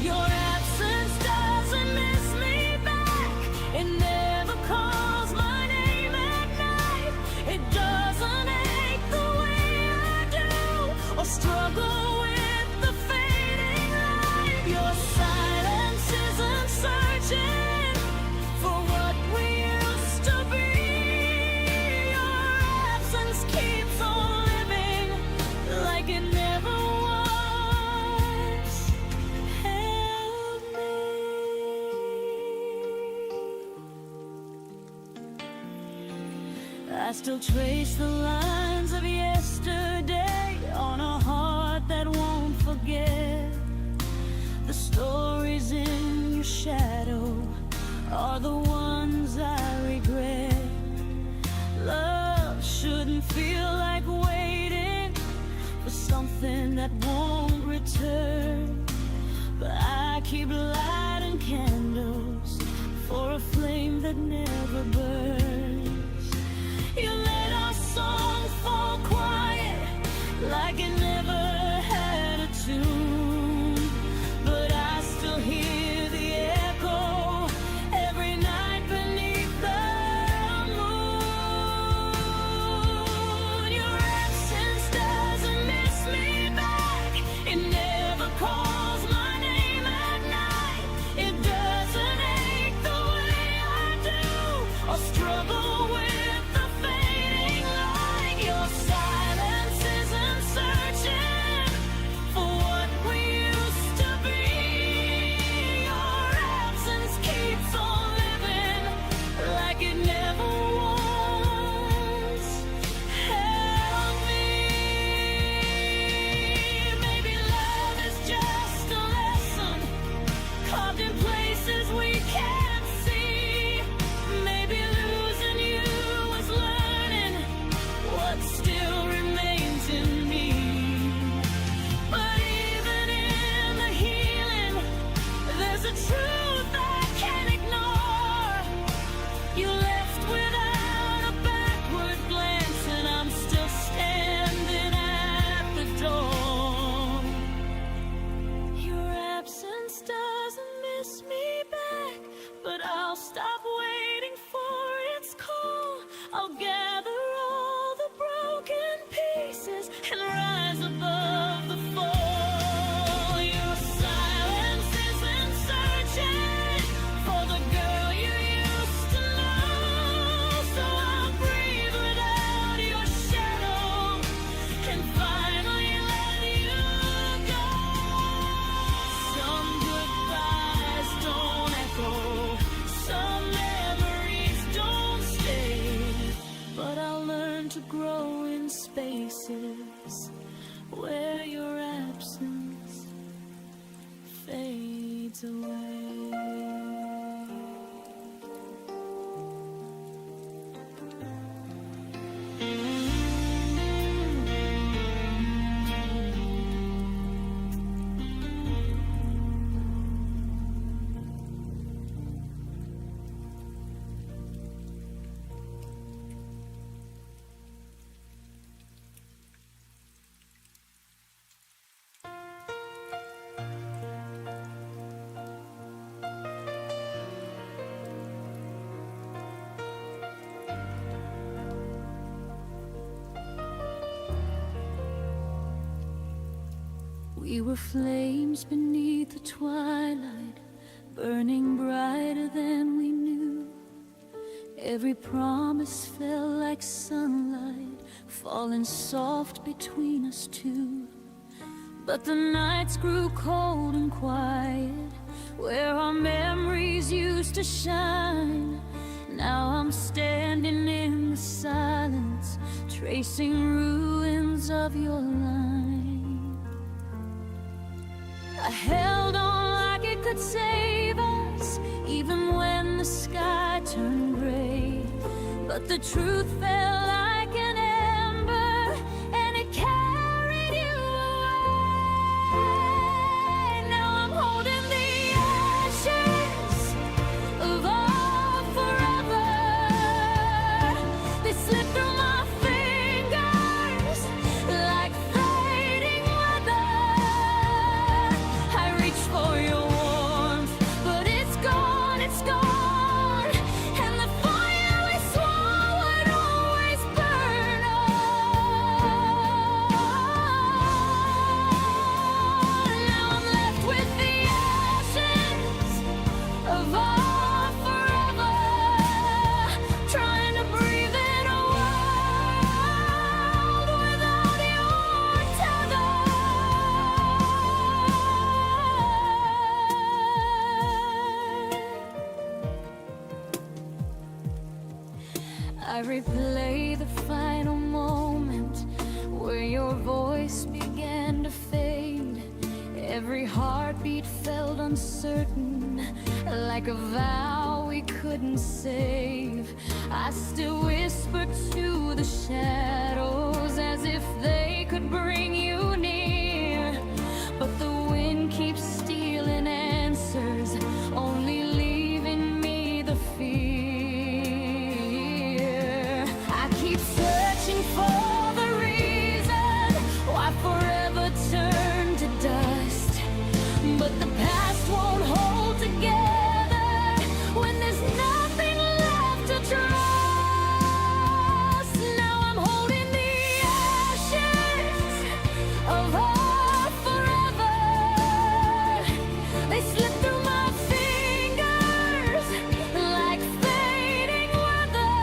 Your absence doesn't miss me back. It never calls my name at night. It doesn't ache the way I do or struggle. Your silence isn't searching for what we used to be. Your absence keeps on living like it never was. Help me. I still trace the lines of yesterday on a heart that won't forget. The stories in your shadow are the ones I regret. Love shouldn't feel like waiting for something that won't return. But I keep lighting candles for a flame that never burns. You let our song fall quiet like it never had a tune. But I still hear the echo every night beneath the moon. Your absence doesn't miss me back. It never calls my name at night. It doesn't ache the way I do or struggle with the fading light. Your silence isn't searching for what we used to be. Your absence keeps on living like it never was. Help me. Maybe love is just a lesson carved in places we can't see. Maybe losing you is learning what still remains in me. But even in the healing, there's a truth I can't ignore. You left without a backward glance, and I'm still standing at the door. Your absence doesn't miss me back, but I'll stop waiting for its call. I'll gather all the broken pieces and rise above the fall. Your silence isn't searching for the girl you used to know. So I'll breathe without your shadow and finally let you go. Some goodbyes don't echo, some memories don't stay. But I'll learn to grow in spaces where your absence fades away. We were flames beneath the twilight, burning brighter than we knew. Every promise fell like sunlight, falling soft between us two. But the nights grew cold and quiet, where our memories used to shine. Now I'm standing in the silence, tracing ruins of your line. I held on like it could save us, even when the sky turned gray. But the truth fell like an ember, and it carried you away. Now I'm holding the ashes of our forever. They slip through my fingers like fading weather. I reach for your warmth, but it's gone, it's gone. And the fire we swore would always burn on. Now I'm left with the ashes of our forever, trying to breathe in a world without your tether. I replay the final moment where your voice began to fade. Every heartbeat felt uncertain, like a vow we couldn't save. I still whisper to the shadows as if they could bring you near. But the wind keeps stealing answers, only leaving me the fear. I keep searching for the reason why forever turned to dust. But the past won't hold together when there's nothing left to trust. Now I'm holding the ashes of our forever. They slip through my fingers like fading weather.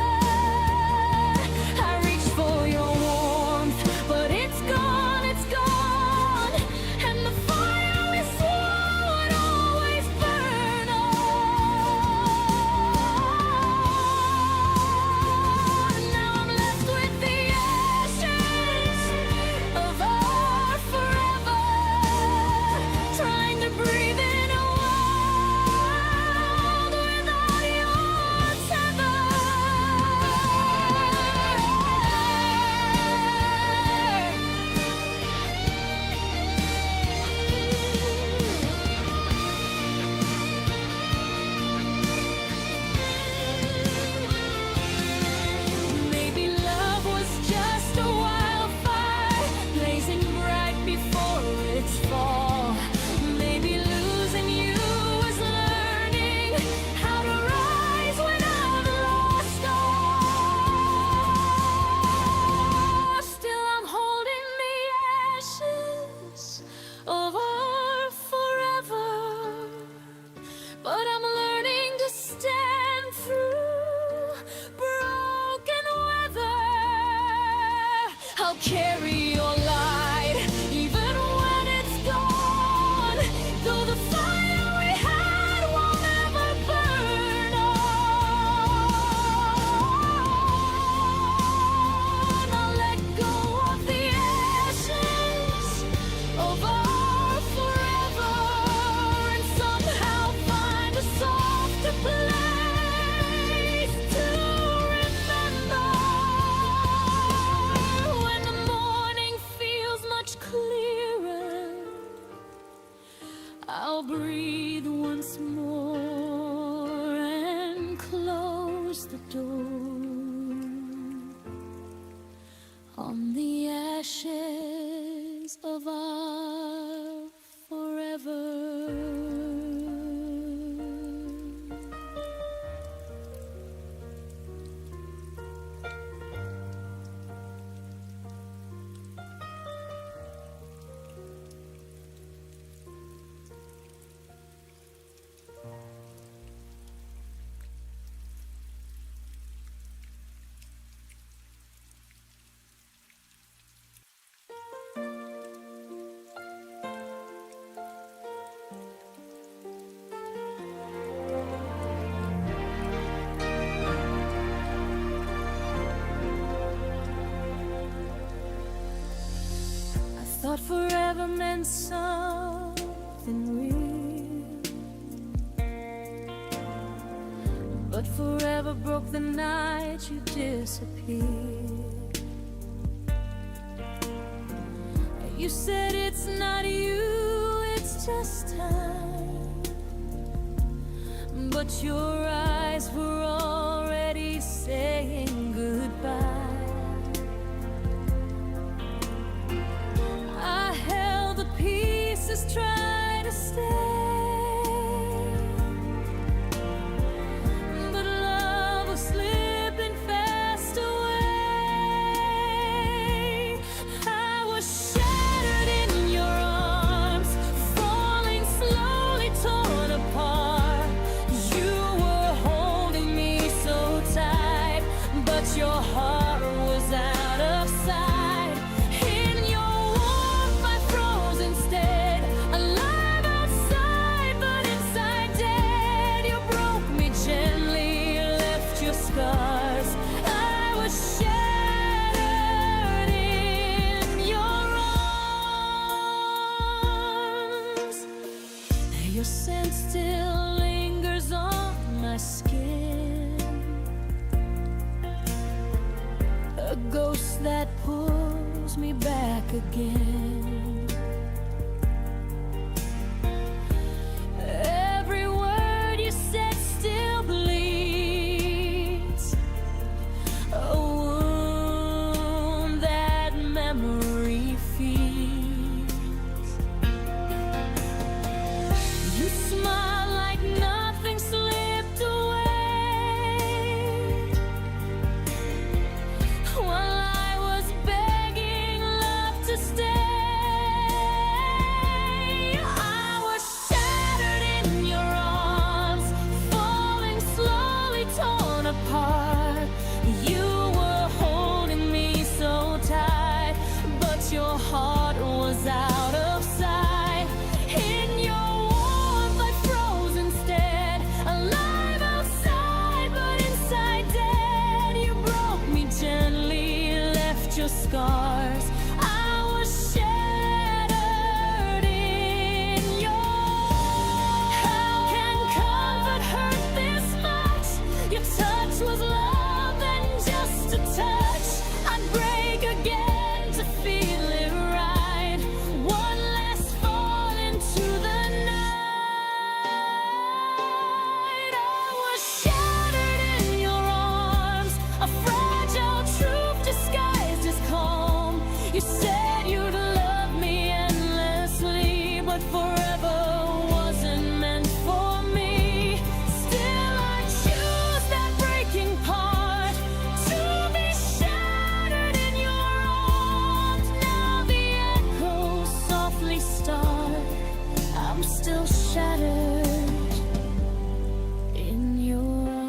I reach for your warmth, but it's gone, it's gone. And the fire we swore would always burn on. Now I'm left with the ashes of our forever, trying to breathe in a world without your tether. Maybe love was just a wildfire, blazing bright before its fall. Maybe losing you was learning how to rise when I've lost all. Still I'm holding the ashes of our forever, but I'm learning to stand through broken weather. I'll carry your light even when it's gone, though the fire we had will never burn on. I'll let go of the ashes of our forever and somehow find a softer place to remember. When the morning feels much clearer, I'll breathe once more and close the door on the ashes of our forever. forever meant something real, but forever broke the night you disappeared. You said it's not you, it's just time, but your eyes were already saying goodbye. I held the pieces, trying to stay, but love was slipping fast away. I was shattered in your arms, falling slowly, torn apart. You were holding me so tight, but your heart was out of sight. In your warmth I froze instead, alive outside but inside dead. You broke me gently, left your scars. I was shattered in your arms. Your scent still lingers on my skin, a ghost that pulls me back again. Every word you said still bleeds, a wound that memory feeds. You smile like nothing slipped away, while I was begging love to stay. I was shattered in your arms, falling slowly, torn apart. You were holding me so tight, but your heart was out of sight. In your warmth I froze instead, alive outside but inside dead. You broke me gently, left your scars. I was shattered in your. How can comfort hurt this much? Your touch was love and just a touch. I'd break again to feel it right. One last fall into the night. I was shattered in your arms, a fragile truth disguised as calm. You said you'd love me endlessly, but forever wasn't meant for me. Still I choose that breaking part, to be shattered in your arms. Now the echoes softly start. I'm still shattered in your arms.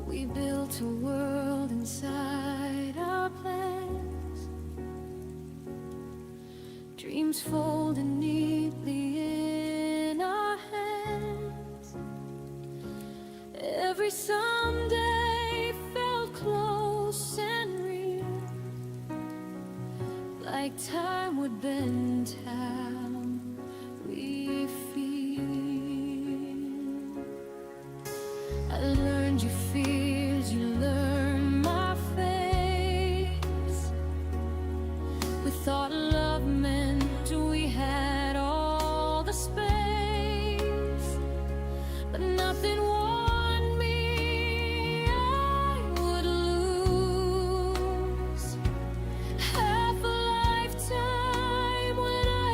We built a world inside our plans, dreams folded neatly in our hands. Every someday felt close and real, like time would bend how we feel. I learned your fears, you learned my face. We thought love meant we had all the space, but nothing warned me I would lose half a lifetime when I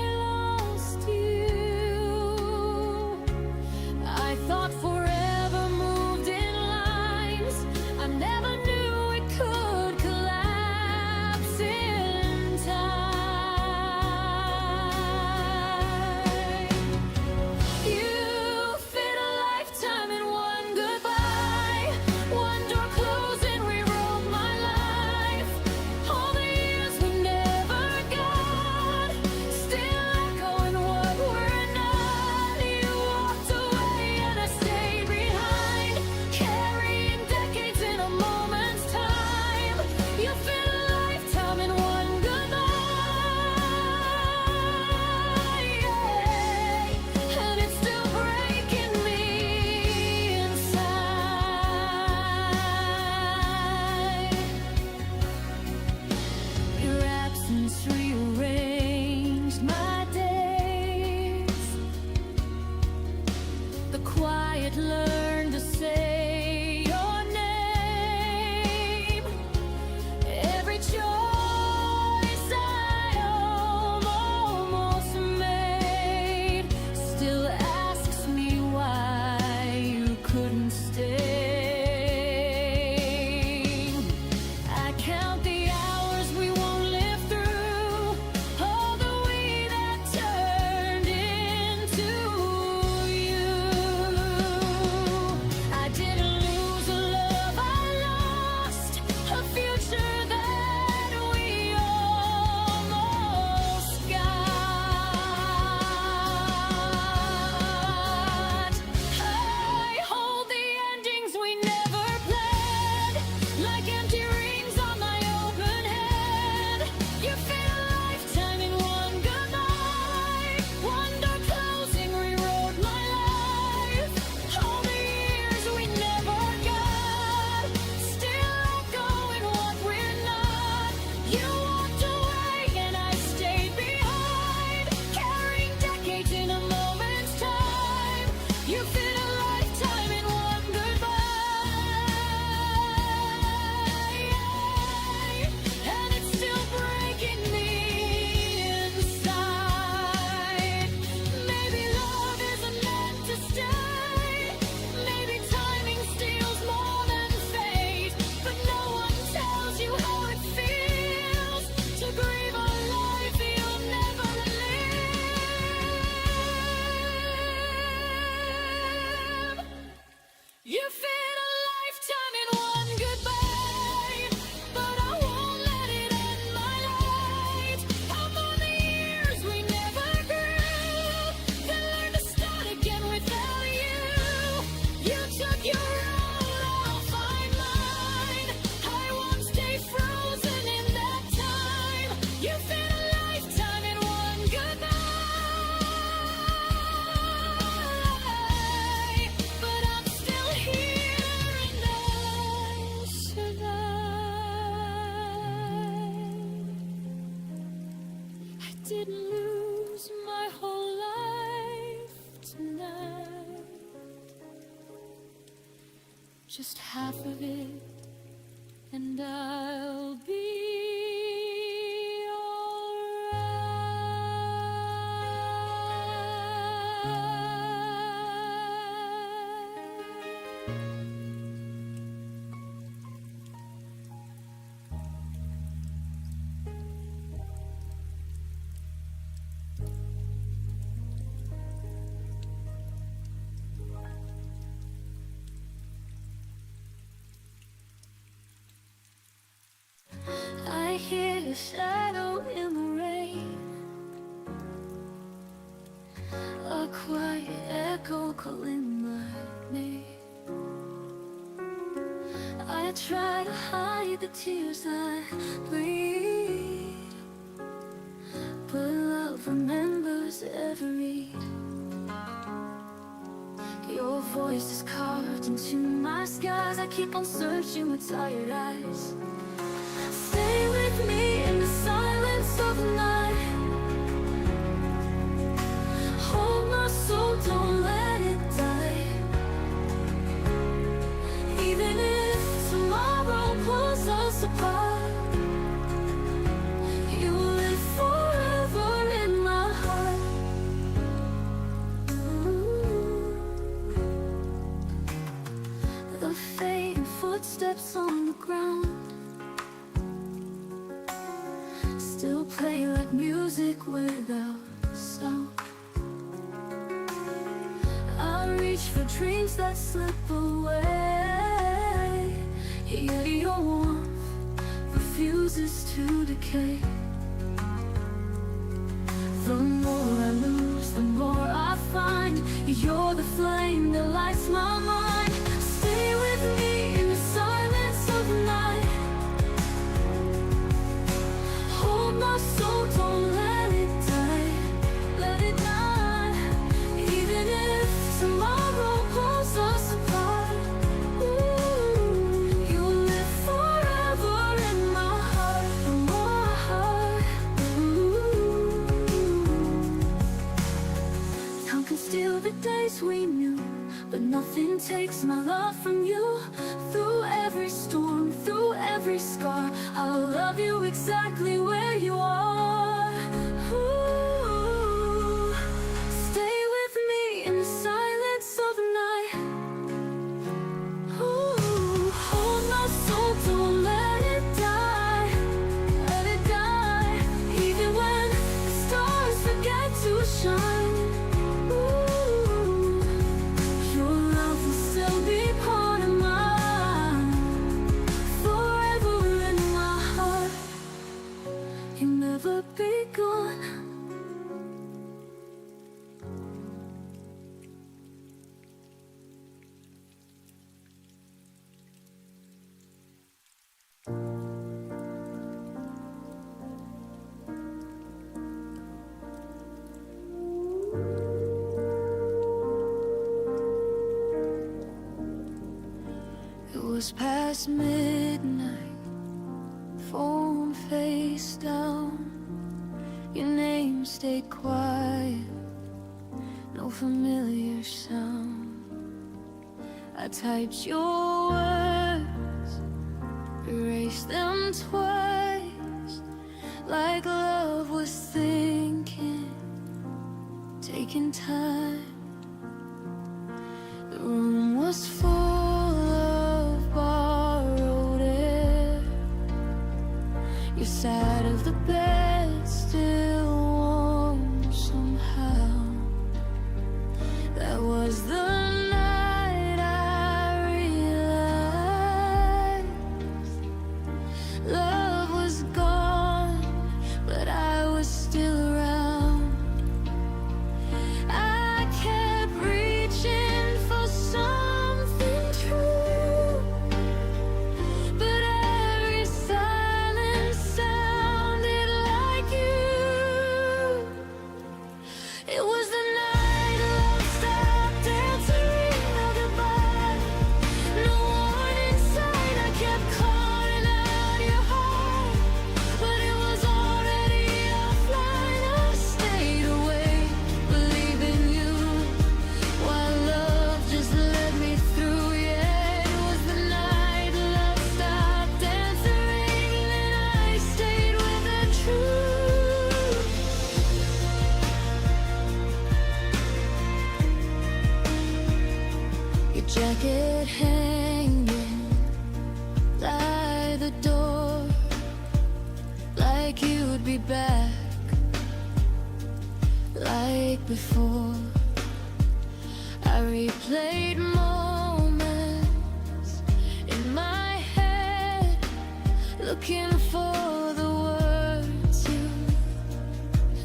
didn't lose my whole life tonight. Just half of it, and I'll be I hear a shadow in the rain, a quiet echo calling my name. I try to hide the tears I bleed, but love remembers every. Your voice is carved into my skies. I keep on searching with tired eyes. Stay with me in the silence of the night. Hold my soul, don't let it die. Even if tomorrow pulls us apart, you will live forever in my heart. Ooh. The fading footsteps on the ground still play like music without sound. I reach for dreams that slip away, yet your warmth refuses to decay. The more I lose, the more I find. You're the flame that lights my mind. Stay with me in the silence of the night. Hold my soul, don't let it die. Let it die. Even if tomorrow pulls us apart, ooh, you'll live forever in my heart, my heart. Ooh. Time can steal the days we knew, but nothing takes my love from you. Through every storm, through every scar, I'll love you exactly where you are. Ooh. Stay with me in the silence of the night. Ooh. Hold my soul, don't let it die. Let it die. Even when the stars forget to shine, ooh, your love will still be part of mine. Forever in my heart, you'll never be gone. It was past midnight, phone face down. Your name stayed quiet, no familiar sound. I typed your words, erased them twice, like love was thinking, taking time. The room was full of borrowed air. Your side of the bed still warm somehow. That was the night I realized love was gone, but I was still around. I kept reaching for something true, but every silence sounded like you. It was the night love stopped dancing. be back like before. I replayed moments in my head, looking for the words you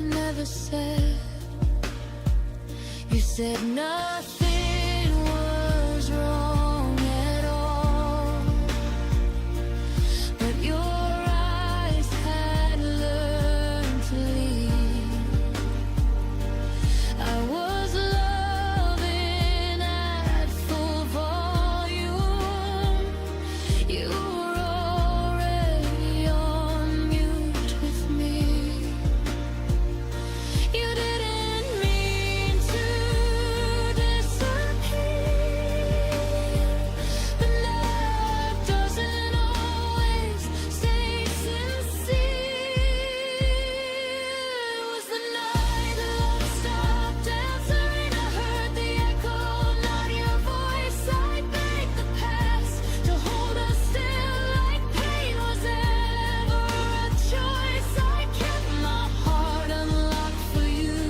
never said. You said nothing was wrong at all, but your eyes had learned to leave. I was loving at full volume. You were already on mute with me. You didn't mean to disappear, but love doesn't always stay sincere. It was the night love stopped answering. I heard the echo, not your voice. I begged the past to hold us still, like pain was ever a choice. I kept my heart unlocked for you,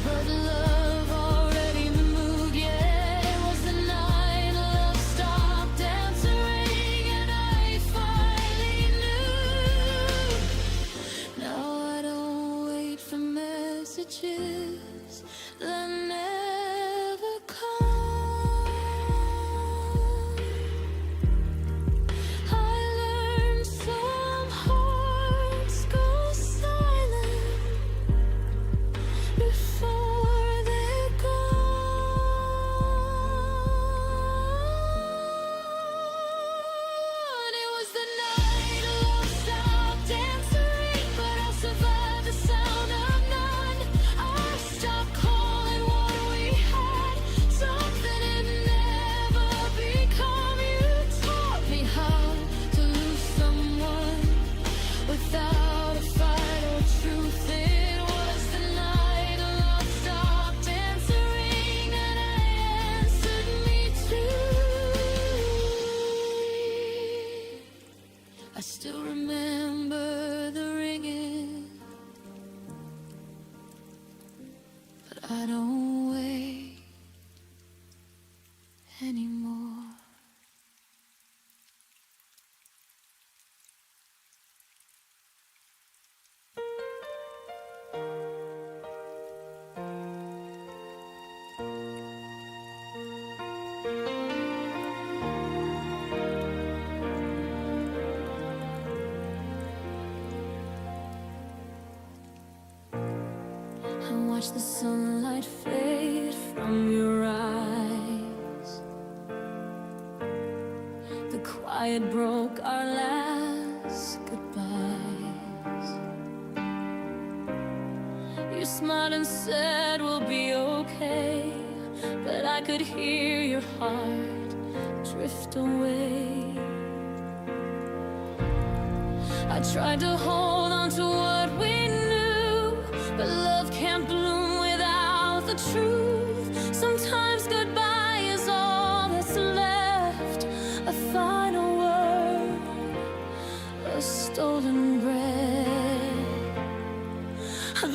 but love already moved. Yeah, it was the night love stopped answering, and I finally knew. Now I don't wait for messages that never come. I learned some hearts go silent before they're gone. It was the night love stopped answering, but I survived the sound of none. I stopped calling what we had, something it never become. You taught me how to lose someone without a fight or truth. It was the night love stopped answering, and I answered me too. I still remember the ringing, but I don't wait anymore. I watch the sunlight fade from your eyes. The quiet broke our last goodbyes. You smiled and said we'll be okay, but I could hear your heart drift away. I tried to hold on to what we knew, but love can't bloom without the truth. Sometimes goodbye is all that's left, a final word, a stolen breath. The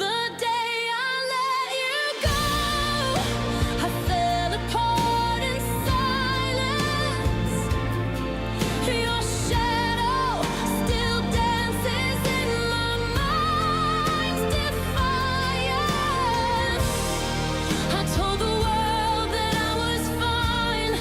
day I let you go, I fell apart in silence. Your shadow still dances in my mind's defiance. I told the world that I was fine,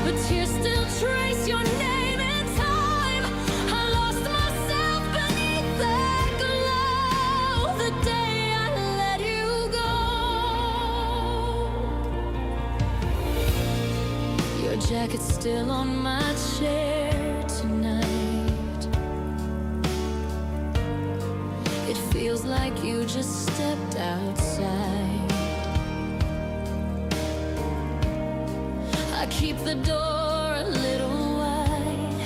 but tears still trace your name in time. I lost myself beneath that glow the day I let you go. Your jacket's still on my chair tonight. It feels like you just stepped outside. I keep the door a little wide,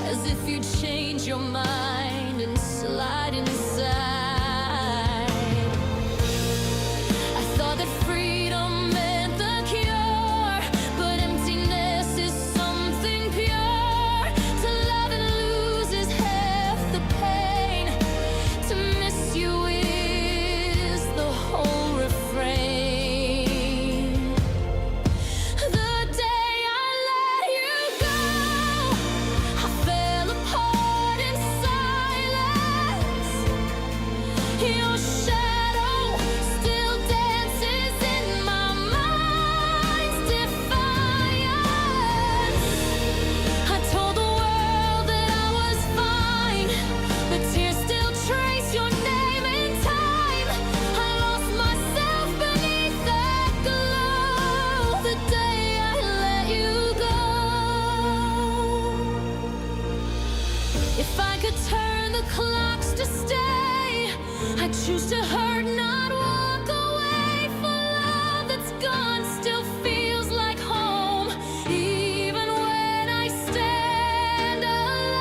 as if you'd change your mind and slide inside. I thought that freedom meant the cure, but emptiness is something pure. To love and lose is half the pain. To miss choose to hurt, not walk away. For love that's gone still feels like home, even when I stand alone.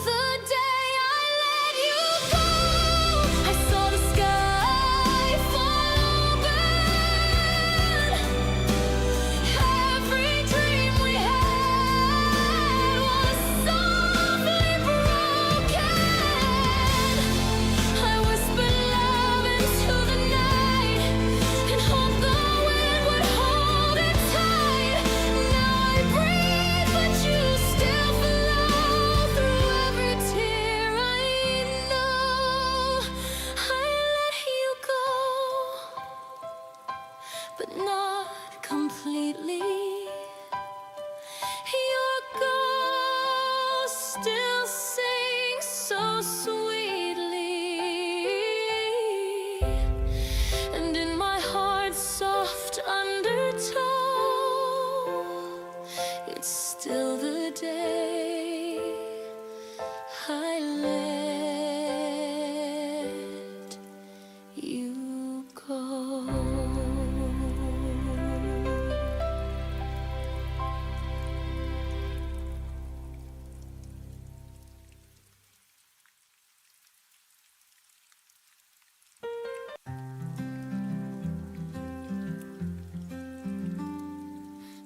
The day I let you go, I saw the sky fall open. Every dream we had was softly broken. I whispered love into the night and hoped the wind would hold it tight. Now I breathe, but you still flow through every tear. I know I let you go, but not completely. Your ghost still sings so sweetly, and in my heart's soft undertow, it's still the day I let you go.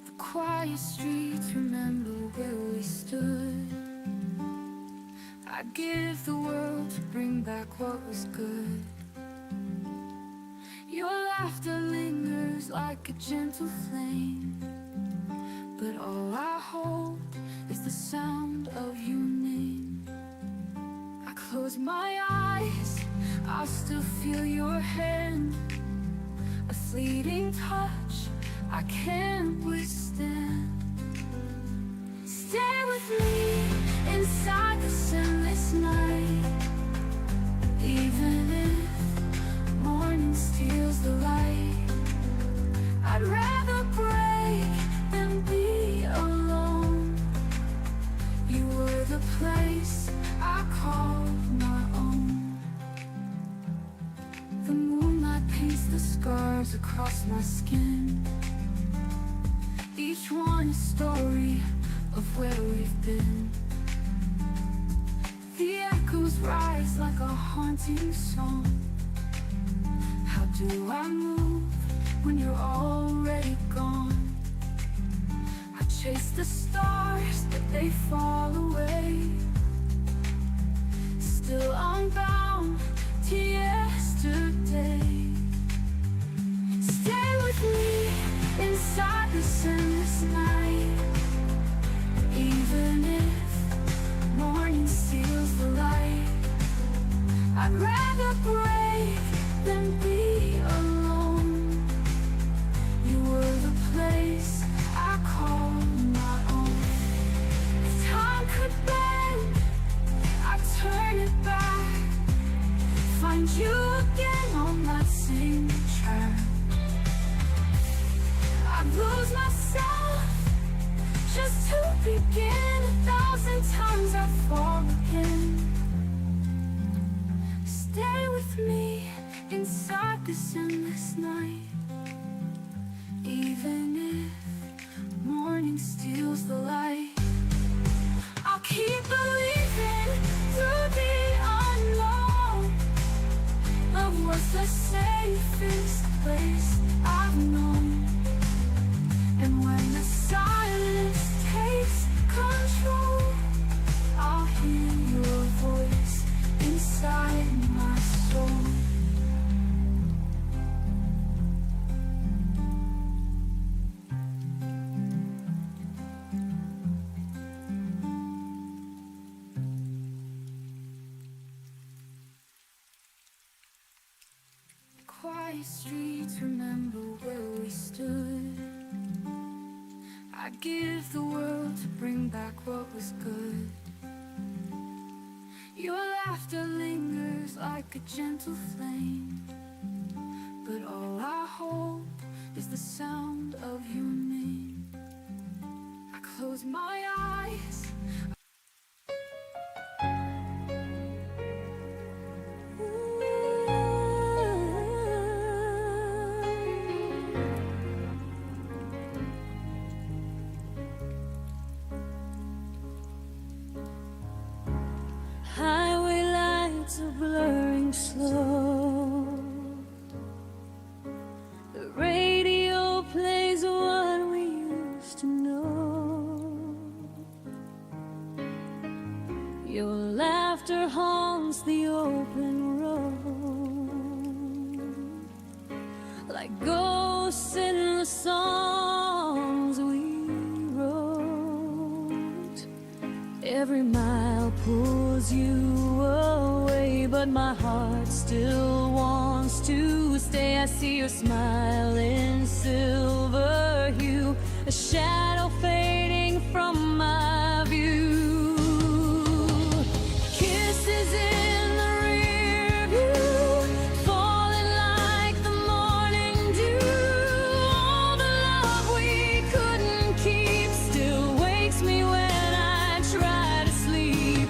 The quiet streets remember where we stood. I'd give the world to bring back what was good. Your laughter lingers like a gentle flame, but all I hold is the sound of your name. I close my eyes, I still feel your hand, a fleeting touch I can't withstand. Stay with me inside this endless night, even if morning steals the light. I'd rather break than be alone. You were the place I called my own. The moonlight paints the scars across my skin, each one a story of where we've been. The echoes rise like a haunting song. How do I move when you're already gone? I chase the stars, but they fall away. Still unbound to yesterday. Stay with me inside this endless night, even if morning steals the light. I'd rather break than be alone. You were the place I called my own. If time could bend, I'd turn it back, find you again on that same track. I'd lose myself just to begin. 1,000 times I'd fall again. Stay with me inside this endless night, even if morning steals the light. I'll keep believing through the unknown. Love was the safest place I've known. And when the silence takes control, I'll hear your voice inside my soul. Quiet streets remember where we stood. I'd give the world to bring back what was good. Your laughter lingers like a gentle flame, but all I hold is the sound of your name. I close my eyes. Your laughter haunts the open road, like ghosts in the songs we wrote. Every mile pulls you away, but my heart still wants to stay. I see your smile in silver hue, a shadow fading from my view. Kisses in the rear view, falling like the morning dew. All the love we couldn't keep still wakes me when I try to sleep.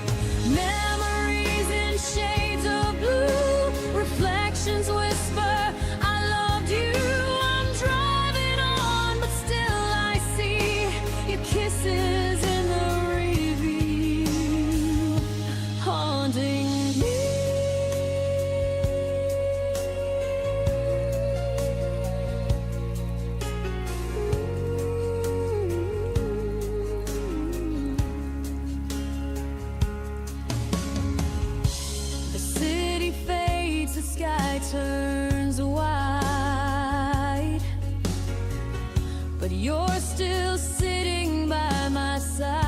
Memories in shades of blue, reflections whisper, I loved you. I'm driving on, but still I see your kisses in the review, haunting me. The city fades, the sky turns white, but you're still sitting by my side.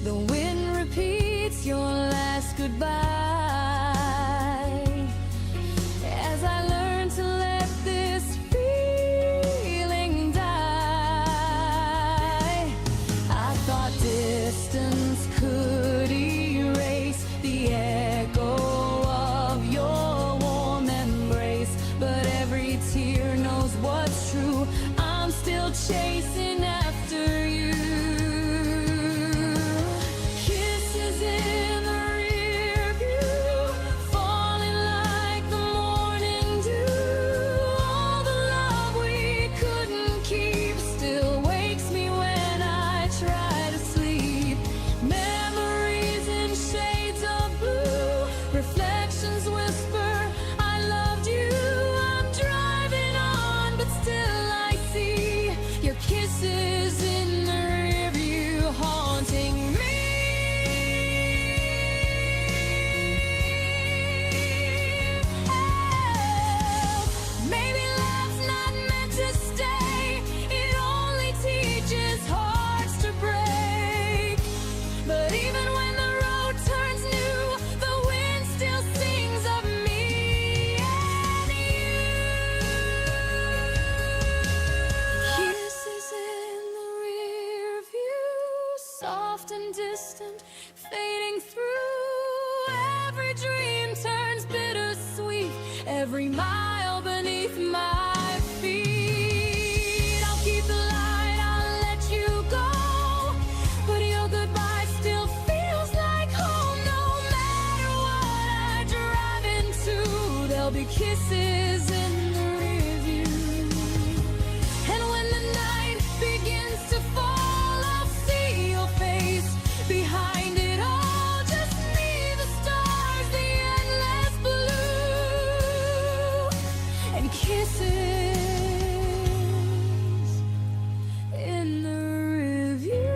The wind repeats your last goodbye as I learn to let this feeling die. I thought distance could erase the echo of your warm embrace, but every tear knows what's true. I'm still chasing after you. Kisses in the rear view, falling like the morning dew. All the love we couldn't keep still wakes me when I try to sleep. Memories in shades of blue, reflections whisper, I loved you. I'm driving on, but still I see your kisses in the rearview, haunting me. Oh, maybe love's not meant to stay. It only teaches hearts to break. But even when the road turns new, the wind still sings of me and you. Kisses in the rear view, soft and distant, fading through. Every dream turns bittersweet, every mile beneath my feet. I'll keep the light, I'll let you go, but your goodbye still feels like home. No matter what I drive into, there'll be kisses in the rearview. And when the night begins to fall, I'll see your face behind it all. Just me, the stars, the endless blue, and kisses in the review.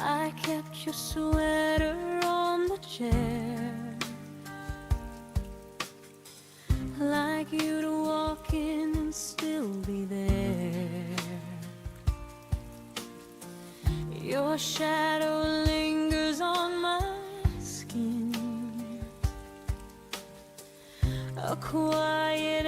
I kept your sweater on the chair, like you'd walk in and still be there. Your shadow lingers on my skin, a quiet